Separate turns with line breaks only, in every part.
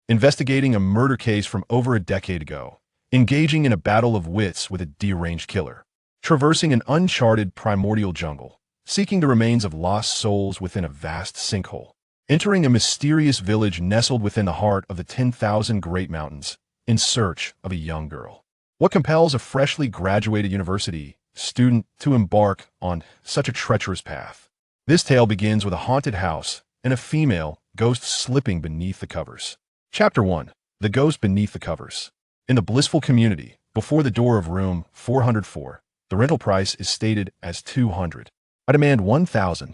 investigating a murder case from over a decade ago, engaging in a battle of wits with a deranged killer, traversing an uncharted primordial jungle, seeking the remains of lost souls within a vast sinkhole, entering a mysterious village nestled within the heart of the 10,000 Great Mountains in search of a young girl. What compels a freshly graduated university student to embark on such a treacherous path? This tale begins with a haunted house and a female ghost slipping beneath the covers. Chapter 1. The Ghost Beneath the Covers. In the blissful community, before the door of room 404, the rental price is stated as $200. I demand $1,000.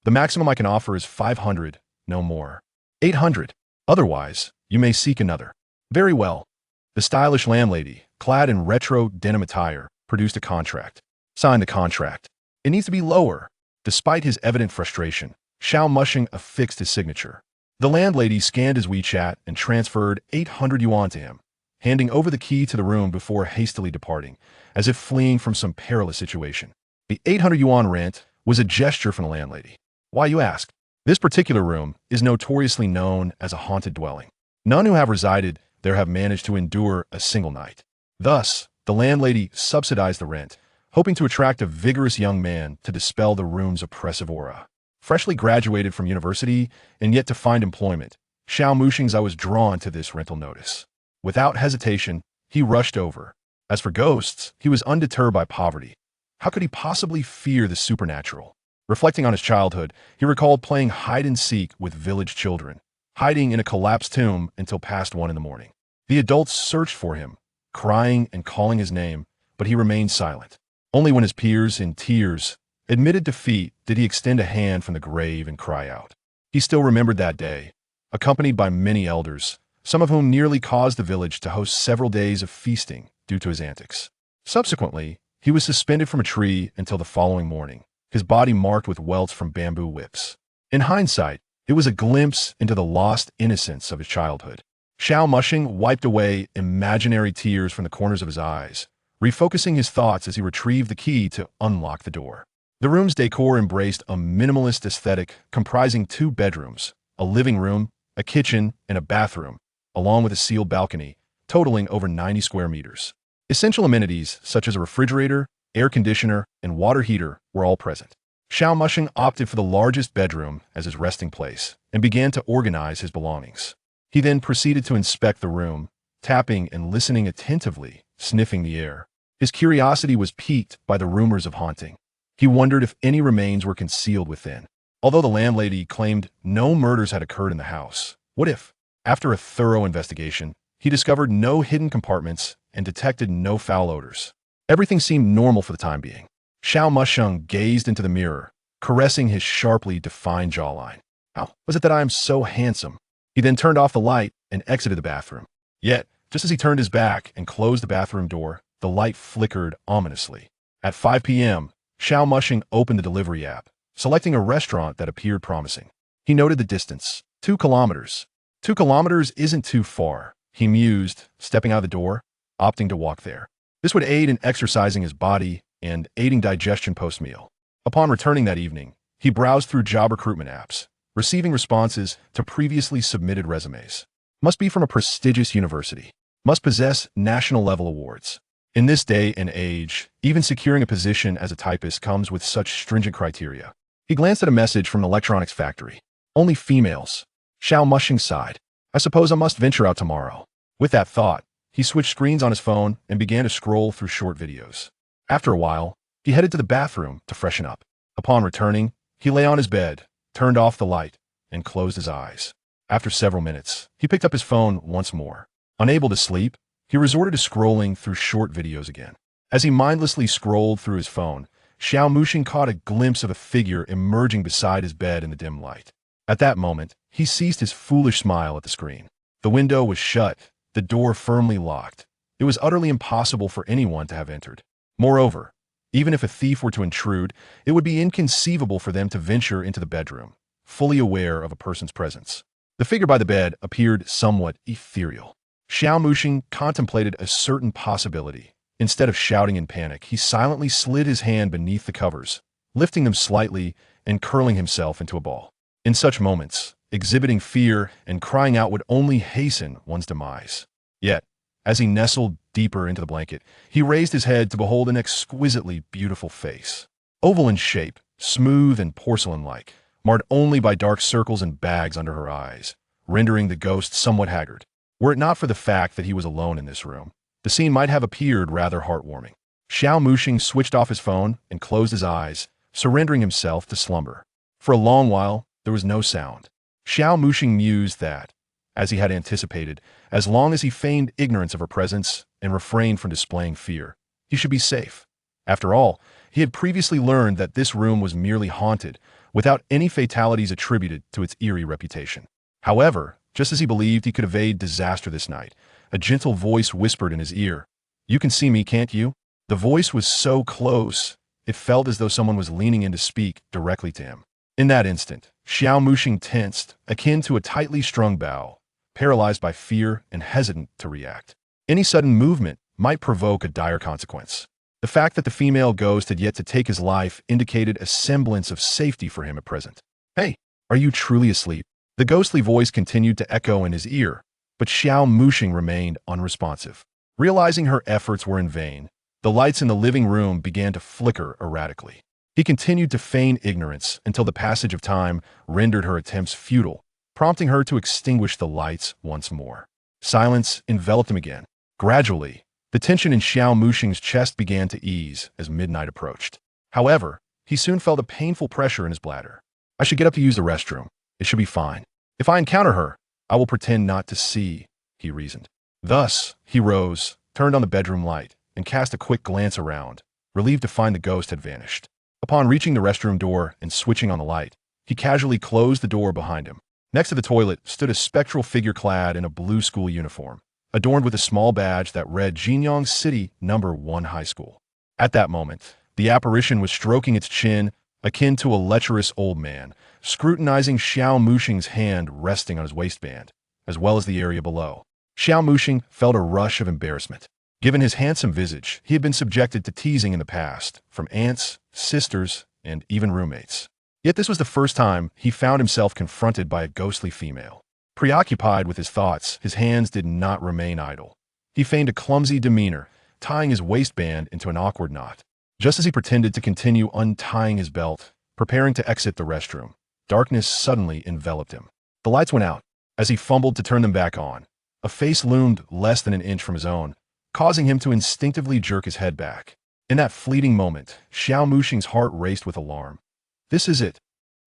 The maximum I can offer is $500, no more. $800. Otherwise, you may seek another. Very well. The stylish landlady, clad in retro denim attire, produced a contract. Sign the contract. It needs to be lower. Despite his evident frustration, Xiao Mushing affixed his signature. The landlady scanned his WeChat and transferred 800 yuan to him, handing over the key to the room before hastily departing, as if fleeing from some perilous situation. The 800 yuan rent was a gesture from the landlady. Why, you ask? This particular room is notoriously known as a haunted dwelling. None who have resided there have managed to endure a single night. Thus, the landlady subsidized the rent, hoping to attract a vigorous young man to dispel the room's oppressive aura. Freshly graduated from university and yet to find employment, Xiao Mushing's eye was drawn to this rental notice. Without hesitation, he rushed over. As for ghosts, he was undeterred by poverty. How could he possibly fear the supernatural? Reflecting on his childhood, he recalled playing hide-and-seek with village children, hiding in a collapsed tomb until past 1 in the morning. The adults searched for him, crying and calling his name, but he remained silent. Only when his peers, in tears, admitted defeat did he extend a hand from the grave and cry out. He still remembered that day, accompanied by many elders, some of whom nearly caused the village to host several days of feasting due to his antics. Subsequently, he was suspended from a tree until the following morning, his body marked with welts from bamboo whips. In hindsight, it was a glimpse into the lost innocence of his childhood. Xiao Mushing wiped away imaginary tears from the corners of his eyes, refocusing his thoughts as he retrieved the key to unlock the door. The room's decor embraced a minimalist aesthetic comprising 2 bedrooms, a living room, a kitchen, and a bathroom, along with a sealed balcony, totaling over 90 square meters. Essential amenities such as a refrigerator, air conditioner, and water heater were all present. Xiao Mushing opted for the largest bedroom as his resting place and began to organize his belongings. He then proceeded to inspect the room, tapping and listening attentively, sniffing the air. His curiosity was piqued by the rumors of haunting. He wondered if any remains were concealed within. Although the landlady claimed no murders had occurred in the house, what if, after a thorough investigation, he discovered no hidden compartments and detected no foul odors? Everything seemed normal for the time being. Xiao Mushing gazed into the mirror, caressing his sharply defined jawline. How was it that I am so handsome? He then turned off the light and exited the bathroom. Yet, just as he turned his back and closed the bathroom door, the light flickered ominously. At 5 p.m., Xiao Mushing opened the delivery app, selecting a restaurant that appeared promising. He noted the distance, 2 kilometers. 2 kilometers isn't too far, he mused, stepping out of the door, opting to walk there. This would aid in exercising his body and aiding digestion post-meal. Upon returning that evening, he browsed through job recruitment apps, receiving responses to previously submitted resumes. Must be from a prestigious university. Must possess national-level awards. In this day and age, even securing a position as a typist comes with such stringent criteria. He glanced at a message from an electronics factory. Only females. Xiao Mushing sighed. I suppose I must venture out tomorrow. With that thought, he switched screens on his phone and began to scroll through short videos. After a while, he headed to the bathroom to freshen up. Upon returning, he lay on his bed, turned off the light, and closed his eyes. After several minutes, he picked up his phone once more. Unable to sleep, he resorted to scrolling through short videos again. As he mindlessly scrolled through his phone, Xiao Mushing caught a glimpse of a figure emerging beside his bed in the dim light. At that moment, he ceased his foolish smile at the screen. The window was shut, the door firmly locked. It was utterly impossible for anyone to have entered. Moreover, even if a thief were to intrude, it would be inconceivable for them to venture into the bedroom, fully aware of a person's presence. The figure by the bed appeared somewhat ethereal. Xiao Mushing contemplated a certain possibility. Instead of shouting in panic, he silently slid his hand beneath the covers, lifting them slightly and curling himself into a ball. In such moments, exhibiting fear and crying out would only hasten one's demise. Yet, as he nestled deeper into the blanket, he raised his head to behold an exquisitely beautiful face. Oval in shape, smooth and porcelain-like, marred only by dark circles and bags under her eyes, rendering the ghost somewhat haggard. Were it not for the fact that he was alone in this room, the scene might have appeared rather heartwarming. Xiao Muxing switched off his phone and closed his eyes, surrendering himself to slumber. For a long while, there was no sound. Xiao Muxing mused that, as he had anticipated, as long as he feigned ignorance of her presence and refrained from displaying fear, he should be safe. After all, he had previously learned that this room was merely haunted, without any fatalities attributed to its eerie reputation. However, just as he believed he could evade disaster this night, a gentle voice whispered in his ear, "You can see me, can't you?" The voice was so close, it felt as though someone was leaning in to speak directly to him. In that instant, Xiao Muxing tensed, akin to a tightly strung bow, paralyzed by fear and hesitant to react. Any sudden movement might provoke a dire consequence. The fact that the female ghost had yet to take his life indicated a semblance of safety for him at present. "Hey, are you truly asleep?" The ghostly voice continued to echo in his ear, but Xiao Muxing remained unresponsive. Realizing her efforts were in vain, the lights in the living room began to flicker erratically. He continued to feign ignorance until the passage of time rendered her attempts futile, prompting her to extinguish the lights once more. Silence enveloped him again. Gradually, the tension in Xiao Muxing's chest began to ease as midnight approached. However, he soon felt a painful pressure in his bladder. "I should get up to use the restroom. It should be fine. If I encounter her, I will pretend not to see," he reasoned. Thus, he rose, turned on the bedroom light, and cast a quick glance around, relieved to find the ghost had vanished. Upon reaching the restroom door and switching on the light, he casually closed the door behind him. Next to the toilet stood a spectral figure clad in a blue school uniform, adorned with a small badge that read Jinyang City No. 1 High School. At that moment, the apparition was stroking its chin, akin to a lecherous old man, scrutinizing Xiao Muxing's hand resting on his waistband, as well as the area below. Xiao Muxing felt a rush of embarrassment. Given his handsome visage, he had been subjected to teasing in the past, from aunts, sisters, and even roommates. Yet this was the first time he found himself confronted by a ghostly female. Preoccupied with his thoughts, his hands did not remain idle. He feigned a clumsy demeanor, tying his waistband into an awkward knot. Just as he pretended to continue untying his belt, preparing to exit the restroom, darkness suddenly enveloped him. The lights went out. As he fumbled to turn them back on, a face loomed less than an inch from his own, causing him to instinctively jerk his head back. In that fleeting moment, Xiao Muxing's heart raced with alarm. This is it.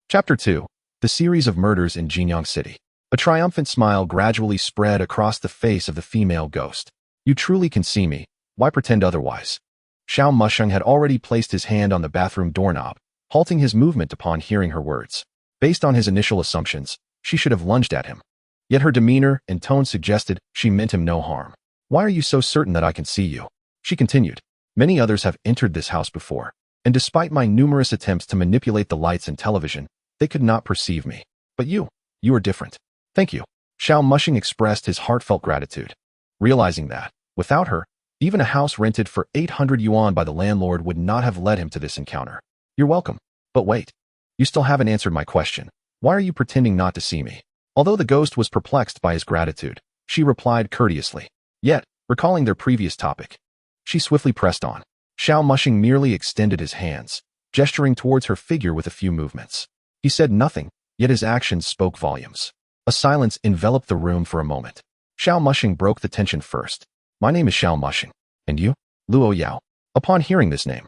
Chapter 2. The Series of Murders in Jinyang City. A triumphant smile gradually spread across the face of the female ghost. "You truly can see me. Why pretend otherwise?" Xiao Muxing had already placed his hand on the bathroom doorknob, halting his movement upon hearing her words. Based on his initial assumptions, she should have lunged at him. Yet her demeanor and tone suggested she meant him no harm. "Why are you so certain that I can see you?" she continued. "Many others have entered this house before, and despite my numerous attempts to manipulate the lights and television, they could not perceive me. But you are different." "Thank you." Xiao Muxing expressed his heartfelt gratitude, realizing that, without her, even a house rented for 800 yuan by the landlord would not have led him to this encounter. "You're welcome. But wait. You still haven't answered my question. Why are you pretending not to see me?" Although the ghost was perplexed by his gratitude, she replied courteously. Yet, recalling their previous topic, she swiftly pressed on. Xiao Muxing merely extended his hands, gesturing towards her figure with a few movements. He said nothing, yet his actions spoke volumes. A silence enveloped the room for a moment. Xiao Muxing broke the tension first. "My name is Xiao Muxing. And you?" "Luo Yao." Upon hearing this name,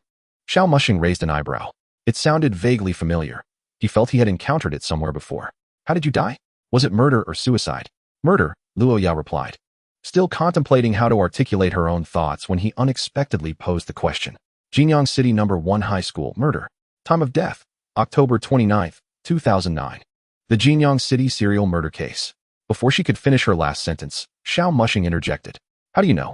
Xiao Muxing raised an eyebrow. It sounded vaguely familiar. He felt he had encountered it somewhere before. "How did you die? Was it murder or suicide?" "Murder," Luo Yao replied, still contemplating how to articulate her own thoughts when he unexpectedly posed the question. Jinyang City No. 1 High School, murder. Time of death, October 29, 2009. The Jinyang City serial murder case. Before she could finish her last sentence, Xiao Muxing interjected. "How do you know?"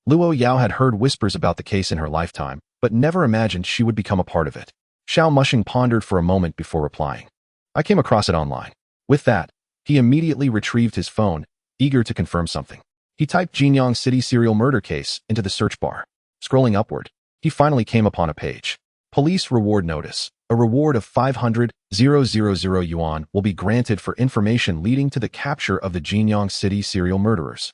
Luo Yao had heard whispers about the case in her lifetime, but never imagined she would become a part of it. Xiao Muxing pondered for a moment before replying. "I came across it online." With that, he immediately retrieved his phone, eager to confirm something. He typed Jinyang City serial murder case into the search bar. Scrolling upward, he finally came upon a page. Police reward notice. a reward of 500,000 yuan will be granted for information leading to the capture of the Jinyang City serial murderers.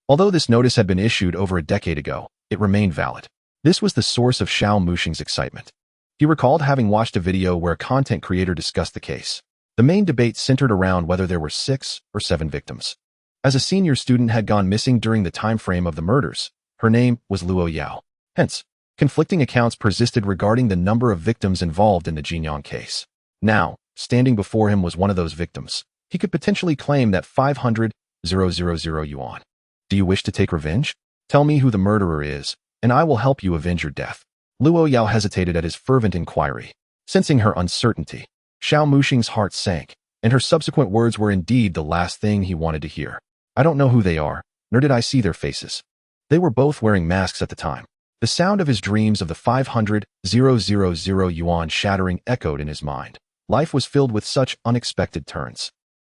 Although this notice had been issued over a decade ago, it remained valid. This was the source of Xiao Muxing's excitement. He recalled having watched a video where a content creator discussed the case. The main debate centered around whether there were 6 or 7 victims. As a senior student had gone missing during the time frame of the murders, her name was Luo Yao. Hence, conflicting accounts persisted regarding the number of victims involved in the Jinyang case. Now, standing before him was one of those victims. He could potentially claim that 500,000 yuan. Do you wish to take revenge? Tell me who the murderer is, and I will help you avenge your death. Luo Yao hesitated at his fervent inquiry. Sensing her uncertainty, Xiao Muxing's heart sank, and her subsequent words were indeed the last thing he wanted to hear. I don't know who they are, nor did I see their faces. They were both wearing masks at the time. The sound of his dreams of the 500,000 yuan shattering echoed in his mind. Life was filled with such unexpected turns.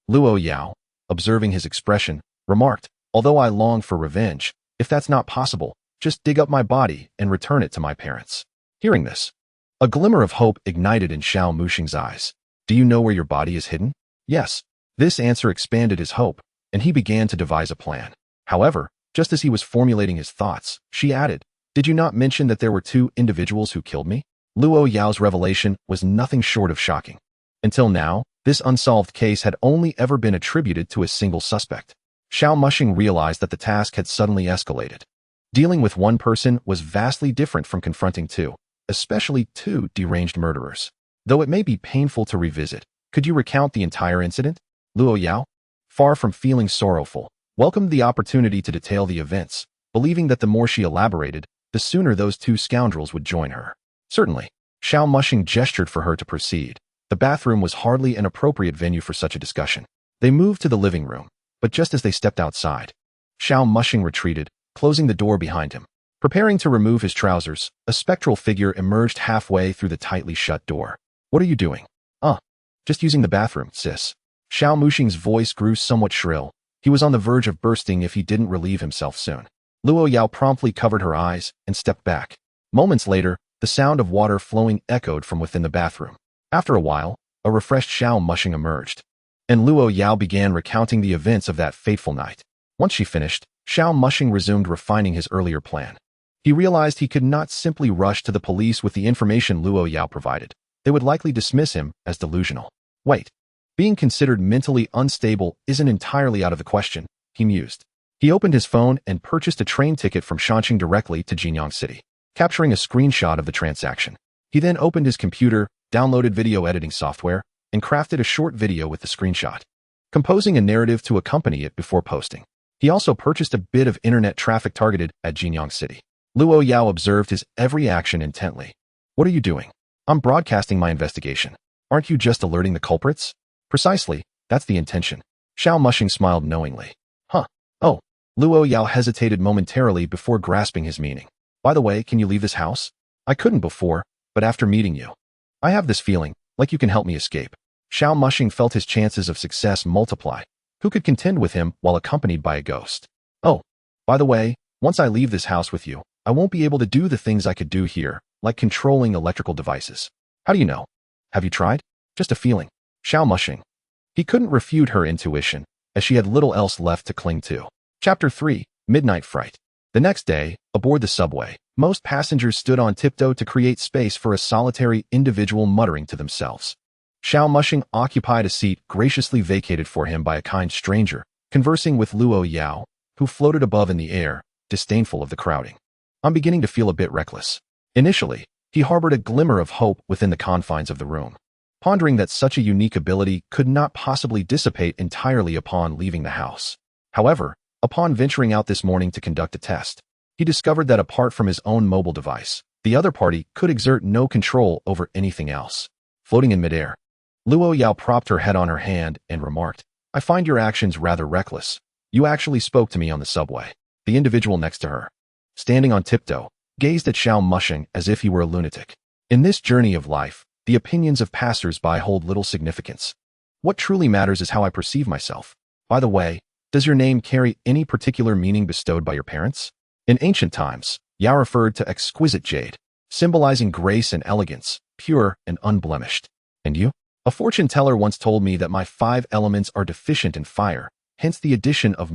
Luo Yao, observing his expression, remarked, although I long for revenge, if that's not possible, just dig up my body and return it to my parents. Hearing this, a glimmer of hope ignited in Xiao Muxing's eyes. Do you know where your body is hidden? Yes. This answer expanded his hope, and he began to devise a plan. However, just as he was formulating his thoughts, she added, did you not mention that there were 2 individuals who killed me? Luo Yao's revelation was nothing short of shocking. Until now, this unsolved case had only ever been attributed to a single suspect. Xiao Muxing realized that the task had suddenly escalated. Dealing with one person was vastly different from confronting 2, especially 2 deranged murderers. Though it may be painful to revisit, could you recount the entire incident? Luo Yao, far from feeling sorrowful, welcomed the opportunity to detail the events, believing that the more she elaborated, the sooner those 2 scoundrels would join her. Certainly, Xiao Muxing gestured for her to proceed. The bathroom was hardly an appropriate venue for such a discussion. They moved to the living room, but just as they stepped outside, Xiao Muxing retreated, closing the door behind him. Preparing to remove his trousers, a spectral figure emerged halfway through the tightly shut door. What are you doing? Just using the bathroom, sis. Xiao Muxing's voice grew somewhat shrill. He was on the verge of bursting if he didn't relieve himself soon. Luo Yao promptly covered her eyes and stepped back. Moments later, the sound of water flowing echoed from within the bathroom. After a while, a refreshed Xiao Muxing emerged, and Luo Yao began recounting the events of that fateful night. Once she finished, Xiao Muxing resumed refining his earlier plan. He realized he could not simply rush to the police with the information Luo Yao provided. They would likely dismiss him as delusional. Wait, being considered mentally unstable isn't entirely out of the question, he mused. He opened his phone and purchased a train ticket from Shanxing directly to Jinyang City, capturing a screenshot of the transaction. He then opened his computer, downloaded video editing software, and crafted a short video with the screenshot, composing a narrative to accompany it before posting. He also purchased a bit of internet traffic targeted at Jinyang City. Luo Yao observed his every action intently. What are you doing? I'm broadcasting my investigation. Aren't you just alerting the culprits? Precisely, that's the intention. Xiao Muxing smiled knowingly. Oh. Luo Yao hesitated momentarily before grasping his meaning. By the way, can you leave this house? I couldn't before, but after meeting you, I have this feeling, like you can help me escape. Xiao Muxing felt his chances of success multiply. Who could contend with him while accompanied by a ghost? Oh, by the way, once I leave this house with you, I won't be able to do the things I could do here, like controlling electrical devices. How do you know? Have you tried? Just a feeling. Xiao Muxing. He couldn't refute her intuition, as she had little else left to cling to. Chapter 3, Midnight Fright. The next day, aboard the subway, most passengers stood on tiptoe to create space for a solitary individual muttering to themselves. Xiao Muxing occupied a seat graciously vacated for him by a kind stranger, conversing with Luo Yao, who floated above in the air, disdainful of the crowding. I'm beginning to feel a bit reckless. Initially, he harbored a glimmer of hope within the confines of the room, pondering that such a unique ability could not possibly dissipate entirely upon leaving the house. However, upon venturing out this morning to conduct a test, he discovered that apart from his own mobile device, the other party could exert no control over anything else. Floating in midair, Luo Yao propped her head on her hand and remarked, I find your actions rather reckless. You actually spoke to me on the subway. The individual next to her, standing on tiptoe, gazed at Xiao Muxing as if he were a lunatic. In this journey of life, the opinions of passers-by hold little significance. What truly matters is how I perceive myself. By the way, does your name carry any particular meaning bestowed by your parents? In ancient times, Yao referred to exquisite jade, symbolizing grace and elegance, pure and unblemished. And you? A fortune teller once told me that my 5 elements are deficient in fire, hence the addition of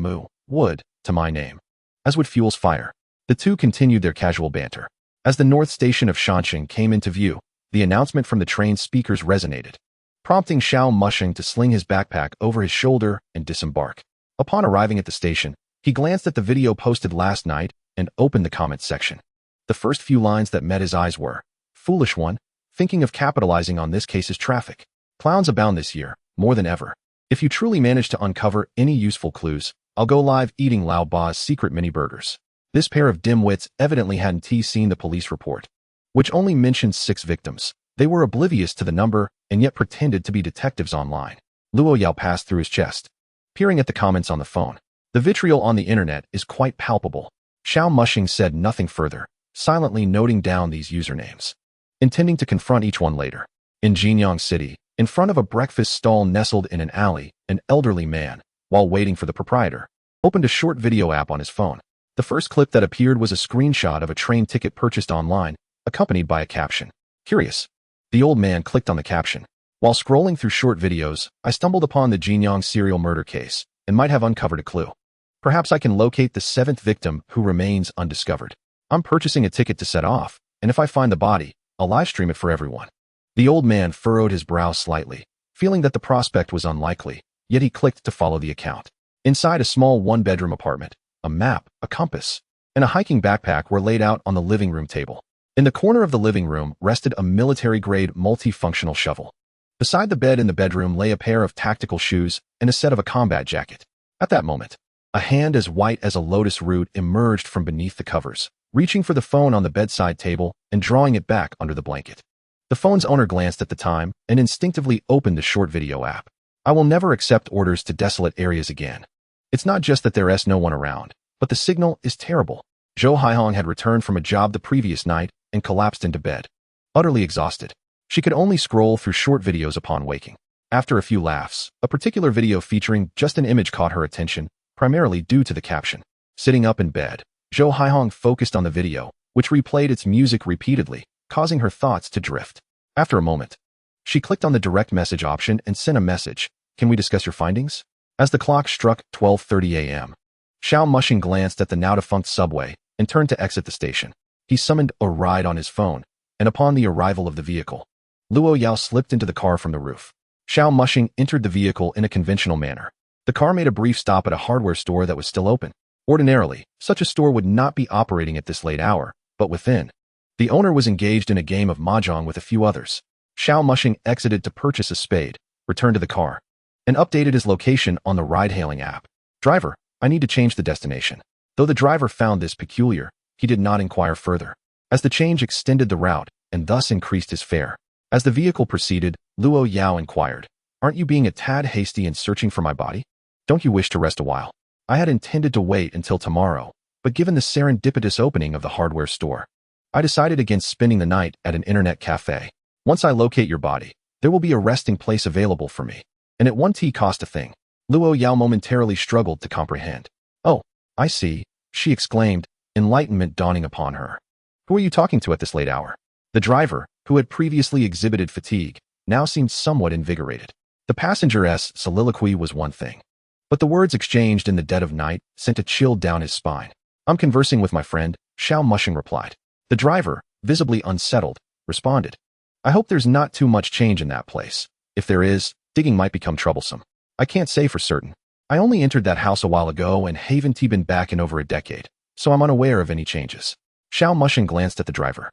wood, to my name. As wood fuels fire. The two continued their casual banter. As the north station of Shanxing came into view, the announcement from the train speakers resonated, prompting Xiao Mushing to sling his backpack over his shoulder and disembark. Upon arriving at the station, he glanced at the video posted last night and opened the comments section. The first few lines that met his eyes were, "Foolish one, thinking of capitalizing on this case's traffic. Clowns abound this year, more than ever. If you truly manage to uncover any useful clues, I'll go live eating Lao Ba's secret mini burgers." This pair of dimwits evidently hadn't seen the police report, which only mentioned 6 victims. They were oblivious to the number and yet pretended to be detectives online. Luo Yao passed through his chest, peering at the comments on the phone. The vitriol on the internet is quite palpable. Xiao Mushing said nothing further, silently noting down these usernames, intending to confront each one later. In Jinyang City, in front of a breakfast stall nestled in an alley, an elderly man, while waiting for the proprietor, opened a short video app on his phone. The first clip that appeared was a screenshot of a train ticket purchased online, accompanied by a caption. "Curious." The old man clicked on the caption. "While scrolling through short videos, I stumbled upon the Jinyang serial murder case and might have uncovered a clue. Perhaps I can locate the 7th victim who remains undiscovered. I'm purchasing a ticket to set off, and if I find the body, I'll live stream it for everyone." The old man furrowed his brow slightly, feeling that the prospect was unlikely, yet he clicked to follow the account. Inside a small 1-bedroom apartment, a map, a compass, and a hiking backpack were laid out on the living room table. In the corner of the living room rested a military-grade multifunctional shovel. Beside the bed in the bedroom lay a pair of tactical shoes and a set of a combat jacket. At that moment, a hand as white as a lotus root emerged from beneath the covers, reaching for the phone on the bedside table and drawing it back under the blanket. The phone's owner glanced at the time and instinctively opened the short video app. "I will never accept orders to desolate areas again. It's not just that there's no one around, but the signal is terrible." Zhou Haihong had returned from a job the previous night and collapsed into bed, utterly exhausted. She could only scroll through short videos upon waking. After a few laughs, a particular video featuring just an image caught her attention, primarily due to the caption. Sitting up in bed, Zhou Haihong focused on the video, which replayed its music repeatedly, causing her thoughts to drift. After a moment, she clicked on the direct message option and sent a message. "Can we discuss your findings?" As the clock struck 12:30 a.m., Xiao Mushing glanced at the now-defunct subway and turned to exit the station. He summoned a ride on his phone, and upon the arrival of the vehicle, Luo Yao slipped into the car from the roof. Xiao Mushing entered the vehicle in a conventional manner. The car made a brief stop at a hardware store that was still open. Ordinarily, such a store would not be operating at this late hour, but within, the owner was engaged in a game of mahjong with a few others. Xiao Mushing exited to purchase a spade, returned to the car, and updated his location on the ride-hailing app. "Driver, I need to change the destination." Though the driver found this peculiar, he did not inquire further, as the change extended the route and thus increased his fare. As the vehicle proceeded, Luo Yao inquired, "Aren't you being a tad hasty in searching for my body? Don't you wish to rest a while?" "I had intended to wait until tomorrow, but given the serendipitous opening of the hardware store, I decided against spending the night at an internet cafe. Once I locate your body, there will be a resting place available for me, and it won't cost a thing." Luo Yao momentarily struggled to comprehend. "Oh, I see," she exclaimed, enlightenment dawning upon her. "Who are you talking to at this late hour?" The driver, who had previously exhibited fatigue, now seemed somewhat invigorated. The passenger's soliloquy was one thing, but the words exchanged in the dead of night sent a chill down his spine. "I'm conversing with my friend," Xiao Mushing replied. The driver, visibly unsettled, responded, "I hope there's not too much change in that place. If there is, digging might become troublesome. I can't say for certain. I only entered that house a while ago and haven't been back in over a decade, so I'm unaware of any changes." Xiao Mushing glanced at the driver,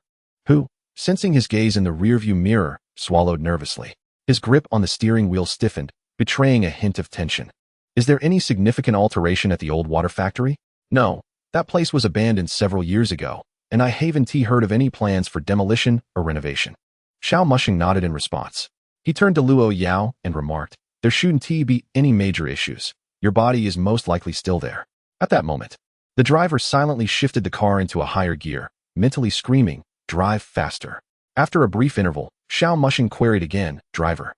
who, sensing his gaze in the rearview mirror, swallowed nervously. His grip on the steering wheel stiffened, betraying a hint of tension. "Is there any significant alteration at the old water factory?" "No, that place was abandoned several years ago, and I haven't heard of any plans for demolition or renovation." Xiao Mushing nodded in response. He turned to Luo Yao and remarked, "There shouldn't be any major issues. Your body is most likely still there." At that moment, the driver silently shifted the car into a higher gear, mentally screaming, "Drive faster." After a brief interval, Xiao Mushing queried again, "Driver,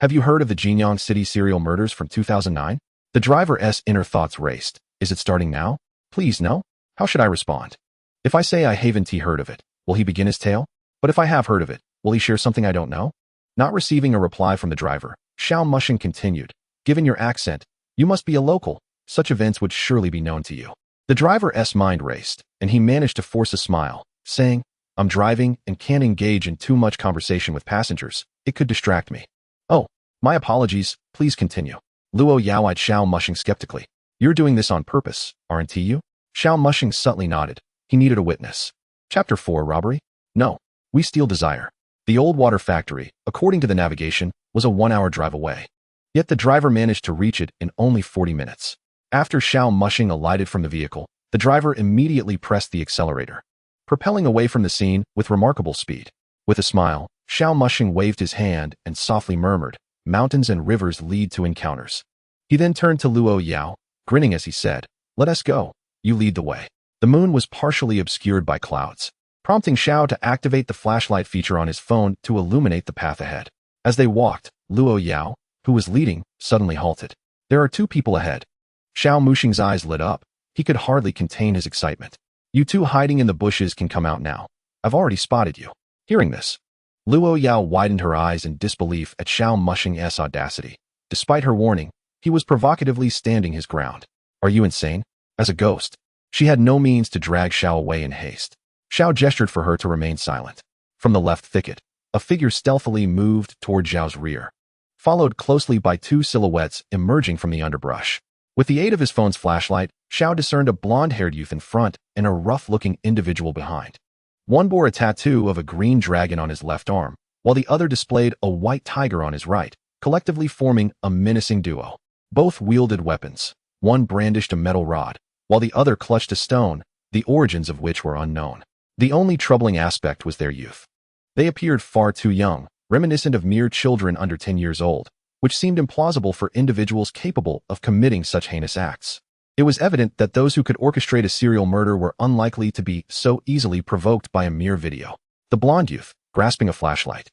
have you heard of the Jinyang City serial murders from 2009? The driver's inner thoughts raced. "Is it starting now? Please no? How should I respond? If I say I haven't heard of it, will he begin his tale? But if I have heard of it, Will he share something I don't know? Not receiving a reply from the driver, Xiao Mushing continued. Given your accent, you must be a local. Such events would surely be known to you. The driver's mind raced, and he managed to force a smile, saying, I'm driving and can't engage in too much conversation with passengers. It could distract me. Oh, my apologies. Please continue. Luo Yao eyed Xiao Mushing skeptically. You're doing this on purpose, aren't you? Xiao Mushing subtly nodded. He needed a witness. Chapter 4 Robbery? No. We steal desire. The old water factory, according to the navigation, was a 1-hour drive away. Yet the driver managed to reach it in only 40 minutes. After Xiao Mushing alighted from the vehicle, the driver immediately pressed the accelerator, propelling away from the scene with remarkable speed. With a smile, Xiao Mushing waved his hand and softly murmured, mountains and rivers lead to encounters. He then turned to Luo Yao, grinning as he said, let us go. You lead the way. The moon was partially obscured by clouds, prompting Xiao to activate the flashlight feature on his phone to illuminate the path ahead. As they walked, Luo Yao, who was leading, suddenly halted. There are 2 people ahead. Xiao Mushing's eyes lit up. He could hardly contain his excitement. You 2 hiding in the bushes can come out now. I've already spotted you. Hearing this, Luo Yao widened her eyes in disbelief at Xiao Mushing's audacity. Despite her warning, he was provocatively standing his ground. Are you insane? As a ghost, she had no means to drag Xiao away in haste. Xiao gestured for her to remain silent. From the left thicket, a figure stealthily moved toward Xiao's rear, followed closely by 2 silhouettes emerging from the underbrush. With the aid of his phone's flashlight, Xiao discerned a blonde-haired youth in front and a rough-looking individual behind. One bore a tattoo of a green dragon on his left arm, while the other displayed a white tiger on his right, collectively forming a menacing duo. Both wielded weapons. One brandished a metal rod, while the other clutched a stone, the origins of which were unknown. The only troubling aspect was their youth. They appeared far too young, reminiscent of mere children under 10 years old, which seemed implausible for individuals capable of committing such heinous acts. It was evident that those who could orchestrate a serial murder were unlikely to be so easily provoked by a mere video. The blonde youth, grasping a flashlight,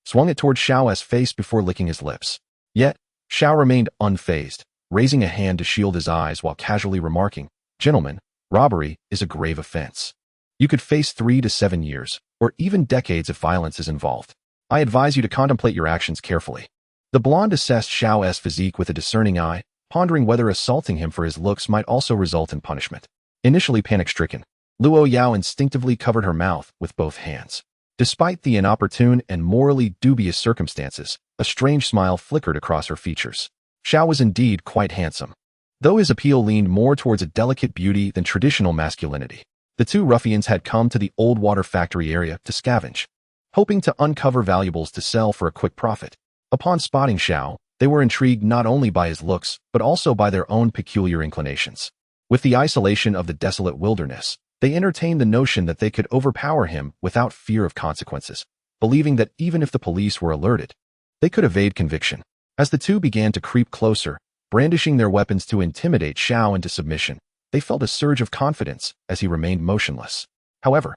swung it toward Xiao's face before licking his lips. Yet, Xiao remained unfazed, raising a hand to shield his eyes while casually remarking, Gentlemen, robbery is a grave offense. You could face 3 to 7 years, or even decades if violence is involved. I advise you to contemplate your actions carefully. The blonde assessed Xiao's physique with a discerning eye, pondering whether assaulting him for his looks might also result in punishment. Initially panic-stricken, Luo Yao instinctively covered her mouth with both hands. Despite the inopportune and morally dubious circumstances, a strange smile flickered across her features. Xiao was indeed quite handsome, though his appeal leaned more towards a delicate beauty than traditional masculinity. The 2 ruffians had come to the old water factory area to scavenge, hoping to uncover valuables to sell for a quick profit. Upon spotting Xiao, they were intrigued not only by his looks, but also by their own peculiar inclinations. With the isolation of the desolate wilderness, they entertained the notion that they could overpower him without fear of consequences, believing that even if the police were alerted, they could evade conviction. As the 2 began to creep closer, brandishing their weapons to intimidate Xiao into submission, they felt a surge of confidence as he remained motionless. However,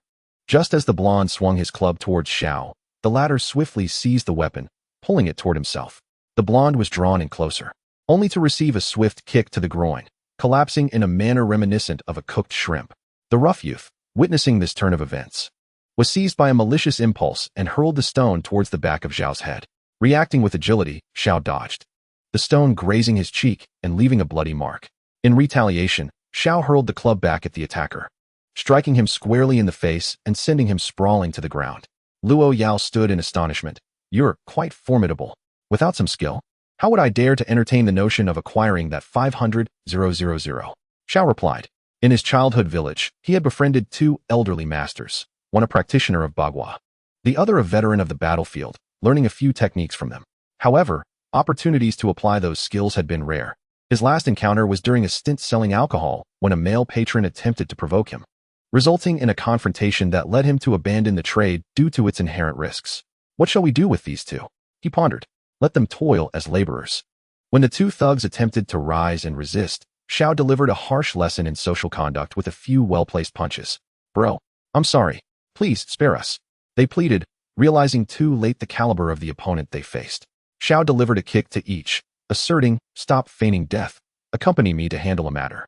just as the blonde swung his club towards Xiao, the latter swiftly seized the weapon, pulling it toward himself. The blonde was drawn in closer, only to receive a swift kick to the groin, collapsing in a manner reminiscent of a cooked shrimp. The rough youth, witnessing this turn of events, was seized by a malicious impulse and hurled the stone towards the back of Xiao's head. Reacting with agility, Xiao dodged, the stone grazing his cheek and leaving a bloody mark. In retaliation, Xiao hurled the club back at the attacker, striking him squarely in the face and sending him sprawling to the ground. Luo Yao stood in astonishment. You're quite formidable. Without some skill, how would I dare to entertain the notion of acquiring that 500,000? Xiao replied. In his childhood village, he had befriended 2 elderly masters, one a practitioner of Bagua, the other a veteran of the battlefield, learning a few techniques from them. However, opportunities to apply those skills had been rare. His last encounter was during a stint selling alcohol when a male patron attempted to provoke him, resulting in a confrontation that led him to abandon the trade due to its inherent risks. What shall we do with these 2? He pondered. Let them toil as laborers. When the 2 thugs attempted to rise and resist, Xiao delivered a harsh lesson in social conduct with a few well-placed punches. Bro, I'm sorry. Please spare us, they pleaded, realizing too late the caliber of the opponent they faced. Xiao delivered a kick to each, asserting, stop feigning death. Accompany me to handle a matter.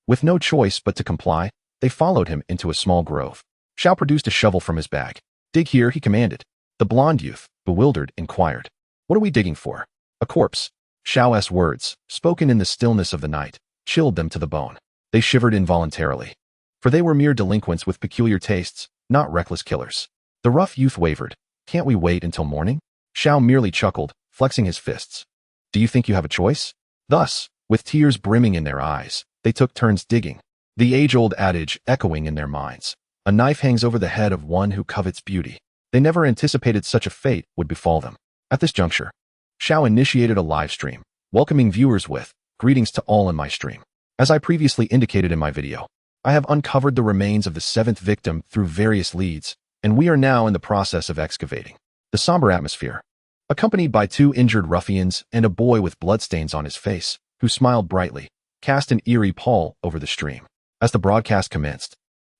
With no choice but to comply, they followed him into a small grove. Xiao produced a shovel from his bag. Dig here, he commanded. The blond youth, bewildered, inquired, "What are we digging for?" "A corpse." Xiao's words, spoken in the stillness of the night, chilled them to the bone. They shivered involuntarily. For they were mere delinquents with peculiar tastes, not reckless killers. The rough youth wavered. "Can't we wait until morning?" Xiao merely chuckled, flexing his fists. "Do you think you have a choice?" Thus, with tears brimming in their eyes, they took turns digging. The age-old adage echoing in their minds. A knife hangs over the head of one who covets beauty. They never anticipated such a fate would befall them. At this juncture, Xiao initiated a live stream, welcoming viewers with, "Greetings to all in my stream. As I previously indicated in my video, I have uncovered the remains of the 7th victim through various leads, and we are now in the process of excavating." The somber atmosphere, accompanied by 2 injured ruffians and a boy with bloodstains on his face, who smiled brightly, cast an eerie pall over the stream. As the broadcast commenced,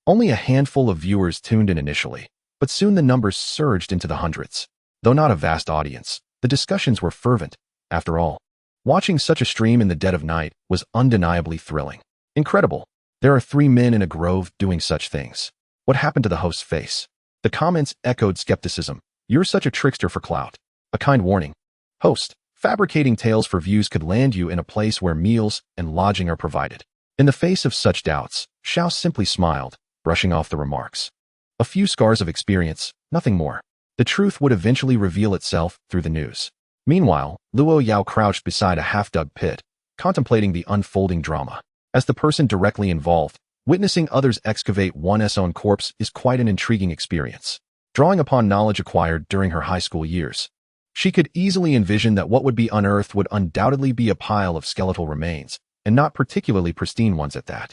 only a handful of viewers tuned in initially, but soon the numbers surged into the hundreds. Though not a vast audience, the discussions were fervent. After all, watching such a stream in the dead of night was undeniably thrilling. Incredible. There are 3 men in a grove doing such things. What happened to the host's face? The comments echoed skepticism. "You're such a trickster for clout." A kind warning. Host, fabricating tales for views could land you in a place where meals and lodging are provided. In the face of such doubts, Xiao simply smiled, brushing off the remarks. A few scars of experience, nothing more. The truth would eventually reveal itself through the news. Meanwhile, Luo Yao crouched beside a half-dug pit, contemplating the unfolding drama. As the person directly involved, witnessing others excavate one's own corpse is quite an intriguing experience. Drawing upon knowledge acquired during her high school years, she could easily envision that what would be unearthed would undoubtedly be a pile of skeletal remains, and not particularly pristine ones at that.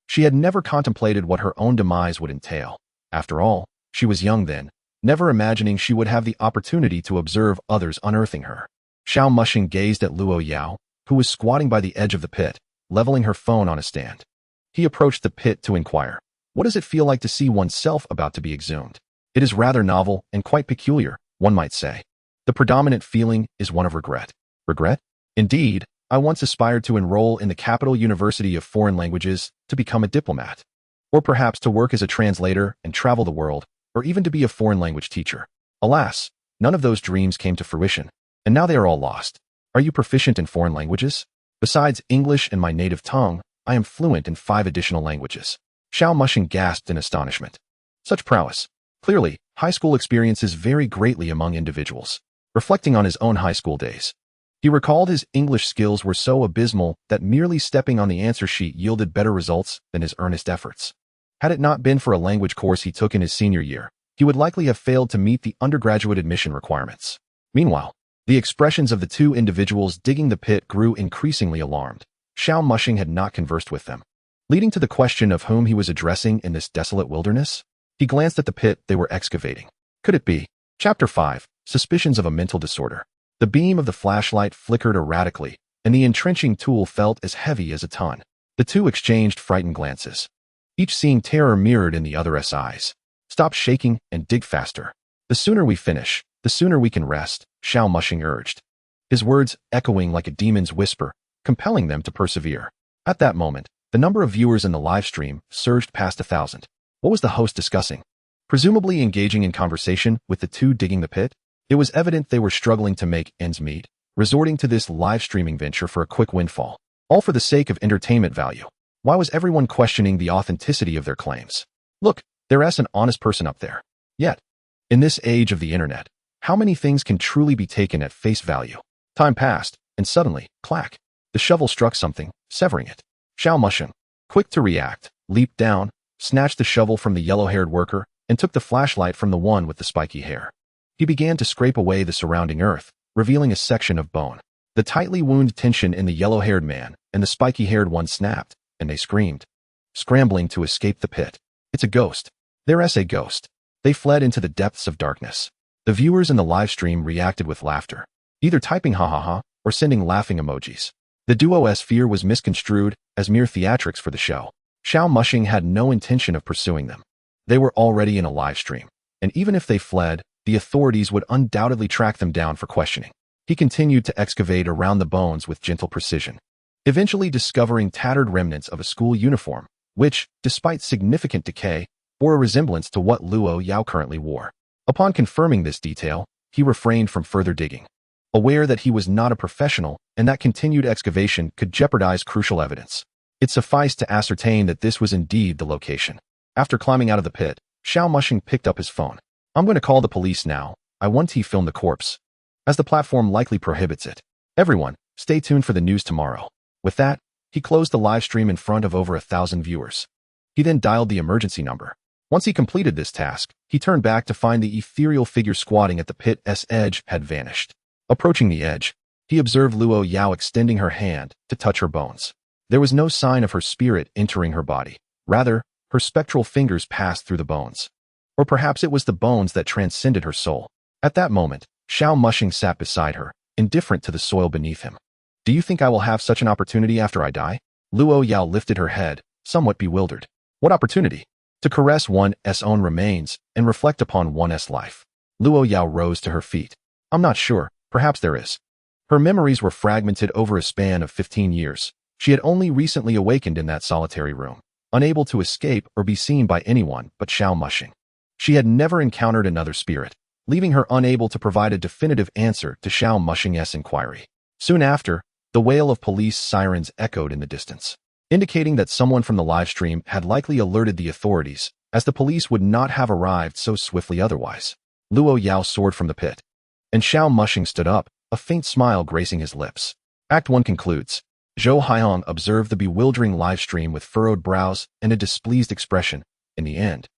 She had never contemplated what her own demise would entail. After all, she was young then, never imagining she would have the opportunity to observe others unearthing her. Xiao Mushing gazed at Luo Yao, who was squatting by the edge of the pit, leveling her phone on a stand. He approached the pit to inquire, "What does it feel like to see oneself about to be exhumed?" "It is rather novel and quite peculiar, one might say. The predominant feeling is one of regret." "Regret?" "Indeed, I once aspired to enroll in the Capital University of Foreign Languages to become a diplomat, or perhaps to work as a translator and travel the world, or even to be a foreign language teacher. Alas, none of those dreams came to fruition, and now they are all lost." "Are you proficient in foreign languages?" "Besides English and my native tongue, I am fluent in 5 additional languages." Xiao Mushing gasped in astonishment. Such prowess. Clearly, high school experiences vary greatly among individuals. Reflecting on his own high school days, he recalled his English skills were so abysmal that merely stepping on the answer sheet yielded better results than his earnest efforts. Had it not been for a language course he took in his senior year, he would likely have failed to meet the undergraduate admission requirements. Meanwhile, the expressions of the 2 individuals digging the pit grew increasingly alarmed. Xiao Mushing had not conversed with them, leading to the question of whom he was addressing in this desolate wilderness. He glanced at the pit they were excavating. Could it be? Chapter 5. Suspicions of a mental disorder. The beam of the flashlight flickered erratically, and the entrenching tool felt as heavy as a ton. The 2 exchanged frightened glances, each seeing terror mirrored in the other's eyes. "Stop shaking and dig faster. The sooner we finish, the sooner we can rest," Xiao Mushing urged, his words echoing like a demon's whisper, compelling them to persevere. At that moment, the number of viewers in the live stream surged past 1,000. What was the host discussing? Presumably engaging in conversation with the 2 digging the pit? It was evident they were struggling to make ends meet, resorting to this live streaming venture for a quick windfall, all for the sake of entertainment value. Why was everyone questioning the authenticity of their claims? Look, there's an honest person up there. Yet, in this age of the internet, how many things can truly be taken at face value? Time passed, and suddenly, clack, the shovel struck something, severing it. Xiao Mushing, quick to react, leaped down, snatched the shovel from the yellow-haired worker, and took the flashlight from the one with the spiky hair. He began to scrape away the surrounding earth, revealing a section of bone. The tightly wound tension in the yellow-haired man and the spiky-haired one snapped, and they screamed, scrambling to escape the pit. "It's a ghost. There's a ghost." They fled into the depths of darkness. The viewers in the live stream reacted with laughter, either typing ha ha ha or sending laughing emojis. The duo's fear was misconstrued as mere theatrics for the show. Xiao Mushing had no intention of pursuing them. They were already in a live stream, and even if they fled, the authorities would undoubtedly track them down for questioning. He continued to excavate around the bones with gentle precision, eventually discovering tattered remnants of a school uniform, which, despite significant decay, bore a resemblance to what Luo Yao currently wore. Upon confirming this detail, he refrained from further digging, aware that he was not a professional and that continued excavation could jeopardize crucial evidence. It sufficed to ascertain that this was indeed the location. After climbing out of the pit, Xiao Mushing picked up his phone. "I'm going to call the police now. I want to film the corpse, as the platform likely prohibits it. Everyone, stay tuned for the news tomorrow." With that, he closed the live stream in front of over 1,000 viewers. He then dialed the emergency number. Once he completed this task, he turned back to find the ethereal figure squatting at the pit's edge had vanished. Approaching the edge, he observed Luo Yao extending her hand to touch her bones. There was no sign of her spirit entering her body. Rather, her spectral fingers passed through the bones. Or perhaps it was the bones that transcended her soul. At that moment, Xiao Mushing sat beside her, indifferent to the soil beneath him. "Do you think I will have such an opportunity after I die?" Luo Yao lifted her head, somewhat bewildered. "What opportunity?" "To caress one's own remains and reflect upon one's life." Luo Yao rose to her feet. "I'm not sure. Perhaps there is." Her memories were fragmented over a span of 15 years. She had only recently awakened in that solitary room, unable to escape or be seen by anyone but Xiao Mushing. She had never encountered another spirit, leaving her unable to provide a definitive answer to Xiao Mushing's inquiry. Soon after, the wail of police sirens echoed in the distance, indicating that someone from the livestream had likely alerted the authorities, as the police would not have arrived so swiftly otherwise. Luo Yao soared from the pit, and Xiao Mushing stood up, a faint smile gracing his lips. Act 1 concludes. Zhou Haiyang observed the bewildering livestream with furrowed brows and a displeased expression. In the end,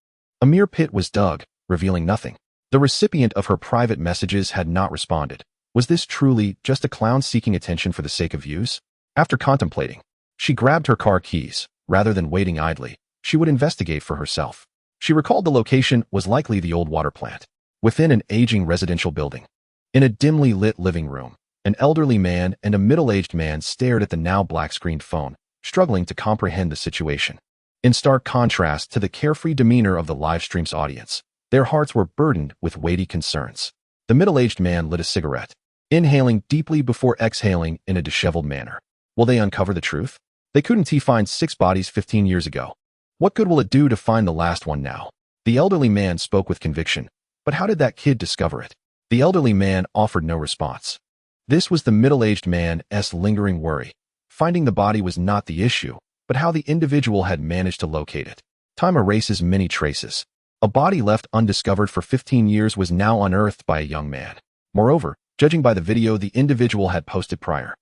a mere pit was dug, revealing nothing. The recipient of her private messages had not responded. Was this truly just a clown seeking attention for the sake of views? After contemplating, she grabbed her car keys. Rather than waiting idly, she would investigate for herself. She recalled the location was likely the old water plant, within an aging residential building. In a dimly lit living room, an elderly man and a middle-aged man stared at the now black-screened phone, struggling to comprehend the situation. In stark contrast to the carefree demeanor of the livestream's audience, their hearts were burdened with weighty concerns. The middle-aged man lit a cigarette, inhaling deeply before exhaling in a disheveled manner. Will they uncover the truth? They couldn't find 6 bodies 15 years ago. What good will it do to find the last one now? The elderly man spoke with conviction. But how did that kid discover it? The elderly man offered no response. This was the middle-aged man's lingering worry. Finding the body was not the issue, but how the individual had managed to locate it. Time erases many traces. A body left undiscovered for 15 years was now unearthed by a young man. Moreover, judging by the video the individual had posted prior,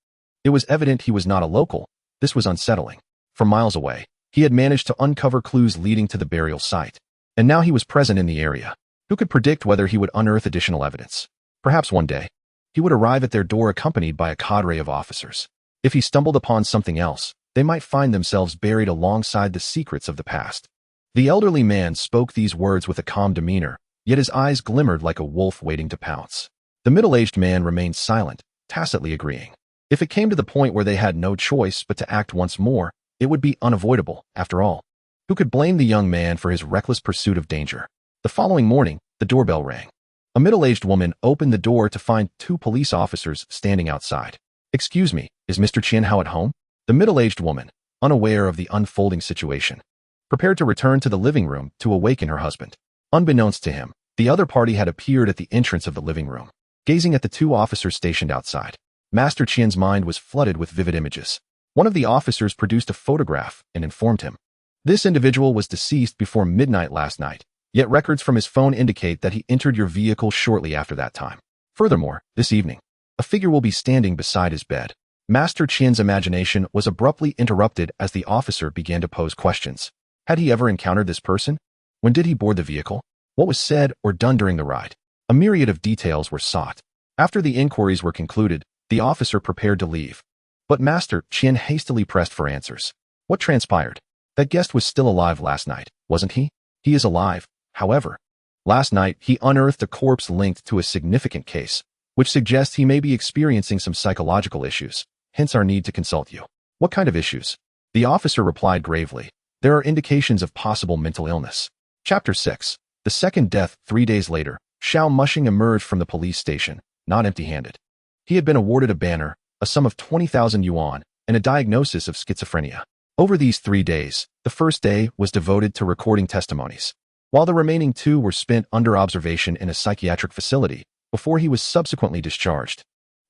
it was evident he was not a local. This was unsettling. From miles away, he had managed to uncover clues leading to the burial site. And now he was present in the area. Who could predict whether he would unearth additional evidence? Perhaps one day, he would arrive at their door accompanied by a cadre of officers. If he stumbled upon something else, they might find themselves buried alongside the secrets of the past. The elderly man spoke these words with a calm demeanor, yet his eyes glimmered like a wolf waiting to pounce. The middle-aged man remained silent, tacitly agreeing. If it came to the point where they had no choice but to act once more, it would be unavoidable, after all. Who could blame the young man for his reckless pursuit of danger? The following morning, the doorbell rang. A middle-aged woman opened the door to find 2 police officers standing outside. "Excuse me, is Mr. Qian Hao at home?" The middle-aged woman, unaware of the unfolding situation, prepared to return to the living room to awaken her husband. Unbeknownst to him, the other party had appeared at the entrance of the living room, gazing at the 2 officers stationed outside. Master Qian's mind was flooded with vivid images. One of the officers produced a photograph and informed him. This individual was deceased before midnight last night, yet records from his phone indicate that he entered your vehicle shortly after that time. Furthermore, this evening, a figure will be standing beside his bed. Master Qian's imagination was abruptly interrupted as the officer began to pose questions. Had he ever encountered this person? When did he board the vehicle? What was said or done during the ride? A myriad of details were sought. After the inquiries were concluded, the officer prepared to leave. But Master Qian hastily pressed for answers. What transpired? That guest was still alive last night, wasn't he? He is alive. However, last night he unearthed a corpse linked to a significant case, which suggests he may be experiencing some psychological issues, hence our need to consult you. What kind of issues? The officer replied gravely. There are indications of possible mental illness. Chapter 6. The second death. 3 days later, Xiao Mushing emerged from the police station, not empty-handed. He had been awarded a banner, a sum of 20,000 yuan, and a diagnosis of schizophrenia. Over these 3 days, the first day was devoted to recording testimonies. while the remaining 2 were spent under observation in a psychiatric facility before he was subsequently discharged.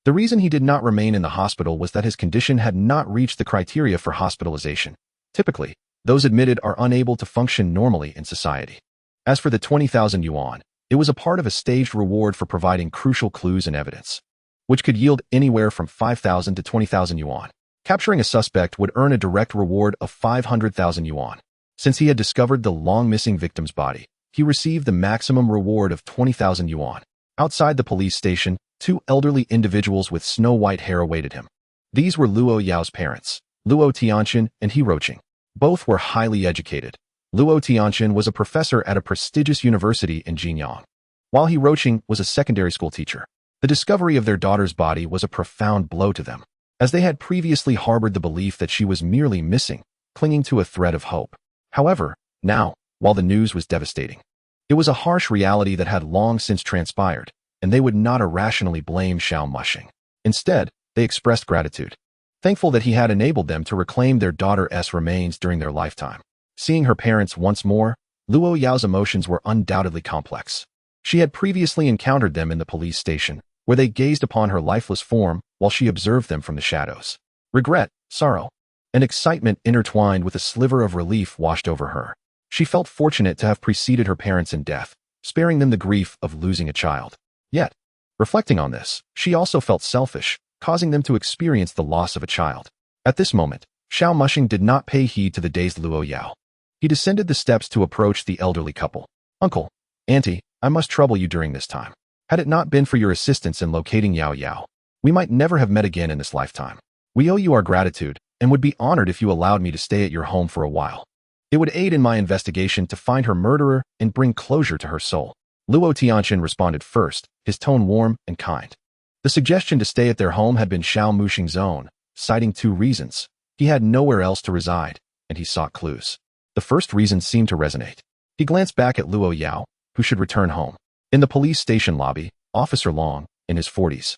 The reason he did not remain in the hospital was that his condition had not reached the criteria for hospitalization. Typically, those admitted are unable to function normally in society. As for the 20,000 yuan, it was a part of a staged reward for providing crucial clues and evidence, which could yield anywhere from 5,000 to 20,000 yuan. Capturing a suspect would earn a direct reward of 500,000 yuan. Since he had discovered the long-missing victim's body, he received the maximum reward of 20,000 yuan. Outside the police station, 2 elderly individuals with snow-white hair awaited him. These were Luo Yao's parents, Luo Tianqin and He Roqing. Both were highly educated. Luo Tianqin was a professor at a prestigious university in Jinyang, while He Roqing was a secondary school teacher. The discovery of their daughter's body was a profound blow to them, as they had previously harbored the belief that she was merely missing, clinging to a thread of hope. However, now, while the news was devastating, it was a harsh reality that had long since transpired, and they would not irrationally blame Xiao Mushing. Instead, they expressed gratitude, thankful that he had enabled them to reclaim their daughter's remains during their lifetime. Seeing her parents once more, Luo Yao's emotions were undoubtedly complex. She had previously encountered them in the police station, where they gazed upon her lifeless form while she observed them from the shadows. Regret, sorrow, and excitement intertwined with a sliver of relief washed over her. She felt fortunate to have preceded her parents in death, sparing them the grief of losing a child. Yet, reflecting on this, she also felt selfish, causing them to experience the loss of a child. At this moment, Xiao Mushing did not pay heed to the dazed Luo Yao. He descended the steps to approach the elderly couple. "Uncle, Auntie, I must trouble you during this time. Had it not been for your assistance in locating Yao Yao, we might never have met again in this lifetime. We owe you our gratitude and would be honored if you allowed me to stay at your home for a while. It would aid in my investigation to find her murderer and bring closure to her soul." Luo Tianqin responded first, his tone warm and kind. The suggestion to stay at their home had been Xiao Mushing's own, citing 2 reasons. He had nowhere else to reside, and he sought clues. The first reason seemed to resonate. He glanced back at Luo Yao, who should return home. In the police station lobby, Officer Long, in his 40s,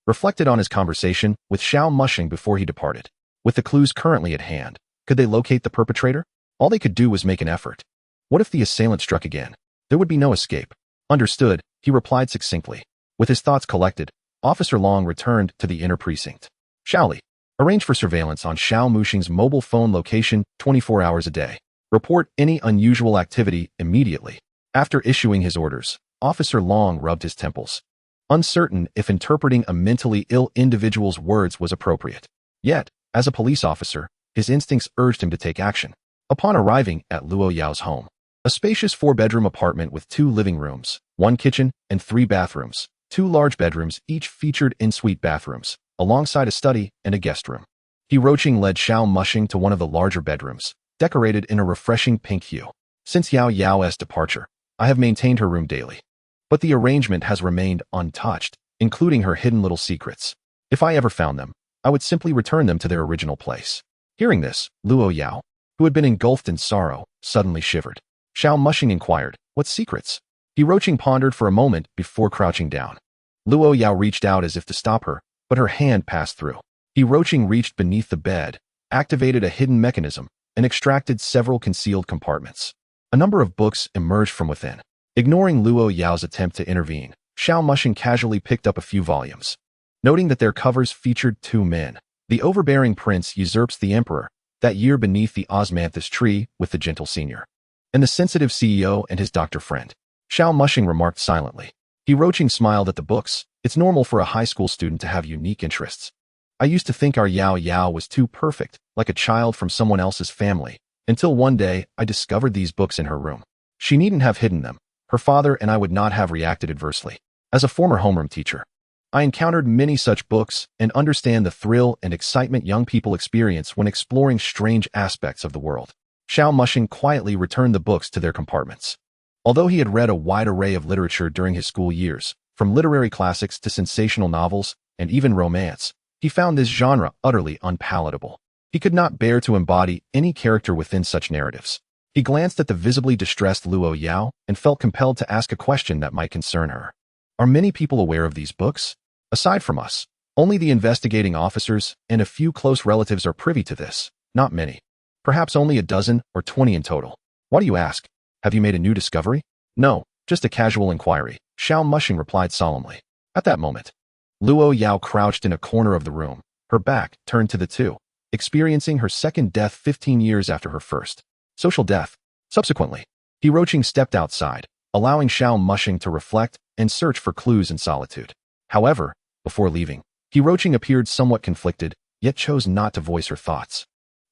reflected on his conversation with Xiao Mushing before he departed. With the clues currently at hand, could they locate the perpetrator? All they could do was make an effort. What if the assailant struck again? There would be no escape. Understood, he replied succinctly. With his thoughts collected, Officer Long returned to the inner precinct. "Xiaoli, arrange for surveillance on Xiao Mushing's mobile phone location 24 hours a day. Report any unusual activity immediately." After issuing his orders, Officer Long rubbed his temples, uncertain if interpreting a mentally ill individual's words was appropriate. Yet, as a police officer, his instincts urged him to take action. Upon arriving at Luo Yao's home, a spacious 4-bedroom apartment with 2 living rooms, 1 kitchen, and 3 bathrooms, 2 large bedrooms each featured en-suite bathrooms, alongside a study and a guest room. He Roqing led Xiao Mushing to one of the larger bedrooms, decorated in a refreshing pink hue. "Since Yao Yao's departure, I have maintained her room daily, but the arrangement has remained untouched, including her hidden little secrets. If I ever found them, I would simply return them to their original place." Hearing this, Luo Yao, who had been engulfed in sorrow, suddenly shivered. Xiao Mushing inquired, "What secrets?" He Roqing pondered for a moment before crouching down. Luo Yao reached out as if to stop her, but her hand passed through. He Roqing reached beneath the bed, activated a hidden mechanism, and extracted several concealed compartments. A number of books emerged from within. Ignoring Luo Yao's attempt to intervene, Xiao Mushing casually picked up a few volumes. Noting that their covers featured 2 men, the overbearing prince usurps the emperor, that year beneath the osmanthus tree with the gentle senior, and the sensitive CEO and his doctor friend. Xiao Mushing remarked silently. He Roqing smiled at the books. "It's normal for a high school student to have unique interests. I used to think our Yao Yao was too perfect, like a child from someone else's family, until one day I discovered these books in her room. She needn't have hidden them. Her father and I would not have reacted adversely. As a former homeroom teacher, I encountered many such books and understand the thrill and excitement young people experience when exploring strange aspects of the world." Xiao Mushing quietly returned the books to their compartments. Although he had read a wide array of literature during his school years, from literary classics to sensational novels and even romance, he found this genre utterly unpalatable. He could not bear to embody any character within such narratives. He glanced at the visibly distressed Luo Yao and felt compelled to ask a question that might concern her. "Are many people aware of these books? Aside from us, only the investigating officers and a few close relatives are privy to this. Not many. Perhaps only a dozen or 20 in total. Why do you ask?" Have you made a new discovery? No, just a casual inquiry, Xiao Mushing replied solemnly. At that moment, Luo Yao crouched in a corner of the room, her back turned to the two, experiencing her second death 15 years after her first social death. Subsequently, He Roaching stepped outside, allowing Xiao Mushing to reflect and search for clues in solitude. However, before leaving, He Roaching appeared somewhat conflicted, yet chose not to voice her thoughts.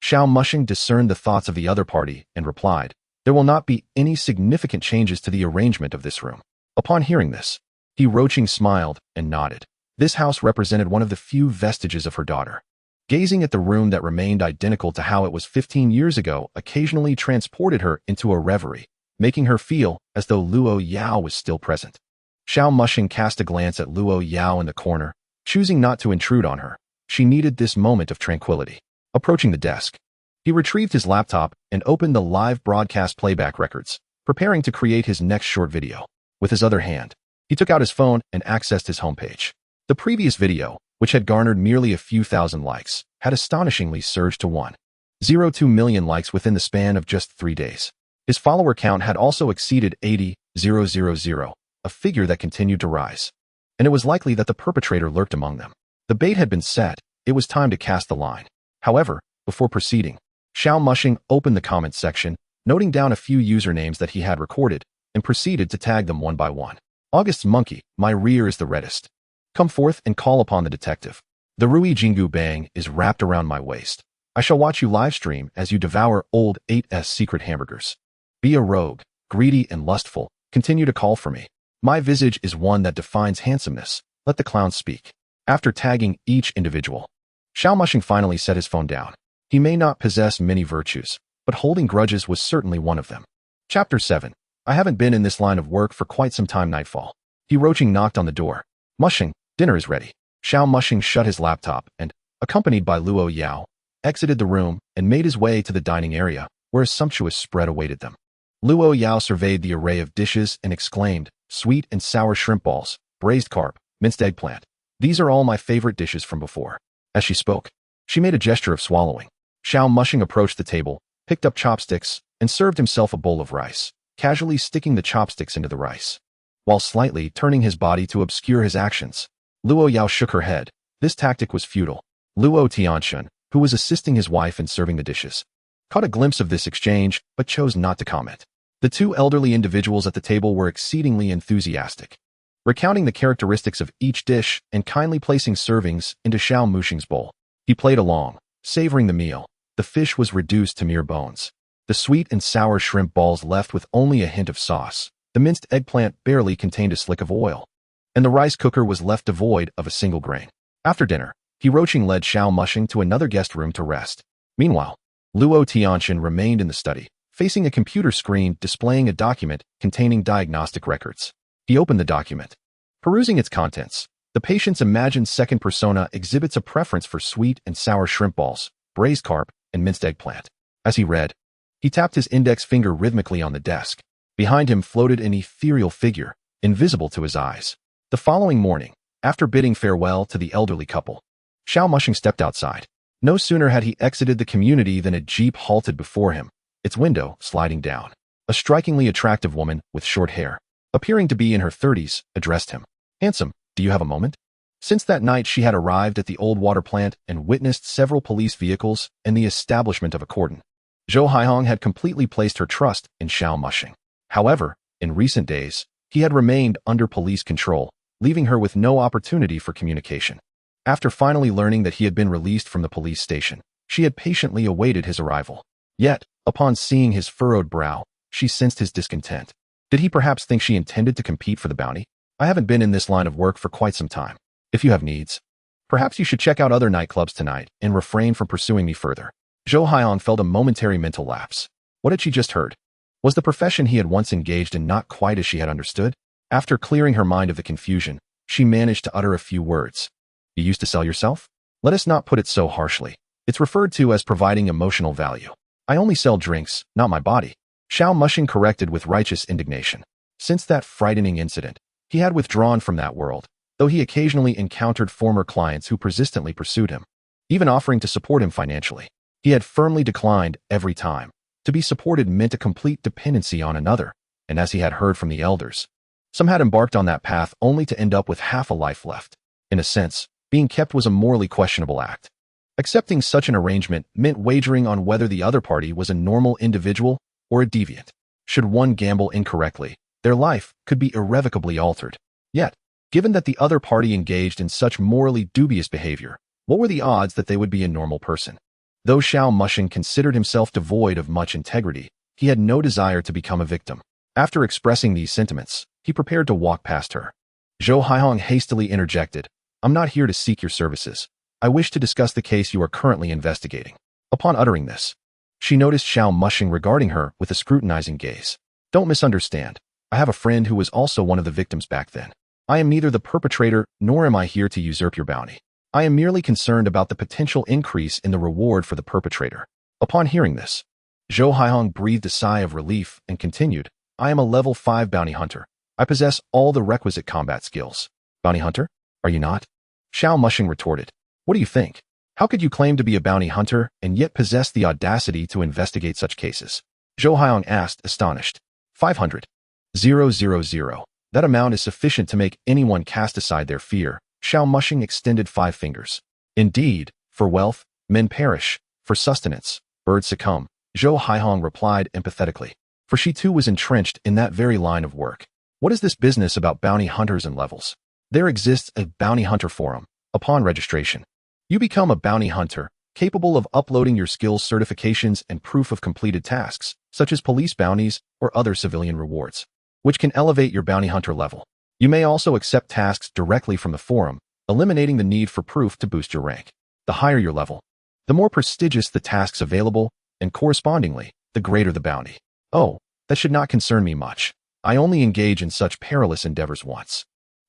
Xiao Mushing discerned the thoughts of the other party and replied, "There will not be any significant changes to the arrangement of this room." Upon hearing this, He Roaching smiled and nodded. This house represented one of the few vestiges of her daughter. Gazing at the room that remained identical to how it was 15 years ago occasionally transported her into a reverie, making her feel as though Luo Yao was still present. Xiao Mushing cast a glance at Luo Yao in the corner, choosing not to intrude on her. She needed this moment of tranquility. Approaching the desk, he retrieved his laptop and opened the live broadcast playback records, preparing to create his next short video. With his other hand, he took out his phone and accessed his homepage. The previous video, which had garnered merely a few thousand likes, had astonishingly surged to 1.02 million likes within the span of just 3 days. His follower count had also exceeded 80,000, a figure that continued to rise. And it was likely that the perpetrator lurked among them. The bait had been set, it was time to cast the line. However, before proceeding, Xiao Mushing opened the comments section, noting down a few usernames that he had recorded, and proceeded to tag them one by one. August's monkey, my rear is the reddest. Come forth and call upon the detective. The Rui Jingu Bang is wrapped around my waist. I shall watch you live stream as you devour old 8S secret hamburgers. Be a rogue, greedy and lustful, continue to call for me. My visage is one that defines handsomeness. Let the clowns speak. After tagging each individual, Xiao Mushing finally set his phone down. He may not possess many virtues, but holding grudges was certainly one of them. Chapter 7. I haven't been in this line of work for quite some time. Nightfall. He Roaching knocked on the door. Mushing, dinner is ready. Xiao Mushing shut his laptop and, accompanied by Luo Yao, exited the room and made his way to the dining area, where a sumptuous spread awaited them. Luo Yao surveyed the array of dishes and exclaimed, sweet and sour shrimp balls, braised carp, minced eggplant. These are all my favorite dishes from before. As she spoke, she made a gesture of swallowing. Xiao Mushing approached the table, picked up chopsticks, and served himself a bowl of rice, casually sticking the chopsticks into the rice, while slightly turning his body to obscure his actions. Luo Yao shook her head. This tactic was futile. Luo Tianxun, who was assisting his wife in serving the dishes, caught a glimpse of this exchange, but chose not to comment. The two elderly individuals at the table were exceedingly enthusiastic, recounting the characteristics of each dish and kindly placing servings into Xiao Mushing's bowl. He played along, savoring the meal. The fish was reduced to mere bones. The sweet and sour shrimp balls left with only a hint of sauce. The minced eggplant barely contained a slick of oil, and the rice cooker was left devoid of a single grain. After dinner, He Roaching led Xiao Mushing to another guest room to rest. Meanwhile, Luo Tianxun remained in the study, facing a computer screen displaying a document containing diagnostic records. He opened the document. Perusing its contents, the patient's imagined second persona exhibits a preference for sweet and sour shrimp balls, braised carp, and minced eggplant. As he read, he tapped his index finger rhythmically on the desk. Behind him floated an ethereal figure, invisible to his eyes. The following morning, after bidding farewell to the elderly couple, Xiao Mushing stepped outside. No sooner had he exited the community than a jeep halted before him, its window sliding down. A strikingly attractive woman with short hair, appearing to be in her 30s, addressed him. Handsome, do you have a moment? Since that night she had arrived at the old water plant and witnessed several police vehicles and the establishment of a cordon. Zhou Haihong had completely placed her trust in Xiao Mushing. However, in recent days, he had remained under police control, leaving her with no opportunity for communication. After finally learning that he had been released from the police station, she had patiently awaited his arrival. Yet, upon seeing his furrowed brow, she sensed his discontent. Did he perhaps think she intended to compete for the bounty? I haven't been in this line of work for quite some time. If you have needs, perhaps you should check out other nightclubs tonight and refrain from pursuing me further. Zhou Haihong felt a momentary mental lapse. What had she just heard? Was the profession he had once engaged in not quite as she had understood? After clearing her mind of the confusion, she managed to utter a few words. You used to sell yourself? Let us not put it so harshly. It's referred to as providing emotional value. I only sell drinks, not my body. Xiao Mushing corrected with righteous indignation. Since that frightening incident, he had withdrawn from that world, though he occasionally encountered former clients who persistently pursued him, even offering to support him financially. He had firmly declined every time. To be supported meant a complete dependency on another, and as he had heard from the elders, some had embarked on that path only to end up with half a life left. In a sense, being kept was a morally questionable act. Accepting such an arrangement meant wagering on whether the other party was a normal individual or a deviant. Should one gamble incorrectly, their life could be irrevocably altered. Yet, given that the other party engaged in such morally dubious behavior, what were the odds that they would be a normal person? Though Xiao Mushing considered himself devoid of much integrity, he had no desire to become a victim. After expressing these sentiments, he prepared to walk past her. Zhou Haihong hastily interjected, "I'm not here to seek your services. I wish to discuss the case you are currently investigating." Upon uttering this, she noticed Xiao Mushing regarding her with a scrutinizing gaze. "Don't misunderstand. I have a friend who was also one of the victims back then. I am neither the perpetrator nor am I here to usurp your bounty. I am merely concerned about the potential increase in the reward for the perpetrator." Upon hearing this, Zhou Haihong breathed a sigh of relief and continued, "I am a level 5 bounty hunter. I possess all the requisite combat skills." "Bounty hunter? Are you not?" Xiao Mushing retorted. "What do you think? How could you claim to be a bounty hunter and yet possess the audacity to investigate such cases?" Zhou Haihong asked, astonished. 500. 000. That amount is sufficient to make anyone cast aside their fear. Xiao Mushing extended 5 fingers. "Indeed, for wealth, men perish. For sustenance, birds succumb." Zhou Haihong replied empathetically, for she too was entrenched in that very line of work. "What is this business about bounty hunters and levels? There exists a bounty hunter forum. Upon registration, you become a bounty hunter, capable of uploading your skills certifications and proof of completed tasks, such as police bounties or other civilian rewards, which can elevate your bounty hunter level. You may also accept tasks directly from the forum, eliminating the need for proof to boost your rank. The higher your level, the more prestigious the tasks available, and correspondingly, the greater the bounty." "Oh, that should not concern me much. I only engage in such perilous endeavors once."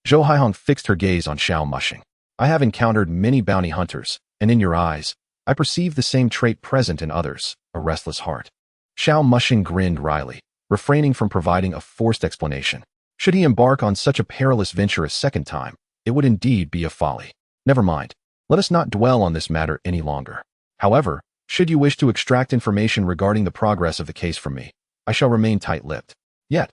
Zhou Haihong fixed her gaze on Xiao Mushing. "I have encountered many bounty hunters, and in your eyes, I perceive the same trait present in others, a restless heart." Xiao Mushing grinned wryly, refraining from providing a forced explanation. Should he embark on such a perilous venture a second time, it would indeed be a folly. "Never mind. Let us not dwell on this matter any longer. However, should you wish to extract information regarding the progress of the case from me, I shall remain tight-lipped. Yet,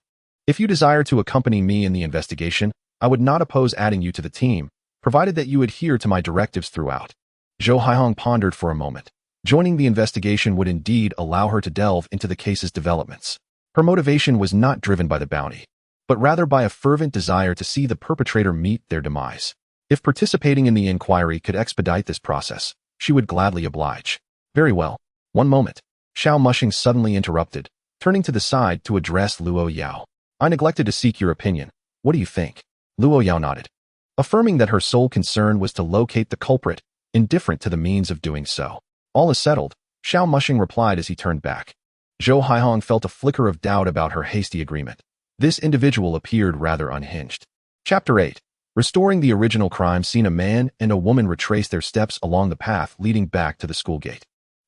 if you desire to accompany me in the investigation, I would not oppose adding you to the team, provided that you adhere to my directives throughout." Zhou Haihong pondered for a moment. Joining the investigation would indeed allow her to delve into the case's developments. Her motivation was not driven by the bounty, but rather by a fervent desire to see the perpetrator meet their demise. If participating in the inquiry could expedite this process, she would gladly oblige. "Very well. One moment." Xiao Mushing suddenly interrupted, turning to the side to address Luo Yao. "I neglected to seek your opinion. What do you think?" Luo Yao nodded, affirming that her sole concern was to locate the culprit, indifferent to the means of doing so. "All is settled," Xiao Mushing replied as he turned back. Zhou Haihong felt a flicker of doubt about her hasty agreement. This individual appeared rather unhinged. Chapter 8. Restoring the original crime scene. A man and a woman retraced their steps along the path leading back to the school gate.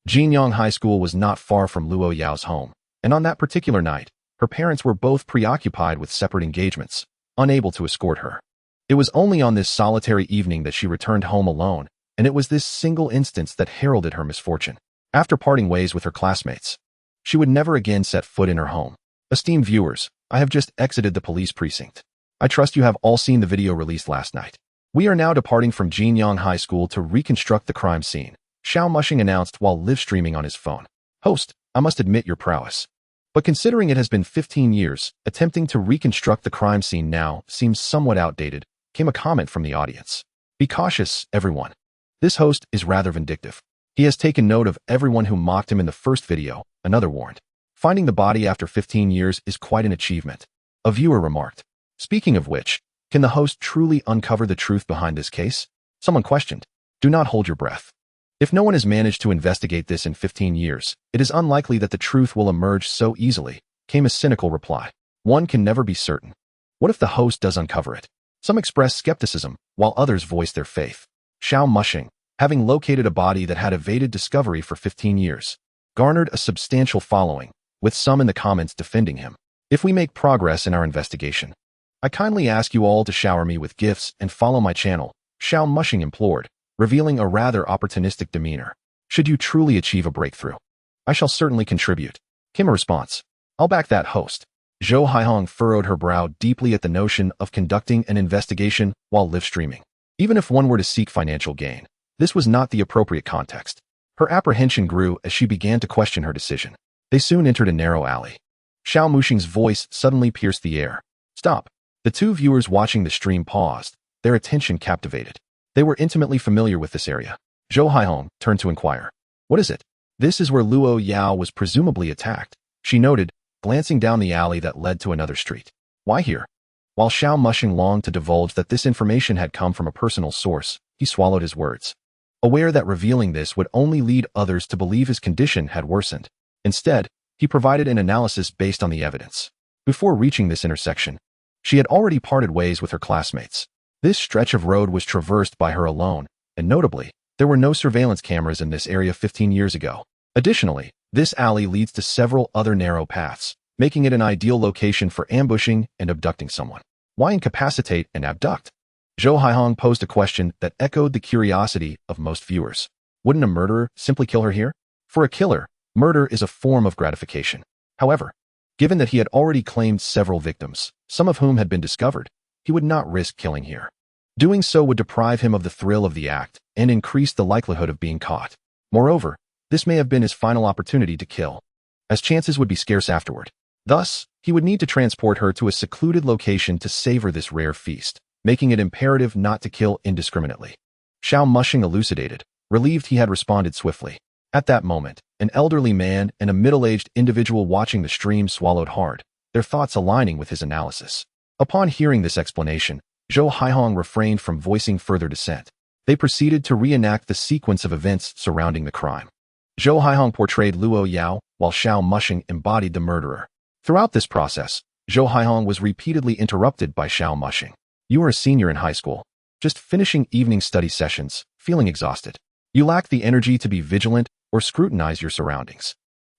Jinyang High School was not far from Luo Yao's home, and on that particular night, her parents were both preoccupied with separate engagements, unable to escort her. It was only on this solitary evening that she returned home alone, and it was this single instance that heralded her misfortune. After parting ways with her classmates, she would never again set foot in her home. Esteemed viewers, I have just exited the police precinct. I trust you have all seen the video released last night. We are now departing from Jinyang High School to reconstruct the crime scene, Xiao Mushing announced while live-streaming on his phone. "Host, I must admit your prowess. But considering it has been 15 years, attempting to reconstruct the crime scene now seems somewhat outdated," came a comment from the audience. "Be cautious, everyone. This host is rather vindictive. He has taken note of everyone who mocked him in the first video," another warned. "Finding the body after 15 years is quite an achievement," a viewer remarked. "Speaking of which, can the host truly uncover the truth behind this case?" someone questioned. "Do not hold your breath. If no one has managed to investigate this in 15 years, it is unlikely that the truth will emerge so easily," came a cynical reply. "One can never be certain. What if the host does uncover it?" Some expressed skepticism, while others voiced their faith. Xiao Mushing, having located a body that had evaded discovery for 15 years, garnered a substantial following, with some in the comments defending him. "If we make progress in our investigation, I kindly ask you all to shower me with gifts and follow my channel," Xiao Mushing implored, revealing a rather opportunistic demeanor. "Should you truly achieve a breakthrough, I shall certainly contribute." came a response. I'll back that host. Zhou Haihong furrowed her brow deeply at the notion of conducting an investigation while live streaming. Even if one were to seek financial gain, this was not the appropriate context. Her apprehension grew as she began to question her decision. They soon entered a narrow alley. Xiao Muxing's voice suddenly pierced the air. Stop. The two viewers watching the stream paused, their attention captivated. They were intimately familiar with this area. Zhou Haihong turned to inquire. What is it? This is where Luo Yao was presumably attacked, she noted, glancing down the alley that led to another street. Why here? While Xiao Muxing longed to divulge that this information had come from a personal source, he swallowed his words. Aware that revealing this would only lead others to believe his condition had worsened. Instead, he provided an analysis based on the evidence. Before reaching this intersection, she had already parted ways with her classmates. This stretch of road was traversed by her alone, and notably, there were no surveillance cameras in this area 15 years ago. Additionally, this alley leads to several other narrow paths, making it an ideal location for ambushing and abducting someone. Why incapacitate and abduct? Zhou Haihong posed a question that echoed the curiosity of most viewers. Wouldn't a murderer simply kill her here? For a killer, murder is a form of gratification. However, given that he had already claimed several victims, some of whom had been discovered, he would not risk killing here. Doing so would deprive him of the thrill of the act and increase the likelihood of being caught. Moreover, this may have been his final opportunity to kill, as chances would be scarce afterward. Thus, he would need to transport her to a secluded location to savor this rare feast, making it imperative not to kill indiscriminately. Xiao Muxing elucidated, relieved he had responded swiftly. At that moment, an elderly man and a middle-aged individual watching the stream swallowed hard, their thoughts aligning with his analysis. Upon hearing this explanation, Zhou Haihong refrained from voicing further dissent. They proceeded to reenact the sequence of events surrounding the crime. Zhou Haihong portrayed Luo Yao, while Xiao Muxing embodied the murderer. Throughout this process, Zhou Haihong was repeatedly interrupted by Xiao Muxing. You are a senior in high school, just finishing evening study sessions, feeling exhausted. You lack the energy to be vigilant or scrutinize your surroundings.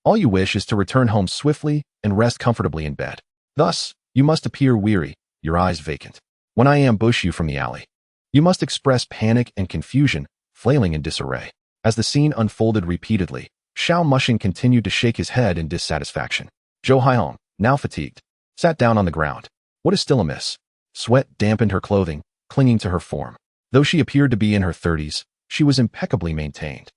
All you wish is to return home swiftly and rest comfortably in bed. Thus, you must appear weary, your eyes vacant. When I ambush you from the alley, you must express panic and confusion, flailing in disarray. As the scene unfolded repeatedly, Xiao Muxing continued to shake his head in dissatisfaction. Zhou Haihong, now fatigued, sat down on the ground. What is still amiss? Sweat dampened her clothing, clinging to her form. Though she appeared to be in her 30s, she was impeccably maintained.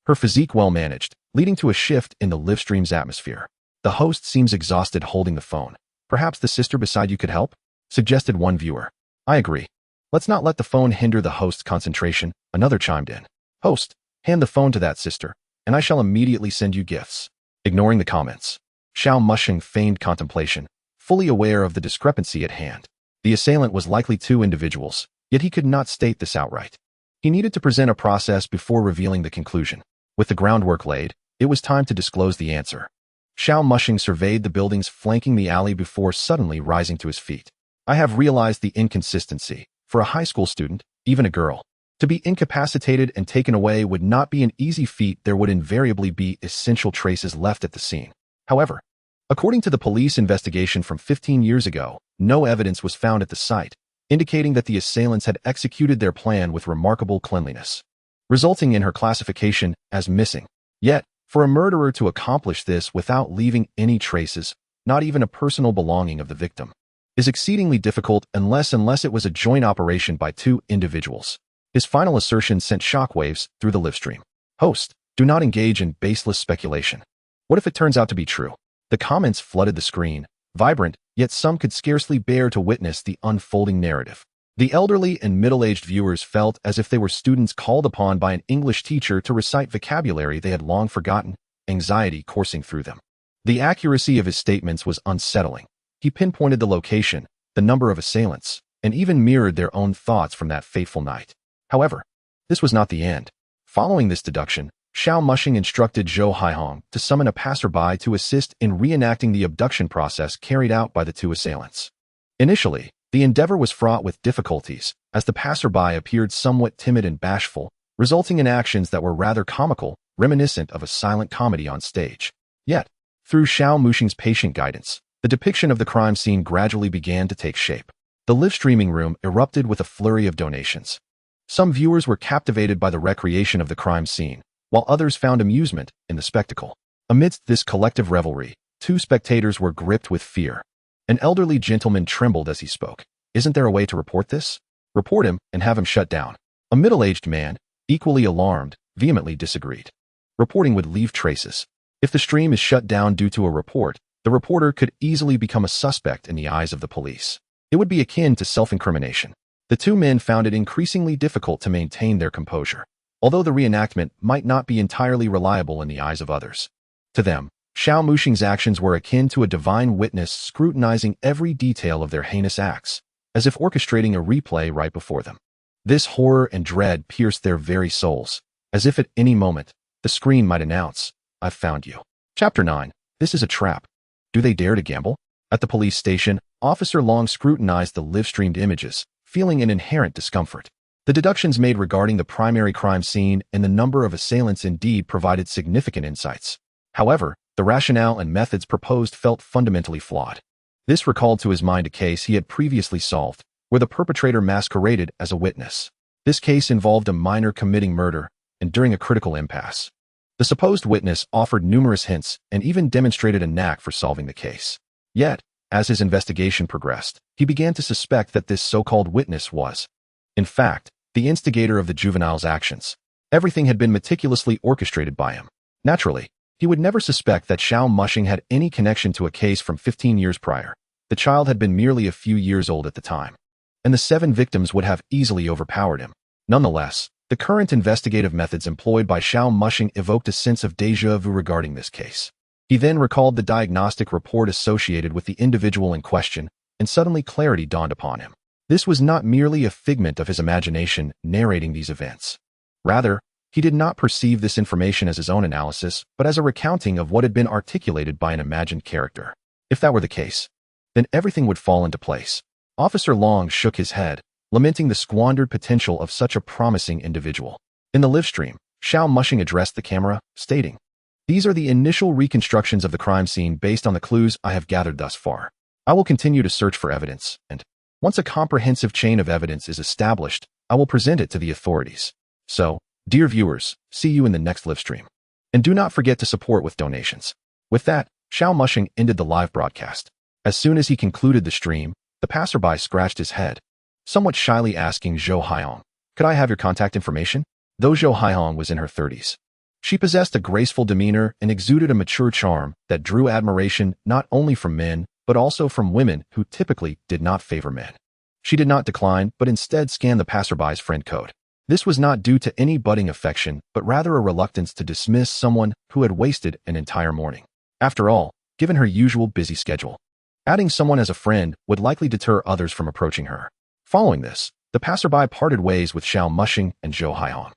Her physique well managed, leading to a shift in the live stream's atmosphere. The host seems exhausted holding the phone. Perhaps the sister beside you could help? Suggested one viewer. I agree. Let's not let the phone hinder the host's concentration, another chimed in. Host, hand the phone to that sister, and I shall immediately send you gifts. Ignoring the comments, Xiao Muxing feigned contemplation, fully aware of the discrepancy at hand. The assailant was likely two individuals, yet he could not state this outright. He needed to present a process before revealing the conclusion. With the groundwork laid, it was time to disclose the answer. Xiao Muxing surveyed the buildings flanking the alley before suddenly rising to his feet. I have realized the inconsistency. For a high school student, even a girl, to be incapacitated and taken away would not be an easy feat. There would invariably be essential traces left at the scene. However, according to the police investigation from 15 years ago, no evidence was found at the site, indicating that the assailants had executed their plan with remarkable cleanliness, resulting in her classification as missing. Yet, for a murderer to accomplish this without leaving any traces, not even a personal belonging of the victim, is exceedingly difficult unless it was a joint operation by two individuals. His final assertion sent shockwaves through the live stream. Host, do not engage in baseless speculation. What if it turns out to be true? The comments flooded the screen, vibrant, yet some could scarcely bear to witness the unfolding narrative. The elderly and middle-aged viewers felt as if they were students called upon by an English teacher to recite vocabulary they had long forgotten, anxiety coursing through them. The accuracy of his statements was unsettling. He pinpointed the location, the number of assailants, and even mirrored their own thoughts from that fateful night. However, this was not the end. Following this deduction, Xiao Muxing instructed Zhou Haihong to summon a passerby to assist in reenacting the abduction process carried out by the two assailants. Initially, the endeavor was fraught with difficulties, as the passerby appeared somewhat timid and bashful, resulting in actions that were rather comical, reminiscent of a silent comedy on stage. Yet, through Xiao Muxing's patient guidance, the depiction of the crime scene gradually began to take shape. The live streaming room erupted with a flurry of donations. Some viewers were captivated by the recreation of the crime scene, while others found amusement in the spectacle. Amidst this collective revelry, Two spectators were gripped with fear. An elderly gentleman trembled as he spoke. "Isn't there a way to report this?" "Report him and have him shut down." A middle-aged man, equally alarmed, vehemently disagreed. "Reporting would leave traces. If the stream is shut down due to a report, the reporter could easily become a suspect in the eyes of the police. It would be akin to self-incrimination." The two men found it increasingly difficult to maintain their composure, although the reenactment might not be entirely reliable in the eyes of others. To them, Xiao Muxing's actions were akin to a divine witness scrutinizing every detail of their heinous acts, as if orchestrating a replay right before them. This horror and dread pierced their very souls, as if at any moment, the screen might announce, "I've found you." Chapter 9. This is a trap. Do they dare to gamble? At the police station, Officer Long scrutinized the live-streamed images, feeling an inherent discomfort. The deductions made regarding the primary crime scene and the number of assailants indeed provided significant insights. However, the rationale and methods proposed felt fundamentally flawed. This recalled to his mind a case he had previously solved, where the perpetrator masqueraded as a witness. This case involved a minor committing murder, and during a critical impasse, the supposed witness offered numerous hints and even demonstrated a knack for solving the case. Yet, as his investigation progressed, he began to suspect that this so-called witness was, in fact, the instigator of the juvenile's actions. Everything had been meticulously orchestrated by him. Naturally, he would never suspect that Xiao Muxing had any connection to a case from 15 years prior. The child had been merely a few years old at the time, and the 7 victims would have easily overpowered him. Nonetheless, the current investigative methods employed by Xiao Muxing evoked a sense of déjà vu regarding this case. He then recalled the diagnostic report associated with the individual in question, and suddenly clarity dawned upon him. This was not merely a figment of his imagination narrating these events. Rather, he did not perceive this information as his own analysis, but as a recounting of what had been articulated by an imagined character. If that were the case, then everything would fall into place. Officer Long shook his head, lamenting the squandered potential of such a promising individual. In the live stream, Xiao Muxing addressed the camera, stating, "These are the initial reconstructions of the crime scene based on the clues I have gathered thus far. I will continue to search for evidence, and once a comprehensive chain of evidence is established, I will present it to the authorities. So, dear viewers, see you in the next live stream. And do not forget to support with donations." With that, Xiao Muxing ended the live broadcast. As soon as he concluded the stream, the passerby scratched his head, somewhat shyly asking Zhou Haiyong, "Could I have your contact information?" Though Zhou Haiyong was in her 30s, she possessed a graceful demeanor and exuded a mature charm that drew admiration not only from men, but also from women who typically did not favor men. She did not decline, but instead scanned the passerby's friend code. This was not due to any budding affection, but rather a reluctance to dismiss someone who had wasted an entire morning. After all, given her usual busy schedule, adding someone as a friend would likely deter others from approaching her. Following this, the passerby parted ways with Xiao Muxing and Zhou Haiyong.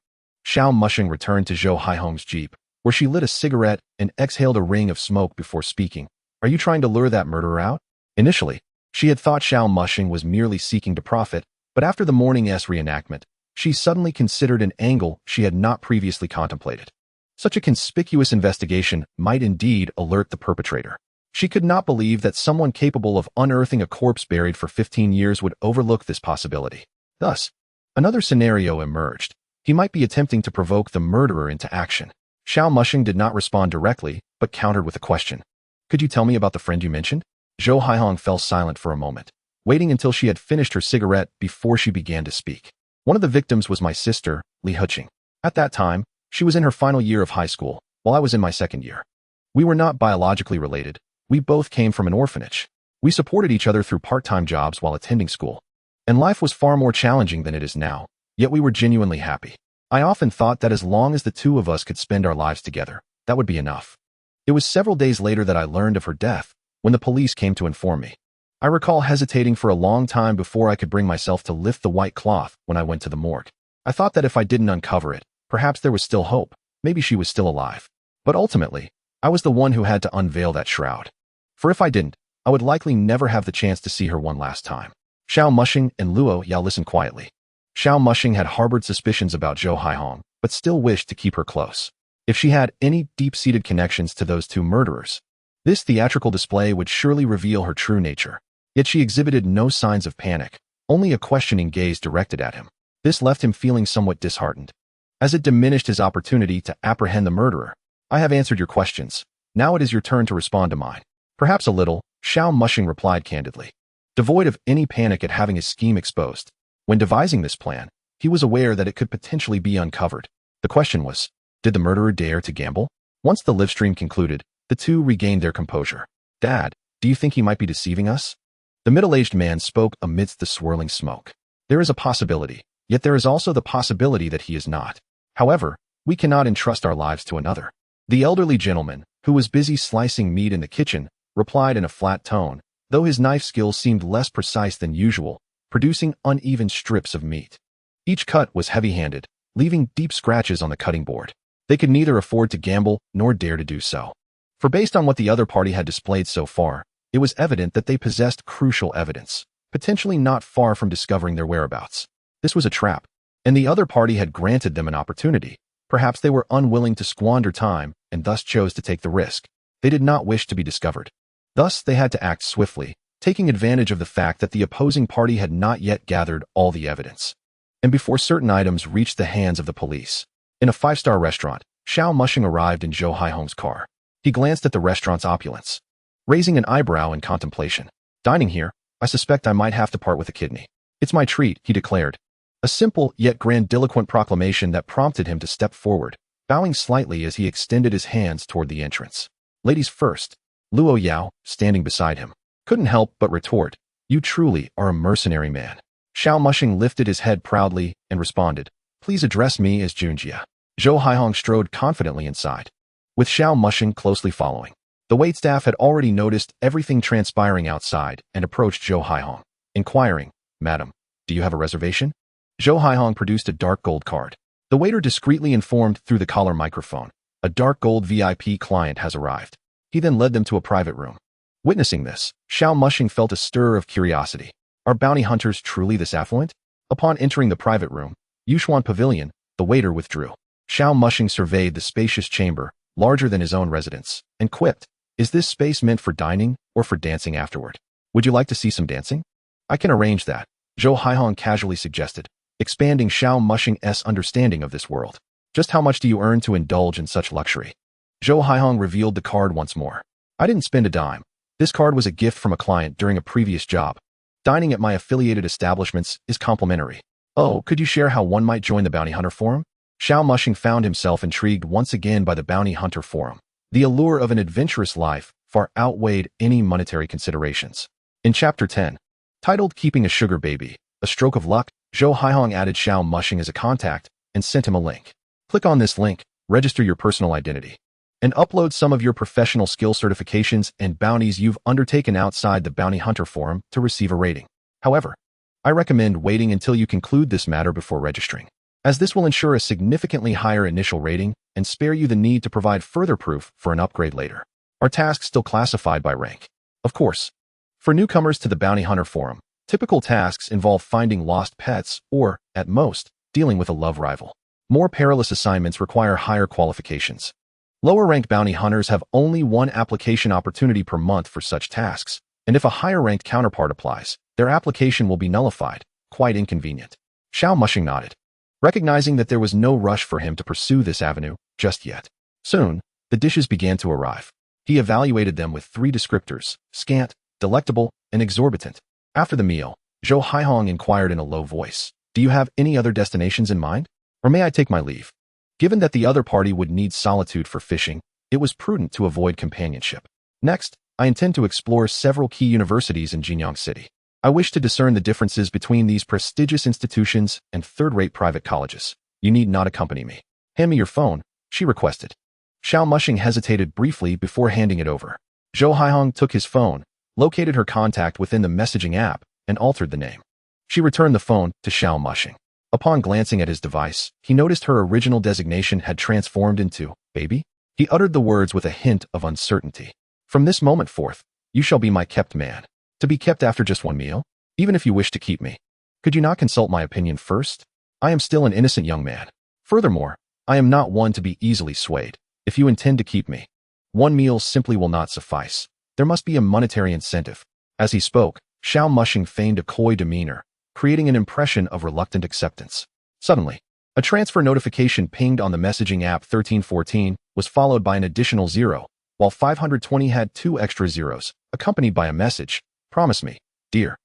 Xiao Muxing returned to Zhou Haiyong's jeep, where she lit a cigarette and exhaled a ring of smoke before speaking. "Are you trying to lure that murderer out?" Initially, she had thought Xiao Muxing was merely seeking to profit, but after the morning's reenactment, she suddenly considered an angle she had not previously contemplated. Such a conspicuous investigation might indeed alert the perpetrator. She could not believe that someone capable of unearthing a corpse buried for 15 years would overlook this possibility. Thus, another scenario emerged. He might be attempting to provoke the murderer into action. Xiao Muxing did not respond directly, but countered with a question. "Could you tell me about the friend you mentioned?" Zhou Haiyong fell silent for a moment, waiting until she had finished her cigarette before she began to speak. "One of the victims was my sister, Li Huqing. At that time, she was in her final year of high school, while I was in my second year. We were not biologically related. We both came from an orphanage. We supported each other through part-time jobs while attending school. And life was far more challenging than it is now, yet we were genuinely happy. I often thought that as long as the two of us could spend our lives together, that would be enough. It was several days later that I learned of her death, when the police came to inform me. I recall hesitating for a long time before I could bring myself to lift the white cloth when I went to the morgue. I thought that if I didn't uncover it, perhaps there was still hope. Maybe she was still alive. But ultimately, I was the one who had to unveil that shroud. For if I didn't, I would likely never have the chance to see her one last time." Xiao Muxing and Luo Yao listened quietly. Xiao Muxing had harbored suspicions about Zhou Haiyong, but still wished to keep her close. If she had any deep-seated connections to those two murderers, this theatrical display would surely reveal her true nature. Yet she exhibited no signs of panic, only a questioning gaze directed at him. This left him feeling somewhat disheartened, as it diminished his opportunity to apprehend the murderer. "I have answered your questions. Now it is your turn to respond to mine." Perhaps a little, Xiao Mushing replied candidly, devoid of any panic at having his scheme exposed. When devising this plan, he was aware that it could potentially be uncovered. The question was, did the murderer dare to gamble? Once the live stream concluded, the two regained their composure. Dad, do you think he might be deceiving us? The middle-aged man spoke amidst the swirling smoke. There is a possibility, yet there is also the possibility that he is not. However, we cannot entrust our lives to another. The elderly gentleman, who was busy slicing meat in the kitchen, replied in a flat tone, though his knife skills seemed less precise than usual, producing uneven strips of meat. Each cut was heavy-handed, leaving deep scratches on the cutting board. They could neither afford to gamble nor dare to do so. For based on what the other party had displayed so far, it was evident that they possessed crucial evidence, potentially not far from discovering their whereabouts. This was a trap, and the other party had granted them an opportunity. Perhaps they were unwilling to squander time and thus chose to take the risk. They did not wish to be discovered. Thus, they had to act swiftly, taking advantage of the fact that the opposing party had not yet gathered all the evidence. And before certain items reached the hands of the police. In a five-star restaurant, Xiao Mushing arrived in Zhou Haihong's car. He glanced at the restaurant's opulence, raising an eyebrow in contemplation. Dining here, I suspect I might have to part with a kidney. It's my treat, he declared. A simple yet grandiloquent proclamation that prompted him to step forward, bowing slightly as he extended his hands toward the entrance. Ladies first. Luo Yao, standing beside him, couldn't help but retort, you truly are a mercenary man. Xiao Mushing lifted his head proudly and responded, please address me as Junjia. Zhou Haihong strode confidently inside, with Xiao Mushing closely following. The waitstaff had already noticed everything transpiring outside and approached Zhou Haihong, inquiring, Madam, do you have a reservation? Zhou Haihong produced a dark gold card. The waiter discreetly informed through the collar microphone, a dark gold VIP client has arrived. He then led them to a private room. Witnessing this, Xiao Mushing felt a stir of curiosity. Are bounty hunters truly this affluent? Upon entering the private room, Yushuan Pavilion, the waiter withdrew. Xiao Mushing surveyed the spacious chamber, larger than his own residence, and quipped, is this space meant for dining or for dancing afterward? Would you like to see some dancing? I can arrange that, Zhou Haihong casually suggested, expanding Xiao Mushing's understanding of this world. Just how much do you earn to indulge in such luxury? Zhou Haihong revealed the card once more. I didn't spend a dime. This card was a gift from a client during a previous job. Dining at my affiliated establishments is complimentary. Oh, could you share how one might join the Bounty Hunter Forum? Xiao Mushing found himself intrigued once again by the Bounty Hunter Forum. The allure of an adventurous life far outweighed any monetary considerations. In Chapter 10, titled Keeping a Sugar Baby, A Stroke of Luck, Zhou Haihong added Xiao Mushing as a contact and sent him a link. Click on this link, register your personal identity, and upload some of your professional skill certifications and bounties you've undertaken outside the Bounty Hunter Forum to receive a rating. However, I recommend waiting until you conclude this matter before registering, as this will ensure a significantly higher initial rating and spare you the need to provide further proof for an upgrade later. Are tasks still classified by rank? Of course. For newcomers to the Bounty Hunter Forum, typical tasks involve finding lost pets or, at most, dealing with a love rival. More perilous assignments require higher qualifications. Lower-ranked bounty hunters have only one application opportunity per month for such tasks, and if a higher-ranked counterpart applies, their application will be nullified. Quite inconvenient. Xiao Mushing nodded, recognizing that there was no rush for him to pursue this avenue just yet. Soon, the dishes began to arrive. He evaluated them with 3 descriptors: scant, delectable, and exorbitant. After the meal, Zhou Haihong inquired in a low voice, do you have any other destinations in mind? Or may I take my leave? Given that the other party would need solitude for fishing, it was prudent to avoid companionship. Next, I intend to explore several key universities in Jinyang City. I wish to discern the differences between these prestigious institutions and third-rate private colleges. You need not accompany me. Hand me your phone, she requested. Xiao Mushing hesitated briefly before handing it over. Zhou Haihong took his phone, located her contact within the messaging app, and altered the name. She returned the phone to Xiao Mushing. Upon glancing at his device, he noticed her original designation had transformed into baby. He uttered the words with a hint of uncertainty. From this moment forth, you shall be my kept man. To be kept after just one meal? Even if you wish to keep me, could you not consult my opinion first? I am still an innocent young man. Furthermore, I am not one to be easily swayed. If you intend to keep me, one meal simply will not suffice. There must be a monetary incentive. As he spoke, Xiao Mushing feigned a coy demeanor, creating an impression of reluctant acceptance. Suddenly, a transfer notification pinged on the messaging app 1314 was followed by an additional 0, while 520 had 2 extra zeros, accompanied by a message. Promise me, dear.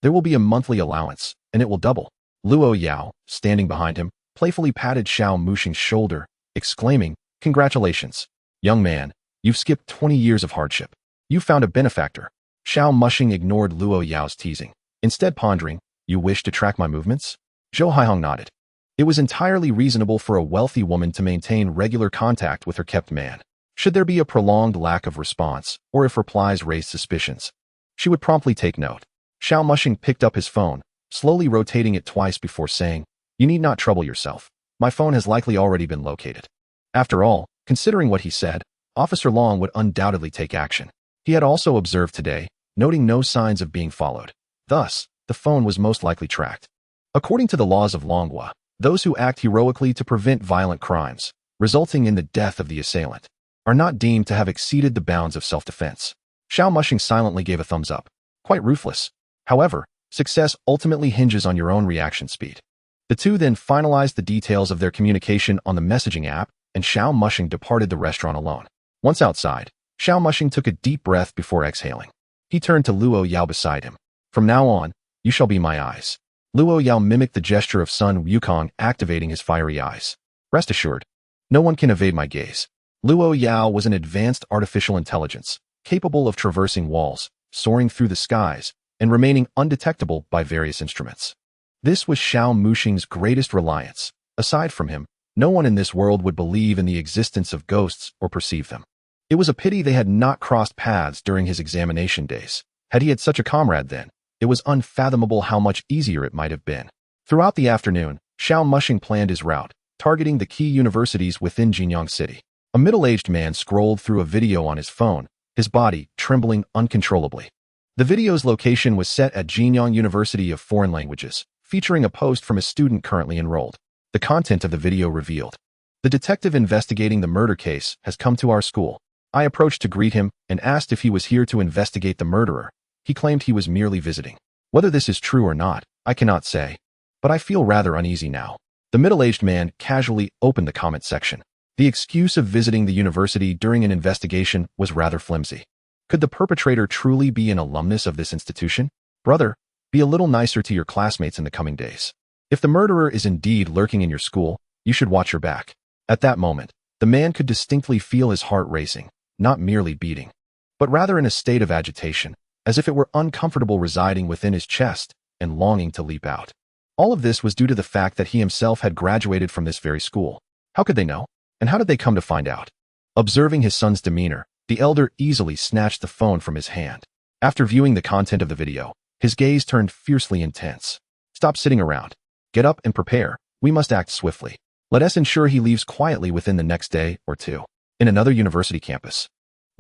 There will be a monthly allowance, and it will double. Luo Yao, standing behind him, playfully patted Xiao Muxing's shoulder, exclaiming, Congratulations. Young man, you've skipped 20 years of hardship. You found a benefactor. Xiao Muxing ignored Luo Yao's teasing, instead pondering, You wish to track my movements? Zhou Haihong nodded. It was entirely reasonable for a wealthy woman to maintain regular contact with her kept man. Should there be a prolonged lack of response, or if replies raised suspicions, she would promptly take note. Xiao Muxing picked up his phone, slowly rotating it twice before saying, You need not trouble yourself. My phone has likely already been located. After all, considering what he said, Officer Long would undoubtedly take action. He had also observed today, noting no signs of being followed. Thus, the phone was most likely tracked. According to the laws of Longhua, those who act heroically to prevent violent crimes, resulting in the death of the assailant, are not deemed to have exceeded the bounds of self-defense. Xiao Muxing silently gave a thumbs up. Quite ruthless. However, success ultimately hinges on your own reaction speed. The two then finalized the details of their communication on the messaging app, and Xiao Muxing departed the restaurant alone. Once outside, Xiao Muxing took a deep breath before exhaling. He turned to Luo Yao beside him. From now on, you shall be my eyes. Luo Yao mimicked the gesture of Sun Wukong, activating his fiery eyes. Rest assured, no one can evade my gaze. Luo Yao was an advanced artificial intelligence, capable of traversing walls, soaring through the skies, and remaining undetectable by various instruments. This was Xiao Muxing's greatest reliance. Aside from him, no one in this world would believe in the existence of ghosts or perceive them. It was a pity they had not crossed paths during his examination days. Had he had such a comrade then, it was unfathomable how much easier it might have been. Throughout the afternoon, Xiao Muxing planned his route, targeting the key universities within Jinyang City. A middle-aged man scrolled through a video on his phone, his body trembling uncontrollably. The video's location was set at Jinyang University of Foreign Languages, featuring a post from a student currently enrolled. The content of the video revealed, The detective investigating the murder case has come to our school. I approached to greet him and asked if he was here to investigate the murderer. He claimed he was merely visiting. Whether this is true or not, I cannot say. But I feel rather uneasy now. The middle-aged man casually opened the comment section. The excuse of visiting the university during an investigation was rather flimsy. Could the perpetrator truly be an alumnus of this institution? Brother, be a little nicer to your classmates in the coming days. If the murderer is indeed lurking in your school, you should watch your back. At that moment, the man could distinctly feel his heart racing, not merely beating, but rather in a state of agitation, as if it were uncomfortable residing within his chest and longing to leap out. All of this was due to the fact that he himself had graduated from this very school. How could they know? And how did they come to find out? Observing his son's demeanor, the elder easily snatched the phone from his hand. After viewing the content of the video, his gaze turned fiercely intense. Stop sitting around. Get up and prepare. We must act swiftly. Let us ensure he leaves quietly within the next day or two. In another university campus,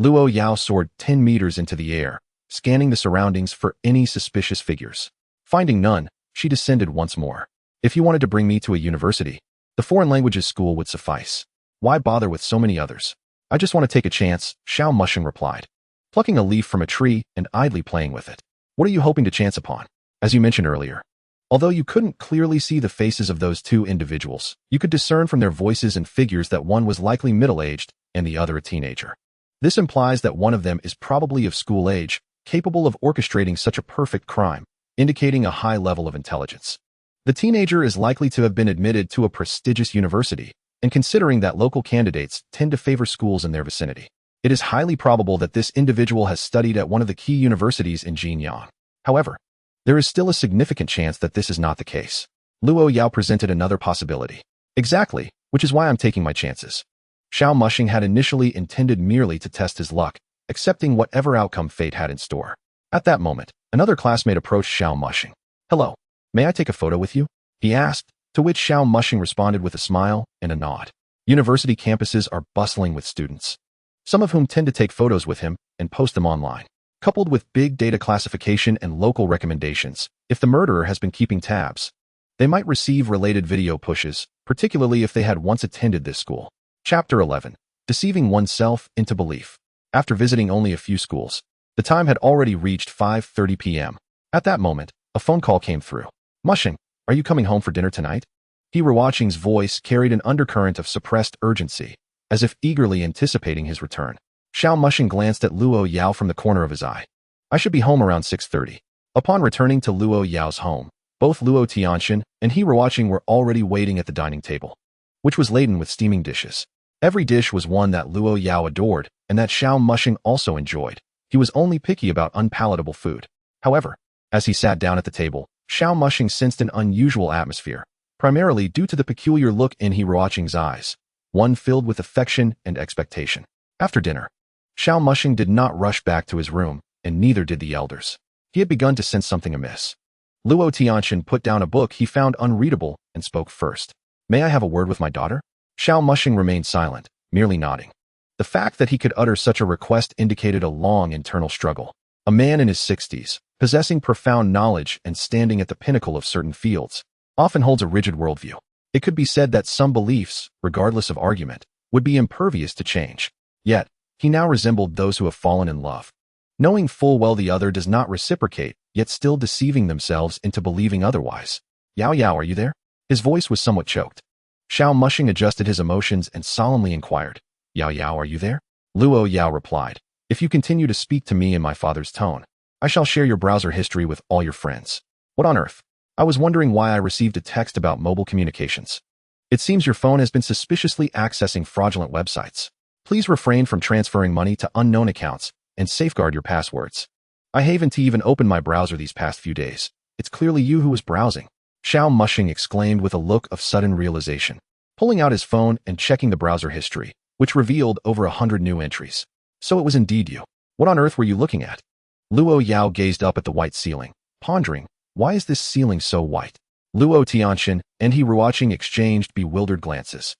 Luo Yao soared 10 meters into the air, scanning the surroundings for any suspicious figures. Finding none, she descended once more. If you wanted to bring me to a university, the foreign languages school would suffice. Why bother with so many others? I just want to take a chance, Xiao Muxing replied, plucking a leaf from a tree and idly playing with it. What are you hoping to chance upon? As you mentioned earlier, although you couldn't clearly see the faces of those two individuals, you could discern from their voices and figures that one was likely middle-aged and the other a teenager. This implies that one of them is probably of school age, capable of orchestrating such a perfect crime, indicating a high level of intelligence. The teenager is likely to have been admitted to a prestigious university, and considering that local candidates tend to favor schools in their vicinity, it is highly probable that this individual has studied at one of the key universities in Jinyang. However, there is still a significant chance that this is not the case. Luo Yao presented another possibility. Exactly, which is why I'm taking my chances. Xiao Muxing had initially intended merely to test his luck, accepting whatever outcome fate had in store. At that moment, another classmate approached Xiao Muxing. Hello, may I take a photo with you? He asked, to which Xiao Muxing responded with a smile and a nod. University campuses are bustling with students, some of whom tend to take photos with him and post them online. Coupled with big data classification and local recommendations, if the murderer has been keeping tabs, they might receive related video pushes, particularly if they had once attended this school. Chapter 11. Deceiving oneself into belief. After visiting only a few schools, the time had already reached 5:30 p.m. At that moment, a phone call came through. Muxing, are you coming home for dinner tonight? He Ruoqing's voice carried an undercurrent of suppressed urgency, as if eagerly anticipating his return. Xiao Mushing glanced at Luo Yao from the corner of his eye. I should be home around 6:30. Upon returning to Luo Yao's home, both Luo Tianxian and he Ruoqing were already waiting at the dining table, which was laden with steaming dishes. Every dish was one that Luo Yao adored and that Xiao Mushing also enjoyed. He was only picky about unpalatable food. However, as he sat down at the table, Xiao Mushing sensed an unusual atmosphere, primarily due to the peculiar look in he Ruoqing's eyes, one filled with affection and expectation. After dinner, Xiao Mushing did not rush back to his room, and neither did the elders. He had begun to sense something amiss. Luo Tianxian put down a book he found unreadable and spoke first. May I have a word with my daughter? Xiao Mushing remained silent, merely nodding. The fact that he could utter such a request indicated a long internal struggle. A man in his 60s, possessing profound knowledge and standing at the pinnacle of certain fields, often holds a rigid worldview. It could be said that some beliefs, regardless of argument, would be impervious to change. Yet, he now resembled those who have fallen in love, knowing full well the other does not reciprocate, yet still deceiving themselves into believing otherwise. Yao Yao, are you there? His voice was somewhat choked. Xiao Mushing adjusted his emotions and solemnly inquired, Yao Yao, are you there? Luo Yao replied, if you continue to speak to me in my father's tone, I shall share your browser history with all your friends. What on earth? I was wondering why I received a text about mobile communications. It seems your phone has been suspiciously accessing fraudulent websites. Please refrain from transferring money to unknown accounts and safeguard your passwords. I haven't even opened my browser these past few days. It's clearly you who was browsing. Xiao Mushing exclaimed with a look of sudden realization, pulling out his phone and checking the browser history, which revealed over 100 new entries. So it was indeed you. What on earth were you looking at? Luo Yao gazed up at the white ceiling, pondering, why is this ceiling so white? Luo Tianxian and he Ruoqing exchanged bewildered glances.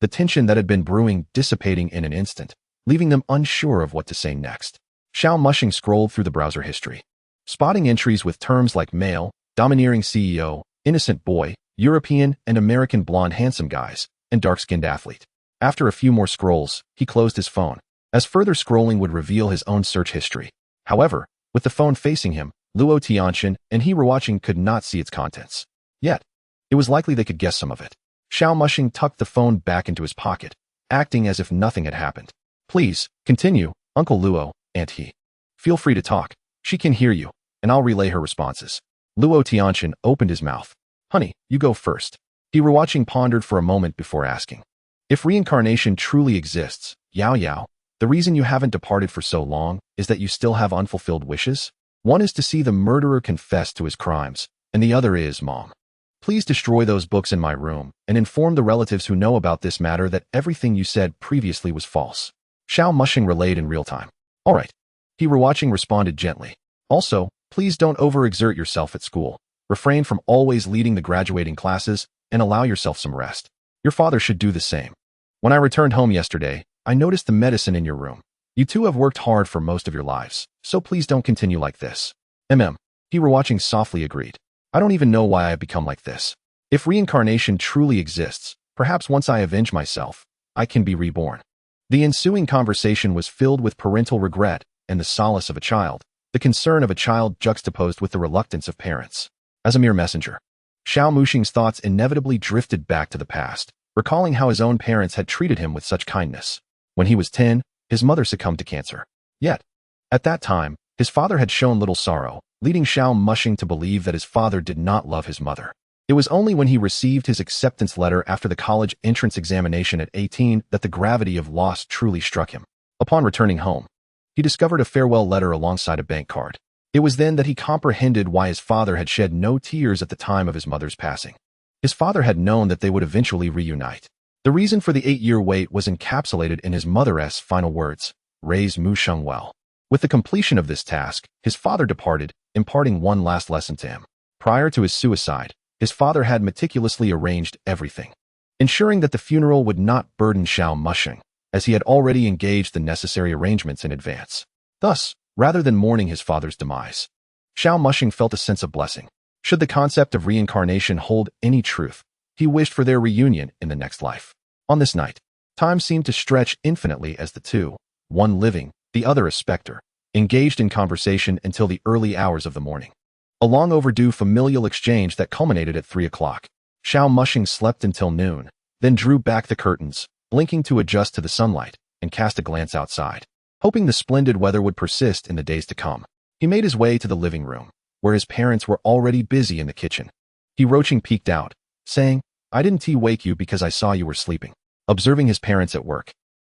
The tension that had been brewing dissipating in an instant, leaving them unsure of what to say next. Xiao Mushing scrolled through the browser history, spotting entries with terms like male, domineering CEO, innocent boy, European and American blonde handsome guys, and dark-skinned athlete. After a few more scrolls, he closed his phone, as further scrolling would reveal his own search history. However, with the phone facing him, Luo Tianxian and he Ruoqing could not see its contents. Yet, it was likely they could guess some of it. Xiao Mushing tucked the phone back into his pocket, acting as if nothing had happened. Please, continue, Uncle Luo, Aunt He. Feel free to talk. She can hear you, and I'll relay her responses. Luo Tianxian opened his mouth. Honey, you go first. He Ruoqing pondered for a moment before asking. If reincarnation truly exists, Yao Yao, the reason you haven't departed for so long is that you still have unfulfilled wishes? One is to see the murderer confess to his crimes, and the other is, Mom. Please destroy those books in my room and inform the relatives who know about this matter that everything you said previously was false. Xiao Mushing relayed in real time. All right. He Ruoqing responded gently. Also, please don't overexert yourself at school. Refrain from always leading the graduating classes and allow yourself some rest. Your father should do the same. When I returned home yesterday, I noticed the medicine in your room. You two have worked hard for most of your lives, so please don't continue like this. He Ruoqing softly agreed. I don't even know why I have become like this. If reincarnation truly exists, perhaps once I avenge myself, I can be reborn. The ensuing conversation was filled with parental regret and the solace of a child, the concern of a child juxtaposed with the reluctance of parents. As a mere messenger, Xiao Mushing's thoughts inevitably drifted back to the past, recalling how his own parents had treated him with such kindness. When he was 10, his mother succumbed to cancer. Yet, at that time, his father had shown little sorrow, leading Xiao Mushing to believe that his father did not love his mother. It was only when he received his acceptance letter after the college entrance examination at 18 that the gravity of loss truly struck him. Upon returning home, he discovered a farewell letter alongside a bank card. It was then that he comprehended why his father had shed no tears at the time of his mother's passing. His father had known that they would eventually reunite. The reason for the 8-year wait was encapsulated in his mother's final words, raise Mu Sheng well. With the completion of this task, his father departed, imparting one last lesson to him. Prior to his suicide, his father had meticulously arranged everything, ensuring that the funeral would not burden Xiao Mushing, as he had already engaged the necessary arrangements in advance. Thus, rather than mourning his father's demise, Xiao Mushing felt a sense of blessing. Should the concept of reincarnation hold any truth, he wished for their reunion in the next life. On this night, time seemed to stretch infinitely as the two, one living, the other a specter, engaged in conversation until the early hours of the morning. A long overdue familial exchange that culminated at 3 o'clock. Xiao Mushing slept until noon, then drew back the curtains, blinking to adjust to the sunlight, and cast a glance outside. Hoping the splendid weather would persist in the days to come, he made his way to the living room, where his parents were already busy in the kitchen. He roaching peeked out, saying, "I didn't wake you because I saw you were sleeping." Observing his parents at work,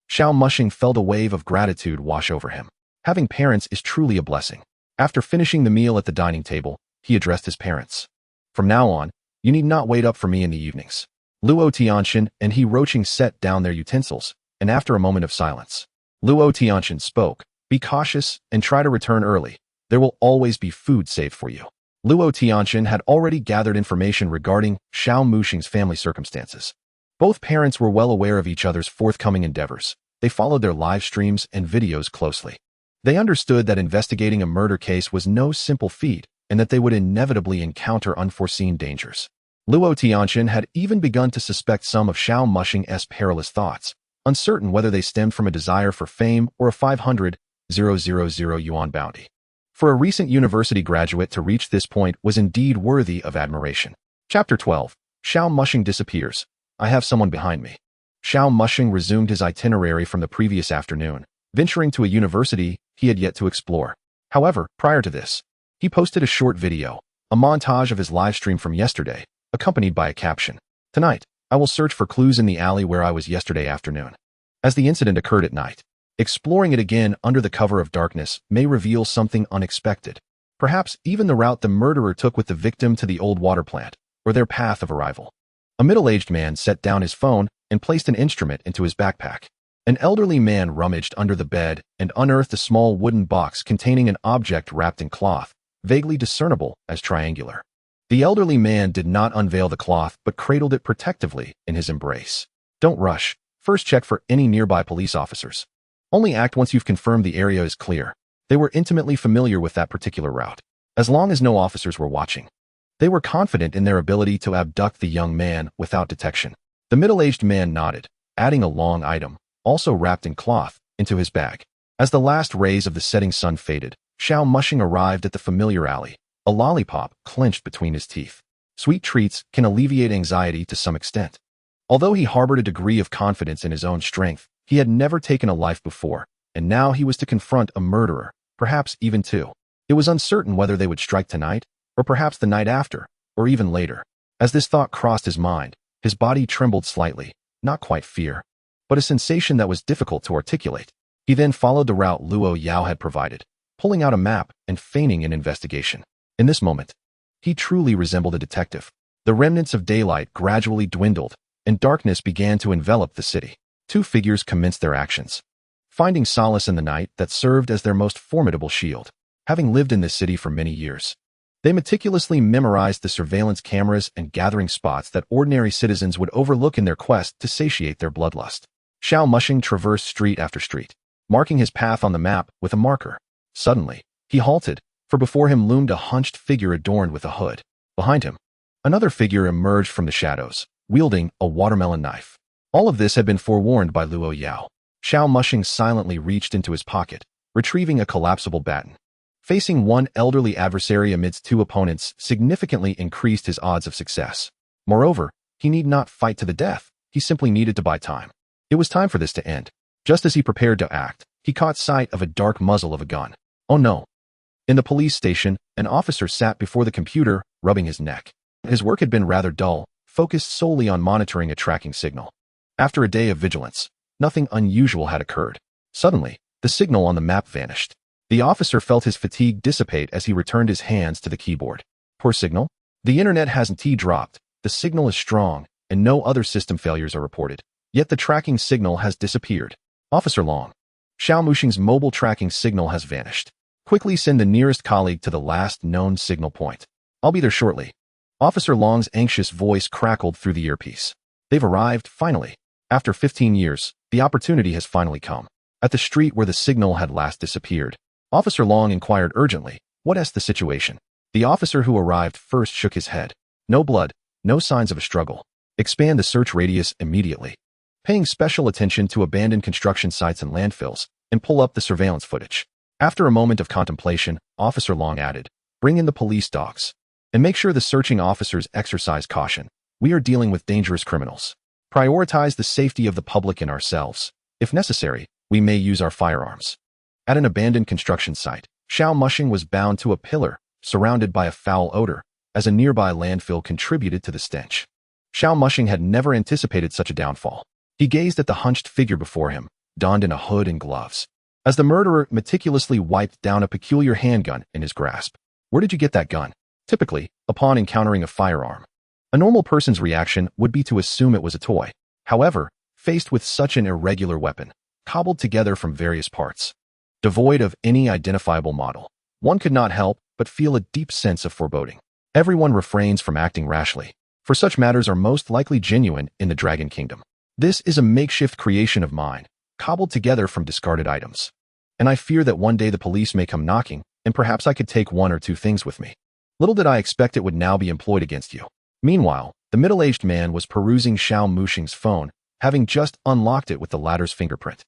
Xiao Mushing felt a wave of gratitude wash over him. Having parents is truly a blessing. After finishing the meal at the dining table, he addressed his parents. "From now on, you need not wait up for me in the evenings." Luo Tianxian and he roaching set down their utensils, and after a moment of silence, Luo Tianxian spoke, "Be cautious and try to return early. There will always be food saved for you." Luo Tianxian had already gathered information regarding Xiao Mushing's family circumstances. Both parents were well aware of each other's forthcoming endeavors. They followed their live streams and videos closely. They understood that investigating a murder case was no simple feat and that they would inevitably encounter unforeseen dangers. Luo Tianxian had even begun to suspect some of Xiao Mushing's perilous thoughts, uncertain whether they stemmed from a desire for fame or a 500,000 yuan bounty. For a recent university graduate to reach this point was indeed worthy of admiration. Chapter 12. Xiao Mushing disappears. I have someone behind me. Xiao Mushing resumed his itinerary from the previous afternoon, venturing to a university he had yet to explore. However, prior to this, he posted a short video, a montage of his live stream from yesterday, accompanied by a caption. "Tonight, I will search for clues in the alley where I was yesterday afternoon." As the incident occurred at night, exploring it again under the cover of darkness may reveal something unexpected. Perhaps even the route the murderer took with the victim to the old water plant, or their path of arrival. A middle-aged man set down his phone and placed an instrument into his backpack. An elderly man rummaged under the bed and unearthed a small wooden box containing an object wrapped in cloth, vaguely discernible as triangular. The elderly man did not unveil the cloth but cradled it protectively in his embrace. "Don't rush. First check for any nearby police officers. Only act once you've confirmed the area is clear." They were intimately familiar with that particular route. As long as no officers were watching, they were confident in their ability to abduct the young man without detection. The middle-aged man nodded, adding a long item, also wrapped in cloth, into his bag. As the last rays of the setting sun faded, Xiao Mushing arrived at the familiar alley, a lollipop clenched between his teeth. Sweet treats can alleviate anxiety to some extent. Although he harbored a degree of confidence in his own strength, he had never taken a life before, and now he was to confront a murderer, perhaps even two. It was uncertain whether they would strike tonight, or perhaps the night after, or even later. As this thought crossed his mind, his body trembled slightly, not quite fear, but a sensation that was difficult to articulate. He then followed the route Luo Yao had provided, pulling out a map and feigning an investigation. In this moment, he truly resembled a detective. The remnants of daylight gradually dwindled, and darkness began to envelop the city. Two figures commenced their actions, finding solace in the night that served as their most formidable shield. Having lived in this city for many years, they meticulously memorized the surveillance cameras and gathering spots that ordinary citizens would overlook in their quest to satiate their bloodlust. Xiao Mushing traversed street after street, marking his path on the map with a marker. Suddenly, he halted, for before him loomed a hunched figure adorned with a hood. Behind him, another figure emerged from the shadows, wielding a watermelon knife. All of this had been forewarned by Luo Yao. Xiao Mushing silently reached into his pocket, retrieving a collapsible baton. Facing one elderly adversary amidst two opponents significantly increased his odds of success. Moreover, he need not fight to the death, he simply needed to buy time. It was time for this to end. Just as he prepared to act, he caught sight of a dark muzzle of a gun. Oh no! In the police station, an officer sat before the computer, rubbing his neck. His work had been rather dull, focused solely on monitoring a tracking signal. After a day of vigilance, nothing unusual had occurred. Suddenly, the signal on the map vanished. The officer felt his fatigue dissipate as he returned his hands to the keyboard. Poor signal? The internet hasn't dropped, the signal is strong, and no other system failures are reported. Yet the tracking signal has disappeared. Officer Long. Xiao Mushing's mobile tracking signal has vanished. Quickly send the nearest colleague to the last known signal point. I'll be there shortly. Officer Long's anxious voice crackled through the earpiece. They've arrived, finally. After 15 years, the opportunity has finally come. At the street where the signal had last disappeared, Officer Long inquired urgently, "What's the situation?" The officer who arrived first shook his head. No blood, no signs of a struggle. Expand the search radius immediately. Paying special attention to abandoned construction sites and landfills, and pull up the surveillance footage. After a moment of contemplation, Officer Long added, "Bring in the police dogs. And make sure the searching officers exercise caution. We are dealing with dangerous criminals. Prioritize the safety of the public and ourselves. If necessary, we may use our firearms." At an abandoned construction site, Xiao Mushing was bound to a pillar, surrounded by a foul odor, as a nearby landfill contributed to the stench. Xiao Mushing had never anticipated such a downfall. He gazed at the hunched figure before him, donned in a hood and gloves, as the murderer meticulously wiped down a peculiar handgun in his grasp. Where did you get that gun? Typically, upon encountering a firearm, a normal person's reaction would be to assume it was a toy. However, faced with such an irregular weapon, cobbled together from various parts, devoid of any identifiable model, one could not help but feel a deep sense of foreboding. Everyone refrains from acting rashly, for such matters are most likely genuine in the Dragon Kingdom. This is a makeshift creation of mine, cobbled together from discarded items. And I fear that one day the police may come knocking, and perhaps I could take one or two things with me. Little did I expect it would now be employed against you. Meanwhile, the middle-aged man was perusing Xiao Mushing's phone, having just unlocked it with the latter's fingerprint.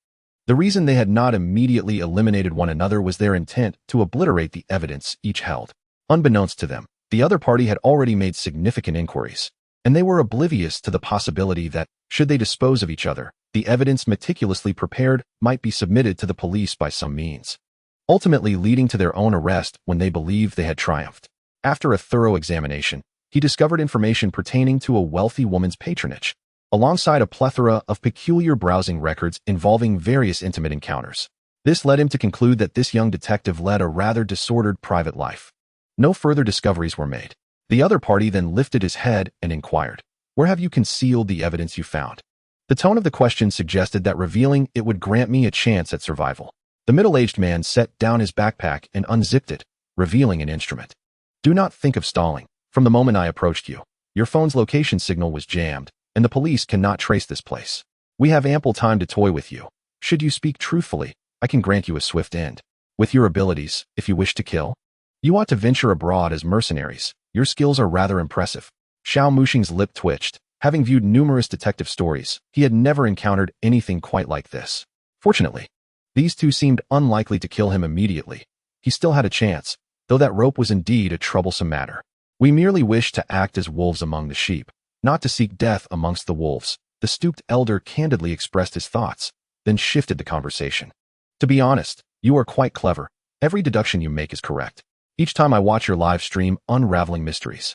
The reason they had not immediately eliminated one another was their intent to obliterate the evidence each held. Unbeknownst to them, the other party had already made significant inquiries, and they were oblivious to the possibility that, should they dispose of each other, the evidence meticulously prepared might be submitted to the police by some means, ultimately leading to their own arrest when they believed they had triumphed. After a thorough examination, he discovered information pertaining to a wealthy woman's patronage, alongside a plethora of peculiar browsing records involving various intimate encounters. This led him to conclude that this young detective led a rather disordered private life. No further discoveries were made. The other party then lifted his head and inquired, "Where have you concealed the evidence you found?" The tone of the question suggested that revealing it would grant me a chance at survival. The middle-aged man set down his backpack and unzipped it, revealing an instrument. "Do not think of stalling. From the moment I approached you, your phone's location signal was jammed, and the police cannot trace this place. We have ample time to toy with you. Should you speak truthfully, I can grant you a swift end. With your abilities, if you wish to kill, you ought to venture abroad as mercenaries. Your skills are rather impressive." Xiao Mushing's lip twitched. Having viewed numerous detective stories, he had never encountered anything quite like this. Fortunately, these two seemed unlikely to kill him immediately. He still had a chance, though that rope was indeed a troublesome matter. "We merely wish to act as wolves among the sheep, not to seek death amongst the wolves." The stooped elder candidly expressed his thoughts, then shifted the conversation. "To be honest, you are quite clever. Every deduction you make is correct. Each time I watch your live stream unraveling mysteries,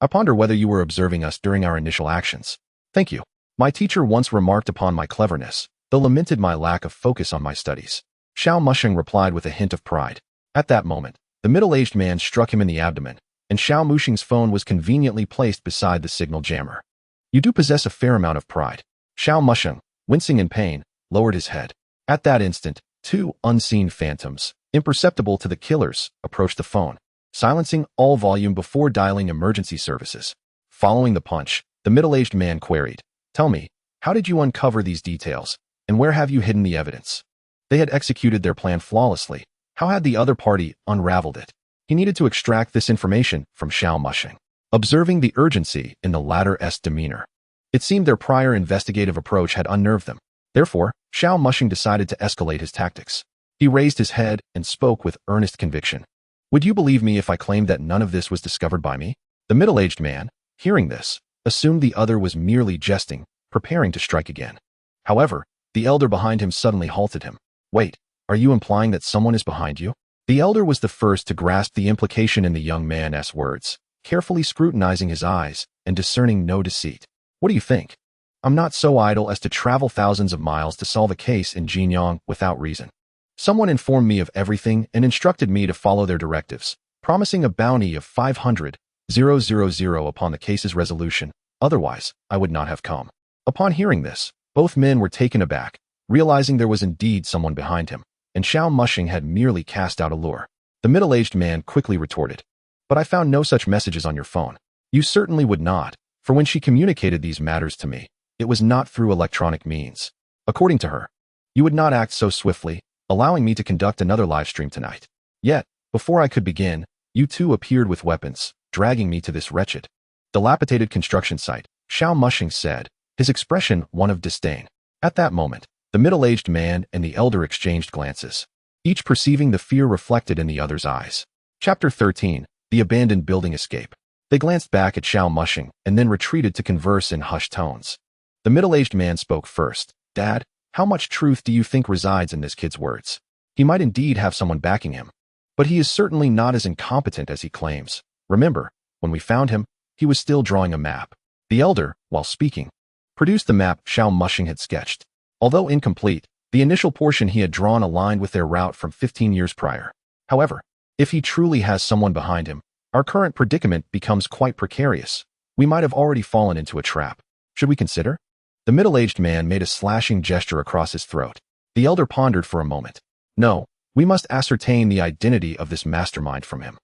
I ponder whether you were observing us during our initial actions. Thank you. My teacher once remarked upon my cleverness, though lamented my lack of focus on my studies." Xiao Mushing replied with a hint of pride. At that moment, the middle-aged man struck him in the abdomen, and Xiao Mushing's phone was conveniently placed beside the signal jammer. "You do possess a fair amount of pride." Xiao Mushing, wincing in pain, lowered his head. At that instant, two unseen phantoms, imperceptible to the killers, approached the phone, silencing all volume before dialing emergency services. Following the punch, the middle-aged man queried, "Tell me, how did you uncover these details, and where have you hidden the evidence?" They had executed their plan flawlessly. How had the other party unraveled it? He needed to extract this information from Xiao Mushing. Observing the urgency in the latter's demeanor, it seemed their prior investigative approach had unnerved them. Therefore, Xiao Mushing decided to escalate his tactics. He raised his head and spoke with earnest conviction. "Would you believe me if I claimed that none of this was discovered by me?" The middle-aged man, hearing this, assumed the other was merely jesting, preparing to strike again. However, the elder behind him suddenly halted him. "Wait, are you implying that someone is behind you?" The elder was the first to grasp the implication in the young man's words, carefully scrutinizing his eyes and discerning no deceit. "What do you think? I'm not so idle as to travel thousands of miles to solve a case in Jinyang without reason. Someone informed me of everything and instructed me to follow their directives, promising a bounty of 500,000 upon the case's resolution. Otherwise, I would not have come." Upon hearing this, both men were taken aback, realizing there was indeed someone behind him, and Xiao Mushing had merely cast out a lure. The middle-aged man quickly retorted, "But I found no such messages on your phone." "You certainly would not, for when she communicated these matters to me, it was not through electronic means. According to her, you would not act so swiftly, allowing me to conduct another live stream tonight. Yet, before I could begin, you two appeared with weapons, dragging me to this wretched, dilapidated construction site," Xiao Mushing said, his expression one of disdain. At that moment, the middle-aged man and the elder exchanged glances, each perceiving the fear reflected in the other's eyes. Chapter 13, The Abandoned Building Escape. They glanced back at Xiao Mushing and then retreated to converse in hushed tones. The middle-aged man spoke first. "Dad, how much truth do you think resides in this kid's words?" He might indeed have someone backing him, but he is certainly not as incompetent as he claims. Remember, when we found him, he was still drawing a map. The elder, while speaking, produced the map Xiao Mushing had sketched. Although incomplete, the initial portion he had drawn aligned with their route from 15 years prior. However, if he truly has someone behind him, our current predicament becomes quite precarious. We might have already fallen into a trap. Should we consider? The middle-aged man made a slashing gesture across his throat. The elder pondered for a moment. No, we must ascertain the identity of this mastermind from him.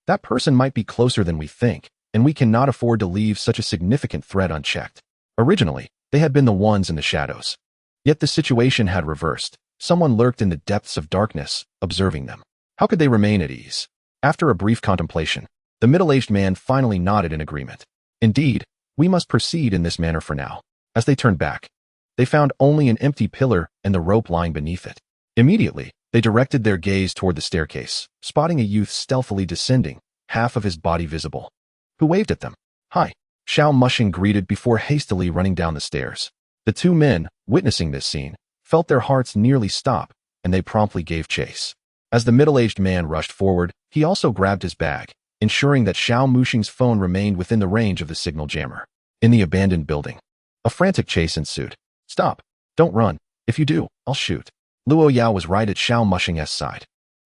That person might be closer than we think, and we cannot afford to leave such a significant threat unchecked. Originally, they had been the ones in the shadows. Yet the situation had reversed. Someone lurked in the depths of darkness, observing them. How could they remain at ease? After a brief contemplation, the middle-aged man finally nodded in agreement. Indeed, we must proceed in this manner for now. As they turned back, they found only an empty pillar and the rope lying beneath it. Immediately, they directed their gaze toward the staircase, spotting a youth stealthily descending, half of his body visible. Who waved at them? Hi, Xiao Mushing greeted before hastily running down the stairs. The two men, witnessing this scene, felt their hearts nearly stop, and they promptly gave chase. As the middle-aged man rushed forward, he also grabbed his bag, ensuring that Xiao Mushing's phone remained within the range of the signal jammer. In the abandoned building, a frantic chase ensued. Stop! Don't run. If you do, I'll shoot. Luo Yao was right at Xiao Mushing's side.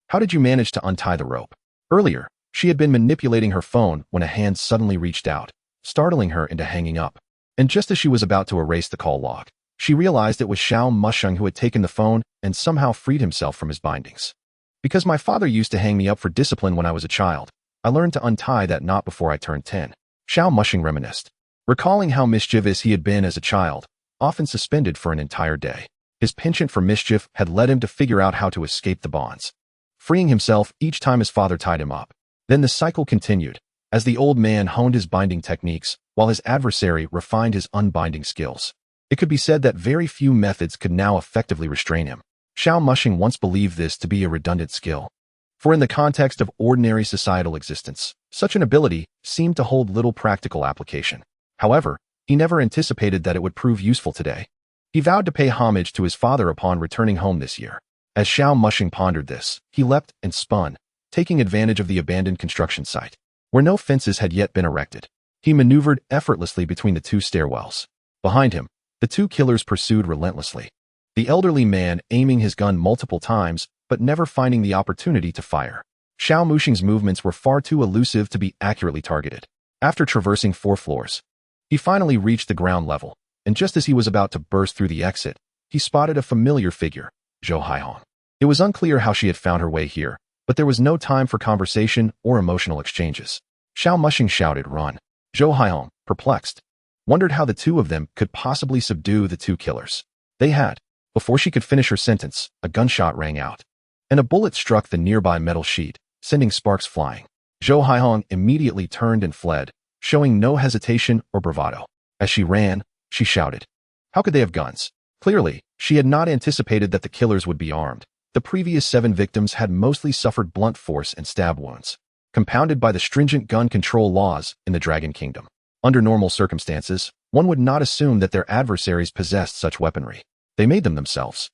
How did you manage to untie the rope? Earlier, she had been manipulating her phone when a hand suddenly reached out, startling her into hanging up. And just as she was about to erase the call log, she realized it was Xiao Mushing who had taken the phone and somehow freed himself from his bindings. Because my father used to hang me up for discipline when I was a child, I learned to untie that knot before I turned 10. Xiao Mushing reminisced, recalling how mischievous he had been as a child, often suspended for an entire day. His penchant for mischief had led him to figure out how to escape the bonds, freeing himself each time his father tied him up. Then the cycle continued, as the old man honed his binding techniques, while his adversary refined his unbinding skills. It could be said that very few methods could now effectively restrain him. Xiao Mushing once believed this to be a redundant skill. For in the context of ordinary societal existence, such an ability seemed to hold little practical application. However, he never anticipated that it would prove useful today. He vowed to pay homage to his father upon returning home this year. As Xiao Mushing pondered this, he leapt and spun, taking advantage of the abandoned construction site, where no fences had yet been erected. He maneuvered effortlessly between the two stairwells. Behind him, the two killers pursued relentlessly. The elderly man aiming his gun multiple times, but never finding the opportunity to fire. Xiao Mushing's movements were far too elusive to be accurately targeted. After traversing 4 floors, he finally reached the ground level, and just as he was about to burst through the exit, he spotted a familiar figure, Zhou Haihong. It was unclear how she had found her way here, but there was no time for conversation or emotional exchanges. Xiao Mushing shouted, "Run!" Zhou Haihong, perplexed, wondered how the two of them could possibly subdue the two killers. They had. Before she could finish her sentence, a gunshot rang out, and a bullet struck the nearby metal sheet, sending sparks flying. Zhou Haihong immediately turned and fled, showing no hesitation or bravado. As she ran, she shouted, "How could they have guns?" Clearly, she had not anticipated that the killers would be armed. The previous 7 victims had mostly suffered blunt force and stab wounds, compounded by the stringent gun control laws in the Dragon Kingdom. Under normal circumstances, one would not assume that their adversaries possessed such weaponry. They made them themselves.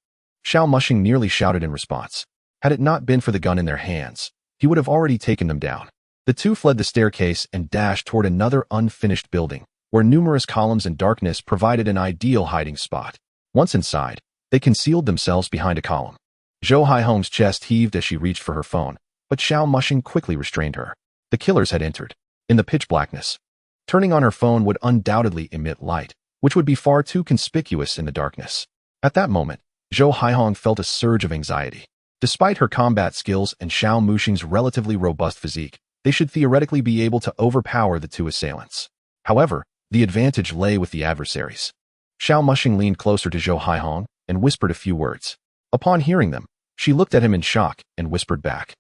Xiao Mushing nearly shouted in response. Had it not been for the gun in their hands, he would have already taken them down. The two fled the staircase and dashed toward another unfinished building, where numerous columns and darkness provided an ideal hiding spot. Once inside, they concealed themselves behind a column. Zhou Haihong's chest heaved as she reached for her phone, but Xiao Mushing quickly restrained her. The killers had entered. In the pitch blackness, turning on her phone would undoubtedly emit light, which would be far too conspicuous in the darkness. At that moment, Zhou Haihong felt a surge of anxiety. Despite her combat skills and Xiao Mushing's relatively robust physique, they should theoretically be able to overpower the two assailants. However, the advantage lay with the adversaries. Xiao Mushing leaned closer to Zhou Haihong and whispered a few words. Upon hearing them, she looked at him in shock and whispered back,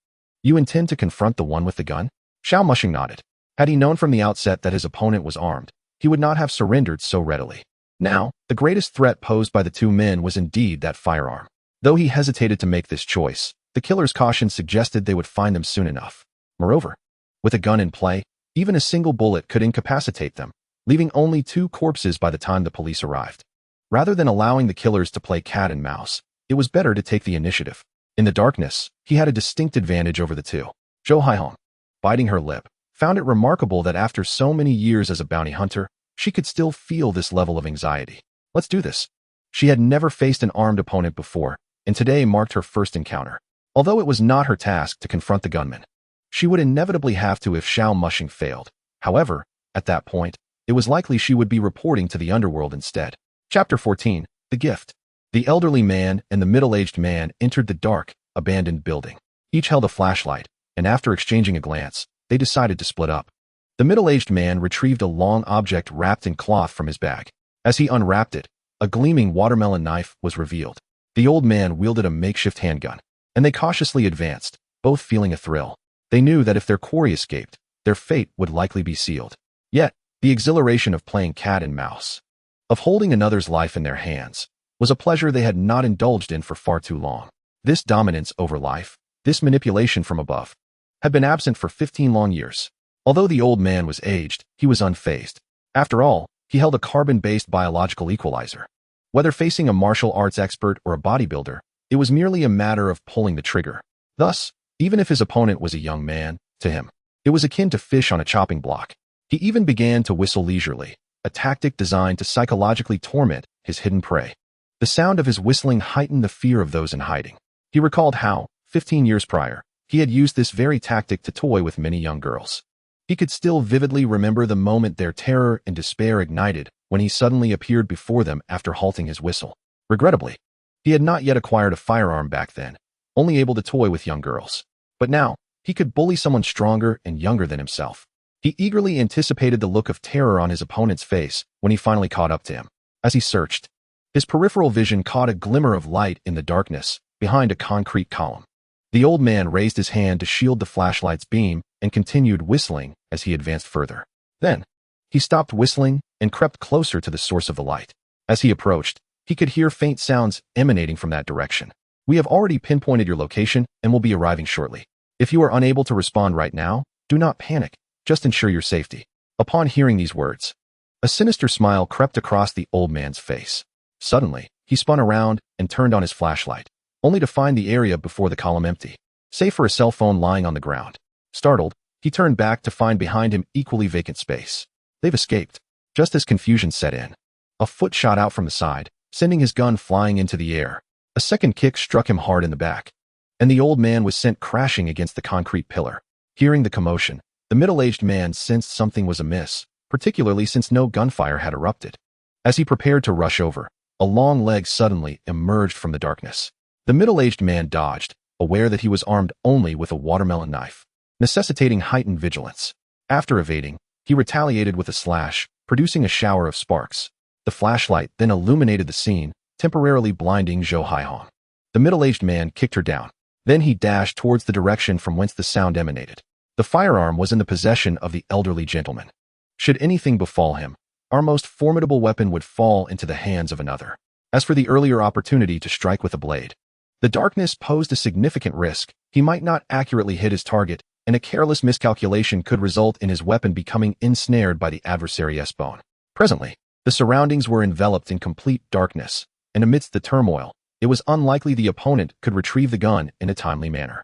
"You intend to confront the one with the gun?" Xiao Mushing nodded. Had he known from the outset that his opponent was armed, he would not have surrendered so readily. Now, the greatest threat posed by the two men was indeed that firearm. Though he hesitated to make this choice, the killer's caution suggested they would find them soon enough. Moreover, with a gun in play, even a single bullet could incapacitate them, leaving only 2 corpses by the time the police arrived. Rather than allowing the killers to play cat and mouse, it was better to take the initiative. In the darkness, he had a distinct advantage over the two. Zhou Haihong, biting her lip, found it remarkable that after so many years as a bounty hunter, she could still feel this level of anxiety. Let's do this. She had never faced an armed opponent before, and today marked her first encounter. Although it was not her task to confront the gunman, she would inevitably have to if Xiao Mushing failed. However, at that point, it was likely she would be reporting to the underworld instead. Chapter 14, The Gift. The elderly man and the middle-aged man entered the dark, abandoned building. Each held a flashlight, and after exchanging a glance, they decided to split up. The middle-aged man retrieved a long object wrapped in cloth from his bag. As he unwrapped it, a gleaming watermelon knife was revealed. The old man wielded a makeshift handgun, and they cautiously advanced, both feeling a thrill. They knew that if their quarry escaped, their fate would likely be sealed. Yet, the exhilaration of playing cat and mouse, of holding another's life in their hands, was a pleasure they had not indulged in for far too long. This dominance over life, this manipulation from above, had been absent for 15 long years. Although the old man was aged, he was unfazed. After all, he held a carbon-based biological equalizer. Whether facing a martial arts expert or a bodybuilder, it was merely a matter of pulling the trigger. Thus, even if his opponent was a young man, to him, it was akin to fish on a chopping block. He even began to whistle leisurely, a tactic designed to psychologically torment his hidden prey. The sound of his whistling heightened the fear of those in hiding. He recalled how, 15 years prior, he had used this very tactic to toy with many young girls. He could still vividly remember the moment their terror and despair ignited when he suddenly appeared before them after halting his whistle. Regrettably, he had not yet acquired a firearm back then, only able to toy with young girls. But now, he could bully someone stronger and younger than himself. He eagerly anticipated the look of terror on his opponent's face when he finally caught up to him. As he searched, his peripheral vision caught a glimmer of light in the darkness behind a concrete column. The old man raised his hand to shield the flashlight's beam and continued whistling as he advanced further. Then, he stopped whistling and crept closer to the source of the light. As he approached, he could hear faint sounds emanating from that direction. We have already pinpointed your location and will be arriving shortly. If you are unable to respond right now, do not panic, just ensure your safety. Upon hearing these words, a sinister smile crept across the old man's face. Suddenly, he spun around and turned on his flashlight, only to find the area before the column empty, save for a cell phone lying on the ground. Startled, he turned back to find behind him equally vacant space. They've escaped. Just as confusion set in, a foot shot out from the side, sending his gun flying into the air. A second kick struck him hard in the back, and the old man was sent crashing against the concrete pillar. Hearing the commotion, the middle-aged man sensed something was amiss, particularly since no gunfire had erupted. As he prepared to rush over, a long leg suddenly emerged from the darkness. The middle-aged man dodged, aware that he was armed only with a watermelon knife, necessitating heightened vigilance. After evading, he retaliated with a slash, producing a shower of sparks. The flashlight then illuminated the scene, temporarily blinding Zhou Haihong. The middle-aged man kicked her down. Then he dashed towards the direction from whence the sound emanated. The firearm was in the possession of the elderly gentleman. Should anything befall him, our most formidable weapon would fall into the hands of another. As for the earlier opportunity to strike with a blade, the darkness posed a significant risk. He might not accurately hit his target, and a careless miscalculation could result in his weapon becoming ensnared by the adversary's bone. Presently, the surroundings were enveloped in complete darkness, and amidst the turmoil, it was unlikely the opponent could retrieve the gun in a timely manner.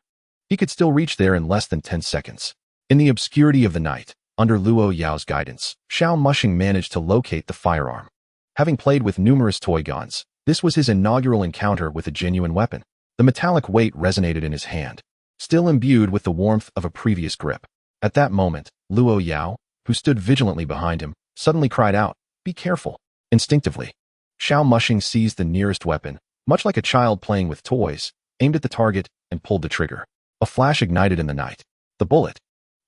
He could still reach there in less than 10 seconds. In the obscurity of the night, under Luo Yao's guidance, Xiao Mushing managed to locate the firearm. Having played with numerous toy guns, this was his inaugural encounter with a genuine weapon. The metallic weight resonated in his hand, still imbued with the warmth of a previous grip. At that moment, Luo Yao, who stood vigilantly behind him, suddenly cried out, "Be careful!" Instinctively, Xiao Mushing seized the nearest weapon, much like a child playing with toys, aimed at the target, and pulled the trigger. A flash ignited in the night. The bullet,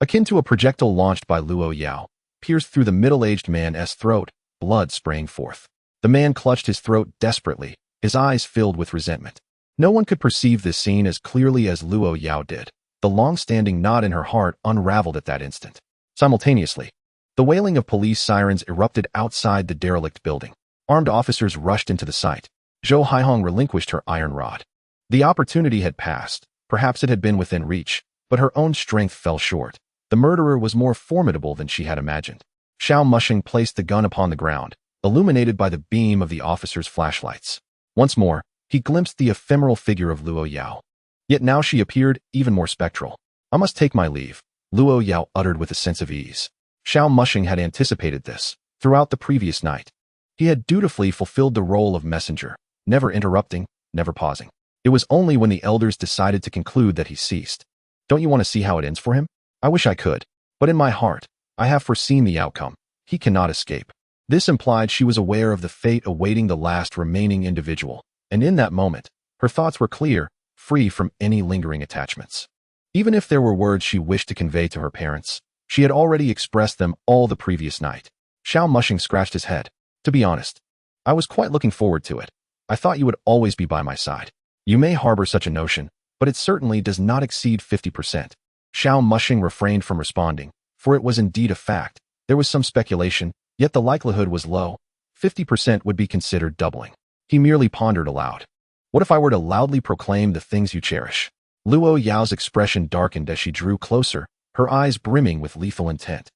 akin to a projectile launched by Luo Yao, pierced through the middle-aged man's throat, blood spraying forth. The man clutched his throat desperately, his eyes filled with resentment. No one could perceive this scene as clearly as Luo Yao did. The long-standing knot in her heart unraveled at that instant. Simultaneously, the wailing of police sirens erupted outside the derelict building. Armed officers rushed into the site. Zhou Haihong relinquished her iron rod. The opportunity had passed. Perhaps it had been within reach, but her own strength fell short. The murderer was more formidable than she had imagined. Xiao Mushing placed the gun upon the ground, illuminated by the beam of the officers' flashlights. Once more, he glimpsed the ephemeral figure of Luo Yao. Yet now she appeared even more spectral. "I must take my leave," Luo Yao uttered with a sense of ease. Xiao Mushing had anticipated this. Throughout the previous night, he had dutifully fulfilled the role of messenger, never interrupting, never pausing. It was only when the elders decided to conclude that he ceased. "Don't you want to see how it ends for him? I wish I could. But in my heart, I have foreseen the outcome. He cannot escape." This implied she was aware of the fate awaiting the last remaining individual, and in that moment, her thoughts were clear, free from any lingering attachments. Even if there were words she wished to convey to her parents, she had already expressed them all the previous night. Xiao Mushing scratched his head. "To be honest, I was quite looking forward to it. I thought you would always be by my side. You may harbor such a notion, but it certainly does not exceed 50%. Xiao Mushing refrained from responding, for it was indeed a fact. There was some speculation, yet the likelihood was low. 50% would be considered doubling. He merely pondered aloud. "What if I were to loudly proclaim the things you cherish?" Luo Yao's expression darkened as she drew closer, her eyes brimming with lethal intent.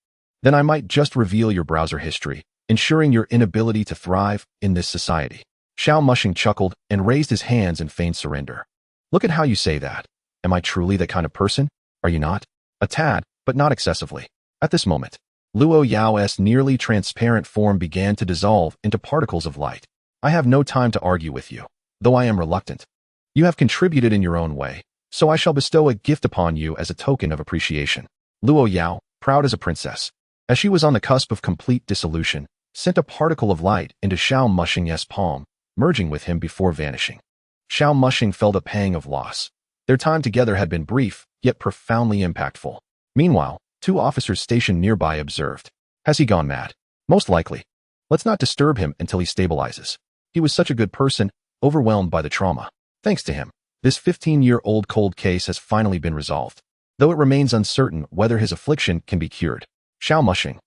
"Then I might just reveal your browser history, ensuring your inability to thrive in this society." Xiao Mushing chuckled and raised his hands in feigned surrender. "Look at how you say that. Am I truly that kind of person? Are you not?" "A tad, but not excessively." At this moment, Luo Yao's nearly transparent form began to dissolve into particles of light. "I have no time to argue with you, though I am reluctant. You have contributed in your own way, so I shall bestow a gift upon you as a token of appreciation." Luo Yao, proud as a princess, as she was on the cusp of complete dissolution, sent a particle of light into Xiao Mushing's palm, merging with him before vanishing. Xiao Mushing felt a pang of loss. Their time together had been brief, yet profoundly impactful. Meanwhile, 2 officers stationed nearby observed. "Has he gone mad?" "Most likely. Let's not disturb him until he stabilizes. He was such a good person, overwhelmed by the trauma. Thanks to him, this 15-year-old cold case has finally been resolved, though it remains uncertain whether his affliction can be cured." Xiao Mushing.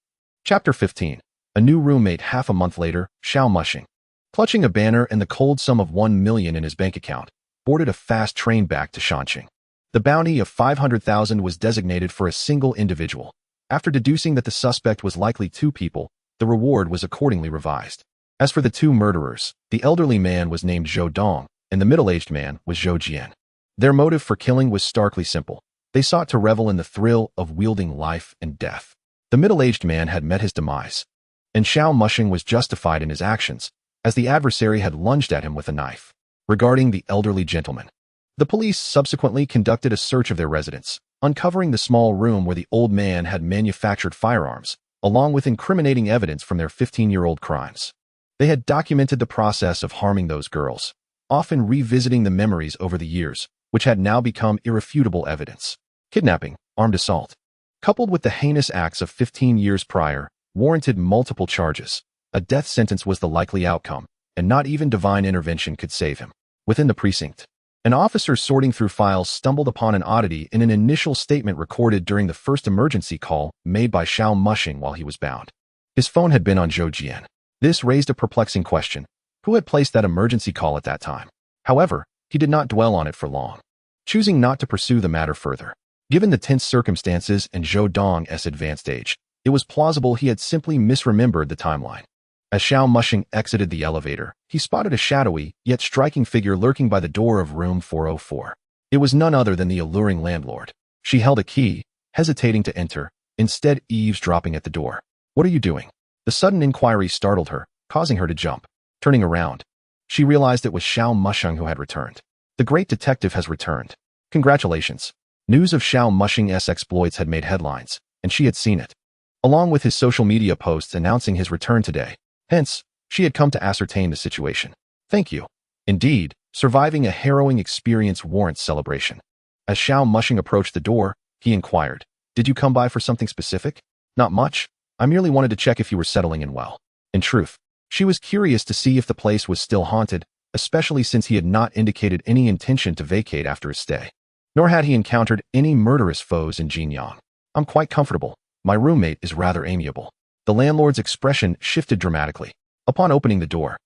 Chapter 15. A new roommate. Half a month later, Xiao Mushing, clutching a banner and the cold sum of 1 million in his bank account, boarded a fast train back to Shanqing. The bounty of 500,000 was designated for a single individual. After deducing that the suspect was likely 2 people, the reward was accordingly revised. As for the 2 murderers, the elderly man was named Zhou Dong, and the middle-aged man was Zhou Jian. Their motive for killing was starkly simple. They sought to revel in the thrill of wielding life and death. The middle-aged man had met his demise, and Xiao Mushing was justified in his actions, as the adversary had lunged at him with a knife. Regarding the elderly gentleman, the police subsequently conducted a search of their residence, uncovering the small room where the old man had manufactured firearms, along with incriminating evidence from their 15-year-old crimes. They had documented the process of harming those girls, often revisiting the memories over the years, which had now become irrefutable evidence. Kidnapping, armed assault, coupled with the heinous acts of 15 years prior, warranted multiple charges. A death sentence was the likely outcome, and not even divine intervention could save him. Within the precinct, an officer sorting through files stumbled upon an oddity in an initial statement recorded during the first emergency call made by Xiao Mushing while he was bound. His phone had been on Zhou Jian. This raised a perplexing question. Who had placed that emergency call at that time? However, he did not dwell on it for long, choosing not to pursue the matter further. Given the tense circumstances and Zhou Dong's advanced age, it was plausible he had simply misremembered the timeline. As Xiao Mushing exited the elevator, he spotted a shadowy, yet striking figure lurking by the door of room 404. It was none other than the alluring landlord. She held a key, hesitating to enter, instead eavesdropping at the door. "What are you doing?" The sudden inquiry startled her, causing her to jump. Turning around, she realized it was Xiao Mushing who had returned. "The great detective has returned. Congratulations." News of Xiao Mushing's exploits had made headlines, and she had seen it, along with his social media posts announcing his return today. Hence, she had come to ascertain the situation. "Thank you. Indeed, surviving a harrowing experience warrants celebration." As Xiao Mushing approached the door, he inquired, "Did you come by for something specific?" "Not much. I merely wanted to check if you were settling in well." In truth, she was curious to see if the place was still haunted, especially since he had not indicated any intention to vacate after his stay. Nor had he encountered any murderous foes in Jinyang. "I'm quite comfortable. My roommate is rather amiable." The landlord's expression shifted dramatically. Upon opening the door,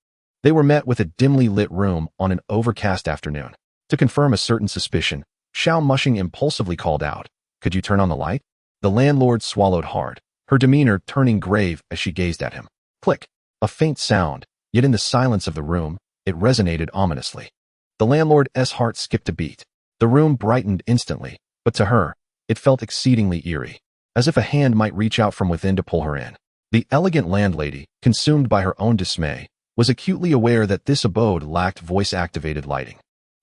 they were met with a dimly lit room on an overcast afternoon. To confirm a certain suspicion, Xiao Mushing impulsively called out, "Could you turn on the light?" The landlord swallowed hard, her demeanor turning grave as she gazed at him. Click. A faint sound, yet in the silence of the room, it resonated ominously. The landlord's heart skipped a beat. The room brightened instantly, but to her, it felt exceedingly eerie, as if a hand might reach out from within to pull her in. The elegant landlady, consumed by her own dismay, was acutely aware that this abode lacked voice-activated lighting.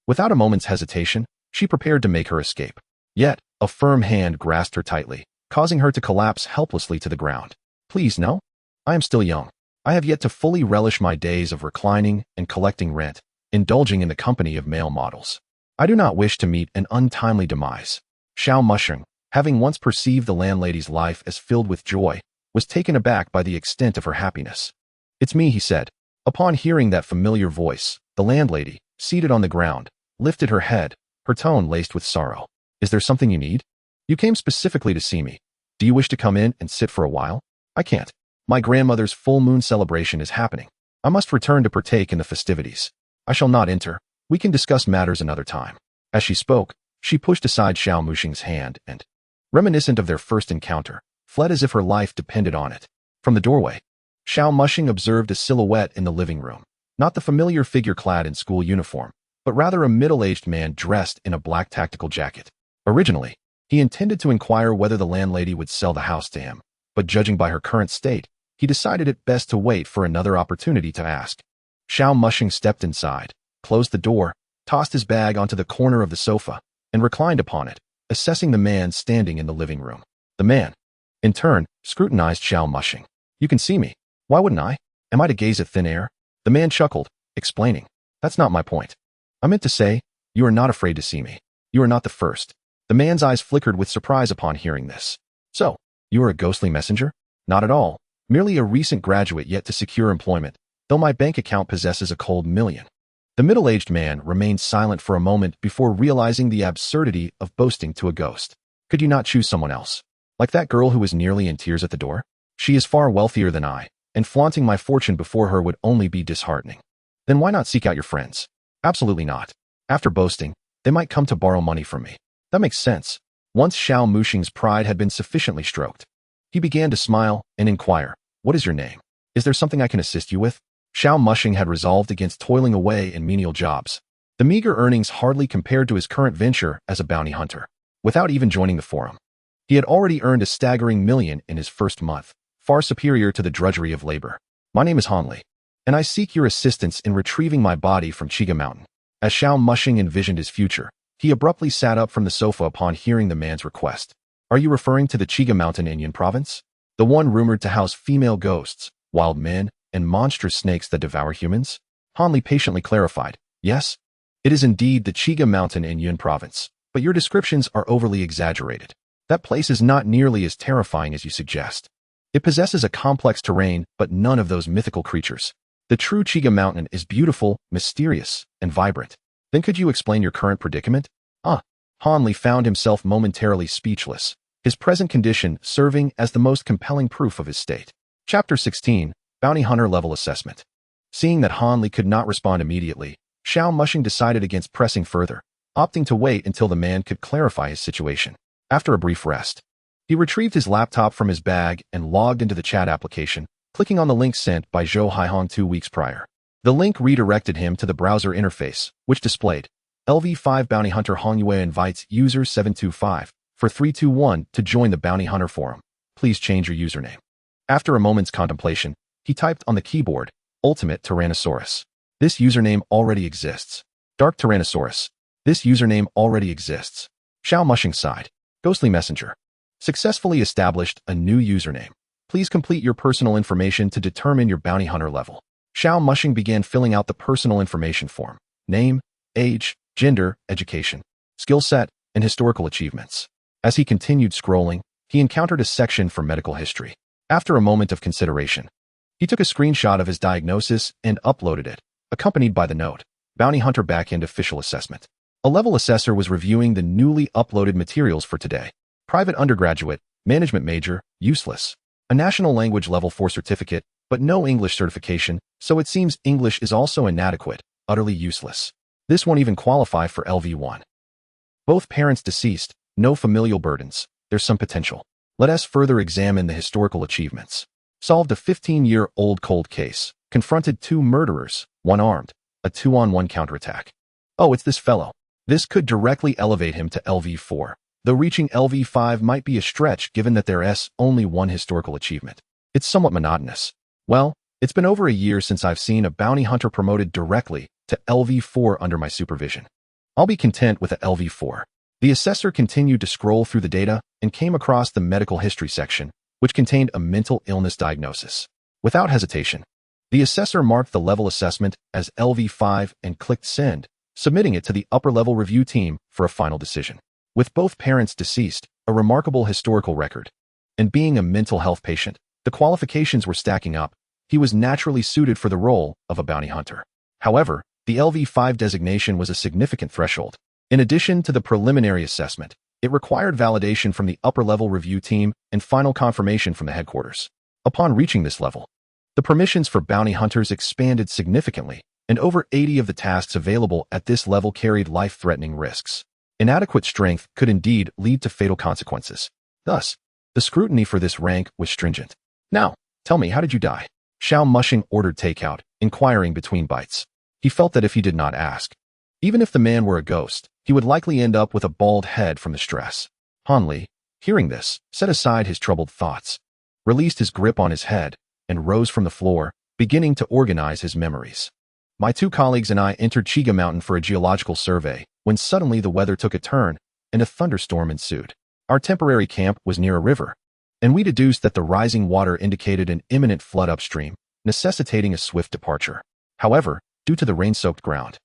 Without a moment's hesitation, she prepared to make her escape. Yet, a firm hand grasped her tightly, causing her to collapse helplessly to the ground. Please, no. I am still young. I have yet to fully relish my days of reclining and collecting rent, indulging in the company of male models. I do not wish to meet an untimely demise. Xiao Musheng, having once perceived the landlady's life as filled with joy, was taken aback by the extent of her happiness. It's me, he said. Upon hearing that familiar voice, the landlady, seated on the ground, lifted her head, her tone laced with sorrow. Is there something you need? You came specifically to see me. Do you wish to come in and sit for a while? I can't. My grandmother's full moon celebration is happening. I must return to partake in the festivities. I shall not enter. We can discuss matters another time. As she spoke, she pushed aside Xiao Musheng's hand and, reminiscent of their first encounter, fled as if her life depended on it. From the doorway, Xiao Musheng observed a silhouette in the living room, not the familiar figure clad in school uniform, but rather a middle-aged man dressed in a black tactical jacket. Originally, he intended to inquire whether the landlady would sell the house to him, but judging by her current state, he decided it best to wait for another opportunity to ask. Xiao Musheng stepped inside, closed the door, tossed his bag onto the corner of the sofa, and reclined upon it, assessing the man standing in the living room. The man, in turn, scrutinized Xiao Musheng. You can see me. Why wouldn't I? Am I to gaze at thin air? The man chuckled, explaining. That's not my point. I meant to say, you are not afraid to see me. You are not the first. The man's eyes flickered with surprise upon hearing this. So, you are a ghostly messenger? Not at all. Merely a recent graduate yet to secure employment, though my bank account possesses a cold million. The middle-aged man remained silent for a moment before realizing the absurdity of boasting to a ghost. Could you not choose someone else? Like that girl who was nearly in tears at the door? She is far wealthier than I, and flaunting my fortune before her would only be disheartening. Then why not seek out your friends? Absolutely not. After boasting, they might come to borrow money from me. That makes sense. Once Xiao Musheng's pride had been sufficiently stroked, he began to smile and inquire, what is your name? Is there something I can assist you with? Xiao Musheng had resolved against toiling away in menial jobs. The meager earnings hardly compared to his current venture as a bounty hunter. Without even joining the forum, he had already earned a staggering $1 million in his first month, far superior to the drudgery of labor. My name is Han Li, and I seek your assistance in retrieving my body from Chiga Mountain. As Xiao Musheng envisioned his future, he abruptly sat up from the sofa upon hearing the man's request. Are you referring to the Chiga Mountain in Yin Province? The one rumored to house female ghosts, wild men, and monstrous snakes that devour humans? Han Li patiently clarified. Yes, it is indeed the Chiga Mountain in Yun Province, but your descriptions are overly exaggerated. That place is not nearly as terrifying as you suggest. It possesses a complex terrain, but none of those mythical creatures. The true Chiga Mountain is beautiful, mysterious, and vibrant. Then could you explain your current predicament? Han Li found himself momentarily speechless, his present condition serving as the most compelling proof of his state. Chapter 16, Bounty Hunter Level Assessment. Seeing that Han Li could not respond immediately, Xiao Musheng decided against pressing further, opting to wait until the man could clarify his situation. After a brief rest, he retrieved his laptop from his bag and logged into the chat application, clicking on the link sent by Zhou Haihong 2 weeks prior. The link redirected him to the browser interface, which displayed, LV5 Bounty Hunter Hongyue invites user 725 for 321 to join the Bounty Hunter forum. Please change your username. After a moment's contemplation, he typed on the keyboard, Ultimate Tyrannosaurus. This username already exists. Dark Tyrannosaurus. This username already exists. Xiao Musheng sighed. Ghostly Messenger. Successfully established a new username. Please complete your personal information to determine your bounty hunter level. Xiao Musheng began filling out the personal information form. Name, age, gender, education, skill set, and historical achievements. As he continued scrolling, he encountered a section for medical history. After a moment of consideration, he took a screenshot of his diagnosis and uploaded it, accompanied by the note, Bounty Hunter Backend Official Assessment. A level assessor was reviewing the newly uploaded materials for today. Private undergraduate, management major, useless. A national language level 4 certificate, but no English certification, so it seems English is also inadequate, utterly useless. This won't even qualify for LV1. Both parents deceased, no familial burdens, there's some potential. Let us further examine the historical achievements. Solved a 15-year-old cold case, confronted 2 murderers, 1 armed, a 2-on-1 counterattack. Oh, it's this fellow. This could directly elevate him to LV4, though reaching LV5 might be a stretch given that there's only one historical achievement. It's somewhat monotonous. Well, it's been over a year since I've seen a bounty hunter promoted directly to LV4 under my supervision. I'll be content with a LV4. The assessor continued to scroll through the data and came across the medical history section, which contained a mental illness diagnosis. Without hesitation, the assessor marked the level assessment as LV5 and clicked send, submitting it to the upper-level review team for a final decision. With both parents deceased, a remarkable historical record, and being a mental health patient, the qualifications were stacking up. He was naturally suited for the role of a bounty hunter. However, the LV5 designation was a significant threshold. In addition to the preliminary assessment, it required validation from the upper-level review team and final confirmation from the headquarters. Upon reaching this level, the permissions for bounty hunters expanded significantly, and over 80 of the tasks available at this level carried life-threatening risks. Inadequate strength could indeed lead to fatal consequences. Thus, the scrutiny for this rank was stringent. Now, tell me, how did you die? Xiao Mushing ordered takeout, inquiring between bites. He felt that if he did not ask, even if the man were a ghost, he would likely end up with a bald head from the stress. Han Li, hearing this, set aside his troubled thoughts, released his grip on his head, and rose from the floor, beginning to organize his memories. My two colleagues and I entered Chiga Mountain for a geological survey, when suddenly the weather took a turn, and a thunderstorm ensued. Our temporary camp was near a river, and we deduced that the rising water indicated an imminent flood upstream, necessitating a swift departure. However, due to the rain-soaked ground,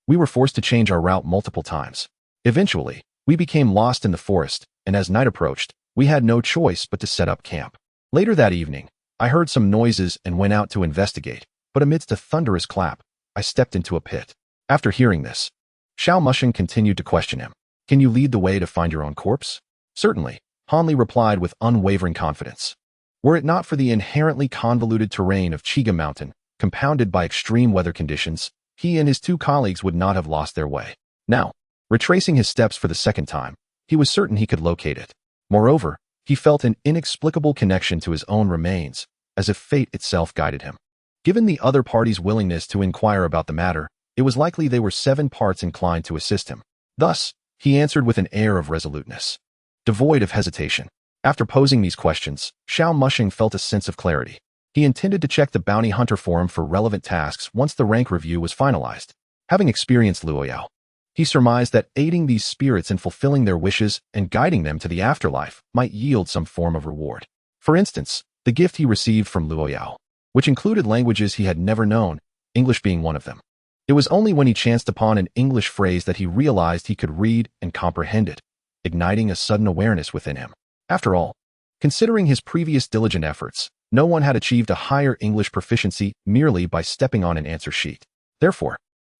we were forced to change our route multiple times. Eventually, we became lost in the forest, and as night approached, we had no choice but to set up camp. Later that evening, I heard some noises and went out to investigate, but amidst a thunderous clap, I stepped into a pit. After hearing this, Xiao Mushing continued to question him. Can you lead the way to find your own corpse? Certainly, Han Li replied with unwavering confidence. Were it not for the inherently convoluted terrain of Chiga Mountain, compounded by extreme weather conditions, he and his two colleagues would not have lost their way. Now, retracing his steps for the second time, he was certain he could locate it. Moreover, he felt an inexplicable connection to his own remains, as if fate itself guided him. Given the other party's willingness to inquire about the matter, it was likely they were 7 parts inclined to assist him. Thus, he answered with an air of resoluteness, devoid of hesitation. After posing these questions, Xiao Mushing felt a sense of clarity. He intended to check the bounty hunter forum for relevant tasks once the rank review was finalized. Having experienced Luoyao, he surmised that aiding these spirits in fulfilling their wishes and guiding them to the afterlife might yield some form of reward. For instance, the gift he received from Luoyao, which included languages he had never known, English being one of them. It was only when he chanced upon an English phrase that he realized he could read and comprehend it, igniting a sudden awareness within him. After all, considering his previous diligent efforts, no one had achieved a higher English proficiency merely by stepping on an answer sheet. Therefore,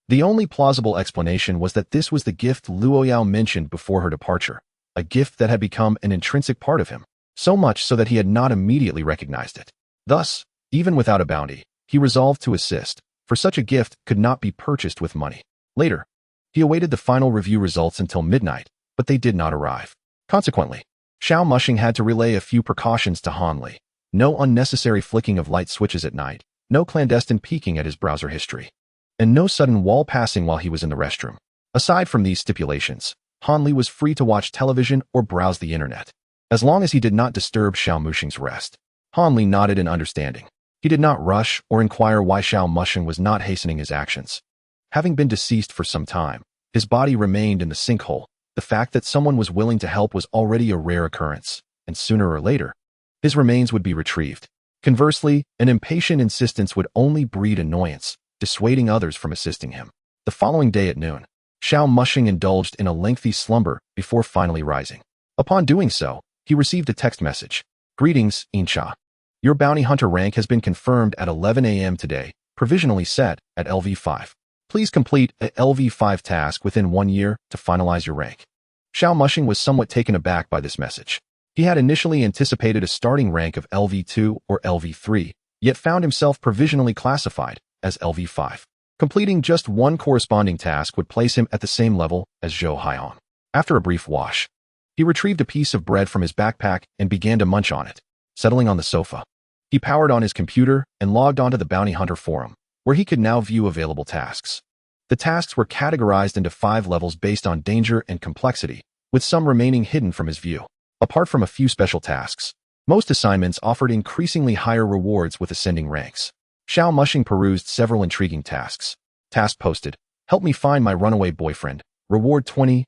the only plausible explanation was that this was the gift Luoyao mentioned before her departure, a gift that had become an intrinsic part of him, so much so that he had not immediately recognized it. Thus, even without a bounty, he resolved to assist, for such a gift could not be purchased with money. Later, he awaited the final review results until midnight, but they did not arrive. Consequently, Xiao Mushing had to relay a few precautions to Han Li. No unnecessary flicking of light switches at night, no clandestine peeking at his browser history, and no sudden wall passing while he was in the restroom. Aside from these stipulations, Han Li was free to watch television or browse the internet, as long as he did not disturb Xiao Mushing's rest. Han Li nodded in understanding. He did not rush or inquire why Xiao Mushing was not hastening his actions. Having been deceased for some time, his body remained in the sinkhole. The fact that someone was willing to help was already a rare occurrence, and sooner or later, his remains would be retrieved. Conversely, an impatient insistence would only breed annoyance, dissuading others from assisting him. The following day at noon, Xiao Mushing indulged in a lengthy slumber before finally rising. Upon doing so, he received a text message. Greetings, Insha. Your bounty hunter rank has been confirmed at 11 a.m. today, provisionally set at LV5. Please complete a LV5 task within 1 year to finalize your rank. Xiao Mushing was somewhat taken aback by this message. He had initially anticipated a starting rank of LV2 or LV3, yet found himself provisionally classified as LV5. Completing just one corresponding task would place him at the same level as Zhou Haiyan. After a brief wash, he retrieved a piece of bread from his backpack and began to munch on it. Settling on the sofa, he powered on his computer and logged onto the Bounty Hunter forum, where he could now view available tasks. The tasks were categorized into 5 levels based on danger and complexity, with some remaining hidden from his view. Apart from a few special tasks, most assignments offered increasingly higher rewards with ascending ranks. Xiao Mushing perused several intriguing tasks. Task posted: help me find my runaway boyfriend. Reward 20,000.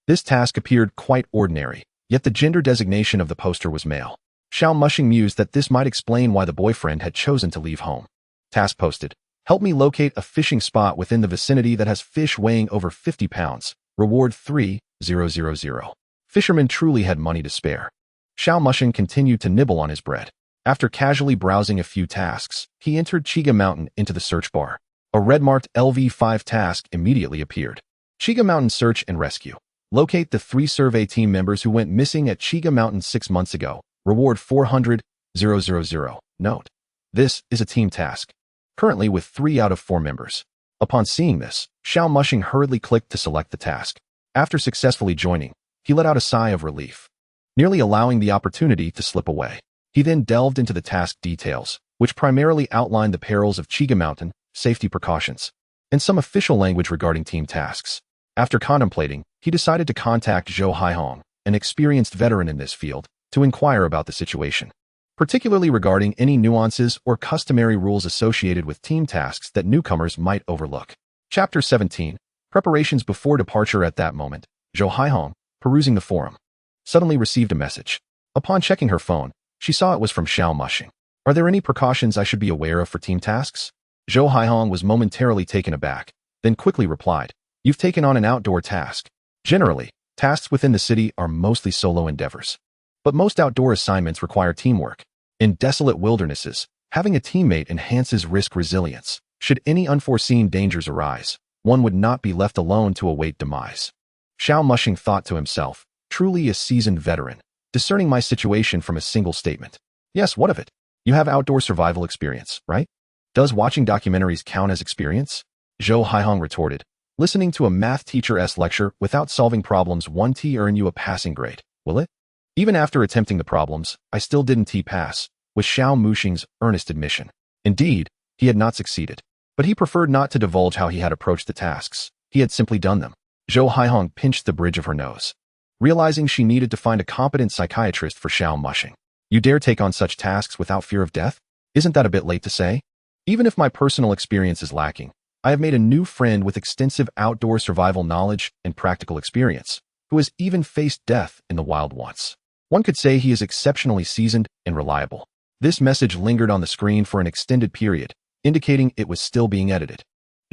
This task appeared quite ordinary, yet the gender designation of the poster was male. Xiao Mushing mused that this might explain why the boyfriend had chosen to leave home. Task posted: help me locate a fishing spot within the vicinity that has fish weighing over 50 pounds. Reward 3,000. Fisherman truly had money to spare. Xiao Mushing continued to nibble on his bread. After casually browsing a few tasks, he entered Chiga Mountain into the search bar. A red-marked LV5 task immediately appeared. Chiga Mountain Search and Rescue. Locate the 3 survey team members who went missing at Chiga Mountain 6 months ago. Reward 400,000. Note: this is a team task, currently with 3 out of 4 members. Upon seeing this, Xiao Mushing hurriedly clicked to select the task. After successfully joining, he let out a sigh of relief, nearly allowing the opportunity to slip away. He then delved into the task details, which primarily outlined the perils of Chiga Mountain, safety precautions, and some official language regarding team tasks. After contemplating, he decided to contact Zhou Haihong, an experienced veteran in this field, to inquire about the situation, particularly regarding any nuances or customary rules associated with team tasks that newcomers might overlook. Chapter 17. Preparations before departure. At that moment, Zhou Haihong, perusing the forum, suddenly received a message. Upon checking her phone, she saw it was from Xiao Mushing. Are there any precautions I should be aware of for team tasks? Zhou Haihong was momentarily taken aback, then quickly replied, you've taken on an outdoor task. Generally, tasks within the city are mostly solo endeavors, but most outdoor assignments require teamwork. In desolate wildernesses, having a teammate enhances risk resilience. Should any unforeseen dangers arise, one would not be left alone to await demise. Xiao Mushing thought to himself, truly a seasoned veteran, discerning my situation from a single statement. Yes, what of it? You have outdoor survival experience, right? Does watching documentaries count as experience? Zhou Haihong retorted, listening to a math teacher's lecture without solving problems won't earn you a passing grade, will it? Even after attempting the problems, I still didn't pass, was Xiao Mushing's earnest admission. Indeed, he had not succeeded, but he preferred not to divulge how he had approached the tasks. He had simply done them. Zhou Haihong pinched the bridge of her nose, realizing she needed to find a competent psychiatrist for Xiao Mushing. You dare take on such tasks without fear of death? Isn't that a bit late to say? Even if my personal experience is lacking, I have made a new friend with extensive outdoor survival knowledge and practical experience, who has even faced death in the wild once. One could say he is exceptionally seasoned and reliable. This message lingered on the screen for an extended period, indicating it was still being edited.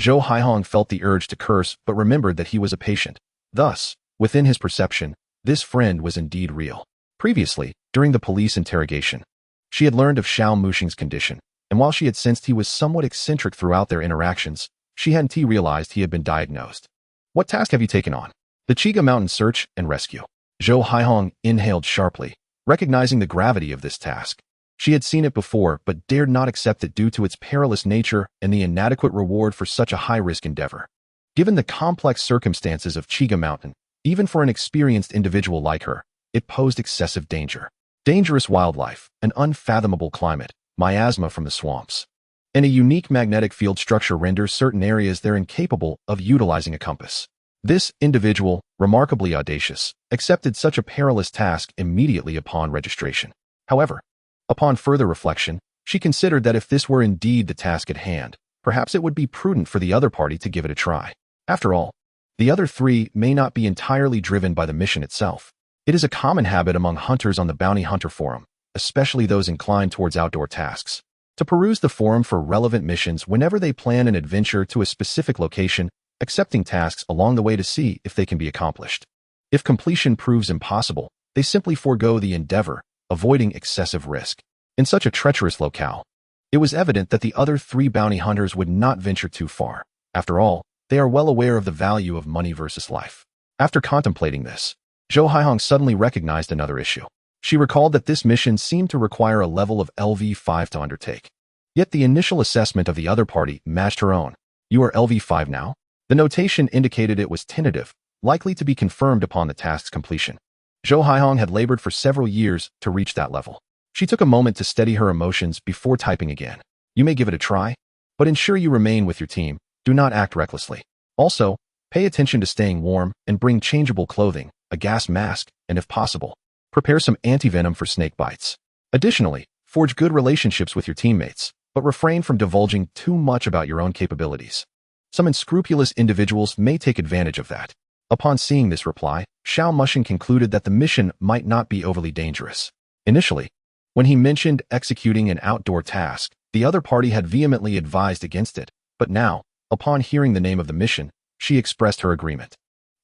Zhou Haihong felt the urge to curse but remembered that he was a patient. Thus, within his perception, this friend was indeed real. Previously, during the police interrogation, she had learned of Xiao Mushing's condition, and while she had sensed he was somewhat eccentric throughout their interactions, she hadn't realized he had been diagnosed. What task have you taken on? The Chiga Mountain Search and Rescue. Zhou Haihong inhaled sharply, recognizing the gravity of this task. She had seen it before but dared not accept it due to its perilous nature and the inadequate reward for such a high-risk endeavor. Given the complex circumstances of Chiga Mountain, even for an experienced individual like her, it posed excessive danger. Dangerous wildlife, an unfathomable climate, miasma from the swamps, and a unique magnetic field structure renders certain areas there incapable of utilizing a compass. This individual, remarkably audacious, accepted such a perilous task immediately upon registration. However, upon further reflection, she considered that if this were indeed the task at hand, perhaps it would be prudent for the other party to give it a try. After all, the other 3 may not be entirely driven by the mission itself. It is a common habit among hunters on the Bounty Hunter Forum, especially those inclined towards outdoor tasks, to peruse the forum for relevant missions whenever they plan an adventure to a specific location, accepting tasks along the way to see if they can be accomplished. If completion proves impossible, they simply forego the endeavor, avoiding excessive risk. In such a treacherous locale, it was evident that the other 3 bounty hunters would not venture too far. After all, they are well aware of the value of money versus life. After contemplating this, Zhou Haihong suddenly recognized another issue. She recalled that this mission seemed to require a level of LV5 to undertake. Yet the initial assessment of the other party matched her own. You are LV5 now? The notation indicated it was tentative, likely to be confirmed upon the task's completion. Zhou Haihong had labored for several years to reach that level. She took a moment to steady her emotions before typing again. You may give it a try, but ensure you remain with your team. Do not act recklessly. Also, pay attention to staying warm and bring changeable clothing, a gas mask, and if possible, prepare some anti-venom for snake bites. Additionally, forge good relationships with your teammates, but refrain from divulging too much about your own capabilities. Some unscrupulous individuals may take advantage of that. Upon seeing this reply, Xiao Mushing concluded that the mission might not be overly dangerous. Initially, when he mentioned executing an outdoor task, the other party had vehemently advised against it, but now, upon hearing the name of the mission, she expressed her agreement.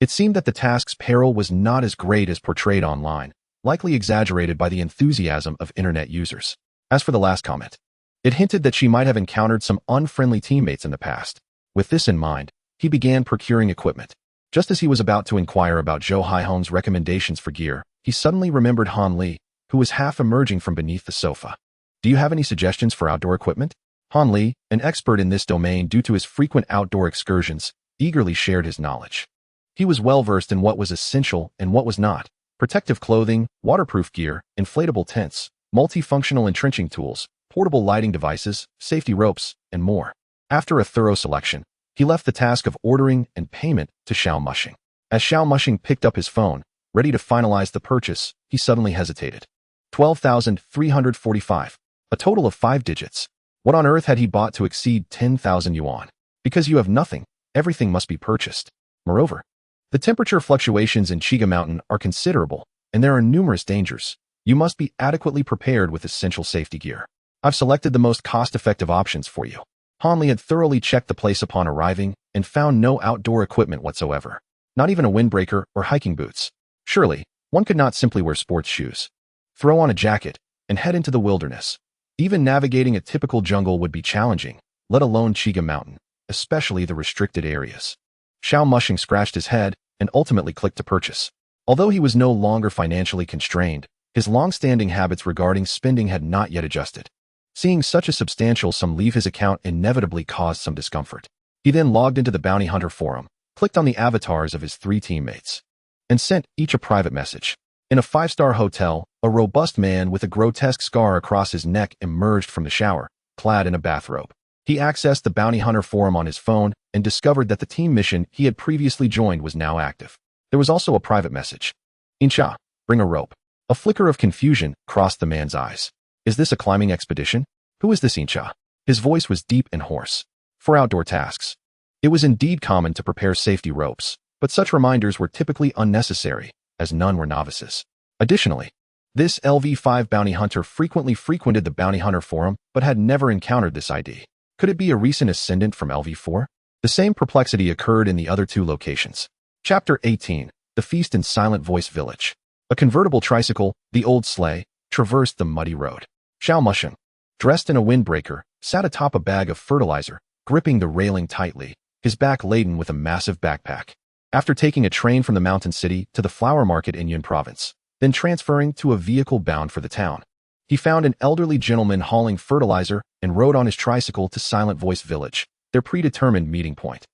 It seemed that the task's peril was not as great as portrayed online, likely exaggerated by the enthusiasm of internet users. As for the last comment, it hinted that she might have encountered some unfriendly teammates in the past. With this in mind, he began procuring equipment. Just as he was about to inquire about Zhou Haihong's recommendations for gear, he suddenly remembered Han Li, who was half emerging from beneath the sofa. Do you have any suggestions for outdoor equipment? Han Li, an expert in this domain due to his frequent outdoor excursions, eagerly shared his knowledge. He was well-versed in what was essential and what was not: protective clothing, waterproof gear, inflatable tents, multifunctional entrenching tools, portable lighting devices, safety ropes, and more. After a thorough selection, he left the task of ordering and payment to Xiao Mushing. As Xiao Mushing picked up his phone, ready to finalize the purchase, he suddenly hesitated. 12,345. A total of 5 digits. What on earth had he bought to exceed 10,000 yuan? Because you have nothing, everything must be purchased. Moreover, the temperature fluctuations in Chiga Mountain are considerable, and there are numerous dangers. You must be adequately prepared with essential safety gear. I've selected the most cost-effective options for you. Han Li had thoroughly checked the place upon arriving and found no outdoor equipment whatsoever. Not even a windbreaker or hiking boots. Surely, one could not simply wear sports shoes, throw on a jacket, and head into the wilderness. Even navigating a typical jungle would be challenging, let alone Chiga Mountain, especially the restricted areas. Xiao Mushing scratched his head and ultimately clicked to purchase. Although he was no longer financially constrained, his long-standing habits regarding spending had not yet adjusted. Seeing such a substantial sum leave his account inevitably caused some discomfort. He then logged into the Bounty Hunter forum, clicked on the avatars of his 3 teammates, and sent each a private message. In a 5-star hotel, a robust man with a grotesque scar across his neck emerged from the shower, clad in a bathrobe. He accessed the Bounty Hunter forum on his phone and discovered that the team mission he had previously joined was now active. There was also a private message. Incha, bring a rope. A flicker of confusion crossed the man's eyes. Is this a climbing expedition? Who is this Incha? His voice was deep and hoarse. For outdoor tasks. It was indeed common to prepare safety ropes, but such reminders were typically unnecessary, as none were novices. Additionally, this LV5 bounty hunter frequently frequented the Bounty Hunter forum but had never encountered this ID. Could it be a recent ascendant from LV4? The same perplexity occurred in the other 2 locations. Chapter 18. The Feast in Silent Voice Village. A convertible tricycle, the old sleigh, traversed the muddy road. Xiao Mushing, dressed in a windbreaker, sat atop a bag of fertilizer, gripping the railing tightly, his back laden with a massive backpack. After taking a train from the mountain city to the flower market in Yun province, then transferring to a vehicle bound for the town, he found an elderly gentleman hauling fertilizer and rode on his tricycle to Silent Voice Village, their predetermined meeting point.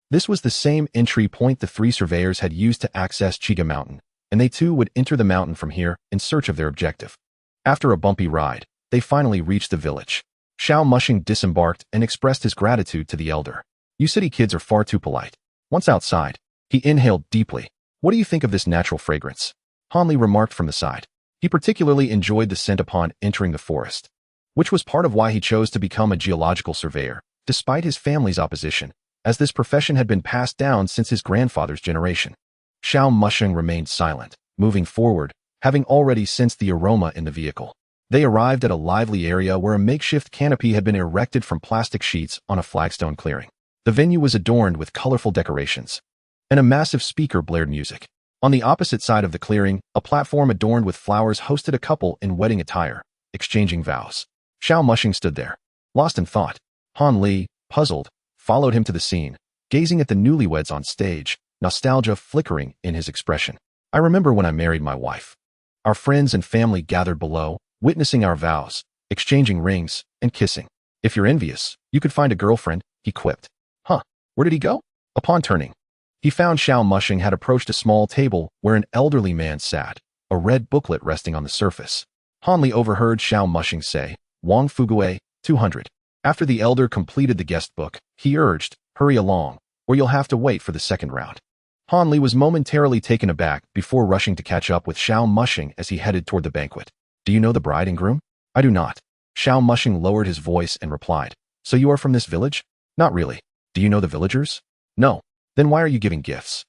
This was the same entry point the 3 surveyors had used to access Chiga Mountain, and they too would enter the mountain from here in search of their objective. After a bumpy ride, they finally reached the village. Xiao Mushing disembarked and expressed his gratitude to the elder. You city kids are far too polite. Once outside, he inhaled deeply. What do you think of this natural fragrance? Han Li remarked from the side. He particularly enjoyed the scent upon entering the forest, which was part of why he chose to become a geological surveyor, despite his family's opposition, as this profession had been passed down since his grandfather's generation. Xiao Mushing remained silent, moving forward, having already sensed the aroma in the vehicle. They arrived at a lively area where a makeshift canopy had been erected from plastic sheets on a flagstone clearing. The venue was adorned with colorful decorations, and a massive speaker blared music. On the opposite side of the clearing, a platform adorned with flowers hosted a couple in wedding attire, exchanging vows. Xiao Mushing stood there, lost in thought. Han Li, puzzled, followed him to the scene, gazing at the newlyweds on stage, nostalgia flickering in his expression. I remember when I married my wife. Our friends and family gathered below, witnessing our vows, exchanging rings, and kissing. If you're envious, you could find a girlfriend, he quipped. Huh, where did he go? Upon turning, he found Xiao Mushing had approached a small table where an elderly man sat, a red booklet resting on the surface. Han Li overheard Xiao Mushing say, Wang Fugui, 200. After the elder completed the guest book, he urged, Hurry along, or you'll have to wait for the second round. Han Li was momentarily taken aback before rushing to catch up with Xiao Mushing as he headed toward the banquet. Do you know the bride and groom? I do not. Xiao Mushing lowered his voice and replied. So you are from this village? Not really. Do you know the villagers? No. Then why are you giving gifts?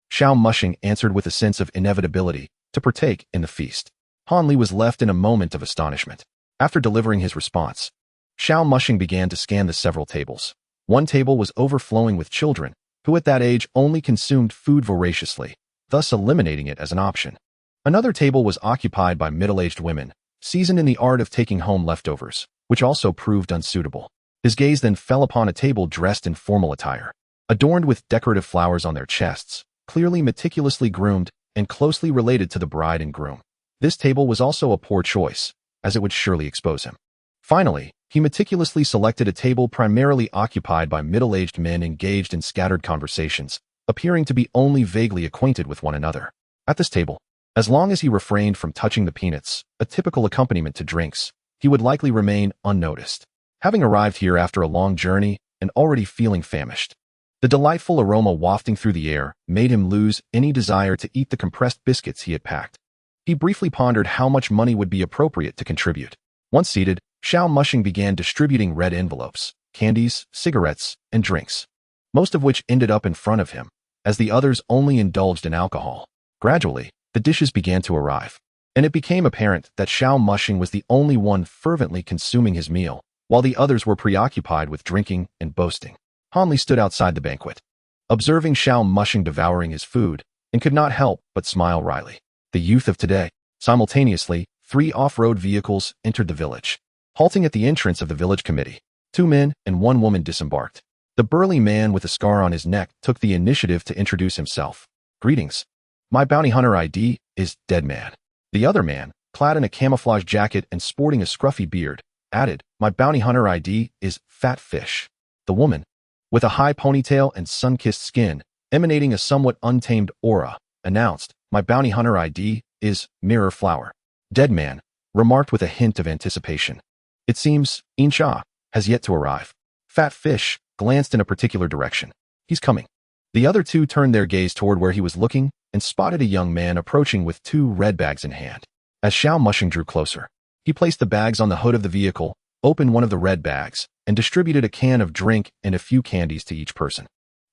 Xiao Mushing answered with a sense of inevitability to partake in the feast. Han Li was left in a moment of astonishment. After delivering his response, Xiao Mushing began to scan the several tables. One table was overflowing with children, who at that age only consumed food voraciously, thus eliminating it as an option. Another table was occupied by middle-aged women, seasoned in the art of taking home leftovers, which also proved unsuitable. His gaze then fell upon a table dressed in formal attire, adorned with decorative flowers on their chests, clearly meticulously groomed and closely related to the bride and groom. This table was also a poor choice, as it would surely expose him. Finally, he meticulously selected a table primarily occupied by middle-aged men engaged in scattered conversations, appearing to be only vaguely acquainted with one another. At this table, as long as he refrained from touching the peanuts, a typical accompaniment to drinks, he would likely remain unnoticed. Having arrived here after a long journey and already feeling famished, the delightful aroma wafting through the air made him lose any desire to eat the compressed biscuits he had packed. He briefly pondered how much money would be appropriate to contribute. Once seated, Xiao Mushing began distributing red envelopes, candies, cigarettes, and drinks, most of which ended up in front of him, as the others only indulged in alcohol. Gradually, the dishes began to arrive, and it became apparent that Xiao Mushing was the only one fervently consuming his meal, while the others were preoccupied with drinking and boasting. Han Li stood outside the banquet, observing Xiao Mushing devouring his food, and could not help but smile wryly. The youth of today. Simultaneously, 3 off-road vehicles entered the village. Halting at the entrance of the village committee, 2 men and 1 woman disembarked. The burly man with a scar on his neck took the initiative to introduce himself. Greetings. My bounty hunter ID is Dead Man. The other man, clad in a camouflage jacket and sporting a scruffy beard, added, My bounty hunter ID is Fat Fish. The woman, with a high ponytail and sun-kissed skin, emanating a somewhat untamed aura, announced, My bounty hunter ID is Mirror Flower. Dead Man remarked with a hint of anticipation. It seems Insha has yet to arrive. Fat Fish glanced in a particular direction. He's coming. The other 2 turned their gaze toward where he was looking and spotted a young man approaching with 2 red bags in hand. As Xiao Mushing drew closer, he placed the bags on the hood of the vehicle, opened one of the red bags, and distributed a can of drink and a few candies to each person.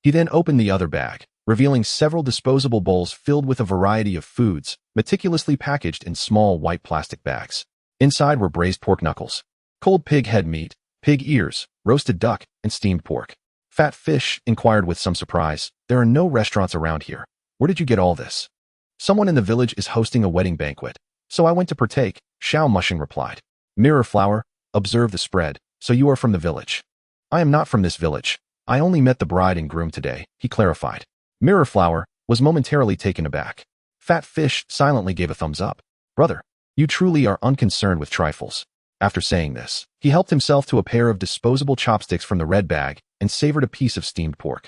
He then opened the other bag, revealing several disposable bowls filled with a variety of foods, meticulously packaged in small white plastic bags. Inside were braised pork knuckles, cold pig head meat, pig ears, roasted duck, and steamed pork. Fat Fish inquired with some surprise, There are no restaurants around here. Where did you get all this? Someone in the village is hosting a wedding banquet, so I went to partake, Xiao Mushing replied. Mirror Flower, observe the spread, so you are from the village. I am not from this village. I only met the bride and groom today, he clarified. Mirror Flower was momentarily taken aback. Fat Fish silently gave a thumbs up. Brother, you truly are unconcerned with trifles. After saying this, he helped himself to a pair of disposable chopsticks from the red bag and savored a piece of steamed pork.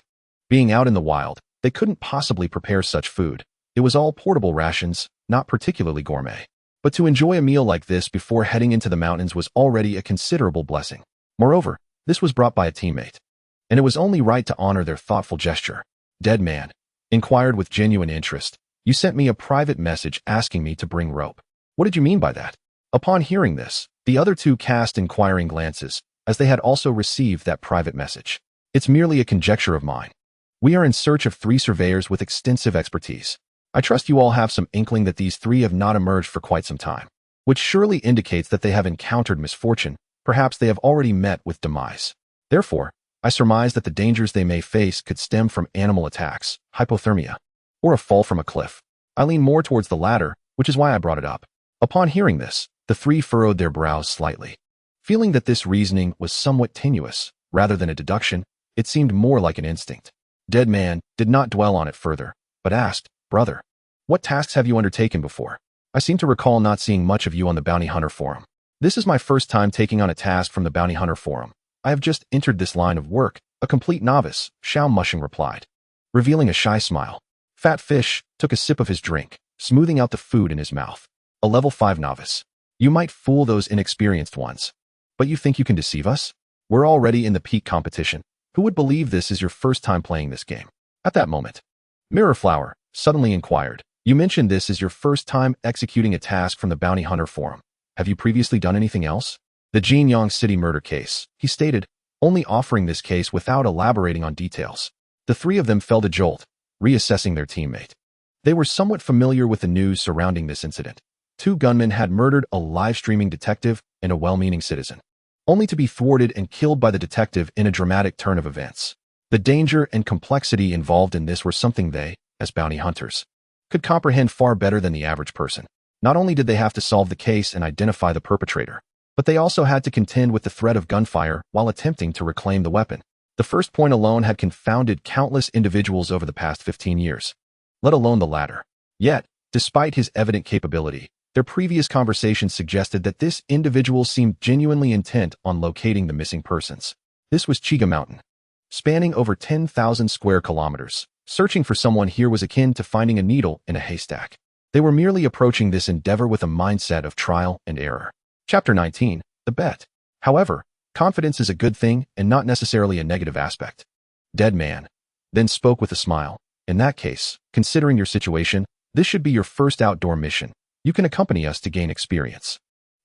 Being out in the wild, they couldn't possibly prepare such food. It was all portable rations, not particularly gourmet. But to enjoy a meal like this before heading into the mountains was already a considerable blessing. Moreover, this was brought by a teammate, and it was only right to honor their thoughtful gesture. Dead Man inquired with genuine interest. You sent me a private message asking me to bring rope. What did you mean by that? Upon hearing this, the other 2 cast inquiring glances, as they had also received that private message. It's merely a conjecture of mine. We are in search of 3 surveyors with extensive expertise. I trust you all have some inkling that these 3 have not emerged for quite some time, which surely indicates that they have encountered misfortune. Perhaps they have already met with demise. Therefore, I surmise that the dangers they may face could stem from animal attacks, hypothermia, or a fall from a cliff. I lean more towards the latter, which is why I brought it up. Upon hearing this, the 3 furrowed their brows slightly. Feeling that this reasoning was somewhat tenuous, rather than a deduction, it seemed more like an instinct. Dead Man did not dwell on it further, but asked, Brother, what tasks have you undertaken before? I seem to recall not seeing much of you on the Bounty Hunter Forum. This is my first time taking on a task from the Bounty Hunter Forum. I have just entered this line of work, a complete novice, Xiao Mushing replied, revealing a shy smile. Fat Fish took a sip of his drink, smoothing out the food in his mouth. A level 5 novice. You might fool those inexperienced ones. But you think you can deceive us? We're already in the peak competition. Who would believe this is your first time playing this game? At that moment, Mirrorflower suddenly inquired, you mentioned this is your first time executing a task from the Bounty Hunter Forum. Have you previously done anything else? The Jinyang City murder case, he stated, only offering this case without elaborating on details. The three of them felt a jolt, reassessing their teammate. They were somewhat familiar with the news surrounding this incident. Two gunmen had murdered a live-streaming detective and a well-meaning citizen, only to be thwarted and killed by the detective in a dramatic turn of events. The danger and complexity involved in this were something they, as bounty hunters, could comprehend far better than the average person. Not only did they have to solve the case and identify the perpetrator, but they also had to contend with the threat of gunfire while attempting to reclaim the weapon. The first point alone had confounded countless individuals over the past 15 years, let alone the latter. Yet, despite his evident capability, their previous conversations suggested that this individual seemed genuinely intent on locating the missing persons. This was Chiga Mountain, spanning over 10,000 square kilometers. Searching for someone here was akin to finding a needle in a haystack. They were merely approaching this endeavor with a mindset of trial and error. Chapter 19, The Bet. However, confidence is a good thing and not necessarily a negative aspect. Dead Man then spoke with a smile. In that case, considering your situation, this should be your first outdoor mission. You can accompany us to gain experience.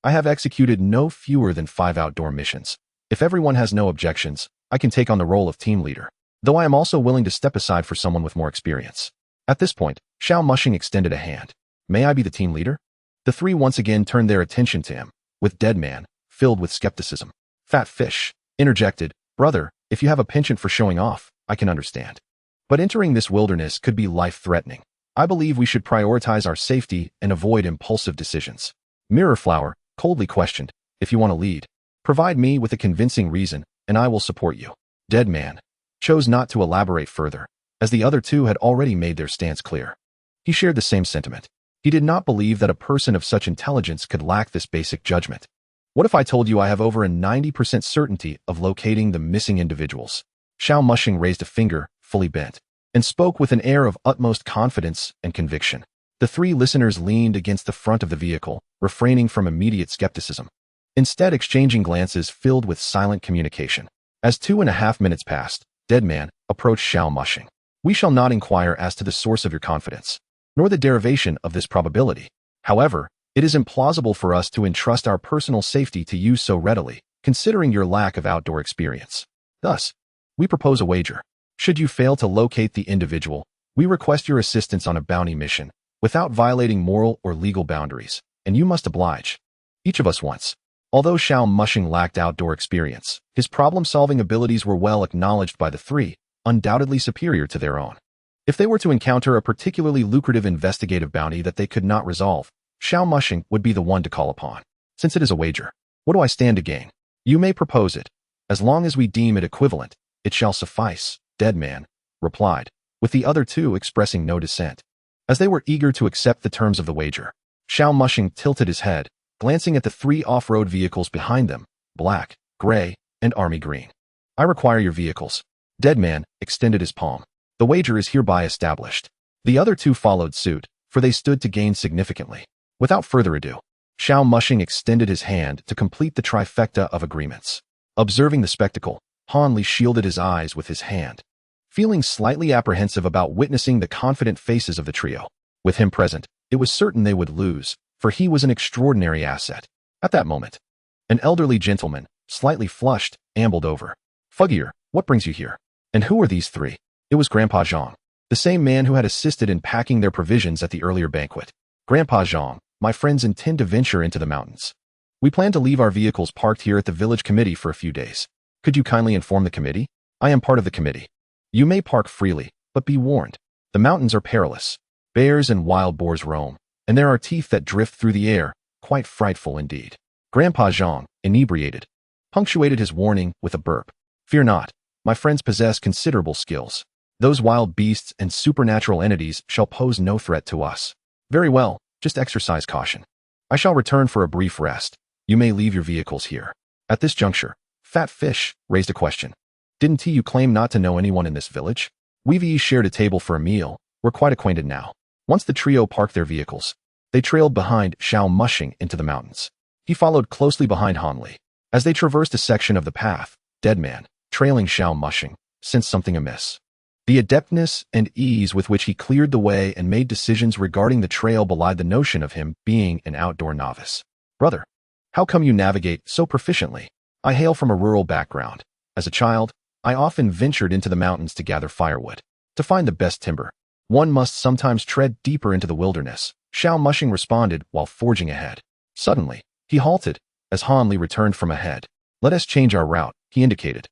I have executed no fewer than 5 outdoor missions. If everyone has no objections, I can take on the role of team leader, though I am also willing to step aside for someone with more experience. At this point, Xiao Mushing extended a hand. May I be the team leader? The three once again turned their attention to him, with Dead Man, filled with skepticism. Fat Fish interjected, brother, if you have a penchant for showing off, I can understand. But entering this wilderness could be life-threatening. I believe we should prioritize our safety and avoid impulsive decisions. Mirrorflower coldly questioned, if you want to lead, provide me with a convincing reason, and I will support you. Dead Man chose not to elaborate further, as the other two had already made their stance clear. He shared the same sentiment. He did not believe that a person of such intelligence could lack this basic judgment. What if I told you I have over a 90% certainty of locating the missing individuals? Xiao Mushing raised a finger, fully bent, and spoke with an air of utmost confidence and conviction. The three listeners leaned against the front of the vehicle, refraining from immediate skepticism, instead exchanging glances filled with silent communication. As 2.5 minutes passed, Dead Man approached Xiao Mushing. We shall not inquire as to the source of your confidence, nor the derivation of this probability. However, it is implausible for us to entrust our personal safety to you so readily, considering your lack of outdoor experience. Thus, we propose a wager. Should you fail to locate the individual, we request your assistance on a bounty mission, without violating moral or legal boundaries, and you must oblige. Each of us once. Although Xiao Mushing lacked outdoor experience, his problem-solving abilities were well acknowledged by the three, undoubtedly superior to their own. If they were to encounter a particularly lucrative investigative bounty that they could not resolve, Xiao Mushing would be the one to call upon. Since it is a wager, what do I stand to gain? You may propose it. As long as we deem it equivalent, it shall suffice, Dead Man replied, with the other two expressing no dissent. As they were eager to accept the terms of the wager, Xiao Mushing tilted his head, glancing at the 3 off-road vehicles behind them, black, gray, and army green. I require your vehicles. Dead Man extended his palm. The wager is hereby established. The other 2 followed suit, for they stood to gain significantly. Without further ado, Xiao Mushing extended his hand to complete the trifecta of agreements. Observing the spectacle, Han Li shielded his eyes with his hand, feeling slightly apprehensive about witnessing the confident faces of the trio. With him present, it was certain they would lose, for he was an extraordinary asset. At that moment, an elderly gentleman, slightly flushed, ambled over. Fuggier, what brings you here? And who are these 3? It was Grandpa Zhang, the same man who had assisted in packing their provisions at the earlier banquet. Grandpa Zhang, my friends intend to venture into the mountains. We plan to leave our vehicles parked here at the village committee for a few days. Could you kindly inform the committee? I am part of the committee. You may park freely, but be warned. The mountains are perilous. Bears and wild boars roam, and there are teeth that drift through the air, quite frightful indeed. Grandpa Zhang, inebriated, punctuated his warning with a burp. Fear not, my friends possess considerable skills. Those wild beasts and supernatural entities shall pose no threat to us. Very well, just exercise caution. I shall return for a brief rest. You may leave your vehicles here. At this juncture, Fat Fish raised a question. Didn't you claim not to know anyone in this village? We shared a table for a meal. We're quite acquainted now. Once the trio parked their vehicles, they trailed behind Xiao Mushing into the mountains. He followed closely behind Han Li. As they traversed a section of the path, Dead Man trailing Xiao Mushing, sensed something amiss. The adeptness and ease with which he cleared the way and made decisions regarding the trail belied the notion of him being an outdoor novice. Brother, how come you navigate so proficiently? I hail from a rural background. As a child, I often ventured into the mountains to gather firewood. To find the best timber, one must sometimes tread deeper into the wilderness, Xiao Mushing responded while forging ahead. Suddenly, he halted, as Han Li returned from ahead. Let us change our route, he indicated,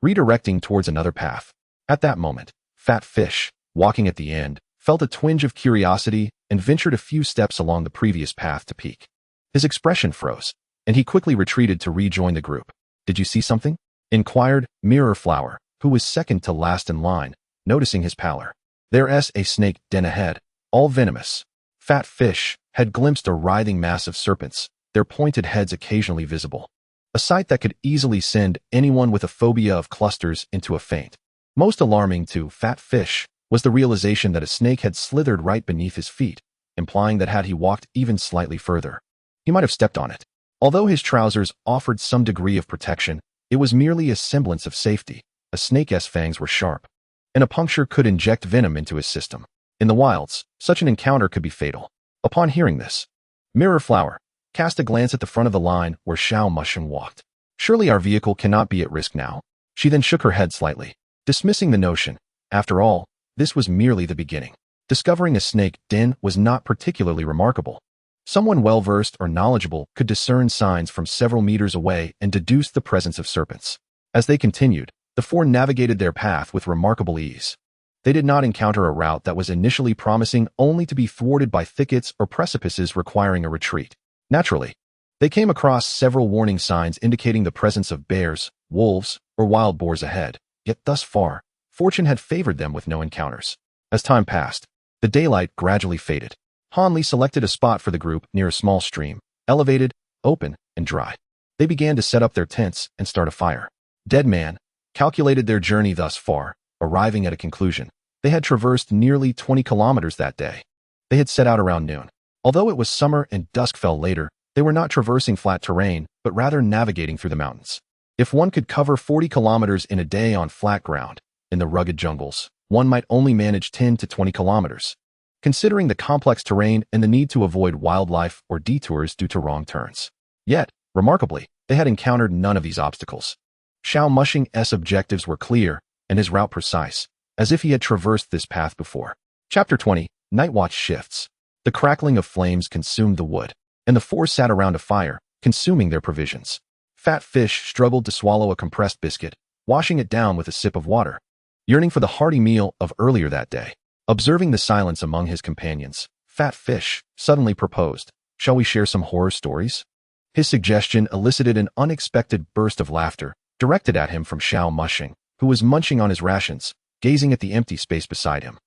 redirecting towards another path. At that moment, Fat Fish, walking at the end, felt a twinge of curiosity and ventured a few steps along the previous path to peek. His expression froze, and he quickly retreated to rejoin the group. Did you see something? Inquired Mirror Flower, who was second to last in line, noticing his pallor. There's a snake den ahead, all venomous. Fat Fish had glimpsed a writhing mass of serpents, their pointed heads occasionally visible. A sight that could easily send anyone with a phobia of clusters into a faint. Most alarming to Fat Fish was the realization that a snake had slithered right beneath his feet, implying that had he walked even slightly further, he might have stepped on it. Although his trousers offered some degree of protection, it was merely a semblance of safety. A snake's fangs were sharp, and a puncture could inject venom into his system. In the wilds, such an encounter could be fatal. Upon hearing this, Mirror Flower cast a glance at the front of the line where Xiao Mushing walked. Surely our vehicle cannot be at risk now. She then shook her head slightly, dismissing the notion. After all, this was merely the beginning. Discovering a snake den was not particularly remarkable. Someone well-versed or knowledgeable could discern signs from several meters away and deduce the presence of serpents. As they continued, the four navigated their path with remarkable ease. They did not encounter a route that was initially promising only to be thwarted by thickets or precipices requiring a retreat. Naturally, they came across several warning signs indicating the presence of bears, wolves, or wild boars ahead. Yet thus far, fortune had favored them with no encounters. As time passed, the daylight gradually faded. Han Li selected a spot for the group near a small stream, elevated, open, and dry. They began to set up their tents and start a fire. Dead Man calculated their journey thus far, arriving at a conclusion. They had traversed nearly 20 kilometers that day. They had set out around noon. Although it was summer and dusk fell later, they were not traversing flat terrain, but rather navigating through the mountains. If one could cover 40 kilometers in a day on flat ground, in the rugged jungles, one might only manage 10 to 20 kilometers. Considering the complex terrain and the need to avoid wildlife or detours due to wrong turns. Yet, remarkably, they had encountered none of these obstacles. Xiao Mushing's objectives were clear and his route precise, as if he had traversed this path before. Chapter 20, Night Watch Shifts. The crackling of flames consumed the wood, and the four sat around a fire, consuming their provisions. Fat Fish struggled to swallow a compressed biscuit, washing it down with a sip of water, yearning for the hearty meal of earlier that day. Observing the silence among his companions, Fat Fish suddenly proposed, "Shall we share some horror stories?" His suggestion elicited an unexpected burst of laughter, directed at him from Xiao Mushing, who was munching on his rations, gazing at the empty space beside him.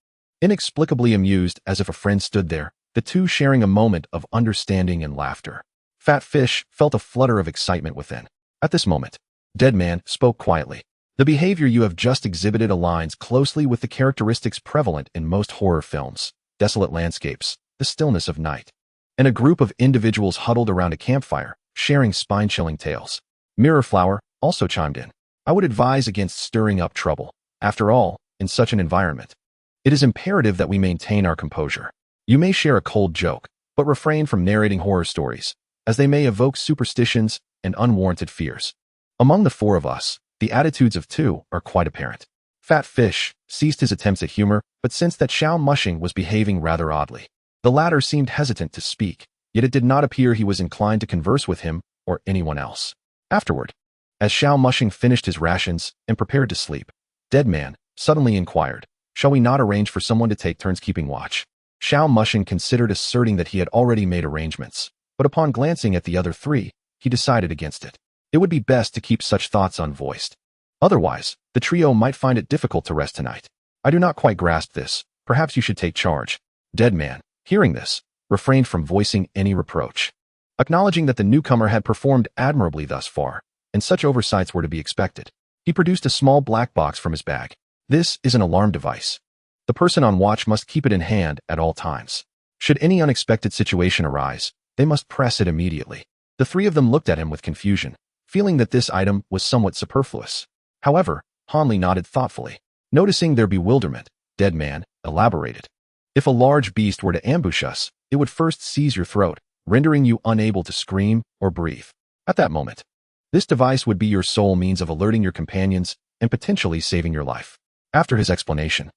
Inexplicably amused as if a friend stood there, the two sharing a moment of understanding and laughter. Fat Fish felt a flutter of excitement within. At this moment, Dead Man spoke quietly. The behavior you have just exhibited aligns closely with the characteristics prevalent in most horror films: desolate landscapes, the stillness of night, and a group of individuals huddled around a campfire, sharing spine-chilling tales. Mirror Flower also chimed in. I would advise against stirring up trouble. After all, in such an environment, it is imperative that we maintain our composure. You may share a cold joke, but refrain from narrating horror stories, as they may evoke superstitions and unwarranted fears. Among the four of us, the attitudes of two are quite apparent. Fat Fish ceased his attempts at humor, but sensed that Xiao Mushing was behaving rather oddly. The latter seemed hesitant to speak, yet it did not appear he was inclined to converse with him or anyone else. Afterward, as Xiao Mushing finished his rations and prepared to sleep, Dead Man suddenly inquired, "Shall we not arrange for someone to take turns keeping watch?" Xiao Mushing considered asserting that he had already made arrangements, but upon glancing at the other three, he decided against it. It would be best to keep such thoughts unvoiced. Otherwise, the trio might find it difficult to rest tonight. I do not quite grasp this. Perhaps you should take charge. Dead Man, hearing this, refrained from voicing any reproach. Acknowledging that the newcomer had performed admirably thus far, and such oversights were to be expected, he produced a small black box from his bag. This is an alarm device. The person on watch must keep it in hand at all times. Should any unexpected situation arise, they must press it immediately. The three of them looked at him with confusion, feeling that this item was somewhat superfluous. However, Hanli nodded thoughtfully. Noticing their bewilderment, Dead Man elaborated. If a large beast were to ambush us, it would first seize your throat, rendering you unable to scream or breathe. At that moment, this device would be your sole means of alerting your companions and potentially saving your life. After his explanation,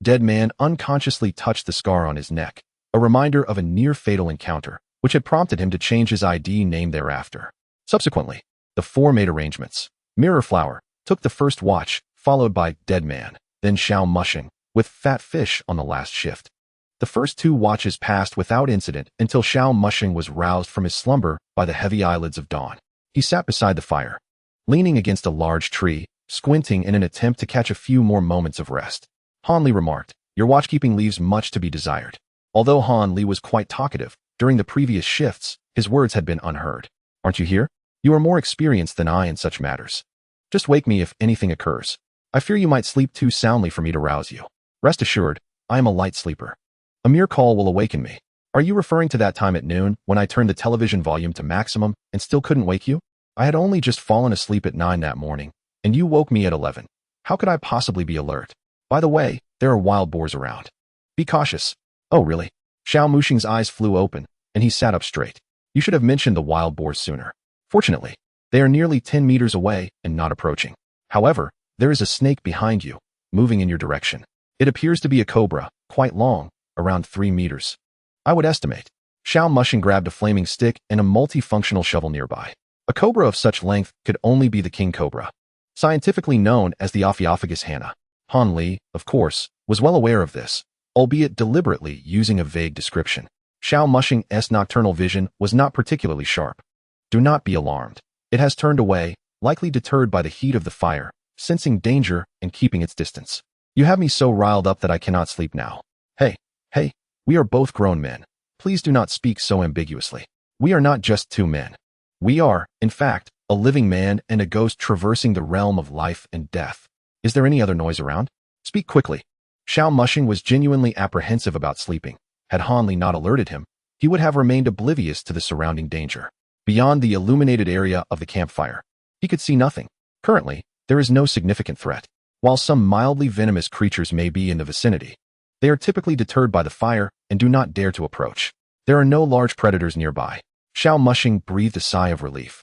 Dead Man unconsciously touched the scar on his neck, a reminder of a near-fatal encounter, which had prompted him to change his ID name thereafter. Subsequently, the four made arrangements. Mirror Flower took the first watch, followed by Dead Man, then Xiao Mushing, with Fat Fish on the last shift. The first 2 watches passed without incident until Xiao Mushing was roused from his slumber by the heavy eyelids of dawn. He sat beside the fire, leaning against a large tree, squinting in an attempt to catch a few more moments of rest. Han Li remarked, "Your watchkeeping leaves much to be desired." Although Han Li was quite talkative, during the previous shifts, his words had been unheard. "Aren't you here? You are more experienced than I in such matters. Just wake me if anything occurs. I fear you might sleep too soundly for me to rouse you. Rest assured, I am a light sleeper. A mere call will awaken me." "Are you referring to that time at noon when I turned the television volume to maximum and still couldn't wake you? I had only just fallen asleep at 9 that morning, and you woke me at 11. How could I possibly be alert? By the way, there are wild boars around. Be cautious." "Oh, really?" Xiao Mushing's eyes flew open, and he sat up straight. "You should have mentioned the wild boars sooner. Fortunately, they are nearly 10 meters away and not approaching. However, there is a snake behind you, moving in your direction. It appears to be a cobra, quite long, around 3 meters. I would estimate." Xiao Mushing grabbed a flaming stick and a multifunctional shovel nearby. A cobra of such length could only be the king cobra, scientifically known as the Ophiophagus hana. Han Li, of course, was well aware of this, albeit deliberately using a vague description. Xiao Mushing's nocturnal vision was not particularly sharp. "Do not be alarmed. It has turned away, likely deterred by the heat of the fire, sensing danger and keeping its distance. You have me so riled up that I cannot sleep now. Hey, we are both grown men. Please do not speak so ambiguously. We are not just 2 men. We are, in fact, a living man and a ghost traversing the realm of life and death. Is there any other noise around? Speak quickly." Xiao Mushing was genuinely apprehensive about sleeping. Had Han Li not alerted him, he would have remained oblivious to the surrounding danger. Beyond the illuminated area of the campfire, he could see nothing. Currently, there is no significant threat. While some mildly venomous creatures may be in the vicinity, they are typically deterred by the fire and do not dare to approach. There are no large predators nearby. Xiao Mushing breathed a sigh of relief.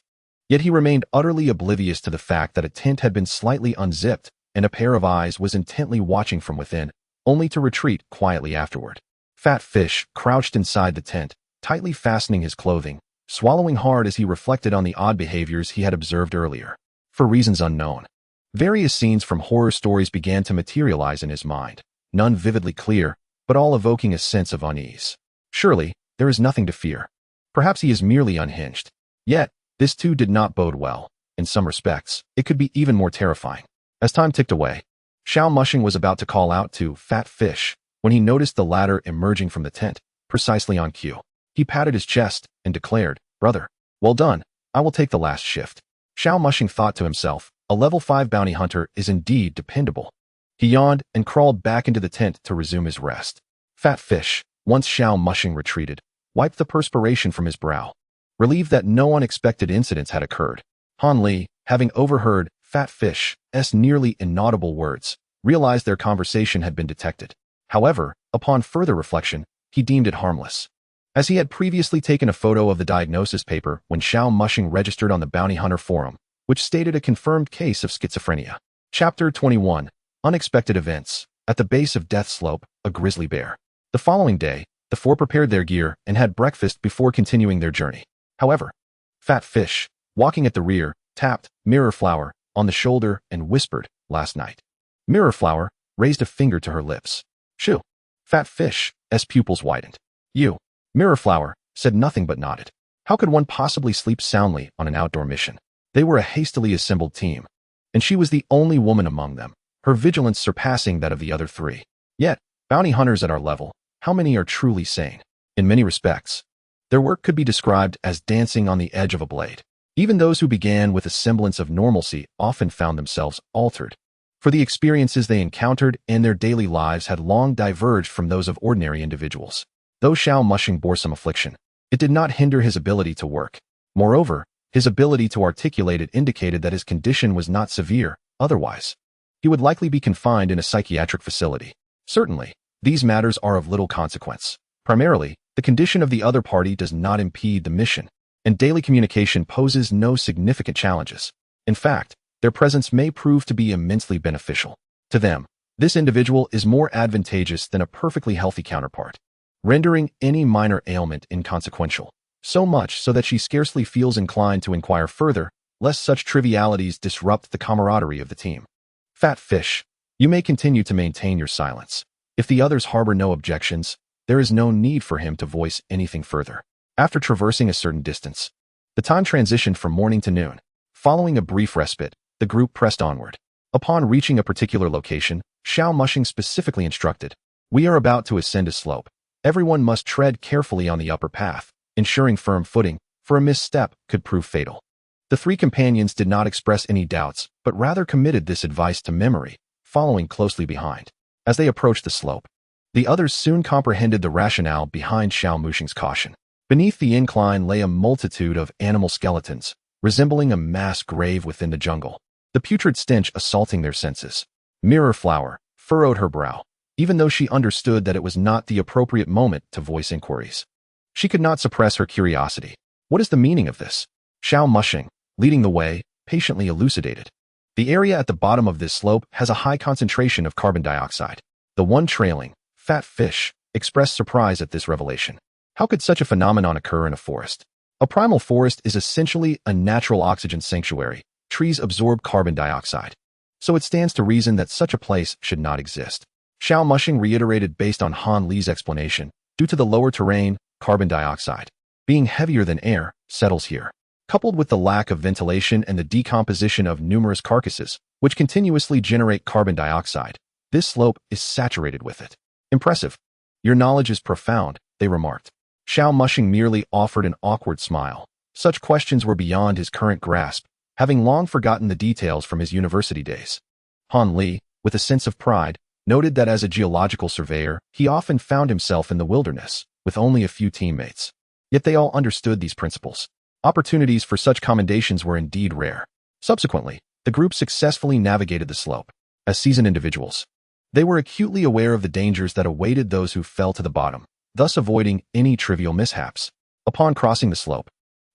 Yet he remained utterly oblivious to the fact that a tent had been slightly unzipped and a pair of eyes was intently watching from within, only to retreat quietly afterward. Fat Fish crouched inside the tent, tightly fastening his clothing, swallowing hard as he reflected on the odd behaviors he had observed earlier. For reasons unknown, various scenes from horror stories began to materialize in his mind, none vividly clear, but all evoking a sense of unease. Surely, there is nothing to fear. Perhaps he is merely unhinged. Yet, this too did not bode well. In some respects, it could be even more terrifying. As time ticked away, Xiao Mushing was about to call out to Fat Fish when he noticed the latter emerging from the tent, precisely on cue. He patted his chest and declared, "Brother, well done. I will take the last shift." Xiao Mushing thought to himself, a level 5 bounty hunter is indeed dependable. He yawned and crawled back into the tent to resume his rest. Fat Fish, once Xiao Mushing retreated, wiped the perspiration from his brow, relieved that no unexpected incidents had occurred. Han Li, having overheard Fat Fish's nearly inaudible words, realized their conversation had been detected. However, upon further reflection, he deemed it harmless, as he had previously taken a photo of the diagnosis paper when Xiao Mushing registered on the Bounty Hunter Forum, which stated a confirmed case of schizophrenia. Chapter 21. Unexpected Events. At the base of Death Slope, a grizzly bear. The following day, the four prepared their gear and had breakfast before continuing their journey. However, Fat Fish, walking at the rear, tapped Mirror Flower on the shoulder and whispered, "Last night." Mirror Flower raised a finger to her lips. "Shoo." Fat Fish's pupils widened. "You." Mirror Flower said nothing but nodded. How could one possibly sleep soundly on an outdoor mission? They were a hastily assembled team, and she was the only woman among them, her vigilance surpassing that of the other 3. Yet, bounty hunters at our level, how many are truly sane? In many respects, their work could be described as dancing on the edge of a blade. Even those who began with a semblance of normalcy often found themselves altered, for the experiences they encountered in their daily lives had long diverged from those of ordinary individuals. Though Xiao Mushing bore some affliction, it did not hinder his ability to work. Moreover, his ability to articulate it indicated that his condition was not severe, Otherwise, he would likely be confined in a psychiatric facility. Certainly, these matters are of little consequence. Primarily, the condition of the other party does not impede the mission, and daily communication poses no significant challenges. In fact, their presence may prove to be immensely beneficial. To them, this individual is more advantageous than a perfectly healthy counterpart, rendering any minor ailment inconsequential, so much so that she scarcely feels inclined to inquire further, lest such trivialities disrupt the camaraderie of the team. Fat fish, you may continue to maintain your silence. If the others harbor no objections, there is no need for him to voice anything further. After traversing a certain distance, the time transitioned from morning to noon. Following a brief respite, the group pressed onward. Upon reaching a particular location, Xiao Mushing specifically instructed, "We are about to ascend a slope. Everyone must tread carefully on the upper path, ensuring firm footing, for a misstep could prove fatal." The three companions did not express any doubts, but rather committed this advice to memory, following closely behind. As they approached the slope, the others soon comprehended the rationale behind Xiao Mushing's caution. Beneath the incline lay a multitude of animal skeletons, resembling a mass grave within the jungle, the putrid stench assaulting their senses. Mirror Flower furrowed her brow, even though she understood that it was not the appropriate moment to voice inquiries. She could not suppress her curiosity. What is the meaning of this? Xiao Mushing, leading the way, patiently elucidated. The area at the bottom of this slope has a high concentration of carbon dioxide. The one trailing, Fat Fish, expressed surprise at this revelation. How could such a phenomenon occur in a forest? A primal forest is essentially a natural oxygen sanctuary. Trees absorb carbon dioxide, so it stands to reason that such a place should not exist. Xiao Mushing reiterated based on Han Li's explanation, due to the lower terrain, carbon dioxide, being heavier than air, settles here. Coupled with the lack of ventilation and the decomposition of numerous carcasses, which continuously generate carbon dioxide, this slope is saturated with it. Impressive. Your knowledge is profound, they remarked. Xiao Mushing merely offered an awkward smile. Such questions were beyond his current grasp, having long forgotten the details from his university days. Han Li, with a sense of pride, noted that as a geological surveyor, he often found himself in the wilderness, with only a few teammates. Yet they all understood these principles. Opportunities for such commendations were indeed rare. Subsequently, the group successfully navigated the slope. As seasoned individuals, they were acutely aware of the dangers that awaited those who fell to the bottom, thus avoiding any trivial mishaps. Upon crossing the slope,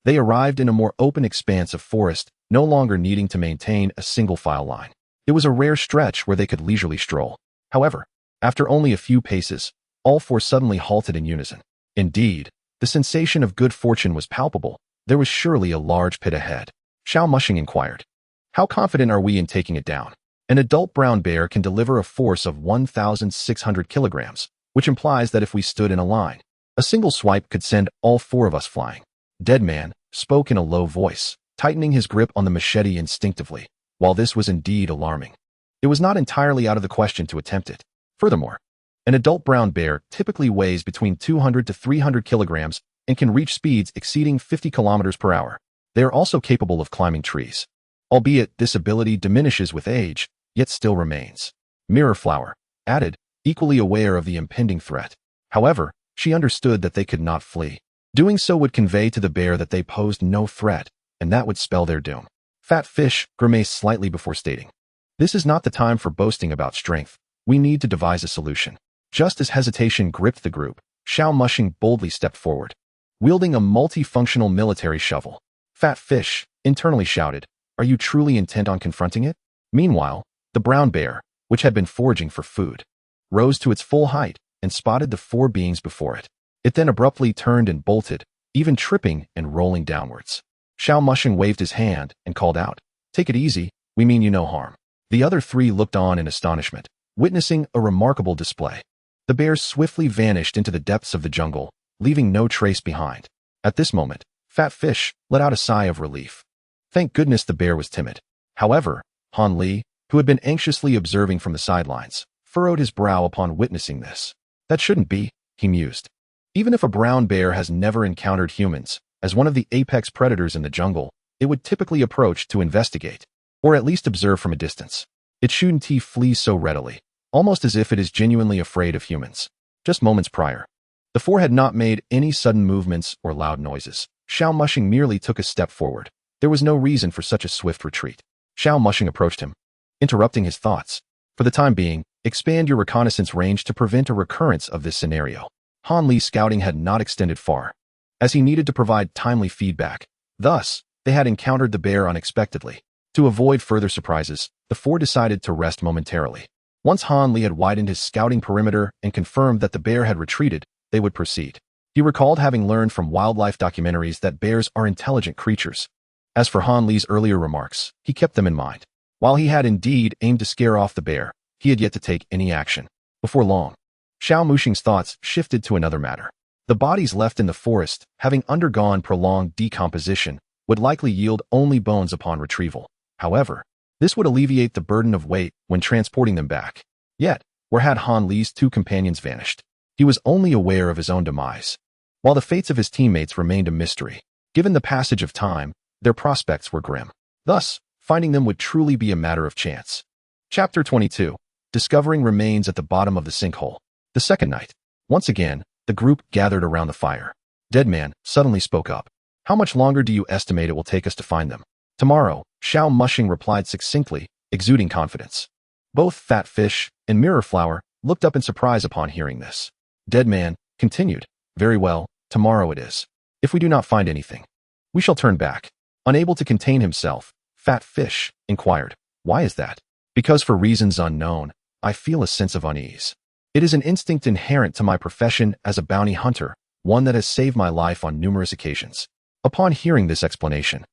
they arrived in a more open expanse of forest, no longer needing to maintain a single file line. It was a rare stretch where they could leisurely stroll. However, after only a few paces, all four suddenly halted in unison. Indeed, the sensation of good fortune was palpable. There was surely a large pit ahead. Xiao Mushing inquired, "How confident are we in taking it down?" An adult brown bear can deliver a force of 1,600 kilograms, which implies that if we stood in a line, a single swipe could send all four of us flying. Deadman spoke in a low voice, tightening his grip on the machete instinctively. While this was indeed alarming, it was not entirely out of the question to attempt it. Furthermore, an adult brown bear typically weighs between 200 to 300 kilograms and can reach speeds exceeding 50 kilometers per hour. They are also capable of climbing trees. Albeit this ability diminishes with age, yet still remains. Mirror Flower added, equally aware of the impending threat. However, she understood that they could not flee. Doing so would convey to the bear that they posed no threat, and that would spell their doom. Fat Fish grimaced slightly before stating, "This is not the time for boasting about strength. We need to devise a solution." Just as hesitation gripped the group, Xiao Mushing boldly stepped forward, wielding a multifunctional military shovel. Fat Fish internally shouted, "Are you truly intent on confronting it?" Meanwhile, the brown bear, which had been foraging for food, rose to its full height and spotted the four beings before it. It then abruptly turned and bolted, even tripping and rolling downwards. Xiao Mushing waved his hand and called out, "Take it easy, we mean you no harm." The other three looked on in astonishment, witnessing a remarkable display. The bear swiftly vanished into the depths of the jungle, leaving no trace behind. At this moment, Fat Fish let out a sigh of relief. Thank goodness the bear was timid. However, Han Li, who had been anxiously observing from the sidelines, furrowed his brow upon witnessing this. That shouldn't be, he mused. Even if a brown bear has never encountered humans, as one of the apex predators in the jungle, it would typically approach to investigate, or at least observe from a distance. It shouldn't flee so readily, almost as if it is genuinely afraid of humans. Just moments prior, the four had not made any sudden movements or loud noises. Xiao Mushing merely took a step forward. There was no reason for such a swift retreat. Xiao Mushing approached him. interrupting his thoughts. For the time being, expand your reconnaissance range to prevent a recurrence of this scenario. Han Li's scouting had not extended far, as he needed to provide timely feedback. Thus, they had encountered the bear unexpectedly. To avoid further surprises, the four decided to rest momentarily. Once Han Li had widened his scouting perimeter and confirmed that the bear had retreated, they would proceed. He recalled having learned from wildlife documentaries that bears are intelligent creatures. As for Han Li's earlier remarks, he kept them in mind. While he had indeed aimed to scare off the bear, he had yet to take any action. Before long, Xiao Muxing's thoughts shifted to another matter. The bodies left in the forest, having undergone prolonged decomposition, would likely yield only bones upon retrieval. However, this would alleviate the burden of weight when transporting them back. Yet, where had Han Li's two companions vanished? He was only aware of his own demise, while the fates of his teammates remained a mystery. Given the passage of time, their prospects were grim. Thus, finding them would truly be a matter of chance. Chapter 22. Discovering remains at the bottom of the sinkhole. The second night. Once again, the group gathered around the fire. Deadman suddenly spoke up. How much longer do you estimate it will take us to find them? Tomorrow, Xiao Muxing replied succinctly, exuding confidence. Both Fat Fish and Mirror Flower looked up in surprise upon hearing this. Deadman continued, very well, tomorrow it is. If we do not find anything, we shall turn back. Unable to contain himself, Fat Fish inquired, why is that? Because for reasons unknown, I feel a sense of unease. It is an instinct inherent to my profession as a bounty hunter, one that has saved my life on numerous occasions. Upon hearing this explanation,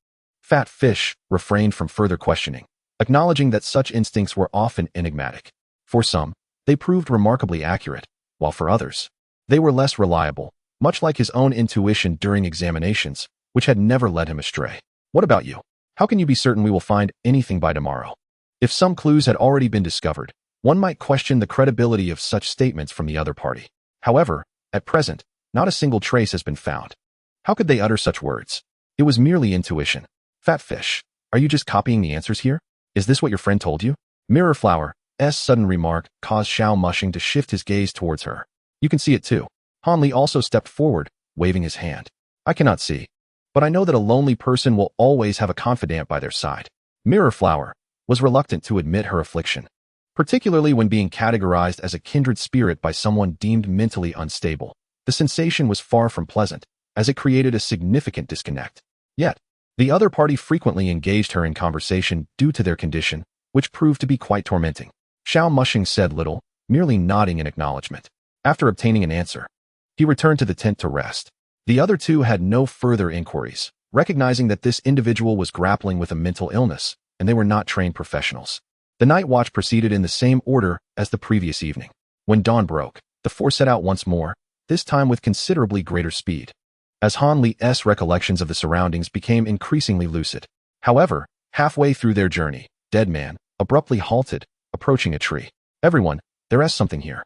Fat Fish refrained from further questioning, acknowledging that such instincts were often enigmatic. For some, they proved remarkably accurate, while for others, they were less reliable, much like his own intuition during examinations, which had never led him astray. What about you? How can you be certain we will find anything by tomorrow? If some clues had already been discovered, one might question the credibility of such statements from the other party. However, at present, not a single trace has been found. How could they utter such words? It was merely intuition. Fat Fish, are you just copying the answers here? Is this what your friend told you? Mirror Flower's sudden remark caused Xiao Muxing to shift his gaze towards her. You can see it too. Han Li also stepped forward, waving his hand. I cannot see, but I know that a lonely person will always have a confidant by their side. Mirror Flower was reluctant to admit her affliction, particularly when being categorized as a kindred spirit by someone deemed mentally unstable. The sensation was far from pleasant, as it created a significant disconnect. Yet, the other party frequently engaged her in conversation due to their condition, which proved to be quite tormenting. Xiao Muxing said little, merely nodding in acknowledgement. After obtaining an answer, he returned to the tent to rest. The other two had no further inquiries, recognizing that this individual was grappling with a mental illness, and they were not trained professionals. The night watch proceeded in the same order as the previous evening. When dawn broke, the four set out once more, this time with considerably greater speed, as Han Li's recollections of the surroundings became increasingly lucid. However, halfway through their journey, Deadman abruptly halted, approaching a tree. Everyone, there's something here.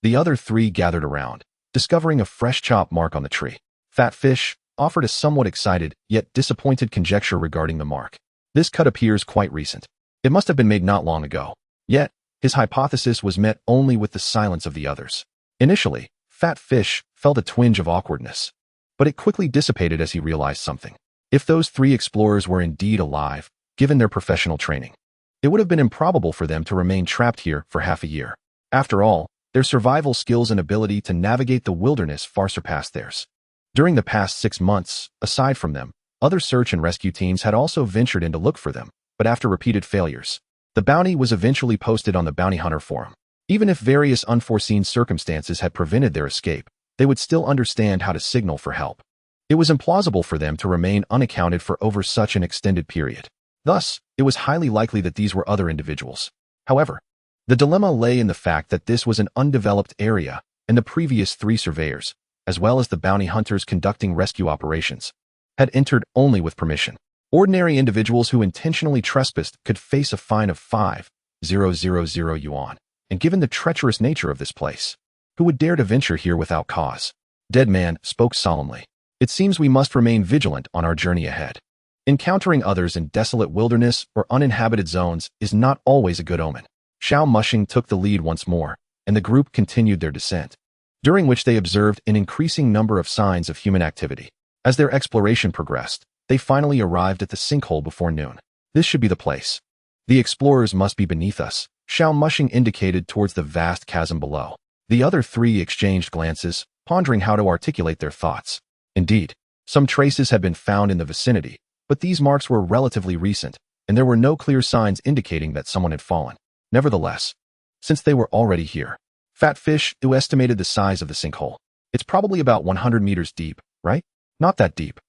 The other three gathered around, discovering a fresh chop mark on the tree. Fat Fish offered a somewhat excited, yet disappointed conjecture regarding the mark. This cut appears quite recent. It must have been made not long ago. Yet, his hypothesis was met only with the silence of the others. Initially, Fat Fish felt a twinge of awkwardness, but it quickly dissipated as he realized something. If those three explorers were indeed alive, given their professional training, it would have been improbable for them to remain trapped here for half a year. After all, their survival skills and ability to navigate the wilderness far surpassed theirs. During the past 6 months, aside from them, other search and rescue teams had also ventured in to look for them, but after repeated failures, the bounty was eventually posted on the Bounty Hunter Forum. Even if various unforeseen circumstances had prevented their escape, they would still understand how to signal for help. It was implausible for them to remain unaccounted for over such an extended period. Thus, it was highly likely that these were other individuals. However, the dilemma lay in the fact that this was an undeveloped area, and the previous 3 surveyors, as well as the bounty hunters conducting rescue operations, had entered only with permission. Ordinary individuals who intentionally trespassed could face a fine of 5,000 yuan, and given the treacherous nature of this place, who would dare to venture here without cause? Deadman spoke solemnly. It seems we must remain vigilant on our journey ahead. Encountering others in desolate wilderness or uninhabited zones is not always a good omen. Xiao Muxing took the lead once more, and the group continued their descent, during which they observed an increasing number of signs of human activity. As their exploration progressed, they finally arrived at the sinkhole before noon. This should be the place. The explorers must be beneath us, Xiao Mushing indicated towards the vast chasm below. The other three exchanged glances, pondering how to articulate their thoughts. Indeed, some traces had been found in the vicinity, but these marks were relatively recent, and there were no clear signs indicating that someone had fallen. Nevertheless, since they were already here, Fat Fish estimated the size of the sinkhole. It's probably about 100 meters deep, right? Not that deep.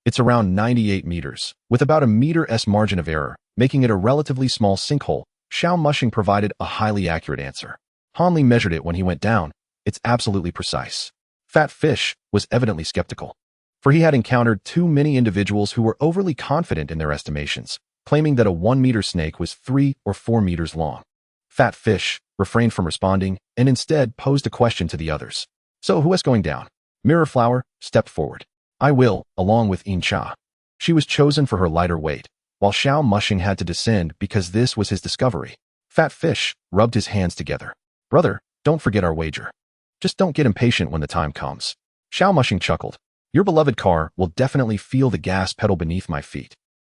It's around 98 meters, with about a meter's margin of error, making it a relatively small sinkhole. Xiao Mushing provided a highly accurate answer. Hanli measured it when he went down. It's absolutely precise. Fat Fish was evidently skeptical, for he had encountered too many individuals who were overly confident in their estimations, claiming that a 1-meter snake was 3 or 4 meters long. Fat Fish refrained from responding and instead posed a question to the others. So who is going down? Mirror Flower stepped forward. I will, along with In Cha. She was chosen for her lighter weight, while Xiao Mushing had to descend because this was his discovery. Fat Fish rubbed his hands together. Brother, don't forget our wager. Just don't get impatient when the time comes. Xiao Mushing chuckled. Your beloved car will definitely feel the gas pedal beneath my feet.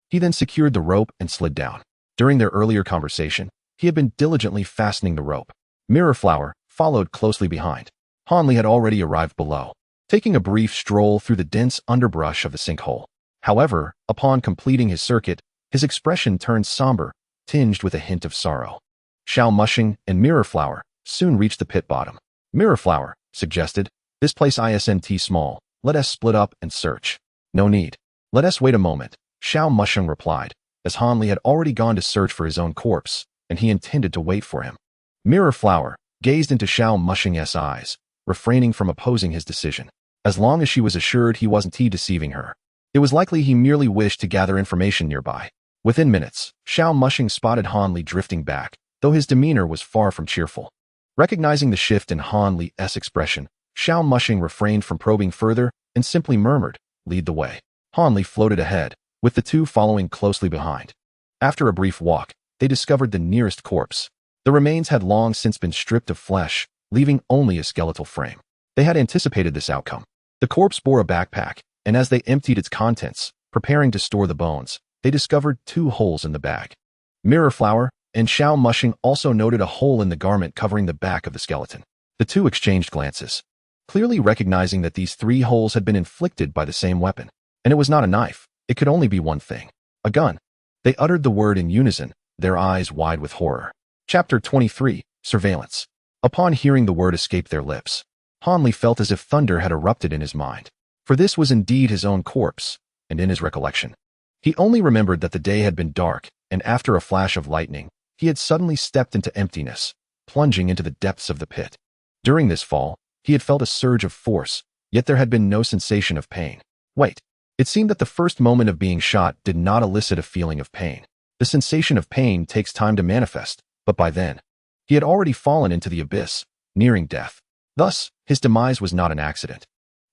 He then secured the rope and slid down. During their earlier conversation, he had been diligently fastening the rope. Mirror Flower followed closely behind. Hanli had already arrived below, taking a brief stroll through the dense underbrush of the sinkhole. However, upon completing his circuit, his expression turned somber, tinged with a hint of sorrow. Xiao Mushing and Mirror Flower soon reached the pit bottom. Mirror Flower suggested, this place isn't small, let us split up and search. No need. Let us wait a moment, Xiao Mushing replied, as Hanli had already gone to search for his own corpse, and he intended to wait for him. Mirror Flower gazed into Xiao Mushing's eyes, refraining from opposing his decision. As long as she was assured he wasn't deceiving her, it was likely he merely wished to gather information nearby. Within minutes, Xiao Mushing spotted Hanli drifting back, though his demeanor was far from cheerful. Recognizing the shift in Hanli's expression, Xiao Mushing refrained from probing further and simply murmured, lead the way. Hanli floated ahead, with the two following closely behind. After a brief walk, they discovered the nearest corpse. The remains had long since been stripped of flesh, leaving only a skeletal frame. They had anticipated this outcome. The corpse bore a backpack, and as they emptied its contents, preparing to store the bones, they discovered 2 holes in the bag. Mirror Flower and Xiao Mushing also noted a hole in the garment covering the back of the skeleton. The two exchanged glances, clearly recognizing that these 3 holes had been inflicted by the same weapon. And it was not a knife, it could only be one thing. A gun. They uttered the word in unison, their eyes wide with horror. Chapter 23, Surveillance. Upon hearing the word escape their lips, Hanli felt as if thunder had erupted in his mind. For this was indeed his own corpse, and in his recollection, he only remembered that the day had been dark, and after a flash of lightning, he had suddenly stepped into emptiness, plunging into the depths of the pit. During this fall, he had felt a surge of force, yet there had been no sensation of pain. Wait. It seemed that the first moment of being shot did not elicit a feeling of pain. The sensation of pain takes time to manifest, but by then, he had already fallen into the abyss, nearing death. Thus, his demise was not an accident.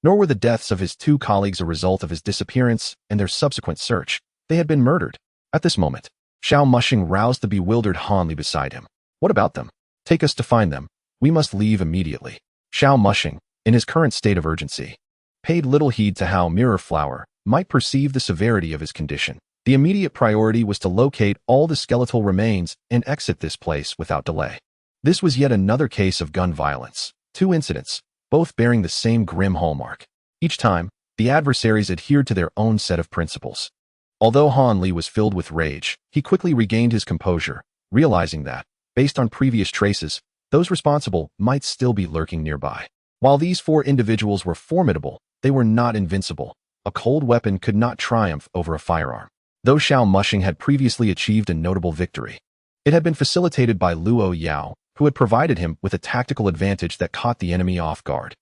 Nor were the deaths of his 2 colleagues a result of his disappearance and their subsequent search. They had been murdered. At this moment, Xiao Mushing roused the bewildered Hanli beside him. What about them? Take us to find them. We must leave immediately. Xiao Mushing, in his current state of urgency, paid little heed to how Mirror Flower might perceive the severity of his condition. The immediate priority was to locate all the skeletal remains and exit this place without delay. This was yet another case of gun violence. 2 incidents, both bearing the same grim hallmark. Each time, the adversaries adhered to their own set of principles. Although Hanli was filled with rage, he quickly regained his composure, realizing that, based on previous traces, those responsible might still be lurking nearby. While these 4 individuals were formidable, they were not invincible. A cold weapon could not triumph over a firearm. Though Xiao Mushing had previously achieved a notable victory, it had been facilitated by Luo Yao, who had provided him with a tactical advantage that caught the enemy off guard.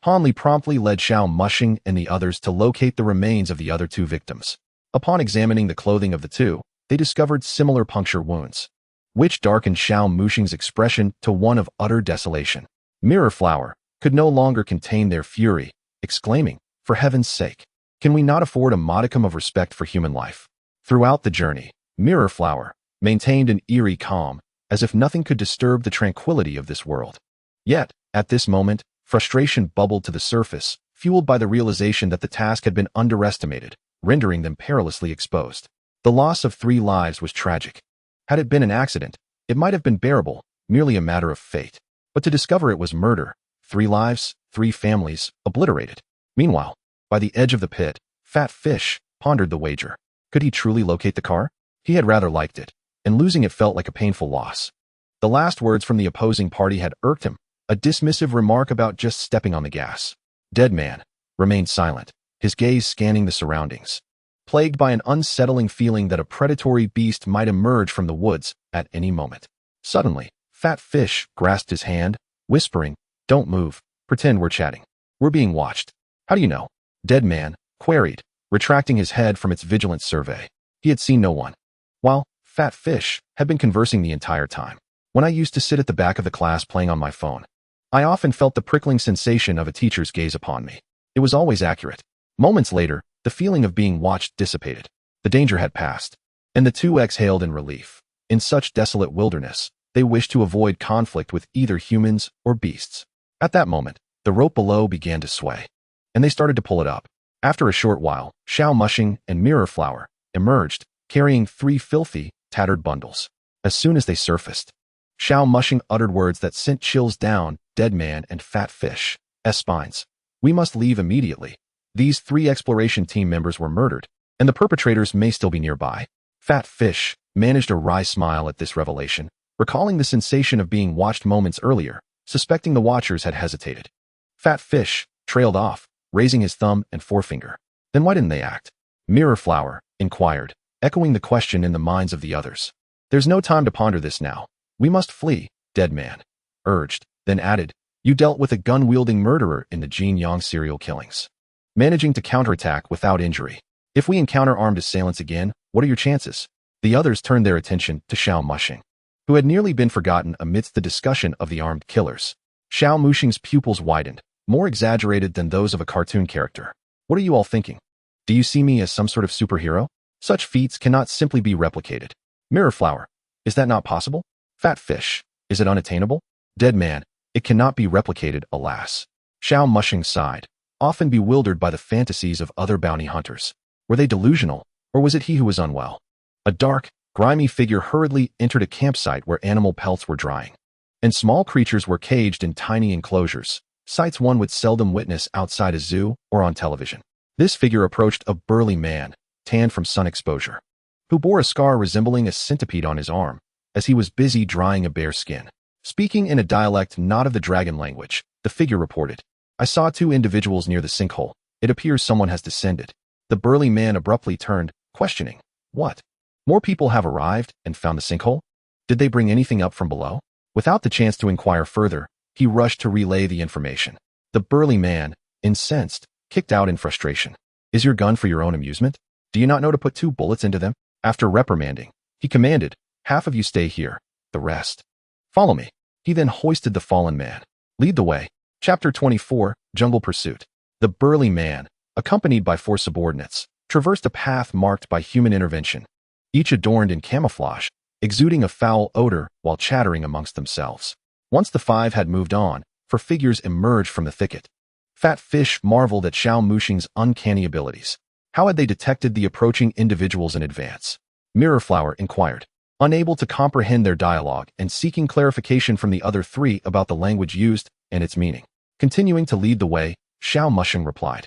Hanli promptly led Xiao Mushing and the others to locate the remains of the other 2 victims. Upon examining the clothing of the 2, they discovered similar puncture wounds, which darkened Xiao Mushing's expression to one of utter desolation. Mirror Flower could no longer contain their fury, exclaiming, for heaven's sake, can we not afford a modicum of respect for human life? Throughout the journey, Mirror Flower maintained an eerie calm, as if nothing could disturb the tranquility of this world. Yet, at this moment, frustration bubbled to the surface, fueled by the realization that the task had been underestimated, rendering them perilously exposed. The loss of 3 lives was tragic. Had it been an accident, it might have been bearable, merely a matter of fate. But to discover it was murder, 3 lives, 3 families, obliterated. Meanwhile, by the edge of the pit, Fat Fish pondered the wager. Could he truly locate the car? He had rather liked it, and losing it felt like a painful loss. The last words from the opposing party had irked him, a dismissive remark about just stepping on the gas. Dead Man remained silent, his gaze scanning the surroundings, plagued by an unsettling feeling that a predatory beast might emerge from the woods at any moment. Suddenly, Fat Fish grasped his hand, whispering, "Don't move, pretend we're chatting. We're being watched." "How do you know?" Dead Man queried, retracting his head from its vigilant survey. He had seen no one, while Fat Fish had been conversing the entire time. "When I used to sit at the back of the class playing on my phone, I often felt the prickling sensation of a teacher's gaze upon me. It was always accurate." Moments later, the feeling of being watched dissipated. The danger had passed, and the two exhaled in relief. In such desolate wilderness, they wished to avoid conflict with either humans or beasts. At that moment, the rope below began to sway, and they started to pull it up. After a short while, Xiao Mushing and Mirror Flower emerged, carrying 3 filthy, tattered bundles. As soon as they surfaced, Xiao Mushing uttered words that sent chills down Dead Man and Fat Fish's spines. "We must leave immediately. These 3 exploration team members were murdered, and the perpetrators may still be nearby." Fat Fish managed a wry smile at this revelation, recalling the sensation of being watched moments earlier, suspecting the watchers had hesitated. Fat Fish trailed off, raising his thumb and forefinger. "Then why didn't they act?" Mirror Flower inquired, echoing the question in the minds of the others. "There's no time to ponder this now. We must flee," Dead Man urged, then added, "You dealt with a gun-wielding murderer in the Jin Yang serial killings, managing to counterattack without injury. If we encounter armed assailants again, what are your chances?" The others turned their attention to Xiao Mushing, who had nearly been forgotten amidst the discussion of the armed killers. Xiao Mushing's pupils widened, more exaggerated than those of a cartoon character. "What are you all thinking? Do you see me as some sort of superhero? Such feats cannot simply be replicated." Mirror Flower, "Is that not possible?" Fat Fish, "Is it unattainable?" Dead Man, "It cannot be replicated, alas." Xiao Mushing sighed, often bewildered by the fantasies of other bounty hunters. Were they delusional, or was it he who was unwell? A dark, grimy figure hurriedly entered a campsite where animal pelts were drying, and small creatures were caged in tiny enclosures, sights one would seldom witness outside a zoo or on television. This figure approached a burly man, tanned from sun exposure, who bore a scar resembling a centipede on his arm, as he was busy drying a bare skin. Speaking in a dialect not of the dragon language, the figure reported, "I saw 2 individuals near the sinkhole. It appears someone has descended." The burly man abruptly turned, questioning, "What? More people have arrived and found the sinkhole? Did they bring anything up from below?" Without the chance to inquire further, he rushed to relay the information. The burly man, incensed, kicked out in frustration. "Is your gun for your own amusement? Do you not know to put 2 bullets into them?" After reprimanding, he commanded, "Half of you stay here, the rest follow me." He then hoisted the fallen man. "Lead the way." Chapter 24, Jungle Pursuit. The burly man, accompanied by 4 subordinates, traversed a path marked by human intervention, each adorned in camouflage, exuding a foul odor while chattering amongst themselves. Once the 5 had moved on, 4 figures emerged from the thicket. Fat Fish marveled at Xiao Mushing's uncanny abilities. How had they detected the approaching individuals in advance? Mirror Flower inquired, unable to comprehend their dialogue and seeking clarification from the other 3 about the language used and its meaning. Continuing to lead the way, Xiao Mushing replied.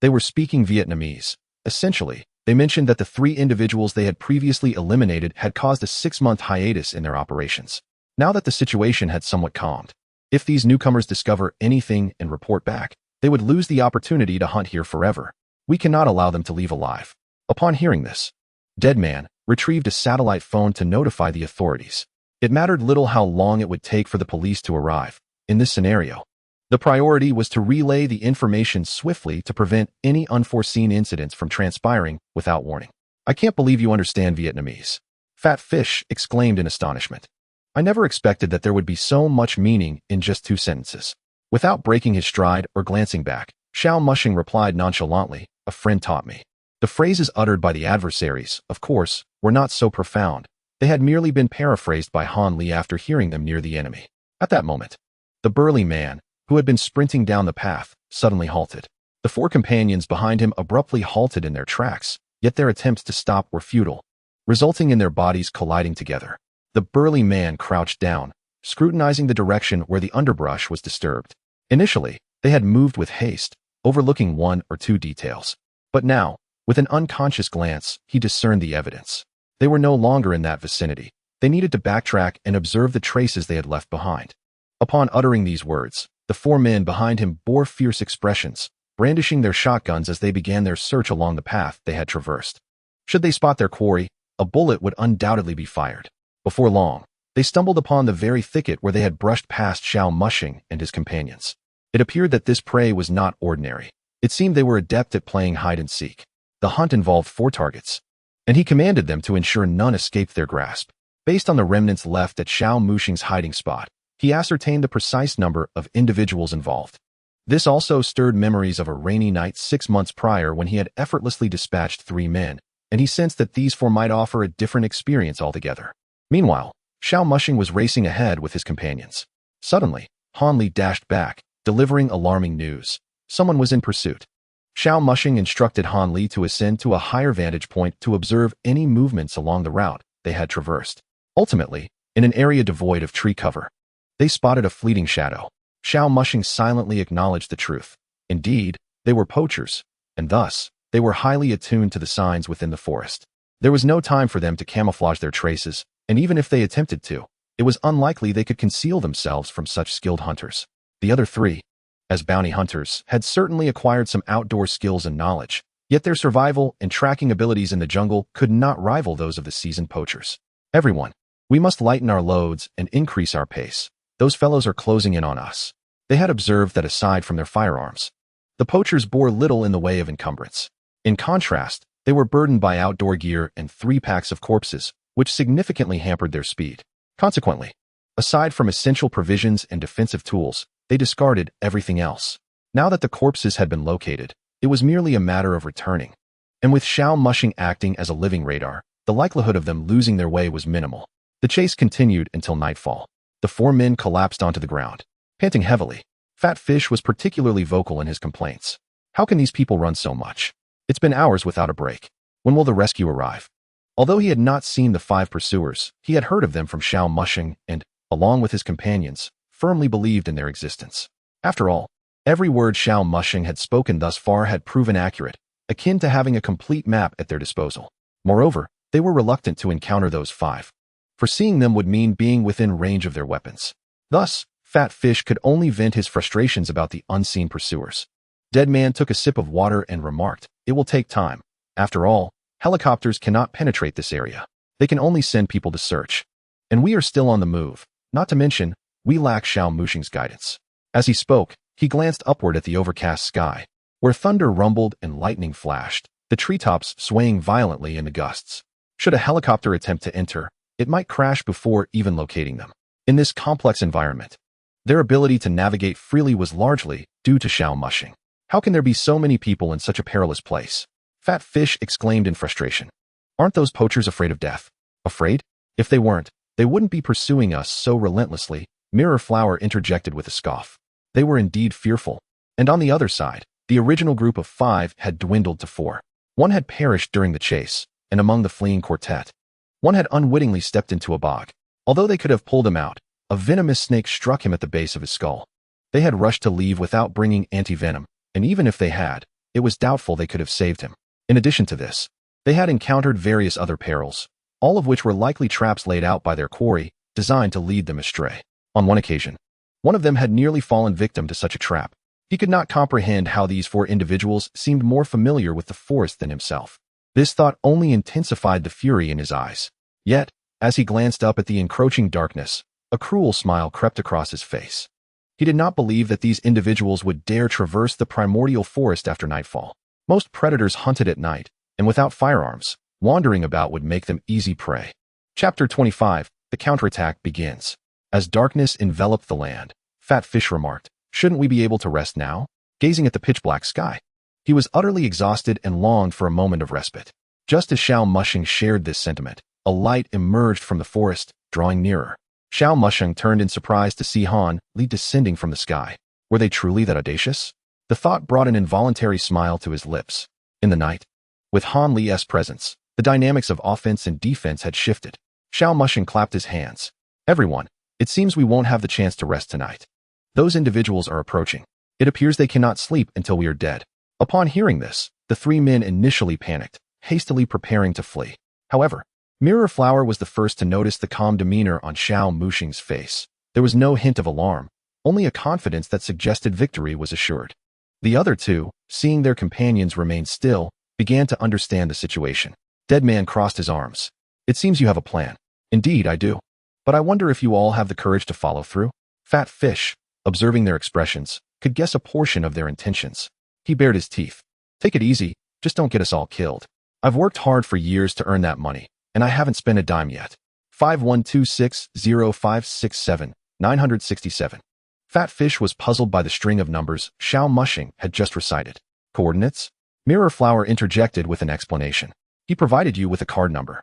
They were speaking Vietnamese. Essentially, they mentioned that the 3 individuals they had previously eliminated had caused a 6-month hiatus in their operations. Now that the situation had somewhat calmed, if these newcomers discover anything and report back, they would lose the opportunity to hunt here forever. We cannot allow them to leave alive. Upon hearing this, Dead Man retrieved a satellite phone to notify the authorities. It mattered little how long it would take for the police to arrive. In this scenario, the priority was to relay the information swiftly to prevent any unforeseen incidents from transpiring without warning. "I can't believe you understand Vietnamese," Fat Fish exclaimed in astonishment. "I never expected that there would be so much meaning in just 2 sentences." Without breaking his stride or glancing back, Xiao Mushing replied nonchalantly, "A friend taught me." The phrases uttered by the adversaries, of course, were not so profound. They had merely been paraphrased by Han Li after hearing them near the enemy. At that moment, the burly man, who had been sprinting down the path, suddenly halted. The 4 companions behind him abruptly halted in their tracks, yet their attempts to stop were futile, resulting in their bodies colliding together. The burly man crouched down, scrutinizing the direction where the underbrush was disturbed. Initially, they had moved with haste, overlooking one or two details. But now, with an unconscious glance, he discerned the evidence. They were no longer in that vicinity. They needed to backtrack and observe the traces they had left behind. Upon uttering these words, the four men behind him bore fierce expressions, brandishing their shotguns as they began their search along the path they had traversed. Should they spot their quarry, a bullet would undoubtedly be fired. Before long, they stumbled upon the very thicket where they had brushed past Xiao Mushing and his companions. It appeared that this prey was not ordinary. It seemed they were adept at playing hide-and-seek. The hunt involved 4 targets, and he commanded them to ensure none escaped their grasp. Based on the remnants left at Xiao Mushing's hiding spot, he ascertained the precise number of individuals involved. This also stirred memories of a rainy night 6 months prior when he had effortlessly dispatched 3 men, and he sensed that these 4 might offer a different experience altogether. Meanwhile, Xiao Mushing was racing ahead with his companions. Suddenly, Han Li dashed back, delivering alarming news. Someone was in pursuit. Xiao Mushing instructed Han Li to ascend to a higher vantage point to observe any movements along the route they had traversed. Ultimately, in an area devoid of tree cover, they spotted a fleeting shadow. Xiao Mushing silently acknowledged the truth. Indeed, they were poachers, and thus, they were highly attuned to the signs within the forest. There was no time for them to camouflage their traces, and even if they attempted to, it was unlikely they could conceal themselves from such skilled hunters. The other 3, as bounty hunters, had certainly acquired some outdoor skills and knowledge, yet their survival and tracking abilities in the jungle could not rival those of the seasoned poachers. Everyone, we must lighten our loads and increase our pace. Those fellows are closing in on us. They had observed that aside from their firearms, the poachers bore little in the way of encumbrance. In contrast, they were burdened by outdoor gear and 3 packs of corpses, which significantly hampered their speed. Consequently, aside from essential provisions and defensive tools, they discarded everything else. Now that the corpses had been located, it was merely a matter of returning. And with Xiao Mushing acting as a living radar, the likelihood of them losing their way was minimal. The chase continued until nightfall. The 4 men collapsed onto the ground, panting heavily. Fat Fish was particularly vocal in his complaints. How can these people run so much? It's been hours without a break. When will the rescue arrive? Although he had not seen the 5 pursuers, he had heard of them from Xiao Mushing and, along with his companions, firmly believed in their existence. After all, every word Xiao Mushing had spoken thus far had proven accurate, akin to having a complete map at their disposal. Moreover, they were reluctant to encounter those 5, for seeing them would mean being within range of their weapons. Thus, Fat Fish could only vent his frustrations about the unseen pursuers. Dead Man took a sip of water and remarked, "It will take time. After all, helicopters cannot penetrate this area. They can only send people to search. And we are still on the move. Not to mention, we lack Xiao Mushing's guidance." As he spoke, he glanced upward at the overcast sky, where thunder rumbled and lightning flashed, the treetops swaying violently in the gusts. Should a helicopter attempt to enter, it might crash before even locating them. In this complex environment, their ability to navigate freely was largely due to Xiao Mushing. How can there be so many people in such a perilous place? Fat Fish exclaimed in frustration. Aren't those poachers afraid of death? Afraid? If they weren't, they wouldn't be pursuing us so relentlessly, Mirror Flower interjected with a scoff. They were indeed fearful. And on the other side, the original group of 5 had dwindled to 4. One had perished during the chase, and among the fleeing quartet, one had unwittingly stepped into a bog. Although they could have pulled him out, a venomous snake struck him at the base of his skull. They had rushed to leave without bringing anti-venom, and even if they had, it was doubtful they could have saved him. In addition to this, they had encountered various other perils, all of which were likely traps laid out by their quarry, designed to lead them astray. On one occasion, one of them had nearly fallen victim to such a trap. He could not comprehend how these 4 individuals seemed more familiar with the forest than himself. This thought only intensified the fury in his eyes. Yet, as he glanced up at the encroaching darkness, a cruel smile crept across his face. He did not believe that these individuals would dare traverse the primordial forest after nightfall. Most predators hunted at night, and without firearms, wandering about would make them easy prey. Chapter 25, The Counterattack begins. As darkness enveloped the land, Fat Fish remarked, "Shouldn't we be able to rest now?" Gazing at the pitch-black sky. He was utterly exhausted and longed for a moment of respite. Just as Xiao Mushing shared this sentiment, a light emerged from the forest, drawing nearer. Xiao Mushing turned in surprise to see Han Li descending from the sky. Were they truly that audacious? The thought brought an involuntary smile to his lips. In the night, with Han Li's presence, the dynamics of offense and defense had shifted. Xiao Mushing clapped his hands. Everyone, it seems we won't have the chance to rest tonight. Those individuals are approaching. It appears they cannot sleep until we are dead. Upon hearing this, the three men initially panicked, hastily preparing to flee. However, Mirror Flower was the first to notice the calm demeanor on Xiao Mushing's face. There was no hint of alarm, only a confidence that suggested victory was assured. The other two, seeing their companions remain still, began to understand the situation. Deadman crossed his arms. It seems you have a plan. Indeed, I do. But I wonder if you all have the courage to follow through? Fat Fish, observing their expressions, could guess a portion of their intentions. He bared his teeth. Take it easy, just don't get us all killed. I've worked hard for years to earn that money, and I haven't spent a dime yet. 51260567-967. Fat Fish was puzzled by the string of numbers Xiao Mushing had just recited. Coordinates? Mirror Flower interjected with an explanation. He provided you with a card number.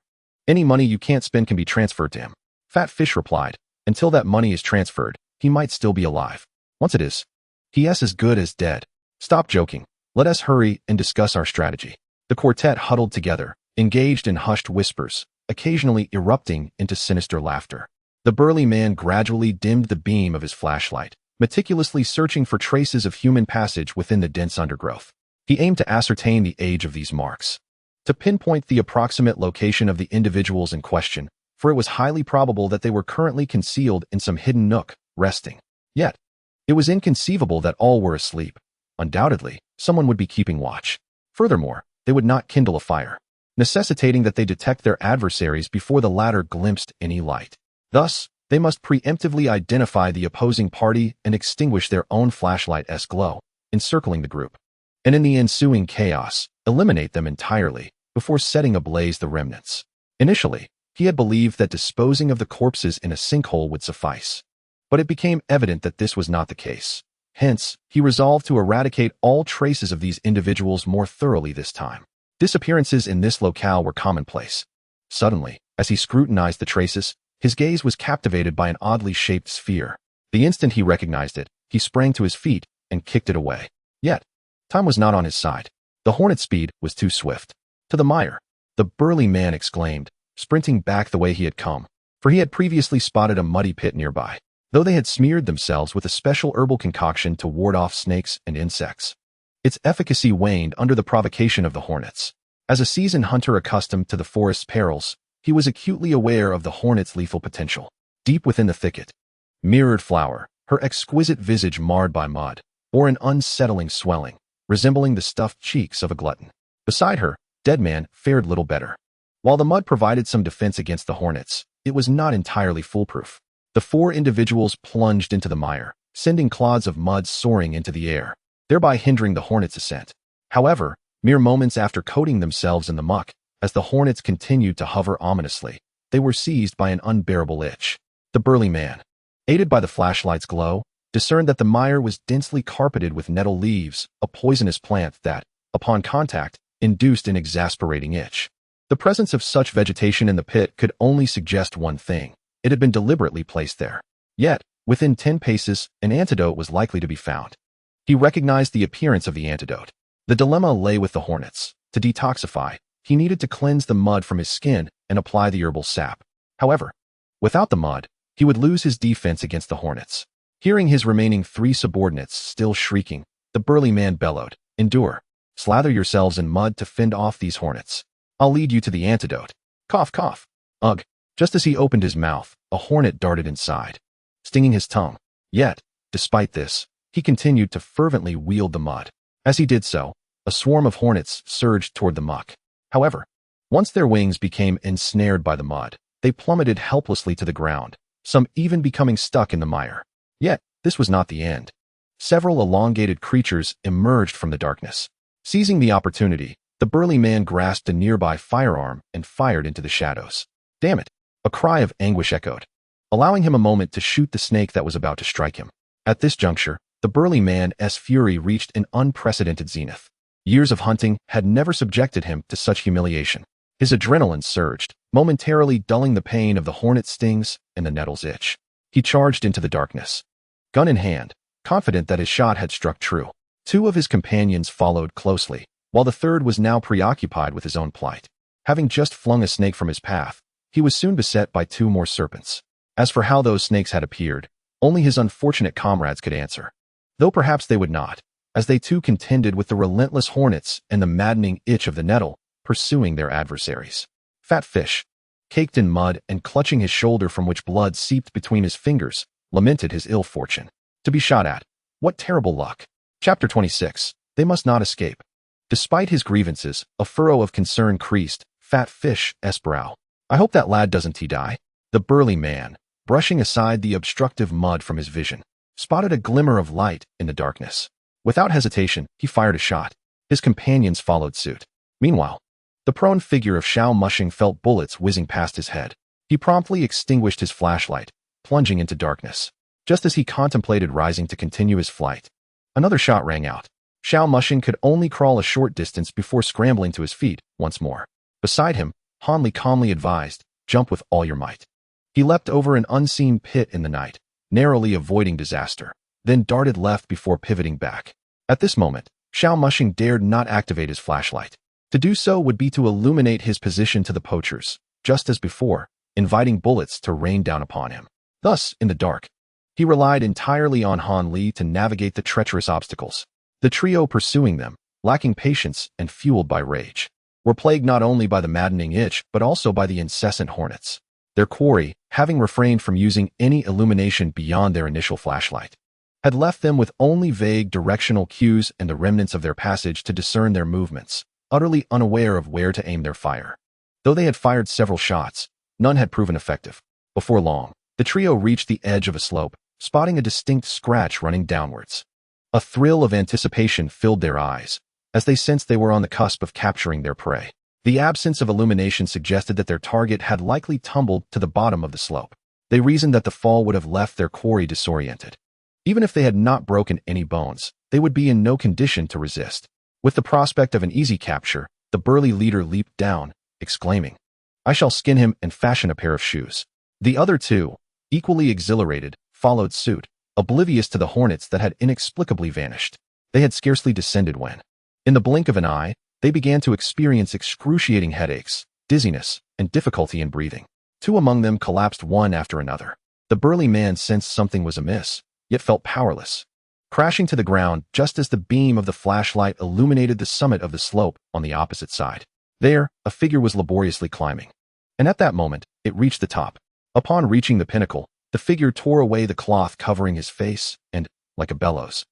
Any money you can't spend can be transferred to him. Fat Fish replied. Until that money is transferred, he might still be alive. Once it is, he is as good as dead. Stop joking. Let us hurry and discuss our strategy. The quartet huddled together, engaged in hushed whispers, occasionally erupting into sinister laughter. The burly man gradually dimmed the beam of his flashlight, meticulously searching for traces of human passage within the dense undergrowth. He aimed to ascertain the age of these marks, to pinpoint the approximate location of the individuals in question, for it was highly probable that they were currently concealed in some hidden nook, resting. Yet, it was inconceivable that all were asleep. Undoubtedly, someone would be keeping watch. Furthermore, they would not kindle a fire, necessitating that they detect their adversaries before the latter glimpsed any light. Thus, they must preemptively identify the opposing party and extinguish their own flashlight's glow, encircling the group, and in the ensuing chaos, eliminate them entirely before setting ablaze the remnants. Initially, he had believed that disposing of the corpses in a sinkhole would suffice, but it became evident that this was not the case. Hence, he resolved to eradicate all traces of these individuals more thoroughly this time. Disappearances in this locale were commonplace. Suddenly, as he scrutinized the traces, his gaze was captivated by an oddly shaped sphere. The instant he recognized it, he sprang to his feet and kicked it away. Yet, time was not on his side. The hornet's speed was too swift. To the mire, the burly man exclaimed, sprinting back the way he had come, for he had previously spotted a muddy pit nearby, though they had smeared themselves with a special herbal concoction to ward off snakes and insects. Its efficacy waned under the provocation of the hornets. As a seasoned hunter accustomed to the forest's perils, he was acutely aware of the hornet's lethal potential. Deep within the thicket, Mirrored Flower, her exquisite visage marred by mud, bore an unsettling swelling, resembling the stuffed cheeks of a glutton. Beside her, Deadman fared little better. While the mud provided some defense against the hornets, it was not entirely foolproof. The four individuals plunged into the mire, sending clods of mud soaring into the air, thereby hindering the hornets' ascent. However, mere moments after coating themselves in the muck, as the hornets continued to hover ominously, they were seized by an unbearable itch. The burly man, aided by the flashlight's glow, discerned that the mire was densely carpeted with nettle leaves, a poisonous plant that, upon contact, induced an exasperating itch. The presence of such vegetation in the pit could only suggest one thing. It had been deliberately placed there. Yet, within 10 paces, an antidote was likely to be found. He recognized the appearance of the antidote. The dilemma lay with the hornets. To detoxify, he needed to cleanse the mud from his skin and apply the herbal sap. However, without the mud, he would lose his defense against the hornets. Hearing his remaining 3 subordinates still shrieking, the burly man bellowed, "Endure. Slather yourselves in mud to fend off these hornets. I'll lead you to the antidote." Cough, cough. Ugh. Just as he opened his mouth, a hornet darted inside, stinging his tongue. Yet, despite this, he continued to fervently wield the mud. As he did so, a swarm of hornets surged toward the muck. However, once their wings became ensnared by the mud, they plummeted helplessly to the ground, some even becoming stuck in the mire. Yet, this was not the end. Several elongated creatures emerged from the darkness. Seizing the opportunity, the burly man grasped a nearby firearm and fired into the shadows. Damn it! A cry of anguish echoed, allowing him a moment to shoot the snake that was about to strike him. At this juncture, the burly man's fury reached an unprecedented zenith. Years of hunting had never subjected him to such humiliation. His adrenaline surged, momentarily dulling the pain of the hornet stings and the nettle's itch. He charged into the darkness, gun in hand, confident that his shot had struck true. 2 of his companions followed closely, while the third was now preoccupied with his own plight. Having just flung a snake from his path, He was soon beset by 2 more serpents. As for how those snakes had appeared, only his unfortunate comrades could answer. Though perhaps they would not, as they too contended with the relentless hornets and the maddening itch of the nettle, pursuing their adversaries. Fat Fish, caked in mud and clutching his shoulder from which blood seeped between his fingers, lamented his ill fortune. To be shot at. What terrible luck. Chapter 26. They must not escape. Despite his grievances, a furrow of concern creased Fat Fish's brow. I hope that lad doesn't die. The burly man, brushing aside the obstructive mud from his vision, spotted a glimmer of light in the darkness. Without hesitation, he fired a shot. His companions followed suit. Meanwhile, the prone figure of Xiao Mushing felt bullets whizzing past his head. He promptly extinguished his flashlight, plunging into darkness. Just as he contemplated rising to continue his flight, another shot rang out. Xiao Mushing could only crawl a short distance before scrambling to his feet once more. Beside him, Han Li calmly advised, "Jump with all your might." He leapt over an unseen pit in the night, narrowly avoiding disaster, then darted left before pivoting back. At this moment, Xiao Mushing dared not activate his flashlight. To do so would be to illuminate his position to the poachers, just as before, inviting bullets to rain down upon him. Thus, in the dark, he relied entirely on Han Li to navigate the treacherous obstacles. The trio pursuing them, lacking patience and fueled by rage, were plagued not only by the maddening itch but also by the incessant hornets. Their quarry, having refrained from using any illumination beyond their initial flashlight, had left them with only vague directional cues and the remnants of their passage to discern their movements, utterly unaware of where to aim their fire. Though they had fired several shots, none had proven effective. Before long, the trio reached the edge of a slope, spotting a distinct scratch running downwards. A thrill of anticipation filled their eyes, as they sensed they were on the cusp of capturing their prey. The absence of illumination suggested that their target had likely tumbled to the bottom of the slope. They reasoned that the fall would have left their quarry disoriented. Even if they had not broken any bones, they would be in no condition to resist. With the prospect of an easy capture, the burly leader leaped down, exclaiming, "I shall skin him and fashion a pair of shoes." The other 2, equally exhilarated, followed suit, oblivious to the hornets that had inexplicably vanished. They had scarcely descended when, in the blink of an eye, they began to experience excruciating headaches, dizziness, and difficulty in breathing. 2 among them collapsed one after another. The burly man sensed something was amiss, yet felt powerless, crashing to the ground just as the beam of the flashlight illuminated the summit of the slope on the opposite side. There, a figure was laboriously climbing. And at that moment, it reached the top. Upon reaching the pinnacle, the figure tore away the cloth covering his face and, like a bellows,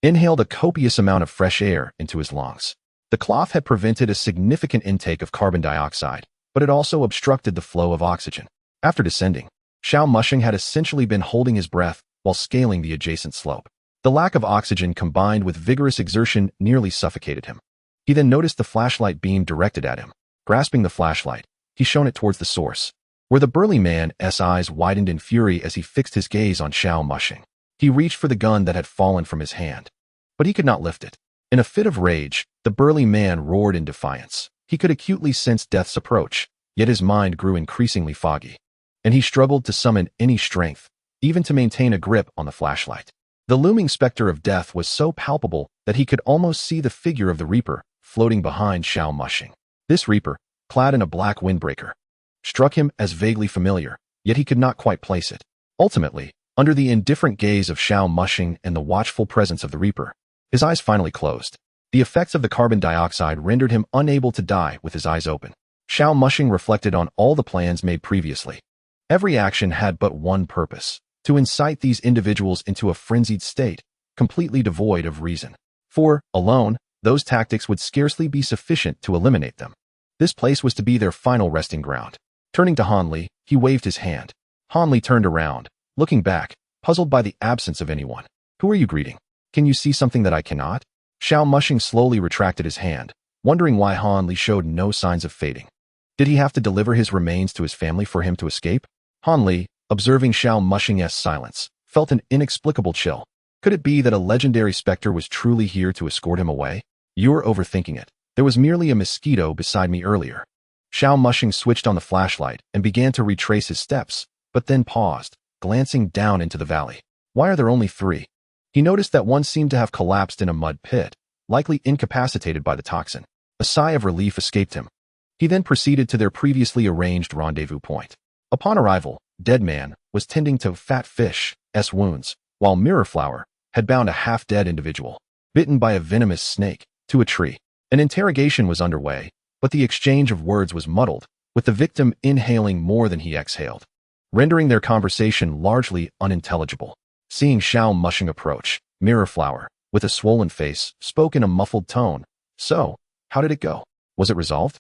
inhaled a copious amount of fresh air into his lungs. The cloth had prevented a significant intake of carbon dioxide, but it also obstructed the flow of oxygen. After descending, Xiao Mushing had essentially been holding his breath while scaling the adjacent slope. The lack of oxygen combined with vigorous exertion nearly suffocated him. He then noticed the flashlight beam directed at him. Grasping the flashlight, he shone it towards the source, where the burly man's eyes widened in fury as he fixed his gaze on Xiao Mushing. He reached for the gun that had fallen from his hand, but he could not lift it. In a fit of rage, the burly man roared in defiance. He could acutely sense death's approach, yet his mind grew increasingly foggy, and he struggled to summon any strength, even to maintain a grip on the flashlight. The looming specter of death was so palpable that he could almost see the figure of the Reaper floating behind Xiao Mushing. This Reaper, clad in a black windbreaker, struck him as vaguely familiar, yet he could not quite place it. Ultimately, under the indifferent gaze of Xiao Mushing and the watchful presence of the Reaper, his eyes finally closed. The effects of the carbon dioxide rendered him unable to die with his eyes open. Xiao Mushing reflected on all the plans made previously. Every action had but one purpose: to incite these individuals into a frenzied state, completely devoid of reason. For, alone, those tactics would scarcely be sufficient to eliminate them. This place was to be their final resting ground. Turning to Han Li, he waved his hand. Han Li turned around, looking back, puzzled by the absence of anyone. "Who are you greeting? Can you see something that I cannot?" Xiao Mushing slowly retracted his hand, wondering why Han Li showed no signs of fading. Did he have to deliver his remains to his family for him to escape? Han Li, observing Xiao Mushing's silence, felt an inexplicable chill. Could it be that a legendary specter was truly here to escort him away? "You're overthinking it. There was merely a mosquito beside me earlier." Xiao Mushing switched on the flashlight and began to retrace his steps, but then paused, glancing down into the valley. Why are there only 3? He noticed that one seemed to have collapsed in a mud pit, likely incapacitated by the toxin. A sigh of relief escaped him. He then proceeded to their previously arranged rendezvous point. Upon arrival, Deadman was tending to Fat Fish's wounds, while Mirrorflower had bound a half-dead individual, bitten by a venomous snake, to a tree. An interrogation was underway, but the exchange of words was muddled, with the victim inhaling more than he exhaled, rendering their conversation largely unintelligible. Seeing Xiao Mushing approach, Mirrorflower, with a swollen face, spoke in a muffled tone. "So, how did it go? Was it resolved?"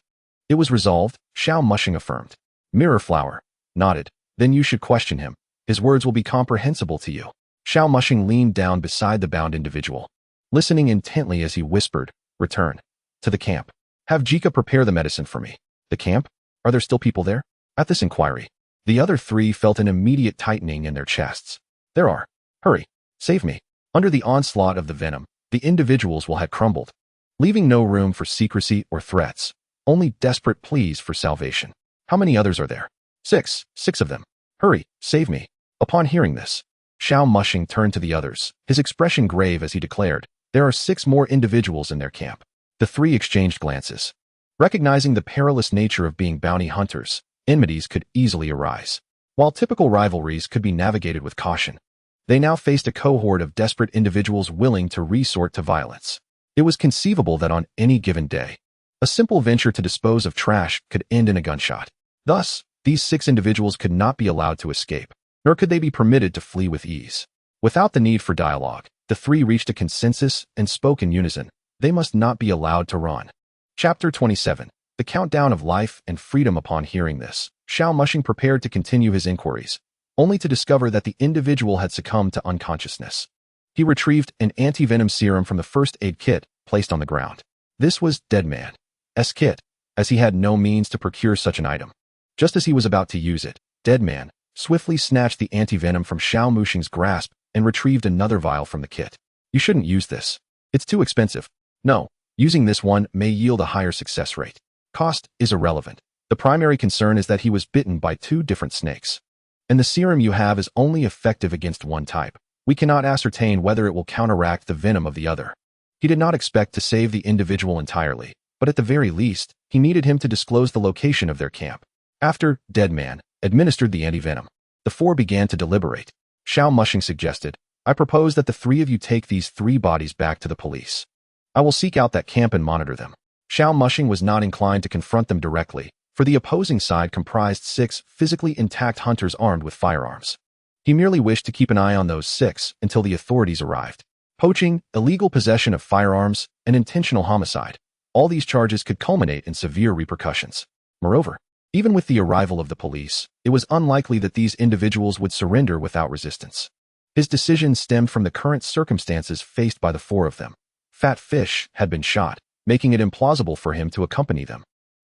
"It was resolved," Xiao Mushing affirmed. Mirrorflower nodded. "Then you should question him. His words will be comprehensible to you." Xiao Mushing leaned down beside the bound individual, listening intently as he whispered, "Return to the camp. Have Jika prepare the medicine for me." "The camp? Are there still people there?" At this inquiry, the other three felt an immediate tightening in their chests. "There are. Hurry. Save me." Under the onslaught of the venom, the individuals had crumbled, leaving no room for secrecy or threats, only desperate pleas for salvation. "How many others are there?" Six of them. "Hurry, save me." Upon hearing this, Xiao Mushing turned to the others, his expression grave as he declared, "There are 6 more individuals in their camp." The three exchanged glances. Recognizing the perilous nature of being bounty hunters, enmities could easily arise. While typical rivalries could be navigated with caution, they now faced a cohort of desperate individuals willing to resort to violence. It was conceivable that on any given day, a simple venture to dispose of trash could end in a gunshot. Thus, these 6 individuals could not be allowed to escape, nor could they be permitted to flee with ease. Without the need for dialogue, the three reached a consensus and spoke in unison. They must not be allowed to run. Chapter 27. The Countdown of Life and Freedom. Upon hearing this, Xiao Mushing prepared to continue his inquiries, only to discover that the individual had succumbed to unconsciousness. He retrieved an anti-venom serum from the first aid kit placed on the ground. This was Deadman's kit, as he had no means to procure such an item. Just as he was about to use it, Deadman swiftly snatched the anti-venom from Xiao Mushing's grasp and retrieved another vial from the kit. "You shouldn't use this. It's too expensive." "No, using this one may yield a higher success rate. Cost is irrelevant. The primary concern is that he was bitten by 2 different snakes, and the serum you have is only effective against one type. We cannot ascertain whether it will counteract the venom of the other." He did not expect to save the individual entirely, but at the very least, he needed him to disclose the location of their camp. After Deadman administered the anti-venom, the 4 began to deliberate. Xiao Mushing suggested, "I propose that the 3 of you take these 3 bodies back to the police. I will seek out that camp and monitor them." Xiao Mushing was not inclined to confront them directly, for the opposing side comprised 6 physically intact hunters armed with firearms. He merely wished to keep an eye on those 6 until the authorities arrived. Poaching, illegal possession of firearms, and intentional homicide. All these charges could culminate in severe repercussions. Moreover, even with the arrival of the police, it was unlikely that these individuals would surrender without resistance. His decision stemmed from the current circumstances faced by the 4 of them. Fat Fish had been shot, making it implausible for him to accompany them.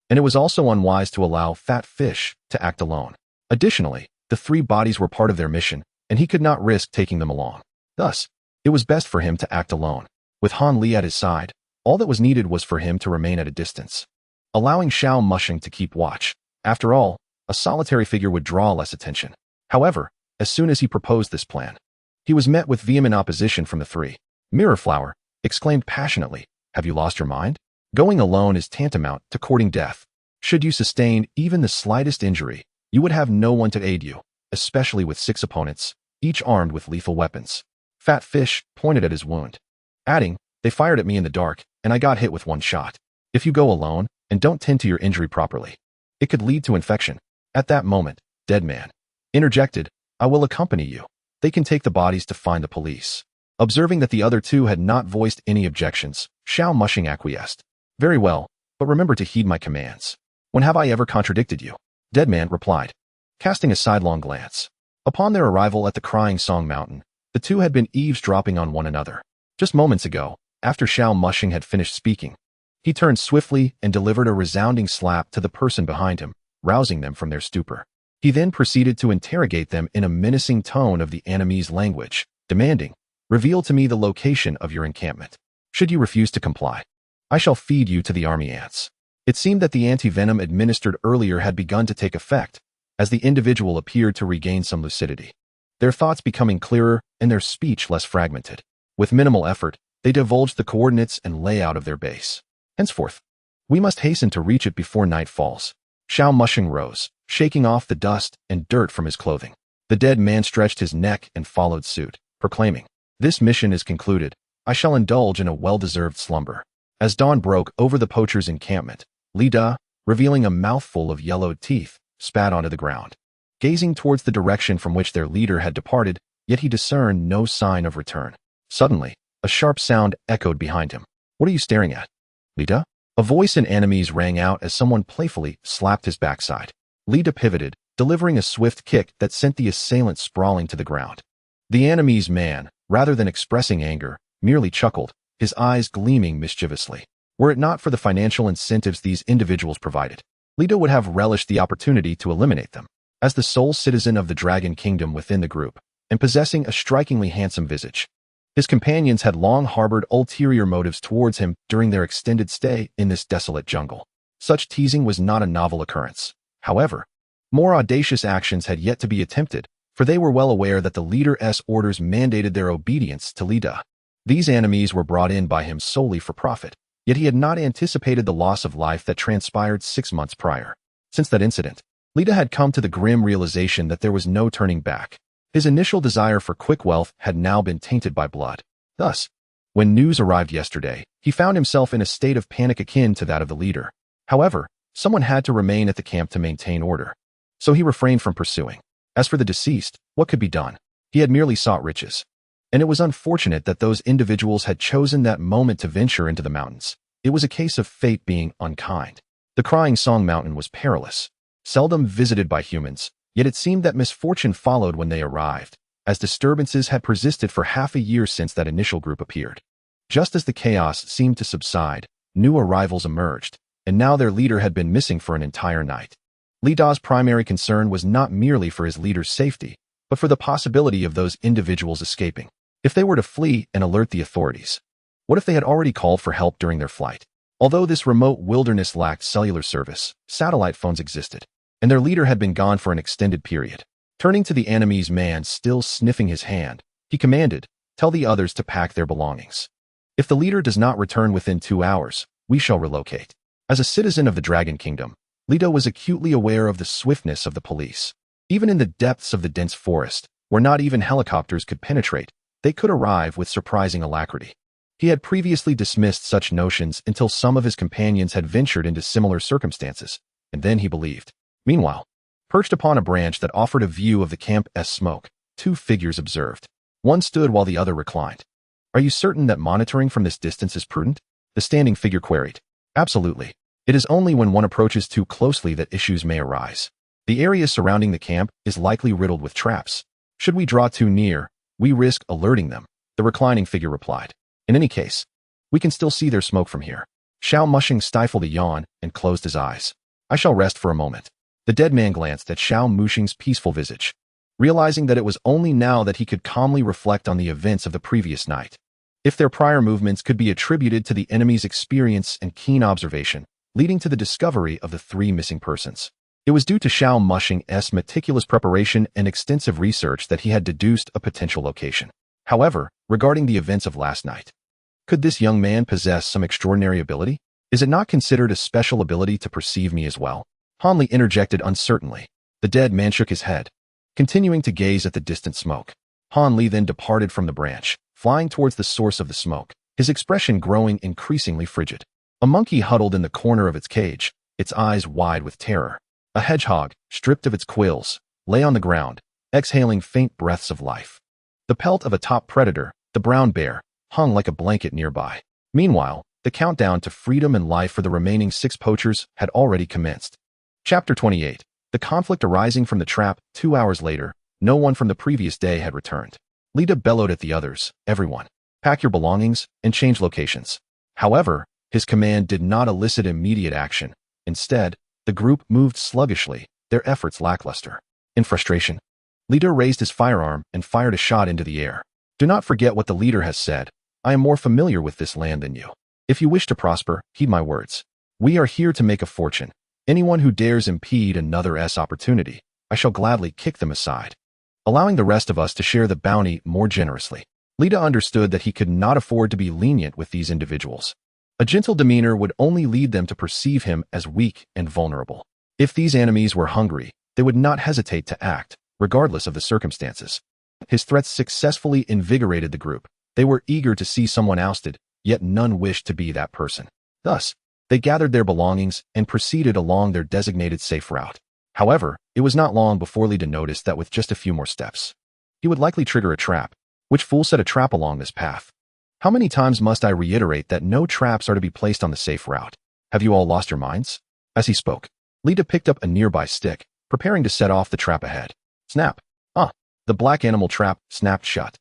And it was also unwise to allow Fat Fish to act alone. Additionally, the 3 bodies were part of their mission, and he could not risk taking them along. Thus, it was best for him to act alone. With Han Li at his side, all that was needed was for him to remain at a distance, allowing Xiao Mushing to keep watch. After all, a solitary figure would draw less attention. However, as soon as he proposed this plan, he was met with vehement opposition from the 3. Mirrorflower exclaimed passionately, "Have you lost your mind? Going alone is tantamount to courting death. Should you sustain even the slightest injury, you would have no one to aid you, especially with 6 opponents, each armed with lethal weapons." Fat Fish pointed at his wound, adding, "They fired at me in the dark, and I got hit with 1 shot. If you go alone and don't tend to your injury properly, it could lead to infection." At that moment, Deadman interjected, "I will accompany you. They can take the bodies to find the police." Observing that the other 2 had not voiced any objections, Xiao Mushing acquiesced. "Very well, but remember to heed my commands." "When have I ever contradicted you?" Deadman replied, casting a sidelong glance. Upon their arrival at the Crying Song Mountain, the 2 had been eavesdropping on one another. Just moments ago, after Xiao Mushing had finished speaking, he turned swiftly and delivered a resounding slap to the person behind him, rousing them from their stupor. He then proceeded to interrogate them in a menacing tone of the enemy's language, demanding, "Reveal to me the location of your encampment. Should you refuse to comply, I shall feed you to the army ants." It seemed that the anti-venom administered earlier had begun to take effect, as the individual appeared to regain some lucidity, their thoughts becoming clearer and their speech less fragmented. With minimal effort, they divulged the coordinates and layout of their base. Henceforth, We must hasten to reach it before night falls. Xiao Mushing rose, shaking off the dust and dirt from his clothing. The dead man stretched his neck and followed suit, proclaiming, "This mission is concluded. I shall indulge in a well-deserved slumber." As dawn broke over the poachers' encampment, Li Da, revealing a mouthful of yellowed teeth, spat onto the ground. Gazing towards the direction from which their leader had departed, yet he discerned no sign of return. Suddenly, a sharp sound echoed behind him. "What are you staring at, Li Da?" A voice in Annamese rang out as someone playfully slapped his backside. Li Da pivoted, delivering a swift kick that sent the assailant sprawling to the ground. The Annamese man, rather than expressing anger, merely chuckled, his eyes gleaming mischievously. Were it not for the financial incentives these individuals provided, Li Da would have relished the opportunity to eliminate them. As the sole citizen of the Dragon Kingdom within the group, and possessing a strikingly handsome visage, his companions had long harbored ulterior motives towards him during their extended stay in this desolate jungle. Such teasing was not a novel occurrence. However, more audacious actions had yet to be attempted, for they were well aware that the leader's orders mandated their obedience to Li Da. These enemies were brought in by him solely for profit, yet he had not anticipated the loss of life that transpired 6 months prior. Since that incident, Li Da had come to the grim realization that there was no turning back. His initial desire for quick wealth had now been tainted by blood. Thus, when news arrived yesterday, he found himself in a state of panic akin to that of the leader. However, someone had to remain at the camp to maintain order, so he refrained from pursuing. As for the deceased, what could be done? He had merely sought riches. And it was unfortunate that those individuals had chosen that moment to venture into the mountains. It was a case of fate being unkind. The Crying Song Mountain was perilous, seldom visited by humans, yet it seemed that misfortune followed when they arrived, as disturbances had persisted for half a year since that initial group appeared. Just as the chaos seemed to subside, new arrivals emerged, and now their leader had been missing for an entire night. Li Da's primary concern was not merely for his leader's safety, but for the possibility of those individuals escaping. If they were to flee and alert the authorities, what if they had already called for help during their flight? Although this remote wilderness lacked cellular service, satellite phones existed, and their leader had been gone for an extended period. Turning to the Annamese man still sniffing his hand, he commanded, "Tell the others to pack their belongings. If the leader does not return within 2 hours, we shall relocate." As a citizen of the Dragon Kingdom, Li Da was acutely aware of the swiftness of the police. Even in the depths of the dense forest, where not even helicopters could penetrate, they could arrive with surprising alacrity. He had previously dismissed such notions until some of his companions had ventured into similar circumstances, and then he believed. Meanwhile, perched upon a branch that offered a view of the camp's smoke, 2 figures observed. One stood while the other reclined. "Are you certain that monitoring from this distance is prudent?" The standing figure queried. "Absolutely. It is only when one approaches too closely that issues may arise. The area surrounding the camp is likely riddled with traps. Should we draw too near, we risk alerting them," the reclining figure replied. "In any case, we can still see their smoke from here." Xiao Mushing stifled a yawn and closed his eyes. "I shall rest for a moment." The dead man glanced at Xiao Mushing's peaceful visage, realizing that it was only now that he could calmly reflect on the events of the previous night. If their prior movements could be attributed to the enemy's experience and keen observation, leading to the discovery of the 3 missing persons, it was due to Xiao Mushing's meticulous preparation and extensive research that he had deduced a potential location. However, regarding the events of last night, could this young man possess some extraordinary ability? Is it not considered a special ability to perceive me as well? Han Li interjected uncertainly. The dead man shook his head, continuing to gaze at the distant smoke. Han Li then departed from the branch, flying towards the source of the smoke, his expression growing increasingly frigid. A monkey huddled in the corner of its cage, its eyes wide with terror. A hedgehog, stripped of its quills, lay on the ground, exhaling faint breaths of life. The pelt of a top predator, the brown bear, hung like a blanket nearby. Meanwhile, the countdown to freedom and life for the remaining 6 poachers had already commenced. Chapter 28. The conflict arising from the trap. 2 hours later, no one from the previous day had returned. Li Da bellowed at the others, "Everyone, pack your belongings and change locations." However, his command did not elicit immediate action. Instead, the group moved sluggishly, their efforts lackluster. In frustration, Li Da raised his firearm and fired a shot into the air. "Do not forget what the leader has said. I am more familiar with this land than you. If you wish to prosper, heed my words. We are here to make a fortune. Anyone who dares impede another's opportunity, I shall gladly kick them aside, allowing the rest of us to share the bounty more generously." Li Da understood that he could not afford to be lenient with these individuals. A gentle demeanor would only lead them to perceive him as weak and vulnerable. If these enemies were hungry, they would not hesitate to act, regardless of the circumstances. His threats successfully invigorated the group. They were eager to see someone ousted, yet none wished to be that person. Thus, they gathered their belongings and proceeded along their designated safe route. However, it was not long before Lida noticed that with just a few more steps, he would likely trigger a trap. Which fool set a trap along this path? How many times must I reiterate that no traps are to be placed on the safe route? Have you all lost your minds? As he spoke, Lida picked up a nearby stick, preparing to set off the trap ahead. Snap! The black animal trap snapped shut,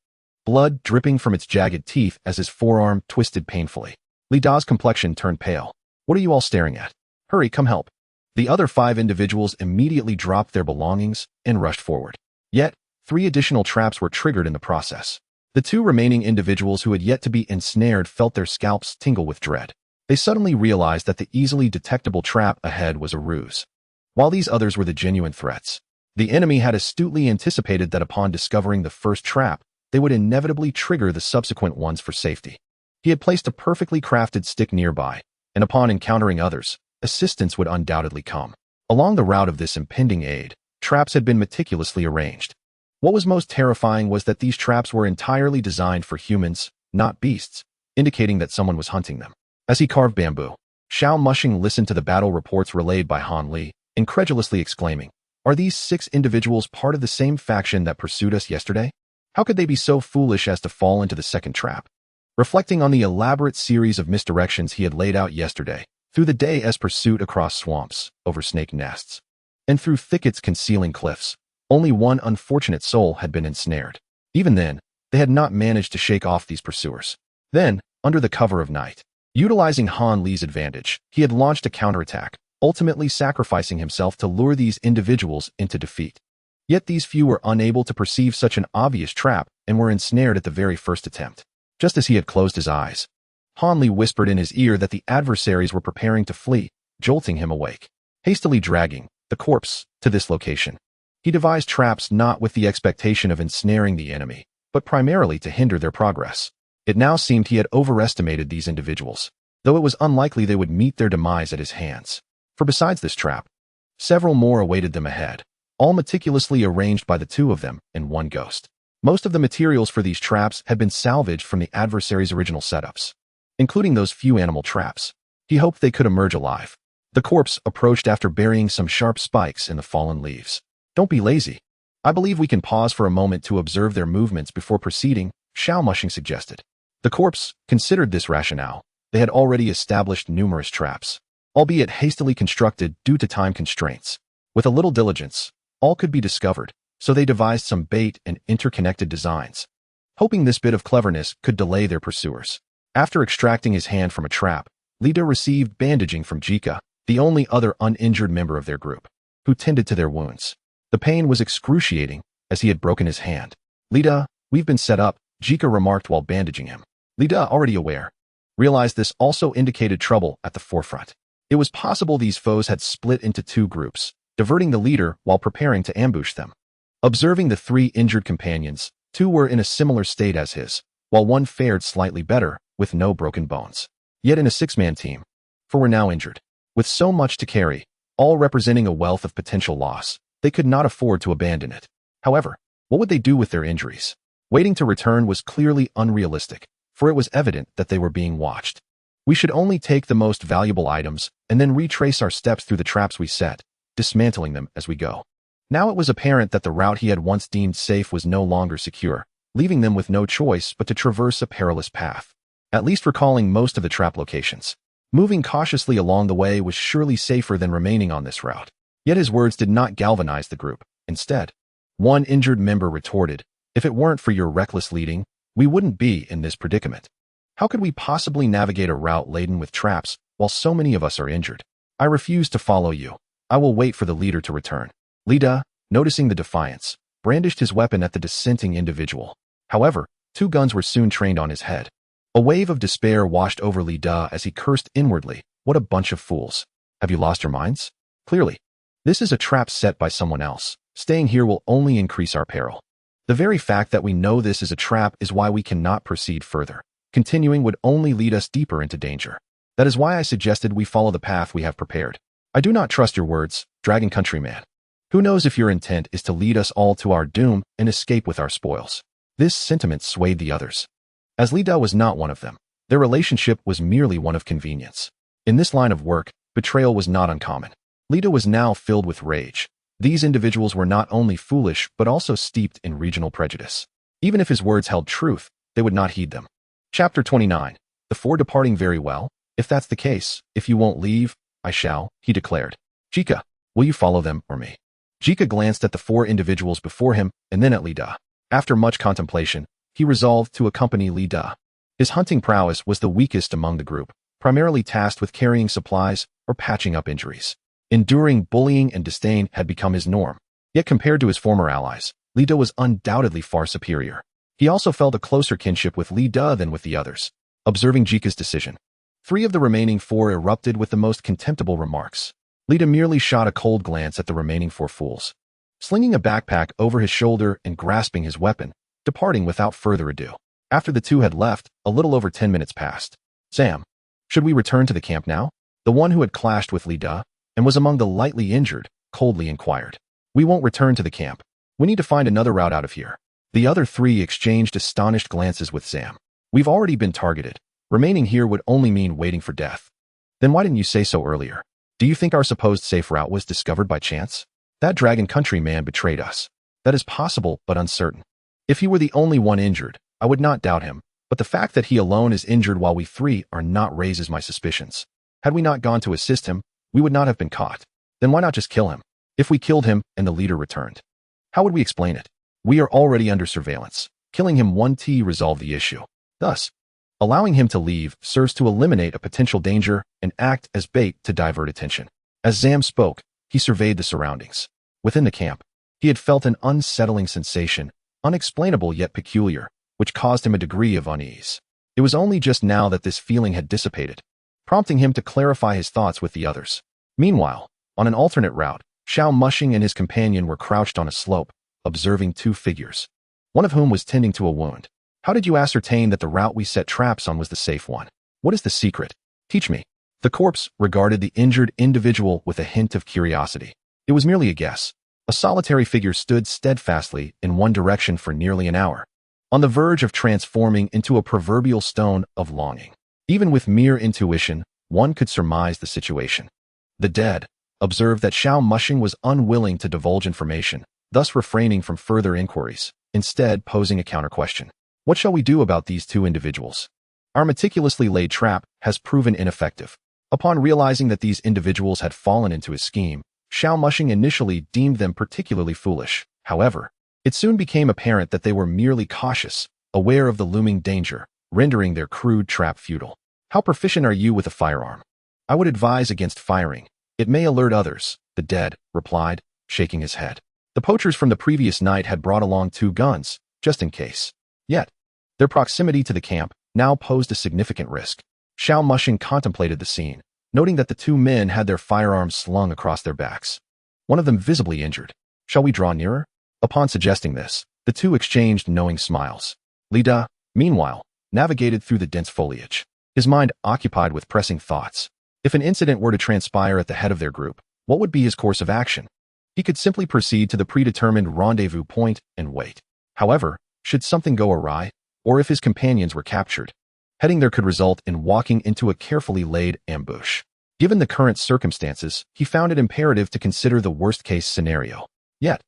blood dripping from its jagged teeth as his forearm twisted painfully. Lida's complexion turned pale. What are you all staring at? Hurry, come help. The other 5 individuals immediately dropped their belongings and rushed forward. Yet, 3 additional traps were triggered in the process. The 2 remaining individuals who had yet to be ensnared felt their scalps tingle with dread. They suddenly realized that the easily detectable trap ahead was a ruse, while these others were the genuine threats. The enemy had astutely anticipated that upon discovering the first trap, they would inevitably trigger the subsequent ones for safety. He had placed a perfectly crafted stick nearby, and upon encountering others, assistance would undoubtedly come. Along the route of this impending aid, traps had been meticulously arranged. What was most terrifying was that these traps were entirely designed for humans, not beasts, indicating that someone was hunting them. As he carved bamboo, Xiao Mushing listened to the battle reports relayed by Han Li, incredulously exclaiming, "Are these 6 individuals part of the same faction that pursued us yesterday? How could they be so foolish as to fall into the second trap?" Reflecting on the elaborate series of misdirections he had laid out yesterday, through the day as pursuit across swamps, over snake nests, and through thickets concealing cliffs, only one unfortunate soul had been ensnared. Even then, they had not managed to shake off these pursuers. Then, under the cover of night, utilizing Han Li's advantage, he had launched a counterattack, ultimately sacrificing himself to lure these individuals into defeat. Yet these few were unable to perceive such an obvious trap and were ensnared at the very first attempt. Just as he had closed his eyes, Han Li whispered in his ear that the adversaries were preparing to flee, jolting him awake. Hastily dragging the corpse to this location, he devised traps not with the expectation of ensnaring the enemy, but primarily to hinder their progress. It now seemed he had overestimated these individuals, though it was unlikely they would meet their demise at his hands. For besides this trap, several more awaited them ahead, all meticulously arranged by the 2 of them and one ghost. Most of the materials for these traps had been salvaged from the adversary's original setups, including those few animal traps. He hoped they could emerge alive. The corpse approached after burying some sharp spikes in the fallen leaves. "Don't be lazy. I believe we can pause for a moment to observe their movements before proceeding," Xiao Mushing suggested. The corpse considered this rationale. They had already established numerous traps, albeit hastily constructed due to time constraints. With a little diligence, all could be discovered, so they devised some bait and interconnected designs, hoping this bit of cleverness could delay their pursuers. After extracting his hand from a trap, Lida received bandaging from Jika, the only other uninjured member of their group, who tended to their wounds. The pain was excruciating, as he had broken his hand. "Lida, we've been set up," Jika remarked while bandaging him. Lida, already aware, realized this also indicated trouble at the forefront. It was possible these foes had split into 2 groups, diverting the leader while preparing to ambush them. Observing the 3 injured companions, 2 were in a similar state as his, while one fared slightly better, with no broken bones. Yet in a 6-man team, 4 were now injured. With so much to carry, all representing a wealth of potential loss, they could not afford to abandon it. However, what would they do with their injuries? Waiting to return was clearly unrealistic, for it was evident that they were being watched. We should only take the most valuable items and then retrace our steps through the traps we set, dismantling them as we go. Now it was apparent that the route he had once deemed safe was no longer secure, leaving them with no choice but to traverse a perilous path. At least recalling most of the trap locations, moving cautiously along the way was surely safer than remaining on this route. Yet his words did not galvanize the group. Instead, one injured member retorted, "If it weren't for your reckless leading, we wouldn't be in this predicament. How could we possibly navigate a route laden with traps while so many of us are injured? I refuse to follow you. I will wait for the leader to return." Lida, noticing the defiance, brandished his weapon at the dissenting individual. However, 2 guns were soon trained on his head. A wave of despair washed over Lida as he cursed inwardly, "What a bunch of fools. Have you lost your minds? Clearly, this is a trap set by someone else. Staying here will only increase our peril. The very fact that we know this is a trap is why we cannot proceed further. Continuing would only lead us deeper into danger." That is why I suggested we follow the path we have prepared. I do not trust your words, Dragon Countryman. Who knows if your intent is to lead us all to our doom and escape with our spoils. This sentiment swayed the others. As Lida was not one of them, their relationship was merely one of convenience. In this line of work, betrayal was not uncommon. Lida was now filled with rage. These individuals were not only foolish but also steeped in regional prejudice. Even if his words held truth, they would not heed them. Chapter 29. The four departing very well. If that's the case, if you won't leave, I shall, he declared. Jika, will you follow them or me? Jika glanced at the four individuals before him and then at Lida. After much contemplation, he resolved to accompany Lida. His hunting prowess was the weakest among the group, primarily tasked with carrying supplies or patching up injuries. Enduring bullying and disdain had become his norm. Yet compared to his former allies, Lida was undoubtedly far superior. He also felt a closer kinship with Lida than with the others. Observing Jika's decision, 3 of the remaining 4 erupted with the most contemptible remarks. Lida merely shot a cold glance at the remaining 4 fools. Slinging a backpack over his shoulder and grasping his weapon, departing without further ado. After the 2 had left, a little over 10 minutes passed. Sam, should we return to the camp now? The one who had clashed with Lida and was among the lightly injured, coldly inquired. We won't return to the camp. We need to find another route out of here. The other 3 exchanged astonished glances with Sam. We've already been targeted. Remaining here would only mean waiting for death. Then why didn't you say so earlier? Do you think our supposed safe route was discovered by chance? That Dragon Country man betrayed us. That is possible, but uncertain. If he were the only one injured, I would not doubt him, but the fact that he alone is injured while we 3 are not raises my suspicions. Had we not gone to assist him, we would not have been caught. Then why not just kill him? If we killed him and the leader returned, how would we explain it? We are already under surveillance. Killing him won't resolve the issue. Thus, allowing him to leave serves to eliminate a potential danger and act as bait to divert attention. As Sam spoke, he surveyed the surroundings. Within the camp, he had felt an unsettling sensation, unexplainable yet peculiar, which caused him a degree of unease. It was only just now that this feeling had dissipated, prompting him to clarify his thoughts with the others. Meanwhile, on an alternate route, Xiao Mushing and his companion were crouched on a slope, observing 2 figures, one of whom was tending to a wound. How did you ascertain that the route we set traps on was the safe one? What is the secret? Teach me. The corpse regarded the injured individual with a hint of curiosity. It was merely a guess. A solitary figure stood steadfastly in one direction for nearly an hour, on the verge of transforming into a proverbial stone of longing. Even with mere intuition, one could surmise the situation. The dead observed that Xiao Mushing was unwilling to divulge information, thus refraining from further inquiries, instead posing a counter-question. What shall we do about these 2 individuals? Our meticulously laid trap has proven ineffective. Upon realizing that these individuals had fallen into his scheme, Xiao Mushing initially deemed them particularly foolish. However, it soon became apparent that they were merely cautious, aware of the looming danger, rendering their crude trap futile. How proficient are you with a firearm? I would advise against firing. It may alert others, the dead replied, shaking his head. The poachers from the previous night had brought along 2 guns, just in case. Yet, their proximity to the camp now posed a significant risk. Xiao Mushing contemplated the scene, noting that the 2 men had their firearms slung across their backs, one of them visibly injured. Shall we draw nearer? Upon suggesting this, the 2 exchanged knowing smiles. Lida, meanwhile, navigated through the dense foliage, his mind occupied with pressing thoughts. If an incident were to transpire at the head of their group, what would be his course of action? He could simply proceed to the predetermined rendezvous point and wait. However, should something go awry, or if his companions were captured, heading there could result in walking into a carefully laid ambush. Given the current circumstances, he found it imperative to consider the worst-case scenario. Yet,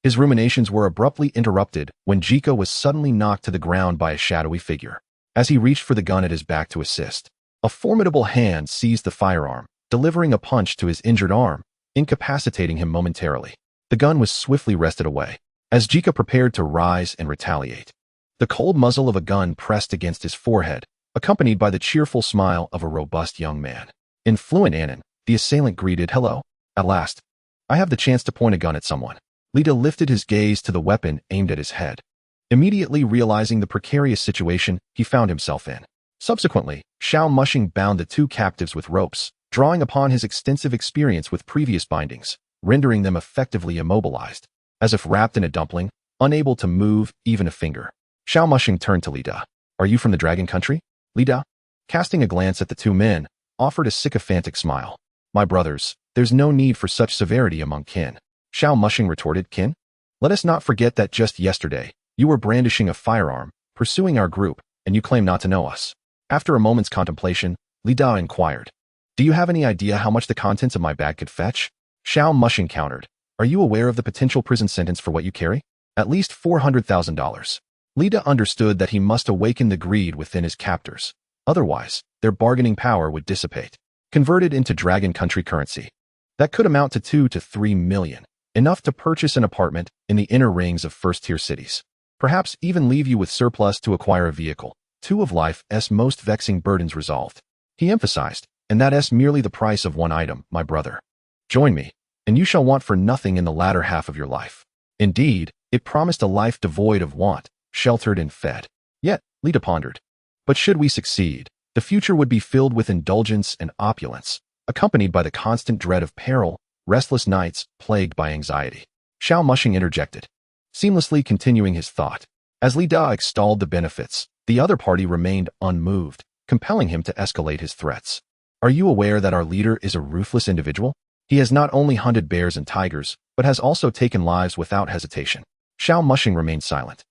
his ruminations were abruptly interrupted when Jika was suddenly knocked to the ground by a shadowy figure. As he reached for the gun at his back to assist, a formidable hand seized the firearm, delivering a punch to his injured arm, incapacitating him momentarily. The gun was swiftly wrested away, as Jika prepared to rise and retaliate. The cold muzzle of a gun pressed against his forehead, accompanied by the cheerful smile of a robust young man. In fluent Anon, the assailant greeted, "Hello. At last. I have the chance to point a gun at someone." Lida lifted his gaze to the weapon aimed at his head, immediately realizing the precarious situation he found himself in. Subsequently, Xiao Mushing bound the 2 captives with ropes, drawing upon his extensive experience with previous bindings, rendering them effectively immobilized, as if wrapped in a dumpling, unable to move even a finger. Xiao Mushing turned to Lida. "Are you from the Dragon Country?" Lida, casting a glance at the 2 men, offered a sycophantic smile. My brothers, there's no need for such severity among kin. Xiao Mushing retorted, kin? Let us not forget that just yesterday, you were brandishing a firearm, pursuing our group, and you claim not to know us. After a moment's contemplation, Li Da inquired, do you have any idea how much the contents of my bag could fetch? Xiao Mushing countered, are you aware of the potential prison sentence for what you carry? At least $400,000. Li Da understood that he must awaken the greed within his captors. Otherwise, their bargaining power would dissipate. Converted into Dragon Country currency, that could amount to 2 to 3 million, enough to purchase an apartment in the inner rings of first-tier cities. Perhaps even leave you with surplus to acquire a vehicle. 2 of life's most vexing burdens resolved. He emphasized, and that's merely the price of one item, my brother. Join me, and you shall want for nothing in the latter half of your life. Indeed, it promised a life devoid of want, sheltered and fed. Yet, Li Da pondered. But should we succeed, the future would be filled with indulgence and opulence, accompanied by the constant dread of peril, restless nights plagued by anxiety. Xiao Mushing interjected, seamlessly continuing his thought. As Li Da extolled the benefits, the other party remained unmoved, compelling him to escalate his threats. Are you aware that our leader is a ruthless individual? He has not only hunted bears and tigers, but has also taken lives without hesitation. Xiao Mushing remained silent,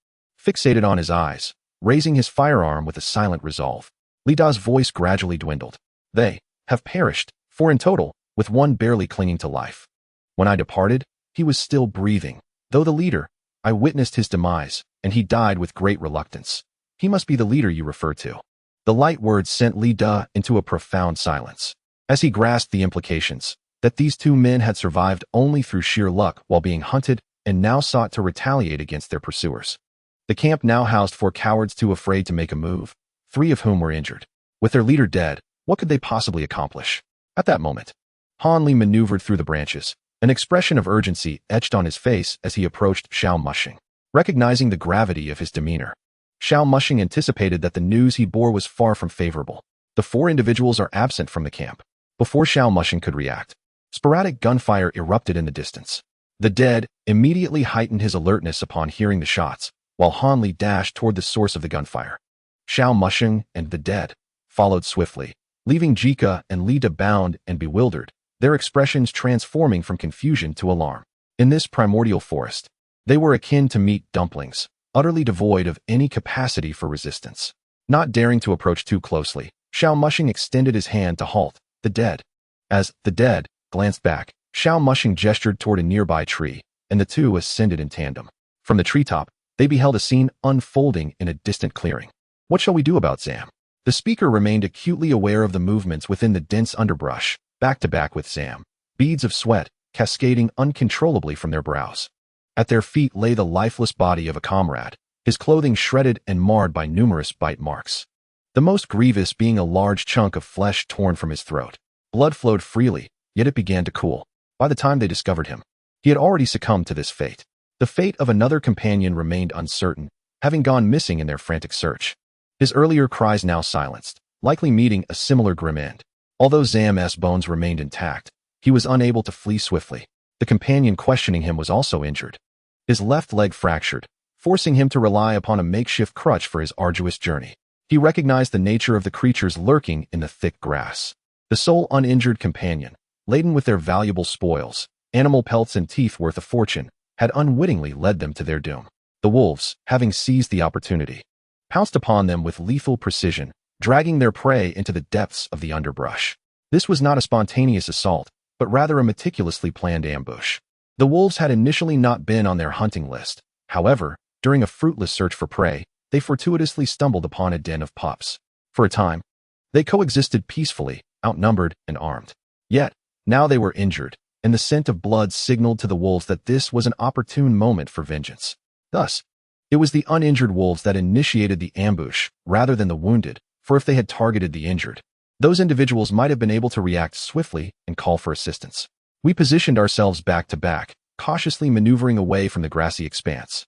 fixated on his eyes, raising his firearm with a silent resolve. Li Da's voice gradually dwindled. They have perished, 4 in total, with one barely clinging to life. When I departed, he was still breathing. Though the leader, I witnessed his demise, and he died with great reluctance. He must be the leader you refer to. The light words sent Li Da into a profound silence, as he grasped the implications, that these 2 men had survived only through sheer luck while being hunted and now sought to retaliate against their pursuers. The camp now housed 4 cowards too afraid to make a move, 3 of whom were injured. With their leader dead, what could they possibly accomplish? At that moment, Han Li maneuvered through the branches, an expression of urgency etched on his face as he approached Xiao Mushing. Recognizing the gravity of his demeanor, Xiao Mushing anticipated that the news he bore was far from favorable. The 4 individuals are absent from the camp. Before Xiao Mushing could react, sporadic gunfire erupted in the distance. The dead immediately heightened his alertness upon hearing the shots, while Han Li dashed toward the source of the gunfire. Xiao Mushing and the dead followed swiftly, leaving Jika and Li Da bound and bewildered, their expressions transforming from confusion to alarm. In this primordial forest, they were akin to meat dumplings, utterly devoid of any capacity for resistance. Not daring to approach too closely, Xiao Mushing extended his hand to halt the dead. As the dead glanced back, Xiao Mushing gestured toward a nearby tree, and the 2 ascended in tandem. From the treetop, they beheld a scene unfolding in a distant clearing. What shall we do about Zam? The speaker remained acutely aware of the movements within the dense underbrush, back to back with Zam, beads of sweat cascading uncontrollably from their brows. At their feet lay the lifeless body of a comrade, his clothing shredded and marred by numerous bite marks. The most grievous being a large chunk of flesh torn from his throat. Blood flowed freely, yet it began to cool. By the time they discovered him, he had already succumbed to this fate. The fate of another companion remained uncertain, having gone missing in their frantic search. His earlier cries now silenced, likely meeting a similar grim end. Although Zam's bones remained intact, he was unable to flee swiftly. The companion questioning him was also injured. His left leg fractured, forcing him to rely upon a makeshift crutch for his arduous journey. He recognized the nature of the creatures lurking in the thick grass. The sole uninjured companion, laden with their valuable spoils, animal pelts and teeth worth a fortune, had unwittingly led them to their doom. The wolves, having seized the opportunity, pounced upon them with lethal precision, dragging their prey into the depths of the underbrush. This was not a spontaneous assault, but rather a meticulously planned ambush. The wolves had initially not been on their hunting list. However, during a fruitless search for prey, they fortuitously stumbled upon a den of pups. For a time, they coexisted peacefully, outnumbered and armed. Yet, now they were injured, and the scent of blood signaled to the wolves that this was an opportune moment for vengeance. Thus, it was the uninjured wolves that initiated the ambush, rather than the wounded, for if they had targeted the injured, those individuals might have been able to react swiftly and call for assistance. We positioned ourselves back to back, cautiously maneuvering away from the grassy expanse,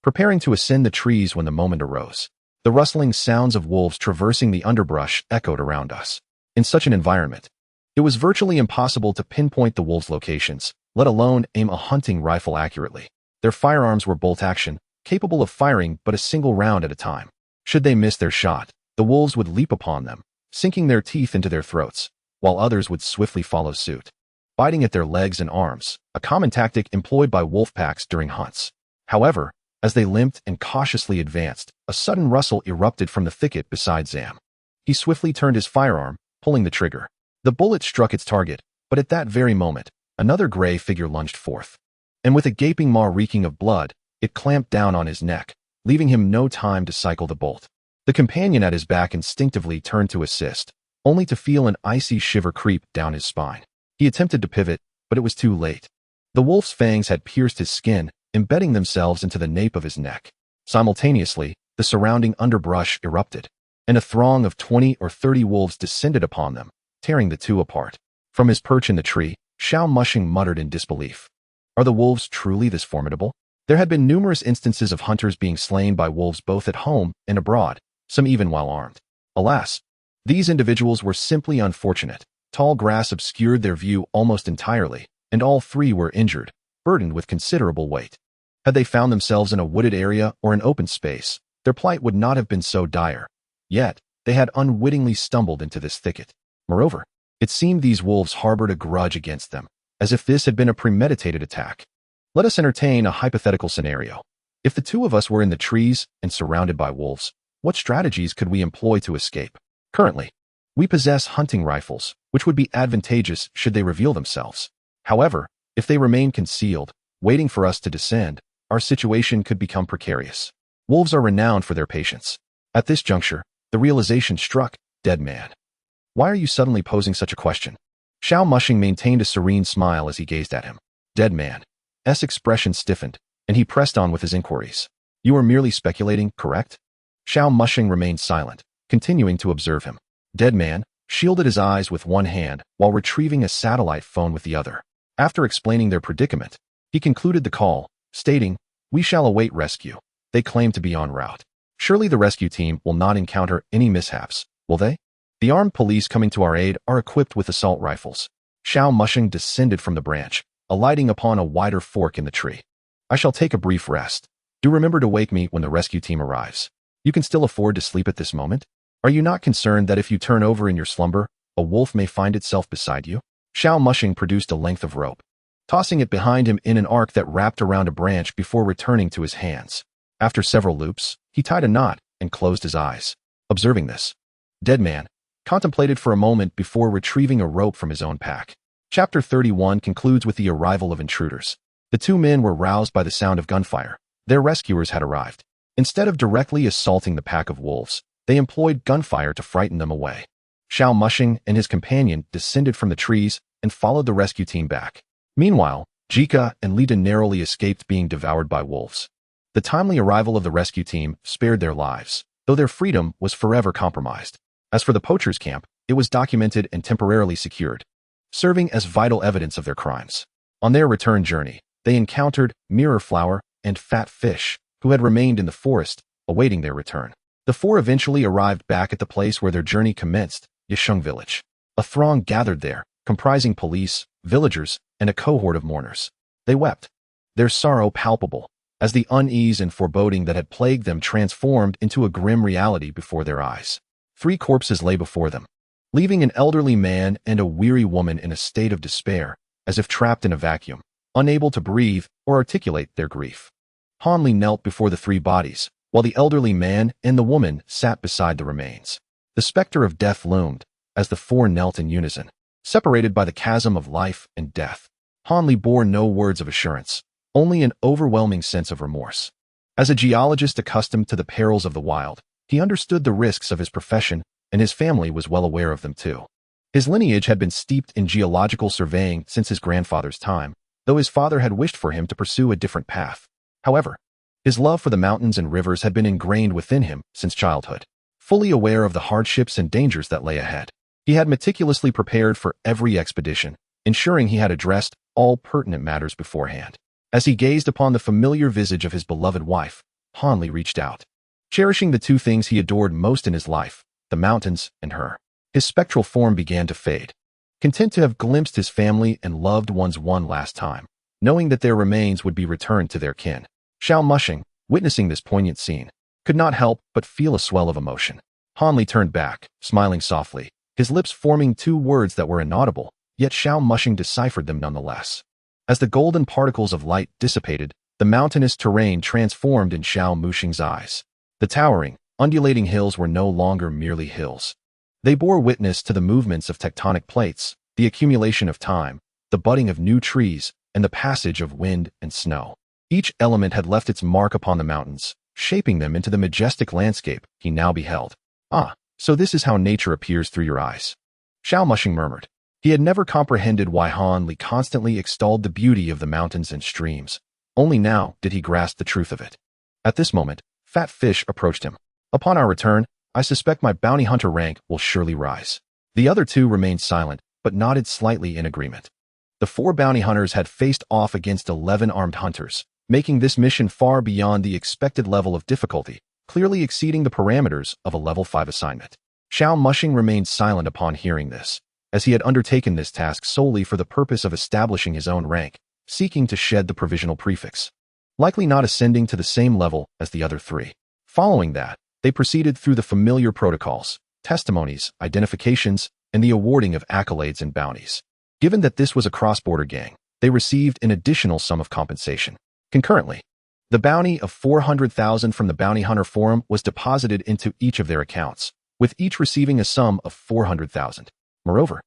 preparing to ascend the trees when the moment arose. The rustling sounds of wolves traversing the underbrush echoed around us. In such an environment, it was virtually impossible to pinpoint the wolves' locations, let alone aim a hunting rifle accurately. Their firearms were bolt-action, capable of firing but a single round at a time. Should they miss their shot, the wolves would leap upon them, sinking their teeth into their throats. while others would swiftly follow suit, biting at their legs and arms, a common tactic employed by wolf packs during hunts. However, as they limped and cautiously advanced, a sudden rustle erupted from the thicket beside Zam. He swiftly turned his firearm, pulling the trigger. The bullet struck its target, but at that very moment, another gray figure lunged forth. And with a gaping maw reeking of blood, it clamped down on his neck, leaving him no time to cycle the bolt. The companion at his back instinctively turned to assist, only to feel an icy shiver creep down his spine. He attempted to pivot, but it was too late. The wolf's fangs had pierced his skin, embedding themselves into the nape of his neck. Simultaneously, the surrounding underbrush erupted, and a throng of 20 or 30 wolves descended upon them, tearing the two apart. From his perch in the tree, Xiao Mushing muttered in disbelief. Are the wolves truly this formidable? There had been numerous instances of hunters being slain by wolves both at home and abroad, some even while armed. Alas, these individuals were simply unfortunate. Tall grass obscured their view almost entirely, and all three were injured, burdened with considerable weight. Had they found themselves in a wooded area or an open space, their plight would not have been so dire. Yet, they had unwittingly stumbled into this thicket. Moreover, it seemed these wolves harbored a grudge against them, as if this had been a premeditated attack. Let us entertain a hypothetical scenario. If the two of us were in the trees and surrounded by wolves, what strategies could we employ to escape? Currently, we possess hunting rifles, which would be advantageous should they reveal themselves. However, if they remain concealed, waiting for us to descend, our situation could become precarious. Wolves are renowned for their patience. At this juncture, the realization struck Dead Man. Why are you suddenly posing such a question? Xiao Mushing maintained a serene smile as he gazed at him. Dead Man's expression stiffened, and he pressed on with his inquiries. You are merely speculating, correct? Xiao Mushing remained silent, continuing to observe him. Dead Man shielded his eyes with one hand while retrieving a satellite phone with the other. After explaining their predicament, he concluded the call, stating, We shall await rescue. They claim to be en route. Surely the rescue team will not encounter any mishaps, will they? The armed police coming to our aid are equipped with assault rifles. Xiao Mushing descended from the branch, alighting upon a wider fork in the tree. I shall take a brief rest. Do remember to wake me when the rescue team arrives. You can still afford to sleep at this moment? Are you not concerned that if you turn over in your slumber, a wolf may find itself beside you? Xiao Mushing produced a length of rope, tossing it behind him in an arc that wrapped around a branch before returning to his hands. After several loops, he tied a knot and closed his eyes. Observing this, Dead Man contemplated for a moment before retrieving a rope from his own pack. Chapter 31 concludes with the arrival of intruders. The two men were roused by the sound of gunfire. Their rescuers had arrived. Instead of directly assaulting the pack of wolves, they employed gunfire to frighten them away. Xiao Mushing and his companion descended from the trees and followed the rescue team back. Meanwhile, Jika and Lita narrowly escaped being devoured by wolves. The timely arrival of the rescue team spared their lives, though their freedom was forever compromised. As for the poachers' camp, it was documented and temporarily secured, serving as vital evidence of their crimes. On their return journey, they encountered Mirror Flower and Fat Fish, who had remained in the forest, awaiting their return. The four eventually arrived back at the place where their journey commenced, Yisheng Village. A throng gathered there, comprising police, villagers, and a cohort of mourners. They wept, their sorrow palpable, as the unease and foreboding that had plagued them transformed into a grim reality before their eyes. 3 corpses lay before them, leaving an elderly man and a weary woman in a state of despair, as if trapped in a vacuum, unable to breathe or articulate their grief. Hanli knelt before the 3 bodies, while the elderly man and the woman sat beside the remains. The specter of death loomed, as the 4 knelt in unison, separated by the chasm of life and death. Hanli bore no words of assurance, only an overwhelming sense of remorse. As a geologist accustomed to the perils of the wild, he understood the risks of his profession, and his family was well aware of them too. His lineage had been steeped in geological surveying since his grandfather's time, though his father had wished for him to pursue a different path. However, his love for the mountains and rivers had been ingrained within him since childhood. Fully aware of the hardships and dangers that lay ahead, he had meticulously prepared for every expedition, ensuring he had addressed all pertinent matters beforehand. As he gazed upon the familiar visage of his beloved wife, Hanli reached out. Cherishing the 2 things he adored most in his life, the mountains and her, his spectral form began to fade. Content to have glimpsed his family and loved ones one last time, knowing that their remains would be returned to their kin, Xiao Mushing, witnessing this poignant scene, could not help but feel a swell of emotion. Hanli turned back, smiling softly, his lips forming two words that were inaudible, yet Xiao Mushing deciphered them nonetheless. As the golden particles of light dissipated, the mountainous terrain transformed in Xiao Mushing's eyes. The towering, undulating hills were no longer merely hills. They bore witness to the movements of tectonic plates, the accumulation of time, the budding of new trees, and the passage of wind and snow. Each element had left its mark upon the mountains, shaping them into the majestic landscape he now beheld. Ah, so this is how nature appears through your eyes. Xiao Mushing murmured. He had never comprehended why Han Li constantly extolled the beauty of the mountains and streams. Only now did he grasp the truth of it. At this moment, Fat Fish approached him. Upon our return, I suspect my bounty hunter rank will surely rise. The other two remained silent, but nodded slightly in agreement. The 4 bounty hunters had faced off against 11 armed hunters, making this mission far beyond the expected level of difficulty, clearly exceeding the parameters of a level 5 assignment. Xiao Mushing remained silent upon hearing this, as he had undertaken this task solely for the purpose of establishing his own rank, seeking to shed the provisional prefix, likely not ascending to the same level as the other 3. Following that, they proceeded through the familiar protocols, testimonies, identifications, and the awarding of accolades and bounties. Given that this was a cross-border gang, they received an additional sum of compensation. Concurrently, the bounty of 400,000 from the Bounty Hunter Forum was deposited into each of their accounts, with each receiving a sum of 400,000. Moreover,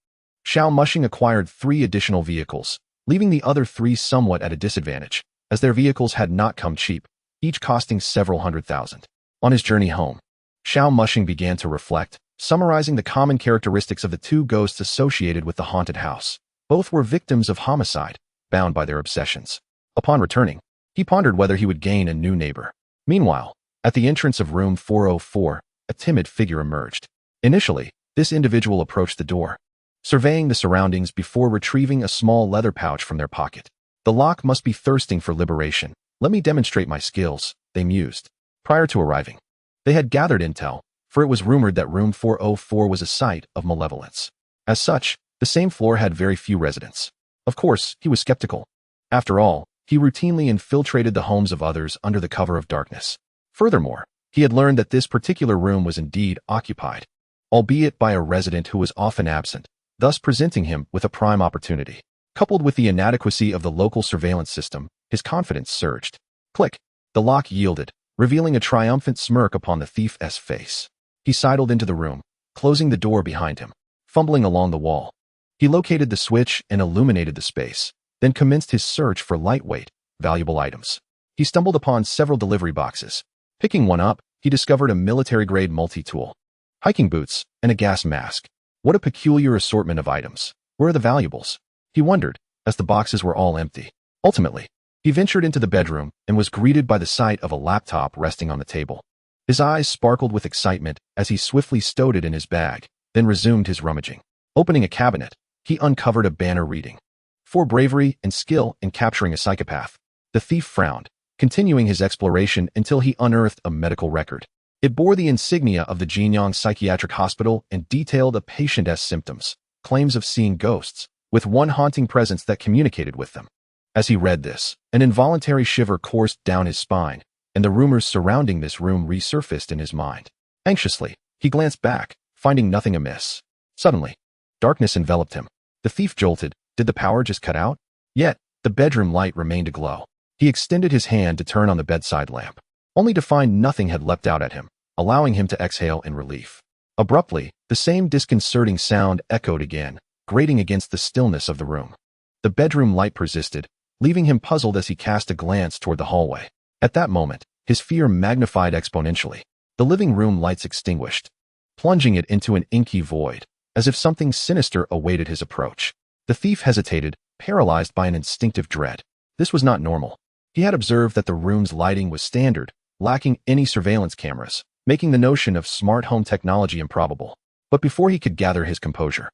Xiao Mushing acquired 3 additional vehicles, leaving the other 3 somewhat at a disadvantage, as their vehicles had not come cheap, each costing several hundred thousand. On his journey home, Xiao Mushing began to reflect, summarizing the common characteristics of the 2 ghosts associated with the haunted house. Both were victims of homicide, bound by their obsessions. Upon returning, he pondered whether he would gain a new neighbor. Meanwhile, at the entrance of room 404, a timid figure emerged. Initially, this individual approached the door, surveying the surroundings before retrieving a small leather pouch from their pocket. The lock must be thirsting for liberation. Let me demonstrate my skills, they mused. Prior to arriving, they had gathered intel, for it was rumored that room 404 was a site of malevolence. As such, the same floor had very few residents. Of course, he was skeptical. After all, he routinely infiltrated the homes of others under the cover of darkness. Furthermore, he had learned that this particular room was indeed occupied, albeit by a resident who was often absent, thus presenting him with a prime opportunity. Coupled with the inadequacy of the local surveillance system, his confidence surged. Click. The lock yielded, revealing a triumphant smirk upon the thief's face. He sidled into the room, closing the door behind him. Fumbling along the wall, he located the switch and illuminated the space, then commenced his search for lightweight, valuable items. He stumbled upon several delivery boxes. Picking one up, he discovered a military-grade multi-tool, hiking boots, and a gas mask. What a peculiar assortment of items. Where are the valuables? He wondered, as the boxes were all empty. Ultimately, he ventured into the bedroom and was greeted by the sight of a laptop resting on the table. His eyes sparkled with excitement as he swiftly stowed it in his bag, then resumed his rummaging. Opening a cabinet, he uncovered a banner reading, "For bravery and skill in capturing a psychopath." The thief frowned, continuing his exploration until he unearthed a medical record. It bore the insignia of the Jinyang Psychiatric Hospital and detailed a patient's symptoms, claims of seeing ghosts, with one haunting presence that communicated with them. As he read this, an involuntary shiver coursed down his spine, and the rumors surrounding this room resurfaced in his mind. Anxiously, he glanced back, finding nothing amiss. Suddenly, darkness enveloped him. The thief jolted. Did the power just cut out? Yet, the bedroom light remained aglow. He extended his hand to turn on the bedside lamp, only to find nothing had leapt out at him, allowing him to exhale in relief. Abruptly, the same disconcerting sound echoed again, grating against the stillness of the room. The bedroom light persisted, leaving him puzzled as he cast a glance toward the hallway. At that moment, his fear magnified exponentially. The living room lights extinguished, plunging it into an inky void, as if something sinister awaited his approach. The thief hesitated, paralyzed by an instinctive dread. This was not normal. He had observed that the room's lighting was standard, lacking any surveillance cameras, making the notion of smart home technology improbable. But before he could gather his composure,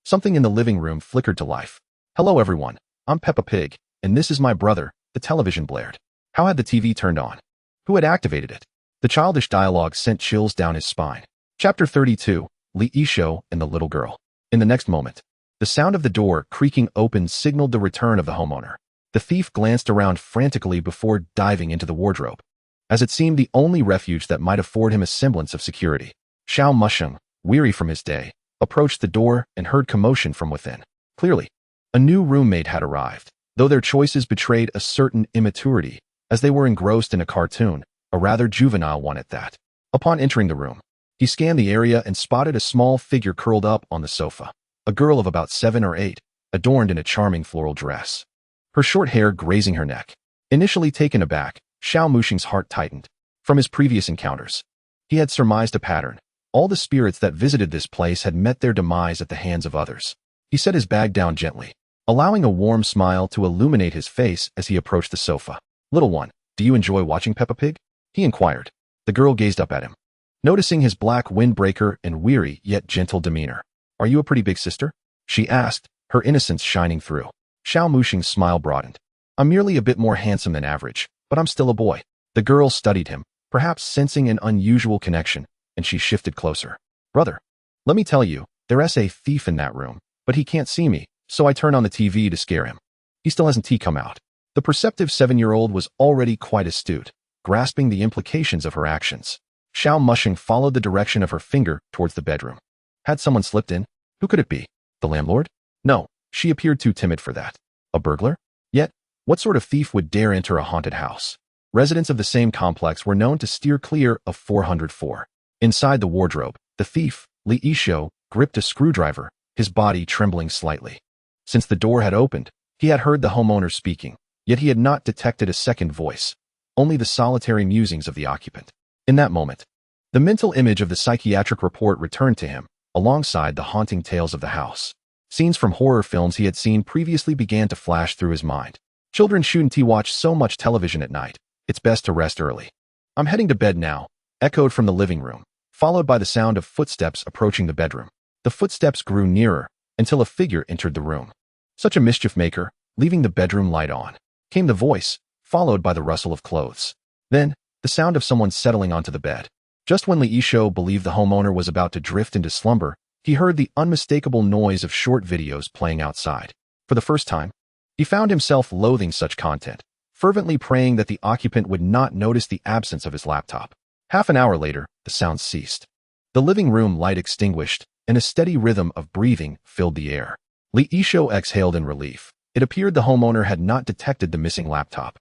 something in the living room flickered to life. "Hello everyone, I'm Peppa Pig, and this is my brother." The television blared. How had the TV turned on? Who had activated it? The childish dialogue sent chills down his spine. Chapter 32, Li Yishou and the Little Girl. In the next moment, the sound of the door creaking open signaled the return of the homeowner. The thief glanced around frantically before diving into the wardrobe, as it seemed the only refuge that might afford him a semblance of security. Xiao Musheng, weary from his day, approached the door and heard commotion from within. Clearly, a new roommate had arrived, though their choices betrayed a certain immaturity, as they were engrossed in a cartoon, a rather juvenile one at that. Upon entering the room, he scanned the area and spotted a small figure curled up on the sofa, a girl of about 7 or 8, adorned in a charming floral dress, her short hair grazing her neck. Initially taken aback, Xiao Muxing's heart tightened. From his previous encounters, he had surmised a pattern. All the spirits that visited this place had met their demise at the hands of others. He set his bag down gently, allowing a warm smile to illuminate his face as he approached the sofa. "Little one, do you enjoy watching Peppa Pig?" he inquired. The girl gazed up at him, noticing his black windbreaker and weary yet gentle demeanor. "Are you a pretty big sister?" she asked, her innocence shining through. Xiao Muxing's smile broadened. "I'm merely a bit more handsome than average, but I'm still a boy." The girl studied him, perhaps sensing an unusual connection, and she shifted closer. "Brother, let me tell you, there's a thief in that room, but he can't see me, so I turn on the TV to scare him. He still hasn't come out." The perceptive 7-year-old was already quite astute, grasping the implications of her actions. Xiao Muxing followed the direction of her finger towards the bedroom. Had someone slipped in? Who could it be? The landlord? No, she appeared too timid for that. A burglar? Yet, what sort of thief would dare enter a haunted house? Residents of the same complex were known to steer clear of 404. Inside the wardrobe, the thief, Li Yishou, gripped a screwdriver, his body trembling slightly. Since the door had opened, he had heard the homeowner speaking, yet he had not detected a second voice, only the solitary musings of the occupant. In that moment, the mental image of the psychiatric report returned to him, alongside the haunting tales of the house. Scenes from horror films he had seen previously began to flash through his mind. Children shouldn't watch so much television at night. It's best to rest early. "I'm heading to bed now," echoed from the living room, followed by the sound of footsteps approaching the bedroom. The footsteps grew nearer until a figure entered the room. Such a mischief maker, leaving the bedroom light on. Came the voice, followed by the rustle of clothes. Then, the sound of someone settling onto the bed. Just when Li Yishou believed the homeowner was about to drift into slumber, he heard the unmistakable noise of short videos playing outside. For the first time, he found himself loathing such content, fervently praying that the occupant would not notice the absence of his laptop. Half an hour later, the sound ceased. The living room light extinguished, and a steady rhythm of breathing filled the air. Li Yishou exhaled in relief. It appeared the homeowner had not detected the missing laptop.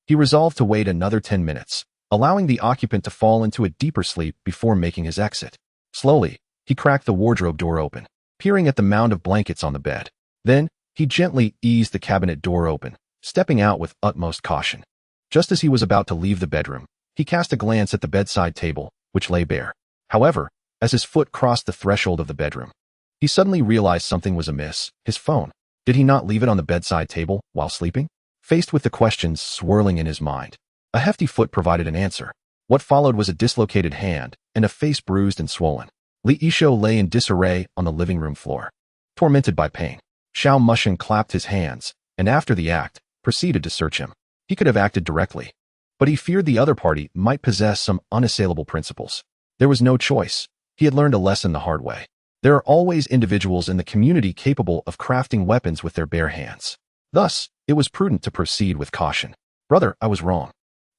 He resolved to wait another 10 minutes, allowing the occupant to fall into a deeper sleep before making his exit. Slowly, he cracked the wardrobe door open, peering at the mound of blankets on the bed. Then, he gently eased the cabinet door open, stepping out with utmost caution. Just as he was about to leave the bedroom, he cast a glance at the bedside table, which lay bare. However, as his foot crossed the threshold of the bedroom, he suddenly realized something was amiss. His phone. Did he not leave it on the bedside table while sleeping? Faced with the questions swirling in his mind, a hefty foot provided an answer. What followed was a dislocated hand and a face bruised and swollen. Li Yishou lay in disarray on the living room floor. Tormented by pain, Xiao Muxing clapped his hands, and after the act, proceeded to search him. He could have acted directly, but he feared the other party might possess some unassailable principles. There was no choice. He had learned a lesson the hard way. There are always individuals in the community capable of crafting weapons with their bare hands. Thus, it was prudent to proceed with caution. "Brother, I was wrong.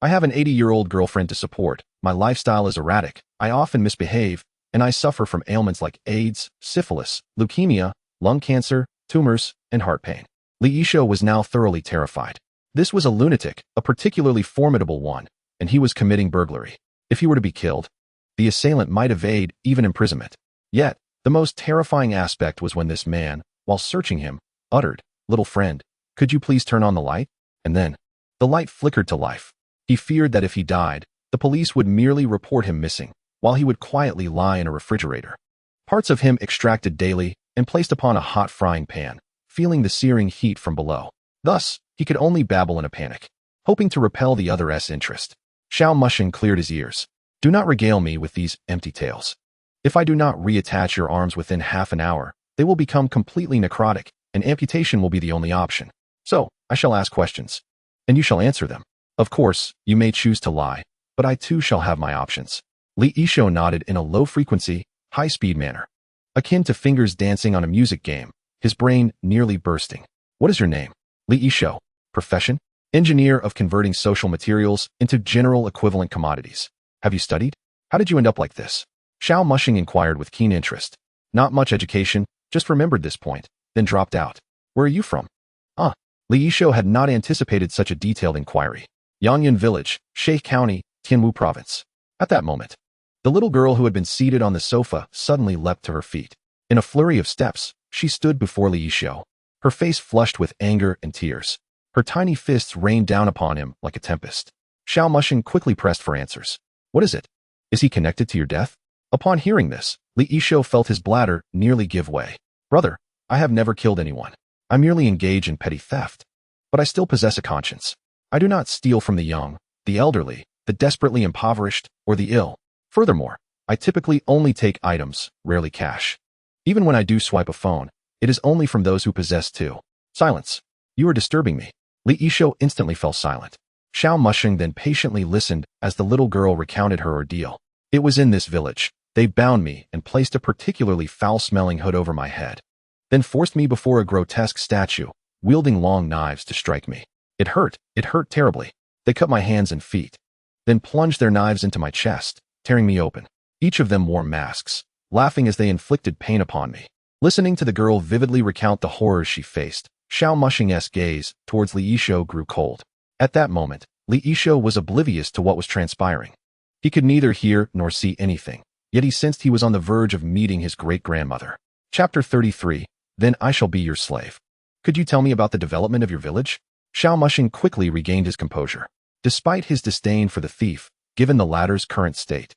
I have an 80-year-old girlfriend to support. My lifestyle is erratic. I often misbehave, and I suffer from ailments like AIDS, syphilis, leukemia, lung cancer, tumors, and heart pain." Li Yishou was now thoroughly terrified. This was a lunatic, a particularly formidable one, and he was committing burglary. If he were to be killed, the assailant might evade even imprisonment. Yet, the most terrifying aspect was when this man, while searching him, uttered, "Little friend, could you please turn on the light?" And then, the light flickered to life. He feared that if he died, the police would merely report him missing, while he would quietly lie in a refrigerator. Parts of him extracted daily and placed upon a hot frying pan, feeling the searing heat from below. Thus, he could only babble in a panic, hoping to repel the other's interest. Xiao Muxing cleared his ears. "Do not regale me with these empty tales. If I do not reattach your arms within half an hour, they will become completely necrotic, and amputation will be the only option. So, I shall ask questions, and you shall answer them. Of course, you may choose to lie, but I too shall have my options." Li Yishou nodded in a low-frequency, high-speed manner, akin to fingers dancing on a music game, his brain nearly bursting. "What is your name?" "Li Yishou." "Profession?" "Engineer of converting social materials into general equivalent commodities." "Have you studied? How did you end up like this?" Xiao Muxing inquired with keen interest. Not much education, just remembered this point, then dropped out. Where are you from? Li Yishuo had not anticipated such a detailed inquiry. Yanyan Village, Shay County, Tianwu Province. At that moment, the little girl who had been seated on the sofa suddenly leapt to her feet. In a flurry of steps, she stood before Li Yishuo, her face flushed with anger and tears. Her tiny fists rained down upon him like a tempest. Xiao Mushing quickly pressed for answers. What is it? Is he connected to your death? Upon hearing this, Li Yishuo felt his bladder nearly give way. Brother, I have never killed anyone. I merely engage in petty theft. But I still possess a conscience. I do not steal from the young, the elderly, the desperately impoverished, or the ill. Furthermore, I typically only take items, rarely cash. Even when I do swipe a phone, it is only from those who possess too. Silence. You are disturbing me. Li Yishuo instantly fell silent. Xiao Mushing then patiently listened as the little girl recounted her ordeal. It was in this village. They bound me and placed a particularly foul-smelling hood over my head, then forced me before a grotesque statue, wielding long knives to strike me. It hurt terribly. They cut my hands and feet, then plunged their knives into my chest, tearing me open. Each of them wore masks, laughing as they inflicted pain upon me. Listening to the girl vividly recount the horrors she faced, Xiao Mushing's gaze towards Li Yishuo grew cold. At that moment, Li Yishuo was oblivious to what was transpiring. He could neither hear nor see anything, yet he sensed he was on the verge of meeting his great-grandmother. Chapter 33. Then I shall be your slave. Could you tell me about the development of your village? Xiao Mushing quickly regained his composure. Despite his disdain for the thief, given the latter's current state,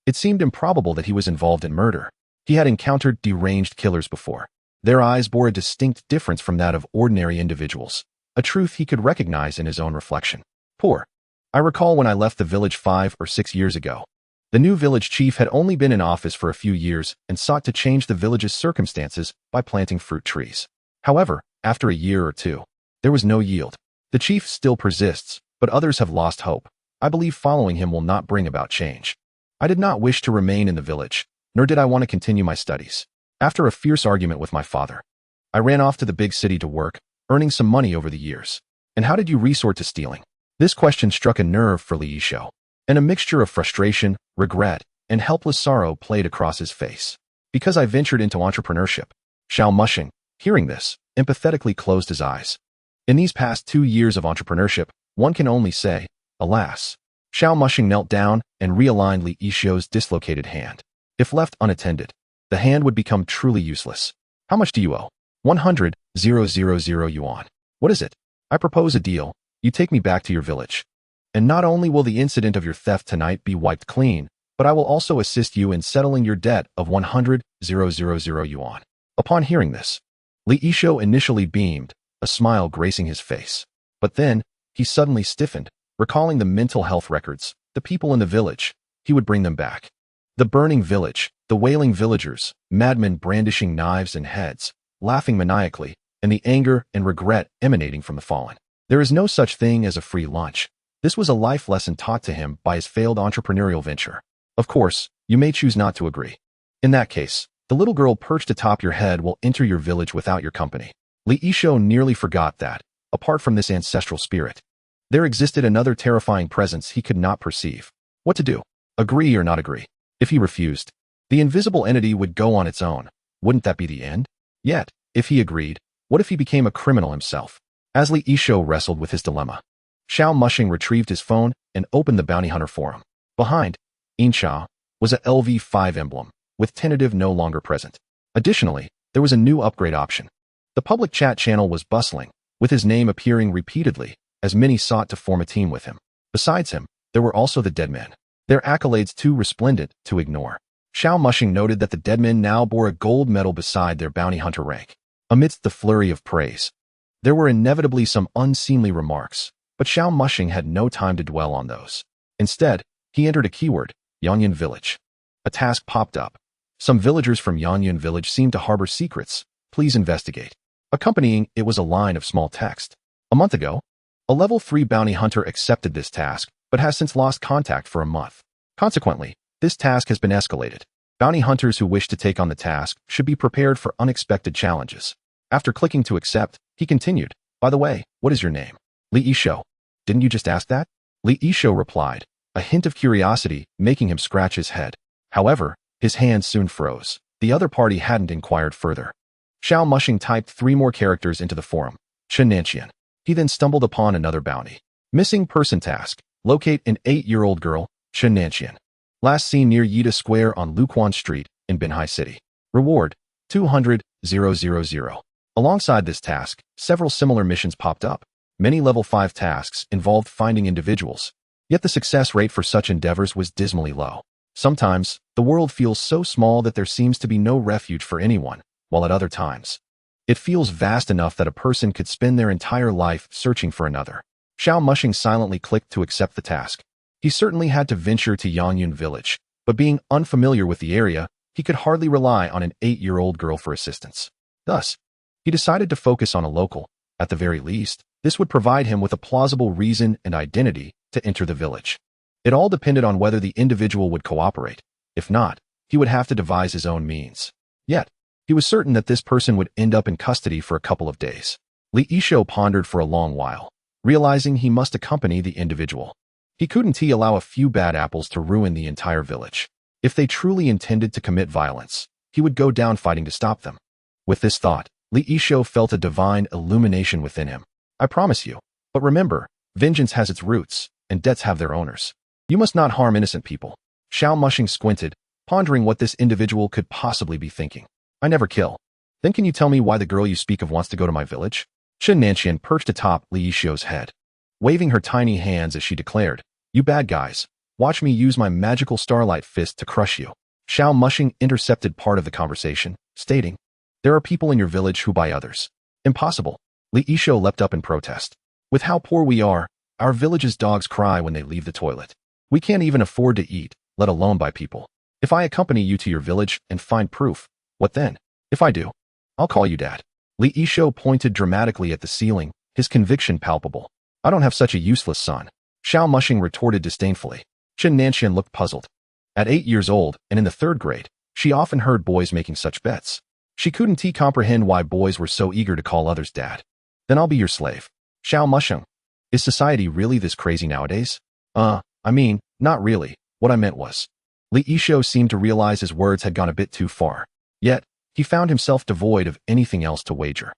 it seemed improbable that he was involved in murder. He had encountered deranged killers before. Their eyes bore a distinct difference from that of ordinary individuals, a truth he could recognize in his own reflection. Poor. I recall when I left the village 5 or 6 years ago. The new village chief had only been in office for a few years and sought to change the village's circumstances by planting fruit trees. However, after a year or two, there was no yield. The chief still persists, but others have lost hope. I believe following him will not bring about change. I did not wish to remain in the village, nor did I want to continue my studies. After a fierce argument with my father, I ran off to the big city to work, earning some money over the years. And how did you resort to stealing? This question struck a nerve for Li Yishuo, and a mixture of frustration, regret, and helpless sorrow played across his face. Because I ventured into entrepreneurship. Xiao Mushing, hearing this, empathetically closed his eyes. In these past 2 years of entrepreneurship, one can only say, alas. Xiao Mushing knelt down and realigned Li Yishuo's dislocated hand. If left unattended, the hand would become truly useless. How much do you owe? 100,000 yuan. What is it? I propose a deal. You take me back to your village. And not only will the incident of your theft tonight be wiped clean, but I will also assist you in settling your debt of 100,000 yuan. Upon hearing this, Li Yishuo initially beamed, a smile gracing his face. But then, he suddenly stiffened, recalling the mental health records, the people in the village. He would bring them back. The burning village, the wailing villagers, madmen brandishing knives and heads, laughing maniacally, and the anger and regret emanating from the fallen. There is no such thing as a free lunch. This was a life lesson taught to him by his failed entrepreneurial venture. Of course, you may choose not to agree. In that case, the little girl perched atop your head will enter your village without your company. Li Yishuo nearly forgot that, apart from this ancestral spirit, there existed another terrifying presence he could not perceive. What to do? Agree or not agree? If he refused, the invisible entity would go on its own. Wouldn't that be the end? Yet, if he agreed, what if he became a criminal himself? As Li Yishuo wrestled with his dilemma, Xiao Mushing retrieved his phone and opened the bounty hunter forum. Behind, Insha, was a LV5 emblem, with tentative no longer present. Additionally, there was a new upgrade option. The public chat channel was bustling, with his name appearing repeatedly, as many sought to form a team with him. Besides him, there were also the dead men, their accolades too resplendent to ignore. Xiao Mushing noted that the dead men now bore a gold medal beside their bounty hunter rank. Amidst the flurry of praise, there were inevitably some unseemly remarks, but Xiao Mushing had no time to dwell on those. Instead, he entered a keyword, Yanyan Village. A task popped up. Some villagers from Yanyan Village seemed to harbor secrets. Please investigate. Accompanying it was a line of small text. A month ago, a level 3 bounty hunter accepted this task, but has since lost contact for a month. Consequently, this task has been escalated. Bounty hunters who wish to take on the task should be prepared for unexpected challenges. After clicking to accept, he continued, by the way, what is your name? Li Yishuo. Didn't you just ask that? Li Yishuo replied, a hint of curiosity making him scratch his head. However, his hand soon froze. The other party hadn't inquired further. Xiao Mushing typed 3 more characters into the forum. Chen Nanqian. He then stumbled upon another bounty. Missing person task. Locate an 8-year-old girl, Chen Nanqian. Last seen near Yida Square on Luquan Street in Binhai City. Reward, 200,000. Alongside this task, several similar missions popped up. Many level 5 tasks involved finding individuals. Yet the success rate for such endeavors was dismally low. Sometimes, the world feels so small that there seems to be no refuge for anyone, while at other times, it feels vast enough that a person could spend their entire life searching for another. Xiao Mushing silently clicked to accept the task. He certainly had to venture to Yangyun village, but being unfamiliar with the area, he could hardly rely on an 8-year-old girl for assistance. Thus, he decided to focus on a local. At the very least, this would provide him with a plausible reason and identity to enter the village. It all depended on whether the individual would cooperate. If not, he would have to devise his own means. Yet, he was certain that this person would end up in custody for a couple of days. Li Yishuo pondered for a long while, realizing he must accompany the individual. He couldn't allow a few bad apples to ruin the entire village. If they truly intended to commit violence, he would go down fighting to stop them. With this thought, Li Yishuo felt a divine illumination within him. I promise you. But remember, vengeance has its roots, and debts have their owners. You must not harm innocent people. Xiao Mushing squinted, pondering what this individual could possibly be thinking. I never kill. Then can you tell me why the girl you speak of wants to go to my village? Chen Nanqian perched atop Li Yishuo's head, waving her tiny hands as she declared, You bad guys, watch me use my magical starlight fist to crush you. Xiao Mushing intercepted part of the conversation, stating, There are people in your village who buy others. Impossible. Li Yishuo leapt up in protest. With how poor we are, our village's dogs cry when they leave the toilet. We can't even afford to eat, let alone buy people. If I accompany you to your village and find proof, what then? If I do, I'll call you dad. Li Yishuo pointed dramatically at the ceiling, his conviction palpable. I don't have such a useless son. Xiao Mushing retorted disdainfully. Chen Nanqian looked puzzled. At 8 years old, and in the 3rd grade, she often heard boys making such bets. She couldn't comprehend why boys were so eager to call others dad. Then I'll be your slave. Xiao Mushing. Is society really this crazy nowadays? Not really. What I meant was. Li Yishuo seemed to realize his words had gone a bit too far. Yet, he found himself devoid of anything else to wager.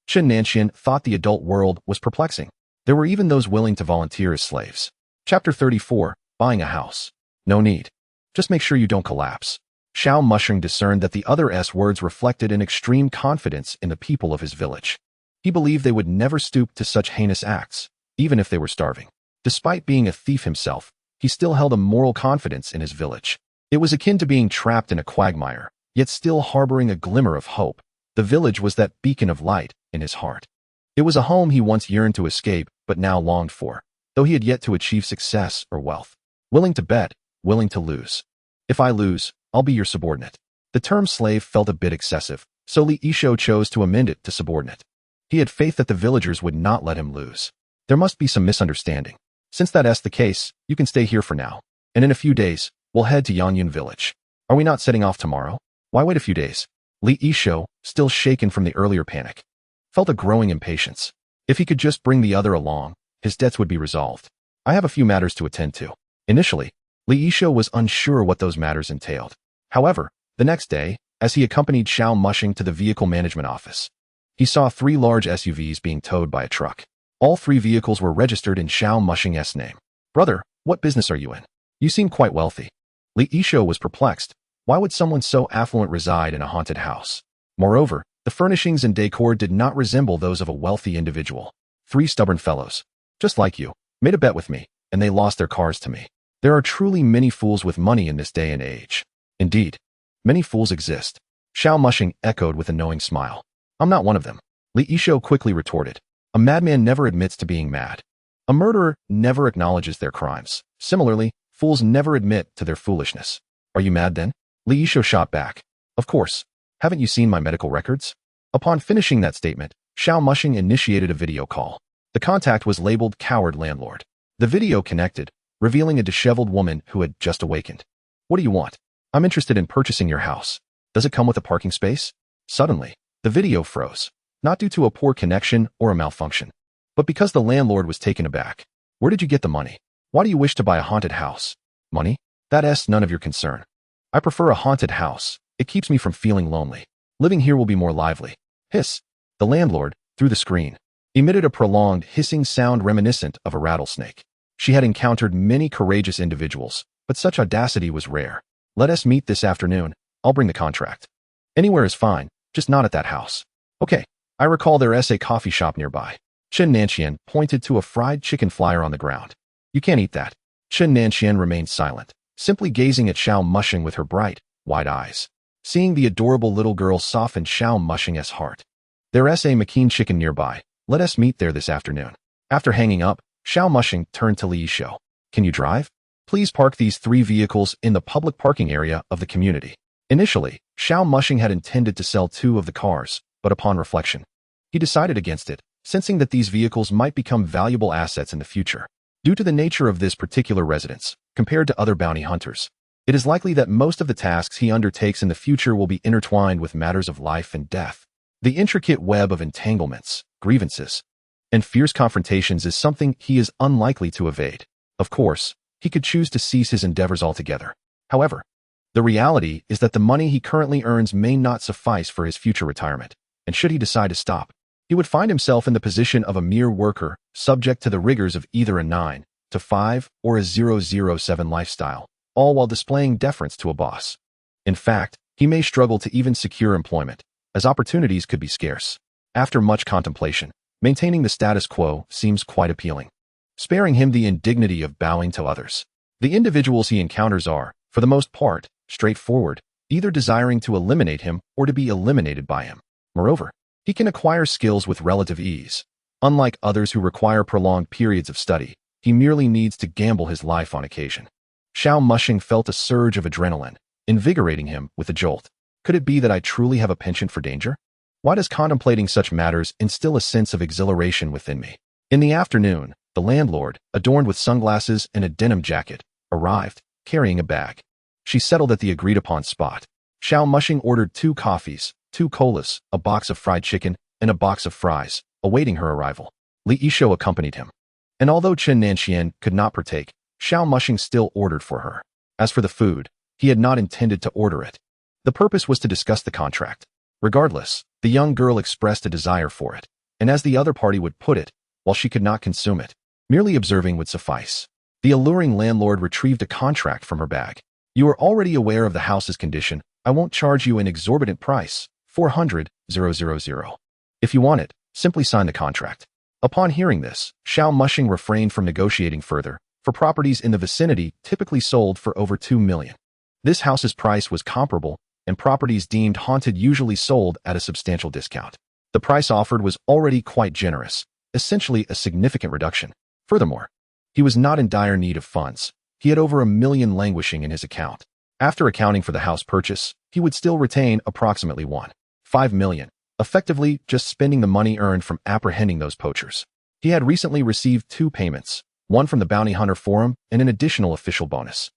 Chen Nanqian thought the adult world was perplexing. There were even those willing to volunteer as slaves. Chapter 34, Buying a House. No need. Just make sure you don't collapse. Xiao Mushing discerned that the other S words reflected an extreme confidence in the people of his village. He believed they would never stoop to such heinous acts, even if they were starving. Despite being a thief himself, he still held a moral confidence in his village. It was akin to being trapped in a quagmire, yet still harboring a glimmer of hope. The village was that beacon of light in his heart. It was a home he once yearned to escape, but now longed for, though he had yet to achieve success or wealth. Willing to bet, willing to lose. If I lose, I'll be your subordinate. The term slave felt a bit excessive, so Li Yishuo chose to amend it to subordinate. He had faith that the villagers would not let him lose. There must be some misunderstanding. Since that's the case, you can stay here for now. And in a few days, we'll head to Yangyun village. Are we not setting off tomorrow? Why wait a few days? Li Yishuo, still shaken from the earlier panic, felt a growing impatience. If he could just bring the other along, his debts would be resolved. I have a few matters to attend to. Initially, Li Yishuo was unsure what those matters entailed. However, the next day, as he accompanied Xiao Mushing to the vehicle management office, he saw 3 large SUVs being towed by a truck. All 3 vehicles were registered in Xiao Mushing's name. Brother, what business are you in? You seem quite wealthy. Li Yishuo was perplexed. Why would someone so affluent reside in a haunted house? Moreover, the furnishings and decor did not resemble those of a wealthy individual. 3 stubborn fellows, just like you, made a bet with me, and they lost their cars to me. There are truly many fools with money in this day and age. Indeed, many fools exist. Xiao Mushing echoed with a knowing smile. I'm not one of them. Li Yishuo quickly retorted. A madman never admits to being mad. A murderer never acknowledges their crimes. Similarly, fools never admit to their foolishness. Are you mad then? Li Yishuo shot back. Of course. Haven't you seen my medical records? Upon finishing that statement, Xiao Mushing initiated a video call. The contact was labeled Coward Landlord. The video connected, revealing a disheveled woman who had just awakened. What do you want? I'm interested in purchasing your house. Does it come with a parking space? Suddenly, the video froze. Not due to a poor connection or a malfunction, but because the landlord was taken aback. Where did you get the money? Why do you wish to buy a haunted house? Money? That's none of your concern. I prefer a haunted house, It keeps me from feeling lonely. Living here will be more lively. Hiss. The landlord, through the screen, emitted a prolonged hissing sound reminiscent of a rattlesnake. She had encountered many courageous individuals, but such audacity was rare. Let us meet this afternoon. I'll bring the contract. Anywhere is fine, just not at that house. Okay, I recall there is a coffee shop nearby. Chen Nanxian pointed to a fried chicken flyer on the ground. You can't eat that. Chen Nanxian remained silent, simply gazing at Xiao Mushing with her bright, wide eyes. Seeing the adorable little girl softened Xiao Mushing's heart. There is a McKean chicken nearby. Let us meet there this afternoon. After hanging up, Xiao Mushing turned to Li Yishou. Can you drive? Please park these 3 vehicles in the public parking area of the community. Initially, Xiao Mushing had intended to sell 2 of the cars, but upon reflection, he decided against it, sensing that these vehicles might become valuable assets in the future. Due to the nature of this particular residence, compared to other bounty hunters, it is likely that most of the tasks he undertakes in the future will be intertwined with matters of life and death. The intricate web of entanglements, grievances, and fierce confrontations is something he is unlikely to evade. Of course, he could choose to cease his endeavors altogether. However, the reality is that the money he currently earns may not suffice for his future retirement, and should he decide to stop, he would find himself in the position of a mere worker, subject to the rigors of either a 9 to 5 or a 007 lifestyle, all while displaying deference to a boss. In fact, he may struggle to even secure employment, as opportunities could be scarce. After much contemplation, maintaining the status quo seems quite appealing, sparing him the indignity of bowing to others. The individuals he encounters are, for the most part, straightforward, either desiring to eliminate him or to be eliminated by him. Moreover, he can acquire skills with relative ease. Unlike others who require prolonged periods of study, he merely needs to gamble his life on occasion. Xiao Mushing felt a surge of adrenaline, invigorating him with a jolt. Could it be that I truly have a penchant for danger? Why does contemplating such matters instill a sense of exhilaration within me? In the afternoon, the landlord, adorned with sunglasses and a denim jacket, arrived, carrying a bag. She settled at the agreed-upon spot. Xiao Mushing ordered 2 coffees, 2 colas, a box of fried chicken, and a box of fries, awaiting her arrival. Li Yishou accompanied him. And although Chen Nanxian could not partake, Xiao Mushing still ordered for her. As for the food, he had not intended to order it. The purpose was to discuss the contract. Regardless, the young girl expressed a desire for it, and as the other party would put it, while she could not consume it, merely observing would suffice. The alluring landlord retrieved a contract from her bag. You are already aware of the house's condition. I won't charge you an exorbitant price, 400,000. If you want it, simply sign the contract. Upon hearing this, Xiao Mushing refrained from negotiating further, for properties in the vicinity typically sold for over 2 million. This house's price was comparable, and properties deemed haunted usually sold at a substantial discount. The price offered was already quite generous, essentially a significant reduction. Furthermore, he was not in dire need of funds. He had over 1 million languishing in his account. After accounting for the house purchase, he would still retain approximately 1.5 million, effectively just spending the money earned from apprehending those poachers. He had recently received 2 payments, one from the Bounty Hunter Forum and an additional official bonus.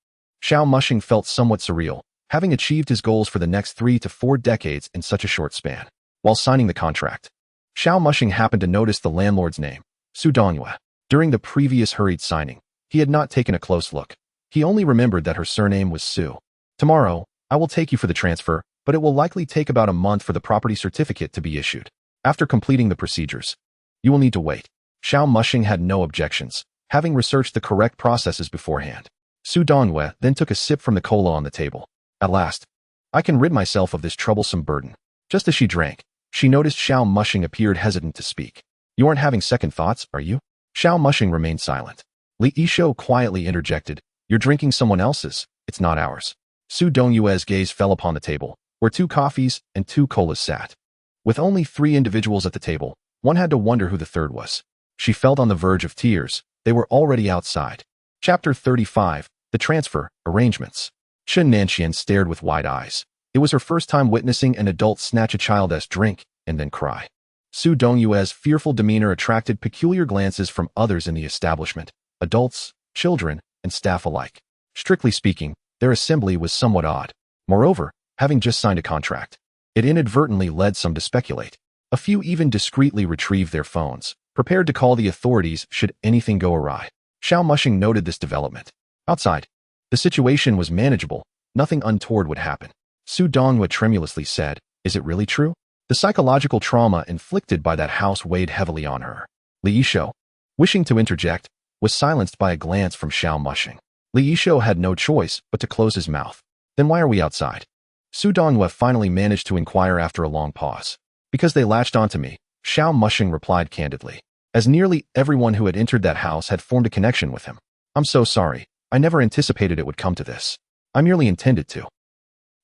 Xiao Mushing felt somewhat surreal, having achieved his goals for the next 3 to 4 decades in such a short span. While signing the contract, Xiao Mushing happened to notice the landlord's name, Su Dongyue. During the previous hurried signing, he had not taken a close look. He only remembered that her surname was Su. Tomorrow, I will take you for the transfer, but it will likely take about a month for the property certificate to be issued. After completing the procedures, you will need to wait. Xiao Mushing had no objections, having researched the correct processes beforehand. Su Dongyue then took a sip from the cola on the table. At last, I can rid myself of this troublesome burden. Just as she drank, she noticed Xiao Mushing appeared hesitant to speak. You aren't having second thoughts, are you? Xiao Mushing remained silent. Li Yishou quietly interjected, You're drinking someone else's, it's not ours. Su Dongyue's gaze fell upon the table, where 2 coffees and 2 colas sat. With only 3 individuals at the table, one had to wonder who the third was. She felt on the verge of tears. They were already outside. Chapter 35, The Transfer, Arrangements. Chen Nanxian stared with wide eyes. It was her first time witnessing an adult snatch a child's drink and then cry. Su Dongyue's fearful demeanor attracted peculiar glances from others in the establishment, adults, children, and staff alike. Strictly speaking, their assembly was somewhat odd. Moreover, having just signed a contract, it inadvertently led some to speculate. A few even discreetly retrieved their phones, prepared to call the authorities should anything go awry. Xiao Mushing noted this development. Outside, the situation was manageable. Nothing untoward would happen. Su Donghua tremulously said, "Is it really true?" The psychological trauma inflicted by that house weighed heavily on her. Li Yishou, wishing to interject, was silenced by a glance from Xiao Mushing. Li Yishou had no choice but to close his mouth. "Then why are we outside?" Su Donghua finally managed to inquire after a long pause. "Because they latched onto me," Xiao Mushing replied candidly, as nearly everyone who had entered that house had formed a connection with him. "I'm so sorry. I never anticipated it would come to this. I merely intended to."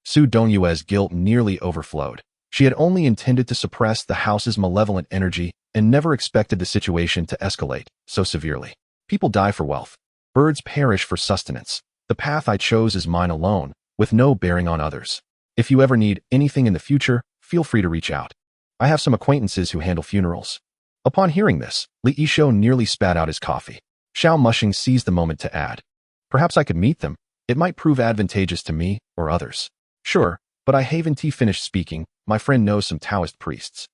Su Donghua's guilt nearly overflowed. She had only intended to suppress the house's malevolent energy and never expected the situation to escalate so severely. People die for wealth. Birds perish for sustenance. The path I chose is mine alone, with no bearing on others. If you ever need anything in the future, feel free to reach out. I have some acquaintances who handle funerals. Upon hearing this, Li Yishou nearly spat out his coffee. Xiao Mushing seized the moment to add, "Perhaps I could meet them. It might prove advantageous to me or others." "Sure, but I haven't finished speaking. My friend knows some Taoist priests."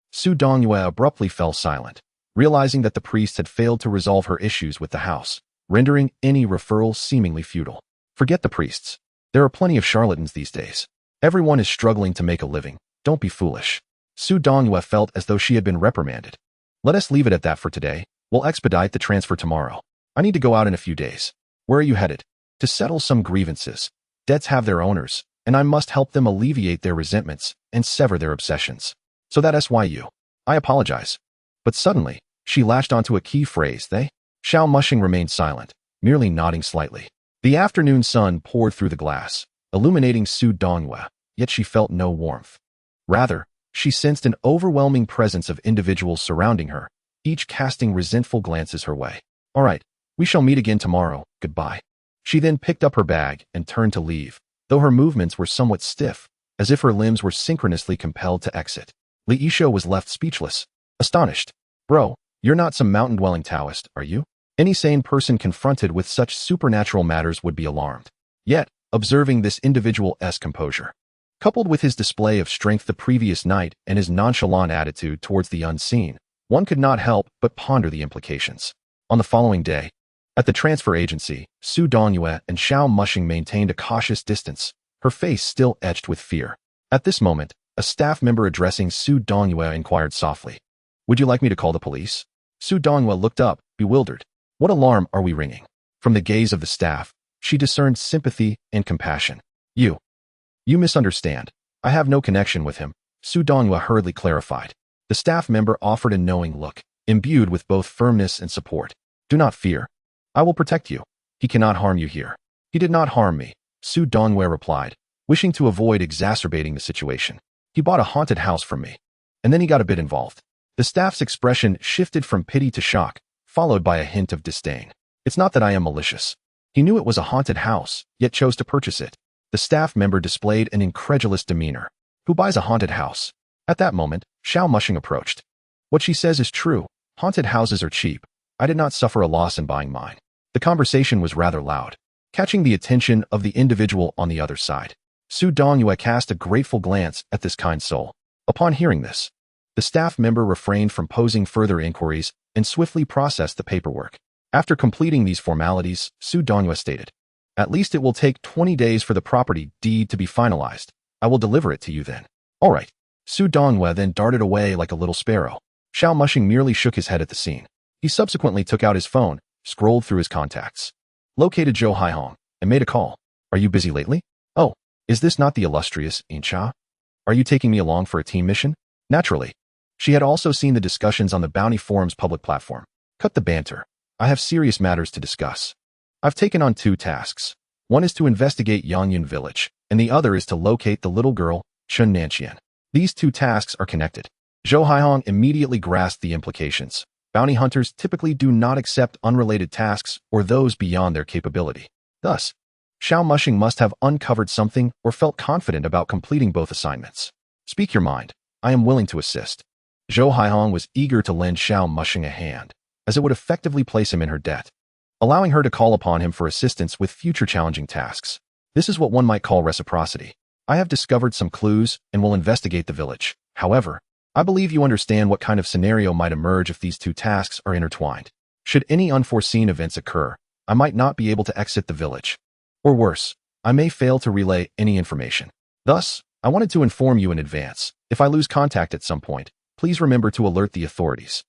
Su Donghua abruptly fell silent, realizing that the priest had failed to resolve her issues with the house, rendering any referral seemingly futile. Forget the priests. There are plenty of charlatans these days. Everyone is struggling to make a living. Don't be foolish. Su Donghua felt as though she had been reprimanded. "Let us leave it at that for today. We'll expedite the transfer tomorrow. I need to go out in a few days." "Where are you headed?" "To settle some grievances. Debts have their owners, and I must help them alleviate their resentments and sever their obsessions. So that's why you." "I apologize." But suddenly, she latched onto a key phrase, "they." Xiao Mushing remained silent, merely nodding slightly. The afternoon sun poured through the glass, illuminating Su Donghua, yet she felt no warmth. Rather, she sensed an overwhelming presence of individuals surrounding her, each casting resentful glances her way. "All right, we shall meet again tomorrow. Goodbye." She then picked up her bag and turned to leave, though her movements were somewhat stiff, as if her limbs were synchronously compelled to exit. Li Yishou was left speechless, astonished. "Bro, you're not some mountain-dwelling Taoist, are you?" Any sane person confronted with such supernatural matters would be alarmed. Yet, observing this individual's composure, coupled with his display of strength the previous night and his nonchalant attitude towards the unseen, one could not help but ponder the implications. On the following day, at the transfer agency, Su Donghua and Xiao Mushing maintained a cautious distance, her face still etched with fear. At this moment, a staff member addressing Su Donghua inquired softly, "Would you like me to call the police?" Su Donghua looked up, bewildered. What alarm are we ringing? From the gaze of the staff, she discerned sympathy and compassion. You misunderstand. I have no connection with him," Su Donghua hurriedly clarified. The staff member offered a knowing look, imbued with both firmness and support. "Do not fear. I will protect you. He cannot harm you here." "He did not harm me," Su Donghua replied, wishing to avoid exacerbating the situation. "He bought a haunted house from me, and then he got a bit involved." The staff's expression shifted from pity to shock, followed by a hint of disdain. "It's not that I am malicious. He knew it was a haunted house, yet chose to purchase it." The staff member displayed an incredulous demeanor. "Who buys a haunted house?" At that moment, Xiao Mushing approached. "What she says is true. Haunted houses are cheap. I did not suffer a loss in buying mine." The conversation was rather loud, catching the attention of the individual on the other side. Su Donghua cast a grateful glance at this kind soul. Upon hearing this, the staff member refrained from posing further inquiries and swiftly processed the paperwork. After completing these formalities, Su Donghua stated, "At least it will take 20 days for the property deed to be finalized. I will deliver it to you then." "All right." Su Donghua then darted away like a little sparrow. Xiao Mushing merely shook his head at the scene. He subsequently took out his phone, scrolled through his contacts, located Zhou Haihong, and made a call. "Are you busy lately?" "Oh, is this not the illustrious Yin Cha? Are you taking me along for a team mission?" Naturally. She had also seen the discussions on the Bounty Forum's public platform. "Cut the banter. I have serious matters to discuss. I've taken on 2 tasks. One is to investigate Yangyun Village, and the other is to locate the little girl, Chun Nanqian. These 2 tasks are connected." Zhou Haihong immediately grasped the implications. Bounty hunters typically do not accept unrelated tasks or those beyond their capability. Thus, Xiao Mushing must have uncovered something or felt confident about completing both assignments. "Speak your mind. I am willing to assist." Zhou Haihong was eager to lend Xiao Mushing a hand, as it would effectively place him in her debt, allowing her to call upon him for assistance with future challenging tasks. This is what one might call reciprocity. "I have discovered some clues and will investigate the village. However, I believe you understand what kind of scenario might emerge if these 2 tasks are intertwined. Should any unforeseen events occur, I might not be able to exit the village. Or worse, I may fail to relay any information." Thus, I wanted to inform you in advance. If I lose contact at some point, please remember to alert the authorities.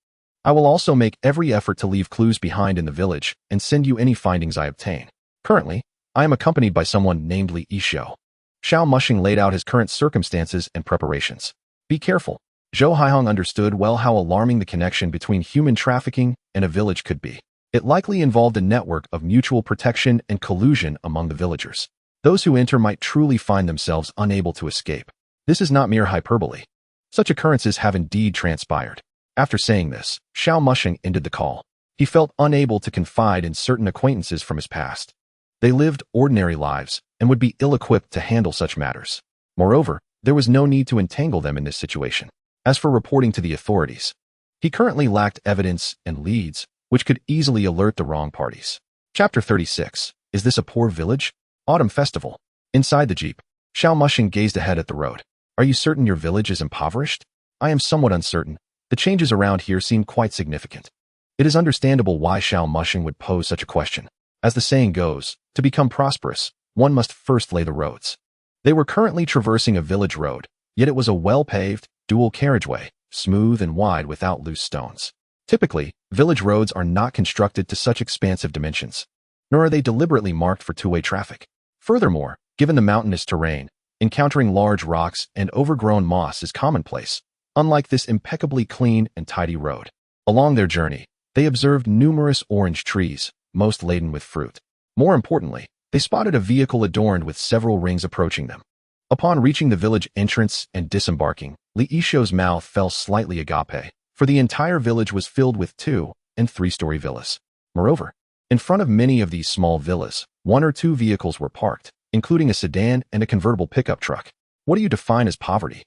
I will also make every effort to leave clues behind in the village and send you any findings I obtain. Currently, I am accompanied by someone named Li Yishou. Xiao Mushing laid out his current circumstances and preparations. Be careful. Zhou Haihong understood well how alarming the connection between human trafficking and a village could be. It likely involved a network of mutual protection and collusion among the villagers. Those who enter might truly find themselves unable to escape. This is not mere hyperbole. Such occurrences have indeed transpired. After saying this, Xiao Mushing ended the call. He felt unable to confide in certain acquaintances from his past. They lived ordinary lives and would be ill-equipped to handle such matters. Moreover, there was no need to entangle them in this situation. As for reporting to the authorities, he currently lacked evidence and leads, which could easily alert the wrong parties. Chapter 36. Is this a poor village? Autumn Festival. Inside the jeep, Xiao Mushing gazed ahead at the road. Are you certain your village is impoverished? I am somewhat uncertain. The changes around here seem quite significant. It is understandable why Xiao Mushing would pose such a question. As the saying goes, to become prosperous, one must first lay the roads. They were currently traversing a village road, yet it was a well-paved, dual carriageway, smooth and wide without loose stones. Typically, village roads are not constructed to such expansive dimensions, nor are they deliberately marked for two-way traffic. Furthermore, given the mountainous terrain, encountering large rocks and overgrown moss is commonplace, unlike this impeccably clean and tidy road. Along their journey, they observed numerous orange trees, most laden with fruit. More importantly, they spotted a vehicle adorned with several rings approaching them. Upon reaching the village entrance and disembarking, Li Yishou's mouth fell slightly agape, for the entire village was filled with 2- and 3-story villas. Moreover, in front of many of these small villas, 1 or 2 vehicles were parked, including a sedan and a convertible pickup truck. What do you define as poverty?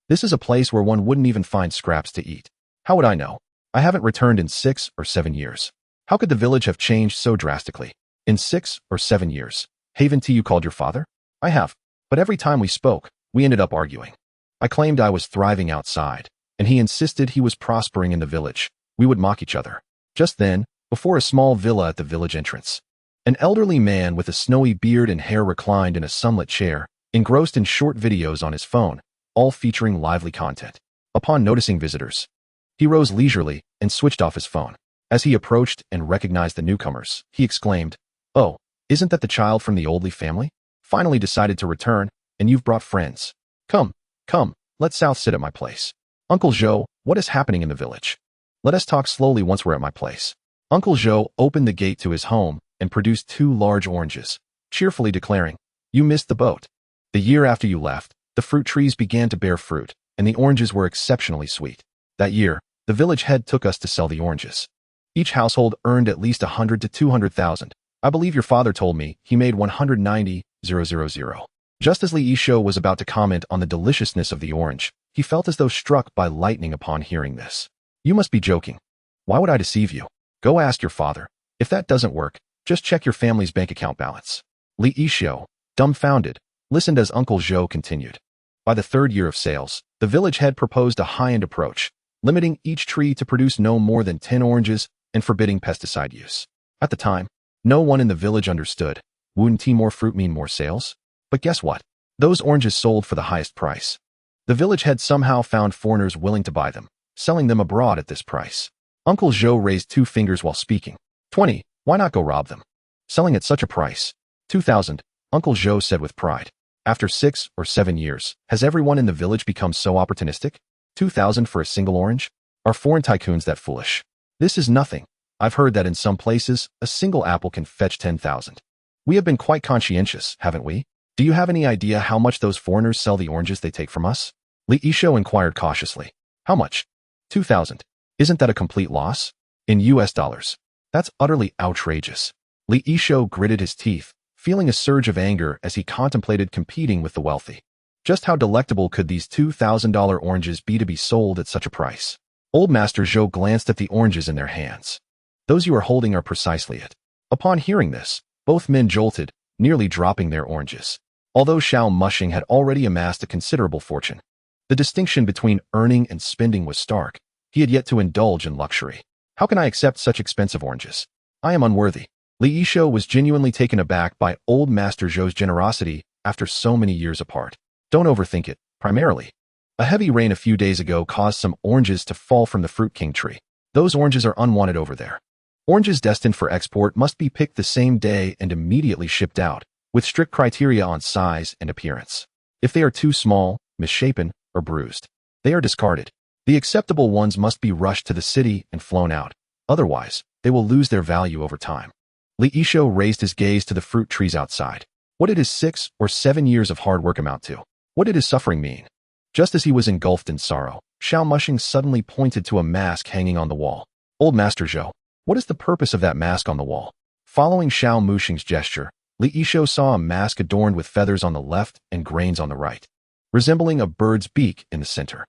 This is a place where one wouldn't even find scraps to eat. How would I know? I haven't returned in 6 or 7 years. How could the village have changed so drastically? In 6 or 7 years. Haven't you called your father? I have. But every time we spoke, we ended up arguing. I claimed I was thriving outside, and he insisted he was prospering in the village. We would mock each other. Just then, before a small villa at the village entrance, an elderly man with a snowy beard and hair reclined in a sunlit chair, engrossed in short videos on his phone, all featuring lively content. Upon noticing visitors, he rose leisurely and switched off his phone. As he approached and recognized the newcomers, he exclaimed, "Oh, isn't that the child from the Oldley family? Finally decided to return, and you've brought friends. Come, let's south sit at my place. Uncle Zhou, what is happening in the village? Let us talk slowly once we're at my place." Uncle Zhou opened the gate to his home and produced 2 large oranges, cheerfully declaring, "You missed the boat. The year after you left, the fruit trees began to bear fruit, and the oranges were exceptionally sweet. That year, the village head took us to sell the oranges. Each household earned at least 100 to 200,000. I believe your father told me he made 190,000. Just as Li Yishou was about to comment on the deliciousness of the orange, he felt as though struck by lightning upon hearing this. "You must be joking. Why would I deceive you? Go ask your father. If that doesn't work, just check your family's bank account balance." Li Yishou, dumbfounded, listened as Uncle Zhou continued. By the 3rd year of sales, the village head proposed a high-end approach, limiting each tree to produce no more than 10 oranges and forbidding pesticide use. At the time, no one in the village understood. Wouldn't more fruit mean more sales? But guess what? Those oranges sold for the highest price. The village head somehow found foreigners willing to buy them, selling them abroad at this price. Uncle Zhou raised 2 fingers while speaking. 20, why not go rob them? Selling at such a price. 2,000, Uncle Zhou said with pride. After 6 or 7 years, has everyone in the village become so opportunistic? 2,000 for a single orange? Are foreign tycoons that foolish? This is nothing. I've heard that in some places, a single apple can fetch 10,000. We have been quite conscientious, haven't we? Do you have any idea how much those foreigners sell the oranges they take from us? Li Yishou inquired cautiously. How much? 2,000. Isn't that a complete loss? In US dollars. That's utterly outrageous. Li Yishou gritted his teeth, feeling a surge of anger as he contemplated competing with the wealthy. Just how delectable could these $2,000 oranges be to be sold at such a price? Old Master Zhou glanced at the oranges in their hands. Those you are holding are precisely it. Upon hearing this, both men jolted, nearly dropping their oranges. Although Xiao Mushing had already amassed a considerable fortune, the distinction between earning and spending was stark. He had yet to indulge in luxury. How can I accept such expensive oranges? I am unworthy. Li Yishou was genuinely taken aback by Old Master Zhou's generosity after so many years apart. Don't overthink it, primarily. A heavy rain a few days ago caused some oranges to fall from the fruit king tree. Those oranges are unwanted over there. Oranges destined for export must be picked the same day and immediately shipped out, with strict criteria on size and appearance. If they are too small, misshapen, or bruised, they are discarded. The acceptable ones must be rushed to the city and flown out. Otherwise, they will lose their value over time. Li Yishuo raised his gaze to the fruit trees outside. What did his 6 or 7 years of hard work amount to? What did his suffering mean? Just as he was engulfed in sorrow, Xiao Mushing suddenly pointed to a mask hanging on the wall. Old Master Zhou, what is the purpose of that mask on the wall? Following Xiao Mushing's gesture, Li Yishuo saw a mask adorned with feathers on the left and grains on the right, resembling a bird's beak in the center.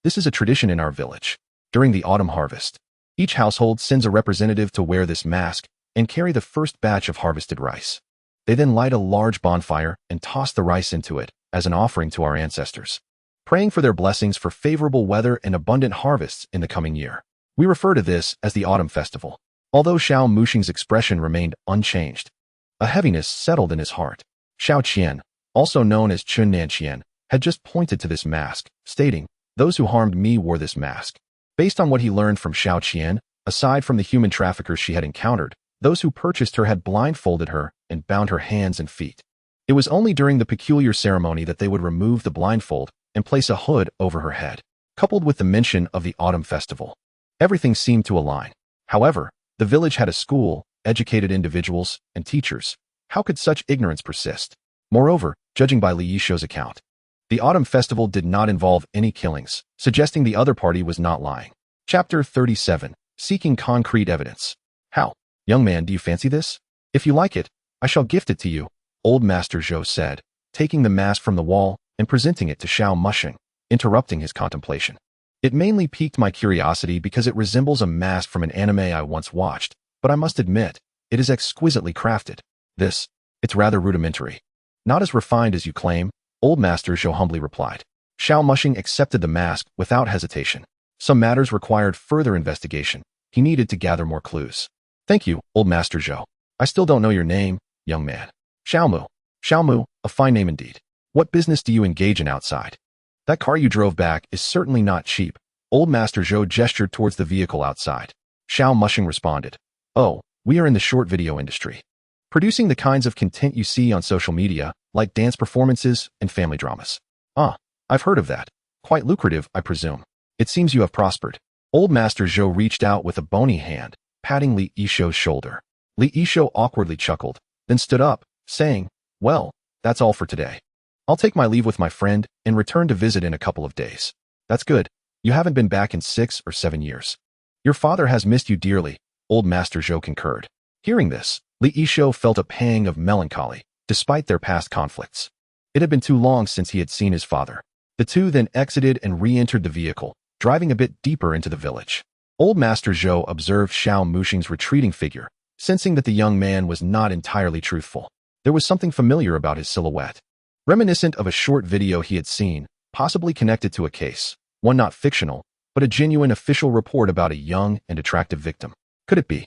This is a tradition in our village. During the autumn harvest, each household sends a representative to wear this mask and carry the first batch of harvested rice. They then light a large bonfire and toss the rice into it as an offering to our ancestors, praying for their blessings for favorable weather and abundant harvests in the coming year. We refer to this as the Autumn Festival. Although Xiao Mushing's expression remained unchanged, a heaviness settled in his heart. Xiao Qian, also known as Chun Nanqian, had just pointed to this mask, stating, "Those who harmed me wore this mask." Based on what he learned from Xiao Qian, aside from the human traffickers she had encountered, those who purchased her had blindfolded her and bound her hands and feet. It was only during the peculiar ceremony that they would remove the blindfold and place a hood over her head. Coupled with the mention of the Autumn Festival, everything seemed to align. However, the village had a school, educated individuals, and teachers. How could such ignorance persist? Moreover, judging by Li Yishuo's account, the Autumn Festival did not involve any killings, suggesting the other party was not lying. Chapter 37. Seeking Concrete Evidence. How? Young man, do you fancy this? If you like it, I shall gift it to you, Old Master Zhou said, taking the mask from the wall and presenting it to Xiao Mushing, interrupting his contemplation. It mainly piqued my curiosity because it resembles a mask from an anime I once watched, but I must admit, it is exquisitely crafted. It's rather rudimentary. Not as refined as you claim, Old Master Zhou humbly replied. Xiao Mushing accepted the mask without hesitation. Some matters required further investigation. He needed to gather more clues. Thank you, Old Master Zhou. I still don't know your name, young man. Xiaomu. Xiaomu, a fine name indeed. What business do you engage in outside? That car you drove back is certainly not cheap. Old Master Zhou gestured towards the vehicle outside. Xiao Mushing responded. Oh, we are in the short video industry, producing the kinds of content you see on social media, like dance performances and family dramas. I've heard of that. Quite lucrative, I presume. It seems you have prospered. Old Master Zhou reached out with a bony hand, patting Li Yishuo's shoulder. Li Yishuo awkwardly chuckled, then stood up, saying, "Well, that's all for today. I'll take my leave with my friend and return to visit in a couple of days." That's good. You haven't been back in 6 or 7 years. Your father has missed you dearly, Old Master Zhou concurred. Hearing this, Li Yishuo felt a pang of melancholy, despite their past conflicts. It had been too long since he had seen his father. The two then exited and re-entered the vehicle, driving a bit deeper into the village. Old Master Zhou observed Xiao Mushing's retreating figure, sensing that the young man was not entirely truthful. There was something familiar about his silhouette, reminiscent of a short video he had seen, possibly connected to a case, one not fictional, but a genuine official report about a young and attractive victim. Could it be?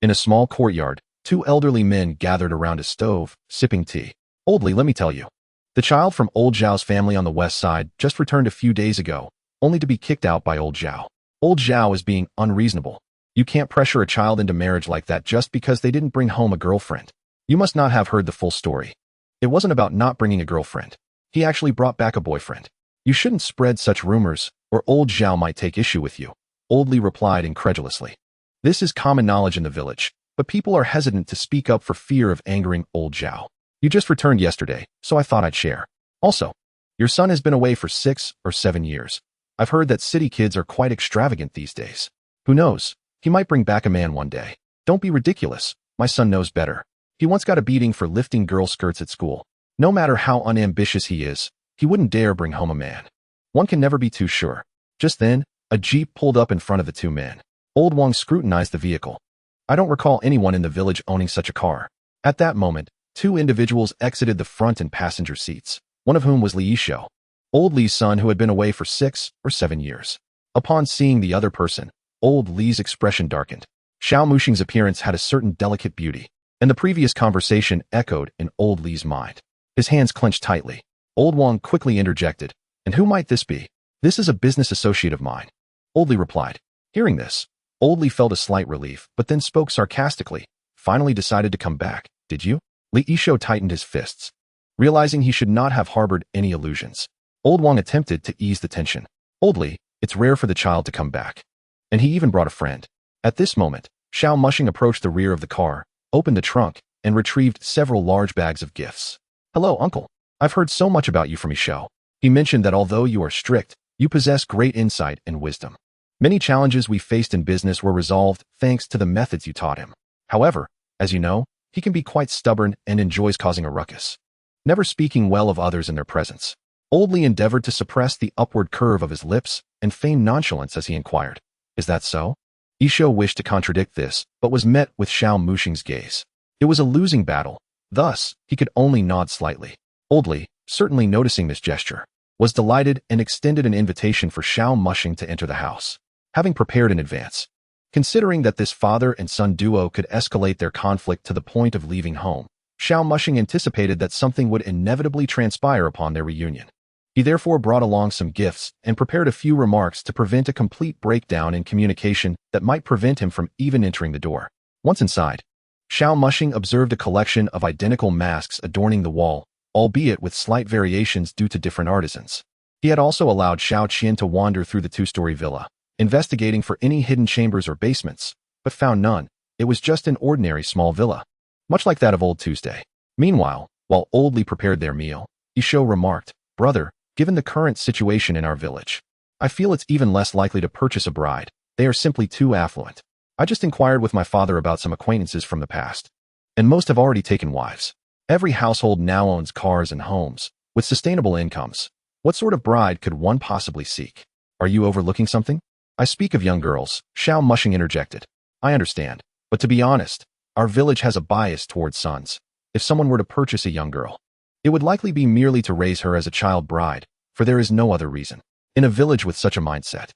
In a small courtyard, 2 elderly men gathered around a stove, sipping tea. Old Li, let me tell you. The child from Old Zhao's family on the west side just returned a few days ago, only to be kicked out by Old Zhao. Old Zhao is being unreasonable. You can't pressure a child into marriage like that just because they didn't bring home a girlfriend. You must not have heard the full story. It wasn't about not bringing a girlfriend. He actually brought back a boyfriend. You shouldn't spread such rumors, or Old Zhao might take issue with you, Old Li replied incredulously. This is common knowledge in the village, but people are hesitant to speak up for fear of angering Old Zhao. You just returned yesterday, so I thought I'd share. Also, your son has been away for 6 or 7 years. I've heard that city kids are quite extravagant these days. Who knows? He might bring back a man one day. Don't be ridiculous. My son knows better. He once got a beating for lifting girl skirts at school. No matter how unambitious he is, he wouldn't dare bring home a man. One can never be too sure. Just then, a jeep pulled up in front of the 2 men. Old Wang scrutinized the vehicle. I don't recall anyone in the village owning such a car. At that moment, 2 individuals exited the front and passenger seats, one of whom was Li Yishuo, Old Li's son who had been away for 6 or 7 years. Upon seeing the other person, Old Li's expression darkened. Xiao Mushing's appearance had a certain delicate beauty, and the previous conversation echoed in Old Li's mind. His hands clenched tightly. Old Wang quickly interjected, "And who might this be?" "This is a business associate of mine," Old Li replied. Hearing this, Old Li felt a slight relief, but then spoke sarcastically. "Finally decided to come back, did you?" Li Yishou tightened his fists, realizing he should not have harbored any illusions. Old Wang attempted to ease the tension. "Old Li, it's rare for the child to come back. And he even brought a friend." At this moment, Xiao Mushing approached the rear of the car, opened the trunk, and retrieved several large bags of gifts. "Hello, uncle. I've heard so much about you from Yishou. He mentioned that although you are strict, you possess great insight and wisdom. Many challenges we faced in business were resolved thanks to the methods you taught him. However, as you know, he can be quite stubborn and enjoys causing a ruckus, never speaking well of others in their presence." Old Li endeavored to suppress the upward curve of his lips and feign nonchalance as he inquired, "Is that so?" Yishou wished to contradict this, but was met with Xiao Mushing's gaze. It was a losing battle, thus, he could only nod slightly. Old Li, certainly noticing this gesture, was delighted and extended an invitation for Xiao Mushing to enter the house, having prepared in advance. Considering that this father and son duo could escalate their conflict to the point of leaving home, Xiao Mushing anticipated that something would inevitably transpire upon their reunion. He therefore brought along some gifts and prepared a few remarks to prevent a complete breakdown in communication that might prevent him from even entering the door. Once inside, Xiao Mushing observed a collection of identical masks adorning the wall, albeit with slight variations due to different artisans. He had also allowed Xiao Qian to wander through the two-story villa, investigating for any hidden chambers or basements, but found none. It was just an ordinary small villa, much like that of Old Tuesday. Meanwhile, while Old Li prepared their meal, Yishou remarked, "Brother, given the current situation in our village, I feel it's even less likely to purchase a bride. They are simply too affluent. I just inquired with my father about some acquaintances from the past, and most have already taken wives. Every household now owns cars and homes, with sustainable incomes. What sort of bride could one possibly seek? Are you overlooking something?" "I speak of young girls," Xiao Mushing interjected. "I understand, but to be honest, our village has a bias towards sons. If someone were to purchase a young girl, it would likely be merely to raise her as a child bride, for there is no other reason. In a village with such a mindset,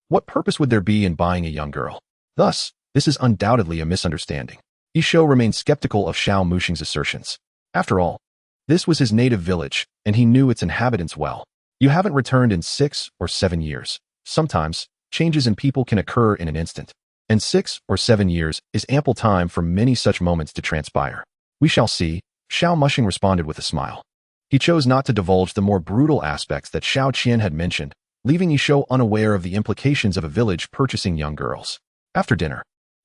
what purpose would there be in buying a young girl? Thus, this is undoubtedly a misunderstanding." Yishou remained skeptical of Xiao Mushing's assertions. After all, this was his native village, and he knew its inhabitants well. You haven't returned in 6 or 7 years. Sometimes, changes in people can occur in an instant, and 6 or 7 years is ample time for many such moments to transpire. "We shall see," Xiao Mushing responded with a smile. He chose not to divulge the more brutal aspects that Xiao Qian had mentioned, leaving Yishou unaware of the implications of a village purchasing young girls. After dinner,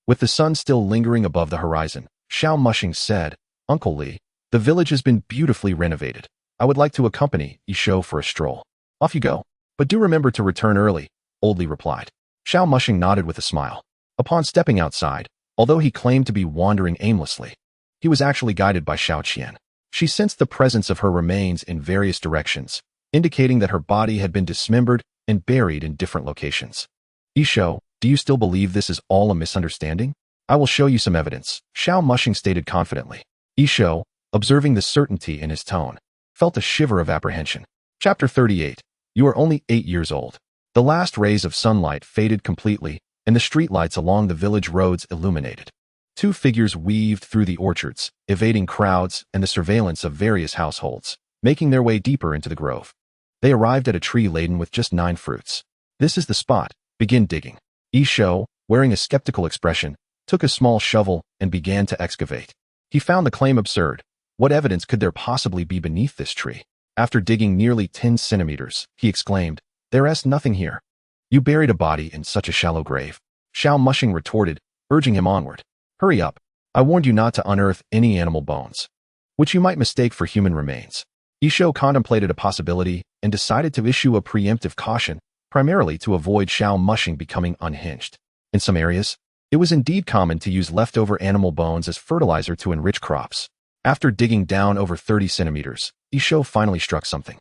with the sun still lingering above the horizon, Xiao Mushing said, "Uncle Li, the village has been beautifully renovated. I would like to accompany Yishou for a stroll." "Off you go. But do remember to return early," Old Li replied. Xiao Mushing nodded with a smile. Upon stepping outside, although he claimed to be wandering aimlessly, he was actually guided by Xiao Qian. She sensed the presence of her remains in various directions, indicating that her body had been dismembered and buried in different locations. "Yishou, do you still believe this is all a misunderstanding? I will show you some evidence," Xiao Mushing stated confidently. Yishou, observing the certainty in his tone, felt a shiver of apprehension. Chapter 38. You are only 8 years old. The last rays of sunlight faded completely, and the streetlights along the village roads illuminated. Two figures weaved through the orchards, evading crowds and the surveillance of various households, making their way deeper into the grove. They arrived at a tree laden with just 9 fruits. "This is the spot. Begin digging." Yishou, wearing a skeptical expression, took a small shovel and began to excavate. He found the claim absurd. What evidence could there possibly be beneath this tree? After digging nearly 10 centimeters, he exclaimed, "There is nothing here." "You buried a body in such a shallow grave," Xiao Mushing retorted, urging him onward. "Hurry up. I warned you not to unearth any animal bones, which you might mistake for human remains." Yishou contemplated a possibility and decided to issue a preemptive caution, primarily to avoid Xiao Mushing becoming unhinged. In some areas, it was indeed common to use leftover animal bones as fertilizer to enrich crops. After digging down over 30 centimeters, Yishou finally struck something.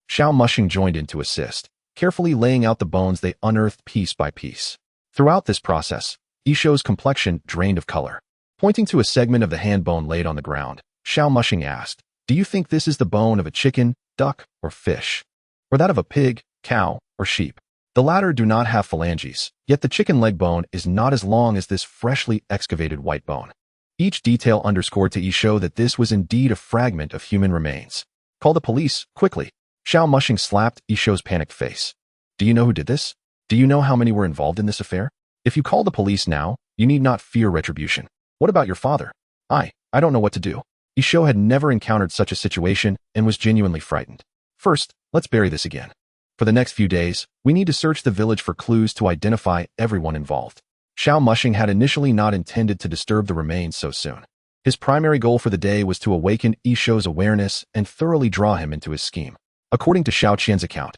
Xiao Mushing joined in to assist, carefully laying out the bones they unearthed piece by piece. Throughout this process, Yishou's complexion drained of color. Pointing to a segment of the hand bone laid on the ground, Xiao Mushing asked, "Do you think this is the bone of a chicken, duck, or fish? Or that of a pig, cow, or sheep?" The latter do not have phalanges, yet the chicken leg bone is not as long as this freshly excavated white bone. Each detail underscored to Yishou that this was indeed a fragment of human remains. "Call the police, quickly," Xiao Mushing slapped Isho's panicked face. Do you know who did this? Do you know how many were involved in this affair? If you call the police now, you need not fear retribution. What about your father? I don't know what to do. Isho had never encountered such a situation and was genuinely frightened. First, let's bury this again. For the next few days, we need to search the village for clues to identify everyone involved. Xiao Mushing had initially not intended to disturb the remains so soon. His primary goal for the day was to awaken Isho's awareness and thoroughly draw him into his scheme. According to Xiao Qian's account,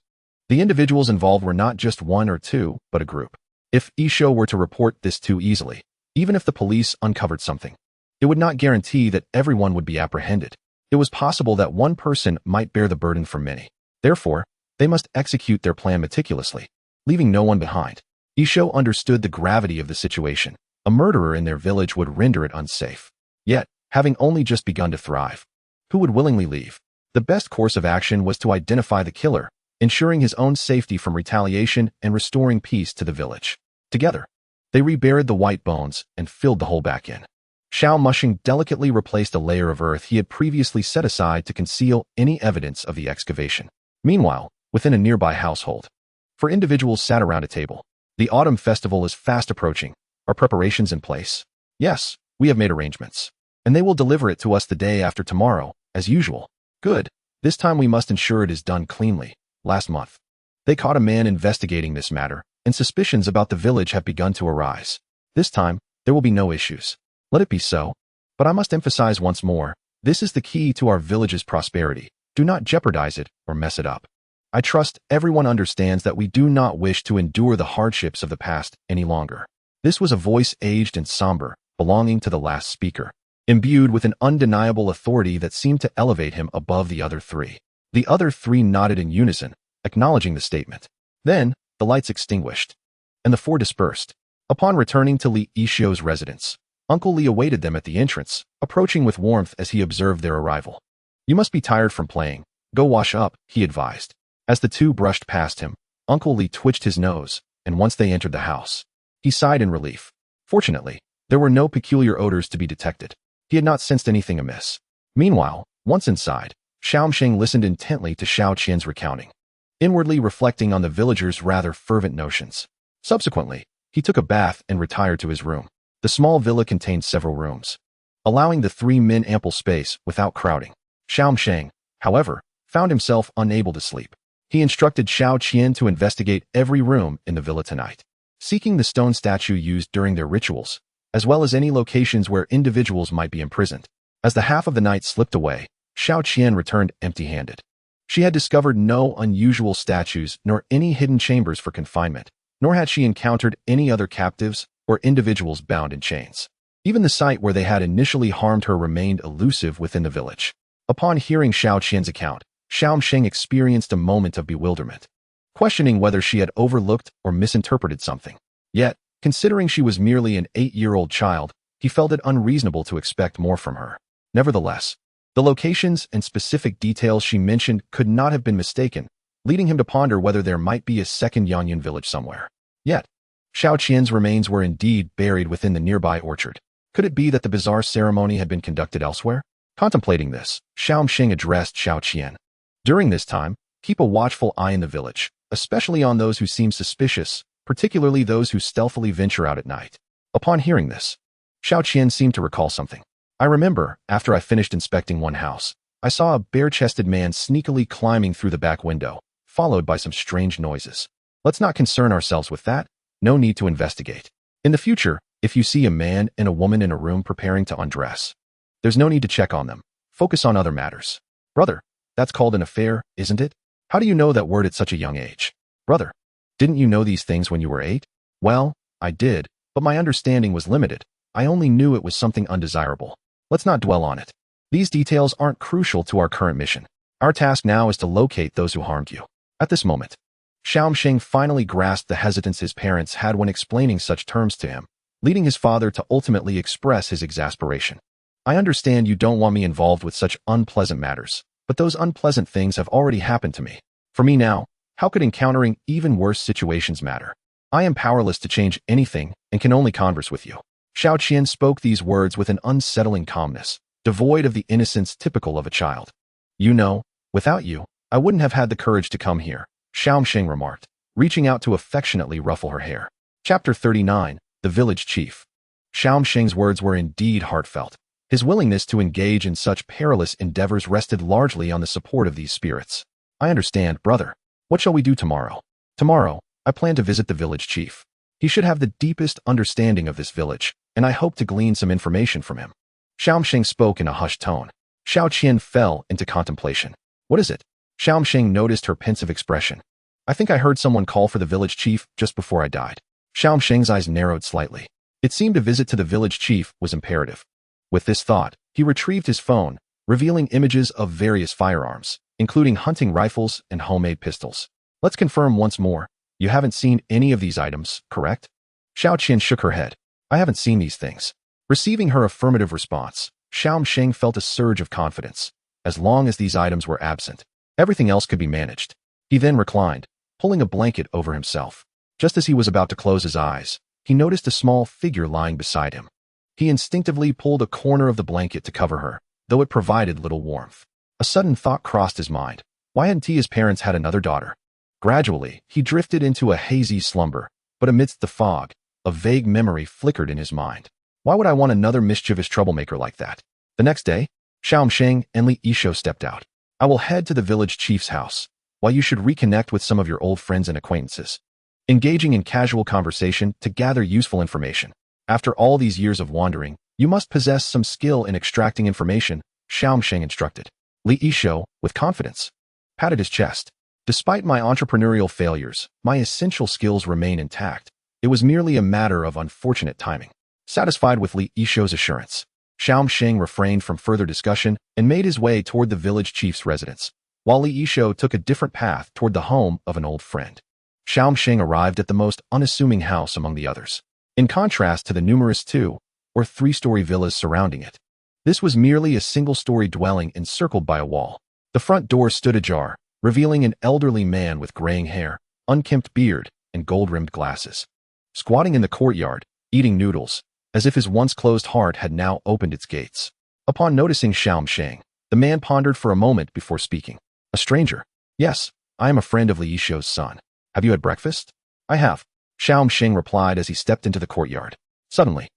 the individuals involved were not just one or two, but a group. If Isho were to report this too easily, even if the police uncovered something, it would not guarantee that everyone would be apprehended. It was possible that one person might bear the burden for many. Therefore, they must execute their plan meticulously, leaving no one behind. Isho understood the gravity of the situation. A murderer in their village would render it unsafe. Yet, having only just begun to thrive, who would willingly leave? The best course of action was to identify the killer, ensuring his own safety from retaliation and restoring peace to the village. Together, they reburied the white bones and filled the hole back in. Xiao Mushing delicately replaced a layer of earth he had previously set aside to conceal any evidence of the excavation. Meanwhile, within a nearby household, four individuals sat around a table. The autumn festival is fast approaching. Are preparations in place? Yes, we have made arrangements. And they will deliver it to us the day after tomorrow, as usual. Good. This time we must ensure it is done cleanly. Last month, they caught a man investigating this matter, and suspicions about the village have begun to arise. This time, there will be no issues. Let it be so. But I must emphasize once more, this is the key to our village's prosperity. Do not jeopardize it or mess it up. I trust everyone understands that we do not wish to endure the hardships of the past any longer. This was a voice aged and somber, belonging to the last speaker, imbued with an undeniable authority that seemed to elevate him above the other three. The other three nodded in unison, acknowledging the statement. Then, the lights extinguished, and the four dispersed. Upon returning to Li Isho's residence, Uncle Li awaited them at the entrance, approaching with warmth as he observed their arrival. You must be tired from playing. Go wash up, he advised. As the two brushed past him, Uncle Li twitched his nose, and once they entered the house, he sighed in relief. Fortunately, there were no peculiar odors to be detected. He had not sensed anything amiss. Meanwhile, once inside, Xiao Mushing listened intently to Xiao Qian's recounting, inwardly reflecting on the villagers' rather fervent notions. Subsequently, he took a bath and retired to his room. The small villa contained several rooms, allowing the three men ample space without crowding. Xiao Mushing, however, found himself unable to sleep. He instructed Xiao Qian to investigate every room in the villa tonight, seeking the stone statue used during their rituals, as well as any locations where individuals might be imprisoned. As the half of the night slipped away, Xiao Qian returned empty-handed. She had discovered no unusual statues nor any hidden chambers for confinement, nor had she encountered any other captives or individuals bound in chains. Even the site where they had initially harmed her remained elusive within the village. Upon hearing Xiao Qian's account, Xiao Mushing experienced a moment of bewilderment, questioning whether she had overlooked or misinterpreted something. Yet, considering she was merely an 8-year-old child, he felt it unreasonable to expect more from her. Nevertheless, the locations and specific details she mentioned could not have been mistaken, leading him to ponder whether there might be a second Yanyan village somewhere. Yet, Xiao Qian's remains were indeed buried within the nearby orchard. Could it be that the bizarre ceremony had been conducted elsewhere? Contemplating this, Xiao Mushing addressed Xiao Qian. During this time, keep a watchful eye in the village, especially on those who seem suspicious, particularly those who stealthily venture out at night. Upon hearing this, Xiao Qian seemed to recall something. I remember, after I finished inspecting one house, I saw a bare-chested man sneakily climbing through the back window, followed by some strange noises. Let's not concern ourselves with that. No need to investigate. In the future, if you see a man and a woman in a room preparing to undress, there's no need to check on them. Focus on other matters. Brother, that's called an affair, isn't it? How do you know that word at such a young age? Brother, didn't you know these things when you were 8? Well, I did, but my understanding was limited. I only knew it was something undesirable. Let's not dwell on it. These details aren't crucial to our current mission. Our task now is to locate those who harmed you. At this moment, Xiao Mushing finally grasped the hesitance his parents had when explaining such terms to him, leading his father to ultimately express his exasperation. I understand you don't want me involved with such unpleasant matters, but those unpleasant things have already happened to me. For me now, how could encountering even worse situations matter? I am powerless to change anything and can only converse with you. Xiao Qian spoke these words with an unsettling calmness, devoid of the innocence typical of a child. You know, without you, I wouldn't have had the courage to come here, Xiaomxing remarked, reaching out to affectionately ruffle her hair. Chapter 39, The Village Chief. Xiaomxing's words were indeed heartfelt. His willingness to engage in such perilous endeavors rested largely on the support of these spirits. I understand, brother. What shall we do tomorrow? Tomorrow, I plan to visit the village chief. He should have the deepest understanding of this village, and I hope to glean some information from him. Xiaomxing spoke in a hushed tone. Xiao Qian fell into contemplation. What is it? Xiaomxing noticed her pensive expression. I think I heard someone call for the village chief just before I died. Xiaomxing's eyes narrowed slightly. It seemed a visit to the village chief was imperative. With this thought, he retrieved his phone, revealing images of various firearms, including hunting rifles and homemade pistols. Let's confirm once more. You haven't seen any of these items, correct? Xiao Qian shook her head. I haven't seen these things. Receiving her affirmative response, Xiaomxing felt a surge of confidence. As long as these items were absent, everything else could be managed. He then reclined, pulling a blanket over himself. Just as he was about to close his eyes, he noticed a small figure lying beside him. He instinctively pulled a corner of the blanket to cover her, though it provided little warmth. A sudden thought crossed his mind. Why hadn't his parents had another daughter? Gradually, he drifted into a hazy slumber, but amidst the fog, a vague memory flickered in his mind. Why would I want another mischievous troublemaker like that? The next day, Xiaomxing and Li Yishou stepped out. I will head to the village chief's house, while you should reconnect with some of your old friends and acquaintances, engaging in casual conversation to gather useful information. After all these years of wandering, you must possess some skill in extracting information, Xiaomxing instructed. Li Yishou, with confidence, patted his chest. Despite my entrepreneurial failures, my essential skills remain intact. It was merely a matter of unfortunate timing. Satisfied with Li Yishou's assurance, Xiaomxing refrained from further discussion and made his way toward the village chief's residence, while Li Yishou took a different path toward the home of an old friend. Xiaomxing arrived at the most unassuming house among the others. In contrast to the numerous 2- or 3-story villas surrounding it, this was merely a single-story dwelling encircled by a wall. The front door stood ajar, revealing an elderly man with graying hair, unkempt beard, and gold-rimmed glasses. Squatting in the courtyard, eating noodles, as if his once-closed heart had now opened its gates. Upon noticing Xiaomxing, the man pondered for a moment before speaking. A stranger? Yes, I am a friend of Li Yishou's son. Have you had breakfast? I have, Xiaomxing replied as he stepped into the courtyard. Suddenly,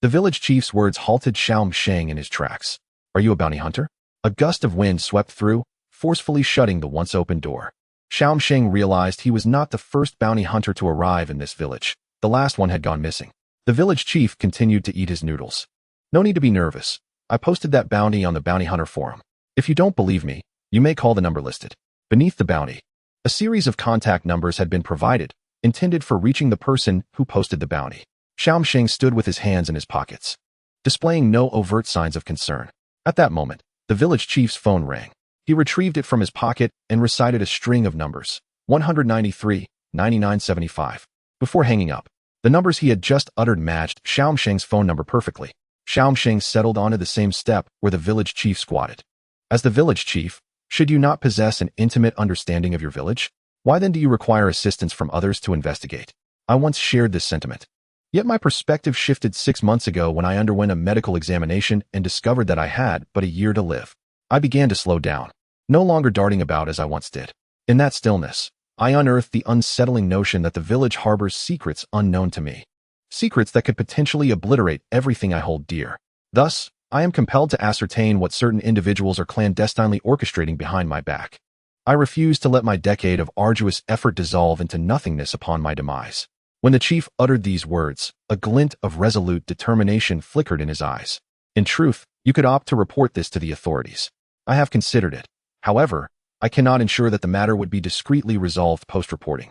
the village chief's words halted Xiaomxing in his tracks. Are you a bounty hunter? A gust of wind swept through, forcefully shutting the once-open door. Xiaomxing realized he was not the first bounty hunter to arrive in this village. The last one had gone missing. The village chief continued to eat his noodles. No need to be nervous. I posted that bounty on the bounty hunter forum. If you don't believe me, you may call the number listed beneath the bounty. A series of contact numbers had been provided, intended for reaching the person who posted the bounty. Xiaomxing stood with his hands in his pockets, displaying no overt signs of concern. At that moment, the village chief's phone rang. He retrieved it from his pocket and recited a string of numbers, 193, 9975. Before hanging up, the numbers he had just uttered matched Xiaomxing's phone number perfectly. Xiaomxing settled onto the same step where the village chief squatted. As the village chief, should you not possess an intimate understanding of your village? Why then do you require assistance from others to investigate? I once shared this sentiment. Yet my perspective shifted 6 months ago when I underwent a medical examination and discovered that I had but a year to live. I began to slow down, no longer darting about as I once did. In that stillness, I unearthed the unsettling notion that the village harbors secrets unknown to me. Secrets that could potentially obliterate everything I hold dear. Thus, I am compelled to ascertain what certain individuals are clandestinely orchestrating behind my back. I refuse to let my decade of arduous effort dissolve into nothingness upon my demise. When the chief uttered these words, a glint of resolute determination flickered in his eyes. In truth, you could opt to report this to the authorities. I have considered it. However, I cannot ensure that the matter would be discreetly resolved post-reporting.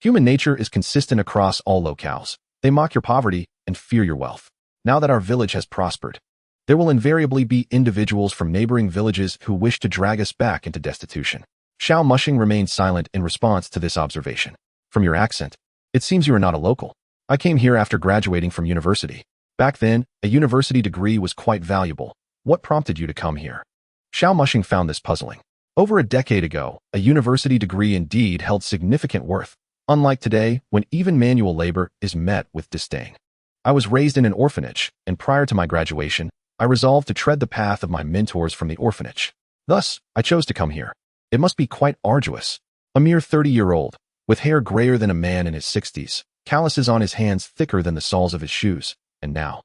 Human nature is consistent across all locales. They mock your poverty and fear your wealth. Now that our village has prospered, there will invariably be individuals from neighboring villages who wish to drag us back into destitution. Xiaomxing remained silent in response to this observation. From your accent, it seems you are not a local. I came here after graduating from university. Back then, a university degree was quite valuable. What prompted you to come here? Xiaomxing found this puzzling. Over a decade ago, a university degree indeed held significant worth, unlike today when even manual labor is met with disdain. I was raised in an orphanage, and prior to my graduation, I resolved to tread the path of my mentors from the orphanage. Thus, I chose to come here. It must be quite arduous. A mere 30-year-old, with hair grayer than a man in his 60s, calluses on his hands thicker than the soles of his shoes, and now,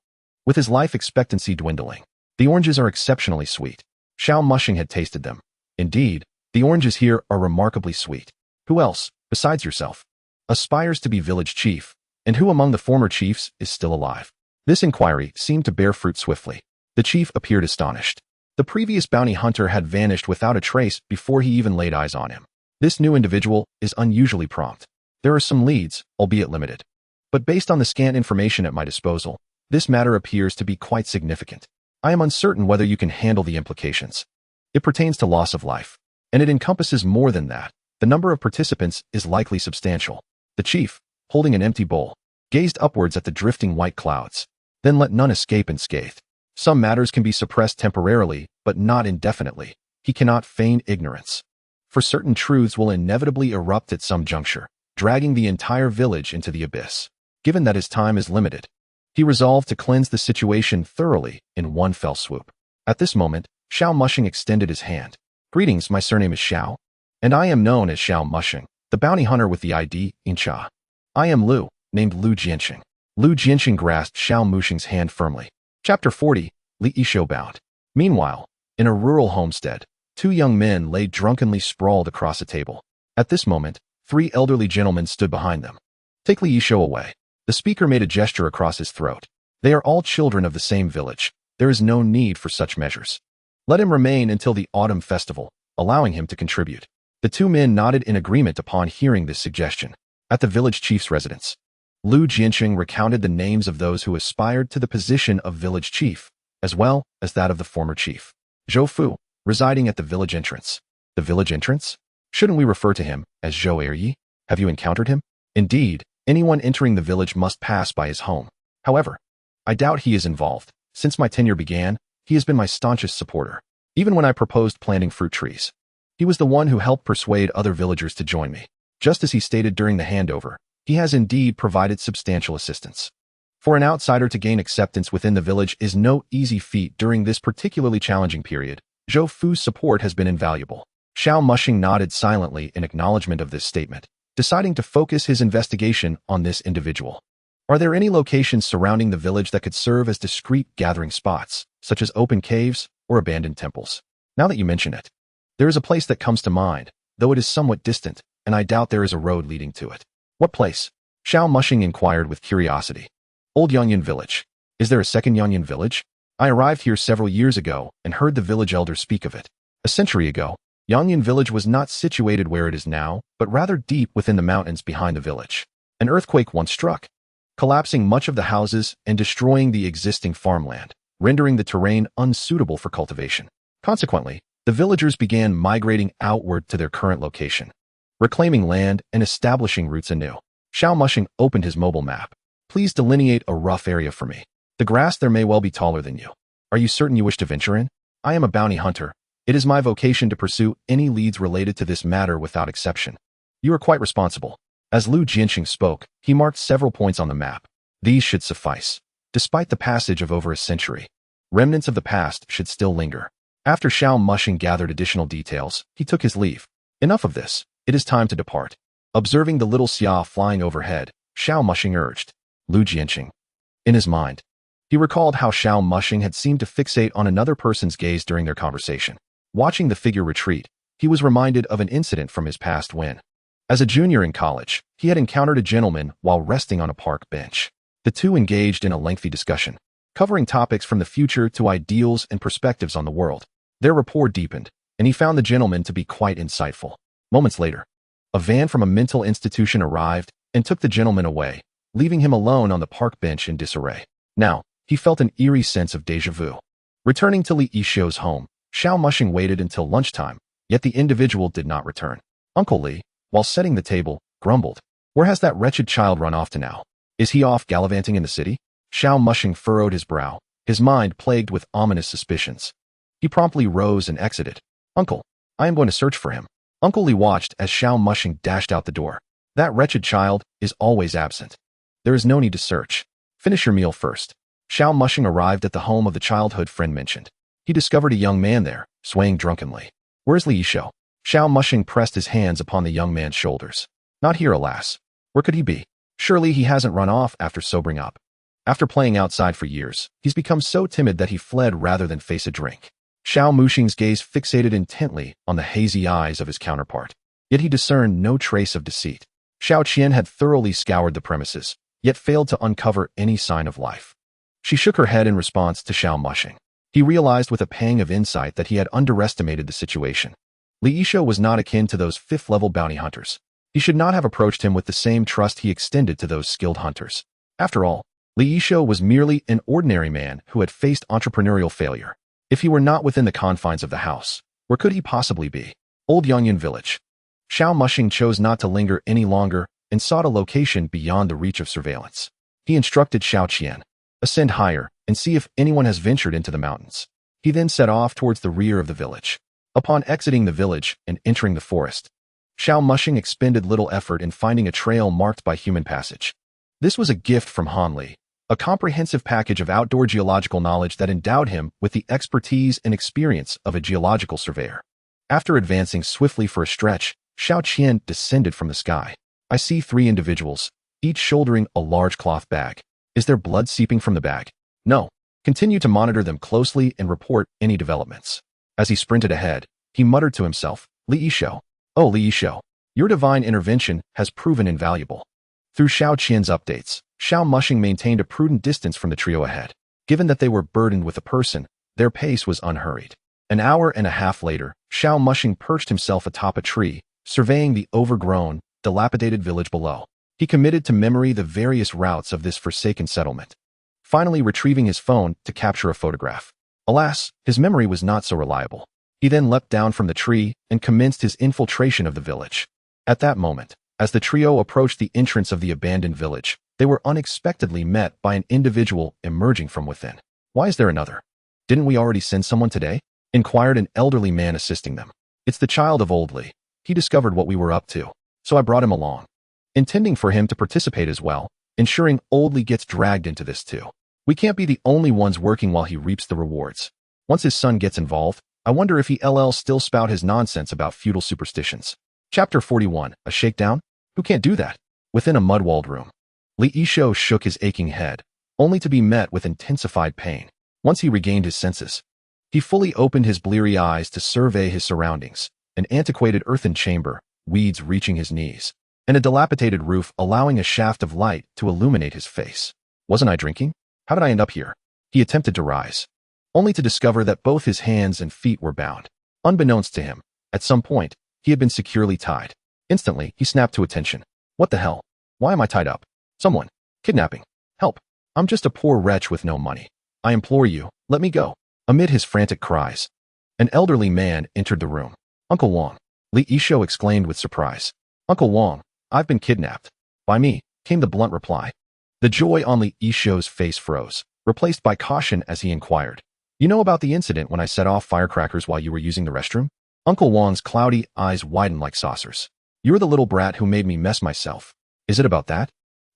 with his life expectancy dwindling, the oranges are exceptionally sweet. Xiao Mushing had tasted them. Indeed, the oranges here are remarkably sweet. Who else, besides yourself, aspires to be village chief, and who among the former chiefs is still alive? This inquiry seemed to bear fruit swiftly. The chief appeared astonished. The previous bounty hunter had vanished without a trace before he even laid eyes on him. This new individual is unusually prompt. There are some leads, albeit limited. But based on the scant information at my disposal, this matter appears to be quite significant. I am uncertain whether you can handle the implications. It pertains to loss of life, and it encompasses more than that. The number of participants is likely substantial. The chief, holding an empty bowl, gazed upwards at the drifting white clouds, then let none escape unscathed. Some matters can be suppressed temporarily, but not indefinitely. He cannot feign ignorance. For certain truths will inevitably erupt at some juncture, dragging the entire village into the abyss. Given that his time is limited, he resolved to cleanse the situation thoroughly in one fell swoop. At this moment, Xiao Mushing extended his hand. Greetings, my surname is Xiao, and I am known as Xiao Mushing, the bounty hunter with the ID Incha. I am Lu, named Lu Jianxing. Lu Jianxing grasped Xiao Mushing's hand firmly. Chapter 40, Li Yishou bound. Meanwhile, in a rural homestead, two young men lay drunkenly sprawled across a table. At this moment, three elderly gentlemen stood behind them. Take Li Yishou away. The speaker made a gesture across his throat. They are all children of the same village. There is no need for such measures. Let him remain until the autumn festival, allowing him to contribute. The two men nodded in agreement upon hearing this suggestion. At the village chief's residence, Lu Jianxing recounted the names of those who aspired to the position of village chief, as well as that of the former chief, Zhou Fu, residing at the village entrance. The village entrance? Shouldn't we refer to him as Zhou Eryi? Have you encountered him? Indeed, anyone entering the village must pass by his home. However, I doubt he is involved. Since my tenure began, he has been my staunchest supporter. Even when I proposed planting fruit trees, he was the one who helped persuade other villagers to join me. Just as he stated during the handover, he has indeed provided substantial assistance. For an outsider to gain acceptance within the village is no easy feat during this particularly challenging period. Zhou Fu's support has been invaluable. Xiao Mushing nodded silently in acknowledgement of this statement, deciding to focus his investigation on this individual. Are there any locations surrounding the village that could serve as discreet gathering spots, such as open caves or abandoned temples? Now that you mention it, there is a place that comes to mind, though it is somewhat distant, and I doubt there is a road leading to it. What place? Xiao Mushing inquired with curiosity. Old Yanyan Village. Is there a second Yanyan Village? I arrived here several years ago and heard the village elder speak of it. A century ago, Yanyan Village was not situated where it is now, but rather deep within the mountains behind the village. An earthquake once struck, collapsing much of the houses and destroying the existing farmland, rendering the terrain unsuitable for cultivation. Consequently, the villagers began migrating outward to their current location, reclaiming land and establishing roots anew. Xiao Mushing opened his mobile map. Please delineate a rough area for me. The grass there may well be taller than you. Are you certain you wish to venture in? I am a bounty hunter. It is my vocation to pursue any leads related to this matter without exception. You are quite responsible. As Lu Jianxing spoke, he marked several points on the map. These should suffice. Despite the passage of over a century, remnants of the past should still linger. After Xiao Mushing gathered additional details, he took his leave. Enough of this. It is time to depart. Observing the little xia flying overhead, Xiao Mushing urged Lu Jianxing. In his mind, he recalled how Xiao Mushing had seemed to fixate on another person's gaze during their conversation. Watching the figure retreat, he was reminded of an incident from his past when, as a junior in college, he had encountered a gentleman while resting on a park bench. The two engaged in a lengthy discussion, covering topics from the future to ideals and perspectives on the world. Their rapport deepened, and he found the gentleman to be quite insightful. Moments later, a van from a mental institution arrived and took the gentleman away, leaving him alone on the park bench in disarray. Now, he felt an eerie sense of déjà vu. Returning to Li Yishou's home, Xiao Mushing waited until lunchtime, yet the individual did not return. Uncle Li, while setting the table, grumbled. Where has that wretched child run off to now? Is he off gallivanting in the city? Xiao Mushing furrowed his brow, his mind plagued with ominous suspicions. He promptly rose and exited. Uncle, I am going to search for him. Uncle Li watched as Xiao Mushing dashed out the door. That wretched child is always absent. There is no need to search. Finish your meal first. Xiao Mushing arrived at the home of the childhood friend mentioned. He discovered a young man there, swaying drunkenly. Where's Li Yishou? Xiao Mushing pressed his hands upon the young man's shoulders. Not here, alas. Where could he be? Surely he hasn't run off after sobering up. After playing outside for years, he's become so timid that he fled rather than face a drink. Xiao Mushing's gaze fixated intently on the hazy eyes of his counterpart. Yet he discerned no trace of deceit. Xiao Qian had thoroughly scoured the premises, yet failed to uncover any sign of life. She shook her head in response to Xiao Mushing. He realized with a pang of insight that he had underestimated the situation. Li Yishuo was not akin to those fifth-level bounty hunters. He should not have approached him with the same trust he extended to those skilled hunters. After all, Li Yishuo was merely an ordinary man who had faced entrepreneurial failure. If he were not within the confines of the house, where could he possibly be? Old Yongyan Village. Xiao Mushing chose not to linger any longer and sought a location beyond the reach of surveillance. He instructed Xiao Qian, ascend higher and see if anyone has ventured into the mountains. He then set off towards the rear of the village. Upon exiting the village and entering the forest, Xiao Mushing expended little effort in finding a trail marked by human passage. This was a gift from Han Li, a comprehensive package of outdoor geological knowledge that endowed him with the expertise and experience of a geological surveyor. After advancing swiftly for a stretch, Xiao Qian descended from the sky. I see 3 individuals, each shouldering a large cloth bag. Is there blood seeping from the bag? No. Continue to monitor them closely and report any developments. As he sprinted ahead, he muttered to himself, Li Yishuo. Oh, Li Yishuo, your divine intervention has proven invaluable. Through Xiao Qian's updates, Xiao Mushing maintained a prudent distance from the trio ahead. Given that they were burdened with a person, their pace was unhurried. An hour and a half later, Xiao Mushing perched himself atop a tree, surveying the overgrown, dilapidated village below. He committed to memory the various routes of this forsaken settlement, finally retrieving his phone to capture a photograph. Alas, his memory was not so reliable. He then leapt down from the tree and commenced his infiltration of the village. At that moment, as the trio approached the entrance of the abandoned village, they were unexpectedly met by an individual emerging from within. Why is there another? Didn't we already send someone today? Inquired an elderly man assisting them. It's the child of Old Li. He discovered what we were up to, so I brought him along, intending for him to participate as well, ensuring Old Li gets dragged into this too. We can't be the only ones working while he reaps the rewards. Once his son gets involved, I wonder if he'll still spout his nonsense about feudal superstitions. Chapter 41, a shakedown? Who can't do that? Within a mud-walled room, Li Yishuo shook his aching head, only to be met with intensified pain. Once he regained his senses, he fully opened his bleary eyes to survey his surroundings, an antiquated earthen chamber, weeds reaching his knees, and a dilapidated roof allowing a shaft of light to illuminate his face. Wasn't I drinking? How did I end up here? He attempted to rise, only to discover that both his hands and feet were bound. Unbeknownst to him, at some point, he had been securely tied. Instantly, he snapped to attention. What the hell? Why am I tied up? Someone. Kidnapping. Help. I'm just a poor wretch with no money. I implore you, let me go. Amid his frantic cries, an elderly man entered the room. Uncle Wang. Li Yishuo exclaimed with surprise. Uncle Wang, I've been kidnapped. By me, came the blunt reply. The joy on Li Yishuo's face froze, replaced by caution as he inquired. You know about the incident when I set off firecrackers while you were using the restroom? Uncle Wang's cloudy eyes widened like saucers. You're the little brat who made me mess myself. Is it about that?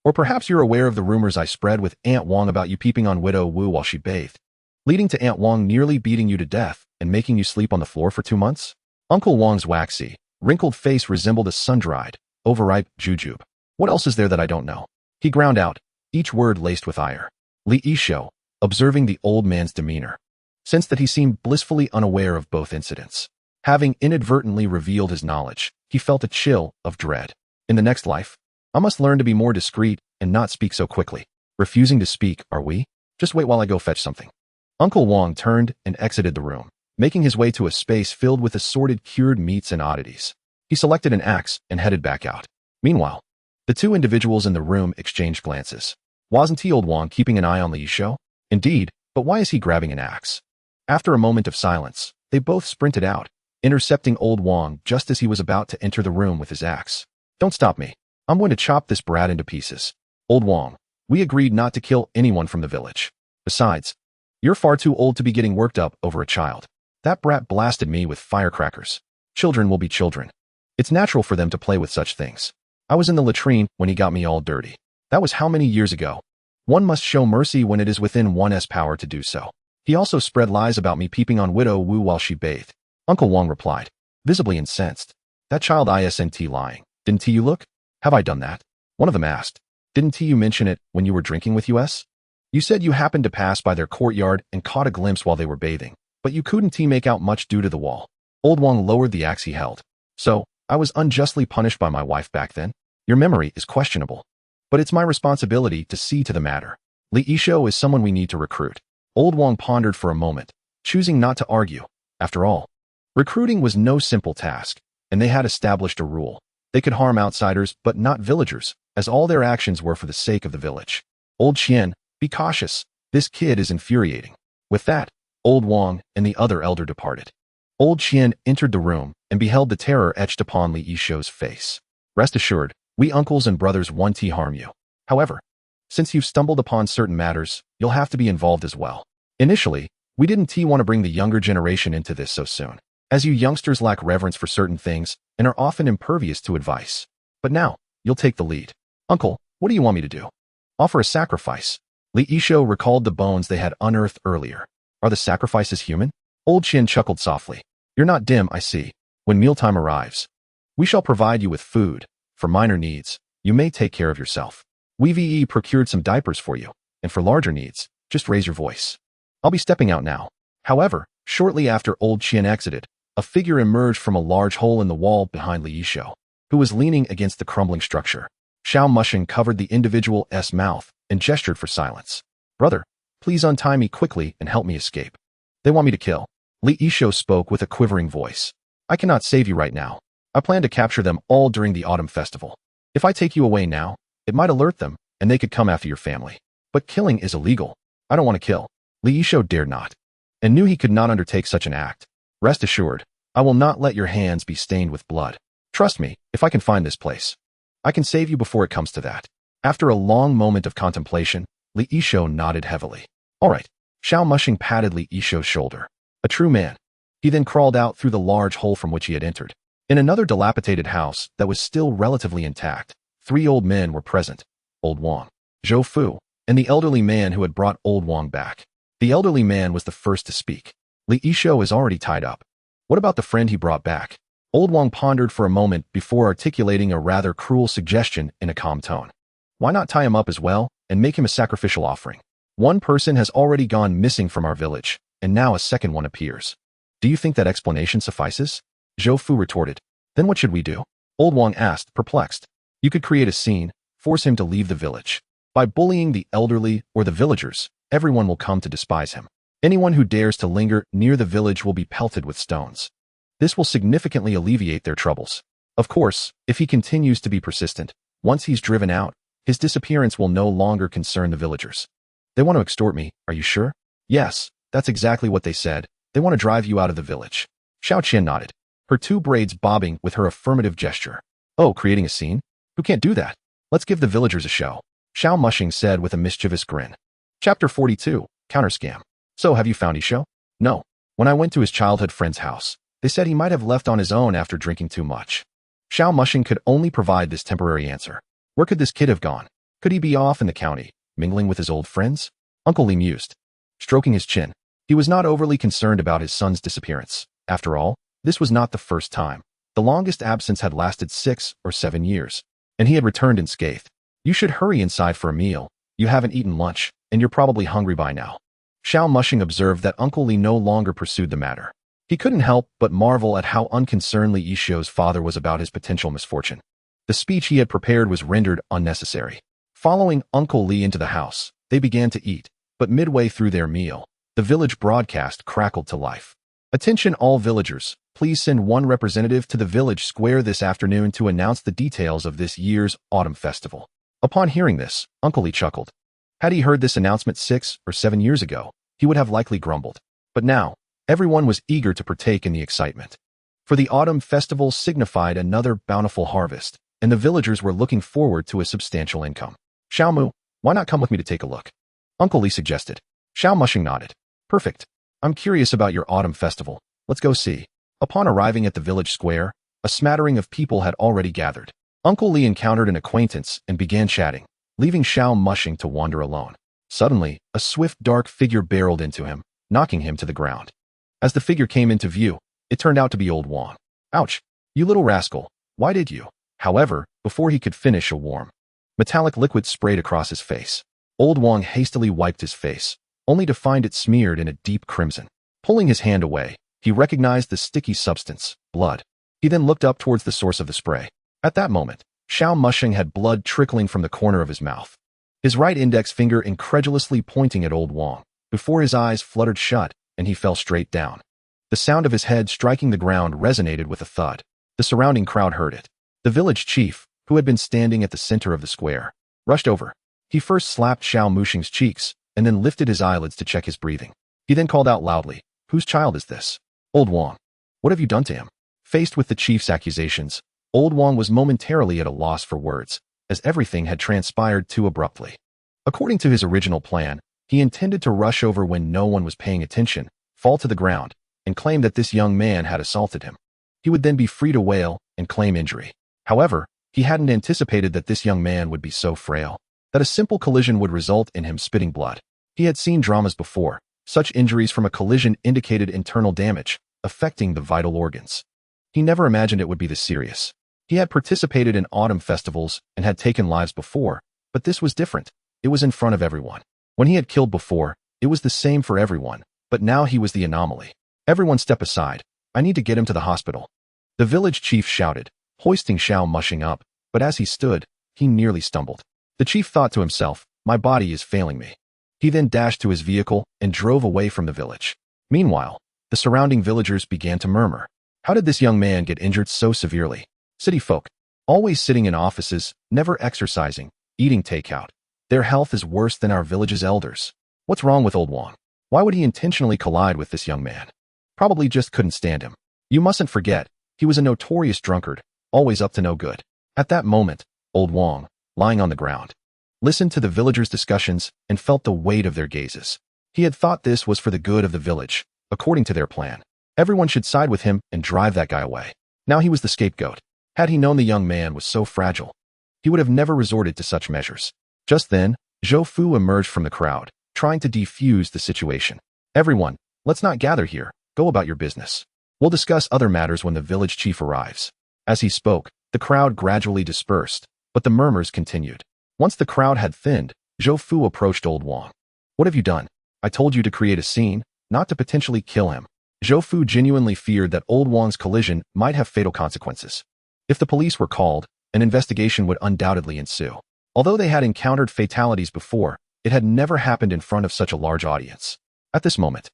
Or perhaps you're aware of the rumors I spread with Aunt Wang about you peeping on Widow Wu while she bathed, leading to Aunt Wang nearly beating you to death and making you sleep on the floor for 2 months? Uncle Wang's waxy, wrinkled face resembled a sun-dried, overripe jujube. What else is there that I don't know? He ground out, each word laced with ire. Li Yishuo, observing the old man's demeanor, sensed that he seemed blissfully unaware of both incidents. Having inadvertently revealed his knowledge, he felt a chill of dread. In the next life, I must learn to be more discreet and not speak so quickly. Refusing to speak, are we? Just wait while I go fetch something. Uncle Wang turned and exited the room, making his way to a space filled with assorted cured meats and oddities. He selected an axe and headed back out. Meanwhile, the 2 individuals in the room exchanged glances. Wasn't he old Wang keeping an eye on Li Yishuo? Indeed, but why is he grabbing an axe? After a moment of silence, they both sprinted out, intercepting old Wang just as he was about to enter the room with his axe. Don't stop me. I'm going to chop this brat into pieces. Old Wang, we agreed not to kill anyone from the village. Besides, you're far too old to be getting worked up over a child. That brat blasted me with firecrackers. Children will be children. It's natural for them to play with such things. I was in the latrine when he got me all dirty. That was how many years ago? One must show mercy when it is within one's power to do so. He also spread lies about me peeping on Widow Wu while she bathed. Uncle Wang replied. visibly incensed. That child isn't lying. Didn't you look? Have I done that? One of them asked. Didn't you mention it when you were drinking with us? You said you happened to pass by their courtyard and caught a glimpse while they were bathing, but you couldn't make out much due to the wall. Old Wang lowered the axe he held. So, I was unjustly punished by my wife back then? Your memory is questionable. But it's my responsibility to see to the matter. Li Yishou is someone we need to recruit. Old Wang pondered for a moment, choosing not to argue. After all, recruiting was no simple task, and they had established a rule. They could harm outsiders, but not villagers, as all their actions were for the sake of the village. Old Qian, be cautious. This kid is infuriating. With that, Old Wang and the other elder departed. Old Qian entered the room and beheld the terror etched upon Li Yishou's face. Rest assured, we uncles and brothers won't harm you. However, since you've stumbled upon certain matters, you'll have to be involved as well. Initially, we didn't want to bring the younger generation into this so soon, as you youngsters lack reverence for certain things and are often impervious to advice. But now, you'll take the lead. Uncle, what do you want me to do? Offer a sacrifice. Li Yishou recalled the bones they had unearthed earlier. Are the sacrifices human? Old Qin chuckled softly. You're not dim, I see. When mealtime arrives, we shall provide you with food. For minor needs, you may take care of yourself. We've procured some diapers for you, and for larger needs, just raise your voice. I'll be stepping out now. However, shortly after Old Qian exited, a figure emerged from a large hole in the wall behind Li Yishou, who was leaning against the crumbling structure. Xiao Mushing covered the individual's mouth and gestured for silence. Brother, please untie me quickly and help me escape. They want me to kill. Li Yishou spoke with a quivering voice. I cannot save you right now. I plan to capture them all during the autumn festival. If I take you away now, it might alert them, and they could come after your family. But killing is illegal. I don't want to kill. Li Yishou dared not, and knew he could not undertake such an act. Rest assured, I will not let your hands be stained with blood. Trust me, if I can find this place, I can save you before it comes to that. After a long moment of contemplation, Li Yishou nodded heavily. All right. Xiao Mushing patted Li Yishou's shoulder. A true man. He then crawled out through the large hole from which he had entered. In another dilapidated house that was still relatively intact, 3 old men were present. Old Wang, Zhou Fu, and the elderly man who had brought Old Wang back. The elderly man was the first to speak. Li Yishou is already tied up. What about the friend he brought back? Old Wang pondered for a moment before articulating a rather cruel suggestion in a calm tone. Why not tie him up as well and make him a sacrificial offering? One person has already gone missing from our village, and now a second one appears. Do you think that explanation suffices? Zhou Fu retorted. Then what should we do? Old Wang asked, perplexed. You could create a scene, force him to leave the village. By bullying the elderly or the villagers, everyone will come to despise him. Anyone who dares to linger near the village will be pelted with stones. This will significantly alleviate their troubles. Of course, if he continues to be persistent, once he's driven out, his disappearance will no longer concern the villagers. They want to extort me, are you sure? Yes, that's exactly what they said. They want to drive you out of the village. Xiao Qian nodded, her 2 braids bobbing with her affirmative gesture. Oh, creating a scene? Who can't do that? Let's give the villagers a show. Xiao Mushing said with a mischievous grin. Chapter 42, Counter Scam. So have you found Yishou? No. When I went to his childhood friend's house, they said he might have left on his own after drinking too much. Xiao Mushing could only provide this temporary answer. Where could this kid have gone? Could he be off in the county, mingling with his old friends? Uncle Li mused, stroking his chin. He was not overly concerned about his son's disappearance. After all, this was not the first time. The longest absence had lasted 6 or 7 years, and he had returned unscathed. You should hurry inside for a meal. You haven't eaten lunch, and you're probably hungry by now. Xiao Mushing observed that Uncle Li no longer pursued the matter. He couldn't help but marvel at how unconcerned Li Yishou's father was about his potential misfortune. The speech he had prepared was rendered unnecessary. Following Uncle Li into the house, they began to eat, but midway through their meal, the village broadcast crackled to life. Attention all villagers, please send 1 representative to the village square this afternoon to announce the details of this year's autumn festival. Upon hearing this, Uncle Li chuckled. Had he heard this announcement 6 or 7 years ago, he would have likely grumbled. But now, everyone was eager to partake in the excitement. For the autumn festival signified another bountiful harvest, and the villagers were looking forward to a substantial income. Xiaomu, why not come with me to take a look? Uncle Li suggested. Xiao Mushing nodded. Perfect. I'm curious about your autumn festival. Let's go see. Upon arriving at the village square, a smattering of people had already gathered. Uncle Li encountered an acquaintance and began chatting, leaving Xiao Mushing to wander alone. Suddenly, a swift dark figure barreled into him, knocking him to the ground. As the figure came into view, it turned out to be Old Wang. Ouch! You little rascal, why did you? However, before he could finish, a warm, metallic liquid sprayed across his face. Old Wong hastily wiped his face, only to find it smeared in a deep crimson. Pulling his hand away, he recognized the sticky substance, blood. He then looked up towards the source of the spray. At that moment, Xiao Mushing had blood trickling from the corner of his mouth, his right index finger incredulously pointing at Old Wong, before his eyes fluttered shut and he fell straight down. The sound of his head striking the ground resonated with a thud. The surrounding crowd heard it. The village chief, who had been standing at the center of the square, rushed over. He first slapped Xiao Mushing's cheeks and then lifted his eyelids to check his breathing. He then called out loudly, "Whose child is this? Old Wong, what have you done to him?" Faced with the chief's accusations, Old Wong was momentarily at a loss for words, as everything had transpired too abruptly. According to his original plan, he intended to rush over when no one was paying attention, fall to the ground, and claim that this young man had assaulted him. He would then be free to wail and claim injury. However, he hadn't anticipated that this young man would be so frail, that a simple collision would result in him spitting blood. He had seen dramas before. Such injuries from a collision indicated internal damage, affecting the vital organs. He never imagined it would be this serious. He had participated in autumn festivals and had taken lives before, but this was different. It was in front of everyone. When he had killed before, it was the same for everyone, but now he was the anomaly. "Everyone step aside. I need to get him to the hospital," the village chief shouted, hoisting Xiao Mushing up, but as he stood, he nearly stumbled. The chief thought to himself, "My body is failing me." He then dashed to his vehicle and drove away from the village. Meanwhile, the surrounding villagers began to murmur. How did this young man get injured so severely? City folk, always sitting in offices, never exercising, eating takeout. Their health is worse than our village's elders. What's wrong with Old Wong? Why would he intentionally collide with this young man? Probably just couldn't stand him. You mustn't forget, he was a notorious drunkard, always up to no good. At that moment, Old Wong, lying on the ground, listened to the villagers' discussions and felt the weight of their gazes. He had thought this was for the good of the village, according to their plan. Everyone should side with him and drive that guy away. Now he was the scapegoat. Had he known the young man was so fragile, he would have never resorted to such measures. Just then, Zhou Fu emerged from the crowd, trying to defuse the situation. "Everyone, let's not gather here. Go about your business. We'll discuss other matters when the village chief arrives." As he spoke, the crowd gradually dispersed, but the murmurs continued. Once the crowd had thinned, Zhou Fu approached Old Wong. "What have you done? I told you to create a scene, not to potentially kill him." Zhou Fu genuinely feared that Old Wong's collision might have fatal consequences. If the police were called, an investigation would undoubtedly ensue. Although they had encountered fatalities before, it had never happened in front of such a large audience. At this moment,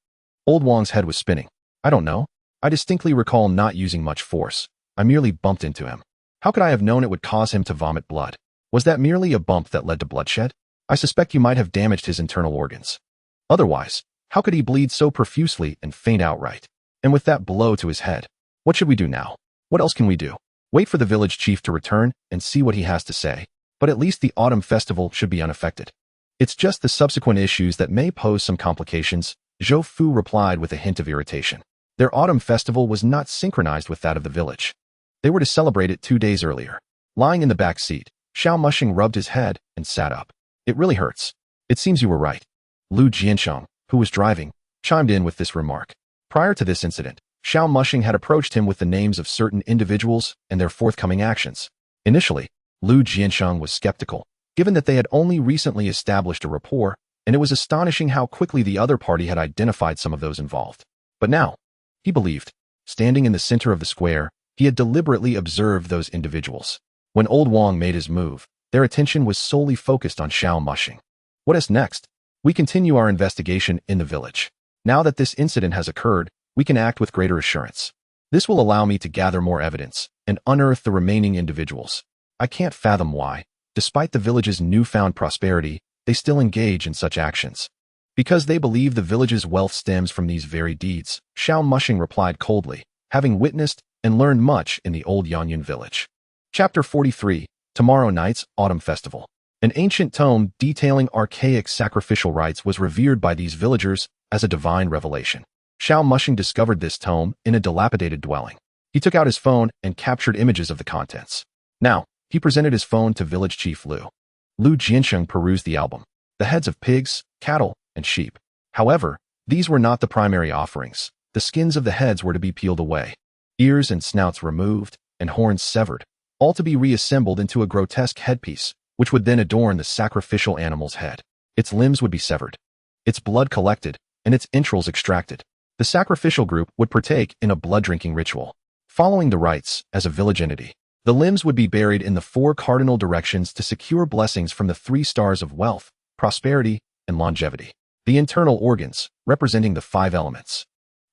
Old Wong's head was spinning. "I don't know. I distinctly recall not using much force. I merely bumped into him. How could I have known it would cause him to vomit blood? Was that merely a bump that led to bloodshed? I suspect you might have damaged his internal organs. Otherwise, how could he bleed so profusely and faint outright? And with that blow to his head, what should we do now? What else can we do? Wait for the village chief to return and see what he has to say. But at least the autumn festival should be unaffected. It's just the subsequent issues that may pose some complications," Zhou Fu replied with a hint of irritation. Their autumn festival was not synchronized with that of the village. They were to celebrate it 2 days earlier. Lying in the back seat, Xiao Mushing rubbed his head and sat up. "It really hurts. It seems you were right." Lu Jiansheng, who was driving, chimed in with this remark. Prior to this incident, Xiao Mushing had approached him with the names of certain individuals and their forthcoming actions. Initially, Lu Jiansheng was skeptical, given that they had only recently established a rapport, and it was astonishing how quickly the other party had identified some of those involved. But now, he believed. Standing in the center of the square, he had deliberately observed those individuals. When Old Wong made his move, their attention was solely focused on Xiao Mushing. What is next? We continue our investigation in the village. Now that this incident has occurred, we can act with greater assurance. This will allow me to gather more evidence and unearth the remaining individuals. I can't fathom why, despite the village's newfound prosperity, they still engage in such actions. Because they believe the village's wealth stems from these very deeds, Xiao Mushing replied coldly, having witnessed and learned much in the old Yanyan village. Chapter 43, Tomorrow Night's Autumn Festival. An ancient tome detailing archaic sacrificial rites was revered by these villagers as a divine revelation. Xiao Mushing discovered this tome in a dilapidated dwelling. He took out his phone and captured images of the contents. Now, he presented his phone to village chief Lu. Lu Jiansheng perused the album. The heads of pigs, cattle, and sheep. However, these were not the primary offerings. The skins of the heads were to be peeled away. ears and snouts removed, and horns severed, all to be reassembled into a grotesque headpiece, which would then adorn the sacrificial animal's head. Its limbs would be severed, its blood collected, and its entrails extracted. The sacrificial group would partake in a blood-drinking ritual. Following the rites, as a village entity, the limbs would be buried in the 4 cardinal directions to secure blessings from the 3 stars of wealth, prosperity, and longevity. The internal organs, representing the 5 elements,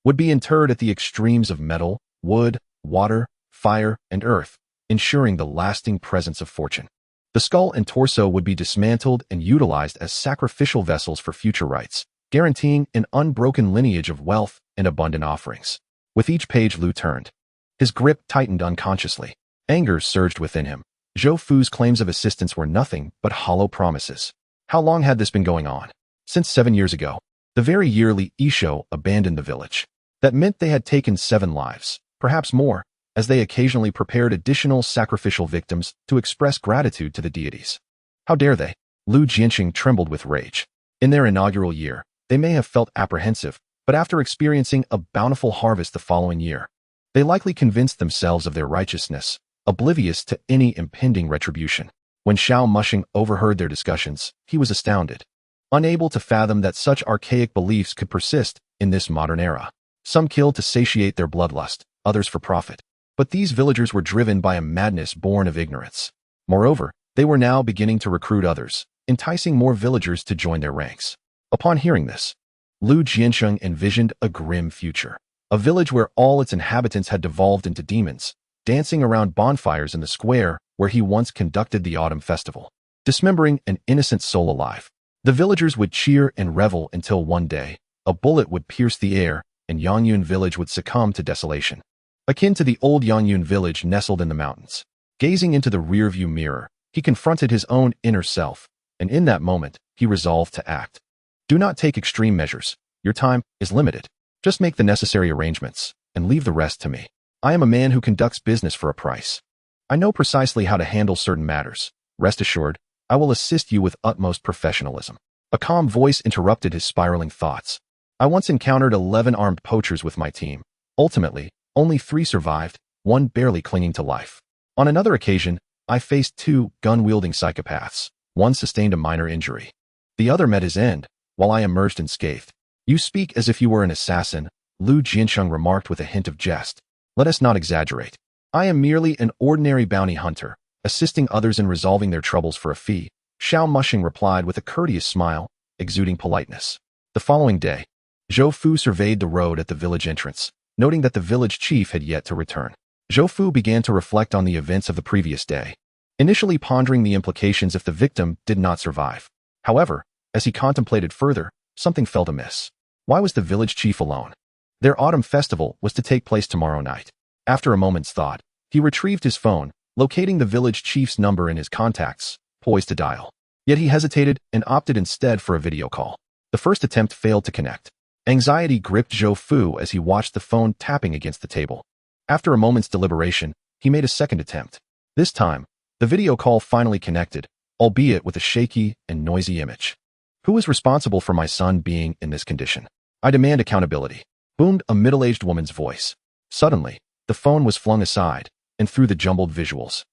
would be interred at the extremes of metal, wood, water, fire, and earth, ensuring the lasting presence of fortune. The skull and torso would be dismantled and utilized as sacrificial vessels for future rites, guaranteeing an unbroken lineage of wealth and abundant offerings. With each page Lu turned, his grip tightened unconsciously. Anger surged within him. Zhou Fu's claims of assistance were nothing but hollow promises. How long had this been going on? Since 7 years ago, the very year Li Yishou abandoned the village. That meant they had taken 7 lives, perhaps more, as they occasionally prepared additional sacrificial victims to express gratitude to the deities. How dare they? Lu Jianxing trembled with rage. In their inaugural year, they may have felt apprehensive, but after experiencing a bountiful harvest the following year, they likely convinced themselves of their righteousness, oblivious to any impending retribution. When Xiao Mushing overheard their discussions, he was astounded, unable to fathom that such archaic beliefs could persist in this modern era. Some killed to satiate their bloodlust, others for profit. But these villagers were driven by a madness born of ignorance. Moreover, they were now beginning to recruit others, enticing more villagers to join their ranks. Upon hearing this, Lu Jiansheng envisioned a grim future. A village where all its inhabitants had devolved into demons, dancing around bonfires in the square where he once conducted the autumn festival, dismembering an innocent soul alive. The villagers would cheer and revel until one day, a bullet would pierce the air and Yangyun village would succumb to desolation. Akin to the old Yangyun village nestled in the mountains. Gazing into the rearview mirror, he confronted his own inner self, and in that moment, he resolved to act. Do not take extreme measures. Your time is limited. Just make the necessary arrangements, and leave the rest to me. I am a man who conducts business for a price. I know precisely how to handle certain matters. Rest assured, I will assist you with utmost professionalism. A calm voice interrupted his spiraling thoughts. I once encountered 11 armed poachers with my team. Ultimately, only 3 survived, 1 barely clinging to life. On another occasion, I faced 2 gun-wielding psychopaths. 1 sustained a minor injury. The other met his end, while I emerged unscathed. You speak as if you were an assassin, Lu Jiansheng remarked with a hint of jest. Let us not exaggerate. I am merely an ordinary bounty hunter, assisting others in resolving their troubles for a fee, Xiao Mushing replied with a courteous smile, exuding politeness. The following day, Zhou Fu surveyed the road at the village entrance, noting that the village chief had yet to return. Zhou Fu began to reflect on the events of the previous day, initially pondering the implications if the victim did not survive. However, as he contemplated further, something felt amiss. Why was the village chief alone? Their autumn festival was to take place tomorrow night. After a moment's thought, he retrieved his phone, locating the village chief's number in his contacts, poised to dial. Yet he hesitated and opted instead for a video call. The first attempt failed to connect. Anxiety gripped Zhou Fu as he watched the phone tapping against the table. After a moment's deliberation, he made a second attempt. This time, the video call finally connected, albeit with a shaky and noisy image. Who is responsible for my son being in this condition? I demand accountability, boomed a middle-aged woman's voice. Suddenly, the phone was flung aside, and through the jumbled visuals,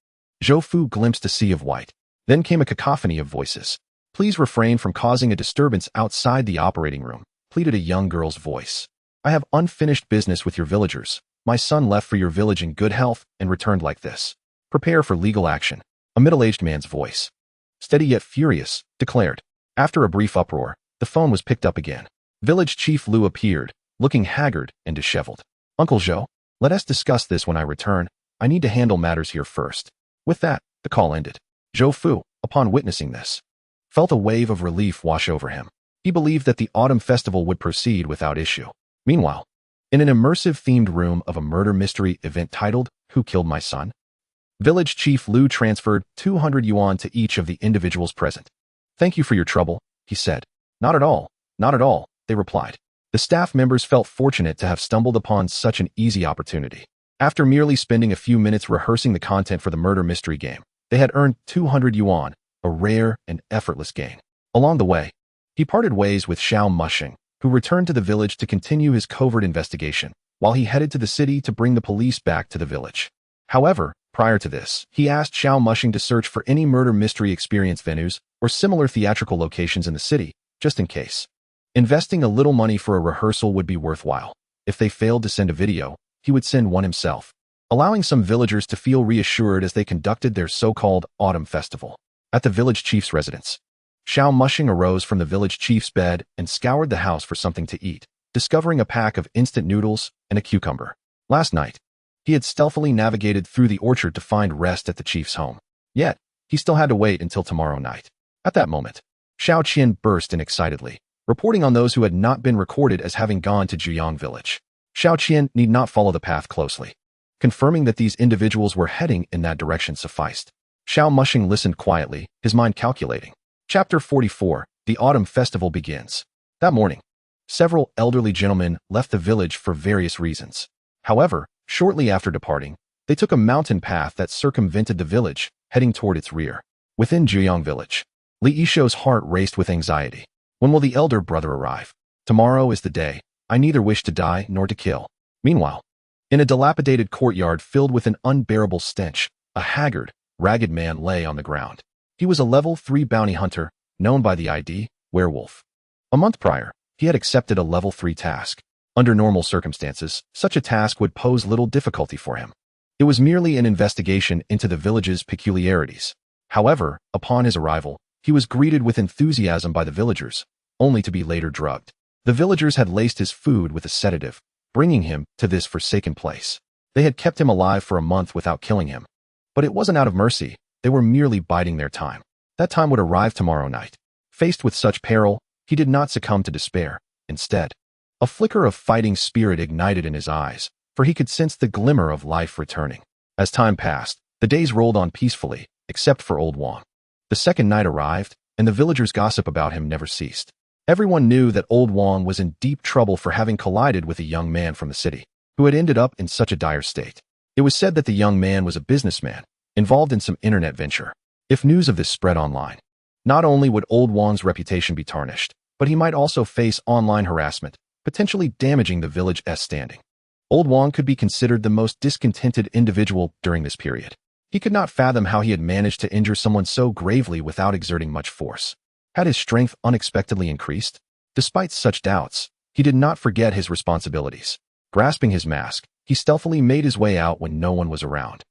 Zhou Fu glimpsed a sea of white. Then came a cacophony of voices. Please refrain from causing a disturbance outside the operating room, pleaded a young girl's voice. I have unfinished business with your villagers. My son left for your village in good health and returned like this. Prepare for legal action. A middle-aged man's voice, steady yet furious, declared. After a brief uproar, the phone was picked up again. Village Chief Lu appeared, looking haggard and disheveled. Uncle Zhou, let us discuss this when I return. I need to handle matters here first. With that, the call ended. Zhou Fu, upon witnessing this, felt a wave of relief wash over him. He believed that the autumn festival would proceed without issue. Meanwhile, in an immersive themed room of a murder mystery event titled, Who Killed My Son? Village Chief Lu transferred 200 yuan to each of the individuals present. Thank you for your trouble, he said. Not at all, not at all, they replied. The staff members felt fortunate to have stumbled upon such an easy opportunity. After merely spending a few minutes rehearsing the content for the murder mystery game, they had earned 200 yuan, a rare and effortless gain. Along the way, he parted ways with Xiao Mushing, who returned to the village to continue his covert investigation. while he headed to the city to bring the police back to the village. However, prior to this, he asked Xiao Mushing to search for any murder mystery experience venues or similar theatrical locations in the city, just in case. Investing a little money for a rehearsal would be worthwhile. If they failed to send a video, he would send one himself, allowing some villagers to feel reassured as they conducted their so-called autumn festival. At the village chief's residence, Xiao Mushing arose from the village chief's bed and scoured the house for something to eat, discovering a pack of instant noodles and a cucumber. Last night, he had stealthily navigated through the orchard to find rest at the chief's home. Yet, he still had to wait until tomorrow night. At that moment, Xiao Qian burst in excitedly, reporting on those who had not been recorded as having gone to Juyang village. Xiao Qian need not follow the path closely. Confirming that these individuals were heading in that direction sufficed. Xiao Mushing listened quietly, his mind calculating. Chapter 44, The Autumn Festival begins. That morning, several elderly gentlemen left the village for various reasons. However, shortly after departing, they took a mountain path that circumvented the village, heading toward its rear. Within Juyang village, Li Yishou's heart raced with anxiety. When will the elder brother arrive? Tomorrow is the day. I neither wish to die nor to kill. Meanwhile, in a dilapidated courtyard filled with an unbearable stench, a haggard, ragged man lay on the ground. He was a level 3 bounty hunter, known by the ID, Werewolf. A month prior, he had accepted a level 3 task. Under normal circumstances, such a task would pose little difficulty for him. It was merely an investigation into the village's peculiarities. However, upon his arrival, he was greeted with enthusiasm by the villagers, only to be later drugged. The villagers had laced his food with a sedative, bringing him to this forsaken place. They had kept him alive for a month without killing him. But it wasn't out of mercy, they were merely biding their time. That time would arrive tomorrow night. Faced with such peril, he did not succumb to despair. Instead, a flicker of fighting spirit ignited in his eyes, for he could sense the glimmer of life returning. As time passed, the days rolled on peacefully, except for Old Wang. The second night arrived, and the villagers' gossip about him never ceased. Everyone knew that Old Wang was in deep trouble for having collided with a young man from the city, who had ended up in such a dire state. It was said that the young man was a businessman, involved in some internet venture. If news of this spread online, not only would Old Wang's reputation be tarnished, but he might also face online harassment, potentially damaging the village's standing. Old Wang could be considered the most discontented individual during this period. He could not fathom how he had managed to injure someone so gravely without exerting much force. Had his strength unexpectedly increased? Despite such doubts, he did not forget his responsibilities. Grasping his mask, he stealthily made his way out when no one was around.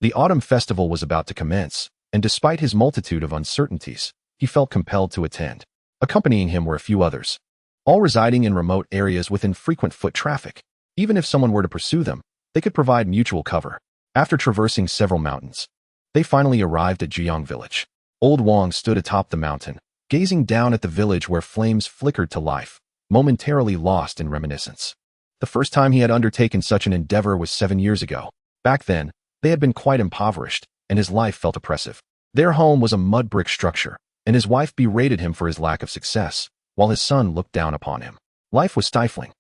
The autumn festival was about to commence, and despite his multitude of uncertainties, he felt compelled to attend. Accompanying him were a few others, all residing in remote areas with infrequent foot traffic. Even if someone were to pursue them, they could provide mutual cover. After traversing several mountains, they finally arrived at Juyang village. Old Wang stood atop the mountain, gazing down at the village where flames flickered to life, momentarily lost in reminiscence. The first time he had undertaken such an endeavor was 7 years ago. Back then, they had been quite impoverished, and his life felt oppressive. Their home was a mud brick structure, and his wife berated him for his lack of success, while his son looked down upon him. Life was stifling,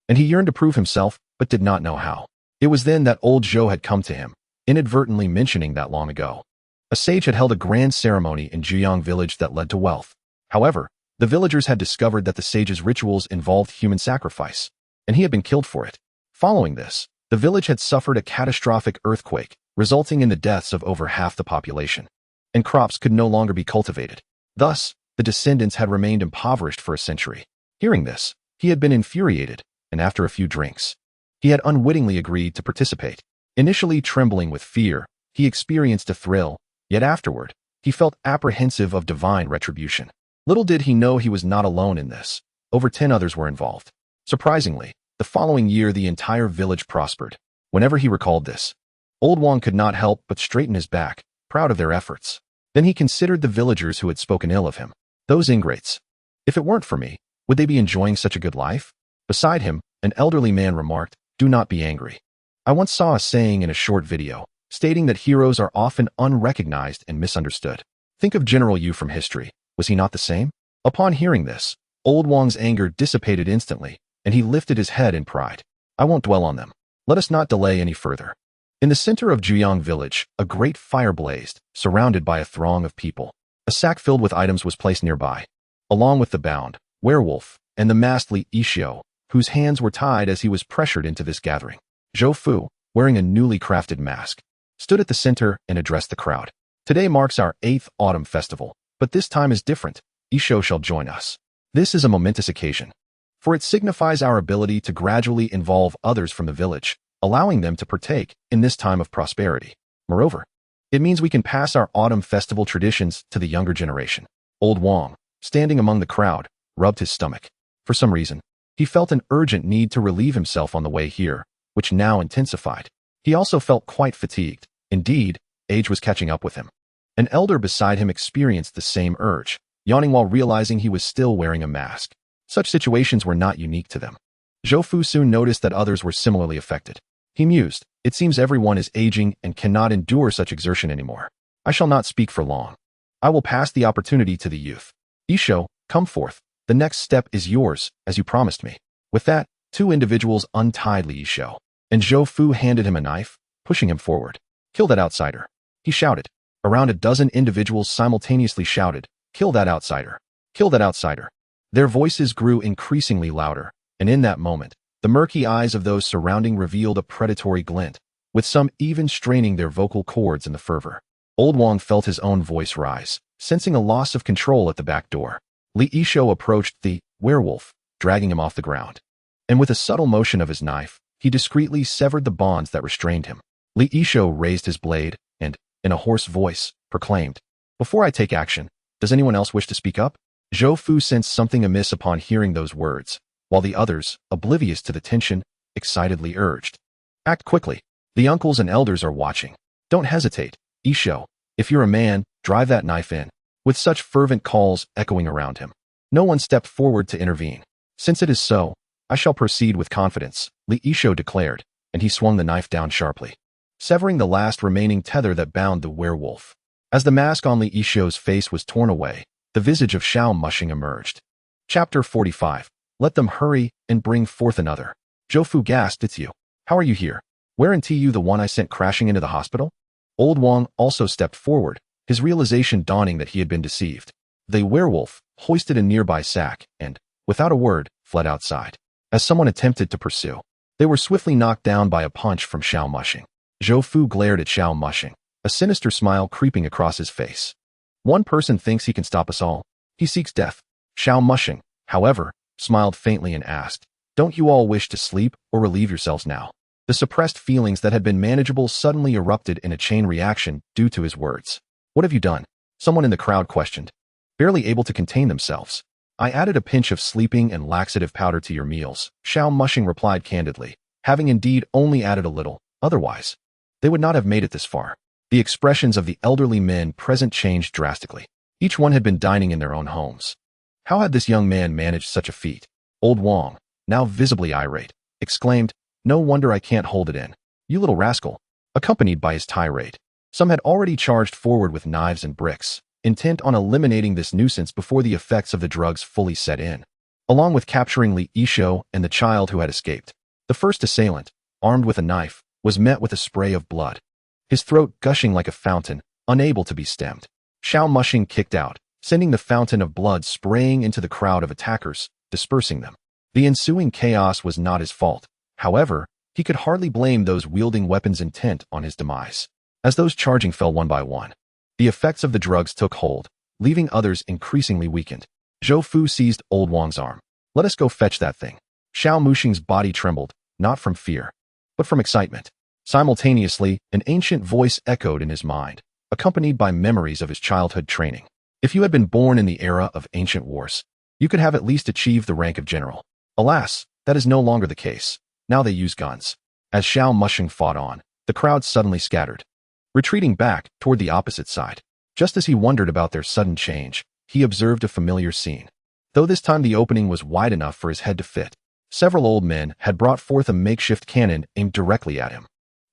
and he yearned to prove himself, but did not know how. It was then that old Zhou had come to him, inadvertently mentioning that long ago. A sage had held a grand ceremony in Juyang village that led to wealth. However, the villagers had discovered that the sage's rituals involved human sacrifice, and he had been killed for it. Following this, the village had suffered a catastrophic earthquake, resulting in the deaths of over half the population, and crops could no longer be cultivated. Thus, the descendants had remained impoverished for a century. Hearing this, he had been infuriated, and after a few drinks, he had unwittingly agreed to participate. Initially trembling with fear, he experienced a thrill, yet afterward, he felt apprehensive of divine retribution. Little did he know he was not alone in this. Over 10 others were involved. Surprisingly, the following year the entire village prospered. Whenever he recalled this, Old Wang could not help but straighten his back, proud of their efforts. Then he considered the villagers who had spoken ill of him. Those ingrates. If it weren't for me, would they be enjoying such a good life? Beside him, an elderly man remarked, "Do not be angry." I once saw a saying in a short video, stating that heroes are often unrecognized and misunderstood. Think of General Yu from history. Was he not the same? Upon hearing this, Old Wang's anger dissipated instantly, and he lifted his head in pride. I won't dwell on them. Let us not delay any further. In the center of Juyang village, a great fire blazed, surrounded by a throng of people. A sack filled with items was placed nearby. Along with the bound, werewolf, and the masked Li Yishou, whose hands were tied as he was pressured into this gathering. Zhou Fu, wearing a newly crafted mask, stood at the center and addressed the crowd. Today marks our 8th autumn festival, but this time is different. Isho shall join us. This is a momentous occasion, for it signifies our ability to gradually involve others from the village, allowing them to partake in this time of prosperity. Moreover, it means we can pass our autumn festival traditions to the younger generation. Old Wang, standing among the crowd, rubbed his stomach. For some reason, he felt an urgent need to relieve himself on the way here, which now intensified. He also felt quite fatigued. Indeed, age was catching up with him. An elder beside him experienced the same urge, yawning while realizing he was still wearing a mask. Such situations were not unique to them. Zhou Fu soon noticed that others were similarly affected. He mused, it seems everyone is aging and cannot endure such exertion anymore. I shall not speak for long. I will pass the opportunity to the youth. Isho, come forth. The next step is yours, as you promised me. With that, 2 individuals untied Li Isho, and Zhou Fu handed him a knife, pushing him forward. Kill that outsider, he shouted. Around a dozen individuals simultaneously shouted, kill that outsider. Kill that outsider. Their voices grew increasingly louder, and in that moment, the murky eyes of those surrounding revealed a predatory glint, with some even straining their vocal cords in the fervor. Old Wang felt his own voice rise, sensing a loss of control at the back door. Li Isho approached the werewolf, dragging him off the ground. And with a subtle motion of his knife, he discreetly severed the bonds that restrained him. Li Isho raised his blade and, in a hoarse voice, proclaimed, before I take action, does anyone else wish to speak up? Zhou Fu sensed something amiss upon hearing those words, while the others, oblivious to the tension, excitedly urged. Act quickly. The uncles and elders are watching. Don't hesitate. Isho, if you're a man, drive that knife in. With such fervent calls echoing around him, no one stepped forward to intervene. Since it is so, I shall proceed with confidence, Li Isho declared, and he swung the knife down sharply, severing the last remaining tether that bound the werewolf. As the mask on Li Isho's face was torn away, the visage of Xiao Mushing emerged. Chapter 45. Let them hurry and bring forth another. Zhou Fu gasped, it's you. How are you here? Weren't you the one I sent crashing into the hospital? Old Wang also stepped forward, his realization dawning that he had been deceived. The werewolf hoisted a nearby sack and, without a word, fled outside. As someone attempted to pursue, they were swiftly knocked down by a punch from Xiao Mushing. Zhou Fu glared at Xiao Mushing, a sinister smile creeping across his face. One person thinks he can stop us all. He seeks death. Xiao Mushing, however, smiled faintly and asked, don't you all wish to sleep or relieve yourselves now? The suppressed feelings that had been manageable suddenly erupted in a chain reaction due to his words. What have you done? Someone in the crowd questioned, barely able to contain themselves. I added a pinch of sleeping and laxative powder to your meals, Xiao Mushing replied candidly, having indeed only added a little. Otherwise, they would not have made it this far. The expressions of the elderly men present changed drastically. Each one had been dining in their own homes. How had this young man managed such a feat? Old Wang, now visibly irate, exclaimed, no wonder I can't hold it in. You little rascal. Accompanied by his tirade, some had already charged forward with knives and bricks, intent on eliminating this nuisance before the effects of the drugs fully set in. Along with capturing Li Isho and the child who had escaped, the first assailant, armed with a knife, was met with a spray of blood, his throat gushing like a fountain, unable to be stemmed. Xiao Mushing kicked out, sending the fountain of blood spraying into the crowd of attackers, dispersing them. The ensuing chaos was not his fault. However, he could hardly blame those wielding weapons intent on his demise. As those charging fell one by one, the effects of the drugs took hold, leaving others increasingly weakened. Zhou Fu seized Old Wang's arm. Let us go fetch that thing. Xiao Mushing's body trembled, not from fear, but from excitement. Simultaneously, an ancient voice echoed in his mind, accompanied by memories of his childhood training. If you had been born in the era of ancient wars, you could have at least achieved the rank of general. Alas, that is no longer the case. Now they use guns. As Xiao Mushing fought on, the crowd suddenly scattered, retreating back toward the opposite side. Just as he wondered about their sudden change, he observed a familiar scene. Though this time the opening was wide enough for his head to fit, several old men had brought forth a makeshift cannon aimed directly at him.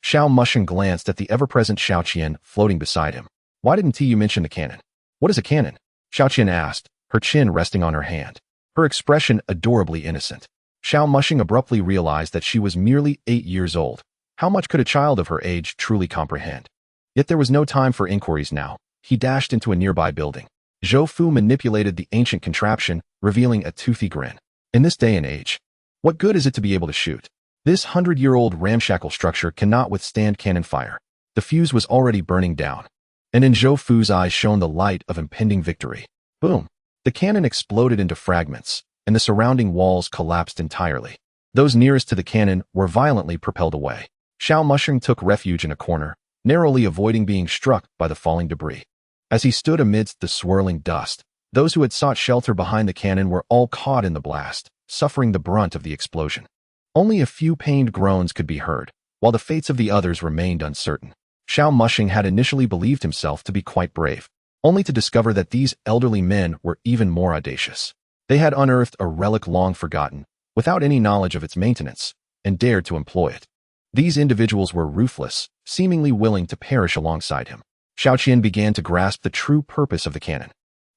Xiao Mushing glanced at the ever-present Xiao Qian floating beside him. Why didn't you mention the cannon? What is a cannon? Xiao Qian asked, her chin resting on her hand, her expression adorably innocent. Xiao Mushing abruptly realized that she was merely 8 years old. How much could a child of her age truly comprehend? Yet there was no time for inquiries now. He dashed into a nearby building. Zhou Fu manipulated the ancient contraption, revealing a toothy grin. In this day and age, What good is it to be able to shoot? This 100-year-old ramshackle structure cannot withstand cannon fire. The fuse was already burning down, and in Zhou Fu's eyes shone the light of impending victory. Boom! The cannon exploded into fragments, and the surrounding walls collapsed entirely. Those nearest to the cannon were violently propelled away. Xiao Mushing took refuge in a corner, narrowly avoiding being struck by the falling debris. As he stood amidst the swirling dust, those who had sought shelter behind the cannon were all caught in the blast, suffering the brunt of the explosion. Only a few pained groans could be heard, while the fates of the others remained uncertain. Xiao Mushing had initially believed himself to be quite brave, only to discover that these elderly men were even more audacious. They had unearthed a relic long forgotten, without any knowledge of its maintenance, and dared to employ it. These individuals were ruthless, seemingly willing to perish alongside him. Xiao Qian began to grasp the true purpose of the cannon.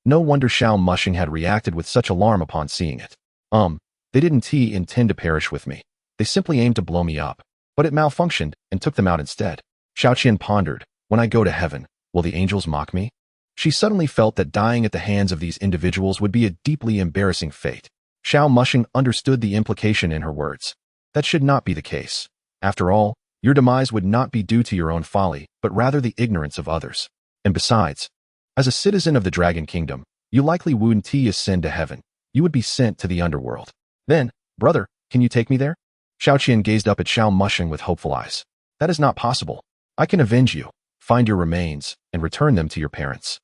No wonder Xiao Mushing had reacted with such alarm upon seeing it. They didn't intend to perish with me. They simply aimed to blow me up. But it malfunctioned and took them out instead. Xiao Qian pondered, when I go to heaven, will the angels mock me? She suddenly felt that dying at the hands of these individuals would be a deeply embarrassing fate. Xiao Mushing understood the implication in her words. That should not be the case. After all, your demise would not be due to your own folly, but rather the ignorance of others. And besides, as a citizen of the Dragon Kingdom, you likely wouldn't ascend to heaven. You would be sent to the underworld. Then, brother, can you take me there? Xiao Qian gazed up at Xiao Mushing with hopeful eyes. That is not possible. I can avenge you, find your remains, and return them to your parents.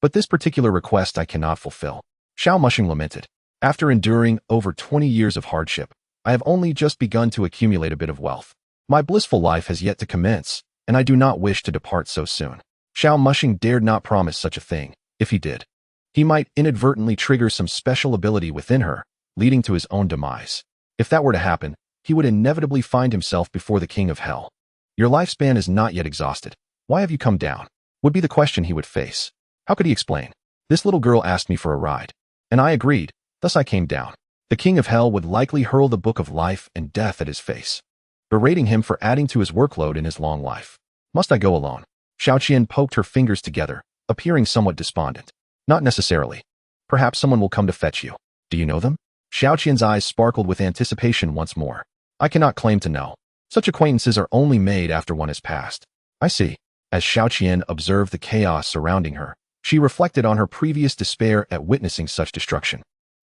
But this particular request I cannot fulfill. Xiao Mushing lamented. After enduring over 20 years of hardship, I have only just begun to accumulate a bit of wealth. My blissful life has yet to commence, and I do not wish to depart so soon. Xiao Mushing dared not promise such a thing. If he did, he might inadvertently trigger some special ability within her, leading to his own demise. If that were to happen, he would inevitably find himself before the king of hell. Your lifespan is not yet exhausted. Why have you come down? Would be the question he would face. How could he explain? This little girl asked me for a ride, and I agreed, thus I came down. The king of hell would likely hurl the book of life and death at his face, berating him for adding to his workload in his long life. Must I go alone? Xiao Qian poked her fingers together, appearing somewhat despondent. Not necessarily. Perhaps someone will come to fetch you. Do you know them? Xiao Qian's eyes sparkled with anticipation once more. I cannot claim to know. Such acquaintances are only made after one has passed. I see. As Xiao Qian observed the chaos surrounding her, she reflected on her previous despair at witnessing such destruction.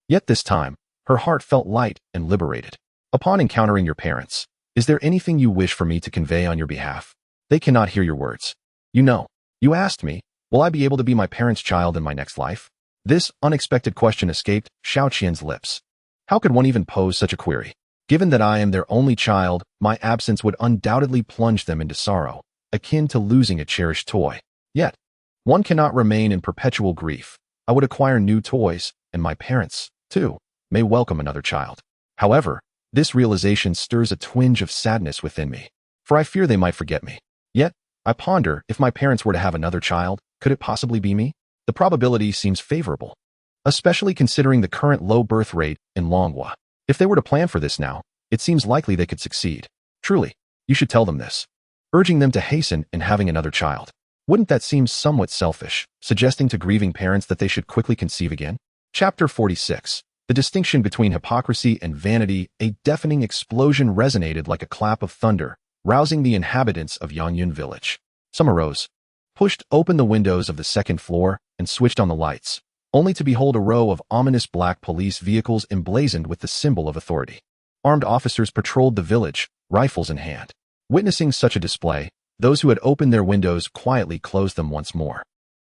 Yet this time, her heart felt light and liberated. Upon encountering your parents, is there anything you wish for me to convey on your behalf? They cannot hear your words. You asked me, will I be able to be my parents' child in my next life? This unexpected question escaped Xiao Qian's lips. How could one even pose such a query? Given that I am their only child, my absence would undoubtedly plunge them into sorrow, akin to losing a cherished toy. Yet, one cannot remain in perpetual grief. I would acquire new toys, and my parents, too, may welcome another child. However, this realization stirs a twinge of sadness within me, for I fear they might forget me. Yet, I ponder, if my parents were to have another child, could it possibly be me? The probability seems favorable, especially considering the current low birth rate in Longhua. If they were to plan for this now, it seems likely they could succeed. Truly, you should tell them this, urging them to hasten in having another child. Wouldn't that seem somewhat selfish, suggesting to grieving parents that they should quickly conceive again? Chapter 46. The distinction between hypocrisy and vanity. A deafening explosion resonated like a clap of thunder, rousing the inhabitants of Yangyun village. Some arose, pushed open the windows of the second floor, and switched on the lights, only to behold a row of ominous black police vehicles emblazoned with the symbol of authority. Armed officers patrolled the village, rifles in hand. Witnessing such a display, those who had opened their windows quietly closed them once more.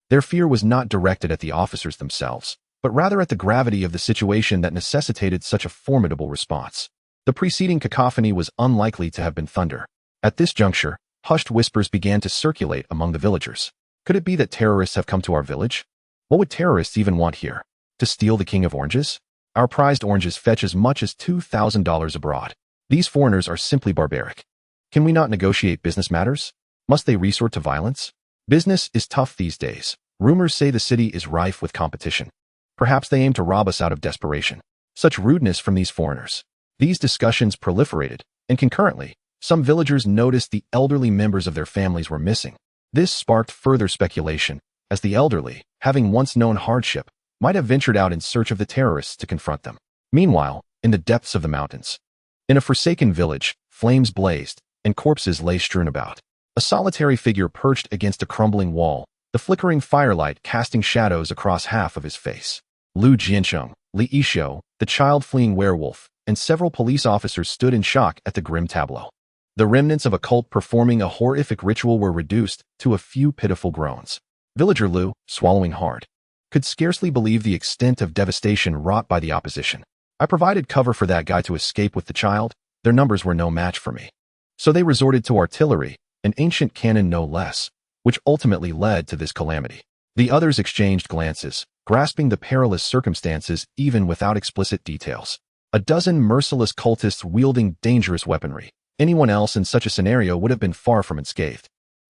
Their fear was not directed at the officers themselves, but rather at the gravity of the situation that necessitated such a formidable response. The preceding cacophony was unlikely to have been thunder. At this juncture, hushed whispers began to circulate among the villagers. Could it be that terrorists have come to our village? What would terrorists even want here? To steal the king of oranges? Our prized oranges fetch as much as $2,000 abroad. These foreigners are simply barbaric. Can we not negotiate business matters? Must they resort to violence? Business is tough these days. Rumors say the city is rife with competition. Perhaps they aim to rob us out of desperation. Such rudeness from these foreigners. These discussions proliferated, and concurrently, some villagers noticed the elderly members of their families were missing. This sparked further speculation, as the elderly, having once known hardship, might have ventured out in search of the terrorists to confront them. Meanwhile, in the depths of the mountains, In a forsaken village, flames blazed, and corpses lay strewn about. A solitary figure perched against a crumbling wall, the flickering firelight casting shadows across half of his face. Lu Jiancheng, Li Yishou, the child-fleeing werewolf, and several police officers stood in shock at the grim tableau. The remnants of a cult performing a horrific ritual were reduced to a few pitiful groans. Villager Lu, swallowing hard, could scarcely believe the extent of devastation wrought by the opposition. I provided cover for that guy to escape with the child. Their numbers were no match for me. So they resorted to artillery, an ancient cannon no less, which ultimately led to this calamity. The others exchanged glances, grasping the perilous circumstances even without explicit details. A dozen merciless cultists wielding dangerous weaponry. Anyone else in such a scenario would have been far from unscathed.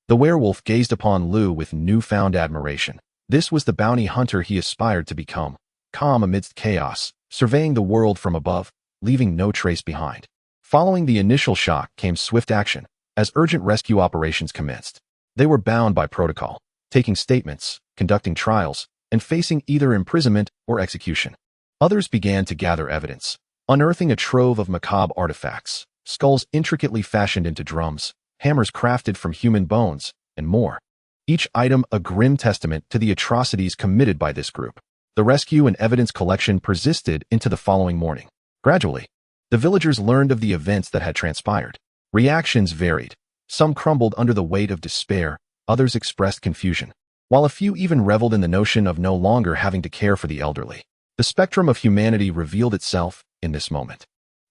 The werewolf gazed upon Lu with newfound admiration. This was the bounty hunter he aspired to become, calm amidst chaos, surveying the world from above, leaving no trace behind. Following the initial shock came swift action, as urgent rescue operations commenced. They were bound by protocol, taking statements, conducting trials, and facing either imprisonment or execution. Others began to gather evidence, unearthing a trove of macabre artifacts, skulls intricately fashioned into drums, hammers crafted from human bones, and more. Each item a grim testament to the atrocities committed by this group. The rescue and evidence collection persisted into the following morning. Gradually, the villagers learned of the events that had transpired. Reactions varied. Some crumbled under the weight of despair, others expressed confusion, while a few even reveled in the notion of no longer having to care for the elderly. The spectrum of humanity revealed itself in this moment.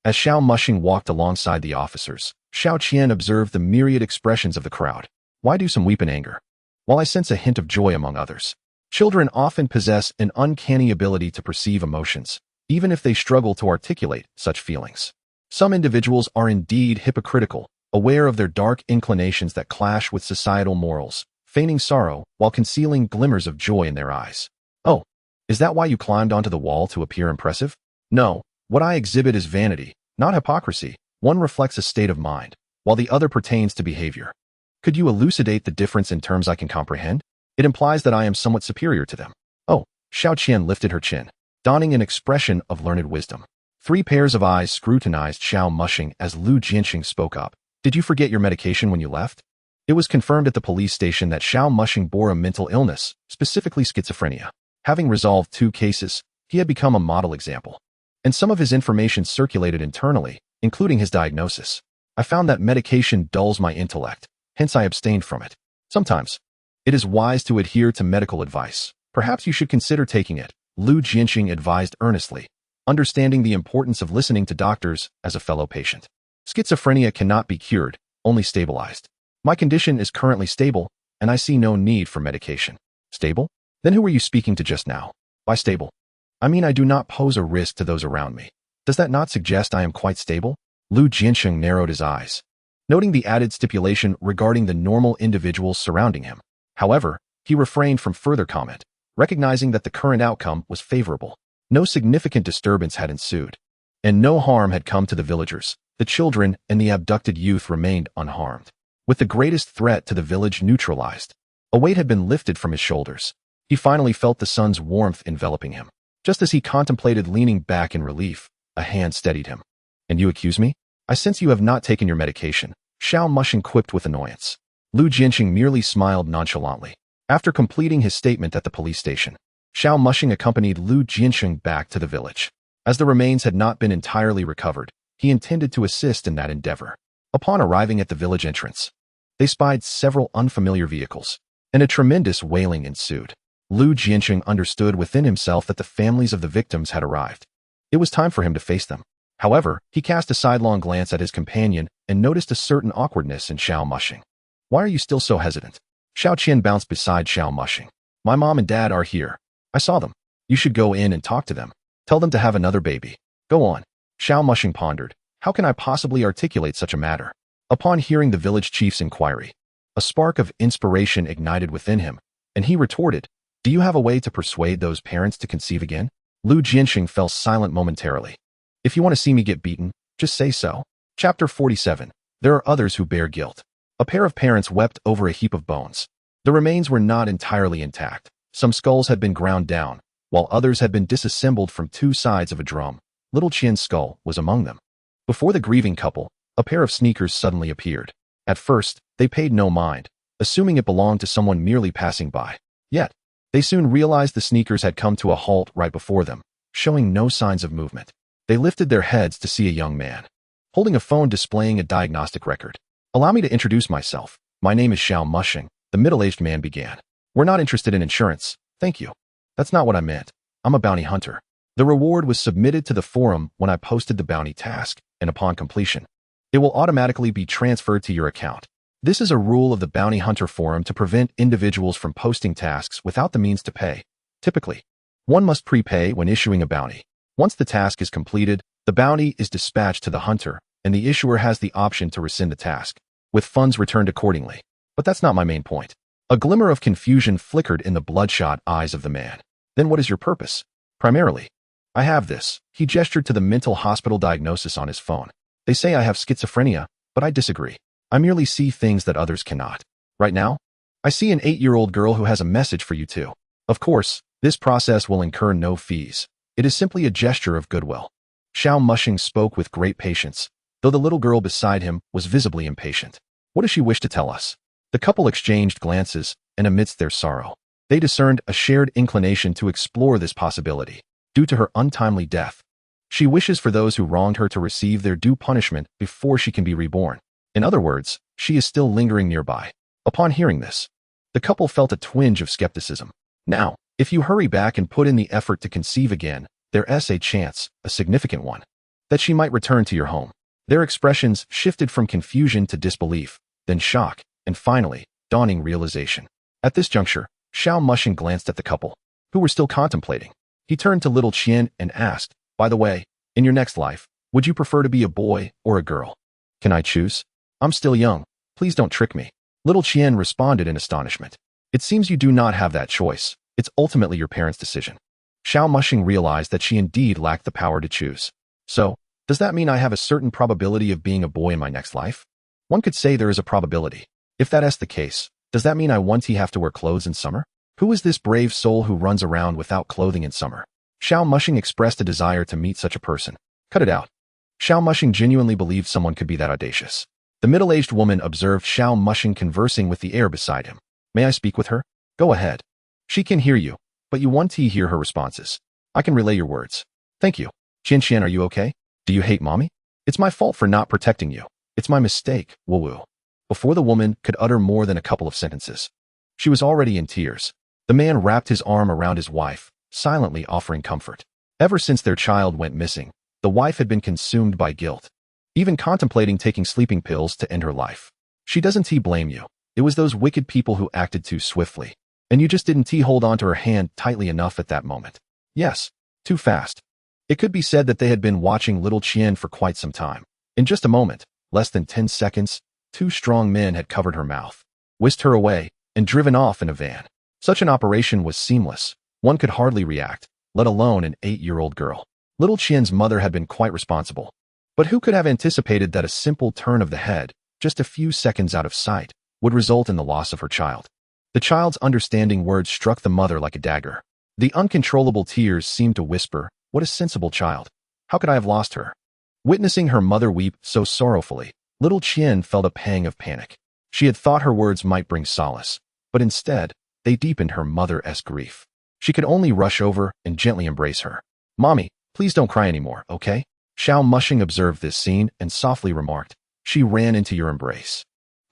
As Xiao Mushing walked alongside the officers, Xiao Qian observed the myriad expressions of the crowd. Why do some weep in anger, while I sense a hint of joy among others? Children often possess an uncanny ability to perceive emotions, even if they struggle to articulate such feelings. Some individuals are indeed hypocritical, aware of their dark inclinations that clash with societal morals, feigning sorrow while concealing glimmers of joy in their eyes. Oh, is that why you climbed onto the wall to appear impressive? No, what I exhibit is vanity, not hypocrisy. One reflects a state of mind, while the other pertains to behavior. Could you elucidate the difference in terms I can comprehend? It implies that I am somewhat superior to them. Oh, Xiao Qian lifted her chin, donning an expression of learned wisdom. 3 pairs of eyes scrutinized Xiao Mushing as Lu Jianxing spoke up. Did you forget your medication when you left? It was confirmed at the police station that Xiao Mushing bore a mental illness, specifically schizophrenia. Having resolved 2 cases, he had become a model example. And some of his information circulated internally, including his diagnosis. I found that medication dulls my intellect, hence I abstained from it. Sometimes, it is wise to adhere to medical advice. Perhaps you should consider taking it, Lu Jianxing advised earnestly, understanding the importance of listening to doctors as a fellow patient. Schizophrenia cannot be cured, only stabilized. My condition is currently stable, and I see no need for medication. Stable? Then who were you speaking to just now? By stable, I mean I do not pose a risk to those around me. Does that not suggest I am quite stable? Lu Jianxing narrowed his eyes, noting the added stipulation regarding the normal individuals surrounding him. However, he refrained from further comment, recognizing that the current outcome was favorable. No significant disturbance had ensued, and no harm had come to the villagers. The children and the abducted youth remained unharmed. With the greatest threat to the village neutralized, a weight had been lifted from his shoulders. He finally felt the sun's warmth enveloping him. Just as he contemplated leaning back in relief, a hand steadied him. And you accuse me? I sense you have not taken your medication, Xiao Mushing quipped with annoyance. Lu Jianxing merely smiled nonchalantly. After completing his statement at the police station, Xiao Mushing accompanied Lu Jianxing back to the village. As the remains had not been entirely recovered, he intended to assist in that endeavor. Upon arriving at the village entrance, they spied several unfamiliar vehicles, and a tremendous wailing ensued. Lu Jianxing understood within himself that the families of the victims had arrived. It was time for him to face them. However, he cast a sidelong glance at his companion and noticed a certain awkwardness in Xiao Mushing. Why are you still so hesitant? Xiao Qian bounced beside Xiao Mushing. My mom and dad are here. I saw them. You should go in and talk to them. Tell them to have another baby. Go on. Xiao Mushing pondered. How can I possibly articulate such a matter? Upon hearing the village chief's inquiry, a spark of inspiration ignited within him, and he retorted, do you have a way to persuade those parents to conceive again? Lu Jianxing fell silent momentarily. If you want to see me get beaten, just say so. Chapter 47. There are others who bear guilt. A pair of parents wept over a heap of bones. The remains were not entirely intact. Some skulls had been ground down, while others had been disassembled from 2 sides of a drum. Little Qian's skull was among them. Before the grieving couple, a pair of sneakers suddenly appeared. At first, they paid no mind, assuming it belonged to someone merely passing by. Yet, they soon realized the sneakers had come to a halt right before them, showing no signs of movement. They lifted their heads to see a young man, holding a phone displaying a diagnostic record. "Allow me to introduce myself. My name is Xiao Mushing," the middle-aged man began. "We're not interested in insurance, thank you." "That's not what I meant. I'm a bounty hunter. The reward was submitted to the forum when I posted the bounty task, and upon completion, it will automatically be transferred to your account. This is a rule of the Bounty Hunter Forum to prevent individuals from posting tasks without the means to pay. Typically, one must prepay when issuing a bounty. Once the task is completed, the bounty is dispatched to the hunter, and the issuer has the option to rescind the task, with funds returned accordingly. But that's not my main point." A glimmer of confusion flickered in the bloodshot eyes of the man. "Then what is your purpose?" "Primarily, I have this." He gestured to the mental hospital diagnosis on his phone. "They say I have schizophrenia, but I disagree. I merely see things that others cannot. Right now, I see an 8-year-old girl who has a message for you too. Of course, this process will incur no fees. It is simply a gesture of goodwill." Xiao Mushing spoke with great patience, though the little girl beside him was visibly impatient. "What does she wish to tell us?" The couple exchanged glances, and amidst their sorrow, they discerned a shared inclination to explore this possibility. Due to her untimely death, she wishes for those who wronged her to receive their due punishment before she can be reborn. In other words, she is still lingering nearby. Upon hearing this, the couple felt a twinge of skepticism. "Now, if you hurry back and put in the effort to conceive again, there's a chance, a significant one, that she might return to your home." Their expressions shifted from confusion to disbelief, then shock, and finally, dawning realization. At this juncture, Xiao Mushing glanced at the couple, who were still contemplating. He turned to little Qian and asked, "By the way, in your next life, would you prefer to be a boy or a girl?" "Can I choose? I'm still young. Please don't trick me." Little Qian responded in astonishment. "It seems you do not have that choice. It's ultimately your parents' decision." Xiao Mushing realized that she indeed lacked the power to choose. "So, does that mean I have a certain probability of being a boy in my next life?" "One could say there is a probability. If that is the case, does that mean I won't have to wear clothes in summer?" "Who is this brave soul who runs around without clothing in summer?" Xiao Mushing expressed a desire to meet such a person. "Cut it out." Xiao Mushing genuinely believed someone could be that audacious. The middle-aged woman observed Xiao Mushing conversing with the air beside him. "May I speak with her?" "Go ahead. She can hear you, but you won't hear her responses. I can relay your words." "Thank you." "Qian, are you okay? Do you hate mommy?" "It's my fault for not protecting you. It's my mistake, woo-woo." Before the woman could utter more than a couple of sentences, she was already in tears. The man wrapped his arm around his wife, silently offering comfort. Ever since their child went missing, the wife had been consumed by guilt, even contemplating taking sleeping pills to end her life. "She doesn't blame you. It was those wicked people who acted too swiftly, and you just didn't hold on to her hand tightly enough at that moment. Yes, too fast." It could be said that they had been watching little Qian for quite some time. In just a moment, less than 10 seconds, 2 strong men had covered her mouth, whisked her away, and driven off in a van. Such an operation was seamless. One could hardly react, let alone an 8-year-old girl. Little Qian's mother had been quite responsible. But who could have anticipated that a simple turn of the head, just a few seconds out of sight, would result in the loss of her child? The child's understanding words struck the mother like a dagger. The uncontrollable tears seemed to whisper, "What a sensible child. How could I have lost her?" Witnessing her mother weep so sorrowfully, little Qian felt a pang of panic. She had thought her words might bring solace, but instead, they deepened her mother-esque grief. She could only rush over and gently embrace her. "Mommy, please don't cry anymore, okay?" Xiao Mushing observed this scene and softly remarked, "She ran into your embrace,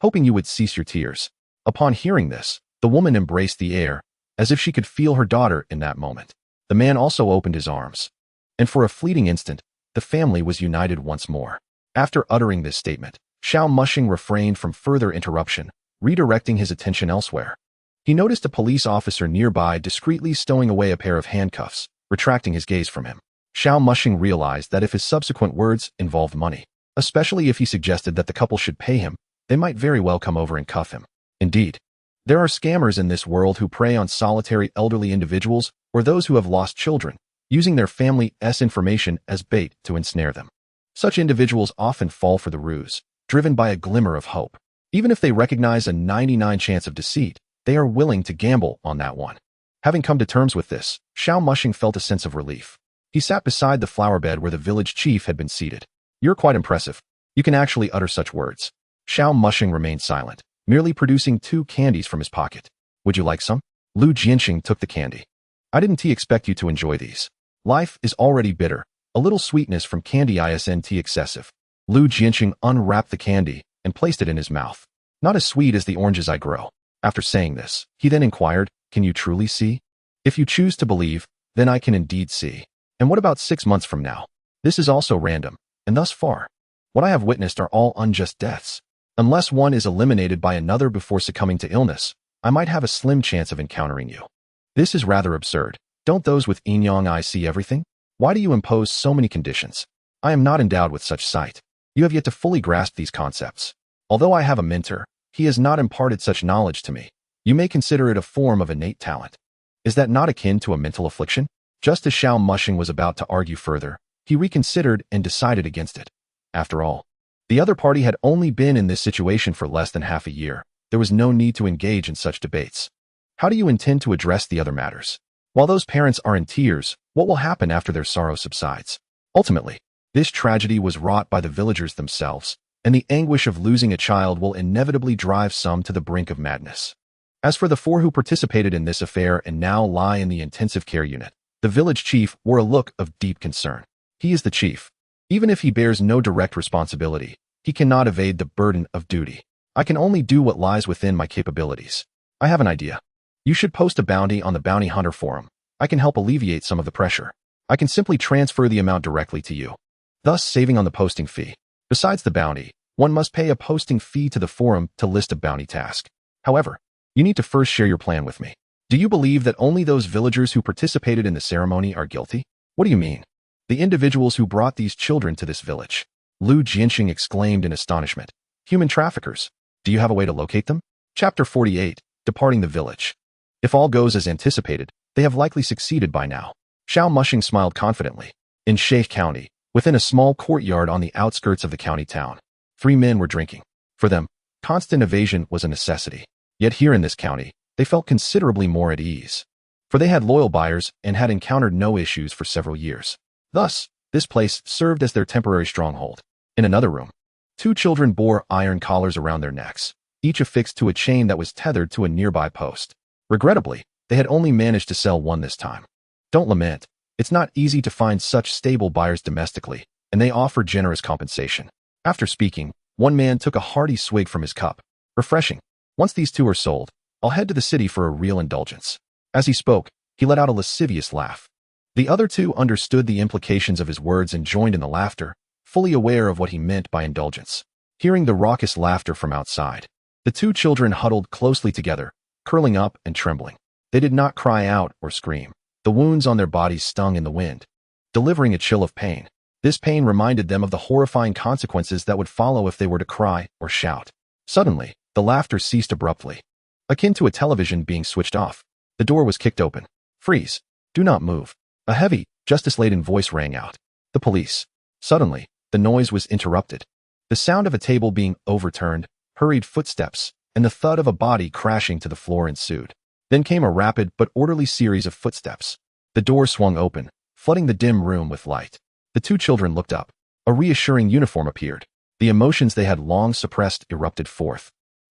hoping you would cease your tears." Upon hearing this, the woman embraced the air, as if she could feel her daughter in that moment. The man also opened his arms, and for a fleeting instant, the family was united once more. After uttering this statement, Xiao Mushing refrained from further interruption, redirecting his attention elsewhere. He noticed a police officer nearby discreetly stowing away a pair of handcuffs, retracting his gaze from him. Xiao Mushing realized that if his subsequent words involved money, especially if he suggested that the couple should pay him, they might very well come over and cuff him. Indeed, there are scammers in this world who prey on solitary elderly individuals or those who have lost children, using their family's information as bait to ensnare them. Such individuals often fall for the ruse, driven by a glimmer of hope. Even if they recognize a 99 chance of deceit, they are willing to gamble on that one. Having come to terms with this, Xiao Mushing felt a sense of relief. He sat beside the flower bed where the village chief had been seated. You're quite impressive. You can actually utter such words. Xiao Mushing remained silent, merely producing 2 candies from his pocket. Would you like some? Lu Jianxing took the candy. I didn't expect you to enjoy these. Life is already bitter. A little sweetness from candy isn't excessive. Lu Jianxing unwrapped the candy and placed it in his mouth. Not as sweet as the oranges I grow. After saying this, he then inquired, can you truly see? If you choose to believe, then I can indeed see. And what about 6 months from now? This is also random, and thus far, what I have witnessed are all unjust deaths. Unless one is eliminated by another before succumbing to illness, I might have a slim chance of encountering you. This is rather absurd. Don't those with yin yang eyes see everything? Why do you impose so many conditions? I am not endowed with such sight. You have yet to fully grasp these concepts. Although I have a mentor, he has not imparted such knowledge to me. You may consider it a form of innate talent. Is that not akin to a mental affliction? Just as Xiao Mushing was about to argue further, he reconsidered and decided against it. After all, the other party had only been in this situation for less than half a year. There was no need to engage in such debates. How do you intend to address the other matters? While those parents are in tears, what will happen after their sorrow subsides? Ultimately, this tragedy was wrought by the villagers themselves, and the anguish of losing a child will inevitably drive some to the brink of madness. As for the 4 who participated in this affair and now lie in the intensive care unit, the village chief wore a look of deep concern. He is the chief. Even if he bears no direct responsibility, he cannot evade the burden of duty. I can only do what lies within my capabilities. I have an idea. You should post a bounty on the Bounty Hunter forum. I can help alleviate some of the pressure. I can simply transfer the amount directly to you, thus saving on the posting fee. Besides the bounty, one must pay a posting fee to the forum to list a bounty task. However, you need to first share your plan with me. Do you believe that only those villagers who participated in the ceremony are guilty? What do you mean? The individuals who brought these children to this village. Lu Jianxing exclaimed in astonishment. Human traffickers. Do you have a way to locate them? Chapter 48, Departing the Village. If all goes as anticipated, they have likely succeeded by now. Xiao Mushing smiled confidently. In Sheikh County, within a small courtyard on the outskirts of the county town, 3 men were drinking. For them, constant evasion was a necessity. Yet here in this county, they felt considerably more at ease. For they had loyal buyers and had encountered no issues for several years. Thus, this place served as their temporary stronghold. In another room, 2 children bore iron collars around their necks, each affixed to a chain that was tethered to a nearby post. Regrettably, they had only managed to sell one this time. Don't lament. It's not easy to find such stable buyers domestically, and they offer generous compensation. After speaking, one man took a hearty swig from his cup. Refreshing. Once these 2 are sold, I'll head to the city for a real indulgence. As he spoke, he let out a lascivious laugh. The other 2 understood the implications of his words and joined in the laughter, fully aware of what he meant by indulgence. Hearing the raucous laughter from outside, the 2 children huddled closely together, curling up and trembling. They did not cry out or scream. The wounds on their bodies stung in the wind, delivering a chill of pain. This pain reminded them of the horrifying consequences that would follow if they were to cry or shout. Suddenly, the laughter ceased abruptly, akin to a television being switched off. The door was kicked open. Freeze. Do not move. A heavy, justice-laden voice rang out. The police. Suddenly, the noise was interrupted. The sound of a table being overturned, hurried footsteps, and the thud of a body crashing to the floor ensued. Then came a rapid but orderly series of footsteps. The door swung open, flooding the dim room with light. The 2 children looked up. A reassuring uniform appeared. The emotions they had long suppressed erupted forth.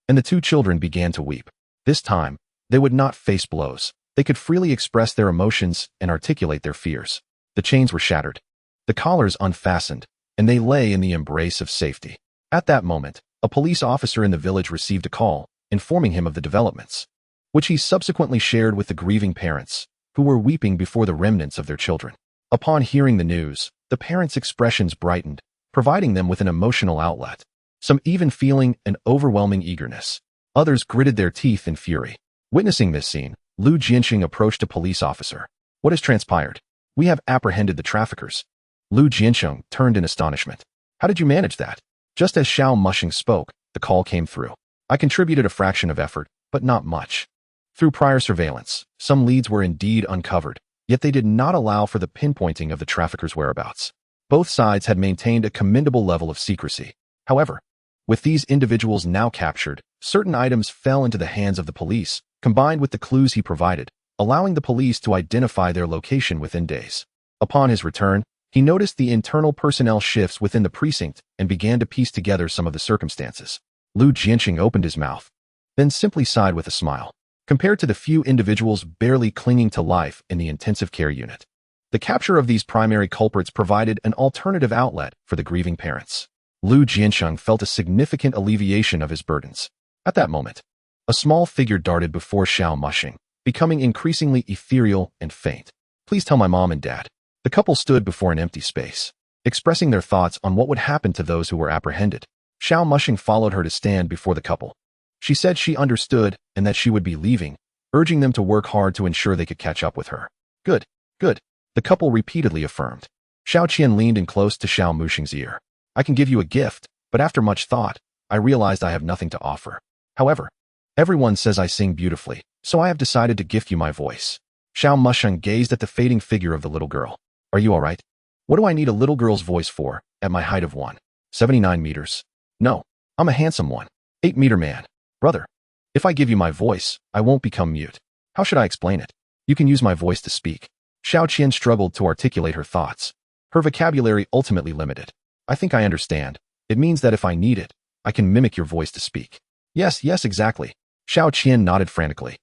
And the 2 children began to weep. This time, they would not face blows. They could freely express their emotions and articulate their fears. The chains were shattered, the collars unfastened, and they lay in the embrace of safety. At that moment, a police officer in the village received a call, informing him of the developments, which he subsequently shared with the grieving parents, who were weeping before the remnants of their children. Upon hearing the news, the parents' expressions brightened, providing them with an emotional outlet. Some even feeling an overwhelming eagerness. Others gritted their teeth in fury. Witnessing this scene, Lu Jianxing approached a police officer. What has transpired? We have apprehended the traffickers. Lu Jianxing turned in astonishment. How did you manage that? Just as Xiao Mushing spoke, the call came through. I contributed a fraction of effort, but not much. Through prior surveillance, some leads were indeed uncovered, yet they did not allow for the pinpointing of the traffickers' whereabouts. Both sides had maintained a commendable level of secrecy. However, with these individuals now captured, certain items fell into the hands of the police, combined with the clues he provided, allowing the police to identify their location within days. Upon his return, He noticed the internal personnel shifts within the precinct and began to piece together some of the circumstances. Lu Jianqing opened his mouth, then simply sighed with a smile. Compared to the few individuals barely clinging to life in the intensive care unit, the capture of these primary culprits provided an alternative outlet for the grieving parents. Lu Jianqing felt a significant alleviation of his burdens. At that moment, a small figure darted before Xiao Mushing, becoming increasingly ethereal and faint. Please tell my mom and dad. The couple stood before an empty space, expressing their thoughts on what would happen to those who were apprehended. Xiao Mushing followed her to stand before the couple. She said she understood and that she would be leaving, urging them to work hard to ensure they could catch up with her. Good, good, the couple repeatedly affirmed. Xiao Qian leaned in close to Xiao Mushing's ear. I can give you a gift, but after much thought, I realized I have nothing to offer. However, everyone says I sing beautifully, so I have decided to gift you my voice. Xiao Mushing gazed at the fading figure of the little girl. Are you all right? What do I need a little girl's voice for, at my height of 1.79 meters? No, I'm a handsome 1.8 meter man. Brother, if I give you my voice, I won't become mute. How should I explain it? You can use my voice to speak. Xiao Qian struggled to articulate her thoughts. Her vocabulary ultimately limited. I think I understand. It means that if I need it, I can mimic your voice to speak. Yes, exactly. Xiao Qian nodded frantically,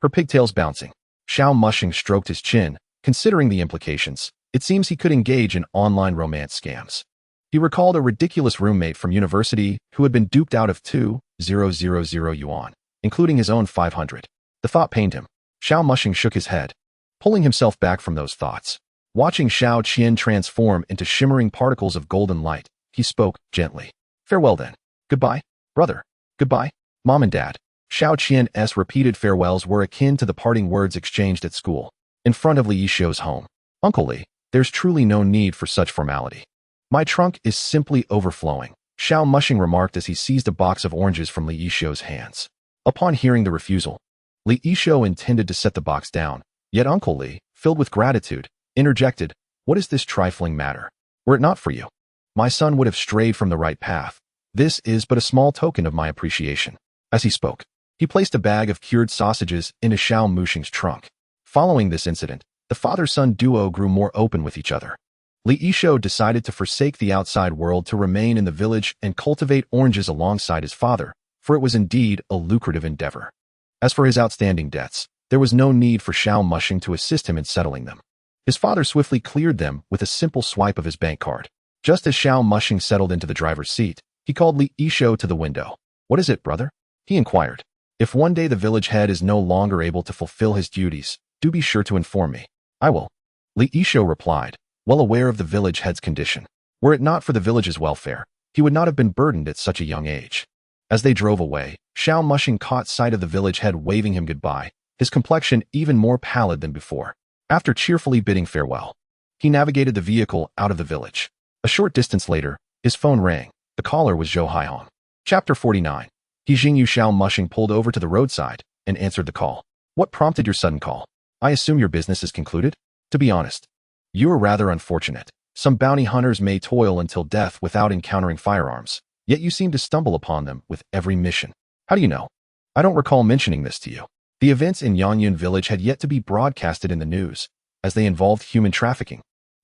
her pigtails bouncing. Xiao Mushing stroked his chin, considering the implications. It seems he could engage in online romance scams. He recalled a ridiculous roommate from university who had been duped out of 2,000 yuan, including his own 500. The thought pained him. Xiao Mushing shook his head, pulling himself back from those thoughts. Watching Xiao Qian transform into shimmering particles of golden light, he spoke gently. Farewell then. Goodbye, brother. Goodbye, mom and dad. Xiao Qian's repeated farewells were akin to the parting words exchanged at school, in front of Li Yishou's home. Uncle Li, there's truly no need for such formality. My trunk is simply overflowing, Xiao Mushing remarked as he seized a box of oranges from Li Yishou's hands. Upon hearing the refusal, Li Yishou intended to set the box down, yet Uncle Li, filled with gratitude, interjected, What is this trifling matter? Were it not for you, my son would have strayed from the right path. This is but a small token of my appreciation. As he spoke, he placed a bag of cured sausages into Xiao Mushing's trunk. Following this incident, the father-son duo grew more open with each other. Li Yishou decided to forsake the outside world to remain in the village and cultivate oranges alongside his father, for it was indeed a lucrative endeavor. As for his outstanding debts, there was no need for Xiao Mushing to assist him in settling them. His father swiftly cleared them with a simple swipe of his bank card. Just as Xiao Mushing settled into the driver's seat, he called Li Yishou to the window. What is it, brother? He inquired. If one day the village head is no longer able to fulfill his duties, do be sure to inform me. I will. Li Yishou replied, well aware of the village head's condition. Were it not for the village's welfare, he would not have been burdened at such a young age. As they drove away, Xiao Mushing caught sight of the village head waving him goodbye, his complexion even more pallid than before. After cheerfully bidding farewell, he navigated the vehicle out of the village. A short distance later, his phone rang. The caller was Zhou Haihong. Chapter 49. He Jingyu. Xiao Mushing pulled over to the roadside and answered the call. What prompted your sudden call? I assume your business is concluded? To be honest, you are rather unfortunate. Some bounty hunters may toil until death without encountering firearms, yet you seem to stumble upon them with every mission. How do you know? I don't recall mentioning this to you. The events in Yangyun village had yet to be broadcasted in the news, as they involved human trafficking,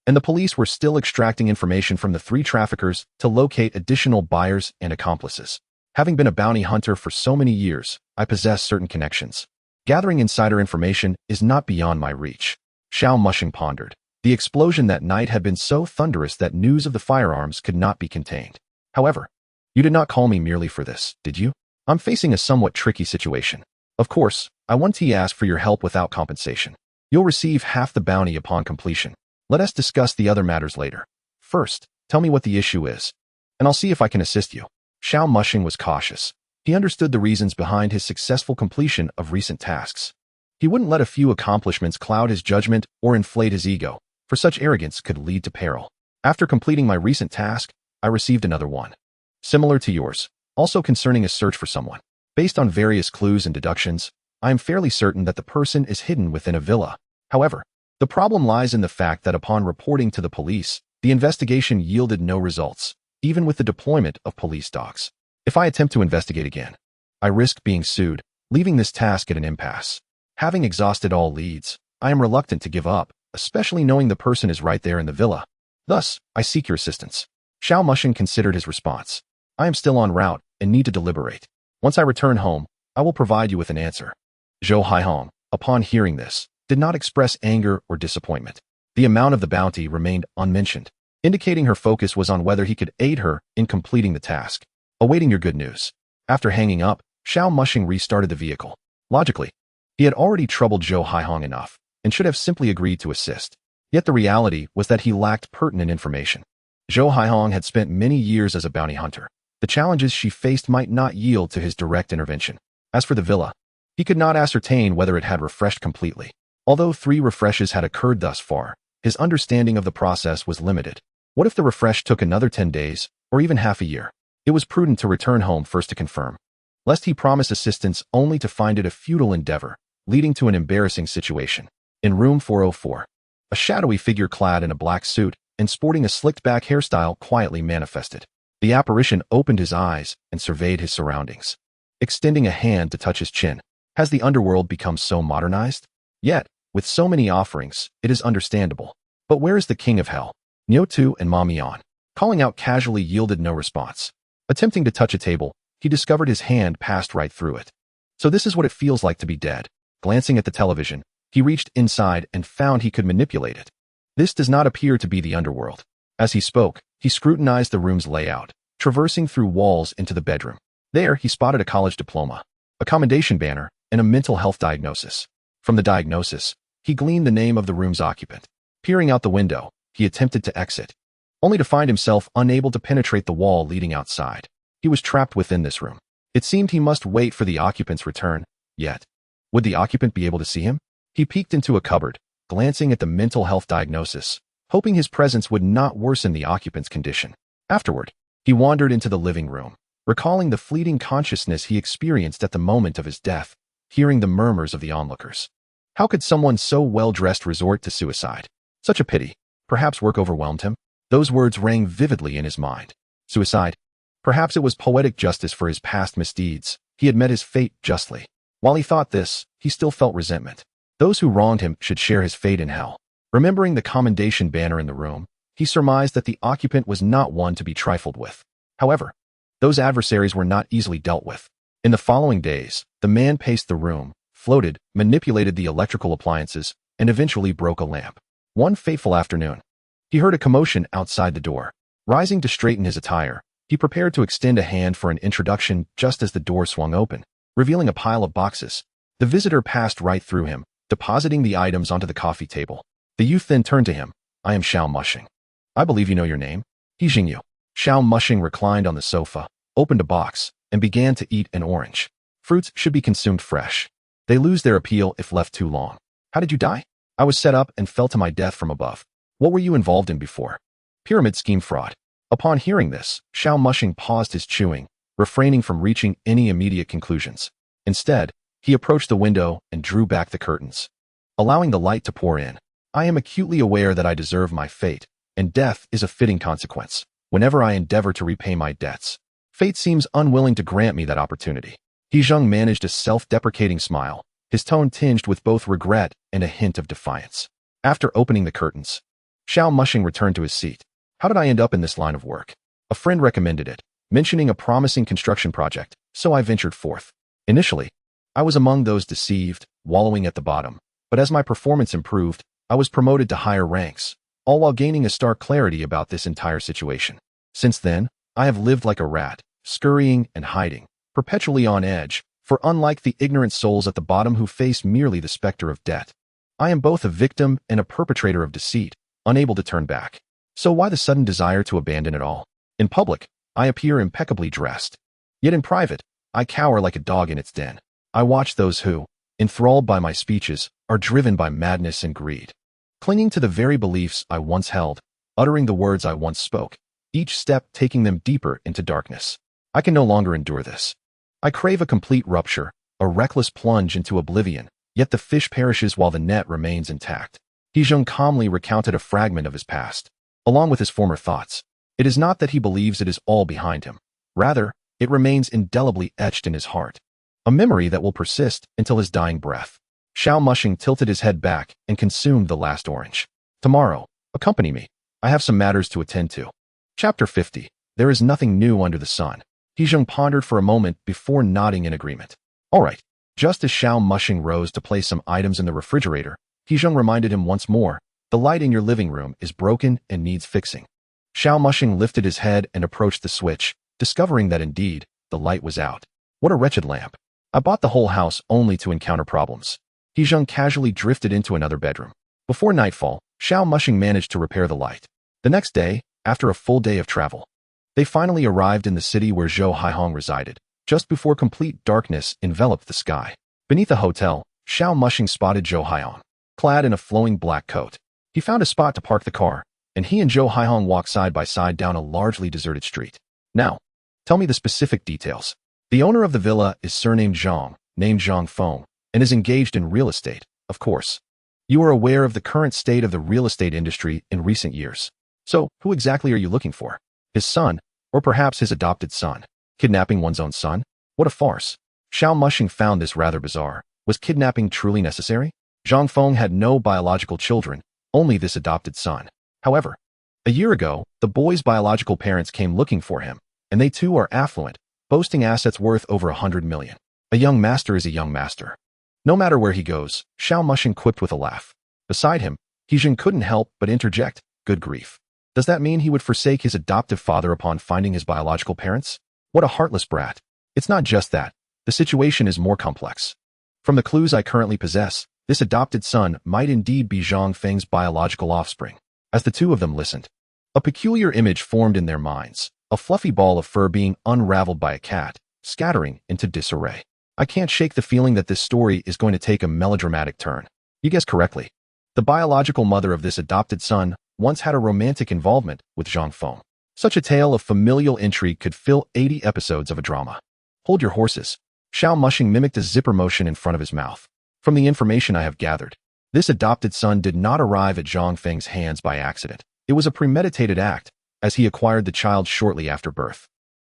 and the police were still extracting information from the 3 traffickers to locate additional buyers and accomplices. Having been a bounty hunter for so many years, I possess certain connections. Gathering insider information is not beyond my reach. Xiao Mushing pondered. The explosion that night had been so thunderous that news of the firearms could not be contained. However, you did not call me merely for this, did you? I'm facing a somewhat tricky situation. Of course, I want to ask for your help without compensation. You'll receive half the bounty upon completion. Let us discuss the other matters later. First, tell me what the issue is, and I'll see if I can assist you. Xiao Mushing was cautious. He understood the reasons behind his successful completion of recent tasks. He wouldn't let a few accomplishments cloud his judgment or inflate his ego, for such arrogance could lead to peril. After completing my recent task, I received another one, similar to yours, also concerning a search for someone. Based on various clues and deductions, I am fairly certain that the person is hidden within a villa. However, the problem lies in the fact that upon reporting to the police, the investigation yielded no results, even with the deployment of police dogs. If I attempt to investigate again, I risk being sued, leaving this task at an impasse. Having exhausted all leads, I am reluctant to give up, especially knowing the person is right there in the villa. Thus, I seek your assistance. Xiao Mushing considered his response. I am still en route and need to deliberate. Once I return home, I will provide you with an answer. Zhou Haihong, upon hearing this, did not express anger or disappointment. The amount of the bounty remained unmentioned, indicating her focus was on whether he could aid her in completing the task. Awaiting your good news. After hanging up, Xiao Mushing restarted the vehicle. Logically, he had already troubled Zhou Haihong enough and should have simply agreed to assist. Yet the reality was that he lacked pertinent information. Zhou Haihong had spent many years as a bounty hunter. The challenges she faced might not yield to his direct intervention. As for the villa, he could not ascertain whether it had refreshed completely. Although 3 refreshes had occurred thus far, his understanding of the process was limited. What if the refresh took another 10 days, or even half a year? It was prudent to return home first to confirm, lest he promise assistance only to find it a futile endeavor, leading to an embarrassing situation. In room 404, a shadowy figure clad in a black suit and sporting a slicked-back hairstyle quietly manifested. The apparition opened his eyes and surveyed his surroundings, extending a hand to touch his chin. Has the underworld become so modernized? Yet, with so many offerings, it is understandable. But where is the king of hell? Niu Tu and Ma Mian, calling out casually, yielded no response. Attempting to touch a table, he discovered his hand passed right through it. So this is what it feels like to be dead. Glancing at the television, he reached inside and found he could manipulate it. This does not appear to be the underworld. As he spoke, he scrutinized the room's layout, traversing through walls into the bedroom. There, he spotted a college diploma, a commendation banner, and a mental health diagnosis. From the diagnosis, he gleaned the name of the room's occupant. Peering out the window, he attempted to exit, only to find himself unable to penetrate the wall leading outside. He was trapped within this room. It seemed he must wait for the occupant's return. Yet, would the occupant be able to see him? He peeked into a cupboard, glancing at the mental health diagnosis, hoping his presence would not worsen the occupant's condition. Afterward, he wandered into the living room, recalling the fleeting consciousness he experienced at the moment of his death, hearing the murmurs of the onlookers. How could someone so well-dressed resort to suicide? Such a pity. Perhaps work overwhelmed him? Those words rang vividly in his mind. Suicide? Perhaps it was poetic justice for his past misdeeds. He had met his fate justly. While he thought this, he still felt resentment. Those who wronged him should share his fate in hell. Remembering the commendation banner in the room, he surmised that the occupant was not one to be trifled with. However, those adversaries were not easily dealt with. In the following days, the man paced the room, floated, manipulated the electrical appliances, and eventually broke a lamp. One fateful afternoon, he heard a commotion outside the door. Rising to straighten his attire, he prepared to extend a hand for an introduction just as the door swung open, revealing a pile of boxes. The visitor passed right through him, depositing the items onto the coffee table. The youth then turned to him. I am Xiao Mushing. I believe you know your name. He Jingyu. Xiao Mushing reclined on the sofa, opened a box, and began to eat an orange. Fruits should be consumed fresh. They lose their appeal if left too long. How did you die? I was set up and fell to my death from above. What were you involved in before? Pyramid scheme fraud. Upon hearing this, Xiao Mushing paused his chewing, refraining from reaching any immediate conclusions. Instead, he approached the window and drew back the curtains, allowing the light to pour in. I am acutely aware that I deserve my fate, and death is a fitting consequence. Whenever I endeavor to repay my debts, fate seems unwilling to grant me that opportunity. He Zheng managed a self-deprecating smile, his tone tinged with both regret and a hint of defiance. After opening the curtains, Xiao Mushing returned to his seat. How did I end up in this line of work? A friend recommended it, mentioning a promising construction project, so I ventured forth. Initially, I was among those deceived, wallowing at the bottom, but as my performance improved, I was promoted to higher ranks, all while gaining a stark clarity about this entire situation. Since then, I have lived like a rat, scurrying and hiding, perpetually on edge, for unlike the ignorant souls at the bottom who face merely the specter of debt, I am both a victim and a perpetrator of deceit, unable to turn back. So why the sudden desire to abandon it all? In public, I appear impeccably dressed. Yet in private, I cower like a dog in its den. I watch those who, enthralled by my speeches, are driven by madness and greed, clinging to the very beliefs I once held, uttering the words I once spoke, each step taking them deeper into darkness. I can no longer endure this. I crave a complete rupture, a reckless plunge into oblivion, yet the fish perishes while the net remains intact. He Zheng calmly recounted a fragment of his past, along with his former thoughts. It is not that he believes it is all behind him. Rather, it remains indelibly etched in his heart, a memory that will persist until his dying breath. Xiao Mushing tilted his head back and consumed the last orange. Tomorrow, accompany me. I have some matters to attend to. Chapter 50. There is nothing new under the sun. Hezheng pondered for a moment before nodding in agreement. All right. Just as Xiao Mushing rose to place some items in the refrigerator, Hezheng reminded him once more, the light in your living room is broken and needs fixing. Xiao Mushing lifted his head and approached the switch, discovering that indeed, the light was out. What a wretched lamp. I bought the whole house only to encounter problems. Hezheng casually drifted into another bedroom. Before nightfall, Xiao Mushing managed to repair the light. The next day, after a full day of travel, they finally arrived in the city where Zhou Haihong resided, just before complete darkness enveloped the sky. Beneath a hotel, Xiao Mushing spotted Zhou Haihong, clad in a flowing black coat. He found a spot to park the car, and he and Zhou Haihong walked side by side down a largely deserted street. Now, tell me the specific details. The owner of the villa is surnamed Zhang, named Zhang Feng, and is engaged in real estate, of course. You are aware of the current state of the real estate industry in recent years. So, who exactly are you looking for? His son, or perhaps his adopted son? Kidnapping one's own son? What a farce. Xiao Mushing found this rather bizarre. Was kidnapping truly necessary? Zhang Feng had no biological children, only this adopted son. However, a year ago, the boy's biological parents came looking for him, and they too are affluent, boasting assets worth over 100 million. A young master is a young master. No matter where he goes, Xiao Mushing quipped with a laugh. Beside him, Hezheng couldn't help but interject, good grief. Does that mean he would forsake his adoptive father upon finding his biological parents? What a heartless brat. It's not just that. The situation is more complex. From the clues I currently possess, this adopted son might indeed be Zhang Feng's biological offspring. As the two of them listened, a peculiar image formed in their minds, a fluffy ball of fur being unraveled by a cat, scattering into disarray. I can't shake the feeling that this story is going to take a melodramatic turn. You guessed correctly. The biological mother of this adopted son once had a romantic involvement with Zhang Feng. Such a tale of familial intrigue could fill 80 episodes of a drama. Hold your horses. Xiao Mushing mimicked a zipper motion in front of his mouth. From the information I have gathered, this adopted son did not arrive at Zhang Feng's hands by accident. It was a premeditated act, as he acquired the child shortly after birth.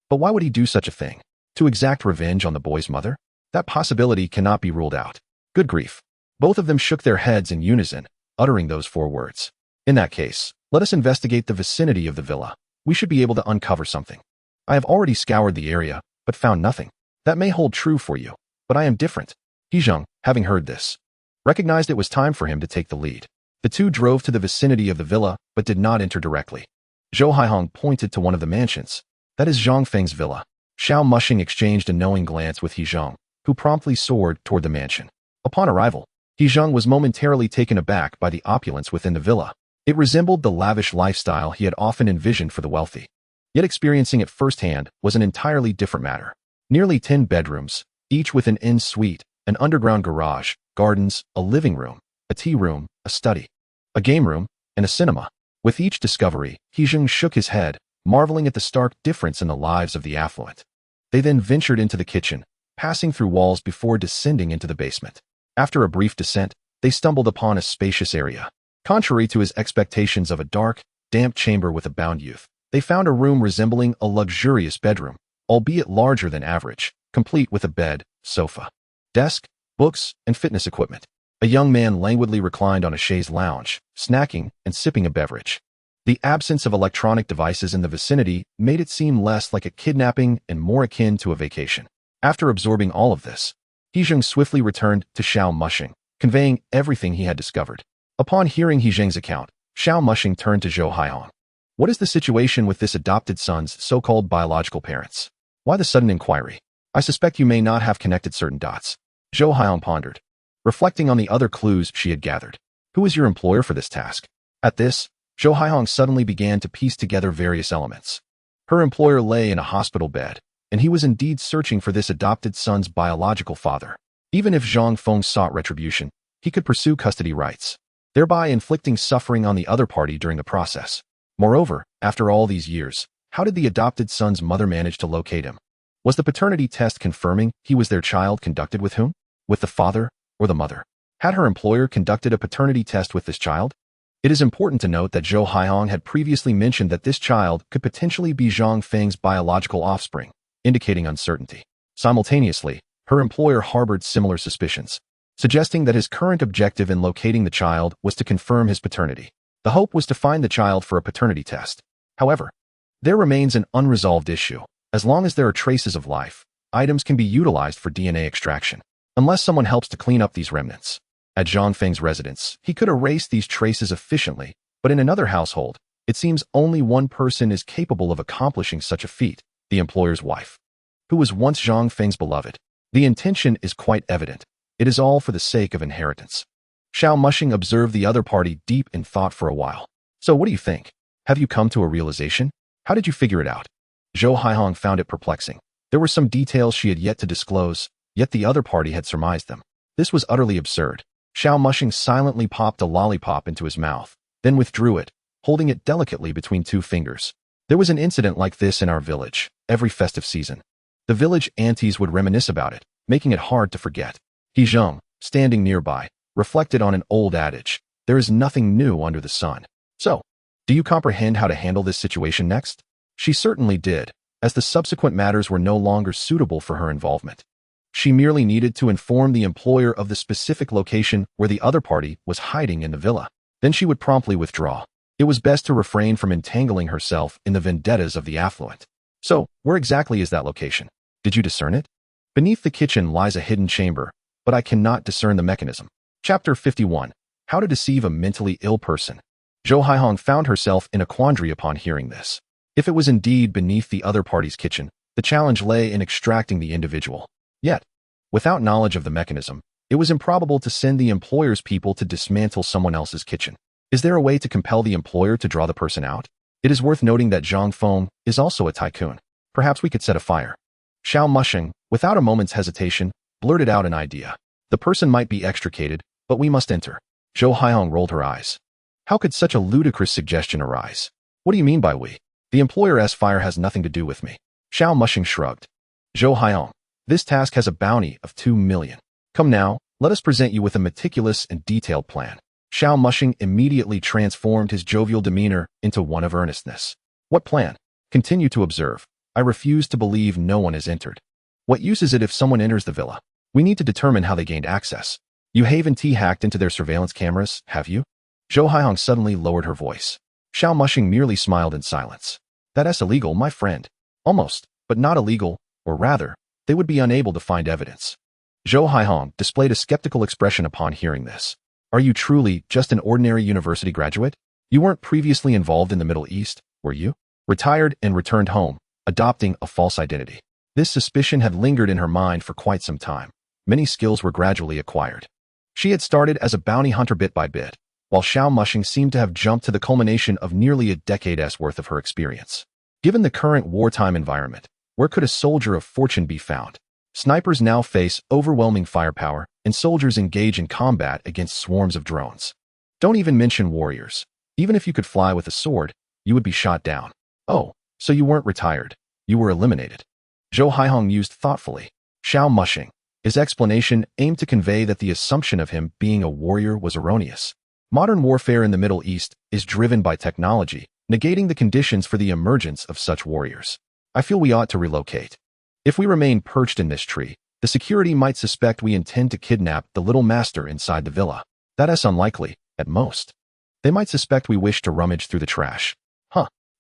But why would he do such a thing? To exact revenge on the boy's mother? That possibility cannot be ruled out. Good grief. Both of them shook their heads in unison, uttering those four words. In that case, let us investigate the vicinity of the villa. We should be able to uncover something. I have already scoured the area, but found nothing. That may hold true for you, but I am different. Hezheng, having heard this, recognized it was time for him to take the lead. The two drove to the vicinity of the villa, but did not enter directly. Zhou Haihong pointed to one of the mansions. That is Zhang Feng's villa. Xiao Mushing exchanged a knowing glance with Hezheng, who promptly soared toward the mansion. Upon arrival, Hezheng was momentarily taken aback by the opulence within the villa. It resembled the lavish lifestyle he had often envisioned for the wealthy. Yet experiencing it firsthand was an entirely different matter. Nearly 10 bedrooms, each with an en-suite, an underground garage, gardens, a living room, a tea room, a study, a game room, and a cinema. With each discovery, Hezheng shook his head, marveling at the stark difference in the lives of the affluent. They then ventured into the kitchen, passing through walls before descending into the basement. After a brief descent, they stumbled upon a spacious area. Contrary to his expectations of a dark, damp chamber with a bound youth, they found a room resembling a luxurious bedroom, albeit larger than average, complete with a bed, sofa, desk, books, and fitness equipment. A young man languidly reclined on a chaise lounge, snacking and sipping a beverage. The absence of electronic devices in the vicinity made it seem less like a kidnapping and more akin to a vacation. After absorbing all of this, Hezheng swiftly returned to Xiao Mushing, conveying everything he had discovered. Upon hearing Hezheng's account, Xiao Mushing turned to Zhou Haihong. What is the situation with this adopted son's so-called biological parents? Why the sudden inquiry? I suspect you may not have connected certain dots. Zhou Haihong pondered, reflecting on the other clues she had gathered. Who is your employer for this task? At this, Zhou Haihong suddenly began to piece together various elements. Her employer lay in a hospital bed, and he was indeed searching for this adopted son's biological father. Even if Zhang Feng sought retribution, he could pursue custody rights, thereby inflicting suffering on the other party during the process. Moreover, after all these years, how did the adopted son's mother manage to locate him? Was the paternity test confirming he was their child conducted with whom? With the father or the mother? Had her employer conducted a paternity test with this child? It is important to note that Zhou Haihong had previously mentioned that this child could potentially be Zhang Feng's biological offspring, indicating uncertainty. Simultaneously, her employer harbored similar suspicions, suggesting that his current objective in locating the child was to confirm his paternity. The hope was to find the child for a paternity test. However, there remains an unresolved issue. As long as there are traces of life, items can be utilized for DNA extraction, unless someone helps to clean up these remnants. At Zhang Feng's residence, he could erase these traces efficiently, but in another household, it seems only one person is capable of accomplishing such a feat, the employer's wife, who was once Zhang Feng's beloved. The intention is quite evident. It is all for the sake of inheritance. Xiao Mushing observed the other party deep in thought for a while. So what do you think? Have you come to a realization? How did you figure it out? Zhou Haihong found it perplexing. There were some details she had yet to disclose, yet the other party had surmised them. This was utterly absurd. Xiao Mushing silently popped a lollipop into his mouth, then withdrew it, holding it delicately between two fingers. There was an incident like this in our village, every festive season. The village aunties would reminisce about it, making it hard to forget. He Zheng, standing nearby, reflected on an old adage, there is nothing new under the sun. So, do you comprehend how to handle this situation next? She certainly did, as the subsequent matters were no longer suitable for her involvement. She merely needed to inform the employer of the specific location where the other party was hiding in the villa. Then she would promptly withdraw. It was best to refrain from entangling herself in the vendettas of the affluent. So, where exactly is that location? Did you discern it? Beneath the kitchen lies a hidden chamber, but I cannot discern the mechanism. Chapter 51. How to Deceive a Mentally Ill Person. Zhou Haihong found herself in a quandary upon hearing this. If it was indeed beneath the other party's kitchen, the challenge lay in extracting the individual. Yet, without knowledge of the mechanism, it was improbable to send the employer's people to dismantle someone else's kitchen. Is there a way to compel the employer to draw the person out? It is worth noting that Zhang Feng is also a tycoon. Perhaps we could set a fire. Xiao Mushing, without a moment's hesitation, blurted out an idea. The person might be extricated, but we must enter. Zhou Haihong rolled her eyes. How could such a ludicrous suggestion arise? What do you mean by we? The employer's fire has nothing to do with me. Xiao Mushing shrugged. Zhou Haihong, this task has a bounty of 2 million. Come now, let us present you with a meticulous and detailed plan. Xiao Mushing immediately transformed his jovial demeanor into one of earnestness. What plan? Continue to observe. I refuse to believe no one has entered. What use is it if someone enters the villa? We need to determine how they gained access. You haven't hacked into their surveillance cameras, have you? Zhou Haihong suddenly lowered her voice. Xiao Mushing merely smiled in silence. That's illegal, my friend. Almost, but not illegal, or rather, they would be unable to find evidence. Zhou Haihong displayed a skeptical expression upon hearing this. Are you truly just an ordinary university graduate? You weren't previously involved in the Middle East, were you? Retired and returned home, adopting a false identity. This suspicion had lingered in her mind for quite some time. Many skills were gradually acquired. She had started as a bounty hunter bit by bit, while Xiao Mushing seemed to have jumped to the culmination of nearly a decade's worth of her experience. Given the current wartime environment, where could a soldier of fortune be found? Snipers now face overwhelming firepower, and soldiers engage in combat against swarms of drones. Don't even mention warriors. Even if you could fly with a sword, you would be shot down. Oh, so you weren't retired. You were eliminated. Zhou Haihong mused thoughtfully. Xiao Mushing. His explanation aimed to convey that the assumption of him being a warrior was erroneous. Modern warfare in the Middle East is driven by technology, negating the conditions for the emergence of such warriors. I feel we ought to relocate. If we remain perched in this tree, the security might suspect we intend to kidnap the little master inside the villa. That is unlikely, at most. They might suspect we wish to rummage through the trash.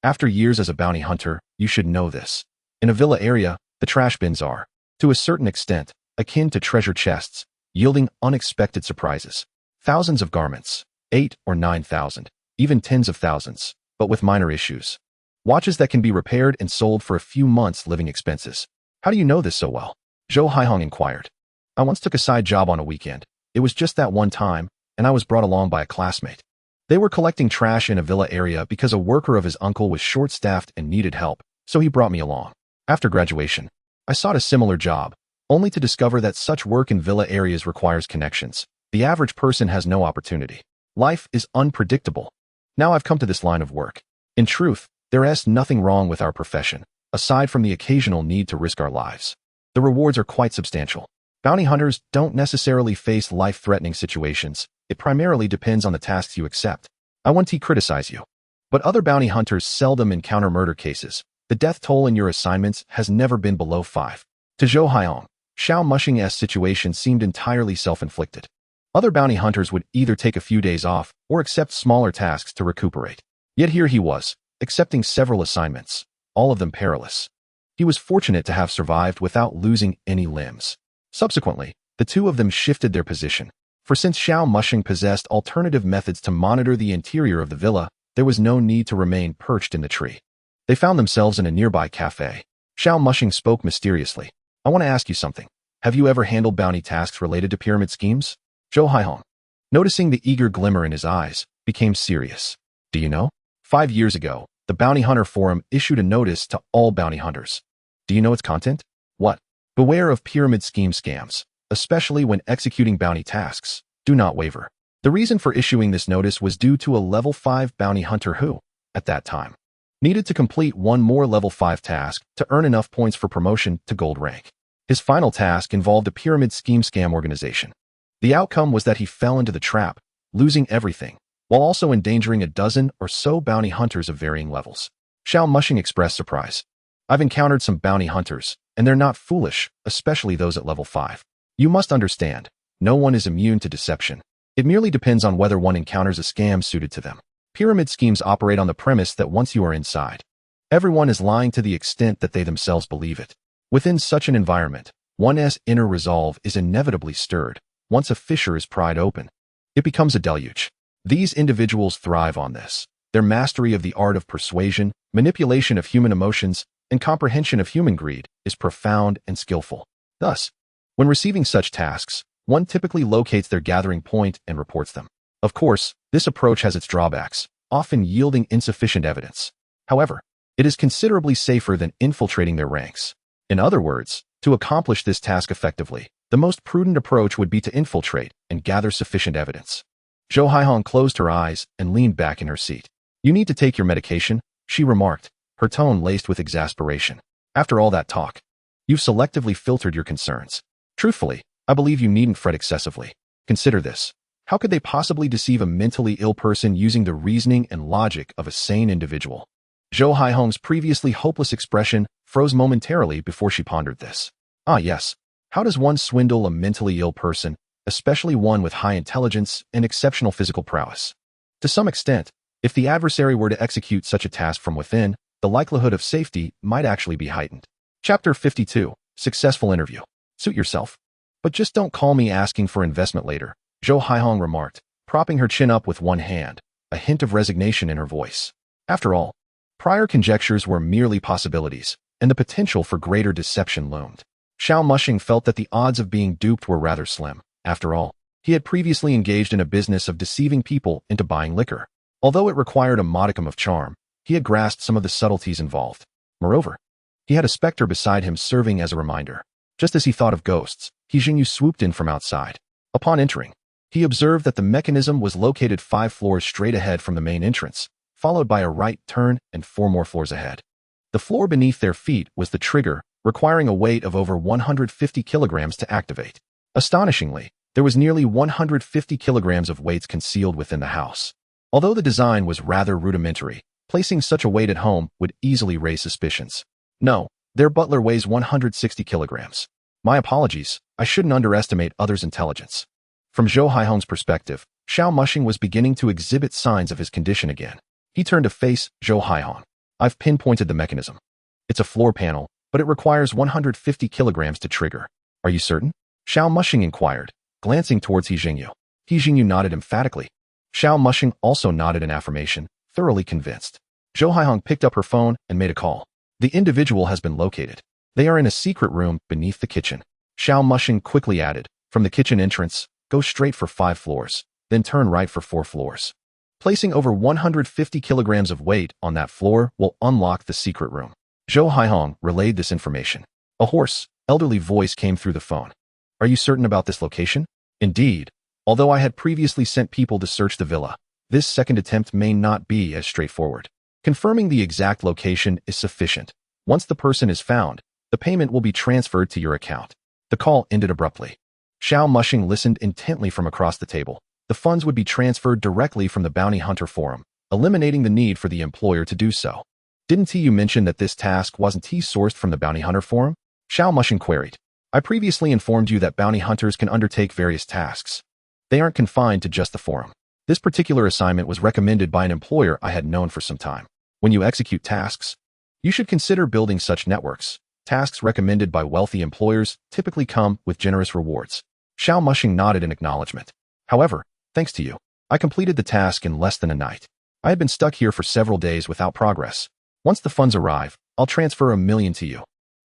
After years as a bounty hunter, you should know this. In a villa area, the trash bins are, to a certain extent, akin to treasure chests, yielding unexpected surprises. Thousands of garments, 8 or 9,000, even tens of thousands, but with minor issues. Watches that can be repaired and sold for a few months' living expenses. How do you know this so well? Zhou Haihong inquired. I once took a side job on a weekend. It was just that one time, and I was brought along by a classmate. They were collecting trash in a villa area because a worker of his uncle was short-staffed and needed help, so he brought me along. After graduation, I sought a similar job, only to discover that such work in villa areas requires connections. The average person has no opportunity. Life is unpredictable. Now I've come to this line of work. In truth, there is nothing wrong with our profession, aside from the occasional need to risk our lives. The rewards are quite substantial. Bounty hunters don't necessarily face life-threatening situations. It primarily depends on the tasks you accept. I won't criticize you. But other bounty hunters seldom encounter murder cases. The death toll in your assignments has never been below 5. To Zhou Haihong, Xiao Mushing's situation seemed entirely self-inflicted. Other bounty hunters would either take a few days off or accept smaller tasks to recuperate. Yet here he was, accepting several assignments, all of them perilous. He was fortunate to have survived without losing any limbs. Subsequently, the two of them shifted their position, for since Xiao Mushing possessed alternative methods to monitor the interior of the villa, there was no need to remain perched in the tree. They found themselves in a nearby cafe. Xiao Mushing spoke mysteriously. I want to ask you something. Have you ever handled bounty tasks related to pyramid schemes? Zhou Haihong, noticing the eager glimmer in his eyes, became serious. Do you know? 5 years ago, the Bounty Hunter Forum issued a notice to all bounty hunters. Do you know its content? What? Beware of pyramid scheme scams, especially when executing bounty tasks. Do not waver. The reason for issuing this notice was due to a level 5 bounty hunter who, at that time, needed to complete one more level 5 task to earn enough points for promotion to gold rank. His final task involved a pyramid scheme scam organization. The outcome was that he fell into the trap, losing everything, while also endangering a dozen or so bounty hunters of varying levels. Xiao Mushing expressed surprise. I've encountered some bounty hunters, and they're not foolish, especially those at level 5. You must understand, no one is immune to deception. It merely depends on whether one encounters a scam suited to them. Pyramid schemes operate on the premise that once you are inside, everyone is lying to the extent that they themselves believe it. Within such an environment, one's inner resolve is inevitably stirred. Once a fissure is pried open, it becomes a deluge. These individuals thrive on this. Their mastery of the art of persuasion, manipulation of human emotions, and comprehension of human greed is profound and skillful. Thus, when receiving such tasks, one typically locates their gathering point and reports them. Of course, this approach has its drawbacks, often yielding insufficient evidence. However, it is considerably safer than infiltrating their ranks. In other words, to accomplish this task effectively, the most prudent approach would be to infiltrate and gather sufficient evidence. Zhou Haihong closed her eyes and leaned back in her seat. You need to take your medication, she remarked, her tone laced with exasperation. After all that talk, you've selectively filtered your concerns. Truthfully, I believe you needn't fret excessively. Consider this. How could they possibly deceive a mentally ill person using the reasoning and logic of a sane individual? Zhou Haihong's previously hopeless expression froze momentarily before she pondered this. Ah yes, how does one swindle a mentally ill person, especially one with high intelligence and exceptional physical prowess? To some extent, if the adversary were to execute such a task from within, the likelihood of safety might actually be heightened. Chapter 52, Successful Interview. Suit yourself. But just don't call me asking for investment later, Zhou Haihong remarked, propping her chin up with one hand, a hint of resignation in her voice. After all, prior conjectures were merely possibilities, and the potential for greater deception loomed. Xiao Mushing felt that the odds of being duped were rather slim. After all, he had previously engaged in a business of deceiving people into buying liquor. Although it required a modicum of charm, he had grasped some of the subtleties involved. Moreover, he had a specter beside him serving as a reminder. Just as he thought of ghosts, He Jingyu swooped in from outside. Upon entering, he observed that the mechanism was located 5 floors straight ahead from the main entrance, followed by a right turn and 4 more floors ahead. The floor beneath their feet was the trigger, requiring a weight of over 150 kilograms to activate. Astonishingly, there was nearly 150 kilograms of weights concealed within the house. Although the design was rather rudimentary, placing such a weight at home would easily raise suspicions. No, their butler weighs 160 kilograms. My apologies, I shouldn't underestimate others' intelligence. From Zhou Haihong's perspective, Xiao Mushing was beginning to exhibit signs of his condition again. He turned to face Zhou Haihong. I've pinpointed the mechanism. It's a floor panel, but it requires 150 kilograms to trigger. Are you certain? Xiao Mushing inquired, glancing towards He Jingyu. He Jingyu nodded emphatically. Xiao Mushing also nodded in affirmation, thoroughly convinced. Zhou Haihong picked up her phone and made a call. The individual has been located. They are in a secret room beneath the kitchen. Xiao Mushing quickly added, from the kitchen entrance, go straight for 5 floors, then turn right for 4 floors. Placing over 150 kilograms of weight on that floor will unlock the secret room. Zhou Haihong relayed this information. A hoarse, elderly voice came through the phone. Are you certain about this location? Indeed. Although I had previously sent people to search the villa, this second attempt may not be as straightforward. Confirming the exact location is sufficient. Once the person is found, the payment will be transferred to your account. The call ended abruptly. Xiao Mushing listened intently from across the table. The funds would be transferred directly from the Bounty Hunter Forum, eliminating the need for the employer to do so. Didn't you mention that this task wasn't sourced from the Bounty Hunter Forum? Xiao Mushing queried. I previously informed you that bounty hunters can undertake various tasks. They aren't confined to just the forum. This particular assignment was recommended by an employer I had known for some time. When you execute tasks, you should consider building such networks. Tasks recommended by wealthy employers typically come with generous rewards. Xiao Mushing nodded in acknowledgement. However, thanks to you, I completed the task in less than a night. I had been stuck here for several days without progress. Once the funds arrive, I'll transfer $1 million to you.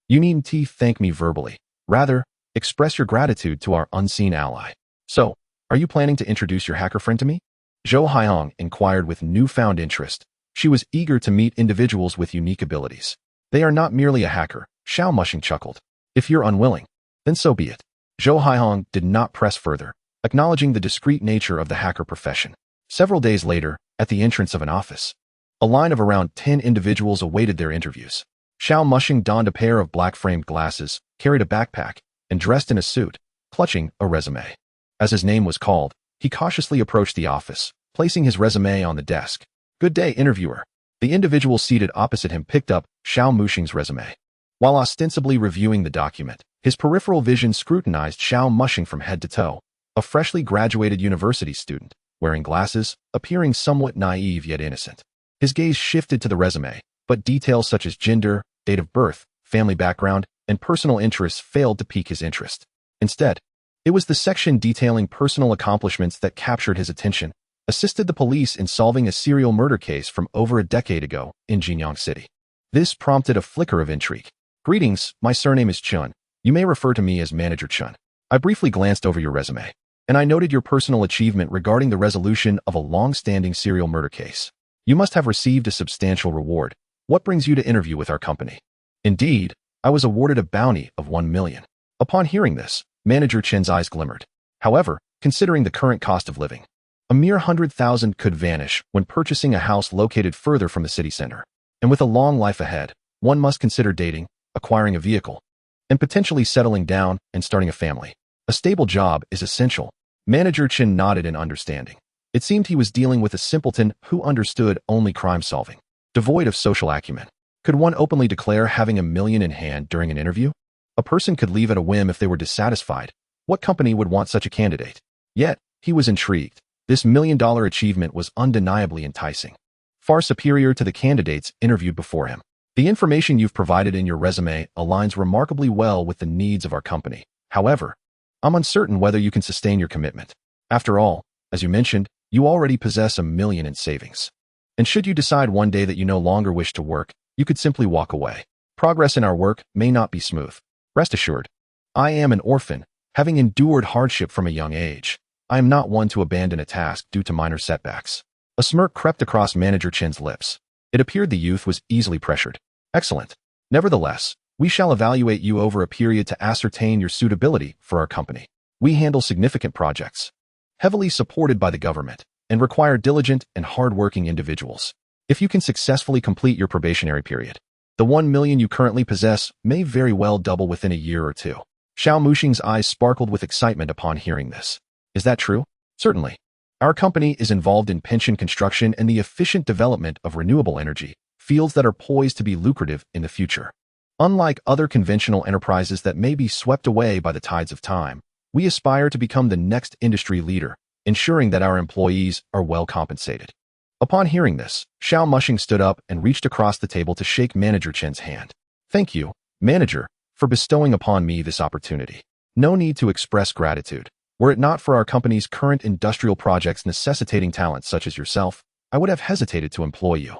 You needn't thank me verbally. Rather, express your gratitude to our unseen ally. So, are you planning to introduce your hacker friend to me? Zhou Haiyang inquired with newfound interest. She was eager to meet individuals with unique abilities. They are not merely a hacker, Xiao Mushing chuckled. If you're unwilling, then so be it. Zhou Haiyang did not press further, acknowledging the discreet nature of the hacker profession. Several days later, at the entrance of an office, a line of around 10 individuals awaited their interviews. Xiao Mushing donned a pair of black-framed glasses, carried a backpack, and dressed in a suit, clutching a resume. As his name was called, he cautiously approached the office, placing his resume on the desk. Good day, interviewer. The individual seated opposite him picked up Xiao Mushing's resume. While ostensibly reviewing the document, his peripheral vision scrutinized Xiao Mushing from head to toe, a freshly graduated university student, wearing glasses, appearing somewhat naive yet innocent. His gaze shifted to the resume, but details such as gender, date of birth, family background, and personal interests failed to pique his interest. Instead, it was the section detailing personal accomplishments that captured his attention. Assisted the police in solving a serial murder case from over a decade ago in Jinyang City. This prompted a flicker of intrigue. Greetings, my surname is Chun. You may refer to me as Manager Chun. I briefly glanced over your resume, and I noted your personal achievement regarding the resolution of a long-standing serial murder case. You must have received a substantial reward. What brings you to interview with our company? Indeed, I was awarded a bounty of 1 million. Upon hearing this, Manager Chen's eyes glimmered. However, considering the current cost of living, a mere 100,000 could vanish when purchasing a house located further from the city center. And with a long life ahead, one must consider dating, acquiring a vehicle, and potentially settling down and starting a family. A stable job is essential. Manager Chen nodded in understanding. It seemed he was dealing with a simpleton who understood only crime solving, devoid of social acumen. Could one openly declare having $1 million in hand during an interview? A person could leave at a whim if they were dissatisfied. What company would want such a candidate? Yet, he was intrigued. This $1 million achievement was undeniably enticing, far superior to the candidates interviewed before him. The information you've provided in your resume aligns remarkably well with the needs of our company. However, I'm uncertain whether you can sustain your commitment. After all, as you mentioned, you already possess $1 million in savings. And should you decide one day that you no longer wish to work, you could simply walk away. Progress in our work may not be smooth. Rest assured, I am an orphan, having endured hardship from a young age. I am not one to abandon a task due to minor setbacks. A smirk crept across Manager Chen's lips. It appeared the youth was easily pressured. Excellent. Nevertheless, we shall evaluate you over a period to ascertain your suitability for our company. We handle significant projects, heavily supported by the government, and require diligent and hard-working individuals. If you can successfully complete your probationary period, the 1 million you currently possess may very well double within a year or two. Xiao Mushing's eyes sparkled with excitement upon hearing this. Is that true? Certainly. Our company is involved in pension construction and the efficient development of renewable energy, fields that are poised to be lucrative in the future. Unlike other conventional enterprises that may be swept away by the tides of time, we aspire to become the next industry leader, ensuring that our employees are well compensated. Upon hearing this, Xiao Mushing stood up and reached across the table to shake Manager Chen's hand. Thank you, Manager, for bestowing upon me this opportunity. No need to express gratitude. Were it not for our company's current industrial projects necessitating talents such as yourself, I would have hesitated to employ you.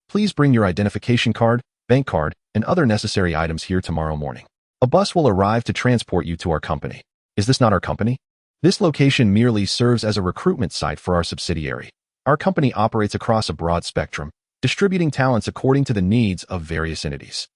Please bring your identification card, bank card, and other necessary items here tomorrow morning. A bus will arrive to transport you to our company. Is this not our company? This location merely serves as a recruitment site for our subsidiary. Our company operates across a broad spectrum, distributing talents according to the needs of various entities.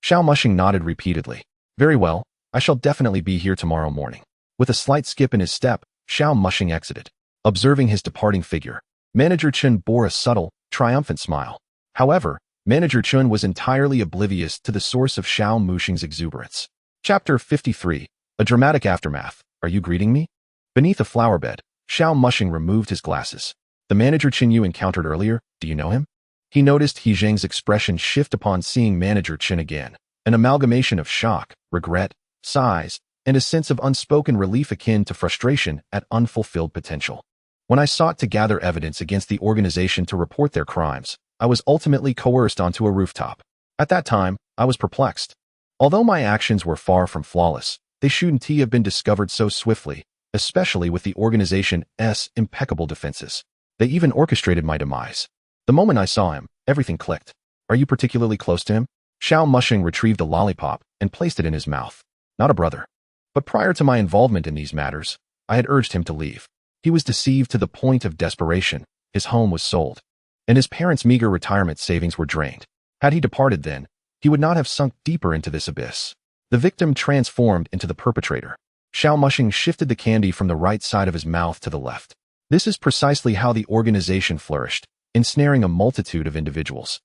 Xiao Mushing nodded repeatedly. Very well, I shall definitely be here tomorrow morning. With a slight skip in his step, Xiao Mushing exited. Observing his departing figure, Manager Chun bore a subtle, triumphant smile. However, Manager Chun was entirely oblivious to the source of Xiao Mushing's exuberance. Chapter 53. A Dramatic Aftermath. Are you greeting me? Beneath a flower bed, Xiao Mushing removed his glasses. The Manager Chun you encountered earlier, do you know him? He noticed He Zheng's expression shift upon seeing Manager Chun again. An amalgamation of shock, regret, sighs, and a sense of unspoken relief akin to frustration at unfulfilled potential. When I sought to gather evidence against the organization to report their crimes, I was ultimately coerced onto a rooftop. At that time, I was perplexed. Although my actions were far from flawless, they shouldn't have been discovered so swiftly, especially with the organization's impeccable defenses. They even orchestrated my demise. The moment I saw him, everything clicked. Are you particularly close to him? Xiao Mushing retrieved a lollipop and placed it in his mouth. Not a brother. But prior to my involvement in these matters, I had urged him to leave. He was deceived to the point of desperation. His home was sold, and his parents' meager retirement savings were drained. Had he departed then, he would not have sunk deeper into this abyss. The victim transformed into the perpetrator. Xiao Mushing shifted the candy from the right side of his mouth to the left. This is precisely how the organization flourished, ensnaring a multitude of individuals,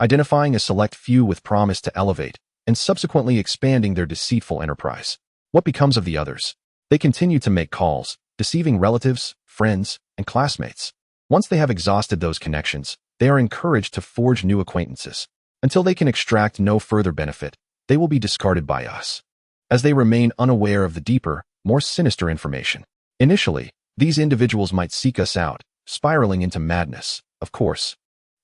identifying a select few with promise to elevate, and subsequently expanding their deceitful enterprise. What becomes of the others? They continue to make calls, deceiving relatives, friends, and classmates. Once they have exhausted those connections, they are encouraged to forge new acquaintances. Until they can extract no further benefit, they will be discarded by us, as they remain unaware of the deeper, more sinister information. Initially, these individuals might seek us out, spiraling into madness, of course.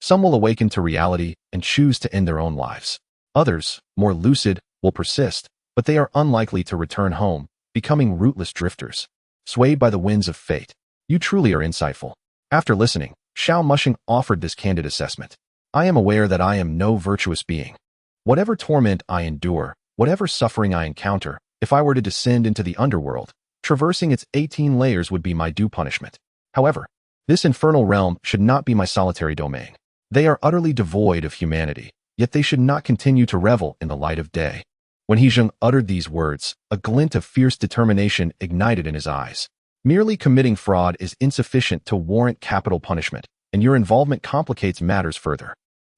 Some will awaken to reality and choose to end their own lives. Others, more lucid, will persist, but they are unlikely to return home, becoming rootless drifters, swayed by the winds of fate. You truly are insightful. After listening, Xiao Mushing offered this candid assessment. I am aware that I am no virtuous being. Whatever torment I endure, whatever suffering I encounter, if I were to descend into the underworld, traversing its 18 layers would be my due punishment. However, this infernal realm should not be my solitary domain. They are utterly devoid of humanity, yet they should not continue to revel in the light of day. When He Zheng uttered these words, a glint of fierce determination ignited in his eyes. Merely committing fraud is insufficient to warrant capital punishment, and your involvement complicates matters further.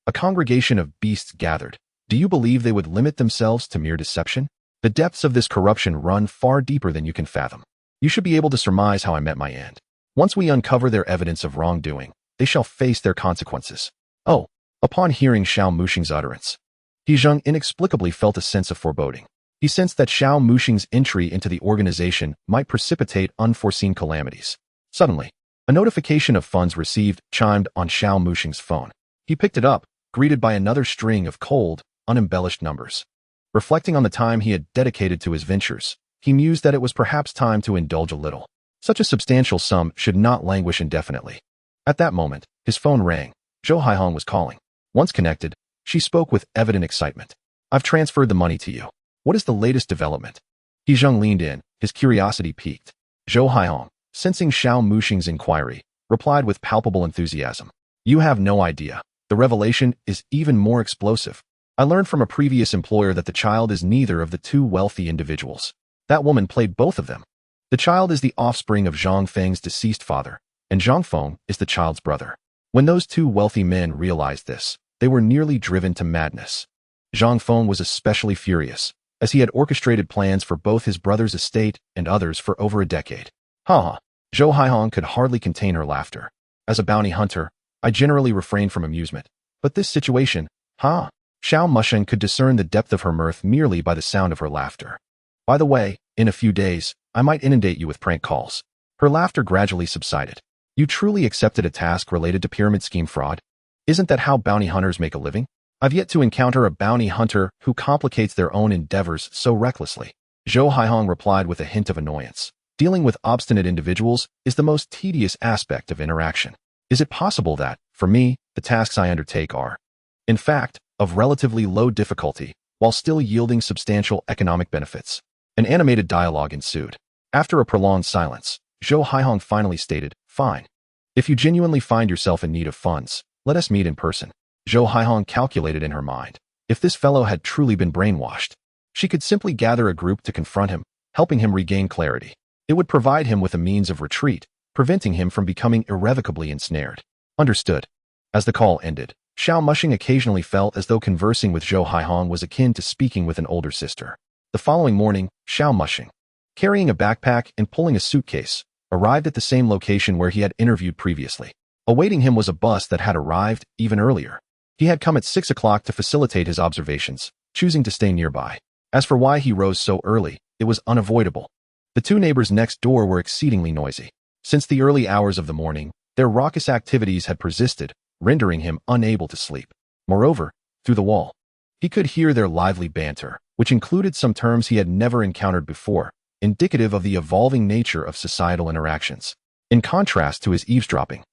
A congregation of beasts gathered. Do you believe they would limit themselves to mere deception? The depths of this corruption run far deeper than you can fathom. You should be able to surmise how I met my end. Once we uncover their evidence of wrongdoing, they shall face their consequences. Oh, upon hearing Xiao Mushing's utterance, He Zheng inexplicably felt a sense of foreboding. He sensed that Xiao Mushing's entry into the organization might precipitate unforeseen calamities. Suddenly, a notification of funds received chimed on Xiao Mushing's phone. He picked it up, greeted by another string of cold, unembellished numbers. Reflecting on the time he had dedicated to his ventures, he mused that it was perhaps time to indulge a little. Such a substantial sum should not languish indefinitely. At that moment, his phone rang. Zhou Haihong was calling. Once connected, she spoke with evident excitement. I've transferred the money to you. What is the latest development? He Zheng leaned in, his curiosity piqued. Zhou Haihong, sensing Xiao Mushing's inquiry, replied with palpable enthusiasm. You have no idea. The revelation is even more explosive. I learned from a previous employer that the child is neither of the two wealthy individuals. That woman played both of them. The child is the offspring of Zhang Feng's deceased father, and Zhang Feng is the child's brother. When those two wealthy men realized this, they were nearly driven to madness. Zhang Feng was especially furious, as he had orchestrated plans for both his brother's estate and others for over a decade. Ha! Zhou Haihong could hardly contain her laughter. As a bounty hunter, I generally refrain from amusement. But this situation, ha! Xiao Mushing could discern the depth of her mirth merely by the sound of her laughter. By the way, in a few days, I might inundate you with prank calls. Her laughter gradually subsided. You truly accepted a task related to pyramid scheme fraud? Isn't that how bounty hunters make a living? I've yet to encounter a bounty hunter who complicates their own endeavors so recklessly. Zhou Haihong replied with a hint of annoyance. Dealing with obstinate individuals is the most tedious aspect of interaction. Is it possible that, for me, the tasks I undertake are, in fact, of relatively low difficulty, while still yielding substantial economic benefits? An animated dialogue ensued. After a prolonged silence, Zhou Haihong finally stated, Fine. If you genuinely find yourself in need of funds, let us meet in person. Zhou Haihong calculated in her mind. If this fellow had truly been brainwashed, she could simply gather a group to confront him, helping him regain clarity. It would provide him with a means of retreat, preventing him from becoming irrevocably ensnared. Understood. As the call ended, Xiao Mushing occasionally felt as though conversing with Zhou Haihong was akin to speaking with an older sister. The following morning, Xiao Mushing, carrying a backpack and pulling a suitcase, arrived at the same location where he had interviewed previously. Awaiting him was a bus that had arrived even earlier. He had come at 6 o'clock to facilitate his observations, choosing to stay nearby. As for why he rose so early, It was unavoidable. The two neighbors next door were exceedingly noisy. Since the early hours of the morning, their raucous activities had persisted, rendering him unable to sleep. Moreover, through the wall, he could hear their lively banter, which included some terms he had never encountered before, indicative of the evolving nature of societal interactions. In contrast to his eavesdropping,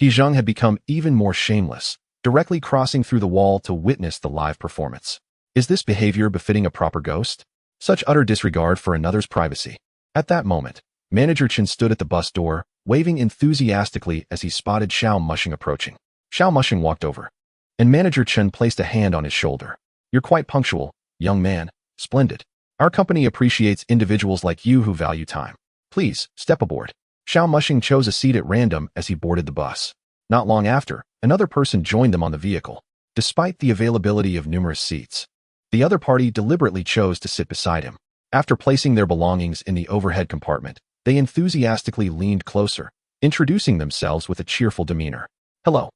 Zhang had become even more shameless, directly crossing through the wall to witness the live performance. Is this behavior befitting a proper ghost? Such utter disregard for another's privacy. At that moment, Manager Chen stood at the bus door, waving enthusiastically as he spotted Xiao Mushing approaching. Xiao Mushing walked over, and Manager Chen placed a hand on his shoulder. You're quite punctual, young man. Splendid. Our company appreciates individuals like you who value time. Please, step aboard. Xiao Mushing chose a seat at random as he boarded the bus. Not long after, another person joined them on the vehicle. Despite the availability of numerous seats, the other party deliberately chose to sit beside him. After placing their belongings in the overhead compartment, they enthusiastically leaned closer, introducing themselves with a cheerful demeanor. Hello.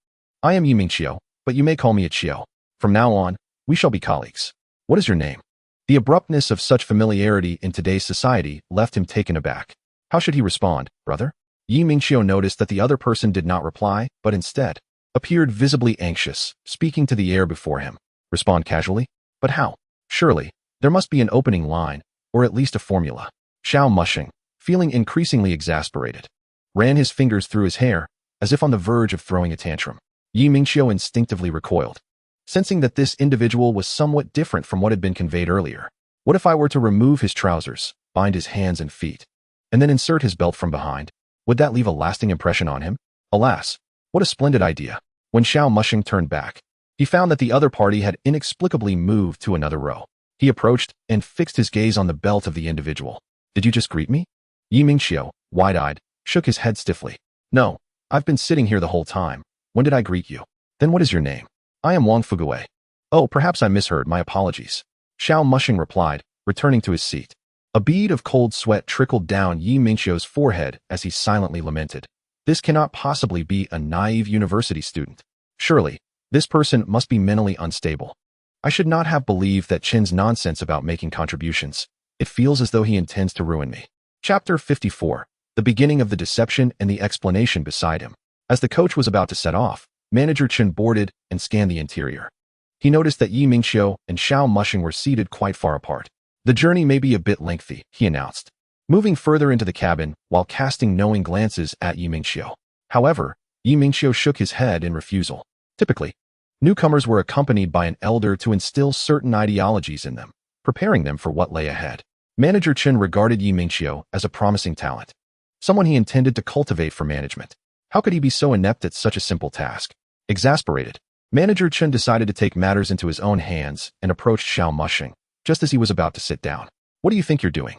I am Yi Mingqiu, but you may call me a Qiu. From now on, we shall be colleagues. What is your name? The abruptness of such familiarity in today's society left him taken aback. How should he respond, brother? Yi Mingqiu noticed that the other person did not reply, but instead appeared visibly anxious, speaking to the air before him. Respond casually? But how? Surely, there must be an opening line, or at least a formula. Xiao Mushing, feeling increasingly exasperated, ran his fingers through his hair, as if on the verge of throwing a tantrum. Yi Mingqiu instinctively recoiled, sensing that this individual was somewhat different from what had been conveyed earlier. What if I were to remove his trousers, bind his hands and feet, and then insert his belt from behind? Would that leave a lasting impression on him? Alas, what a splendid idea. When Xiao Mushing turned back, he found that the other party had inexplicably moved to another row. He approached and fixed his gaze on the belt of the individual. Did you just greet me? Yi Mingqiu, wide-eyed, shook his head stiffly. No, I've been sitting here the whole time. When did I greet you? Then what is your name? I am Wang Fuguwei. Oh, perhaps I misheard, my apologies. Xiao Mushing replied, returning to his seat. A bead of cold sweat trickled down Yi Mingqiu's forehead as he silently lamented. This cannot possibly be a naive university student. Surely, this person must be mentally unstable. I should not have believed that Chen's nonsense about making contributions. It feels as though he intends to ruin me. Chapter 54. The beginning of the deception and the explanation beside him. As the coach was about to set off, Manager Chen boarded and scanned the interior. He noticed that Yi Mingqiu and Xiao Mushing were seated quite far apart. The journey may be a bit lengthy, he announced, moving further into the cabin while casting knowing glances at Yi Mingqiu. However, Yi Mingqiu shook his head in refusal. Typically, newcomers were accompanied by an elder to instill certain ideologies in them, preparing them for what lay ahead. Manager Chen regarded Yi Mingqiu as a promising talent, someone he intended to cultivate for management. How could he be so inept at such a simple task? Exasperated, Manager Chen decided to take matters into his own hands and approached Xiao Mushing, just as he was about to sit down. What do you think you're doing?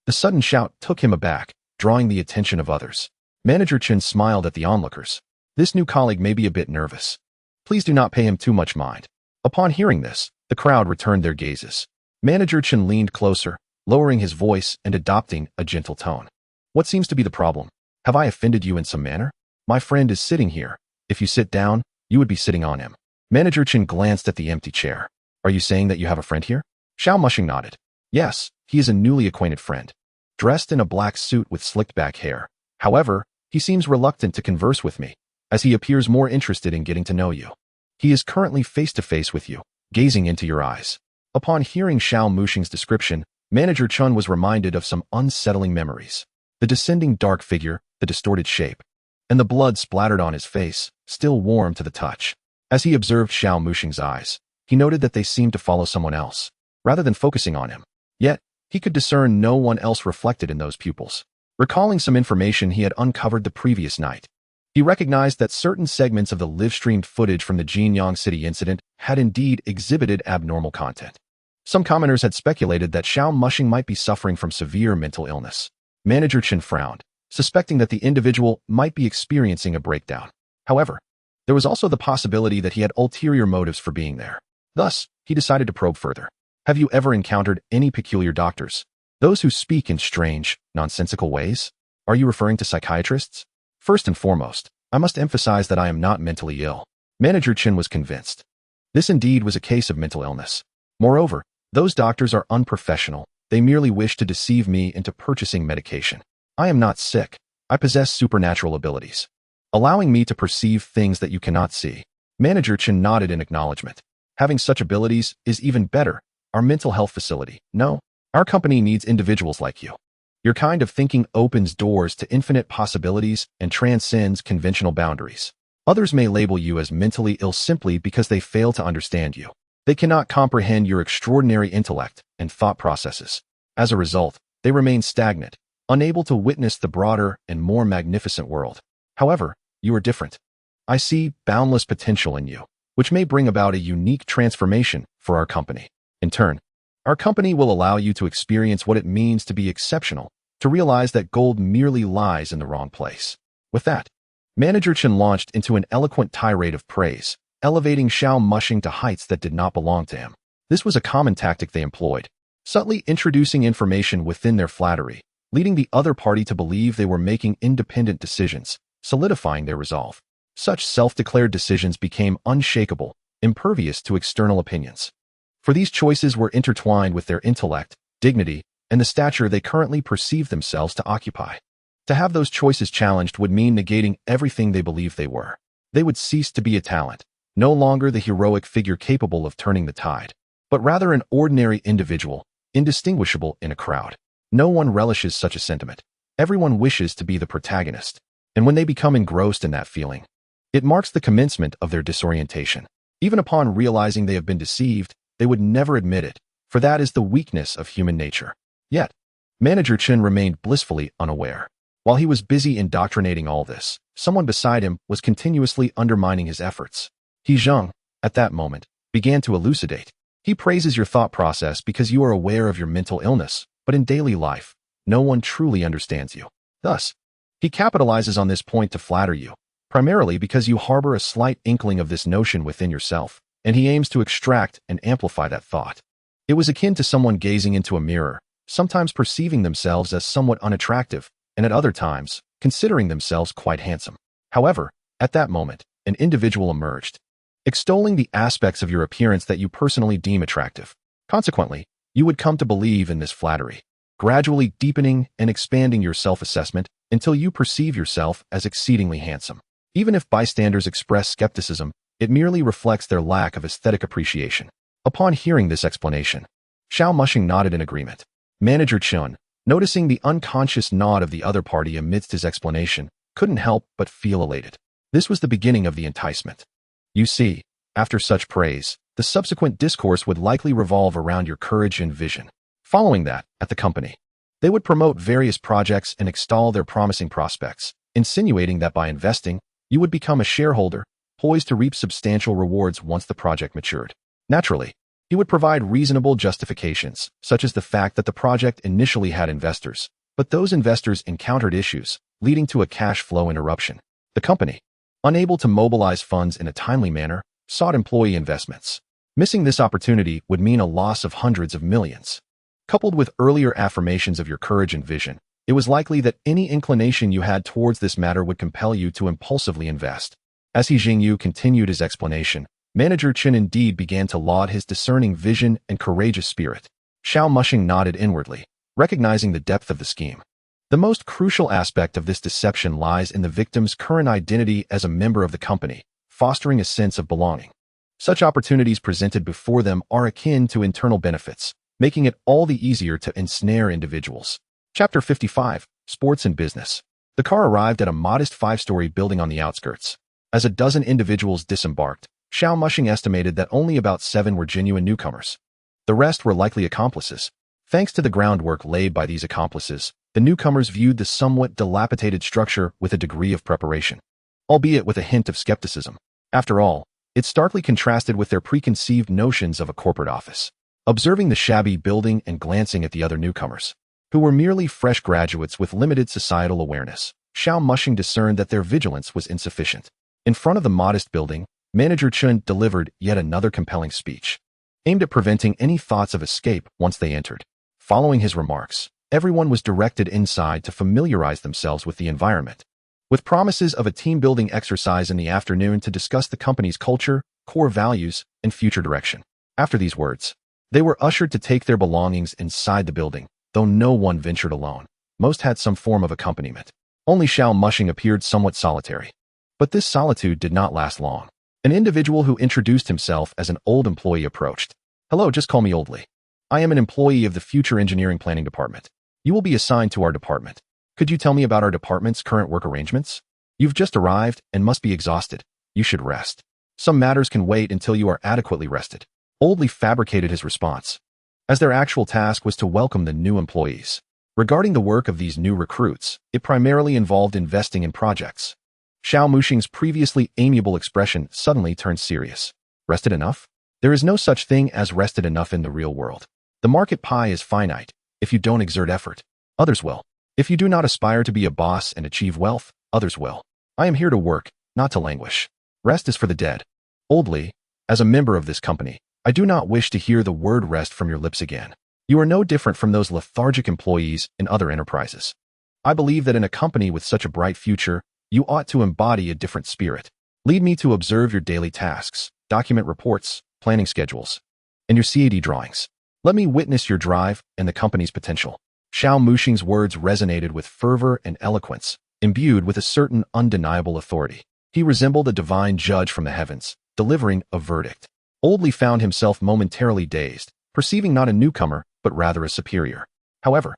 The sudden shout took him aback, drawing the attention of others. Manager Chen smiled at the onlookers. This new colleague may be a bit nervous. Please do not pay him too much mind. Upon hearing this, the crowd returned their gazes. Manager Chen leaned closer, lowering his voice and adopting a gentle tone. What seems to be the problem? Have I offended you in some manner? My friend is sitting here. If you sit down, you would be sitting on him. Manager Chen glanced at the empty chair. Are you saying that you have a friend here? Xiao Mushing nodded. Yes, he is a newly acquainted friend. Dressed in a black suit with slicked back hair. However, he seems reluctant to converse with me, as he appears more interested in getting to know you. He is currently face-to-face with you, gazing into your eyes. Upon hearing Xiao Mushing's description, Manager Chen was reminded of some unsettling memories. The descending dark figure, the distorted shape, and the blood splattered on his face, still warm to the touch. As he observed Xiao Mushing's eyes, he noted that they seemed to follow someone else, rather than focusing on him. Yet, he could discern no one else reflected in those pupils. Recalling some information he had uncovered the previous night, he recognized that certain segments of the live-streamed footage from the Jinyang City incident had indeed exhibited abnormal content. Some commenters had speculated that Xiao Mushing might be suffering from severe mental illness. Manager Chen frowned, suspecting that the individual might be experiencing a breakdown. However, there was also the possibility that he had ulterior motives for being there. Thus, he decided to probe further. Have you ever encountered any peculiar doctors? Those who speak in strange, nonsensical ways? Are you referring to psychiatrists? First and foremost, I must emphasize that I am not mentally ill. Manager Chen was convinced. This indeed was a case of mental illness. Moreover, those doctors are unprofessional, They merely wish to deceive me into purchasing medication. I am not sick. I possess supernatural abilities, allowing me to perceive things that you cannot see. Manager Chen nodded in acknowledgement. Having such abilities is even better. Our mental health facility. No, our company needs individuals like you. Your kind of thinking opens doors to infinite possibilities and transcends conventional boundaries. Others may label you as mentally ill simply because they fail to understand you. They cannot comprehend your extraordinary intellect and thought processes. As a result, they remain stagnant, unable to witness the broader and more magnificent world. However, you are different. I see boundless potential in you, which may bring about a unique transformation for our company. In turn, our company will allow you to experience what it means to be exceptional, to realize that gold merely lies in the wrong place. With that, Manager Chen launched into an eloquent tirade of praise, elevating Xiao Mushing to heights that did not belong to him. This was a common tactic they employed, subtly introducing information within their flattery, leading the other party to believe they were making independent decisions, solidifying their resolve. Such self-declared decisions became unshakable, impervious to external opinions. For these choices were intertwined with their intellect, dignity, and the stature they currently perceived themselves to occupy. To have those choices challenged would mean negating everything they believed they were. They would cease to be a talent, no longer the heroic figure capable of turning the tide, but rather an ordinary individual, indistinguishable in a crowd. No one relishes such a sentiment. Everyone wishes to be the protagonist. And when they become engrossed in that feeling, it marks the commencement of their disorientation. Even upon realizing they have been deceived, they would never admit it, for that is the weakness of human nature. Yet, Manager Chen remained blissfully unaware. While he was busy indoctrinating all this, someone beside him was continuously undermining his efforts. He Zheng, at that moment, began to elucidate. He praises your thought process because you are aware of your mental illness, but in daily life, no one truly understands you. Thus, he capitalizes on this point to flatter you, primarily because you harbor a slight inkling of this notion within yourself, and he aims to extract and amplify that thought. It was akin to someone gazing into a mirror, sometimes perceiving themselves as somewhat unattractive, and at other times, considering themselves quite handsome. However, at that moment, an individual emerged, extolling the aspects of your appearance that you personally deem attractive. Consequently, you would come to believe in this flattery, gradually deepening and expanding your self-assessment until you perceive yourself as exceedingly handsome. Even if bystanders express skepticism, it merely reflects their lack of aesthetic appreciation. Upon hearing this explanation, Xiao Mushing nodded in agreement. Manager Chen, noticing the unconscious nod of the other party amidst his explanation, couldn't help but feel elated. This was the beginning of the enticement. You see, after such praise, the subsequent discourse would likely revolve around your courage and vision. Following that, at the company, they would promote various projects and extol their promising prospects, insinuating that by investing, you would become a shareholder, poised to reap substantial rewards once the project matured. Naturally, he would provide reasonable justifications, such as the fact that the project initially had investors, but those investors encountered issues, leading to a cash flow interruption. The company, unable to mobilize funds in a timely manner, sought employee investments. Missing this opportunity would mean a loss of hundreds of millions. Coupled with earlier affirmations of your courage and vision, it was likely that any inclination you had towards this matter would compel you to impulsively invest. As He Jingyu continued his explanation, Manager Chen indeed began to laud his discerning vision and courageous spirit. Xiao Mushing nodded inwardly, recognizing the depth of the scheme. The most crucial aspect of this deception lies in the victim's current identity as a member of the company, fostering a sense of belonging. Such opportunities presented before them are akin to internal benefits, making it all the easier to ensnare individuals. Chapter 55, Sports and Business. The car arrived at a modest 5-story building on the outskirts. As a dozen individuals disembarked, Xiao Mushing estimated that only about 7 were genuine newcomers. The rest were likely accomplices. Thanks to the groundwork laid by these accomplices, the newcomers viewed the somewhat dilapidated structure with a degree of preparation, albeit with a hint of skepticism. After all, it starkly contrasted with their preconceived notions of a corporate office. Observing the shabby building and glancing at the other newcomers, who were merely fresh graduates with limited societal awareness, Xiao Mushing discerned that their vigilance was insufficient. In front of the modest building, Manager Chen delivered yet another compelling speech, aimed at preventing any thoughts of escape once they entered. Following his remarks, everyone was directed inside to familiarize themselves with the environment, with promises of a team-building exercise in the afternoon to discuss the company's culture, core values, and future direction. After these words, They were ushered to take their belongings inside the building, though no one ventured alone. Most had some form of accompaniment. Only Xiao Mushing appeared somewhat solitary. But this solitude did not last long. An individual who introduced himself as an old employee approached. "Hello, just call me Oldly. I am an employee of the Future Engineering Planning Department. You will be assigned to our department. Could you tell me about our department's current work arrangements? You've just arrived and must be exhausted. You should rest. Some matters can wait until you are adequately rested." Oldly fabricated his response, as their actual task was to welcome the new employees. Regarding the work of these new recruits, it primarily involved investing in projects. Xiao Muxing's previously amiable expression suddenly turned serious. "Rested enough? There is no such thing as rested enough in the real world. The market pie is finite. If you don't exert effort, others will. If you do not aspire to be a boss and achieve wealth, others will. I am here to work, not to languish. Rest is for the dead." Oldly, as a member of this company, I do not wish to hear the word rest from your lips again. You are no different from those lethargic employees in other enterprises. I believe that in a company with such a bright future, you ought to embody a different spirit. Lead me to observe your daily tasks, document reports, planning schedules, and your CAD drawings. Let me witness your drive and the company's potential. Xiao Muxing's words resonated with fervor and eloquence, imbued with a certain undeniable authority. He resembled a divine judge from the heavens, delivering a verdict. Oldly found himself momentarily dazed, perceiving not a newcomer, but rather a superior. However,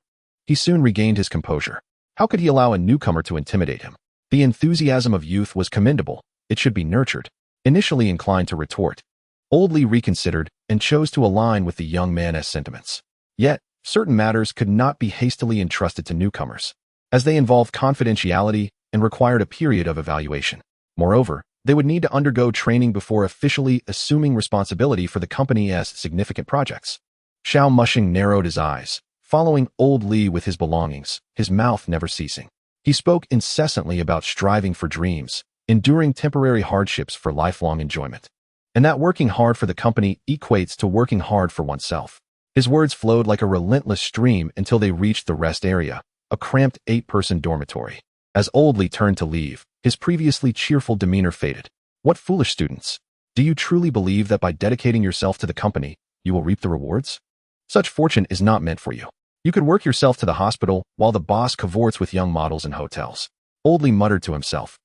he soon regained his composure. How could he allow a newcomer to intimidate him? The enthusiasm of youth was commendable. It should be nurtured. Initially inclined to retort, Oldly reconsidered and chose to align with the young man's sentiments. Yet, certain matters could not be hastily entrusted to newcomers, as they involved confidentiality and required a period of evaluation. Moreover, they would need to undergo training before officially assuming responsibility for the company's significant projects. Xiao Muxing narrowed his eyes, following Oldly with his belongings, his mouth never ceasing. He spoke incessantly about striving for dreams, enduring temporary hardships for lifelong enjoyment, and that working hard for the company equates to working hard for oneself. His words flowed like a relentless stream until they reached the rest area, a cramped 8-person dormitory. As Oldly turned to leave, his previously cheerful demeanor faded. "What foolish students! Do you truly believe that by dedicating yourself to the company, you will reap the rewards? Such fortune is not meant for you. You could work yourself to the hospital while the boss cavorts with young models in hotels." Oldly muttered to himself.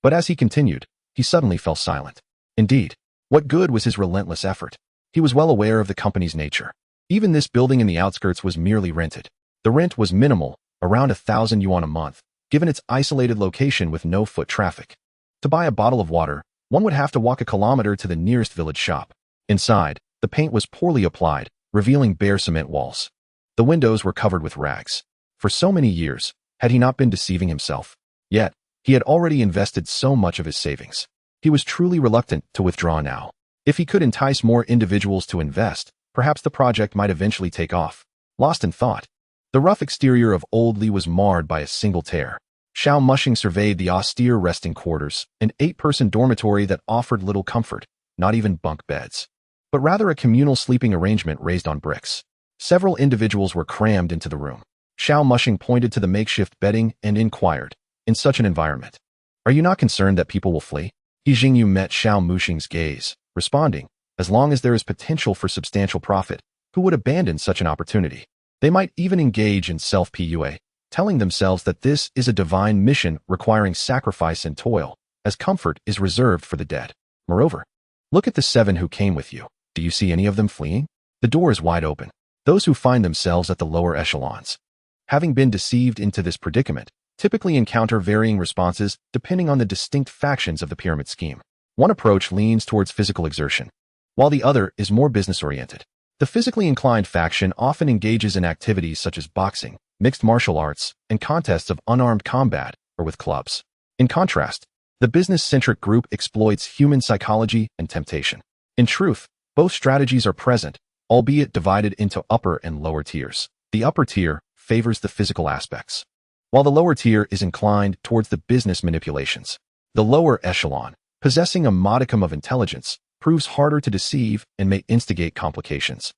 But as he continued, he suddenly fell silent. Indeed, what good was his relentless effort? He was well aware of the company's nature. Even this building in the outskirts was merely rented. The rent was minimal, around 1,000 yuan a month, given its isolated location with no foot traffic. To buy a bottle of water, one would have to walk a kilometer to the nearest village shop. Inside, the paint was poorly applied, revealing bare cement walls. The windows were covered with rags. For so many years, had he not been deceiving himself? Yet, he had already invested so much of his savings. He was truly reluctant to withdraw now. If he could entice more individuals to invest, perhaps the project might eventually take off. Lost in thought, the rough exterior of Oldly was marred by a single tear. Xiao Muxing surveyed the austere resting quarters, an 8-person dormitory that offered little comfort, not even bunk beds, but rather a communal sleeping arrangement raised on bricks. Several individuals were crammed into the room. Xiao Muxing pointed to the makeshift bedding and inquired, "In such an environment, are you not concerned that people will flee?" He Jingyu met Xiao Muxing's gaze, responding, "As long as there is potential for substantial profit, who would abandon such an opportunity? They might even engage in self-PUA, telling themselves that this is a divine mission requiring sacrifice and toil, as comfort is reserved for the dead. Moreover, look at the 7 who came with you. Do you see any of them fleeing? The door is wide open. Those who find themselves at the lower echelons, having been deceived into this predicament, typically encounter varying responses depending on the distinct factions of the pyramid scheme. One approach leans towards physical exertion, while the other is more business-oriented. The physically inclined faction often engages in activities such as boxing, mixed martial arts, and contests of unarmed combat, or with clubs. In contrast, the business-centric group exploits human psychology and temptation. In truth, both strategies are present, albeit divided into upper and lower tiers. The upper tier favors the physical aspects, while the lower tier is inclined towards the business manipulations. The lower echelon, possessing a modicum of intelligence, proves harder to deceive and may instigate complications,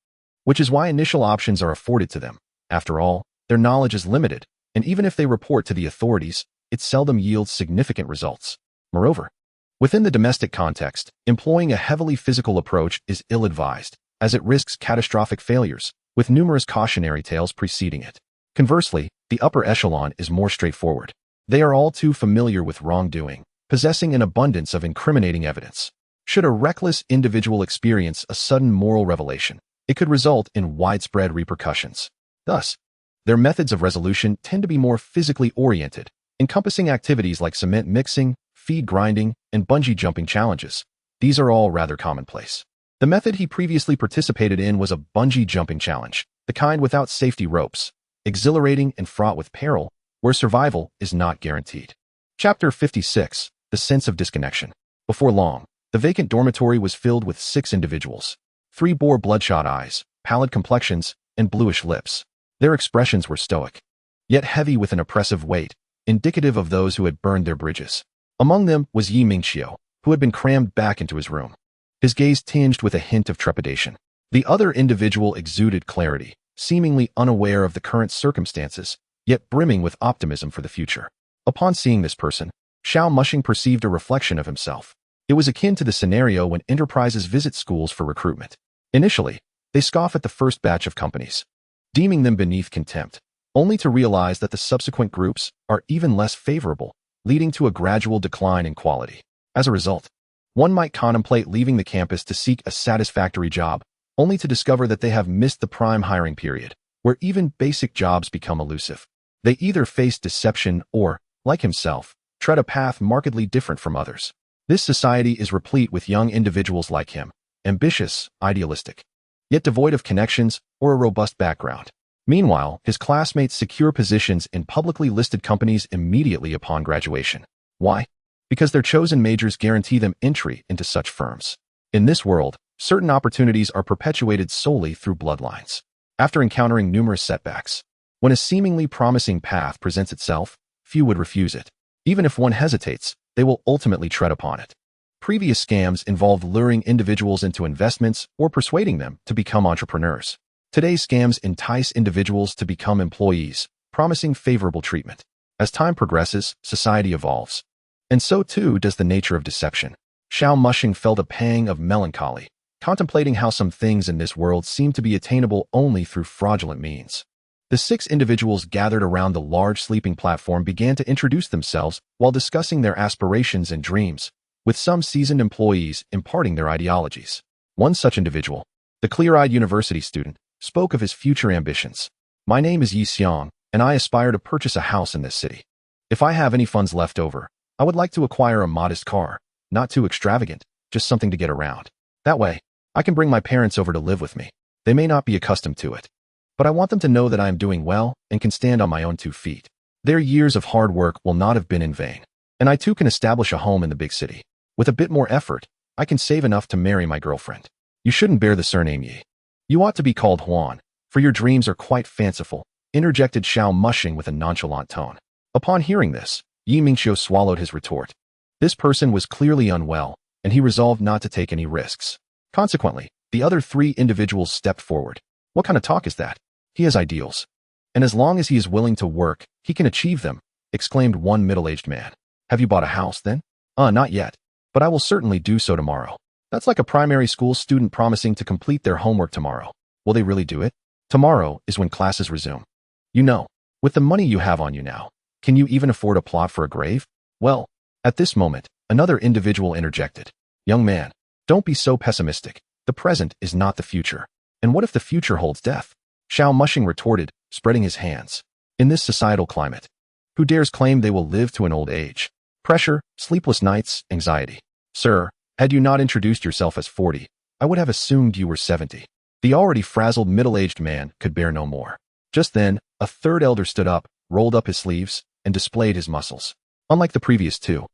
which is why initial options are afforded to them. After all, their knowledge is limited, and even if they report to the authorities, it seldom yields significant results. Moreover, within the domestic context, employing a heavily physical approach is ill-advised, as it risks catastrophic failures, with numerous cautionary tales preceding it. Conversely, the upper echelon is more straightforward. They are all too familiar with wrongdoing, possessing an abundance of incriminating evidence. Should a reckless individual experience a sudden moral revelation, it could result in widespread repercussions. Thus, their methods of resolution tend to be more physically oriented, encompassing activities like cement mixing, feed grinding, and bungee jumping challenges. These are all rather commonplace. The method he previously participated in was a bungee jumping challenge, the kind without safety ropes, exhilarating and fraught with peril, where survival is not guaranteed. Chapter 56. The Sense of Disconnection. Before long, the vacant dormitory was filled with 6 individuals. 3 bore bloodshot eyes, pallid complexions, and bluish lips. Their expressions were stoic, yet heavy with an oppressive weight, indicative of those who had burned their bridges. Among them was Yi Mingqiu, who had been crammed back into his room, his gaze tinged with a hint of trepidation. The other individual exuded clarity, seemingly unaware of the current circumstances, yet brimming with optimism for the future. Upon seeing this person, Xiao Mushing perceived a reflection of himself. It was akin to the scenario when enterprises visit schools for recruitment. Initially, they scoff at the first batch of companies, deeming them beneath contempt, only to realize that the subsequent groups are even less favorable, leading to a gradual decline in quality. As a result, one might contemplate leaving the campus to seek a satisfactory job, only to discover that they have missed the prime hiring period, where even basic jobs become elusive. They either face deception or, like himself, tread a path markedly different from others. This society is replete with young individuals like him, ambitious, idealistic, yet devoid of connections or a robust background. Meanwhile, his classmates secure positions in publicly listed companies immediately upon graduation. Why? Because their chosen majors guarantee them entry into such firms. In this world, certain opportunities are perpetuated solely through bloodlines. After encountering numerous setbacks, when a seemingly promising path presents itself, few would refuse it. Even if one hesitates, they will ultimately tread upon it. Previous scams involved luring individuals into investments or persuading them to become entrepreneurs. Today's scams entice individuals to become employees, promising favorable treatment. As time progresses, society evolves. And so too does the nature of deception. Xiao Mushing felt a pang of melancholy, contemplating how some things in this world seem to be attainable only through fraudulent means. The 6 individuals gathered around the large sleeping platform began to introduce themselves while discussing their aspirations and dreams, with some seasoned employees imparting their ideologies. One such individual, the clear-eyed university student, spoke of his future ambitions. "My name is Yi Xiang, and I aspire to purchase a house in this city. If I have any funds left over, I would like to acquire a modest car, not too extravagant, just something to get around. That way, I can bring my parents over to live with me. They may not be accustomed to it, but I want them to know that I am doing well and can stand on my own 2 feet. Their years of hard work will not have been in vain, and I too can establish a home in the big city. With a bit more effort, I can save enough to marry my girlfriend. You shouldn't bear the surname Yi. You ought to be called Huan, for your dreams are quite fanciful," interjected Xiao Mushing with a nonchalant tone. Upon hearing this, Yi Mingqiu swallowed his retort. This person was clearly unwell, and he resolved not to take any risks. Consequently, the other 3 individuals stepped forward. "What kind of talk is that? He has ideals. And as long as he is willing to work, he can achieve them," exclaimed one middle-aged man. "Have you bought a house, then?" Not yet. But I will certainly do so tomorrow." That's like a primary school student promising to complete their homework tomorrow. Will they really do it? Tomorrow is when classes resume. You know, with the money you have on you now, can you even afford a plot for a grave? Well, at this moment, another individual interjected. "Young man, don't be so pessimistic. The present is not the future. And what if the future holds death?" Xiao Mushing retorted, spreading his hands. "In this societal climate, who dares claim they will live to an old age? Pressure, sleepless nights, anxiety. Sir, had you not introduced yourself as 40, I would have assumed you were 70. The already frazzled middle-aged man could bear no more. Just then, a third elder stood up, rolled up his sleeves, and displayed his muscles. Unlike the previous 2,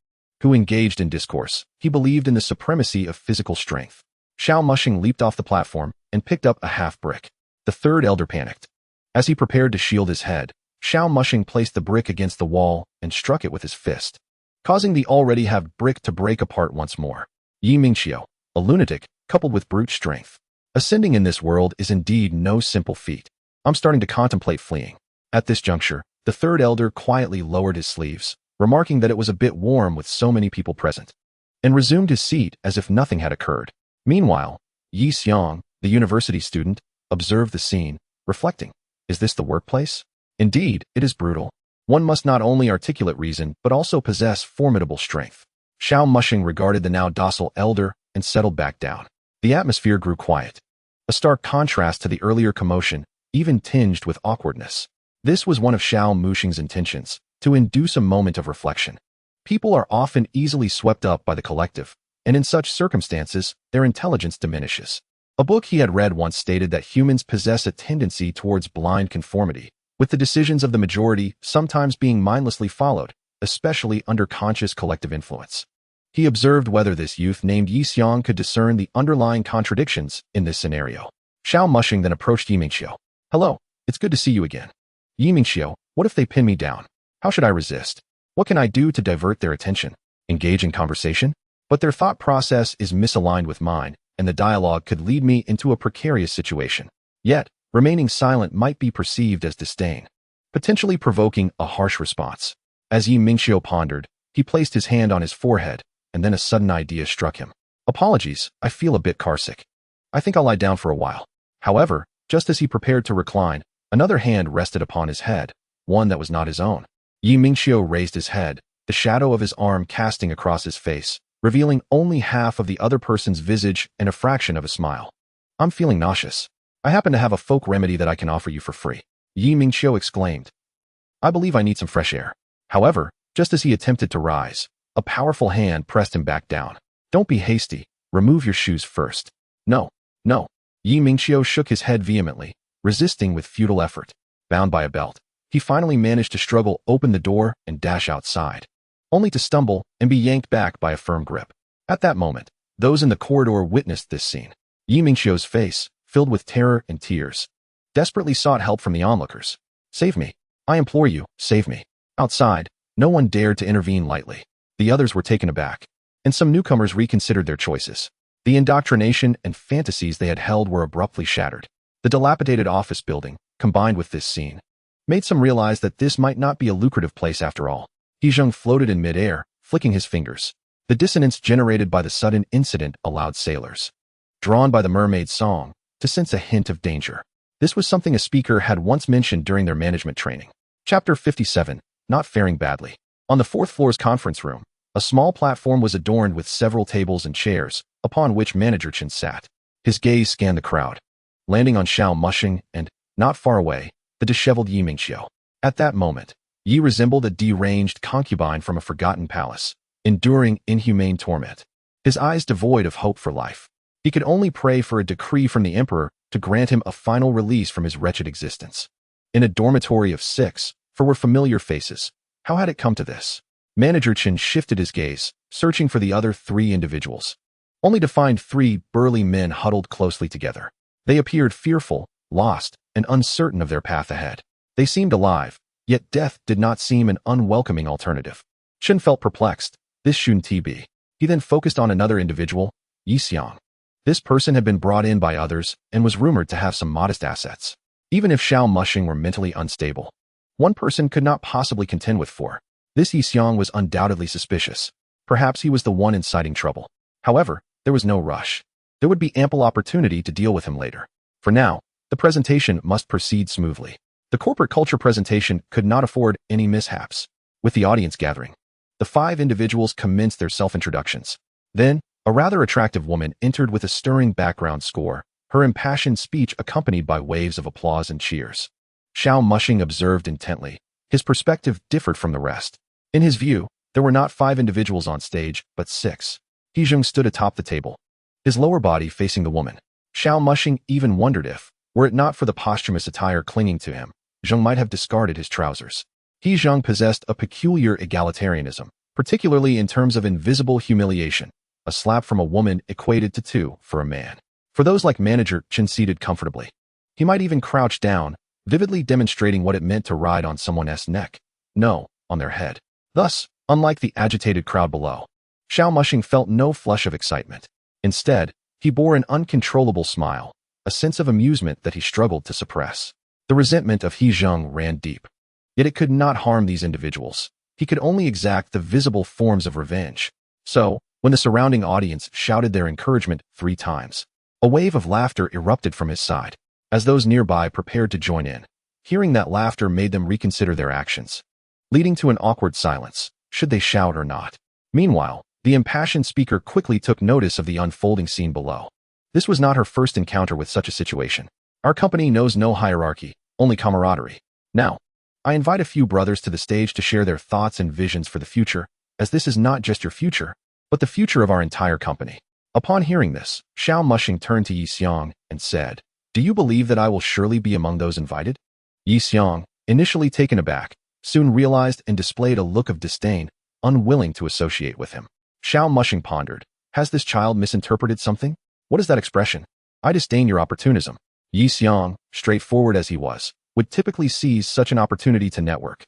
who engaged in discourse, he believed in the supremacy of physical strength. Xiao Mushing leaped off the platform and picked up a half-brick. The third elder panicked. As he prepared to shield his head, Xiao Mushing placed the brick against the wall and struck it with his fist, causing the already halved brick to break apart once more. Yi Mingqiu, a lunatic, coupled with brute strength. Ascending in this world is indeed no simple feat. I'm starting to contemplate fleeing. At this juncture, the third elder quietly lowered his sleeves, remarking that it was a bit warm with so many people present, and resumed his seat as if nothing had occurred. Meanwhile, Yi Xiang, The university student observed the scene, reflecting, is this the workplace? Indeed, it is brutal. One must not only articulate reason, but also possess formidable strength. Xiao Mushing regarded the now docile elder and settled back down. The atmosphere grew quiet, a stark contrast to the earlier commotion, even tinged with awkwardness. This was one of Xiao Mushing's intentions, to induce a moment of reflection. People are often easily swept up by the collective, and in such circumstances, their intelligence diminishes. A book he had read once stated that humans possess a tendency towards blind conformity, with the decisions of the majority sometimes being mindlessly followed, especially under conscious collective influence. He observed whether this youth named Yi Xiang could discern the underlying contradictions in this scenario. Xiao Mushing then approached Yi Mingxiu. Hello, it's good to see you again. Yi Mingxiu, what if they pin me down? How should I resist? What can I do to divert their attention? Engage in conversation? But their thought process is misaligned with mine, and the dialogue could lead me into a precarious situation. Yet, remaining silent might be perceived as disdain, potentially provoking a harsh response. As Yi Mingxiu pondered, he placed his hand on his forehead, and then a sudden idea struck him. Apologies, I feel a bit carsick. I think I'll lie down for a while. However, just as he prepared to recline, another hand rested upon his head, one that was not his own. Yi Mingxiu raised his head, the shadow of his arm casting across his face, revealing only half of the other person's visage and a fraction of a smile. I'm feeling nauseous. I happen to have a folk remedy that I can offer you for free. Yi Mingxiu exclaimed. I believe I need some fresh air. However, just as he attempted to rise, a powerful hand pressed him back down. Don't be hasty. Remove your shoes first. No, no. Yi Mingxiu shook his head vehemently, resisting with futile effort. Bound by a belt, he finally managed to struggle open the door and dash outside, only to stumble and be yanked back by a firm grip. At that moment, those in the corridor witnessed this scene. Yi Mingxiu's face, filled with terror and tears, desperately sought help from the onlookers. Save me. I implore you, save me. Outside, no one dared to intervene lightly. The others were taken aback, and some newcomers reconsidered their choices. The indoctrination and fantasies they had held were abruptly shattered. The dilapidated office building, combined with this scene, made some realize that this might not be a lucrative place after all. He Zheng floated in midair, flicking his fingers. The dissonance generated by the sudden incident allowed sailors, drawn by the mermaid's song, to sense a hint of danger. This was something a speaker had once mentioned during their management training. Chapter 57, Not Faring Badly. On the fourth floor's conference room, a small platform was adorned with several tables and chairs, upon which Manager Chen sat. His gaze scanned the crowd, landing on Xiao Mushing and, not far away, the disheveled Yi Mingxiu. At that moment, Yi resembled a deranged concubine from a forgotten palace, enduring inhumane torment. His eyes devoid of hope for life. He could only pray for a decree from the emperor to grant him a final release from his wretched existence. In a dormitory of 6, for were familiar faces. How had it come to this? Manager Chen shifted his gaze, searching for the other 3 individuals, only to find 3 burly men huddled closely together. They appeared fearful, lost, and uncertain of their path ahead. They seemed alive, yet death did not seem an unwelcoming alternative. Chen felt perplexed. This shouldn't be. He then focused on another individual, Yi Xiang. This person had been brought in by others and was rumored to have some modest assets. Even if Xiao Mushing were mentally unstable, one person could not possibly contend with 4. This Yi Xiang was undoubtedly suspicious. Perhaps he was the one inciting trouble. However, there was no rush. There would be ample opportunity to deal with him later. For now, the presentation must proceed smoothly. The corporate culture presentation could not afford any mishaps. With the audience gathering, the 5 individuals commenced their self-introductions. Then, a rather attractive woman entered with a stirring background score, her impassioned speech accompanied by waves of applause and cheers. Xiao Mushing observed intently. His perspective differed from the rest. In his view, there were not 5 individuals on stage, but 6. He Zheng stood atop the table, his lower body facing the woman. Xiao Mushing even wondered if, were it not for the posthumous attire clinging to him, Zheng might have discarded his trousers. He Zheng possessed a peculiar egalitarianism, particularly in terms of invisible humiliation. A slap from a woman equated to 2 for a man. For those like Manager Chen seated comfortably, he might even crouch down, vividly demonstrating what it meant to ride on someone's neck. No, on their head. Thus, unlike the agitated crowd below, Xiao Mushing felt no flush of excitement. Instead, he bore an uncontrollable smile, a sense of amusement that he struggled to suppress. The resentment of He Zheng ran deep. Yet it could not harm these individuals. He could only exact the visible forms of revenge. So, when the surrounding audience shouted their encouragement 3 times, A wave of laughter erupted from his side, as those nearby prepared to join in. Hearing that laughter made them reconsider their actions, leading to an awkward silence. Should they shout or not? Meanwhile, the impassioned speaker quickly took notice of the unfolding scene below. This was not her first encounter with such a situation. Our company knows no hierarchy, only camaraderie. Now, I invite a few brothers to the stage to share their thoughts and visions for the future, as this is not just your future, but the future of our entire company. Upon hearing this, Xiao Mushing turned to Yi Xiong and said, "Do you believe that I will surely be among those invited?" Yi Xiong, initially taken aback, soon realized and displayed a look of disdain, unwilling to associate with him. Xiao Mushing pondered, "Has this child misinterpreted something? What is that expression? I disdain your opportunism." Yi Xiong, straightforward as he was, would typically seize such an opportunity to network.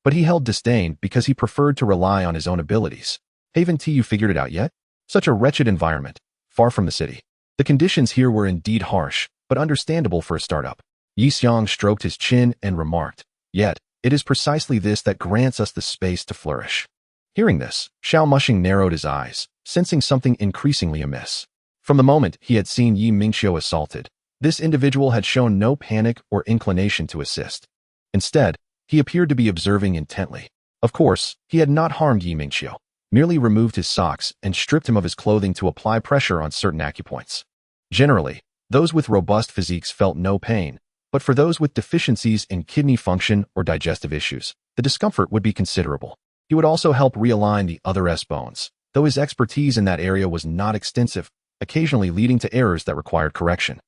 But he held disdain because he preferred to rely on his own abilities. Haven't you figured it out yet? Such a wretched environment, far from the city. The conditions here were indeed harsh, but understandable for a startup. Yi Xiong stroked his chin and remarked, "Yet, it is precisely this that grants us the space to flourish." Hearing this, Xiao Mushing narrowed his eyes, sensing something increasingly amiss. From the moment he had seen Yi Mingqiu assaulted, this individual had shown no panic or inclination to assist. Instead, he appeared to be observing intently. Of course, he had not harmed Yi Mingqiu, merely removed his socks and stripped him of his clothing to apply pressure on certain acupoints. Generally, those with robust physiques felt no pain, but for those with deficiencies in kidney function or digestive issues, the discomfort would be considerable. He would also help realign the other S-bones, though his expertise in that area was not extensive, occasionally leading to errors that required correction.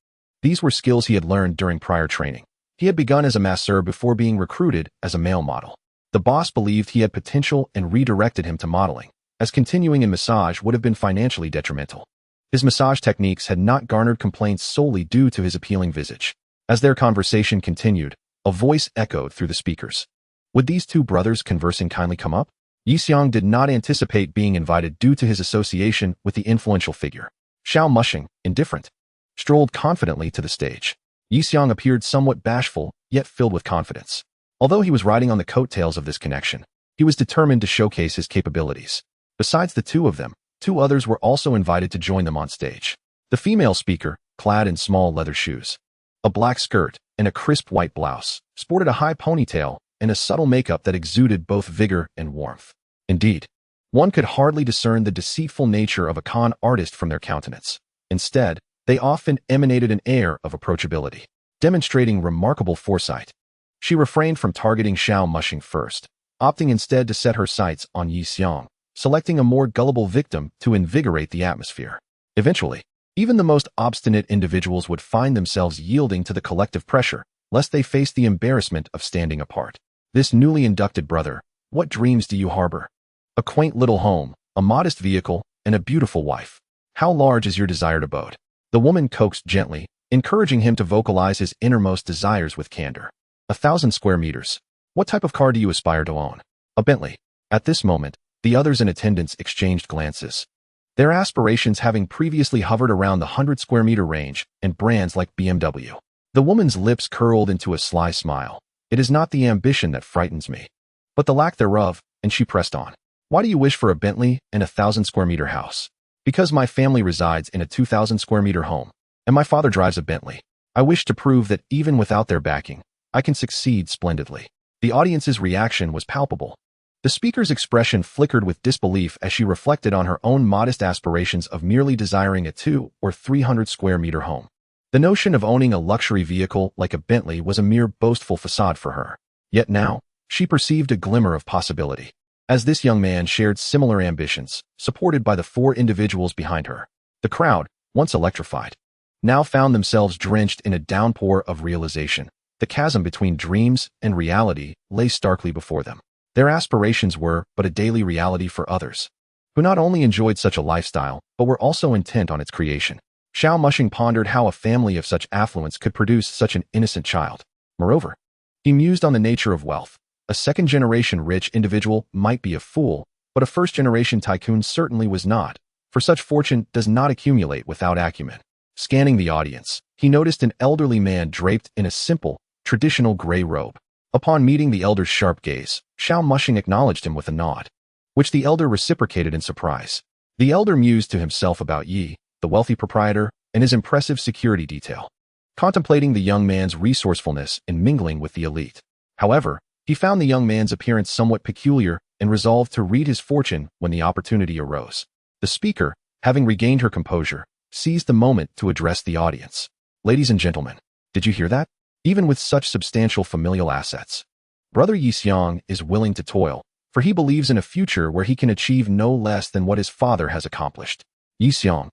These were skills he had learned during prior training. He had begun as a masseur before being recruited as a male model. The boss believed he had potential and redirected him to modeling, as continuing in massage would have been financially detrimental. His massage techniques had not garnered complaints solely due to his appealing visage. As their conversation continued, a voice echoed through the speakers. Would these two brothers conversing kindly come up? Yi Xiong did not anticipate being invited due to his association with the influential figure. Xiao Mushing, indifferent, strolled confidently to the stage. Yi Xiong appeared somewhat bashful, yet filled with confidence. Although he was riding on the coattails of this connection, he was determined to showcase his capabilities. Besides the two of them, two others were also invited to join them on stage. The female speaker, clad in small leather shoes, a black skirt, and a crisp white blouse, sported a high ponytail and a subtle makeup that exuded both vigor and warmth. Indeed, one could hardly discern the deceitful nature of a con artist from their countenance. Instead, they often emanated an air of approachability, demonstrating remarkable foresight. She refrained from targeting Xiao Mushing first, opting instead to set her sights on Yi Xiong, selecting a more gullible victim to invigorate the atmosphere. Eventually, even the most obstinate individuals would find themselves yielding to the collective pressure, lest they face the embarrassment of standing apart. This newly inducted brother, what dreams do you harbor? A quaint little home, a modest vehicle, and a beautiful wife. How large is your desired abode? The woman coaxed gently, encouraging him to vocalize his innermost desires with candor. 1,000 square meters. What type of car do you aspire to own? A Bentley. At this moment, the others in attendance exchanged glances, their aspirations having previously hovered around the 100-square-meter range and brands like BMW. The woman's lips curled into a sly smile. It is not the ambition that frightens me, but the lack thereof, and she pressed on. Why do you wish for a Bentley and a 1,000-square-meter house? Because my family resides in a 2,000-square-meter home, and my father drives a Bentley. I wish to prove that even without their backing, I can succeed splendidly. The audience's reaction was palpable. The speaker's expression flickered with disbelief as she reflected on her own modest aspirations of merely desiring a 200 or 300-square-meter home. The notion of owning a luxury vehicle like a Bentley was a mere boastful facade for her. Yet now, she perceived a glimmer of possibility, as this young man shared similar ambitions, supported by the four individuals behind her. The crowd, once electrified, now found themselves drenched in a downpour of realization. The chasm between dreams and reality lay starkly before them. Their aspirations were but a daily reality for others, who not only enjoyed such a lifestyle, but were also intent on its creation. Xiao Mushing pondered how a family of such affluence could produce such an innocent child. Moreover, he mused on the nature of wealth. A second-generation rich individual might be a fool, but a first-generation tycoon certainly was not, for such fortune does not accumulate without acumen. Scanning the audience, he noticed an elderly man draped in a simple, traditional gray robe. Upon meeting the elder's sharp gaze, Xiao Mushing acknowledged him with a nod, which the elder reciprocated in surprise. The elder mused to himself about Yi, the wealthy proprietor, and his impressive security detail, contemplating the young man's resourcefulness in mingling with the elite. However, he found the young man's appearance somewhat peculiar and resolved to read his fortune when the opportunity arose. The speaker, having regained her composure, seized the moment to address the audience. Ladies and gentlemen, did you hear that? Even with such substantial familial assets, Brother Yixiang is willing to toil, for he believes in a future where he can achieve no less than what his father has accomplished. Yixiang,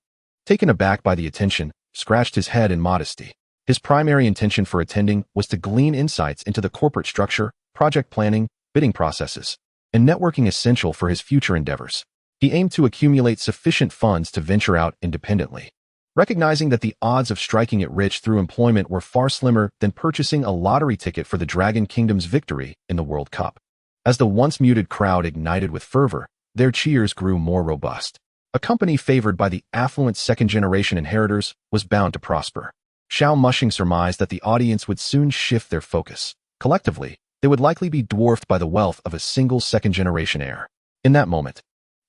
taken aback by the attention, scratched his head in modesty. His primary intention for attending was to glean insights into the corporate structure, project planning, bidding processes, and networking essential for his future endeavors. He aimed to accumulate sufficient funds to venture out independently, recognizing that the odds of striking it rich through employment were far slimmer than purchasing a lottery ticket for the Dragon Kingdom's victory in the World Cup. As the once muted crowd ignited with fervor, their cheers grew more robust. A company favored by the affluent second-generation inheritors was bound to prosper. Xiao Mushing surmised that the audience would soon shift their focus. Collectively, they would likely be dwarfed by the wealth of a single second-generation heir. In that moment,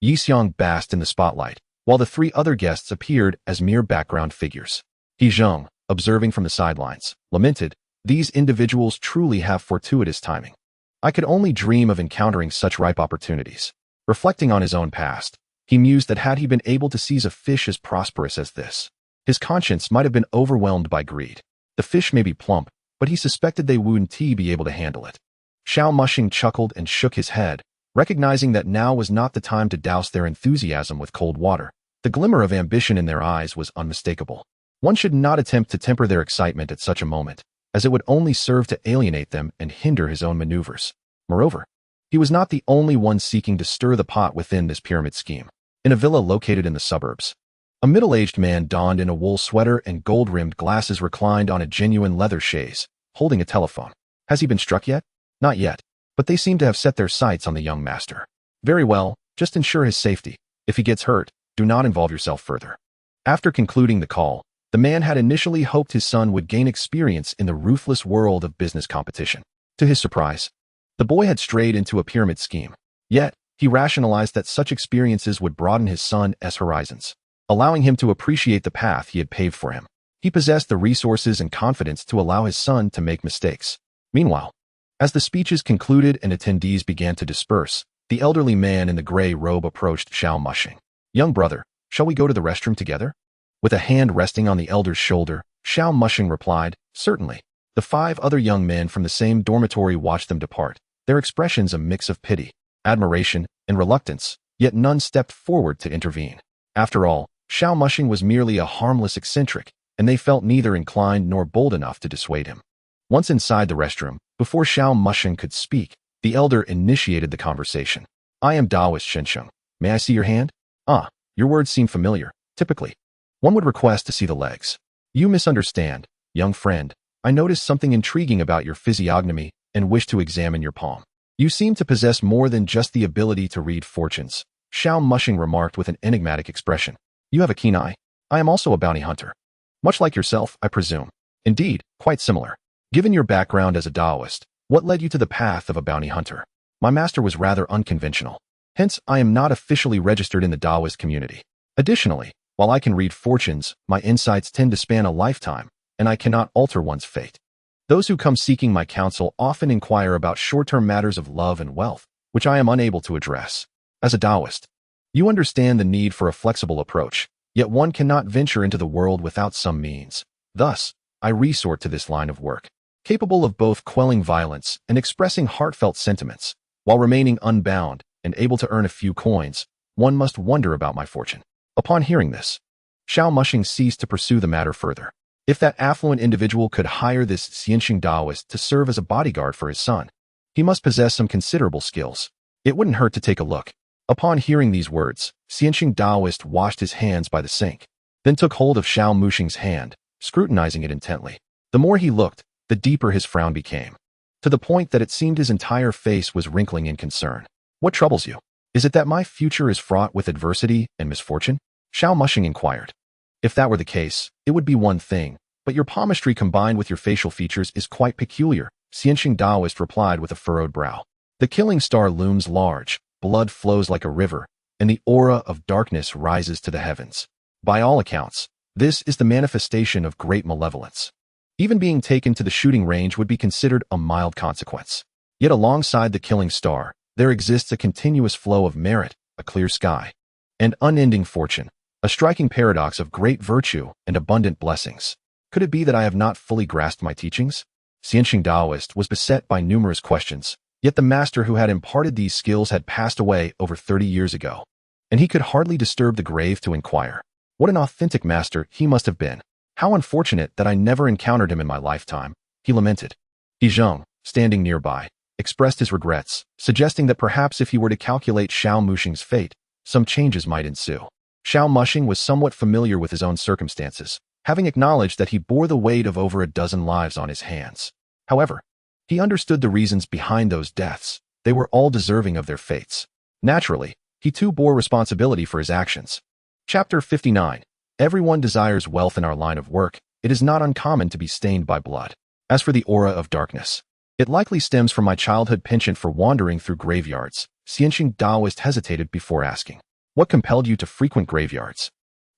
Yixiang basked in the spotlight, while the three other guests appeared as mere background figures. He Zheng, observing from the sidelines, lamented, "These individuals truly have fortuitous timing. I could only dream of encountering such ripe opportunities." Reflecting on his own past, he mused that had he been able to seize a fish as prosperous as this, his conscience might have been overwhelmed by greed. The fish may be plump, but he suspected they wouldn't be able to handle it. Xiao Mushing chuckled and shook his head, recognizing that now was not the time to douse their enthusiasm with cold water. The glimmer of ambition in their eyes was unmistakable. One should not attempt to temper their excitement at such a moment, as it would only serve to alienate them and hinder his own maneuvers. Moreover, he was not the only one seeking to stir the pot within this pyramid scheme. In a villa located in the suburbs, a middle-aged man donned in a wool sweater and gold-rimmed glasses reclined on a genuine leather chaise, holding a telephone. Has he been struck yet? Not yet, but they seem to have set their sights on the young master. Very well, just ensure his safety. If he gets hurt, do not involve yourself further. After concluding the call, the man had initially hoped his son would gain experience in the ruthless world of business competition. To his surprise, the boy had strayed into a pyramid scheme. Yet, he rationalized that such experiences would broaden his son's horizons, allowing him to appreciate the path he had paved for him. He possessed the resources and confidence to allow his son to make mistakes. Meanwhile, as the speeches concluded and attendees began to disperse, the elderly man in the gray robe approached Xiao Mushing. "Young brother, shall we go to the restroom together?" With a hand resting on the elder's shoulder, Xiao Mushing replied, "Certainly." The 5 other young men from the same dormitory watched them depart, their expressions a mix of pity, admiration, and reluctance, yet none stepped forward to intervene. After all, Xiao Mushing was merely a harmless eccentric, and they felt neither inclined nor bold enough to dissuade him. Once inside the restroom, before Xiao Mushing could speak, the elder initiated the conversation. "I am Taoist Shensheng. May I see your hand?" "Ah, your words seem familiar. Typically, one would request to see the legs." "You misunderstand, young friend. I noticed something intriguing about your physiognomy and wish to examine your palm. You seem to possess more than just the ability to read fortunes," Xiao Mushing remarked with an enigmatic expression. "You have a keen eye. I am also a bounty hunter. Much like yourself, I presume. Indeed, quite similar. Given your background as a Taoist, what led you to the path of a bounty hunter?" "My master was rather unconventional. Hence, I am not officially registered in the Taoist community. Additionally, while I can read fortunes, my insights tend to span a lifetime, and I cannot alter one's fate. Those who come seeking my counsel often inquire about short-term matters of love and wealth, which I am unable to address. As a Taoist, you understand the need for a flexible approach, yet one cannot venture into the world without some means. Thus, I resort to this line of work, capable of both quelling violence and expressing heartfelt sentiments, while remaining unbound and able to earn a few coins. One must wonder about my fortune." Upon hearing this, Xiao Mushing ceased to pursue the matter further. If that affluent individual could hire this Xianxing Taoist to serve as a bodyguard for his son, he must possess some considerable skills. It wouldn't hurt to take a look. Upon hearing these words, Xianxing Taoist washed his hands by the sink, then took hold of Xiao Mushing's hand, scrutinizing it intently. The more he looked, the deeper his frown became, to the point that it seemed his entire face was wrinkling in concern. "What troubles you? Is it that my future is fraught with adversity and misfortune?" Xiao Mushing inquired. "If that were the case, it would be one thing, but your palmistry combined with your facial features is quite peculiar," Xianxing Taoist replied with a furrowed brow. "The killing star looms large, blood flows like a river, and the aura of darkness rises to the heavens. By all accounts, This is the manifestation of great malevolence. Even being taken to the shooting range would be considered a mild consequence. Yet alongside the killing star, there exists a continuous flow of merit, a clear sky, and unending fortune, a striking paradox of great virtue and abundant blessings. Could it be that I have not fully grasped my teachings? Xianxing Daoist was beset by numerous questions, yet the master who had imparted these skills had passed away over 30 years ago, and he could hardly disturb the grave to inquire. What an authentic master he must have been. How unfortunate that I never encountered him in my lifetime, he lamented. He Zheng, standing nearby, expressed his regrets, suggesting that perhaps if he were to calculate Xiao Muxing's fate, some changes might ensue. Xiao Muxing was somewhat familiar with his own circumstances, having acknowledged that he bore the weight of over a dozen lives on his hands. However, he understood the reasons behind those deaths. They were all deserving of their fates. Naturally, he too bore responsibility for his actions. Chapter 59. Everyone desires wealth in our line of work. It is not uncommon to be stained by blood. As for the aura of darkness, it likely stems from my childhood penchant for wandering through graveyards. Xianxing Daoist hesitated before asking, "What compelled you to frequent graveyards?"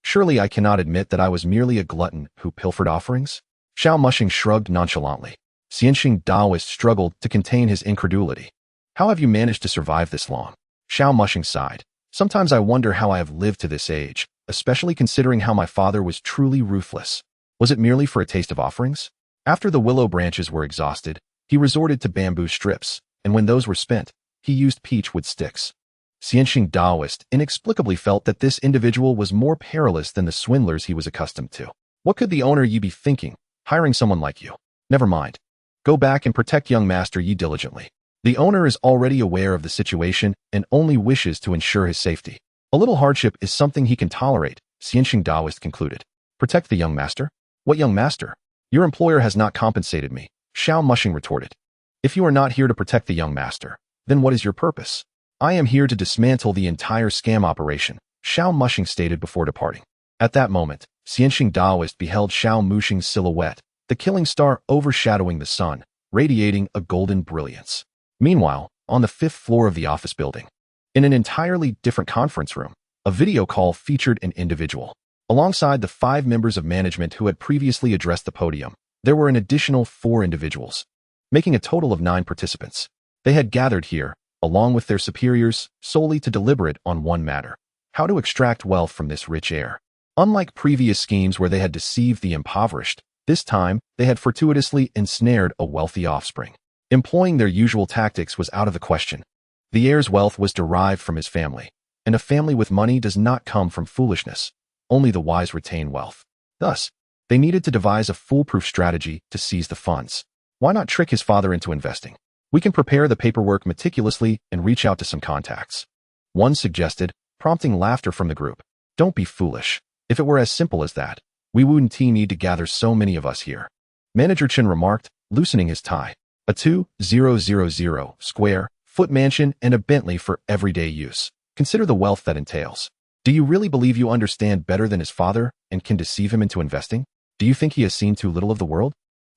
"Surely I cannot admit that I was merely a glutton who pilfered offerings?" Xiao Muxing shrugged nonchalantly. Xianxing Daoist struggled to contain his incredulity. "How have you managed to survive this long?" Xiao Muxing sighed. "Sometimes I wonder how I have lived to this age, especially considering how my father was truly ruthless. Was it merely for a taste of offerings?" After the willow branches were exhausted, he resorted to bamboo strips, and when those were spent, he used peachwood sticks. Xianxing Daoist inexplicably felt that this individual was more perilous than the swindlers he was accustomed to. What could the owner Yi be thinking, hiring someone like you? Never mind. Go back and protect young master Yi diligently. The owner is already aware of the situation and only wishes to ensure his safety. A little hardship is something he can tolerate, Xianxing Daoist concluded. Protect the young master? What young master? Your employer has not compensated me, Xiao Muxing retorted. If you are not here to protect the young master, then what is your purpose? I am here to dismantle the entire scam operation, Xiao Muxing stated before departing. At that moment, Xianxing Daoist beheld Xiao Muxing's silhouette, the killing star overshadowing the sun, radiating a golden brilliance. Meanwhile, on the 5th floor of the office building, in an entirely different conference room, a video call featured an individual. Alongside the 5 members of management who had previously addressed the podium, there were an additional 4 individuals, making a total of 9 participants. They had gathered here, along with their superiors, solely to deliberate on one matter: how to extract wealth from this rich heir. Unlike previous schemes where they had deceived the impoverished, this time they had fortuitously ensnared a wealthy offspring. Employing their usual tactics was out of the question. The heir's wealth was derived from his family, and a family with money does not come from foolishness. Only the wise retain wealth. Thus, they needed to devise a foolproof strategy to seize the funds. Why not trick his father into investing? We can prepare the paperwork meticulously and reach out to some contacts. One suggested, prompting laughter from the group. Don't be foolish. If it were as simple as that, we wouldn't need to gather so many of us here. Manager Chen remarked, loosening his tie. A 2,000 square foot mansion and a Bentley for everyday use. Consider the wealth that entails. Do you really believe you understand better than his father and can deceive him into investing? Do you think he has seen too little of the world?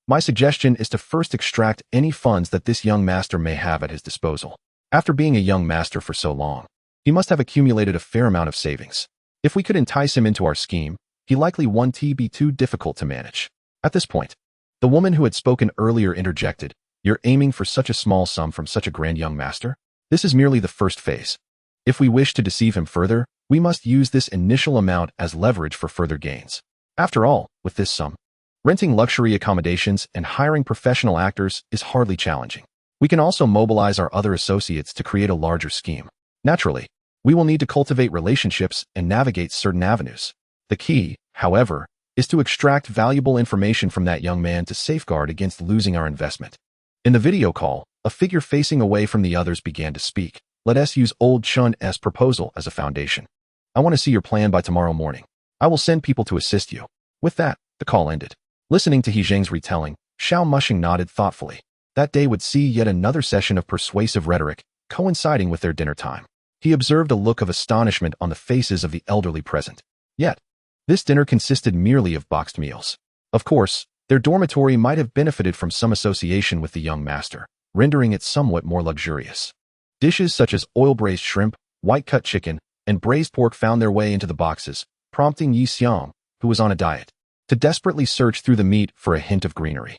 My suggestion is to first extract any funds that this young master may have at his disposal. After being a young master for so long, he must have accumulated a fair amount of savings. If we could entice him into our scheme, he likely won't be too difficult to manage. At this point, the woman who had spoken earlier interjected, "You're aiming for such a small sum from such a grand young master? This is merely the first phase. If we wish to deceive him further, we must use this initial amount as leverage for further gains. After all, with this sum, renting luxury accommodations and hiring professional actors is hardly challenging. We can also mobilize our other associates to create a larger scheme. Naturally, we will need to cultivate relationships and navigate certain avenues. The key, however, is to extract valuable information from that young man to safeguard against losing our investment." In the video call, a figure facing away from the others began to speak. "Let us use old Chun's proposal as a foundation. I want to see your plan by tomorrow morning. I will send people to assist you." With that, the call ended. Listening to He Zheng's retelling, Xiao Muxing nodded thoughtfully. That day would see yet another session of persuasive rhetoric, coinciding with their dinner time. He observed a look of astonishment on the faces of the elderly present. Yet, this dinner consisted merely of boxed meals. Of course, their dormitory might have benefited from some association with the young master, rendering it somewhat more luxurious. Dishes such as oil-braised shrimp, white-cut chicken, and braised pork found their way into the boxes, prompting Yi Xiang, who was on a diet, to desperately search through the meat for a hint of greenery.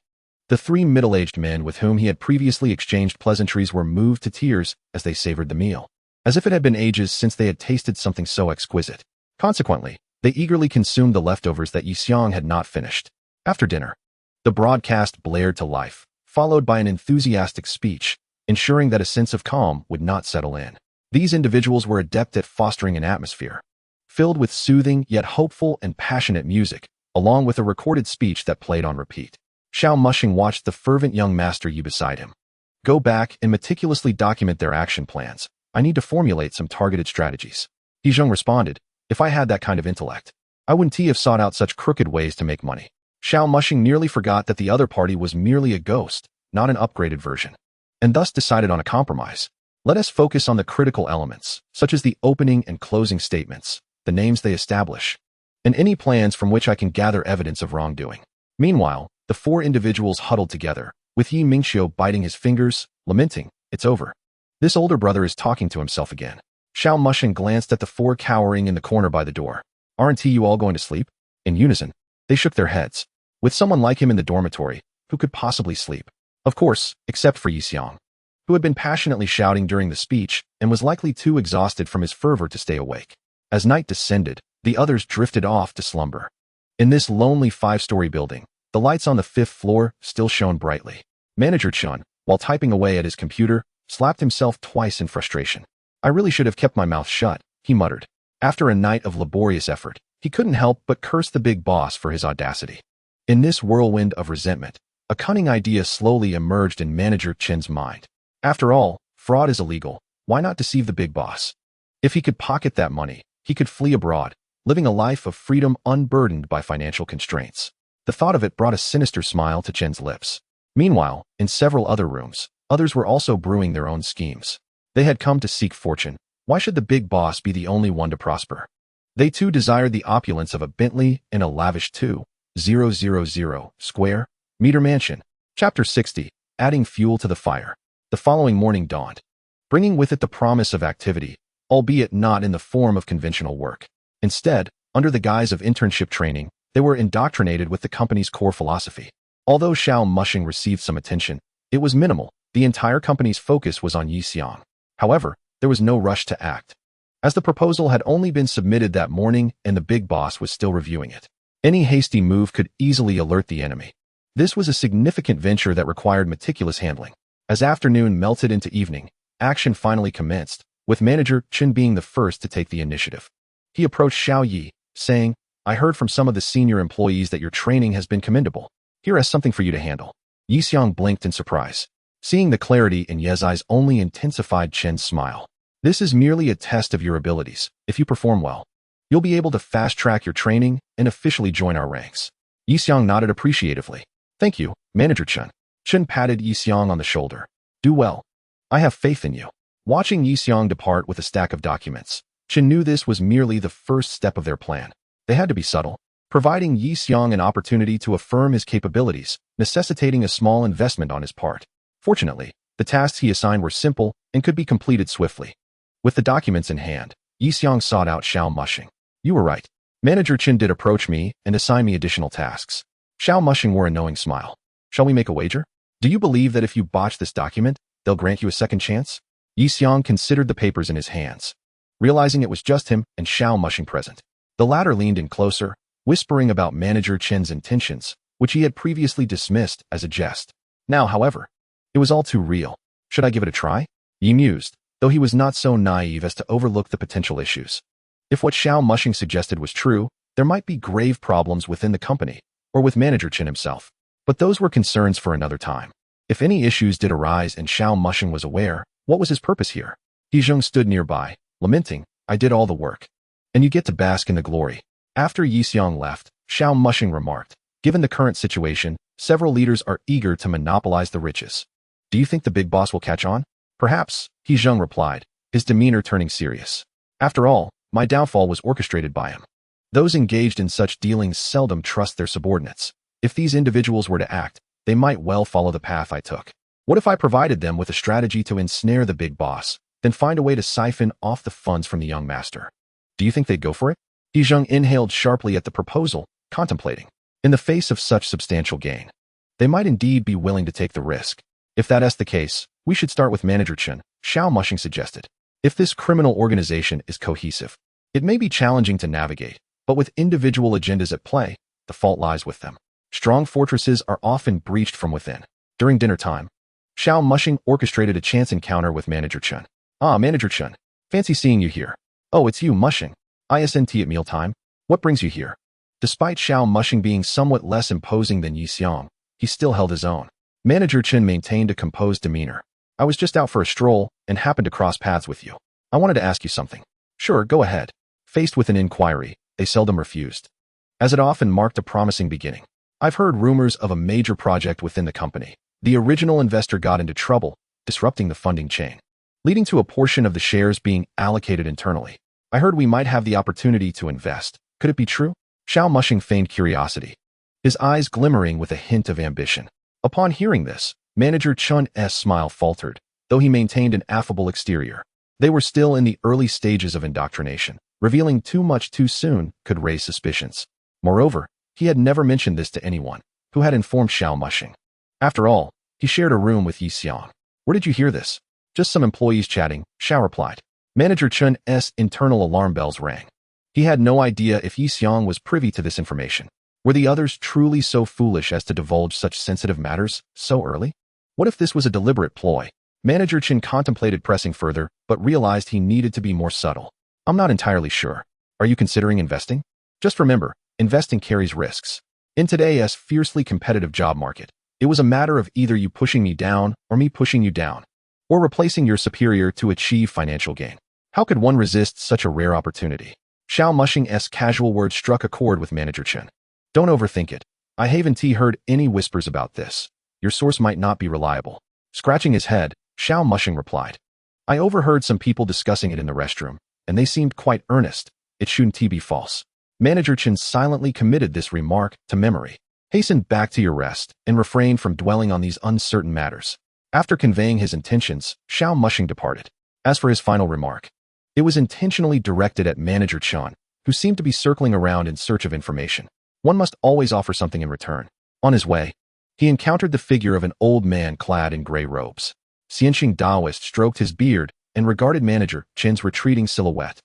The three middle-aged men with whom he had previously exchanged pleasantries were moved to tears as they savored the meal, as if it had been ages since they had tasted something so exquisite. Consequently, they eagerly consumed the leftovers that Yi Xiang had not finished. After dinner, the broadcast blared to life, followed by an enthusiastic speech, ensuring that a sense of calm would not settle in. These individuals were adept at fostering an atmosphere, filled with soothing yet hopeful and passionate music, along with a recorded speech that played on repeat. Xiao Mushing watched the fervent young master Yi beside him. Go back and meticulously document their action plans. I need to formulate some targeted strategies. He Zheng responded, if I had that kind of intellect, I wouldn't have sought out such crooked ways to make money. Xiao Mushing nearly forgot that the other party was merely a ghost, not an upgraded version, and thus decided on a compromise. Let us focus on the critical elements, such as the opening and closing statements, the names they establish, and any plans from which I can gather evidence of wrongdoing. Meanwhile, the four individuals huddled together, with Yi Mingxiu biting his fingers, lamenting, it's over. This older brother is talking to himself again. Xiao Mushing glanced at the four cowering in the corner by the door. Aren't you all going to sleep? In unison, they shook their heads. With someone like him in the dormitory, who could possibly sleep? Of course, except for Yi Xiang, who had been passionately shouting during the speech and was likely too exhausted from his fervor to stay awake. As night descended, the others drifted off to slumber. In this lonely 5-story building, the lights on the 5th floor still shone brightly. Manager Chun, while typing away at his computer, slapped himself twice in frustration. I really should have kept my mouth shut, he muttered. After a night of laborious effort, he couldn't help but curse the big boss for his audacity. In this whirlwind of resentment, a cunning idea slowly emerged in Manager Chen's mind. After all, fraud is illegal. Why not deceive the big boss? If he could pocket that money, he could flee abroad, living a life of freedom unburdened by financial constraints. The thought of it brought a sinister smile to Chen's lips. Meanwhile, in several other rooms, others were also brewing their own schemes. They had come to seek fortune. Why should the big boss be the only one to prosper? They too desired the opulence of a Bentley and a lavish 2,000 square meter mansion. Chapter 60, Adding Fuel to the Fire. The following morning dawned, bringing with it the promise of activity, albeit not in the form of conventional work. Instead, under the guise of internship training, they were indoctrinated with the company's core philosophy. Although Xiao Mushing received some attention, it was minimal. The entire company's focus was on Yi Xiang. However, there was no rush to act, as the proposal had only been submitted that morning and the big boss was still reviewing it. Any hasty move could easily alert the enemy. This was a significant venture that required meticulous handling. As afternoon melted into evening, action finally commenced, with Manager Chen being the first to take the initiative. He approached Xiao Yi, saying, I heard from some of the senior employees that your training has been commendable. Here is something for you to handle. Yi Xiang blinked in surprise. Seeing the clarity in Ye's eyes only intensified Chen's smile. This is merely a test of your abilities. If you perform well, you'll be able to fast-track your training and officially join our ranks. Yi Xiang nodded appreciatively. Thank you, Manager Chen. Chen patted Yi Xiang on the shoulder. Do well. I have faith in you. Watching Yi Xiang depart with a stack of documents, Chen knew this was merely the first step of their plan. They had to be subtle, providing Yi Xiang an opportunity to affirm his capabilities, necessitating a small investment on his part. Fortunately, the tasks he assigned were simple and could be completed swiftly. With the documents in hand, Yi Xiang sought out Xiao Mushing. You were right. Manager Chen did approach me and assign me additional tasks. Xiao Mushing wore a knowing smile. Shall we make a wager? Do you believe that if you botch this document, they'll grant you a second chance? Yi Xiang considered the papers in his hands, realizing it was just him and Xiao Mushing present. The latter leaned in closer, whispering about Manager Chen's intentions, which he had previously dismissed as a jest. Now, however, it was all too real. Should I give it a try? Yi mused, though he was not so naive as to overlook the potential issues. If what Xiao Mushing suggested was true, there might be grave problems within the company, or with Manager Chen himself. But those were concerns for another time. If any issues did arise and Xiao Mushing was aware, what was his purpose here? He Zheng stood nearby, lamenting, I did all the work, and you get to bask in the glory. After Yi Xiang left, Xiao Mushing remarked, given the current situation, several leaders are eager to monopolize the riches. Do you think the big boss will catch on? Perhaps, He Zheng replied, his demeanor turning serious. After all, my downfall was orchestrated by him. Those engaged in such dealings seldom trust their subordinates. If these individuals were to act, they might well follow the path I took. What if I provided them with a strategy to ensnare the big boss, then find a way to siphon off the funds from the young master? Do you think they'd go for it? He Zheng inhaled sharply at the proposal, contemplating. In the face of such substantial gain, they might indeed be willing to take the risk. If that is the case, we should start with Manager Chen, Xiao Mushing suggested. If this criminal organization is cohesive, it may be challenging to navigate, but with individual agendas at play, the fault lies with them. Strong fortresses are often breached from within. During dinner time, Xiao Mushing orchestrated a chance encounter with Manager Chen. Ah, Manager Chen. Fancy seeing you here. Oh, it's you, Mushing. ISNT at mealtime? What brings you here? Despite Xiao Mushing being somewhat less imposing than Yi Xiong, he still held his own. Manager Chen maintained a composed demeanor. I was just out for a stroll and happened to cross paths with you. I wanted to ask you something. Sure, go ahead. Faced with an inquiry, they seldom refused, as it often marked a promising beginning. I've heard rumors of a major project within the company. The original investor got into trouble, disrupting the funding chain, leading to a portion of the shares being allocated internally. I heard we might have the opportunity to invest. Could it be true? Xiao Mushing feigned curiosity, his eyes glimmering with a hint of ambition. Upon hearing this, Manager Chun's smile faltered, though he maintained an affable exterior. They were still in the early stages of indoctrination. Revealing too much too soon could raise suspicions. Moreover, he had never mentioned this to anyone who had informed Xiao Mushing. After all, he shared a room with Yi Xiong. Where did you hear this? Just some employees chatting, Xiao replied. Manager Chun's internal alarm bells rang. He had no idea if Yi Xiong was privy to this information. Were the others truly so foolish as to divulge such sensitive matters so early? What if this was a deliberate ploy? Manager Chen contemplated pressing further, but realized he needed to be more subtle. I'm not entirely sure. Are you considering investing? Just remember, investing carries risks. In today's fiercely competitive job market, it was a matter of either you pushing me down or me pushing you down, or replacing your superior to achieve financial gain. How could one resist such a rare opportunity? Xiao Mushing's casual words struck a chord with Manager Chen. Don't overthink it. I haven't heard any whispers about this. Your source might not be reliable. Scratching his head, Xiao Mushing replied. I overheard some people discussing it in the restroom, and they seemed quite earnest. It shouldn't be false. Manager Chen silently committed this remark to memory. Hasten back to your rest and refrain from dwelling on these uncertain matters. After conveying his intentions, Xiao Mushing departed. As for his final remark, it was intentionally directed at Manager Chen, who seemed to be circling around in search of information. One must always offer something in return. On his way, he encountered the figure of an old man clad in gray robes. Xianxing Daoist stroked his beard and regarded Manager Chen's retreating silhouette.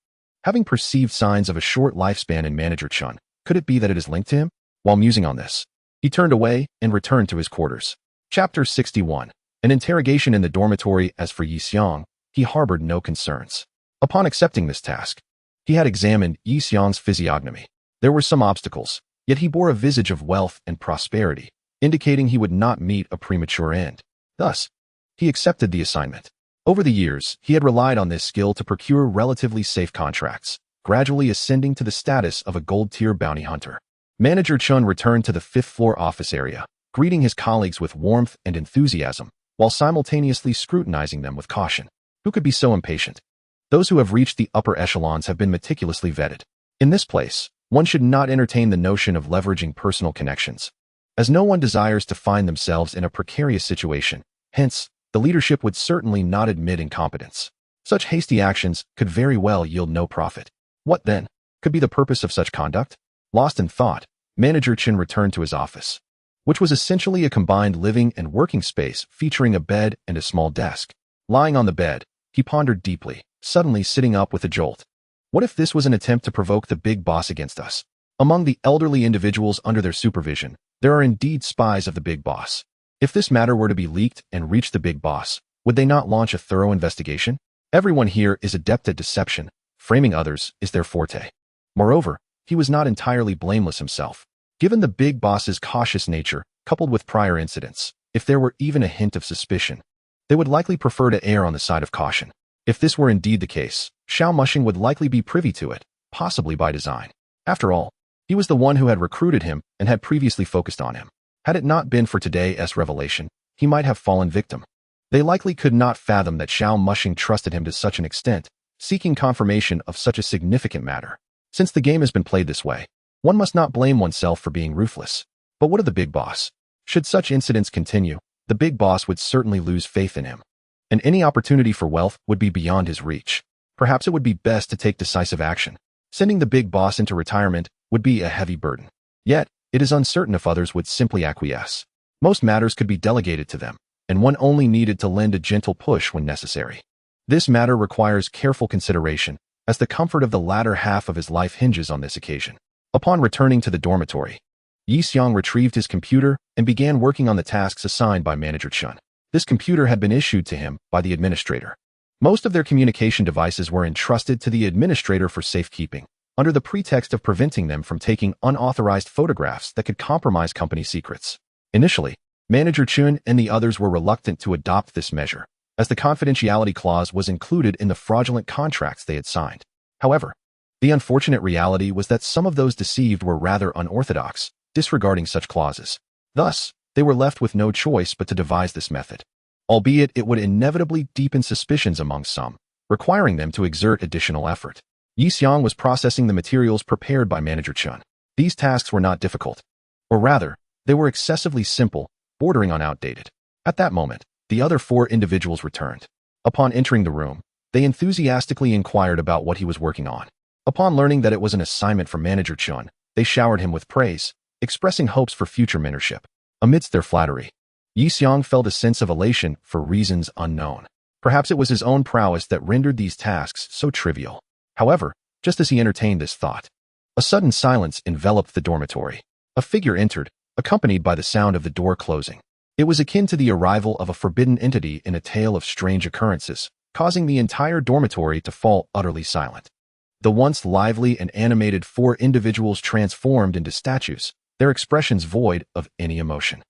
Having perceived signs of a short lifespan in Manager Chen, could it be that it is linked to him? While musing on this, he turned away and returned to his quarters. Chapter 61. An interrogation in the dormitory. As for Yi Xiong, he harbored no concerns. Upon accepting this task, he had examined Yi Xiong's physiognomy. There were some obstacles, yet he bore a visage of wealth and prosperity, indicating he would not meet a premature end. Thus, he accepted the assignment. Over the years, he had relied on this skill to procure relatively safe contracts, gradually ascending to the status of a gold-tier bounty hunter. Manager Chen returned to the fifth-floor office area, greeting his colleagues with warmth and enthusiasm, while simultaneously scrutinizing them with caution. Who could be so impatient? Those who have reached the upper echelons have been meticulously vetted. In this place, one should not entertain the notion of leveraging personal connections, as no one desires to find themselves in a precarious situation. Hence, the leadership would certainly not admit incompetence. Such hasty actions could very well yield no profit. What, then, could be the purpose of such conduct? Lost in thought, Manager Chen returned to his office, which was essentially a combined living and working space featuring a bed and a small desk. Lying on the bed, he pondered deeply, suddenly sitting up with a jolt. What if this was an attempt to provoke the big boss against us? Among the elderly individuals under their supervision, there are indeed spies of the big boss. If this matter were to be leaked and reach the big boss, would they not launch a thorough investigation? Everyone here is adept at deception. Framing others is their forte. Moreover, he was not entirely blameless himself. Given the big boss's cautious nature, coupled with prior incidents, if there were even a hint of suspicion, they would likely prefer to err on the side of caution. If this were indeed the case, Xiao Mushing would likely be privy to it, possibly by design. After all, he was the one who had recruited him and had previously focused on him. Had it not been for today's revelation, he might have fallen victim. They likely could not fathom that Xiao Mushing trusted him to such an extent, seeking confirmation of such a significant matter. Since the game has been played this way, one must not blame oneself for being ruthless. But what of the big boss? Should such incidents continue, the big boss would certainly lose faith in him, and any opportunity for wealth would be beyond his reach. Perhaps it would be best to take decisive action. Sending the big boss into retirement would be a heavy burden. Yet, it is uncertain if others would simply acquiesce. Most matters could be delegated to them, and one only needed to lend a gentle push when necessary. This matter requires careful consideration, as the comfort of the latter half of his life hinges on this occasion. Upon returning to the dormitory, Yi Xiang retrieved his computer and began working on the tasks assigned by Manager Chun. This computer had been issued to him by the administrator. Most of their communication devices were entrusted to the administrator for safekeeping, under the pretext of preventing them from taking unauthorized photographs that could compromise company secrets. Initially, Manager Chun and the others were reluctant to adopt this measure, as the confidentiality clause was included in the fraudulent contracts they had signed. However, the unfortunate reality was that some of those deceived were rather unorthodox, disregarding such clauses. Thus, they were left with no choice but to devise this method, albeit it would inevitably deepen suspicions among some, requiring them to exert additional effort. Yi Xiang was processing the materials prepared by Manager Chun. These tasks were not difficult, or rather, they were excessively simple, bordering on outdated. At that moment, the other 4 individuals returned. Upon entering the room, they enthusiastically inquired about what he was working on. Upon learning that it was an assignment from Manager Chun, they showered him with praise, expressing hopes for future mentorship. Amidst their flattery, Yi Xiang felt a sense of elation for reasons unknown. Perhaps it was his own prowess that rendered these tasks so trivial. However, just as he entertained this thought, a sudden silence enveloped the dormitory. A figure entered, accompanied by the sound of the door closing. It was akin to the arrival of a forbidden entity in a tale of strange occurrences, causing the entire dormitory to fall utterly silent. The once lively and animated 4 individuals transformed into statues, their expressions void of any emotion.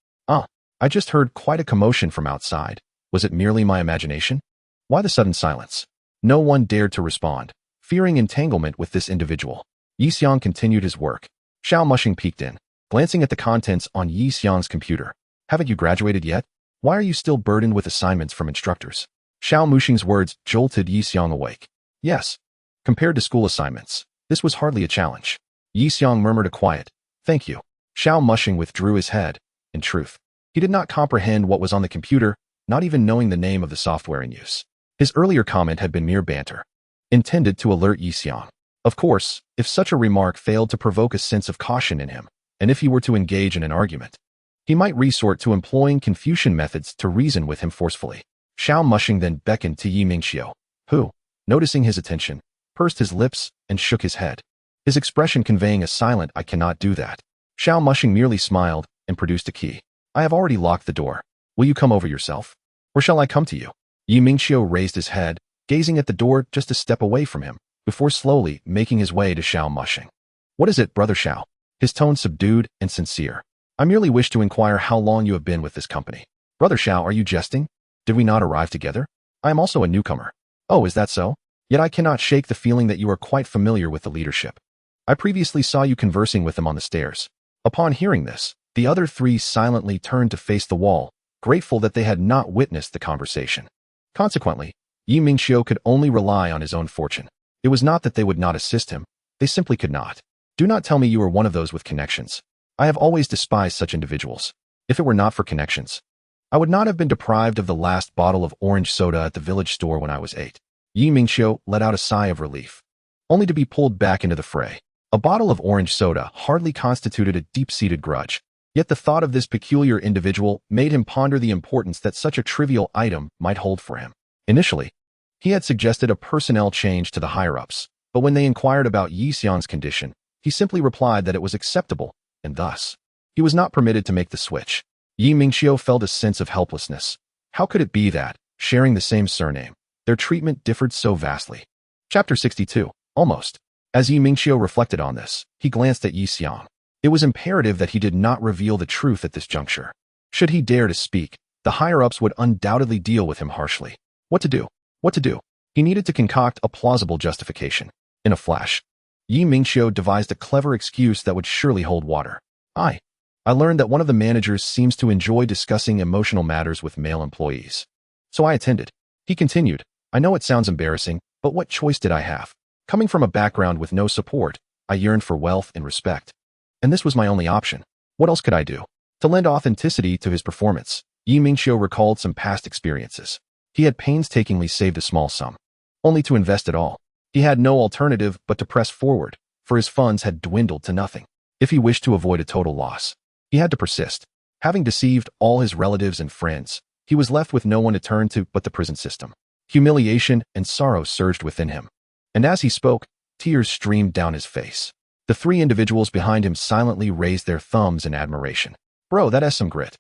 I just heard quite a commotion from outside. Was it merely my imagination? Why the sudden silence? No one dared to respond, fearing entanglement with this individual. Yi Xiang continued his work. Xiao Mushing peeked in, glancing at the contents on Yi Xiang's computer. Haven't you graduated yet? Why are you still burdened with assignments from instructors? Xiao Mushing's words jolted Yi Xiang awake. Yes. Compared to school assignments, this was hardly a challenge. Yi Xiang murmured a quiet, "Thank you." Xiao Mushing withdrew his head. In truth, he did not comprehend what was on the computer, not even knowing the name of the software in use. His earlier comment had been mere banter, intended to alert Yi Xiang. Of course, if such a remark failed to provoke a sense of caution in him, and if he were to engage in an argument, he might resort to employing Confucian methods to reason with him forcefully. Xiao Mushing then beckoned to Yi Mingxiu, who, noticing his attention, pursed his lips and shook his head, his expression conveying a silent "I cannot do that." Xiao Mushing merely smiled and produced a key. "I have already locked the door. Will you come over yourself? Or shall I come to you?" Yi Mingxiu raised his head, gazing at the door just a step away from him, before slowly making his way to Xiao Mushing. "What is it, Brother Xiao?" His tone subdued and sincere. "I merely wish to inquire how long you have been with this company." "Brother Xiao, are you jesting? Did we not arrive together? I am also a newcomer." "Oh, is that so? Yet I cannot shake the feeling that you are quite familiar with the leadership. I previously saw you conversing with them on the stairs." Upon hearing this, the other 3 silently turned to face the wall, grateful that they had not witnessed the conversation. Consequently, Yi Mingxiu could only rely on his own fortune. It was not that they would not assist him, they simply could not. "Do not tell me you are one of those with connections. I have always despised such individuals. If it were not for connections, I would not have been deprived of the last bottle of orange soda at the village store when I was 8. Yi Mingxiu let out a sigh of relief, only to be pulled back into the fray. A bottle of orange soda hardly constituted a deep-seated grudge, yet the thought of this peculiar individual made him ponder the importance that such a trivial item might hold for him. Initially, he had suggested a personnel change to the higher-ups, but when they inquired about Yi Xiang's condition, he simply replied that it was acceptable, and thus, he was not permitted to make the switch. Yi Mingxiu felt a sense of helplessness. How could it be that, sharing the same surname, their treatment differed so vastly? Chapter 62. Almost. As Yi Mingxiu reflected on this, he glanced at Yi Xiang. It was imperative that he did not reveal the truth at this juncture. Should he dare to speak, the higher-ups would undoubtedly deal with him harshly. What to do? What to do? He needed to concoct a plausible justification. In a flash, Yi Mingxiu devised a clever excuse that would surely hold water. I learned that one of the managers seems to enjoy discussing emotional matters with male employees. So I attended. He continued, "I know it sounds embarrassing, but what choice did I have? Coming from a background with no support, I yearned for wealth and respect. And this was my only option. What else could I do?" To lend authenticity to his performance, Yi Mingxiu recalled some past experiences. He had painstakingly saved a small sum, only to invest it all. He had no alternative but to press forward, for his funds had dwindled to nothing. If he wished to avoid a total loss, he had to persist. Having deceived all his relatives and friends, he was left with no one to turn to but the prison system. Humiliation and sorrow surged within him, and as he spoke, tears streamed down his face. The three individuals behind him silently raised their thumbs in admiration. Bro, that has some grit.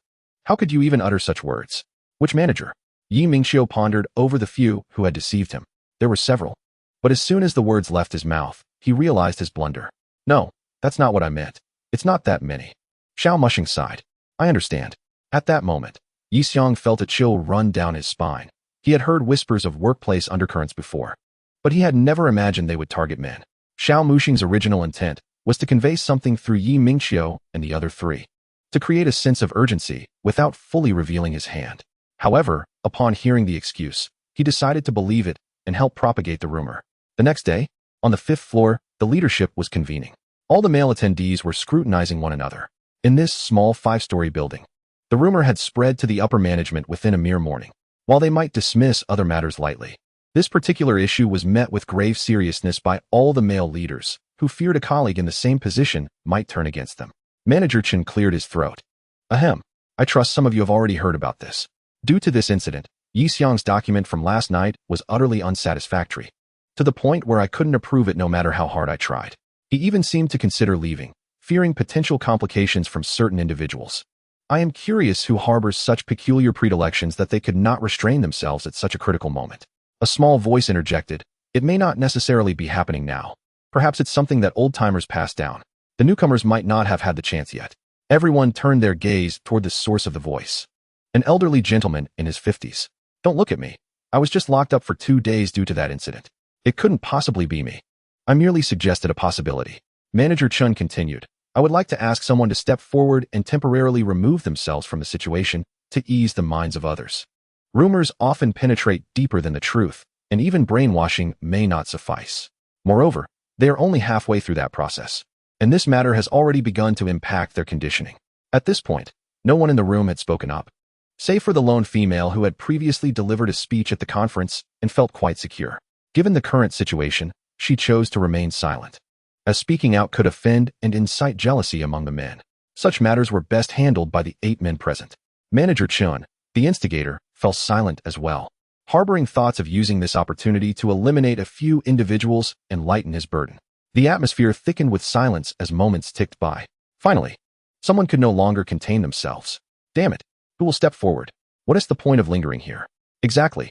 How could you even utter such words? Which manager? Yi Mingxiu pondered over the few who had deceived him. There were several. But as soon as the words left his mouth, he realized his blunder. No, that's not what I meant. It's not that many. Xiao Mushing sighed. I understand. At that moment, Yi Xiong felt a chill run down his spine. He had heard whispers of workplace undercurrents before, but he had never imagined they would target men. Xiao Mushing's original intent was to convey something through Yi Mingxiu and the other three, to create a sense of urgency without fully revealing his hand. However, upon hearing the excuse, he decided to believe it and help propagate the rumor. The next day, on the 5th floor, the leadership was convening. All the male attendees were scrutinizing one another. In this small 5-story building, the rumor had spread to the upper management within a mere morning. While they might dismiss other matters lightly, this particular issue was met with grave seriousness by all the male leaders, who feared a colleague in the same position might turn against them. Manager Chen cleared his throat. Ahem, I trust some of you have already heard about this. Due to this incident, Yi Xiong's document from last night was utterly unsatisfactory, to the point where I couldn't approve it no matter how hard I tried. He even seemed to consider leaving, fearing potential complications from certain individuals. I am curious who harbors such peculiar predilections that they could not restrain themselves at such a critical moment. A small voice interjected, it may not necessarily be happening now. Perhaps it's something that old-timers passed down. The newcomers might not have had the chance yet. Everyone turned their gaze toward the source of the voice. An elderly gentleman in his 50s. Don't look at me. I was just locked up for 2 days due to that incident. It couldn't possibly be me. I merely suggested a possibility. Manager Chun continued. I would like to ask someone to step forward and temporarily remove themselves from the situation to ease the minds of others. Rumors often penetrate deeper than the truth, and even brainwashing may not suffice. Moreover, they are only halfway through that process, and this matter has already begun to impact their conditioning. At this point, no one in the room had spoken up, save for the lone female who had previously delivered a speech at the conference and felt quite secure. Given the current situation, she chose to remain silent, as speaking out could offend and incite jealousy among the men. Such matters were best handled by the 8 men present. Manager Chun, the instigator, fell silent as well, harboring thoughts of using this opportunity to eliminate a few individuals and lighten his burden. The atmosphere thickened with silence as moments ticked by. Finally, someone could no longer contain themselves. Damn it, who will step forward? What is the point of lingering here? Exactly.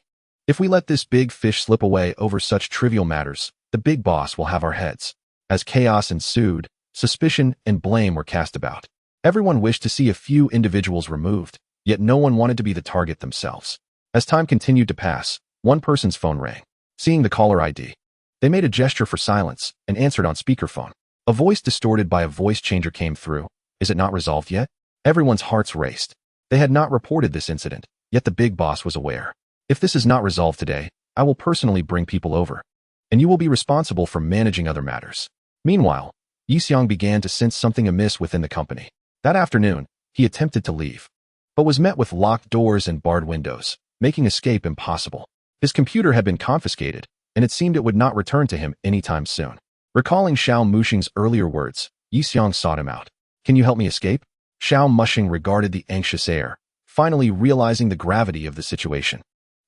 If we let this big fish slip away over such trivial matters, the big boss will have our heads. As chaos ensued, suspicion and blame were cast about. Everyone wished to see a few individuals removed, yet no one wanted to be the target themselves. As time continued to pass, one person's phone rang. Seeing the caller ID, they made a gesture for silence and answered on speakerphone. A voice distorted by a voice changer came through. Is it not resolved yet? Everyone's hearts raced. They had not reported this incident, yet the big boss was aware. If this is not resolved today, I will personally bring people over, and you will be responsible for managing other matters. Meanwhile, Yi Xiong began to sense something amiss within the company. That afternoon, he attempted to leave, but was met with locked doors and barred windows, making escape impossible. His computer had been confiscated, and it seemed it would not return to him anytime soon. Recalling Xiao Mushing's earlier words, Yi Xiong sought him out. Can you help me escape? Xiao Mushing regarded the anxious air, finally realizing the gravity of the situation.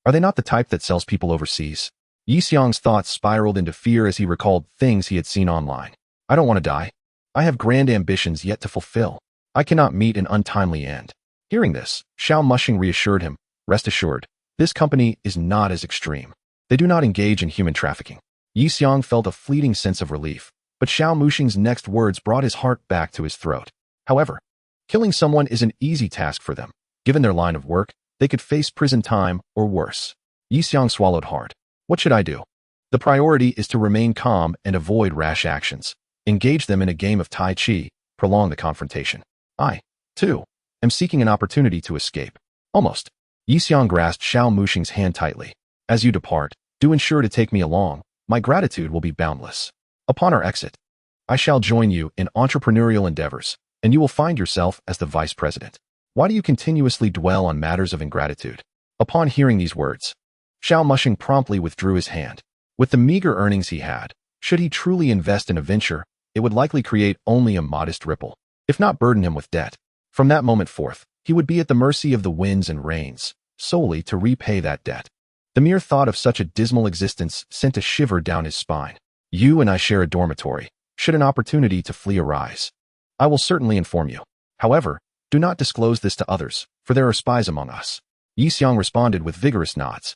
Are they not the type that sells people overseas? Yi Xiong's thoughts spiraled into fear as he recalled things he had seen online. I don't want to die. I have grand ambitions yet to fulfill. I cannot meet an untimely end. Hearing this, Xiao Mushing reassured him. Rest assured, this company is not as extreme. They do not engage in human trafficking. Yi Xiong felt a fleeting sense of relief, but Xiao Mushing's next words brought his heart back to his throat. However, killing someone is an easy task for them. Given their line of work, they could face prison time or worse. Yi Xiong swallowed hard. What should I do? The priority is to remain calm and avoid rash actions. Engage them in a game of Tai Chi, prolong the confrontation. I, too, am seeking an opportunity to escape. Almost. Yi Xiong grasped Xiao Mushing's hand tightly. As you depart, do ensure to take me along. My gratitude will be boundless. Upon our exit, I shall join you in entrepreneurial endeavors, and you will find yourself as the vice president. Why do you continuously dwell on matters of ingratitude? Upon hearing these words, Xiao Mushing promptly withdrew his hand. With the meager earnings he had, should he truly invest in a venture, it would likely create only a modest ripple, if not burden him with debt. From that moment forth, he would be at the mercy of the winds and rains, solely to repay that debt. The mere thought of such a dismal existence sent a shiver down his spine. You and I share a dormitory. Should an opportunity to flee arise, I will certainly inform you. However, do not disclose this to others, for there are spies among us. Yi Xiang responded with vigorous nods.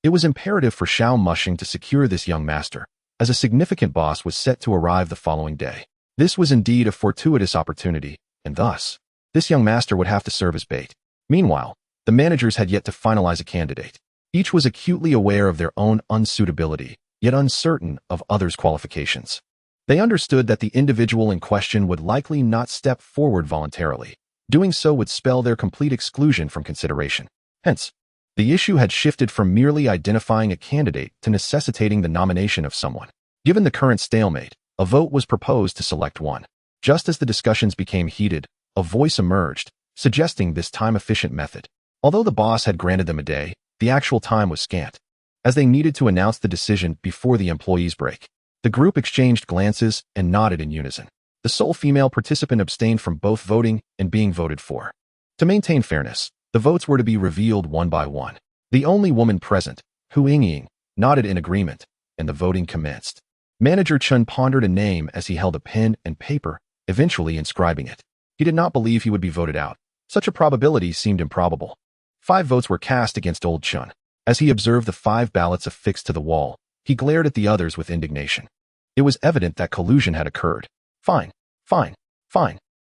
It was imperative for Xiao Mushing to secure this young master, as a significant boss was set to arrive the following day. This was indeed a fortuitous opportunity, and thus, this young master would have to serve as bait. Meanwhile, the managers had yet to finalize a candidate. Each was acutely aware of their own unsuitability, yet uncertain of others' qualifications. They understood that the individual in question would likely not step forward voluntarily. Doing so would spell their complete exclusion from consideration. Hence, the issue had shifted from merely identifying a candidate to necessitating the nomination of someone. Given the current stalemate, a vote was proposed to select one. Just as the discussions became heated, a voice emerged, suggesting this time-efficient method. Although the boss had granted them a day, the actual time was scant, as they needed to announce the decision before the employees' break. The group exchanged glances and nodded in unison. The sole female participant abstained from both voting and being voted for. To maintain fairness, the votes were to be revealed one by one. The only woman present, Hu Yingying, nodded in agreement, and the voting commenced. Manager Chun pondered a name as he held a pen and paper, eventually inscribing it. He did not believe he would be voted out. Such a probability seemed improbable. 5 votes were cast against old Chun. As he observed the 5 ballots affixed to the wall, he glared at the others with indignation. It was evident that collusion had occurred. Fine.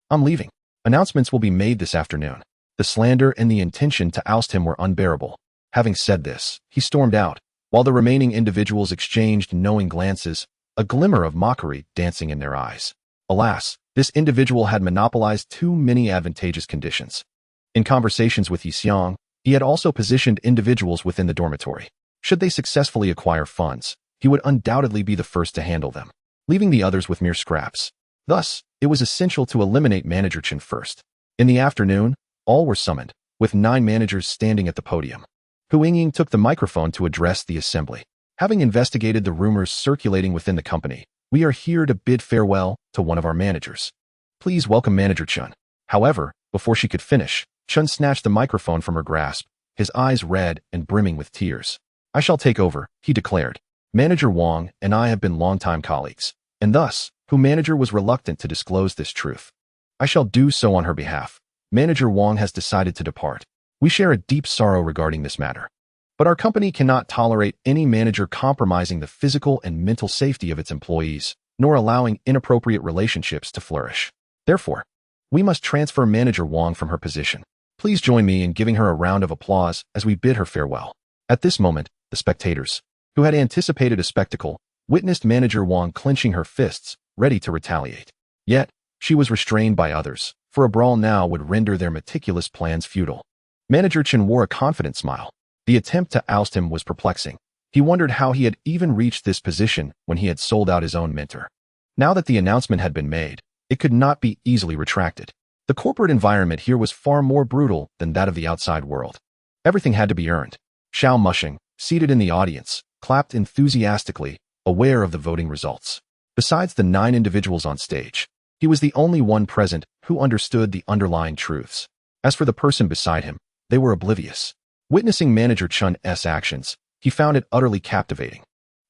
I'm leaving. Announcements will be made this afternoon. The slander and the intention to oust him were unbearable. Having said this, he stormed out, while the remaining individuals exchanged knowing glances, a glimmer of mockery dancing in their eyes. Alas, this individual had monopolized too many advantageous conditions. In conversations with Yi Xiang, he had also positioned individuals within the dormitory. Should they successfully acquire funds, he would undoubtedly be the first to handle them, leaving the others with mere scraps. Thus, it was essential to eliminate Manager Chen first. In the afternoon, all were summoned, with 9 managers standing at the podium. Hu Yingying took the microphone to address the assembly. Having investigated the rumors circulating within the company, we are here to bid farewell to one of our managers. Please welcome Manager Chun. However, before she could finish, Chun snatched the microphone from her grasp, his eyes red and brimming with tears. I shall take over, he declared. Manager Wang and I have been longtime colleagues, and thus, Hu Manager was reluctant to disclose this truth. I shall do so on her behalf. Manager Wang has decided to depart. We share a deep sorrow regarding this matter. But our company cannot tolerate any manager compromising the physical and mental safety of its employees, nor allowing inappropriate relationships to flourish. Therefore, we must transfer Manager Wang from her position. Please join me in giving her a round of applause as we bid her farewell. At this moment, the spectators, who had anticipated a spectacle, witnessed Manager Wang clenching her fists, ready to retaliate. Yet, she was restrained by others, for a brawl now would render their meticulous plans futile. Manager Chen wore a confident smile. The attempt to oust him was perplexing. He wondered how he had even reached this position when he had sold out his own mentor. Now that the announcement had been made, it could not be easily retracted. The corporate environment here was far more brutal than that of the outside world. Everything had to be earned. Xiao Mushing, seated in the audience, clapped enthusiastically, aware of the voting results. Besides the 9 individuals on stage, he was the only one present who understood the underlying truths. As for the person beside him, they were oblivious. Witnessing Manager Chun's actions, he found it utterly captivating.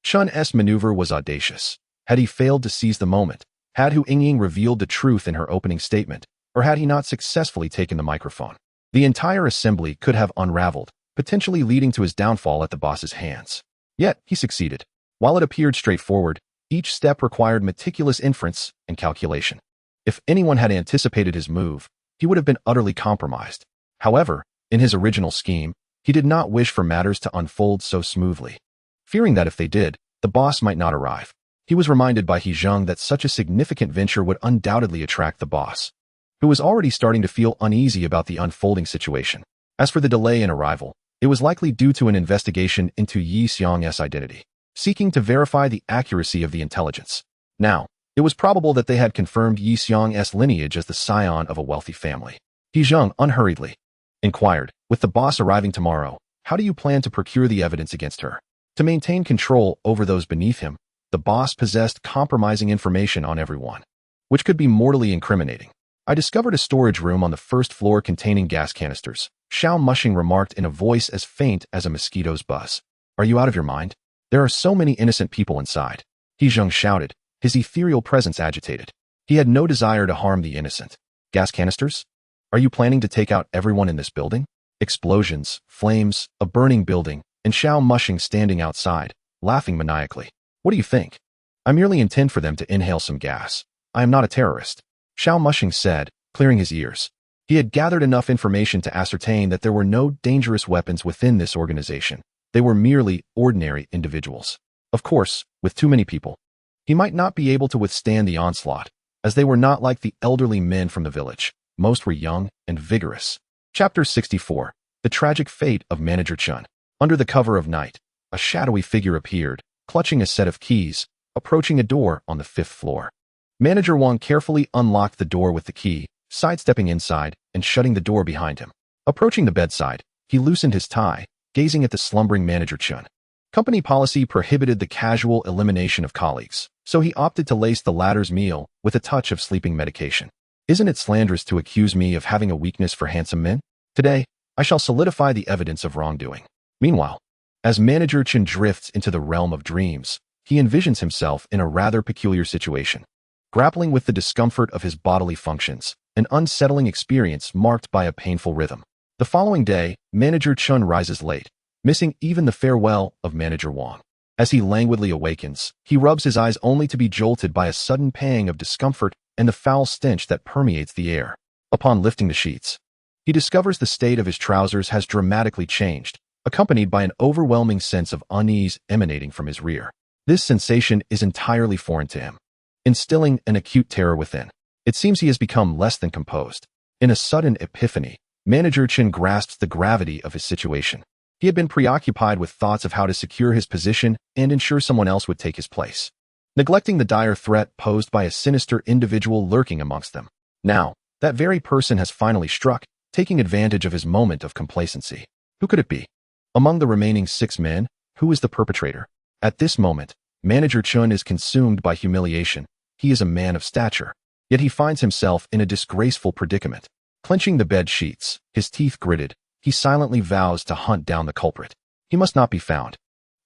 Chun's maneuver was audacious. Had he failed to seize the moment, had Hu Yingying revealed the truth in her opening statement, or had he not successfully taken the microphone, the entire assembly could have unraveled, potentially leading to his downfall at the boss's hands. Yet, he succeeded. While it appeared straightforward, each step required meticulous inference and calculation. If anyone had anticipated his move, he would have been utterly compromised. However, in his original scheme, he did not wish for matters to unfold so smoothly. Fearing that if they did, the boss might not arrive, he was reminded by He Zheng that such a significant venture would undoubtedly attract the boss, who was already starting to feel uneasy about the unfolding situation. As for the delay in arrival, it was likely due to an investigation into Yi Xiang's identity, seeking to verify the accuracy of the intelligence. Now, it was probable that they had confirmed Yi Xiang's lineage as the scion of a wealthy family. He Zheng unhurriedly inquired, with the boss arriving tomorrow, how do you plan to procure the evidence against her? To maintain control over those beneath him, the boss possessed compromising information on everyone, which could be mortally incriminating. I discovered a storage room on the first floor containing gas canisters. Xiao Mushing remarked in a voice as faint as a mosquito's buzz. Are you out of your mind? There are so many innocent people inside. He Zheng shouted, his ethereal presence agitated. He had no desire to harm the innocent. Gas canisters? Are you planning to take out everyone in this building? Explosions, flames, a burning building, and Xiao Mushing standing outside, laughing maniacally. What do you think? I merely intend for them to inhale some gas. I am not a terrorist. Xiao Mushing said, clearing his ears. He had gathered enough information to ascertain that there were no dangerous weapons within this organization. They were merely ordinary individuals. Of course, with too many people, he might not be able to withstand the onslaught, as they were not like the elderly men from the village. Most were young and vigorous. Chapter 64. The Tragic Fate of Manager Chun. Under the cover of night, a shadowy figure appeared, clutching a set of keys, approaching a door on the 5th floor. Manager Wang carefully unlocked the door with the key, sidestepping inside and shutting the door behind him. Approaching the bedside, he loosened his tie, gazing at the slumbering Manager Chun. Company policy prohibited the casual elimination of colleagues, so he opted to lace the latter's meal with a touch of sleeping medication. Isn't it slanderous to accuse me of having a weakness for handsome men? Today, I shall solidify the evidence of wrongdoing. Meanwhile, as Manager Chun drifts into the realm of dreams, he envisions himself in a rather peculiar situation, grappling with the discomfort of his bodily functions, an unsettling experience marked by a painful rhythm. The following day, Manager Chun rises late, missing even the farewell of Manager Wang. As he languidly awakens, he rubs his eyes only to be jolted by a sudden pang of discomfort and the foul stench that permeates the air. Upon lifting the sheets, he discovers the state of his trousers has dramatically changed, accompanied by an overwhelming sense of unease emanating from his rear. This sensation is entirely foreign to him, instilling an acute terror within. It seems he has become less than composed. In a sudden epiphany, Manager Chun grasps the gravity of his situation. He had been preoccupied with thoughts of how to secure his position and ensure someone else would take his place, neglecting the dire threat posed by a sinister individual lurking amongst them. Now, that very person has finally struck, taking advantage of his moment of complacency. Who could it be? Among the remaining 6 men, who is the perpetrator? At this moment, Manager Chun is consumed by humiliation. He is a man of stature, yet he finds himself in a disgraceful predicament. Clenching the bed sheets, his teeth gritted, he silently vows to hunt down the culprit. He must not be found.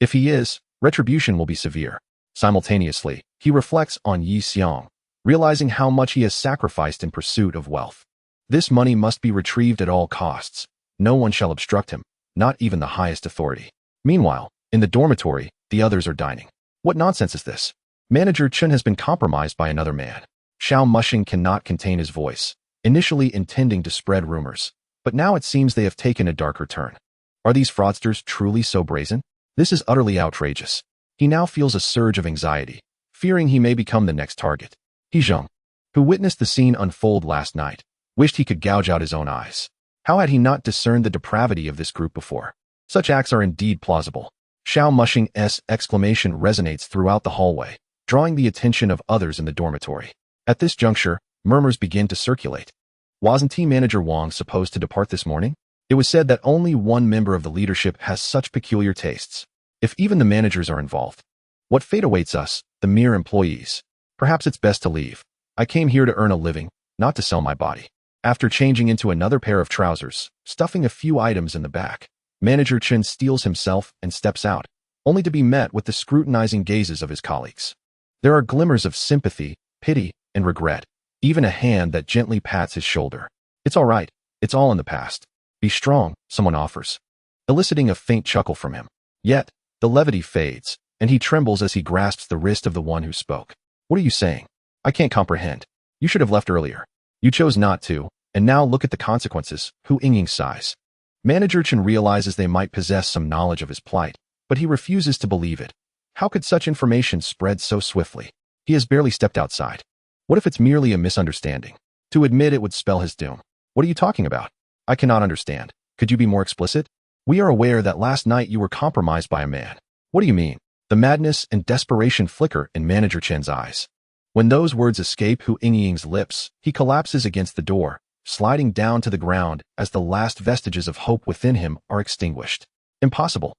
If he is, retribution will be severe. Simultaneously, he reflects on Yi Xiong, realizing how much he has sacrificed in pursuit of wealth. This money must be retrieved at all costs. No one shall obstruct him, not even the highest authority. Meanwhile, in the dormitory, the others are dining. What nonsense is this? Manager Chun has been compromised by another man. Xiao Mushing cannot contain his voice, initially intending to spread rumors, but now it seems they have taken a darker turn. Are these fraudsters truly so brazen? This is utterly outrageous. He now feels a surge of anxiety, fearing he may become the next target. He Zheng, who witnessed the scene unfold last night, wished he could gouge out his own eyes. How had he not discerned the depravity of this group before? Such acts are indeed plausible. Xiao Mushing's exclamation resonates throughout the hallway, drawing the attention of others in the dormitory. At this juncture, murmurs begin to circulate. Wasn't Manager Wang supposed to depart this morning? It was said that only one member of the leadership has such peculiar tastes. If even the managers are involved, what fate awaits us, the mere employees? Perhaps it's best to leave. I came here to earn a living, not to sell my body. After changing into another pair of trousers, stuffing a few items in the back, Manager Chun steels himself and steps out, only to be met with the scrutinizing gazes of his colleagues. There are glimmers of sympathy, pity, and regret, even a hand that gently pats his shoulder. It's all right. It's all in the past. Be strong, someone offers, eliciting a faint chuckle from him. Yet, the levity fades, and he trembles as he grasps the wrist of the one who spoke. What are you saying? I can't comprehend. You should have left earlier. You chose not to, and now look at the consequences. Hu Yingying sighs. Manager Chun realizes they might possess some knowledge of his plight, but he refuses to believe it. How could such information spread so swiftly? He has barely stepped outside. What if it's merely a misunderstanding? To admit it would spell his doom. What are you talking about? I cannot understand. Could you be more explicit? We are aware that last night you were compromised by a man. What do you mean? The madness and desperation flicker in Manager Chen's eyes. When those words escape Hu Yingying's lips, he collapses against the door, sliding down to the ground as the last vestiges of hope within him are extinguished. Impossible.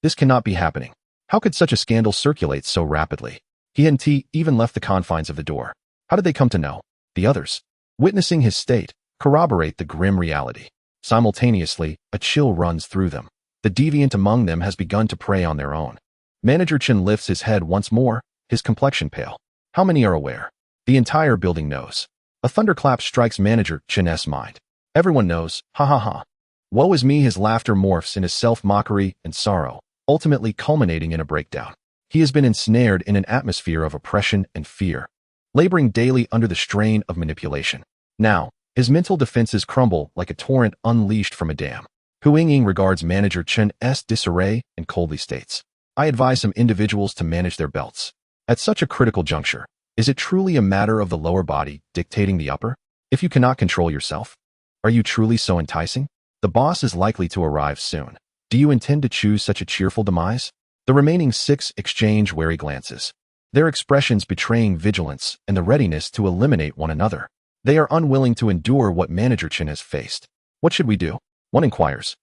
This cannot be happening. How could such a scandal circulate so rapidly? He hadn't even left the confines of the door. How did they come to know? The others, witnessing his state, corroborate the grim reality. Simultaneously, a chill runs through them. The deviant among them has begun to prey on their own. Manager Chen lifts his head once more, his complexion pale. How many are aware? The entire building knows. A thunderclap strikes Manager Chen's mind. Everyone knows, ha ha ha. Woe is me, his laughter morphs into self-mockery and sorrow, ultimately culminating in a breakdown. He has been ensnared in an atmosphere of oppression and fear, laboring daily under the strain of manipulation. Now, his mental defenses crumble like a torrent unleashed from a dam. Hu Yingying regards Manager Chen's disarray and coldly states, I advise some individuals to manage their belts. At such a critical juncture, is it truly a matter of the lower body dictating the upper? If you cannot control yourself, are you truly so enticing? The boss is likely to arrive soon. Do you intend to choose such a cheerful demise? The remaining 6 exchange wary glances, their expressions betraying vigilance and the readiness to eliminate one another. They are unwilling to endure what Manager Chen has faced. What should we do? One inquires,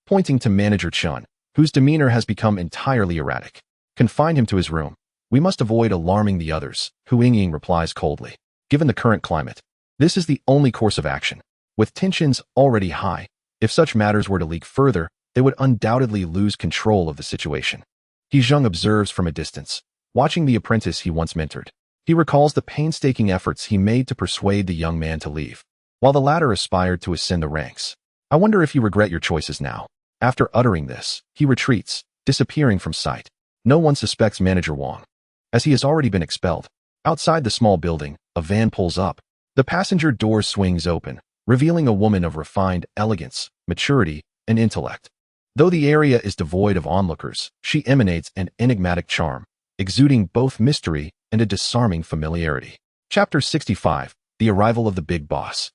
pointing to Manager Chen, whose demeanor has become entirely erratic. Confine him to his room. We must avoid alarming the others, Hu Yingying replies coldly. Given the current climate, this is the only course of action. With tensions already high, if such matters were to leak further, they would undoubtedly lose control of the situation. He Zheng observes from a distance, watching the apprentice he once mentored. He recalls the painstaking efforts he made to persuade the young man to leave, while the latter aspired to ascend the ranks. I wonder if you regret your choices now. After uttering this, he retreats, disappearing from sight. No one suspects Manager Wang, as he has already been expelled. Outside the small building, a van pulls up. The passenger door swings open, revealing a woman of refined elegance, maturity, and intellect. Though the area is devoid of onlookers, she emanates an enigmatic charm, exuding both mystery and a disarming familiarity. Chapter 65, The Arrival of the Big Boss.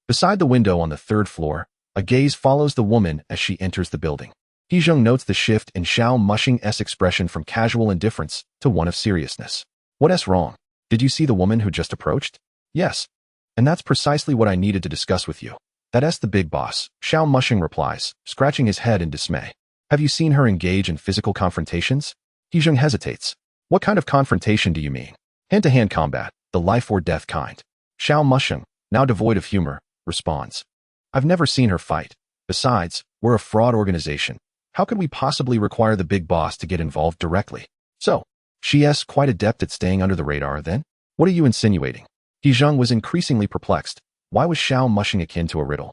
Beside the window on the 3rd floor, a gaze follows the woman as she enters the building. He Zheng notes the shift in Xiao Mushing's expression from casual indifference to one of seriousness. What's wrong? Did you see the woman who just approached? Yes. And that's precisely what I needed to discuss with you. That's the big boss, Xiao Mushing replies, scratching his head in dismay. Have you seen her engage in physical confrontations? He Zheng hesitates. What kind of confrontation do you mean? Hand-to-hand combat, the life-or-death kind. Xiao Mushing, now devoid of humor, responds. I've never seen her fight. Besides, we're a fraud organization. How could we possibly require the big boss to get involved directly? So, she's quite adept at staying under the radar then? What are you insinuating? He Zheng was increasingly perplexed. Why was Xiao Mushing akin to a riddle?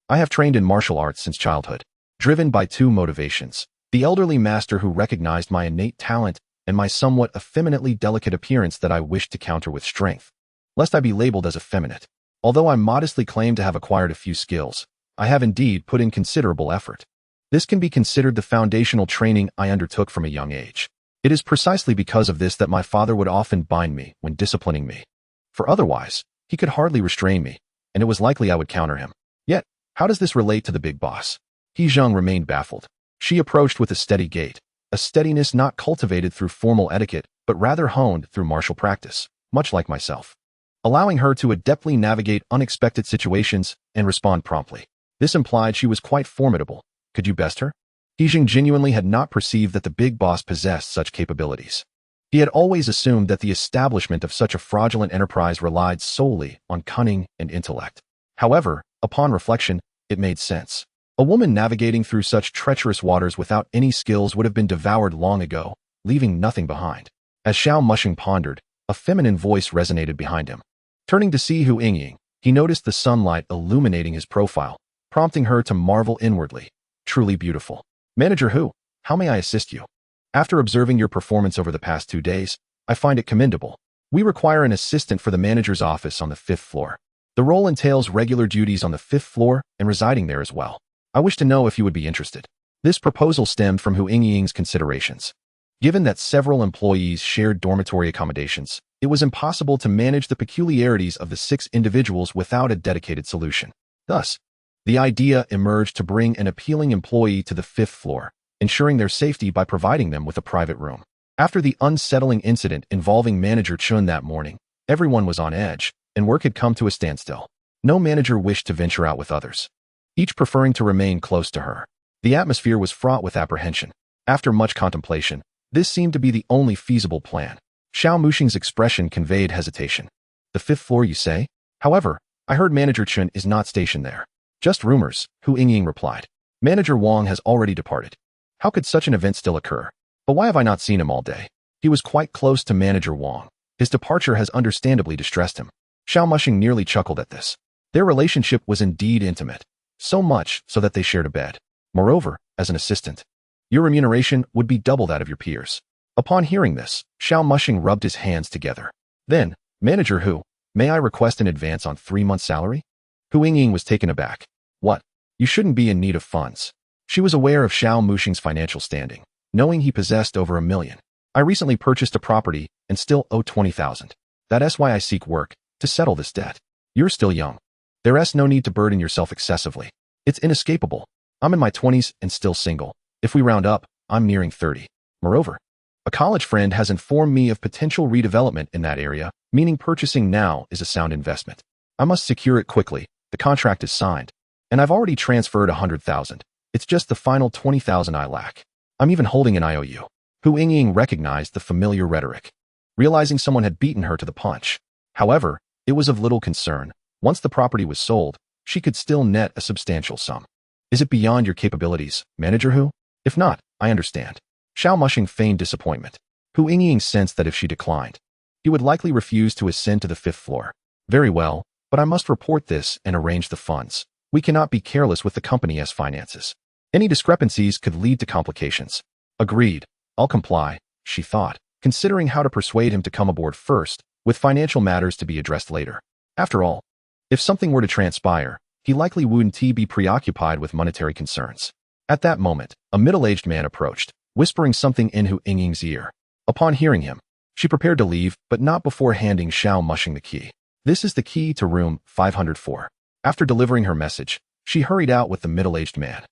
I have trained in martial arts since childhood, driven by 2 motivations. The elderly master who recognized my innate talent and my somewhat effeminately delicate appearance that I wished to counter with strength, lest I be labeled as effeminate. Although I modestly claim to have acquired a few skills, I have indeed put in considerable effort. This can be considered the foundational training I undertook from a young age. It is precisely because of this that my father would often bind me when disciplining me. For otherwise, he could hardly restrain me, and it was likely I would counter him. Yet, how does this relate to the big boss? He Zheng remained baffled. She approached with a steady gait, a steadiness not cultivated through formal etiquette, but rather honed through martial practice, much like myself, allowing her to adeptly navigate unexpected situations and respond promptly. This implied she was quite formidable. Could you best her? He Zheng genuinely had not perceived that the big boss possessed such capabilities. He had always assumed that the establishment of such a fraudulent enterprise relied solely on cunning and intellect. However, upon reflection, it made sense. A woman navigating through such treacherous waters without any skills would have been devoured long ago, leaving nothing behind. As Xiao Mushing pondered, a feminine voice resonated behind him. Turning to see Hu Yingying, he noticed the sunlight illuminating his profile, prompting her to marvel inwardly. Truly beautiful. Manager Hu, how may I assist you? After observing your performance over the past 2 days, I find it commendable. We require an assistant for the manager's office on the 5th floor. The role entails regular duties on the 5th floor and residing there as well. I wish to know if you would be interested. This proposal stemmed from Hu Yingying's considerations. Given that several employees shared dormitory accommodations, it was impossible to manage the peculiarities of the 6 individuals without a dedicated solution. Thus, the idea emerged to bring an appealing employee to the 5th floor, ensuring their safety by providing them with a private room. After the unsettling incident involving Manager Chun that morning, everyone was on edge, and work had come to a standstill. No manager wished to venture out with others, each preferring to remain close to her. The atmosphere was fraught with apprehension. After much contemplation, This seemed to be the only feasible plan. Xiao Muxing's expression conveyed hesitation. The 5th floor, you say? However, I heard Manager Chen is not stationed there. Just rumors, Hu Yingying replied. Manager Wang has already departed. How could such an event still occur? But why have I not seen him all day? He was quite close to Manager Wang. His departure has understandably distressed him. Xiao Muxing nearly chuckled at this. Their relationship was indeed intimate. So much so that they shared a bed. Moreover, as an assistant, your remuneration would be double that of your peers. Upon hearing this, Xiao Muxing rubbed his hands together. Then, Manager Hu, may I request an advance on 3 months' salary? Hu Yingying was taken aback. What? You shouldn't be in need of funds. She was aware of Xiao Muxing's financial standing, knowing he possessed over 1 million. I recently purchased a property and still owe 20,000. That's why I seek work, to settle this debt. You're still young. There's no need to burden yourself excessively. It's inescapable. I'm in my 20s and still single. If we round up, I'm nearing 30. Moreover, a college friend has informed me of potential redevelopment in that area, meaning purchasing now is a sound investment. I must secure it quickly. The contract is signed, and I've already transferred 100,000. It's just the final 20,000 I lack. I'm even holding an IOU. Hu Yingying recognized the familiar rhetoric, realizing someone had beaten her to the punch. However, it was of little concern. Once the property was sold, she could still net a substantial sum. Is it beyond your capabilities, Manager Hu? If not, I understand. Xiao Muxing feigned disappointment. Hu Yingying sensed that if she declined, he would likely refuse to ascend to the 5th floor. Very well, but I must report this and arrange the funds. We cannot be careless with the company's finances. Any discrepancies could lead to complications. Agreed. I'll comply, she thought, considering how to persuade him to come aboard first, with financial matters to be addressed later. After all, if something were to transpire, he likely wouldn't be preoccupied with monetary concerns. At that moment, a middle-aged man approached, whispering something in Hu Yingying's ear. Upon hearing him, she prepared to leave, but not before handing Xiao Muxing the key. This is the key to room 504. After delivering her message, she hurried out with the middle-aged man.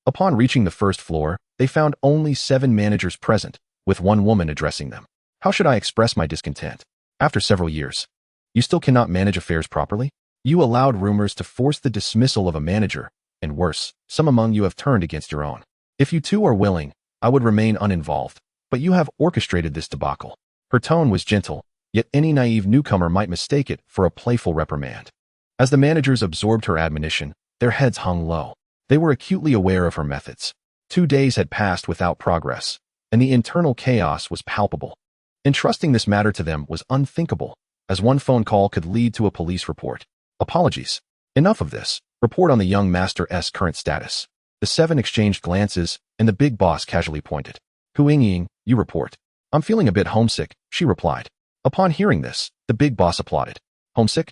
Upon reaching the 1st floor, they found only 7 managers present, with 1 woman addressing them. How should I express my discontent? After several years, you still cannot manage affairs properly? You allowed rumors to force the dismissal of a manager, and worse, some among you have turned against your own. If you two are willing, I would remain uninvolved, but you have orchestrated this debacle. Her tone was gentle, yet any naive newcomer might mistake it for a playful reprimand. As the managers absorbed her admonition, their heads hung low. They were acutely aware of her methods. 2 days had passed without progress, and the internal chaos was palpable. Entrusting this matter to them was unthinkable, as one phone call could lead to a police report. Apologies. Enough of this. Report on the young master's current status. The 7 exchanged glances, and the big boss casually pointed. Hu Yingying, you report. I'm feeling a bit homesick, she replied. Upon hearing this, the big boss applauded. Homesick?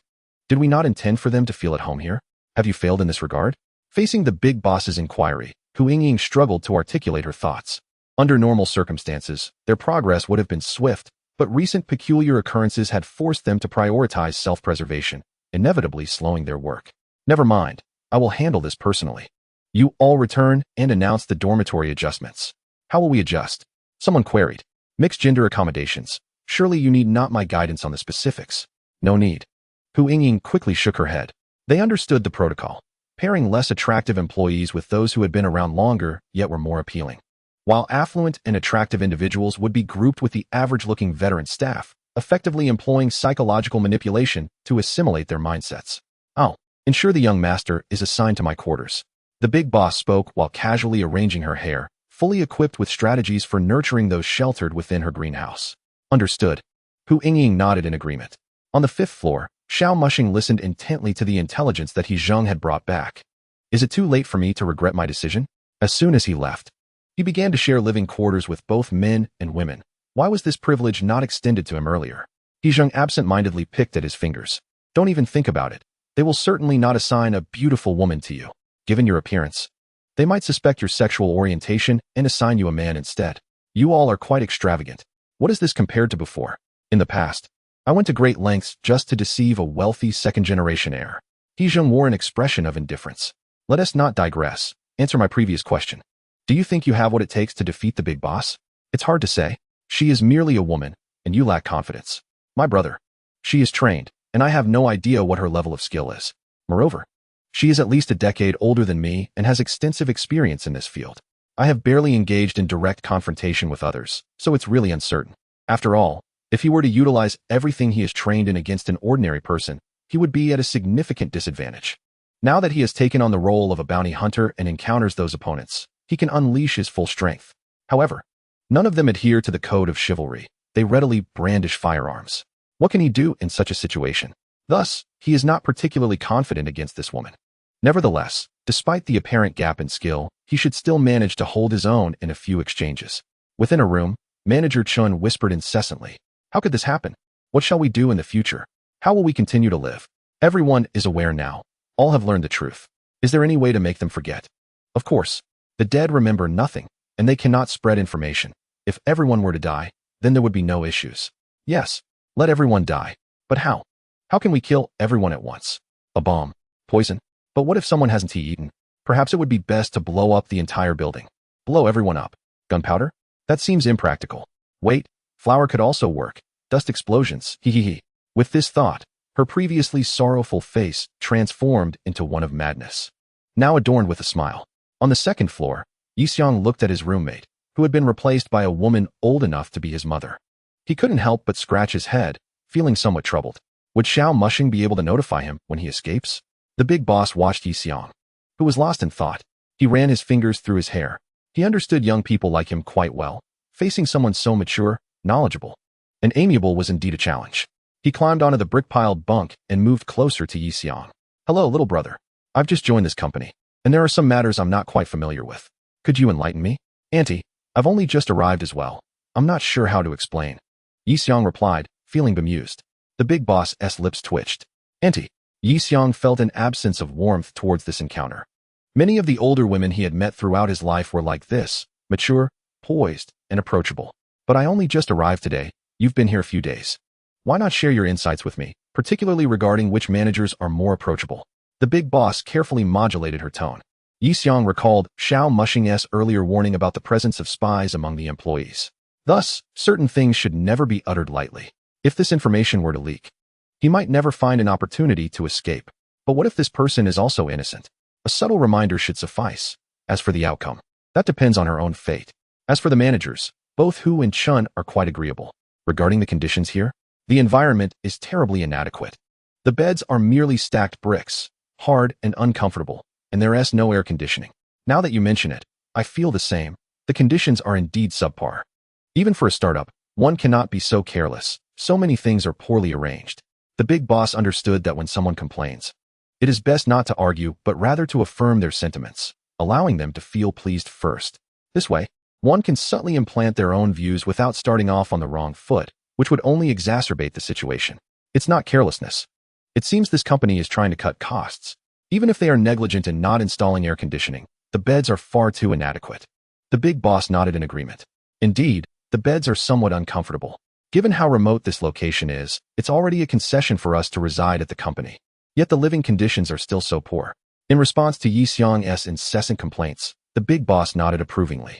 Did we not intend for them to feel at home here? Have you failed in this regard? Facing the big boss's inquiry, Hu Yingying struggled to articulate her thoughts. Under normal circumstances, their progress would have been swift, but recent peculiar occurrences had forced them to prioritize self-preservation, inevitably slowing their work. Never mind, I will handle this personally. You all return and announce the dormitory adjustments. How will we adjust? Someone queried. Mixed gender accommodations. Surely you need not my guidance on the specifics. No need. Hu Yingying quickly shook her head. They understood the protocol, pairing less attractive employees with those who had been around longer yet were more appealing. While affluent and attractive individuals would be grouped with the average-looking veteran staff, effectively employing psychological manipulation to assimilate their mindsets. I'll ensure the young master is assigned to my quarters. The big boss spoke while casually arranging her hair, fully equipped with strategies for nurturing those sheltered within her greenhouse. Understood. Hu Yingying nodded in agreement. On the 5th floor, Xiao Muxing listened intently to the intelligence that He Zheng had brought back. Is it too late for me to regret my decision? As soon as he left, he began to share living quarters with both men and women. Why was this privilege not extended to him earlier? He Zheng absent-mindedly picked at his fingers. Don't even think about it. They will certainly not assign a beautiful woman to you. Given your appearance, they might suspect your sexual orientation and assign you a man instead. You all are quite extravagant. What is this compared to before? In the past, I went to great lengths just to deceive a wealthy second-generation heir. He Zheng wore an expression of indifference. Let us not digress. Answer my previous question. Do you think you have what it takes to defeat the big boss? It's hard to say. She is merely a woman, and you lack confidence. My brother. She is trained, and I have no idea what her level of skill is. Moreover, she is at least a decade older than me and has extensive experience in this field. I have barely engaged in direct confrontation with others, so it's really uncertain. After all, if he were to utilize everything he is trained in against an ordinary person, he would be at a significant disadvantage. Now that he has taken on the role of a bounty hunter and encounters those opponents, he can unleash his full strength. However, none of them adhere to the code of chivalry. They readily brandish firearms. What can he do in such a situation? Thus, he is not particularly confident against this woman. Nevertheless, despite the apparent gap in skill, he should still manage to hold his own in a few exchanges. Within a room, Manager Chun whispered incessantly, "How could this happen? What shall we do in the future? How will we continue to live?" Everyone is aware now. All have learned the truth. Is there any way to make them forget? Of course. The dead remember nothing, and they cannot spread information. If everyone were to die, then there would be no issues. Yes, let everyone die. But how? How can we kill everyone at once? A bomb? Poison? But what if someone hasn't eaten? Perhaps it would be best to blow up the entire building. Blow everyone up. Gunpowder? That seems impractical. Wait, flour could also work. Dust explosions, hee. With this thought, her previously sorrowful face transformed into one of madness, now adorned with a smile. On the second floor, Yixiang looked at his roommate, who had been replaced by a woman old enough to be his mother. He couldn't help but scratch his head, feeling somewhat troubled. Would Xiao Mushing be able to notify him when he escapes? The big boss watched Yixiang, who was lost in thought. He ran his fingers through his hair. He understood young people like him quite well. Facing someone so mature, knowledgeable, and amiable was indeed a challenge. He climbed onto the brick-piled bunk and moved closer to Yixiang. "Hello, little brother. I've just joined this company, and there are some matters I'm not quite familiar with. Could you enlighten me?" "Auntie, I've only just arrived as well. I'm not sure how to explain." Yixiang replied, feeling bemused. The big boss's lips twitched. "Auntie." Yixiang felt an absence of warmth towards this encounter. Many of the older women he had met throughout his life were like this, mature, poised, and approachable. "But I only just arrived today. You've been here a few days. Why not share your insights with me, particularly regarding which managers are more approachable?" The big boss carefully modulated her tone. Yixiang recalled Xiao Mushing's earlier warning about the presence of spies among the employees. Thus, certain things should never be uttered lightly. If this information were to leak, he might never find an opportunity to escape. But what if this person is also innocent? A subtle reminder should suffice. As for the outcome, that depends on her own fate. As for the managers, both Hu and Chun are quite agreeable. Regarding the conditions here, the environment is terribly inadequate. The beds are merely stacked bricks, hard and uncomfortable, and there is no air conditioning. Now that you mention it, I feel the same. The conditions are indeed subpar. Even for a startup, one cannot be so careless. So many things are poorly arranged. The big boss understood that when someone complains, it is best not to argue, but rather to affirm their sentiments, allowing them to feel pleased first. This way, one can subtly implant their own views without starting off on the wrong foot, which would only exacerbate the situation. It's not carelessness. It seems this company is trying to cut costs. Even if they are negligent in not installing air conditioning, the beds are far too inadequate. The big boss nodded in agreement. Indeed, the beds are somewhat uncomfortable. Given how remote this location is, it's already a concession for us to reside at the company. Yet the living conditions are still so poor. In response to Yixiang's incessant complaints, the big boss nodded approvingly.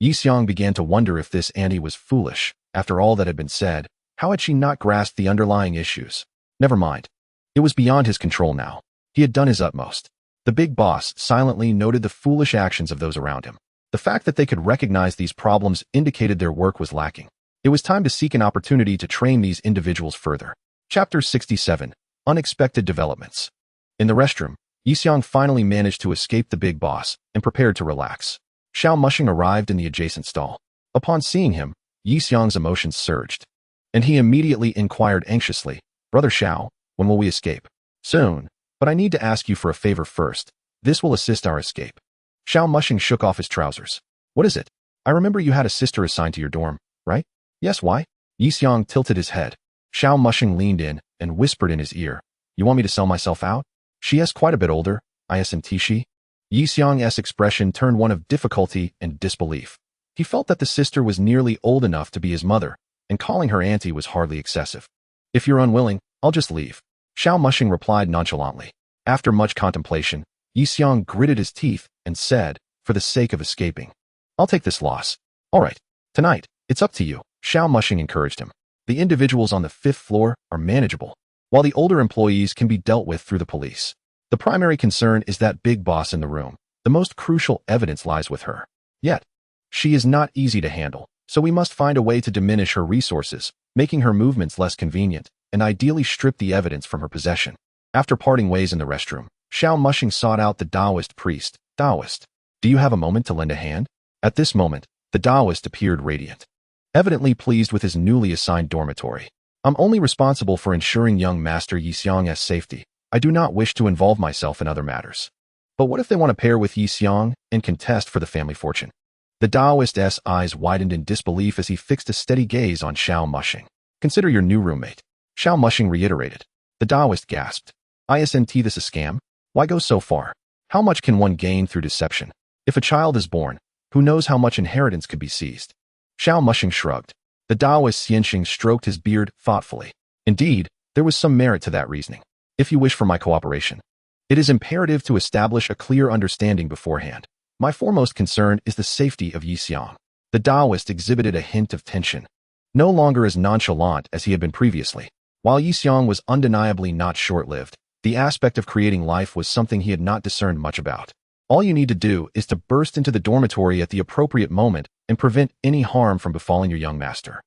Yixiang began to wonder if this auntie was foolish. After all that had been said, how had she not grasped the underlying issues? Never mind. It was beyond his control now. He had done his utmost. The big boss silently noted the foolish actions of those around him. The fact that they could recognize these problems indicated their work was lacking. It was time to seek an opportunity to train these individuals further. Chapter 67. Unexpected Developments. In the restroom, Yixiang finally managed to escape the big boss and prepared to relax. Xiao Mushing arrived in the adjacent stall. Upon seeing him, Yixiang's emotions surged, and he immediately inquired anxiously, "Brother Xiao, when will we escape?" "Soon, but I need to ask you for a favor first. This will assist our escape." Xiao Mushing shook off his trousers. "What is it? I remember you had a sister assigned to your dorm, right?" "Yes, why?" Yixiang tilted his head. Xiao Mushing leaned in and whispered in his ear, "You want me to sell myself out? She is quite a bit older, isn't she?" Yixiang's expression turned one of difficulty and disbelief. He felt that the sister was nearly old enough to be his mother, and calling her auntie was hardly excessive. "If you're unwilling, I'll just leave," Xiao Mushing replied nonchalantly. After much contemplation, Yixiang gritted his teeth and said, "For the sake of escaping, I'll take this loss." "All right, tonight, it's up to you," Xiao Mushing encouraged him. "The individuals on the 5th floor are manageable, while the older employees can be dealt with through the police. The primary concern is that big boss in the room. The most crucial evidence lies with her." Yet, she is not easy to handle, so we must find a way to diminish her resources, making her movements less convenient, and ideally strip the evidence from her possession. After parting ways in the restroom, Xiao Mushing sought out the Taoist priest. Taoist, do you have a moment to lend a hand? At this moment, the Taoist appeared radiant, evidently pleased with his newly assigned dormitory. I'm only responsible for ensuring young Master Yixiang's safety. I do not wish to involve myself in other matters. But what if they want to pair with Yixiang and contest for the family fortune? The Taoist's eyes widened in disbelief as he fixed a steady gaze on Xiao Mushing. Consider your new roommate. Xiao Mushing reiterated. The Taoist gasped. Isn't this a scam? Why go so far? How much can one gain through deception? If a child is born, who knows how much inheritance could be seized? Xiao Mushing shrugged. The Taoist Xianxing stroked his beard thoughtfully. Indeed, there was some merit to that reasoning. If you wish for my cooperation, it is imperative to establish a clear understanding beforehand. My foremost concern is the safety of Yixiang. The Taoist exhibited a hint of tension, no longer as nonchalant as he had been previously. While Yixiang was undeniably not short-lived, the aspect of creating life was something he had not discerned much about. All you need to do is to burst into the dormitory at the appropriate moment and prevent any harm from befalling your young master.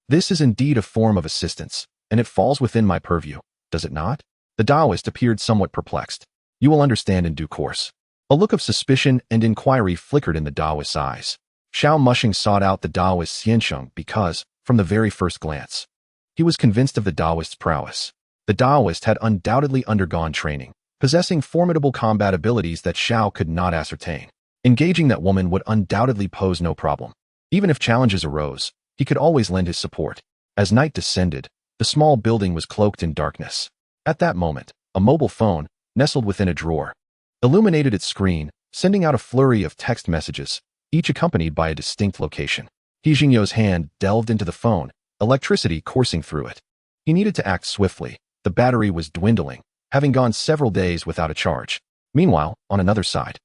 This is indeed a form of assistance, and it falls within my purview, does it not? The Taoist appeared somewhat perplexed. You will understand in due course. A look of suspicion and inquiry flickered in the Taoist's eyes. Xiao Mushing sought out the Taoist Xianxing because, from the very first glance, he was convinced of the Taoist's prowess. The Taoist had undoubtedly undergone training, possessing formidable combat abilities that Xiao could not ascertain. Engaging that woman would undoubtedly pose no problem. Even if challenges arose, he could always lend his support. As night descended, the small building was cloaked in darkness. At that moment, a mobile phone, nestled within a drawer, illuminated its screen, sending out a flurry of text messages, each accompanied by a distinct location. He Jingyo's hand delved into the phone, electricity coursing through it. He needed to act swiftly. The battery was dwindling, having gone several days without a charge. Meanwhile, on another side,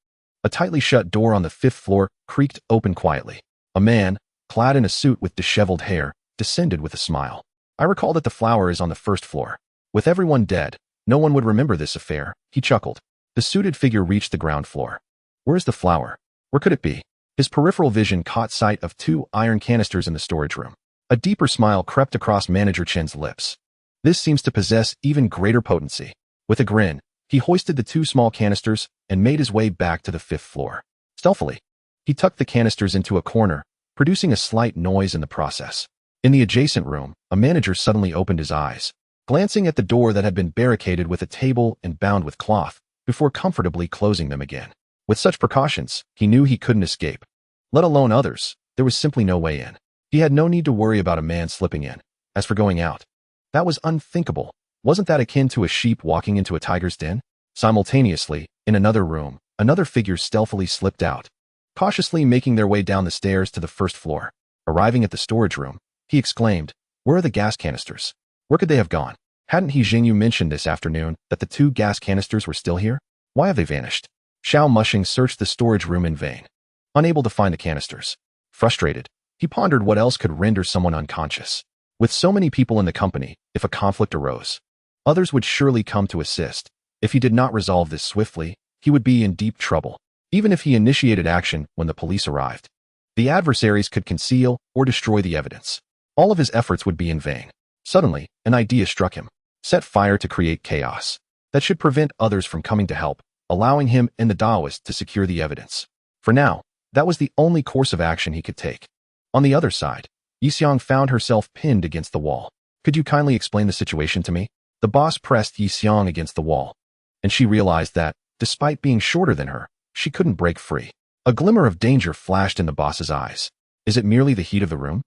a tightly shut door on the 5th floor creaked open quietly. A man, clad in a suit with disheveled hair, descended with a smile. I recall that the flower is on the 1st floor. With everyone dead, no one would remember this affair, he chuckled. The suited figure reached the ground floor. Where's the flower? Where could it be? His peripheral vision caught sight of 2 iron canisters in the storage room. A deeper smile crept across Manager Chen's lips. This seems to possess even greater potency. With a grin, he hoisted the 2 small canisters and made his way back to the 5th floor. Stealthily, he tucked the canisters into a corner, producing a slight noise in the process. In the adjacent room, a manager suddenly opened his eyes, glancing at the door that had been barricaded with a table and bound with cloth, before comfortably closing them again. With such precautions, he knew he couldn't escape. Let alone others, there was simply no way in. He had no need to worry about a man slipping in. As for going out, that was unthinkable. Wasn't that akin to a sheep walking into a tiger's den? Simultaneously, in another room, another figure stealthily slipped out, cautiously making their way down the stairs to the 1st floor. Arriving at the storage room, he exclaimed, "Where are the gas canisters? Where could they have gone? Hadn't He Jingyu mentioned this afternoon that the 2 gas canisters were still here? Why have they vanished?" Xiao Mushing searched the storage room in vain, unable to find the canisters. Frustrated, he pondered what else could render someone unconscious. With so many people in the company, if a conflict arose, others would surely come to assist. If he did not resolve this swiftly, he would be in deep trouble. Even if he initiated action when the police arrived, the adversaries could conceal or destroy the evidence. All of his efforts would be in vain. Suddenly, an idea struck him. Set fire to create chaos. That should prevent others from coming to help, allowing him and the Taoist to secure the evidence. For now, that was the only course of action he could take. On the other side, Yixiang found herself pinned against the wall. Could you kindly explain the situation to me? The boss pressed Yixiang against the wall, and she realized that, despite being shorter than her, she couldn't break free. A glimmer of danger flashed in the boss's eyes. Is it merely the heat of the room?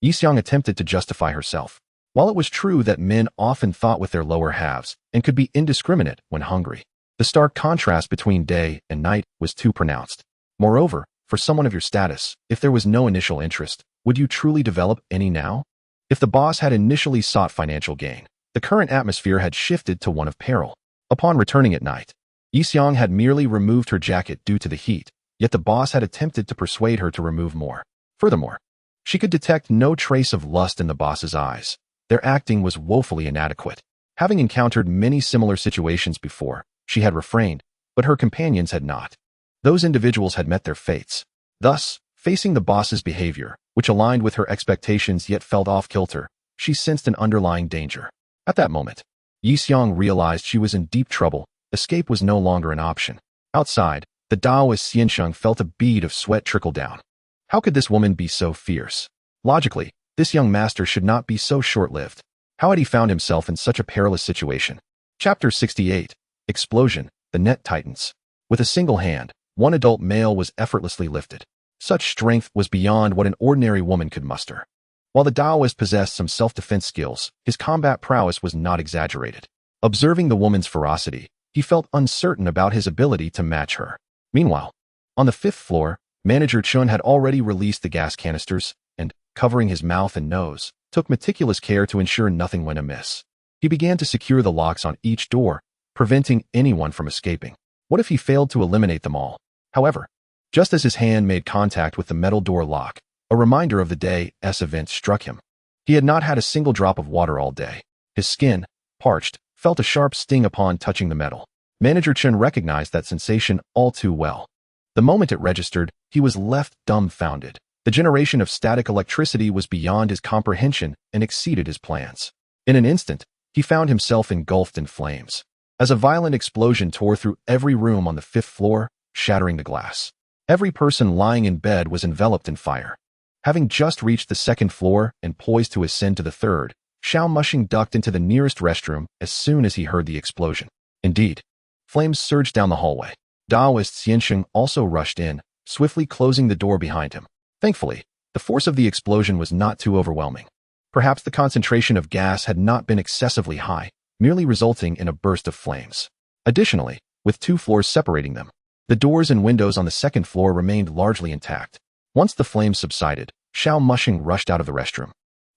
Yixiang attempted to justify herself. While it was true that men often thought with their lower halves and could be indiscriminate when hungry, the stark contrast between day and night was too pronounced. Moreover, for someone of your status, if there was no initial interest, would you truly develop any now? If the boss had initially sought financial gain, the current atmosphere had shifted to one of peril. Upon returning at night, Yixiang had merely removed her jacket due to the heat, yet the boss had attempted to persuade her to remove more. Furthermore, she could detect no trace of lust in the boss's eyes. Their acting was woefully inadequate. Having encountered many similar situations before, she had refrained, but her companions had not. Those individuals had met their fates. Thus, Facing the boss's behavior, which aligned with her expectations yet felt off-kilter, she sensed an underlying danger. At that moment, Yi Xiang realized she was in deep trouble. Escape was no longer an option. Outside, the Taoist Xiansheng felt a bead of sweat trickle down. How could this woman be so fierce? Logically, this young master should not be so short-lived. How had he found himself in such a perilous situation? Chapter 68. Explosion. The net tightens. With a single hand, one adult male was effortlessly lifted. Such strength was beyond what an ordinary woman could muster. While the Taoist possessed some self-defense skills, his combat prowess was not exaggerated. Observing the woman's ferocity, he felt uncertain about his ability to match her. Meanwhile, on the 5th floor, Manager Chun had already released the gas canisters and, covering his mouth and nose, took meticulous care to ensure nothing went amiss. He began to secure the locks on each door, preventing anyone from escaping. What if he failed to eliminate them all? However, just as his hand made contact with the metal door lock, a reminder of the day's event struck him. He had not had a single drop of water all day. His skin, parched, felt a sharp sting upon touching the metal. Manager Chun recognized that sensation all too well. The moment it registered, he was left dumbfounded. The generation of static electricity was beyond his comprehension and exceeded his plans. In an instant, he found himself engulfed in flames. As a violent explosion tore through every room on the 5th floor, shattering the glass. Every person lying in bed was enveloped in fire. Having just reached the 2nd floor and poised to ascend to the 3rd, Xiao Mushing ducked into the nearest restroom as soon as he heard the explosion. Indeed, flames surged down the hallway. Taoist Xiansheng also rushed in, swiftly closing the door behind him. Thankfully, the force of the explosion was not too overwhelming. Perhaps the concentration of gas had not been excessively high, merely resulting in a burst of flames. Additionally, with 2 floors separating them, the doors and windows on the 2nd floor remained largely intact. Once the flames subsided, Xiao Mushing rushed out of the restroom,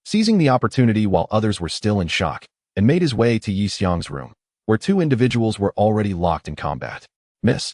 seizing the opportunity while others were still in shock, and made his way to Yi Xiang's room, where 2 individuals were already locked in combat. "Miss,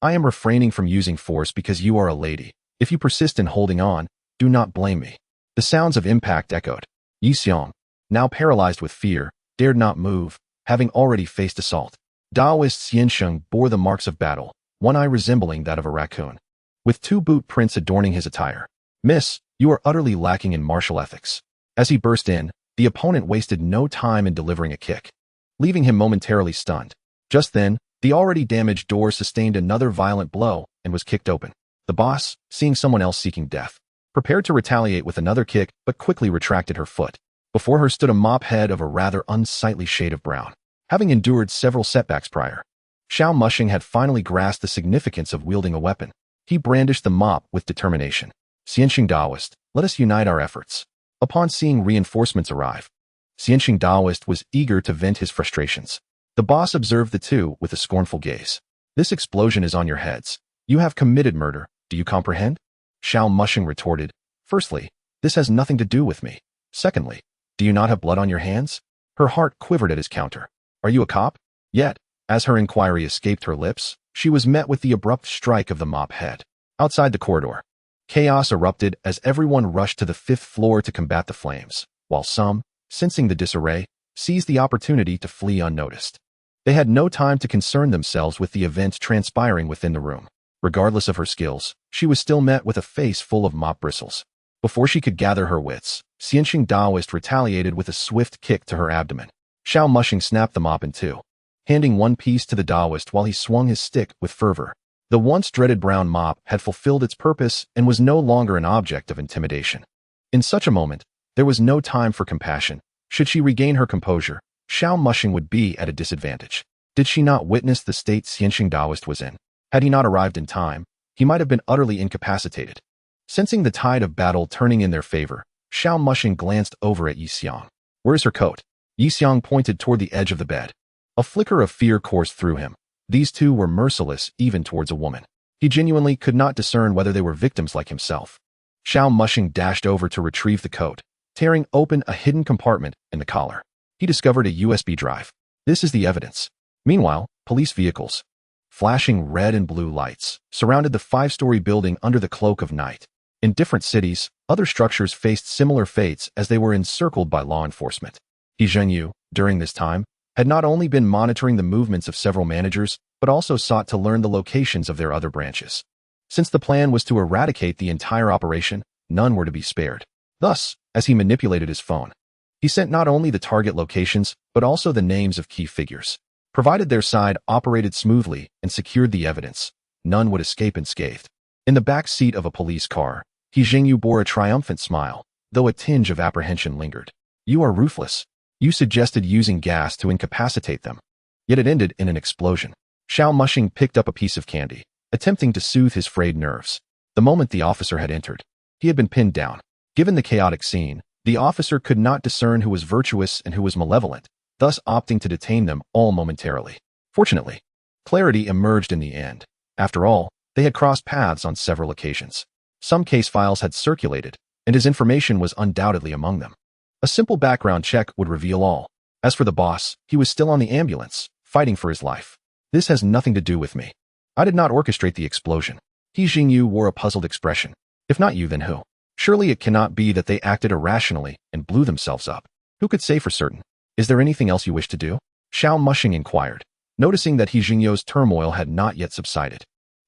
I am refraining from using force because you are a lady. If you persist in holding on, do not blame me." The sounds of impact echoed. Yi Xiang, now paralyzed with fear, dared not move, having already faced assault. Taoist Xiansheng bore the marks of battle, one eye resembling that of a raccoon, with 2 boot prints adorning his attire. "Miss, you are utterly lacking in martial ethics." As he burst in, the opponent wasted no time in delivering a kick, leaving him momentarily stunned. Just then, the already damaged door sustained another violent blow and was kicked open. The boss, seeing someone else seeking death, prepared to retaliate with another kick but quickly retracted her foot. Before her stood a mop head of a rather unsightly shade of brown. Having endured several setbacks prior, Xiao Mushing had finally grasped the significance of wielding a weapon. He brandished the mop with determination. "Xiansheng Taoist, let us unite our efforts." Upon seeing reinforcements arrive, Xiansheng Taoist was eager to vent his frustrations. The boss observed the two with a scornful gaze. "This explosion is on your heads. You have committed murder, do you comprehend?" Xiao Mushing retorted, "Firstly, this has nothing to do with me. Secondly, do you not have blood on your hands?" Her heart quivered at his counter. "Are you a cop?" Yet, as her inquiry escaped her lips, she was met with the abrupt strike of the mop head. Outside the corridor, chaos erupted as everyone rushed to the 5th floor to combat the flames, while some, sensing the disarray, seized the opportunity to flee unnoticed. They had no time to concern themselves with the events transpiring within the room. Regardless of her skills, she was still met with a face full of mop bristles. Before she could gather her wits, Xiansheng Taoist retaliated with a swift kick to her abdomen. Xiao Mushing snapped the mop in 2, handing one piece to the Taoist while he swung his stick with fervor. The once dreaded brown mop had fulfilled its purpose and was no longer an object of intimidation. In such a moment, there was no time for compassion. Should she regain her composure, Xiao Mushing would be at a disadvantage. Did she not witness the state Xiansheng Taoist was in? Had he not arrived in time, he might have been utterly incapacitated. Sensing the tide of battle turning in their favor, Xiao Mushing glanced over at Yi Xiang. "Where is her coat?" Yi Xiang pointed toward the edge of the bed. A flicker of fear coursed through him. These two were merciless even towards a woman. He genuinely could not discern whether they were victims like himself. Xiao Mushing dashed over to retrieve the coat, tearing open a hidden compartment in the collar. He discovered a USB drive. This is the evidence. Meanwhile, police vehicles, flashing red and blue lights, surrounded the 5-story building under the cloak of night. In different cities, other structures faced similar fates as they were encircled by law enforcement. He Zhengyu, during this time, had not only been monitoring the movements of several managers, but also sought to learn the locations of their other branches. Since the plan was to eradicate the entire operation, none were to be spared. Thus, as he manipulated his phone, he sent not only the target locations, but also the names of key figures. Provided their side operated smoothly and secured the evidence, none would escape unscathed. In the back seat of a police car, He Jingyu bore a triumphant smile, though a tinge of apprehension lingered. You are ruthless. You suggested using gas to incapacitate them. Yet it ended in an explosion. Xiao Mushing picked up a piece of candy, attempting to soothe his frayed nerves. The moment the officer had entered, he had been pinned down. Given the chaotic scene, the officer could not discern who was virtuous and who was malevolent, thus opting to detain them all momentarily. Fortunately, clarity emerged in the end. After all, they had crossed paths on several occasions. Some case files had circulated, and his information was undoubtedly among them. A simple background check would reveal all. As for the boss, he was still on the ambulance, fighting for his life. This has nothing to do with me. I did not orchestrate the explosion. He Jingyu wore a puzzled expression. If not you, then who? Surely it cannot be that they acted irrationally and blew themselves up. Who could say for certain? Is there anything else you wish to do? Xiao Mushing inquired, noticing that He Jingyu's turmoil had not yet subsided.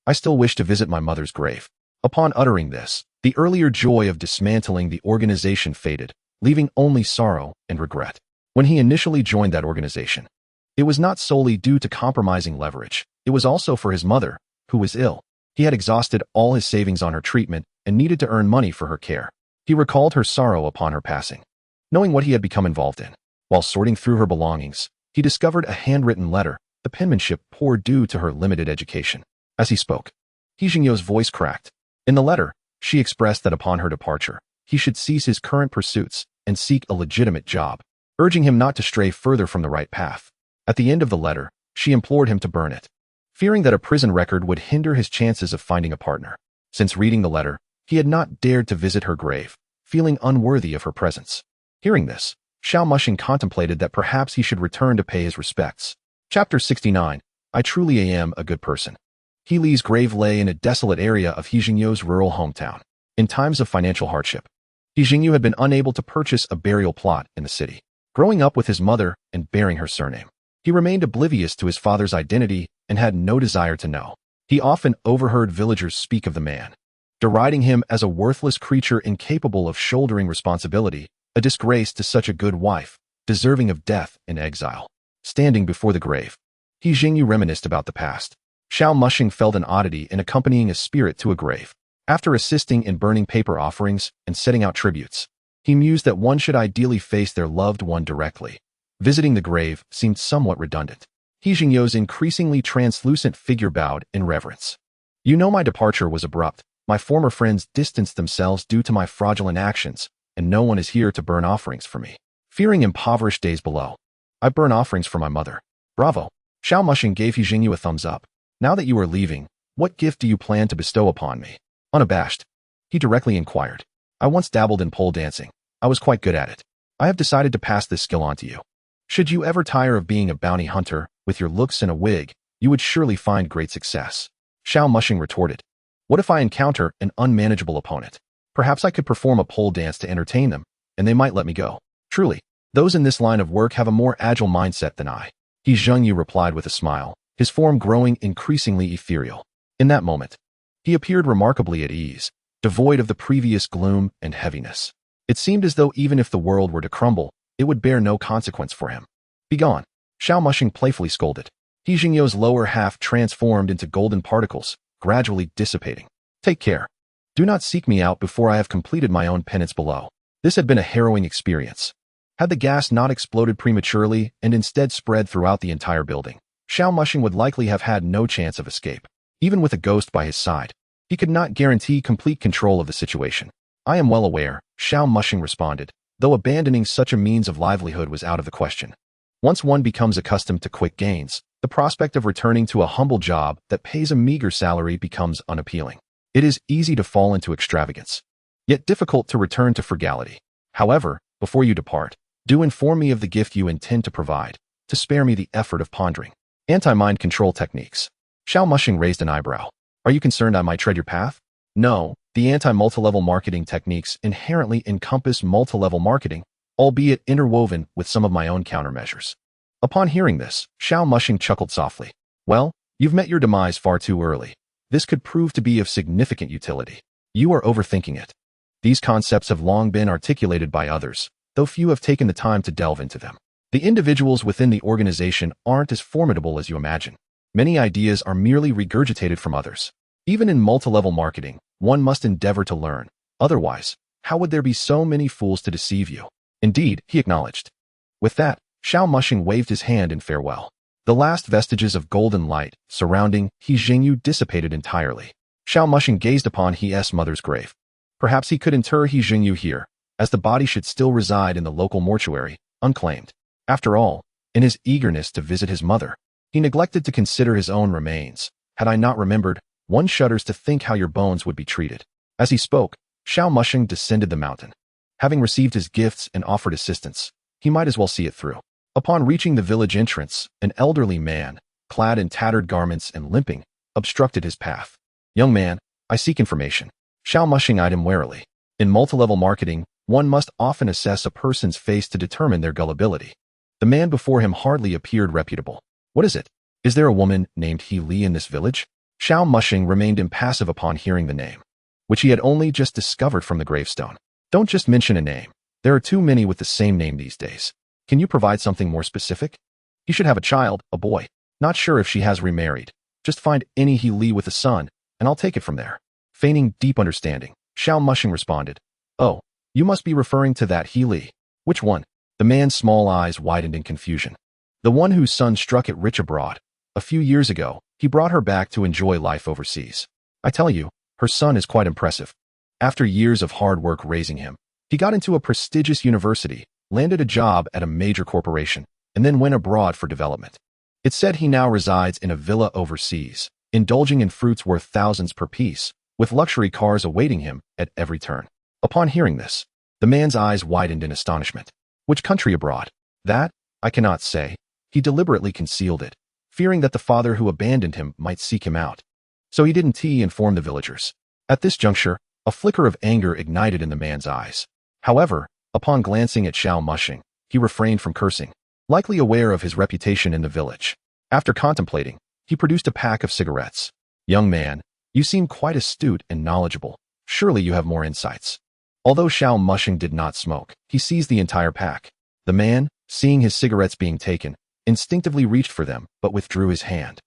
I still wish to visit my mother's grave. Upon uttering this, the earlier joy of dismantling the organization faded, leaving only sorrow and regret. When he initially joined that organization, it was not solely due to compromising leverage. It was also for his mother, who was ill. He had exhausted all his savings on her treatment and needed to earn money for her care. He recalled her sorrow upon her passing. Knowing what he had become involved in, while sorting through her belongings, he discovered a handwritten letter, the penmanship poor due to her limited education. As he spoke, He Jingyu's voice cracked. In the letter, she expressed that upon her departure, he should cease his current pursuits and seek a legitimate job, urging him not to stray further from the right path. At the end of the letter, she implored him to burn it, fearing that a prison record would hinder his chances of finding a partner. Since reading the letter, he had not dared to visit her grave, feeling unworthy of her presence. Hearing this, Xiao Mushing contemplated that perhaps he should return to pay his respects. Chapter 69. I truly am a good person. He Li's grave lay in a desolate area of He Jingyu's rural hometown. In times of financial hardship, He Jingyu had been unable to purchase a burial plot in the city. Growing up with his mother and bearing her surname, he remained oblivious to his father's identity and had no desire to know. He often overheard villagers speak of the man, deriding him as a worthless creature incapable of shouldering responsibility, a disgrace to such a good wife, deserving of death in exile. Standing before the grave, He Jingyu reminisced about the past. Xiao Mushing felt an oddity in accompanying a spirit to a grave. After assisting in burning paper offerings and setting out tributes, he mused that one should ideally face their loved one directly. Visiting the grave seemed somewhat redundant. He Jingyu's increasingly translucent figure bowed in reverence. You know my departure was abrupt. My former friends distanced themselves due to my fraudulent actions, and no one is here to burn offerings for me. Fearing impoverished days below, I burn offerings for my mother. Bravo. Xiao Mushing gave He Jingyu a thumbs up. Now that you are leaving, what gift do you plan to bestow upon me? Unabashed, he directly inquired. I once dabbled in pole dancing. I was quite good at it. I have decided to pass this skill on to you. Should you ever tire of being a bounty hunter, with your looks and a wig, you would surely find great success. Xiao Mushing retorted. What if I encounter an unmanageable opponent? Perhaps I could perform a pole dance to entertain them, and they might let me go. Truly, those in this line of work have a more agile mindset than I. He Jingyu replied with a smile, his form growing increasingly ethereal. In that moment, he appeared remarkably at ease, devoid of the previous gloom and heaviness. It seemed as though even if the world were to crumble, it would bear no consequence for him. Begone, Xiao Mushing playfully scolded. He Jingyu's lower half transformed into golden particles, gradually dissipating. Take care. Do not seek me out before I have completed my own penance below. This had been a harrowing experience. Had the gas not exploded prematurely and instead spread throughout the entire building, Xiao Mushing would likely have had no chance of escape. Even with a ghost by his side, he could not guarantee complete control of the situation. I am well aware, Xiao Mushing responded, though abandoning such a means of livelihood was out of the question. Once one becomes accustomed to quick gains, the prospect of returning to a humble job that pays a meager salary becomes unappealing. It is easy to fall into extravagance, yet difficult to return to frugality. However, before you depart, do inform me of the gift you intend to provide, to spare me the effort of pondering. Anti-mind control techniques. Xiao Mushing raised an eyebrow. Are you concerned I might tread your path? No, the anti-multilevel marketing techniques inherently encompass multilevel marketing, albeit interwoven with some of my own countermeasures. Upon hearing this, Xiao Mushing chuckled softly. Well, you've met your demise far too early. This could prove to be of significant utility. You are overthinking it. These concepts have long been articulated by others, though few have taken the time to delve into them. The individuals within the organization aren't as formidable as you imagine. Many ideas are merely regurgitated from others. Even in multi-level marketing, one must endeavor to learn. Otherwise, how would there be so many fools to deceive you? Indeed, he acknowledged. With that, Xiao Mushing waved his hand in farewell. The last vestiges of golden light surrounding He Jingyu dissipated entirely. Xiao Mushing gazed upon his mother's grave. Perhaps he could inter He Jingyu here, as the body should still reside in the local mortuary, unclaimed. After all, in his eagerness to visit his mother, he neglected to consider his own remains. Had I not remembered, one shudders to think how your bones would be treated. As he spoke, Xiao Mushing descended the mountain. Having received his gifts and offered assistance, he might as well see it through. Upon reaching the village entrance, an elderly man, clad in tattered garments and limping, obstructed his path. Young man, I seek information. Xiao Mushing eyed him warily. In multi-level marketing, one must often assess a person's face to determine their gullibility. The man before him hardly appeared reputable. What is it? Is there a woman named He Li in this village? Xiao Mushing remained impassive upon hearing the name, which he had only just discovered from the gravestone. Don't just mention a name. There are too many with the same name these days. Can you provide something more specific? He should have a child, a boy. Not sure if she has remarried. Just find any He Li with a son, and I'll take it from there. Feigning deep understanding, Xiao Mushing responded. Oh, you must be referring to that He Li. Which one? The man's small eyes widened in confusion. The one whose son struck it rich abroad. A few years ago, he brought her back to enjoy life overseas. I tell you, her son is quite impressive. After years of hard work raising him, he got into a prestigious university, landed a job at a major corporation, and then went abroad for development. It's said he now resides in a villa overseas, indulging in fruits worth thousands per piece, with luxury cars awaiting him at every turn. Upon hearing this, the man's eyes widened in astonishment. Which country abroad? That, I cannot say. He deliberately concealed it, fearing that the father who abandoned him might seek him out. So he didn't inform the villagers. At this juncture, a flicker of anger ignited in the man's eyes. However, upon glancing at Xiao Mushing, he refrained from cursing, likely aware of his reputation in the village. After contemplating, he produced a pack of cigarettes. Young man, you seem quite astute and knowledgeable. Surely you have more insights. Although Xiao Mushing did not smoke, he seized the entire pack. The man, seeing his cigarettes being taken, instinctively reached for them, but withdrew his hand.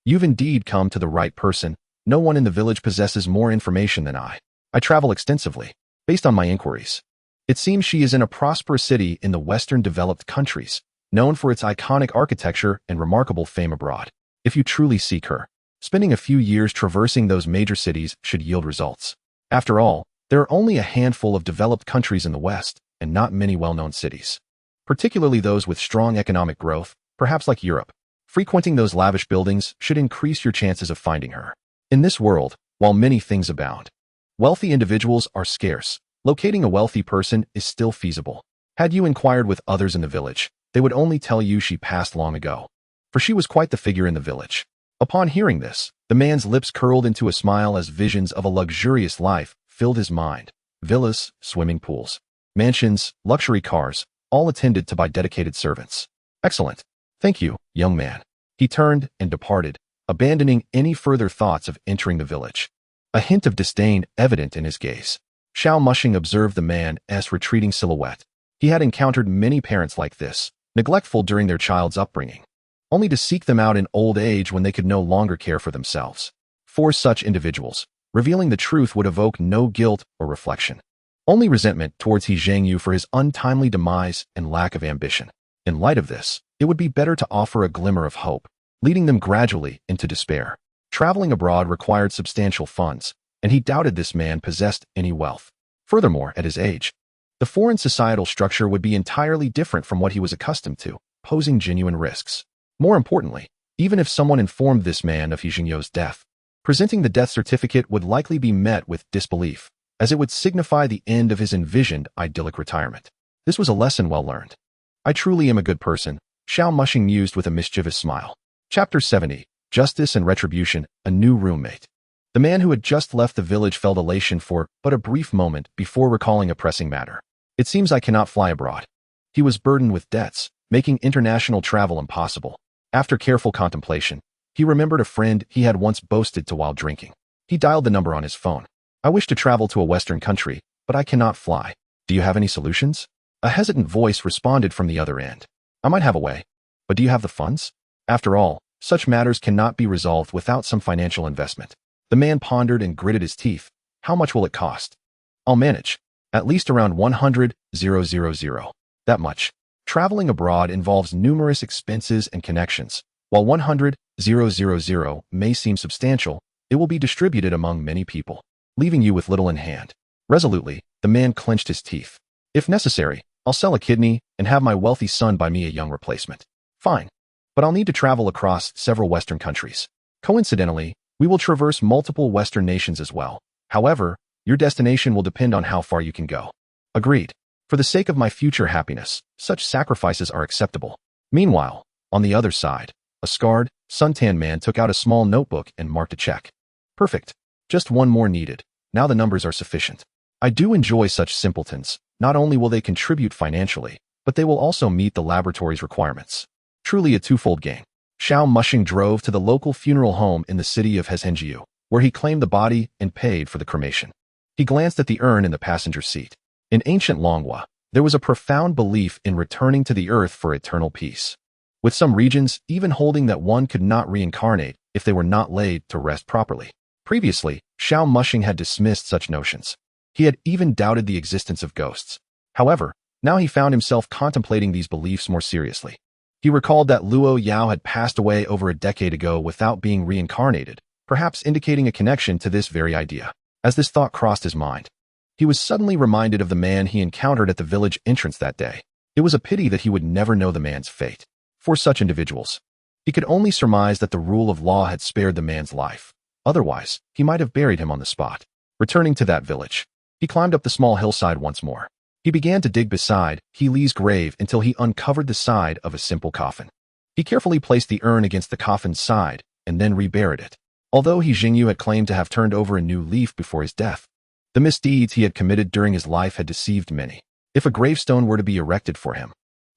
You've indeed come to the right person. No one in the village possesses more information than I. I travel extensively, based on my inquiries. It seems she is in a prosperous city in the Western developed countries, known for its iconic architecture and remarkable fame abroad. If you truly seek her, spending a few years traversing those major cities should yield results. After all, there are only a handful of developed countries in the West, and not many well-known cities. Particularly those with strong economic growth, perhaps like Europe. Frequenting those lavish buildings should increase your chances of finding her. In this world, while many things abound, wealthy individuals are scarce. Locating a wealthy person is still feasible. Had you inquired with others in the village, they would only tell you she passed long ago. For she was quite the figure in the village. Upon hearing this, the man's lips curled into a smile as visions of a luxurious life filled his mind. Villas, swimming pools, mansions, luxury cars, all attended to by dedicated servants. Excellent. Thank you, young man. He turned and departed, abandoning any further thoughts of entering the village. A hint of disdain evident in his gaze. Xiao Mushing observed the man's retreating silhouette. He had encountered many parents like this, neglectful during their child's upbringing, only to seek them out in old age when they could no longer care for themselves. For such individuals, revealing the truth would evoke no guilt or reflection, only resentment towards He Jingyu for his untimely demise and lack of ambition. In light of this, it would be better to offer a glimmer of hope, leading them gradually into despair. Traveling abroad required substantial funds, and he doubted this man possessed any wealth. Furthermore, at his age, the foreign societal structure would be entirely different from what he was accustomed to, posing genuine risks. More importantly, even if someone informed this man of He Jingyu's death, presenting the death certificate would likely be met with disbelief, as it would signify the end of his envisioned idyllic retirement. This was a lesson well learned. I truly am a good person, Xiao Mushing mused with a mischievous smile. Chapter 70, Justice and Retribution, a New Roommate. The man who had just left the village felt elation for but a brief moment before recalling a pressing matter. It seems I cannot fly abroad. He was burdened with debts, making international travel impossible. After careful contemplation, He remembered a friend he had once boasted to while drinking. He dialed the number on his phone. I wish to travel to a Western country, but I cannot fly. Do you have any solutions? A hesitant voice responded from the other end. I might have a way, but do you have the funds? After all, such matters cannot be resolved without some financial investment. The man pondered and gritted his teeth. How much will it cost? I'll manage. At least around 100,000. That much. Traveling abroad involves numerous expenses and connections. While 100,000 may seem substantial, it will be distributed among many people, leaving you with little in hand. Resolutely, the man clenched his teeth. If necessary, I'll sell a kidney and have my wealthy son buy me a young replacement. Fine. But I'll need to travel across several Western countries. Coincidentally, we will traverse multiple Western nations as well. However, your destination will depend on how far you can go. Agreed. For the sake of my future happiness, such sacrifices are acceptable. Meanwhile, on the other side, a scarred, suntanned man took out a small notebook and marked a check. Perfect. Just one more needed. Now the numbers are sufficient. I do enjoy such simpletons. Not only will they contribute financially, but they will also meet the laboratory's requirements. Truly a twofold gain. Xiao Mushing drove to the local funeral home in the city of Hezhenjiu, where he claimed the body and paid for the cremation. He glanced at the urn in the passenger seat. In ancient Longhua, there was a profound belief in returning to the earth for eternal peace, with some regions even holding that one could not reincarnate if they were not laid to rest properly. Previously, Xiao Mushing had dismissed such notions. He had even doubted the existence of ghosts. However, now he found himself contemplating these beliefs more seriously. He recalled that Luo Yao had passed away over a decade ago without being reincarnated, perhaps indicating a connection to this very idea. As this thought crossed his mind, he was suddenly reminded of the man he encountered at the village entrance that day. It was a pity that he would never know the man's fate. For such individuals, he could only surmise that the rule of law had spared the man's life. Otherwise, he might have buried him on the spot. Returning to that village, he climbed up the small hillside once more. He began to dig beside He Li's grave until he uncovered the side of a simple coffin. He carefully placed the urn against the coffin's side and then reburied it. Although He Jingyu had claimed to have turned over a new leaf before his death, the misdeeds he had committed during his life had deceived many. If a gravestone were to be erected for him,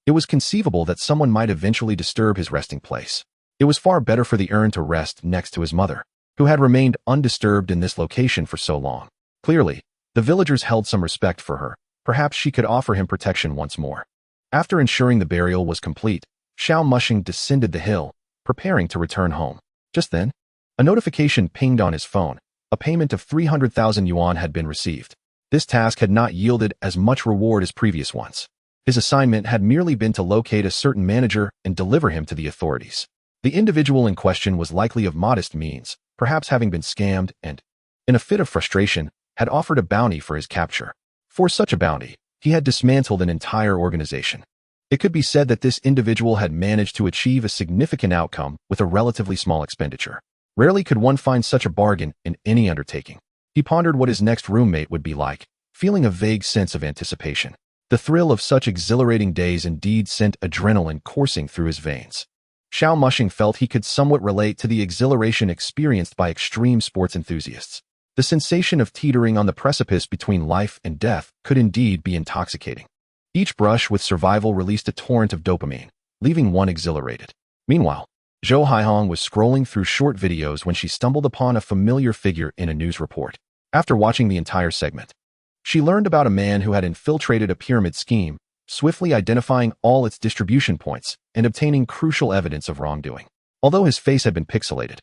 it was conceivable that someone might eventually disturb his resting place. It was far better for the urn to rest next to his mother, who had remained undisturbed in this location for so long. Clearly, the villagers held some respect for her. Perhaps she could offer him protection once more. After ensuring the burial was complete, Xiao Mushing descended the hill, preparing to return home. Just then, a notification pinged on his phone. A payment of 300,000 yuan had been received. This task had not yielded as much reward as previous ones. His assignment had merely been to locate a certain manager and deliver him to the authorities. The individual in question was likely of modest means, perhaps having been scammed and, in a fit of frustration, had offered a bounty for his capture. For such a bounty, he had dismantled an entire organization. It could be said that this individual had managed to achieve a significant outcome with a relatively small expenditure. Rarely could one find such a bargain in any undertaking. He pondered what his next roommate would be like, feeling a vague sense of anticipation. The thrill of such exhilarating days indeed sent adrenaline coursing through his veins. Xiao Mushing felt he could somewhat relate to the exhilaration experienced by extreme sports enthusiasts. The sensation of teetering on the precipice between life and death could indeed be intoxicating. Each brush with survival released a torrent of dopamine, leaving one exhilarated. Meanwhile, Zhou Haihong was scrolling through short videos when she stumbled upon a familiar figure in a news report. After watching the entire segment, she learned about a man who had infiltrated a pyramid scheme, swiftly identifying all its distribution points and obtaining crucial evidence of wrongdoing. Although his face had been pixelated,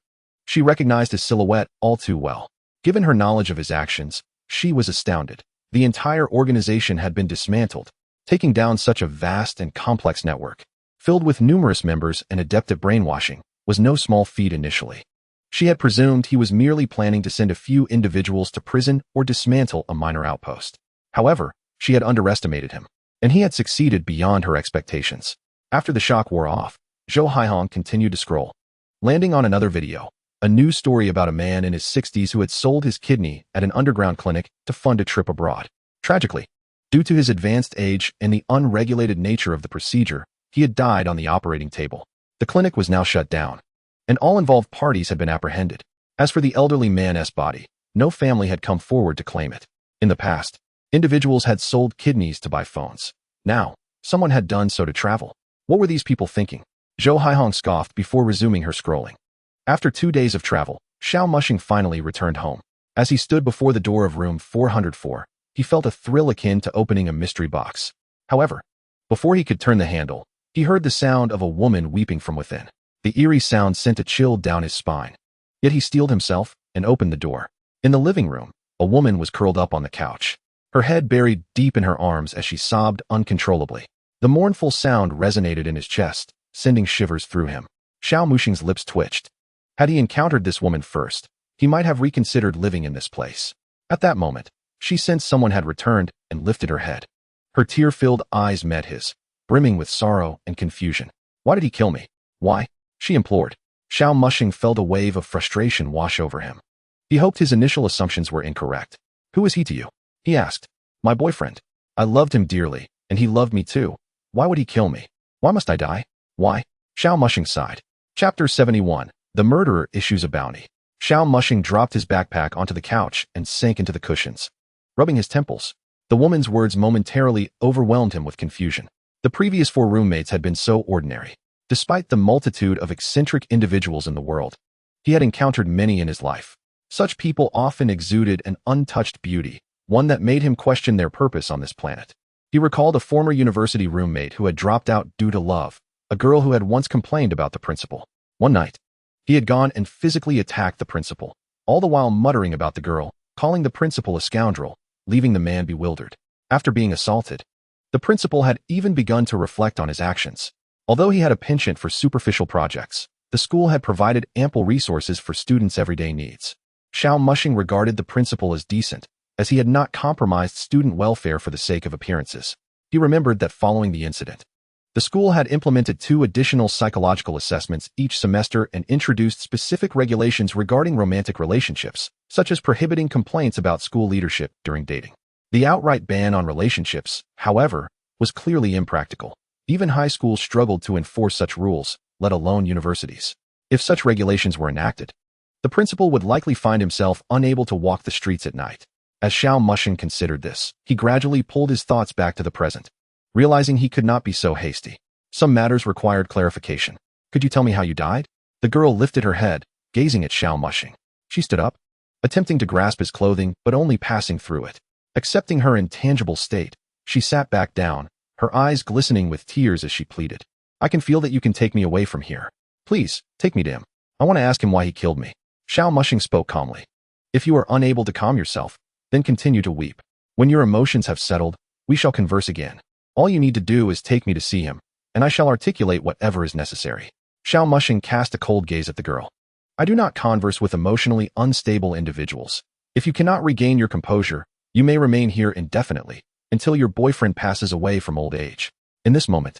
she recognized his silhouette all too well. Given her knowledge of his actions, she was astounded. The entire organization had been dismantled, taking down such a vast and complex network, filled with numerous members and adept at brainwashing, was no small feat initially. She had presumed he was merely planning to send a few individuals to prison or dismantle a minor outpost. However, she had underestimated him, and he had succeeded beyond her expectations. After the shock wore off, Zhou Haihong continued to scroll, landing on another video, a news story about a man in his 60s who had sold his kidney at an underground clinic to fund a trip abroad. Tragically, due to his advanced age and the unregulated nature of the procedure, he had died on the operating table. The clinic was now shut down, and all involved parties had been apprehended. As for the elderly man's body, no family had come forward to claim it. In the past, individuals had sold kidneys to buy phones. Now, someone had done so to travel. What were these people thinking? Zhou Haihong scoffed before resuming her scrolling. After 2 days of travel, Xiao Mushing finally returned home. As he stood before the door of room 404, he felt a thrill akin to opening a mystery box. However, before he could turn the handle, he heard the sound of a woman weeping from within. The eerie sound sent a chill down his spine. Yet he steeled himself and opened the door. In the living room, a woman was curled up on the couch, her head buried deep in her arms as she sobbed uncontrollably. The mournful sound resonated in his chest, sending shivers through him. Xiao Mushing's lips twitched. Had he encountered this woman first, he might have reconsidered living in this place. At that moment, she sensed someone had returned and lifted her head. Her tear-filled eyes met his, brimming with sorrow and confusion. Why did he kill me? Why? She implored. Xiao Mushing felt a wave of frustration wash over him. He hoped his initial assumptions were incorrect. Who is he to you? He asked. My boyfriend. I loved him dearly, and he loved me too. Why would he kill me? Why must I die? Why? Xiao Mushing sighed. Chapter 71. The murderer issues a bounty. Xiao Mushing dropped his backpack onto the couch and sank into the cushions, rubbing his temples. The woman's words momentarily overwhelmed him with confusion. The previous 4 roommates had been so ordinary. Despite the multitude of eccentric individuals in the world, he had encountered many in his life. Such people often exuded an untouched beauty, one that made him question their purpose on this planet. He recalled a former university roommate who had dropped out due to love, a girl who had once complained about the principal. One night, he had gone and physically attacked the principal, all the while muttering about the girl, calling the principal a scoundrel, leaving the man bewildered. After being assaulted, the principal had even begun to reflect on his actions. Although he had a penchant for superficial projects, the school had provided ample resources for students' everyday needs. Xiao Mushing regarded the principal as decent, as he had not compromised student welfare for the sake of appearances. He remembered that following the incident, the school had implemented 2 additional psychological assessments each semester and introduced specific regulations regarding romantic relationships, such as prohibiting complaints about school leadership during dating. The outright ban on relationships, however, was clearly impractical. Even high schools struggled to enforce such rules, let alone universities. If such regulations were enacted, the principal would likely find himself unable to walk the streets at night. As Xiao Mushing considered this, he gradually pulled his thoughts back to the present, realizing he could not be so hasty. Some matters required clarification. Could you tell me how you died? The girl lifted her head, gazing at Xiao Mushing. She stood up, attempting to grasp his clothing but only passing through it. Accepting her intangible state, she sat back down, her eyes glistening with tears as she pleaded. I can feel that you can take me away from here. Please, take me to him. I want to ask him why he killed me. Xiao Mushing spoke calmly. If you are unable to calm yourself, then continue to weep. When your emotions have settled, we shall converse again. All you need to do is take me to see him, and I shall articulate whatever is necessary. Xiao Mushing cast a cold gaze at the girl. I do not converse with emotionally unstable individuals. If you cannot regain your composure, you may remain here indefinitely, until your boyfriend passes away from old age. In this moment,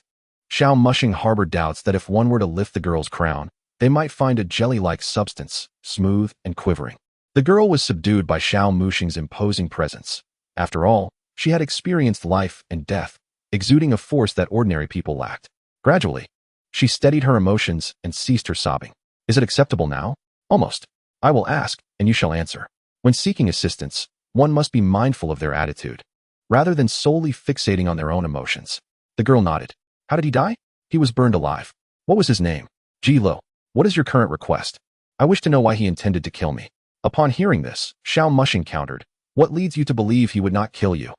Xiao Mushing harbored doubts that if one were to lift the girl's crown, they might find a jelly-like substance, smooth and quivering. The girl was subdued by Xiao Mushing's imposing presence. After all, she had experienced life and death, exuding a force that ordinary people lacked. Gradually, she steadied her emotions and ceased her sobbing. Is it acceptable now? Almost. I will ask, and you shall answer. When seeking assistance, one must be mindful of their attitude, rather than solely fixating on their own emotions. The girl nodded. How did he die? He was burned alive. What was his name? Ji Lo. What is your current request? I wish to know why he intended to kill me. Upon hearing this, Xiao Mushing countered. What leads you to believe he would not kill you?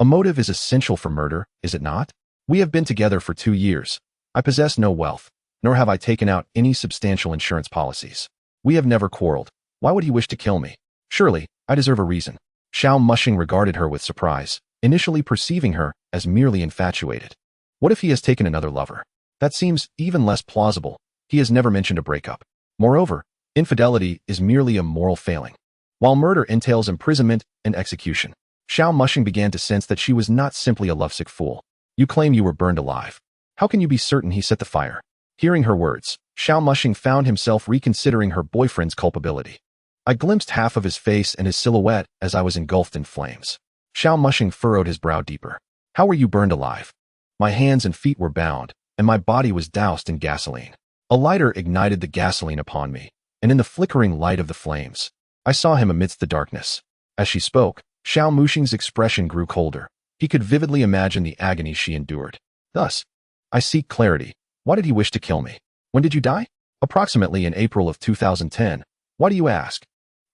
A motive is essential for murder, is it not? We have been together for 2 years. I possess no wealth, nor have I taken out any substantial insurance policies. We have never quarreled. Why would he wish to kill me? Surely, I deserve a reason. Xiao Mushing regarded her with surprise, initially perceiving her as merely infatuated. What if he has taken another lover? That seems even less plausible. He has never mentioned a breakup. Moreover, infidelity is merely a moral failing, while murder entails imprisonment and execution. Xiao Mushing began to sense that she was not simply a lovesick fool. You claim you were burned alive. How can you be certain he set the fire? Hearing her words, Xiao Mushing found himself reconsidering her boyfriend's culpability. I glimpsed half of his face and his silhouette as I was engulfed in flames. Xiao Mushing furrowed his brow deeper. How were you burned alive? My hands and feet were bound, and my body was doused in gasoline. A lighter ignited the gasoline upon me, and in the flickering light of the flames, I saw him amidst the darkness. As she spoke, Xiao Mushing's expression grew colder. He could vividly imagine the agony she endured. Thus, I seek clarity. Why did he wish to kill me? When did you die? Approximately in April of 2010. Why do you ask?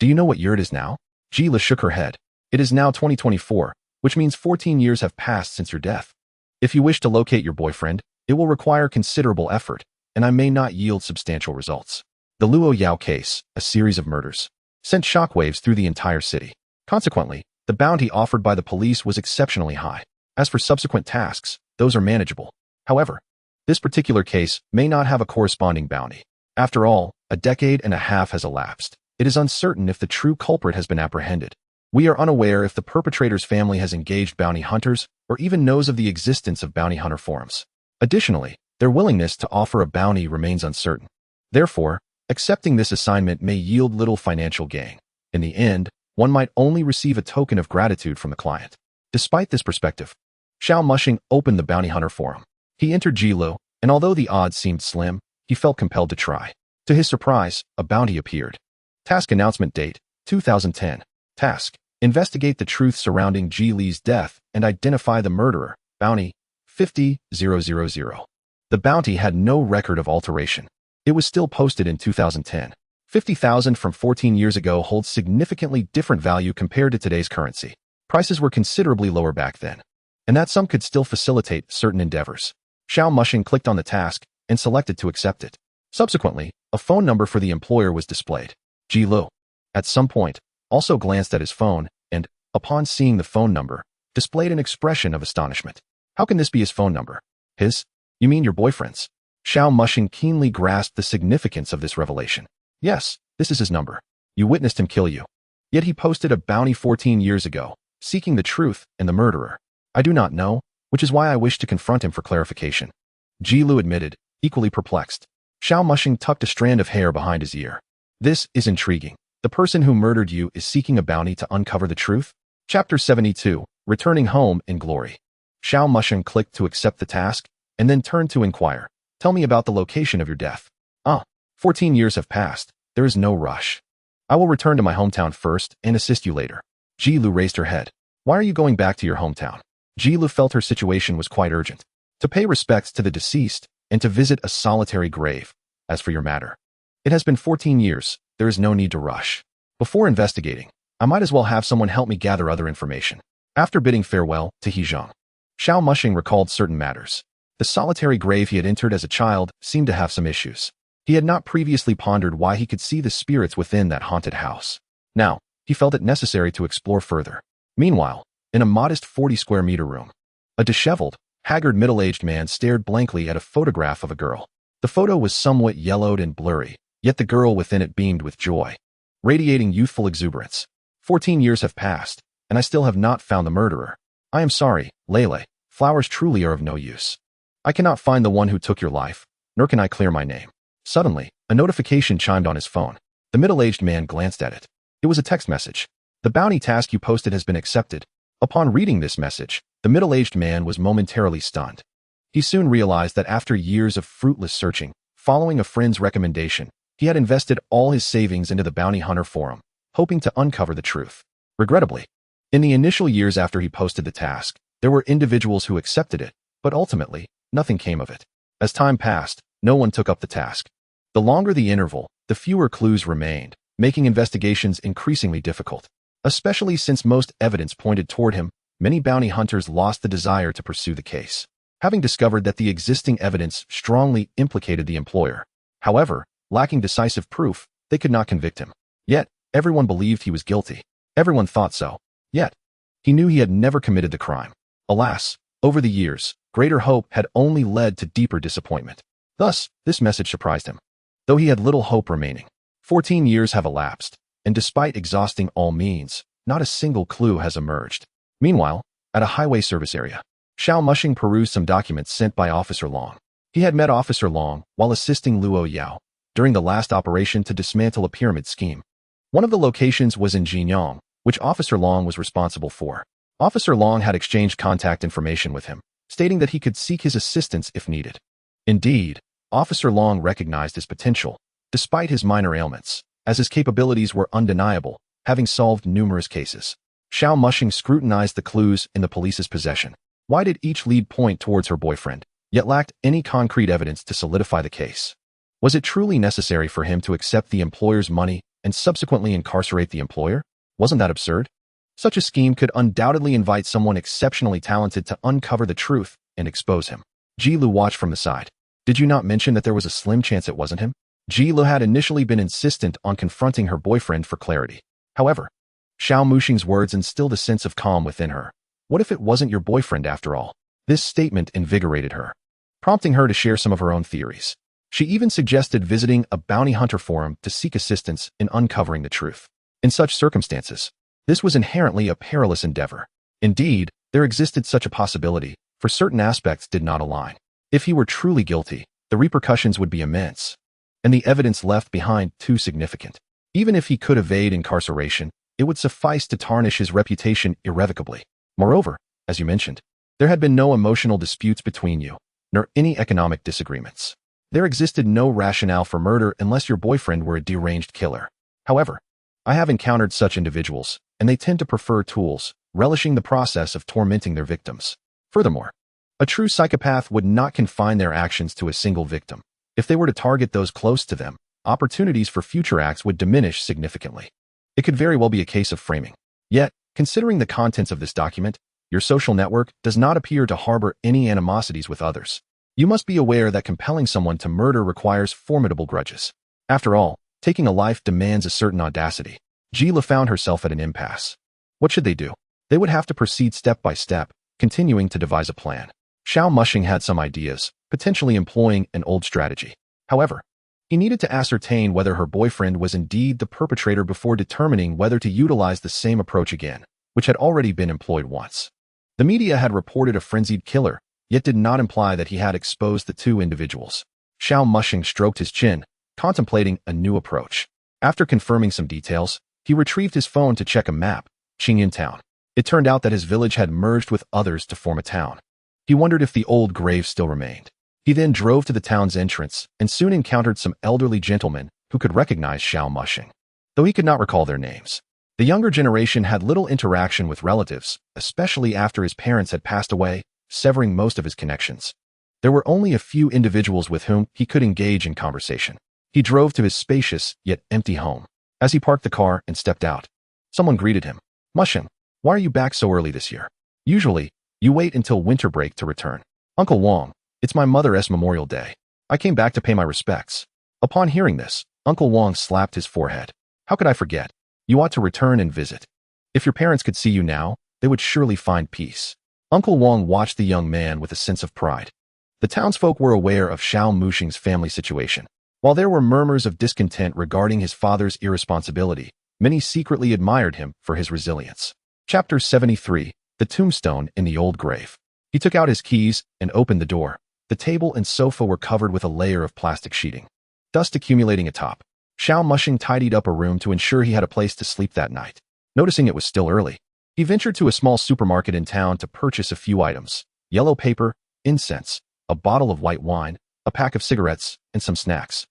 Do you know what year it is now? Gila shook her head. It is now 2024, which means 14 years have passed since your death. If you wish to locate your boyfriend, it will require considerable effort, and I may not yield substantial results. The Luo Yao case, a series of murders, sent shockwaves through the entire city. Consequently, the bounty offered by the police was exceptionally high. As for subsequent tasks, those are manageable. However, this particular case may not have a corresponding bounty. After all, a decade and a half has elapsed. It is uncertain if the true culprit has been apprehended. We are unaware if the perpetrator's family has engaged bounty hunters or even knows of the existence of bounty hunter forums. Additionally, their willingness to offer a bounty remains uncertain. Therefore, accepting this assignment may yield little financial gain. In the end, one might only receive a token of gratitude from the client. Despite this perspective, Xiao Mushing opened the bounty hunter forum. He entered Jilo, and although the odds seemed slim, he felt compelled to try. To his surprise, a bounty appeared. Task announcement date, 2010. Task: investigate the truth surrounding Ji Li's death and identify the murderer. Bounty: 50,000. The bounty had no record of alteration. It was still posted in 2010. 50,000 from 14 years ago holds significantly different value compared to today's currency. Prices were considerably lower back then, and that sum could still facilitate certain endeavors. Xiao Mushing clicked on the task and selected to accept it. Subsequently, a phone number for the employer was displayed. Ji Lu, at some point, also glanced at his phone and, upon seeing the phone number, displayed an expression of astonishment. How can this be his phone number? His? You mean your boyfriend's? Xiao Mushing keenly grasped the significance of this revelation. Yes, this is his number. You witnessed him kill you. Yet he posted a bounty 14 years ago, seeking the truth and the murderer. I do not know, which is why I wish to confront him for clarification. Ji Lu admitted, equally perplexed. Xiao Mushing tucked a strand of hair behind his ear. This is intriguing. The person who murdered you is seeking a bounty to uncover the truth? Chapter 72, Returning Home in Glory. Xiao Mushing clicked to accept the task, and then turned to inquire. Tell me about the location of your death. 14 years have passed. There is no rush. I will return to my hometown first and assist you later. Ji Lu raised her head. Why are you going back to your hometown? Ji Lu felt her situation was quite urgent. To pay respects to the deceased and to visit a solitary grave. As for your matter, it has been 14 years. There is no need to rush. Before investigating, I might as well have someone help me gather other information. After bidding farewell to Hezhong, Xiao Mushing recalled certain matters. The solitary grave he had entered as a child seemed to have some issues. He had not previously pondered why he could see the spirits within that haunted house. Now, he felt it necessary to explore further. Meanwhile, in a modest 40-square-meter room, a disheveled, haggard middle-aged man stared blankly at a photograph of a girl. The photo was somewhat yellowed and blurry, yet the girl within it beamed with joy, radiating youthful exuberance. 14 years have passed, and I still have not found the murderer. I am sorry, Lele. Flowers truly are of no use. I cannot find the one who took your life, nor can I clear my name. Suddenly, a notification chimed on his phone. The middle-aged man glanced at it. It was a text message. The bounty task you posted has been accepted. Upon reading this message, the middle-aged man was momentarily stunned. He soon realized that after years of fruitless searching, following a friend's recommendation, he had invested all his savings into the bounty hunter forum, hoping to uncover the truth. Regrettably, in the initial years after he posted the task, there were individuals who accepted it, but ultimately, nothing came of it. As time passed, no one took up the task. The longer the interval, the fewer clues remained, making investigations increasingly difficult. Especially since most evidence pointed toward him, many bounty hunters lost the desire to pursue the case, having discovered that the existing evidence strongly implicated the employer. However, lacking decisive proof, they could not convict him. Yet, everyone believed he was guilty. Everyone thought so. Yet, he knew he had never committed the crime. Alas, over the years, greater hope had only led to deeper disappointment. Thus, this message surprised him. Though he had little hope remaining, 14 years have elapsed, and despite exhausting all means, not a single clue has emerged. Meanwhile, at a highway service area, Xiao Mushing perused some documents sent by Officer Long. He had met Officer Long while assisting Luo Yao during the last operation to dismantle a pyramid scheme. One of the locations was in Jinyang, which Officer Long was responsible for. Officer Long had exchanged contact information with him, stating that he could seek his assistance if needed. Indeed, Officer Long recognized his potential, despite his minor ailments, as his capabilities were undeniable, having solved numerous cases. Xiao Mushing scrutinized the clues in the police's possession. Why did each lead point towards her boyfriend, yet lacked any concrete evidence to solidify the case? Was it truly necessary for him to accept the employer's money and subsequently incarcerate the employer? Wasn't that absurd? Such a scheme could undoubtedly invite someone exceptionally talented to uncover the truth and expose him. Ji Lu watched from the side. Did you not mention that there was a slim chance it wasn't him? Ji Lu had initially been insistent on confronting her boyfriend for clarity. However, Xiao Muxing's words instilled a sense of calm within her. What if it wasn't your boyfriend after all? This statement invigorated her, prompting her to share some of her own theories. She even suggested visiting a bounty hunter forum to seek assistance in uncovering the truth. In such circumstances, this was inherently a perilous endeavor. Indeed, there existed such a possibility, for certain aspects did not align. If he were truly guilty, the repercussions would be immense, and the evidence left behind too significant. Even if he could evade incarceration, it would suffice to tarnish his reputation irrevocably. Moreover, as you mentioned, there had been no emotional disputes between you, nor any economic disagreements. There existed no rationale for murder unless your boyfriend were a deranged killer. However, I have encountered such individuals, and they tend to prefer tools, relishing the process of tormenting their victims. Furthermore, a true psychopath would not confine their actions to a single victim. If they were to target those close to them, opportunities for future acts would diminish significantly. It could very well be a case of framing. Yet, considering the contents of this document, your social network does not appear to harbor any animosities with others. You must be aware that compelling someone to murder requires formidable grudges. After all, taking a life demands a certain audacity. Gila found herself at an impasse. What should they do? They would have to proceed step by step, continuing to devise a plan. Xiao Muxing had some ideas, potentially employing an old strategy. However, he needed to ascertain whether her boyfriend was indeed the perpetrator before determining whether to utilize the same approach again, which had already been employed once. The media had reported a frenzied killer, yet did not imply that he had exposed the two individuals. Xiao Muxing stroked his chin, contemplating a new approach. After confirming some details, he retrieved his phone to check a map, Qingyan Town. It turned out that his village had merged with others to form a town. He wondered if the old grave still remained. He then drove to the town's entrance and soon encountered some elderly gentlemen who could recognize Xiao Muxing, though he could not recall their names. The younger generation had little interaction with relatives, especially after his parents had passed away, severing most of his connections. There were only a few individuals with whom he could engage in conversation. He drove to his spacious yet empty home. As he parked the car and stepped out, someone greeted him. Muxing, why are you back so early this year? Usually, you wait until winter break to return. Uncle Wang, it's my mother's Memorial Day. I came back to pay my respects. Upon hearing this, Uncle Wang slapped his forehead. How could I forget? You ought to return and visit. If your parents could see you now, they would surely find peace. Uncle Wang watched the young man with a sense of pride. The townsfolk were aware of Xiao Muxing's family situation. While there were murmurs of discontent regarding his father's irresponsibility, many secretly admired him for his resilience. Chapter 73, The Tombstone in the Old Grave. He took out his keys and opened the door. The table and sofa were covered with a layer of plastic sheeting, dust accumulating atop. Xiao Muxing tidied up a room to ensure he had a place to sleep that night. Noticing it was still early, he ventured to a small supermarket in town to purchase a few items: yellow paper, incense, a bottle of white wine, a pack of cigarettes, and some snacks.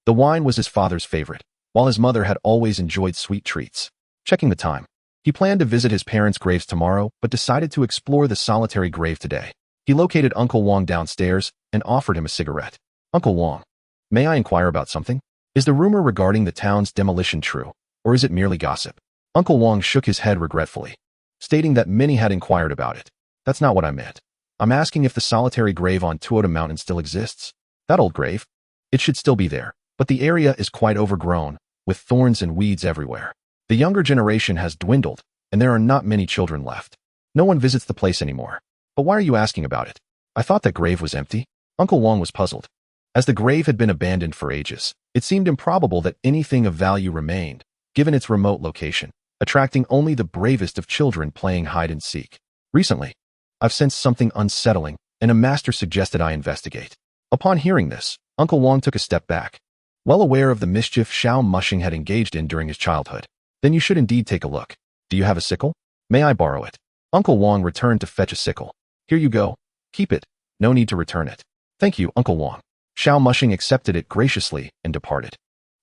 The wine was his father's favorite, while his mother had always enjoyed sweet treats. Checking the time, he planned to visit his parents' graves tomorrow, but decided to explore the solitary grave today. He located Uncle Wang downstairs and offered him a cigarette. Uncle Wang, may I inquire about something? Is the rumor regarding the town's demolition true, or is it merely gossip? Uncle Wang shook his head regretfully, stating that many had inquired about it. That's not what I meant. I'm asking if the solitary grave on Tuota Mountain still exists. That old grave? It should still be there, but the area is quite overgrown, with thorns and weeds everywhere. The younger generation has dwindled, and there are not many children left. No one visits the place anymore. But why are you asking about it? I thought that grave was empty. Uncle Wang was puzzled. As the grave had been abandoned for ages, it seemed improbable that anything of value remained, given its remote location, attracting only the bravest of children playing hide and seek. Recently, I've sensed something unsettling, and a master suggested I investigate. Upon hearing this, Uncle Wang took a step back, well aware of the mischief Xiao Muxing had engaged in during his childhood. Then you should indeed take a look. Do you have a sickle? May I borrow it? Uncle Wang returned to fetch a sickle. Here you go. Keep it. No need to return it. Thank you, Uncle Wang. Xiao Muxing accepted it graciously and departed.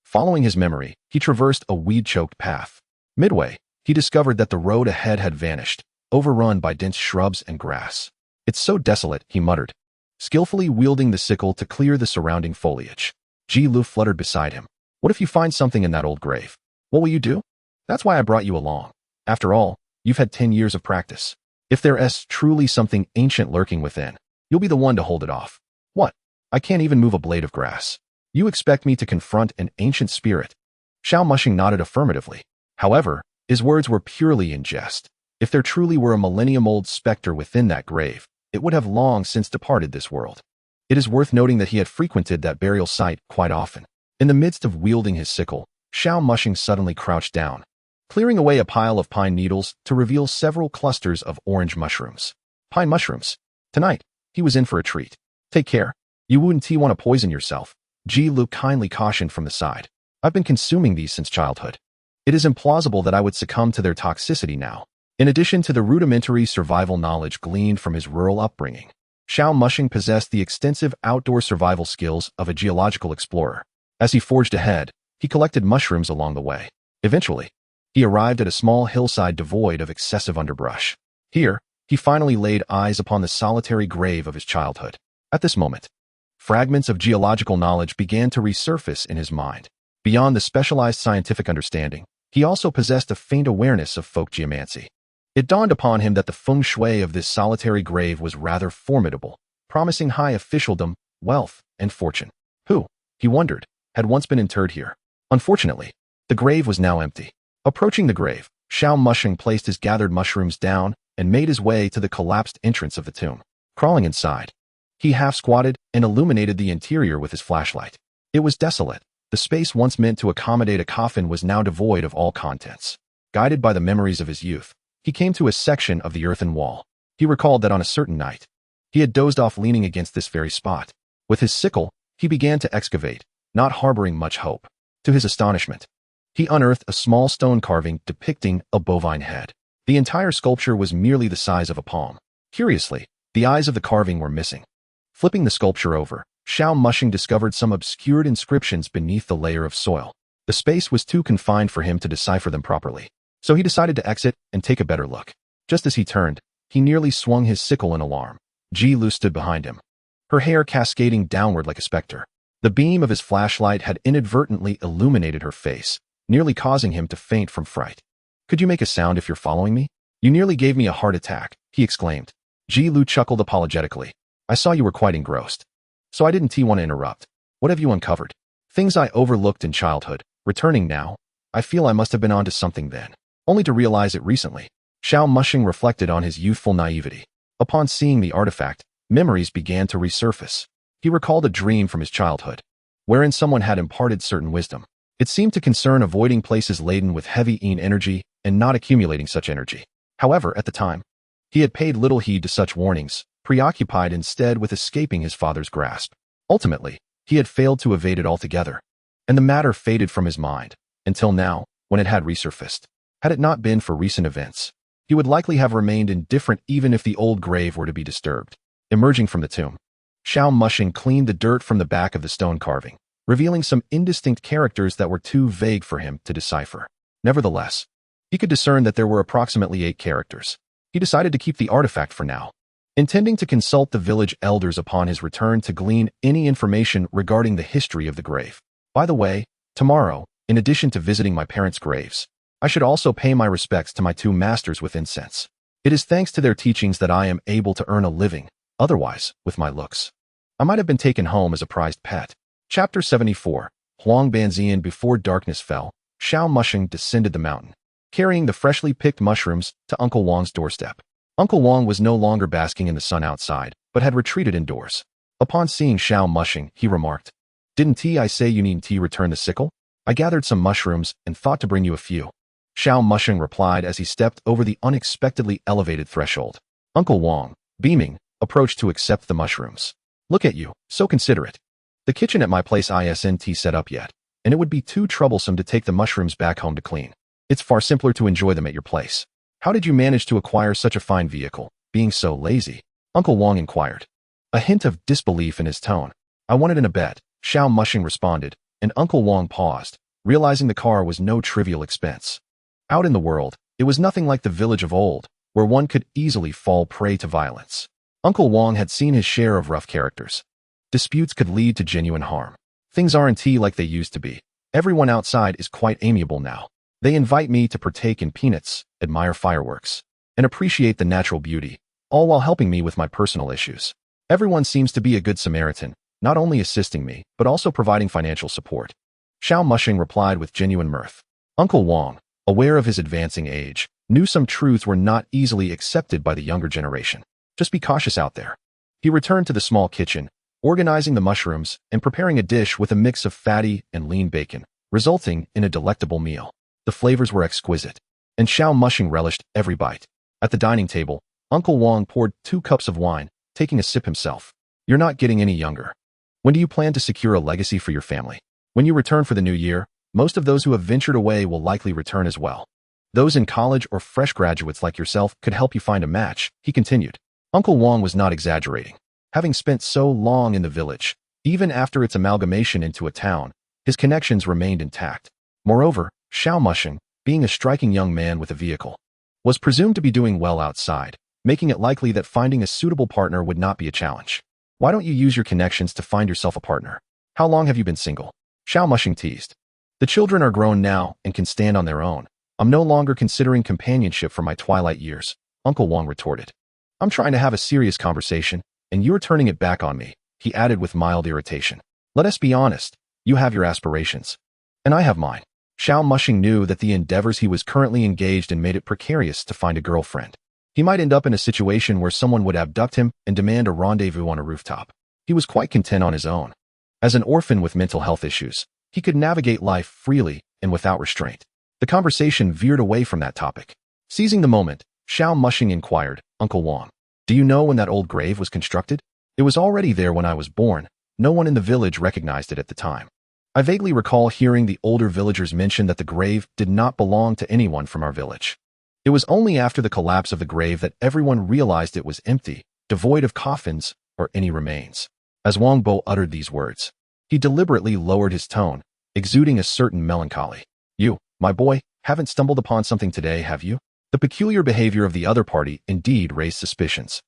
Following his memory, he traversed a weed-choked path. Midway, he discovered that the road ahead had vanished, overrun by dense shrubs and grass. It's so desolate, he muttered, skillfully wielding the sickle to clear the surrounding foliage. Ji Lu fluttered beside him. What if you find something in that old grave? What will you do? That's why I brought you along. After all, you've had 10 years of practice. If there's truly something ancient lurking within, you'll be the one to hold it off. What? I can't even move a blade of grass. You expect me to confront an ancient spirit? Xiao Mushing nodded affirmatively. However, his words were purely in jest. If there truly were a millennium-old specter within that grave, it would have long since departed this world. It is worth noting that he had frequented that burial site quite often. In the midst of wielding his sickle, Xiao Mushing suddenly crouched down, clearing away a pile of pine needles to reveal several clusters of orange mushrooms. Pine mushrooms. Tonight, he was in for a treat. Take care. You wouldn't want to poison yourself, Ji Lu kindly cautioned from the side. I've been consuming these since childhood. It is implausible that I would succumb to their toxicity now. In addition to the rudimentary survival knowledge gleaned from his rural upbringing, Xiao Mushing possessed the extensive outdoor survival skills of a geological explorer. As he forged ahead, he collected mushrooms along the way. Eventually, he arrived at a small hillside devoid of excessive underbrush. Here, he finally laid eyes upon the solitary grave of his childhood. At this moment, fragments of geological knowledge began to resurface in his mind. Beyond the specialized scientific understanding, he also possessed a faint awareness of folk geomancy. It dawned upon him that the feng shui of this solitary grave was rather formidable, promising high officialdom, wealth, and fortune. Who, he wondered, had once been interred here? Unfortunately, the grave was now empty. Approaching the grave, Xiao Mushing placed his gathered mushrooms down and made his way to the collapsed entrance of the tomb. Crawling inside, he half-squatted and illuminated the interior with his flashlight. It was desolate. The space once meant to accommodate a coffin was now devoid of all contents. Guided by the memories of his youth, he came to a section of the earthen wall. He recalled that on a certain night, he had dozed off leaning against this very spot. With his sickle, he began to excavate, not harboring much hope. To his astonishment, he unearthed a small stone carving depicting a bovine head. The entire sculpture was merely the size of a palm. Curiously, the eyes of the carving were missing. Flipping the sculpture over, Xiao Mushing discovered some obscured inscriptions beneath the layer of soil. The space was too confined for him to decipher them properly, so he decided to exit and take a better look. Just as he turned, he nearly swung his sickle in alarm. Ji Lu stood behind him, her hair cascading downward like a specter. The beam of his flashlight had inadvertently illuminated her face, nearly causing him to faint from fright. Could you make a sound if you're following me? You nearly gave me a heart attack, he exclaimed. Ji Lu chuckled apologetically. I saw you were quite engrossed, so I didn't want to interrupt. What have you uncovered? Things I overlooked in childhood. Returning now, I feel I must have been onto something then, only to realize it recently. Xiao Mushing reflected on his youthful naivety. Upon seeing the artifact, memories began to resurface. He recalled a dream from his childhood, wherein someone had imparted certain wisdom. It seemed to concern avoiding places laden with heavy energy and not accumulating such energy. However, at the time, he had paid little heed to such warnings, preoccupied instead with escaping his father's grasp. Ultimately, he had failed to evade it altogether, and the matter faded from his mind, until now, when it had resurfaced. Had it not been for recent events, he would likely have remained indifferent even if the old grave were to be disturbed. Emerging from the tomb, Xiao Mushing cleaned the dirt from the back of the stone carving, revealing some indistinct characters that were too vague for him to decipher. Nevertheless, he could discern that there were approximately 8 characters. He decided to keep the artifact for now, intending to consult the village elders upon his return to glean any information regarding the history of the grave. By the way, tomorrow, in addition to visiting my parents' graves, I should also pay my respects to my 2 masters with incense. It is thanks to their teachings that I am able to earn a living. Otherwise, with my looks, I might have been taken home as a prized pet. Chapter 74. Huang Banzian. Before darkness fell, Xiao Mushing descended the mountain, carrying the freshly picked mushrooms to Uncle Wang's doorstep. Uncle Wang was no longer basking in the sun outside, but had retreated indoors. Upon seeing Xiao Mushing, he remarked, "Didn't I say you needn't return the sickle? I gathered some mushrooms and thought to bring you a few." Xiao Mushing replied as he stepped over the unexpectedly elevated threshold. Uncle Wang, beaming, approached to accept the mushrooms. "Look at you, so considerate. The kitchen at my place isn't set up yet, and it would be too troublesome to take the mushrooms back home to clean. It's far simpler to enjoy them at your place. How did you manage to acquire such a fine vehicle, being so lazy?" Uncle Wang inquired, a hint of disbelief in his tone. "I won it in a bet," Xiao Mushing responded, and Uncle Wang paused, realizing the car was no trivial expense. Out in the world, it was nothing like the village of old, where one could easily fall prey to violence. Uncle Wang had seen his share of rough characters. Disputes could lead to genuine harm. Things aren't like they used to be. Everyone outside is quite amiable now. They invite me to partake in peanuts, admire fireworks, and appreciate the natural beauty, all while helping me with my personal issues. Everyone seems to be a good Samaritan, not only assisting me, but also providing financial support. Xiao Mushing replied with genuine mirth. Uncle Wang, aware of his advancing age, knew some truths were not easily accepted by the younger generation. Just be cautious out there. He returned to the small kitchen, organizing the mushrooms and preparing a dish with a mix of fatty and lean bacon, resulting in a delectable meal. The flavors were exquisite, and Xiao Mushing relished every bite. At the dining table, Uncle Wang poured 2 cups of wine, taking a sip himself. You're not getting any younger. When do you plan to secure a legacy for your family? When you return for the new year, most of those who have ventured away will likely return as well. Those in college or fresh graduates like yourself could help you find a match, he continued. Uncle Wang was not exaggerating. Having spent so long in the village, even after its amalgamation into a town, his connections remained intact. Moreover, Xiao Mushing, being a striking young man with a vehicle, was presumed to be doing well outside, making it likely that finding a suitable partner would not be a challenge. Why don't you use your connections to find yourself a partner? How long have you been single? Xiao Mushing teased. The children are grown now and can stand on their own. I'm no longer considering companionship for my twilight years, Uncle Wang retorted. I'm trying to have a serious conversation, and you're turning it back on me, he added with mild irritation. Let us be honest, you have your aspirations. And I have mine. Xiao Mushing knew that the endeavors he was currently engaged in made it precarious to find a girlfriend. He might end up in a situation where someone would abduct him and demand a rendezvous on a rooftop. He was quite content on his own. As an orphan with mental health issues, he could navigate life freely and without restraint. The conversation veered away from that topic. Seizing the moment, Xiao Mushing inquired, Uncle Wang, do you know when that old grave was constructed? It was already there when I was born. No one in the village recognized it at the time. I vaguely recall hearing the older villagers mention that the grave did not belong to anyone from our village. It was only after the collapse of the grave that everyone realized it was empty, devoid of coffins or any remains. As Wang Bo uttered these words, he deliberately lowered his tone, exuding a certain melancholy. You, my boy, haven't stumbled upon something today, have you? The peculiar behavior of the other party indeed raised suspicions.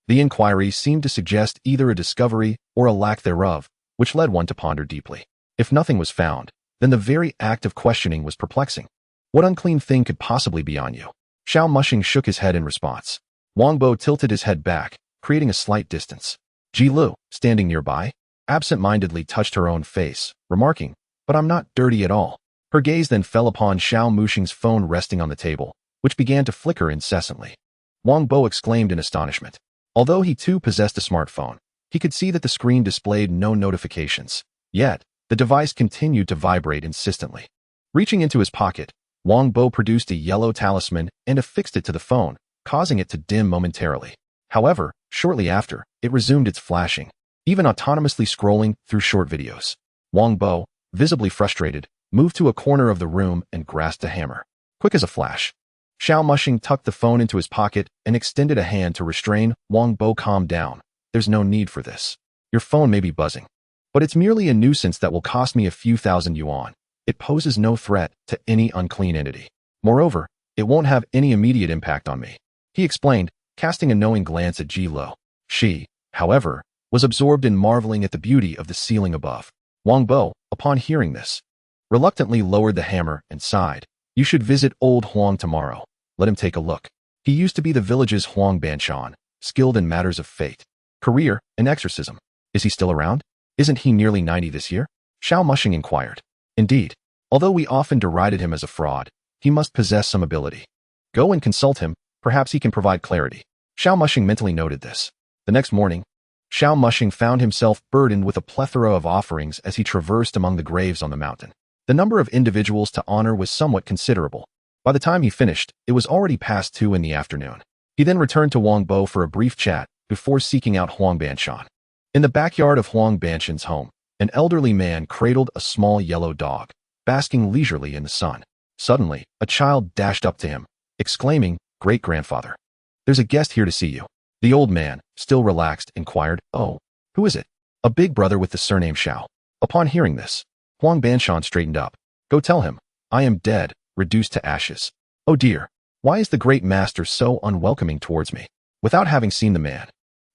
The inquiry seemed to suggest either a discovery or a lack thereof, which led one to ponder deeply. If nothing was found, then the very act of questioning was perplexing. What unclean thing could possibly be on you? Xiao Mushing shook his head in response. Wang Bo tilted his head back, creating a slight distance. Ji Lu, standing nearby, absent-mindedly touched her own face, remarking, but I'm not dirty at all. Her gaze then fell upon Xiao Mushing's phone resting on the table, which began to flicker incessantly. Wang Bo exclaimed in astonishment. Although he too possessed a smartphone, he could see that the screen displayed no notifications. Yet, the device continued to vibrate insistently. Reaching into his pocket, Wang Bo produced a yellow talisman and affixed it to the phone, causing it to dim momentarily. However, shortly after, it resumed its flashing, even autonomously scrolling through short videos. Wang Bo, visibly frustrated, moved to a corner of the room and grasped a hammer. Quick as a flash, Xiao Mushing tucked the phone into his pocket and extended a hand to restrain. Wang Bo, calm down. There's no need for this. Your phone may be buzzing, but it's merely a nuisance that will cost me a few thousand yuan. It poses no threat to any unclean entity. Moreover, it won't have any immediate impact on me, he explained, casting a knowing glance at Ji Lu. She, however, was absorbed in marveling at the beauty of the ceiling above. Wang Bo, upon hearing this, reluctantly lowered the hammer and sighed. You should visit old Huang tomorrow. Let him take a look. He used to be the village's Huang Banshan, skilled in matters of fate, career, and exorcism. Is he still around? Isn't he nearly 90 this year? Xiao Mushing inquired. Indeed. Although we often derided him as a fraud, he must possess some ability. Go and consult him, perhaps he can provide clarity. Xiao Mushing mentally noted this. The next morning, Xiao Mushing found himself burdened with a plethora of offerings as he traversed among the graves on the mountain. The number of individuals to honor was somewhat considerable. By the time he finished, it was already past 2 in the afternoon. He then returned to Wang Bo for a brief chat before seeking out Huang Banshan. In the backyard of Huang Banshan's home, an elderly man cradled a small yellow dog, basking leisurely in the sun. Suddenly, a child dashed up to him, exclaiming, "Great-grandfather, there's a guest here to see you." The old man, still relaxed, inquired, "Oh, who is it?" "A big brother with the surname Xiao." Upon hearing this, Huang Banshan straightened up. "Go tell him, I am dead, reduced to ashes." "Oh dear, why is the great master so unwelcoming towards me?" Without having seen the man,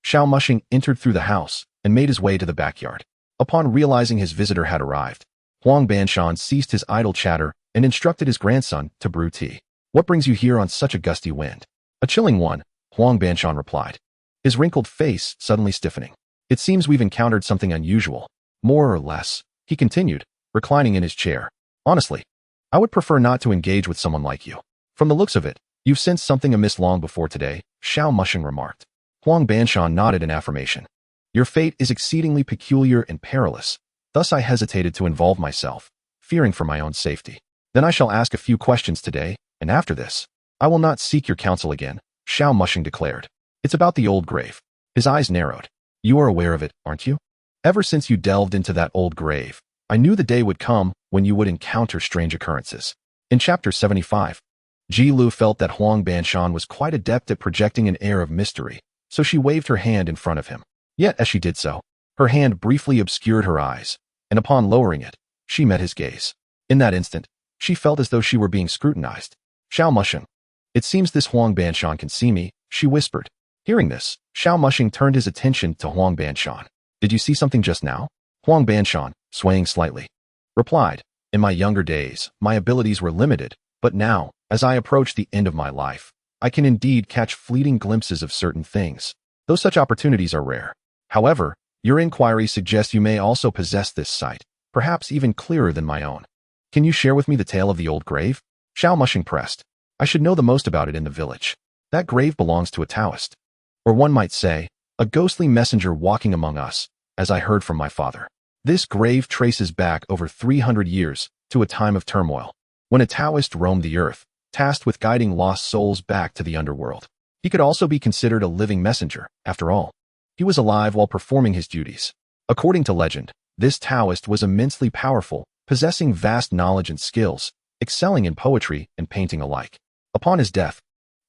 Xiao Mushing entered through the house and made his way to the backyard. Upon realizing his visitor had arrived, Huang Banshan ceased his idle chatter and instructed his grandson to brew tea. "What brings you here on such a gusty wind?" "A chilling one," Huang Banshan replied, his wrinkled face suddenly stiffening. "It seems we've encountered something unusual." "More or less," he continued, reclining in his chair. "Honestly, I would prefer not to engage with someone like you. From the looks of it, you've sensed something amiss long before today," Xiao Mushing remarked. Huang Banshan nodded in affirmation. "Your fate is exceedingly peculiar and perilous, thus I hesitated to involve myself, fearing for my own safety. Then I shall ask a few questions today, and after this, I will not seek your counsel again," Xiao Mushing declared. "It's about the old grave." His eyes narrowed. "You are aware of it, aren't you? Ever since you delved into that old grave, I knew the day would come when you would encounter strange occurrences." In Chapter 75, Ji Lu felt that Huang Banshan was quite adept at projecting an air of mystery, so she waved her hand in front of him. Yet, as she did so, her hand briefly obscured her eyes, and upon lowering it, she met his gaze. In that instant, she felt as though she were being scrutinized. "Xiao Mushing, it seems this Huang Banshan can see me," she whispered. Hearing this, Xiao Mushing turned his attention to Huang Banshan. "Did you see something just now?" Huang Banshan, swaying slightly, replied, "In my younger days, my abilities were limited, but now, as I approach the end of my life, I can indeed catch fleeting glimpses of certain things, though such opportunities are rare. However, your inquiry suggests you may also possess this sight, perhaps even clearer than my own. Can you share with me the tale of the old grave?" Xiao Mushing pressed. "I should know the most about it in the village. That grave belongs to a Taoist. Or one might say, a ghostly messenger walking among us, as I heard from my father. This grave traces back over 300 years to a time of turmoil, when a Taoist roamed the earth, tasked with guiding lost souls back to the underworld. He could also be considered a living messenger, after all. He was alive while performing his duties. According to legend, this Taoist was immensely powerful, possessing vast knowledge and skills, excelling in poetry and painting alike. Upon his death,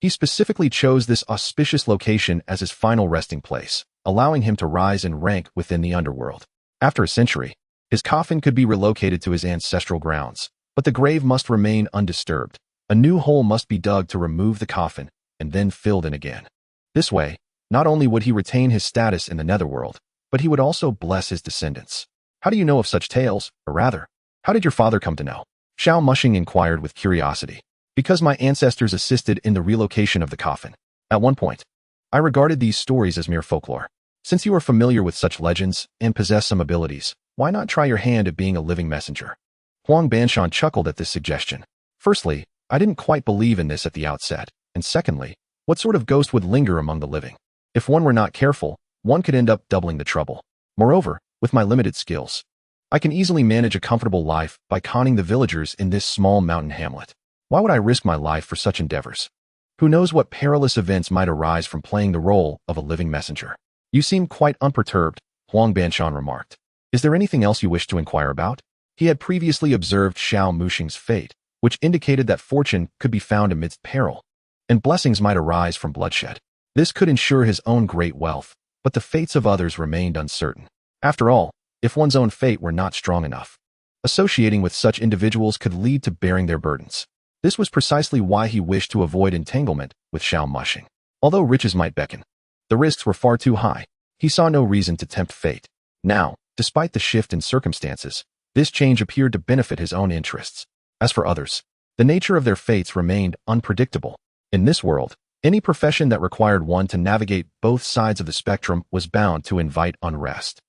he specifically chose this auspicious location as his final resting place, allowing him to rise in rank within the underworld. After a century, his coffin could be relocated to his ancestral grounds, but the grave must remain undisturbed. A new hole must be dug to remove the coffin and then filled in again. This way, not only would he retain his status in the netherworld, but he would also bless his descendants. "How do you know of such tales, or rather, how did your father come to know?" Xiao Mushing inquired with curiosity. "Because my ancestors assisted in the relocation of the coffin. At one point, I regarded these stories as mere folklore. Since you are familiar with such legends and possess some abilities, why not try your hand at being a living messenger?" Huang Banshan chuckled at this suggestion. "Firstly, I didn't quite believe in this at the outset, and secondly, what sort of ghost would linger among the living? If one were not careful, one could end up doubling the trouble. Moreover, with my limited skills, I can easily manage a comfortable life by conning the villagers in this small mountain hamlet. Why would I risk my life for such endeavors? Who knows what perilous events might arise from playing the role of a living messenger?" "You seem quite unperturbed," Huang Banshan remarked. "Is there anything else you wish to inquire about?" He had previously observed Xiao Mushing's fate, which indicated that fortune could be found amidst peril, and blessings might arise from bloodshed. This could ensure his own great wealth, but the fates of others remained uncertain. After all, if one's own fate were not strong enough, associating with such individuals could lead to bearing their burdens. This was precisely why he wished to avoid entanglement with Xiao Mushing. Although riches might beckon, the risks were far too high. He saw no reason to tempt fate. Now, despite the shift in circumstances, this change appeared to benefit his own interests. As for others, the nature of their fates remained unpredictable. In this world, any profession that required one to navigate both sides of the spectrum was bound to invite unrest.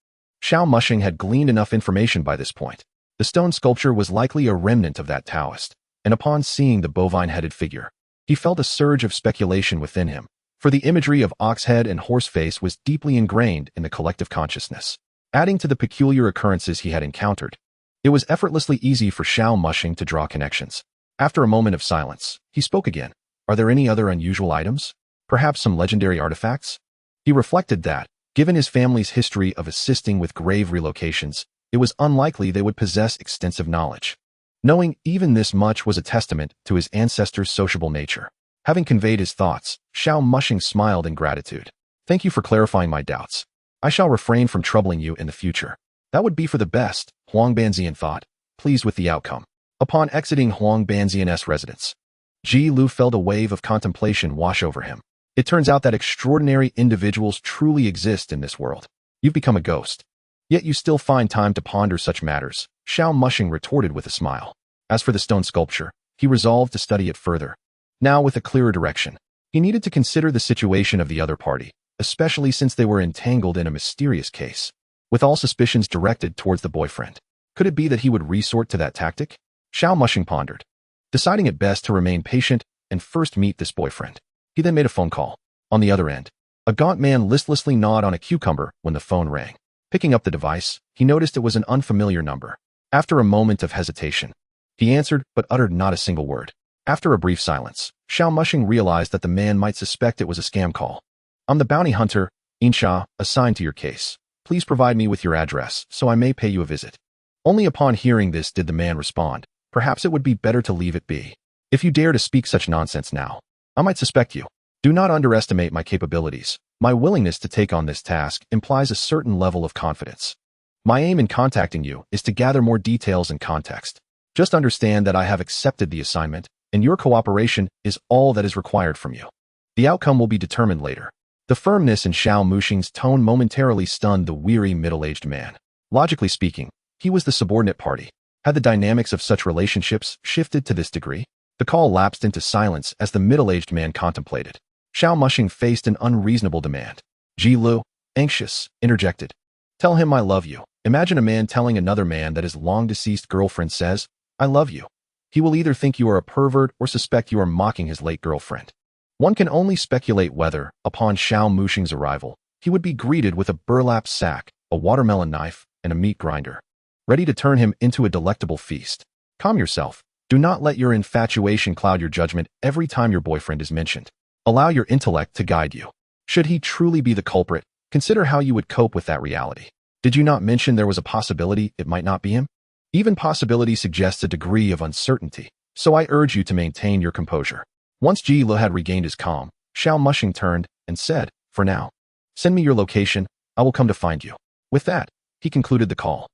Xiao Mushing had gleaned enough information by this point. The stone sculpture was likely a remnant of that Taoist, and upon seeing the bovine-headed figure, he felt a surge of speculation within him, for the imagery of ox head and horse face was deeply ingrained in the collective consciousness. Adding to the peculiar occurrences he had encountered, it was effortlessly easy for Xiao Mushing to draw connections. After a moment of silence, he spoke again. "Are there any other unusual items? Perhaps some legendary artifacts?" He reflected that, given his family's history of assisting with grave relocations, it was unlikely they would possess extensive knowledge. Knowing even this much was a testament to his ancestors' sociable nature. Having conveyed his thoughts, Xiao Mushing smiled in gratitude. "Thank you for clarifying my doubts. I shall refrain from troubling you in the future." "That would be for the best," Huang Banzian thought, pleased with the outcome. Upon exiting Huang Banzian's residence, Ji Lu felt a wave of contemplation wash over him. It turns out that extraordinary individuals truly exist in this world. You've become a ghost. Yet you still find time to ponder such matters, Xiao Mushing retorted with a smile. As for the stone sculpture, he resolved to study it further. Now with a clearer direction, he needed to consider the situation of the other party, especially since they were entangled in a mysterious case, with all suspicions directed towards the boyfriend. Could it be that he would resort to that tactic? Xiao Mushing pondered, deciding it best to remain patient and first meet this boyfriend. He then made a phone call. On the other end, a gaunt man listlessly gnawed on a cucumber when the phone rang. Picking up the device, he noticed it was an unfamiliar number. After a moment of hesitation, he answered but uttered not a single word. After a brief silence, Xiao Mushing realized that the man might suspect it was a scam call. I'm the bounty hunter, Insha, assigned to your case. Please provide me with your address so I may pay you a visit. Only upon hearing this did the man respond, perhaps it would be better to leave it be. If you dare to speak such nonsense now, I might suspect you. Do not underestimate my capabilities. My willingness to take on this task implies a certain level of confidence. My aim in contacting you is to gather more details and context. Just understand that I have accepted the assignment, and your cooperation is all that is required from you. The outcome will be determined later. The firmness in Xiao Mushing's tone momentarily stunned the weary middle-aged man. Logically speaking, he was the subordinate party. Had the dynamics of such relationships shifted to this degree? The call lapsed into silence as the middle-aged man contemplated. Xiao Mushing faced an unreasonable demand. Ji Lu, anxious, interjected. Tell him I love you. Imagine a man telling another man that his long-deceased girlfriend says, I love you. He will either think you are a pervert or suspect you are mocking his late girlfriend. One can only speculate whether, upon Xiao Mushing's arrival, he would be greeted with a burlap sack, a watermelon knife, and a meat grinder, ready to turn him into a delectable feast. Calm yourself. Do not let your infatuation cloud your judgment every time your boyfriend is mentioned. Allow your intellect to guide you. Should he truly be the culprit, consider how you would cope with that reality. Did you not mention there was a possibility it might not be him? Even possibility suggests a degree of uncertainty, so I urge you to maintain your composure. Once Ji Lu had regained his calm, Xiao Mushing turned and said, for now, send me your location, I will come to find you. With that, he concluded the call.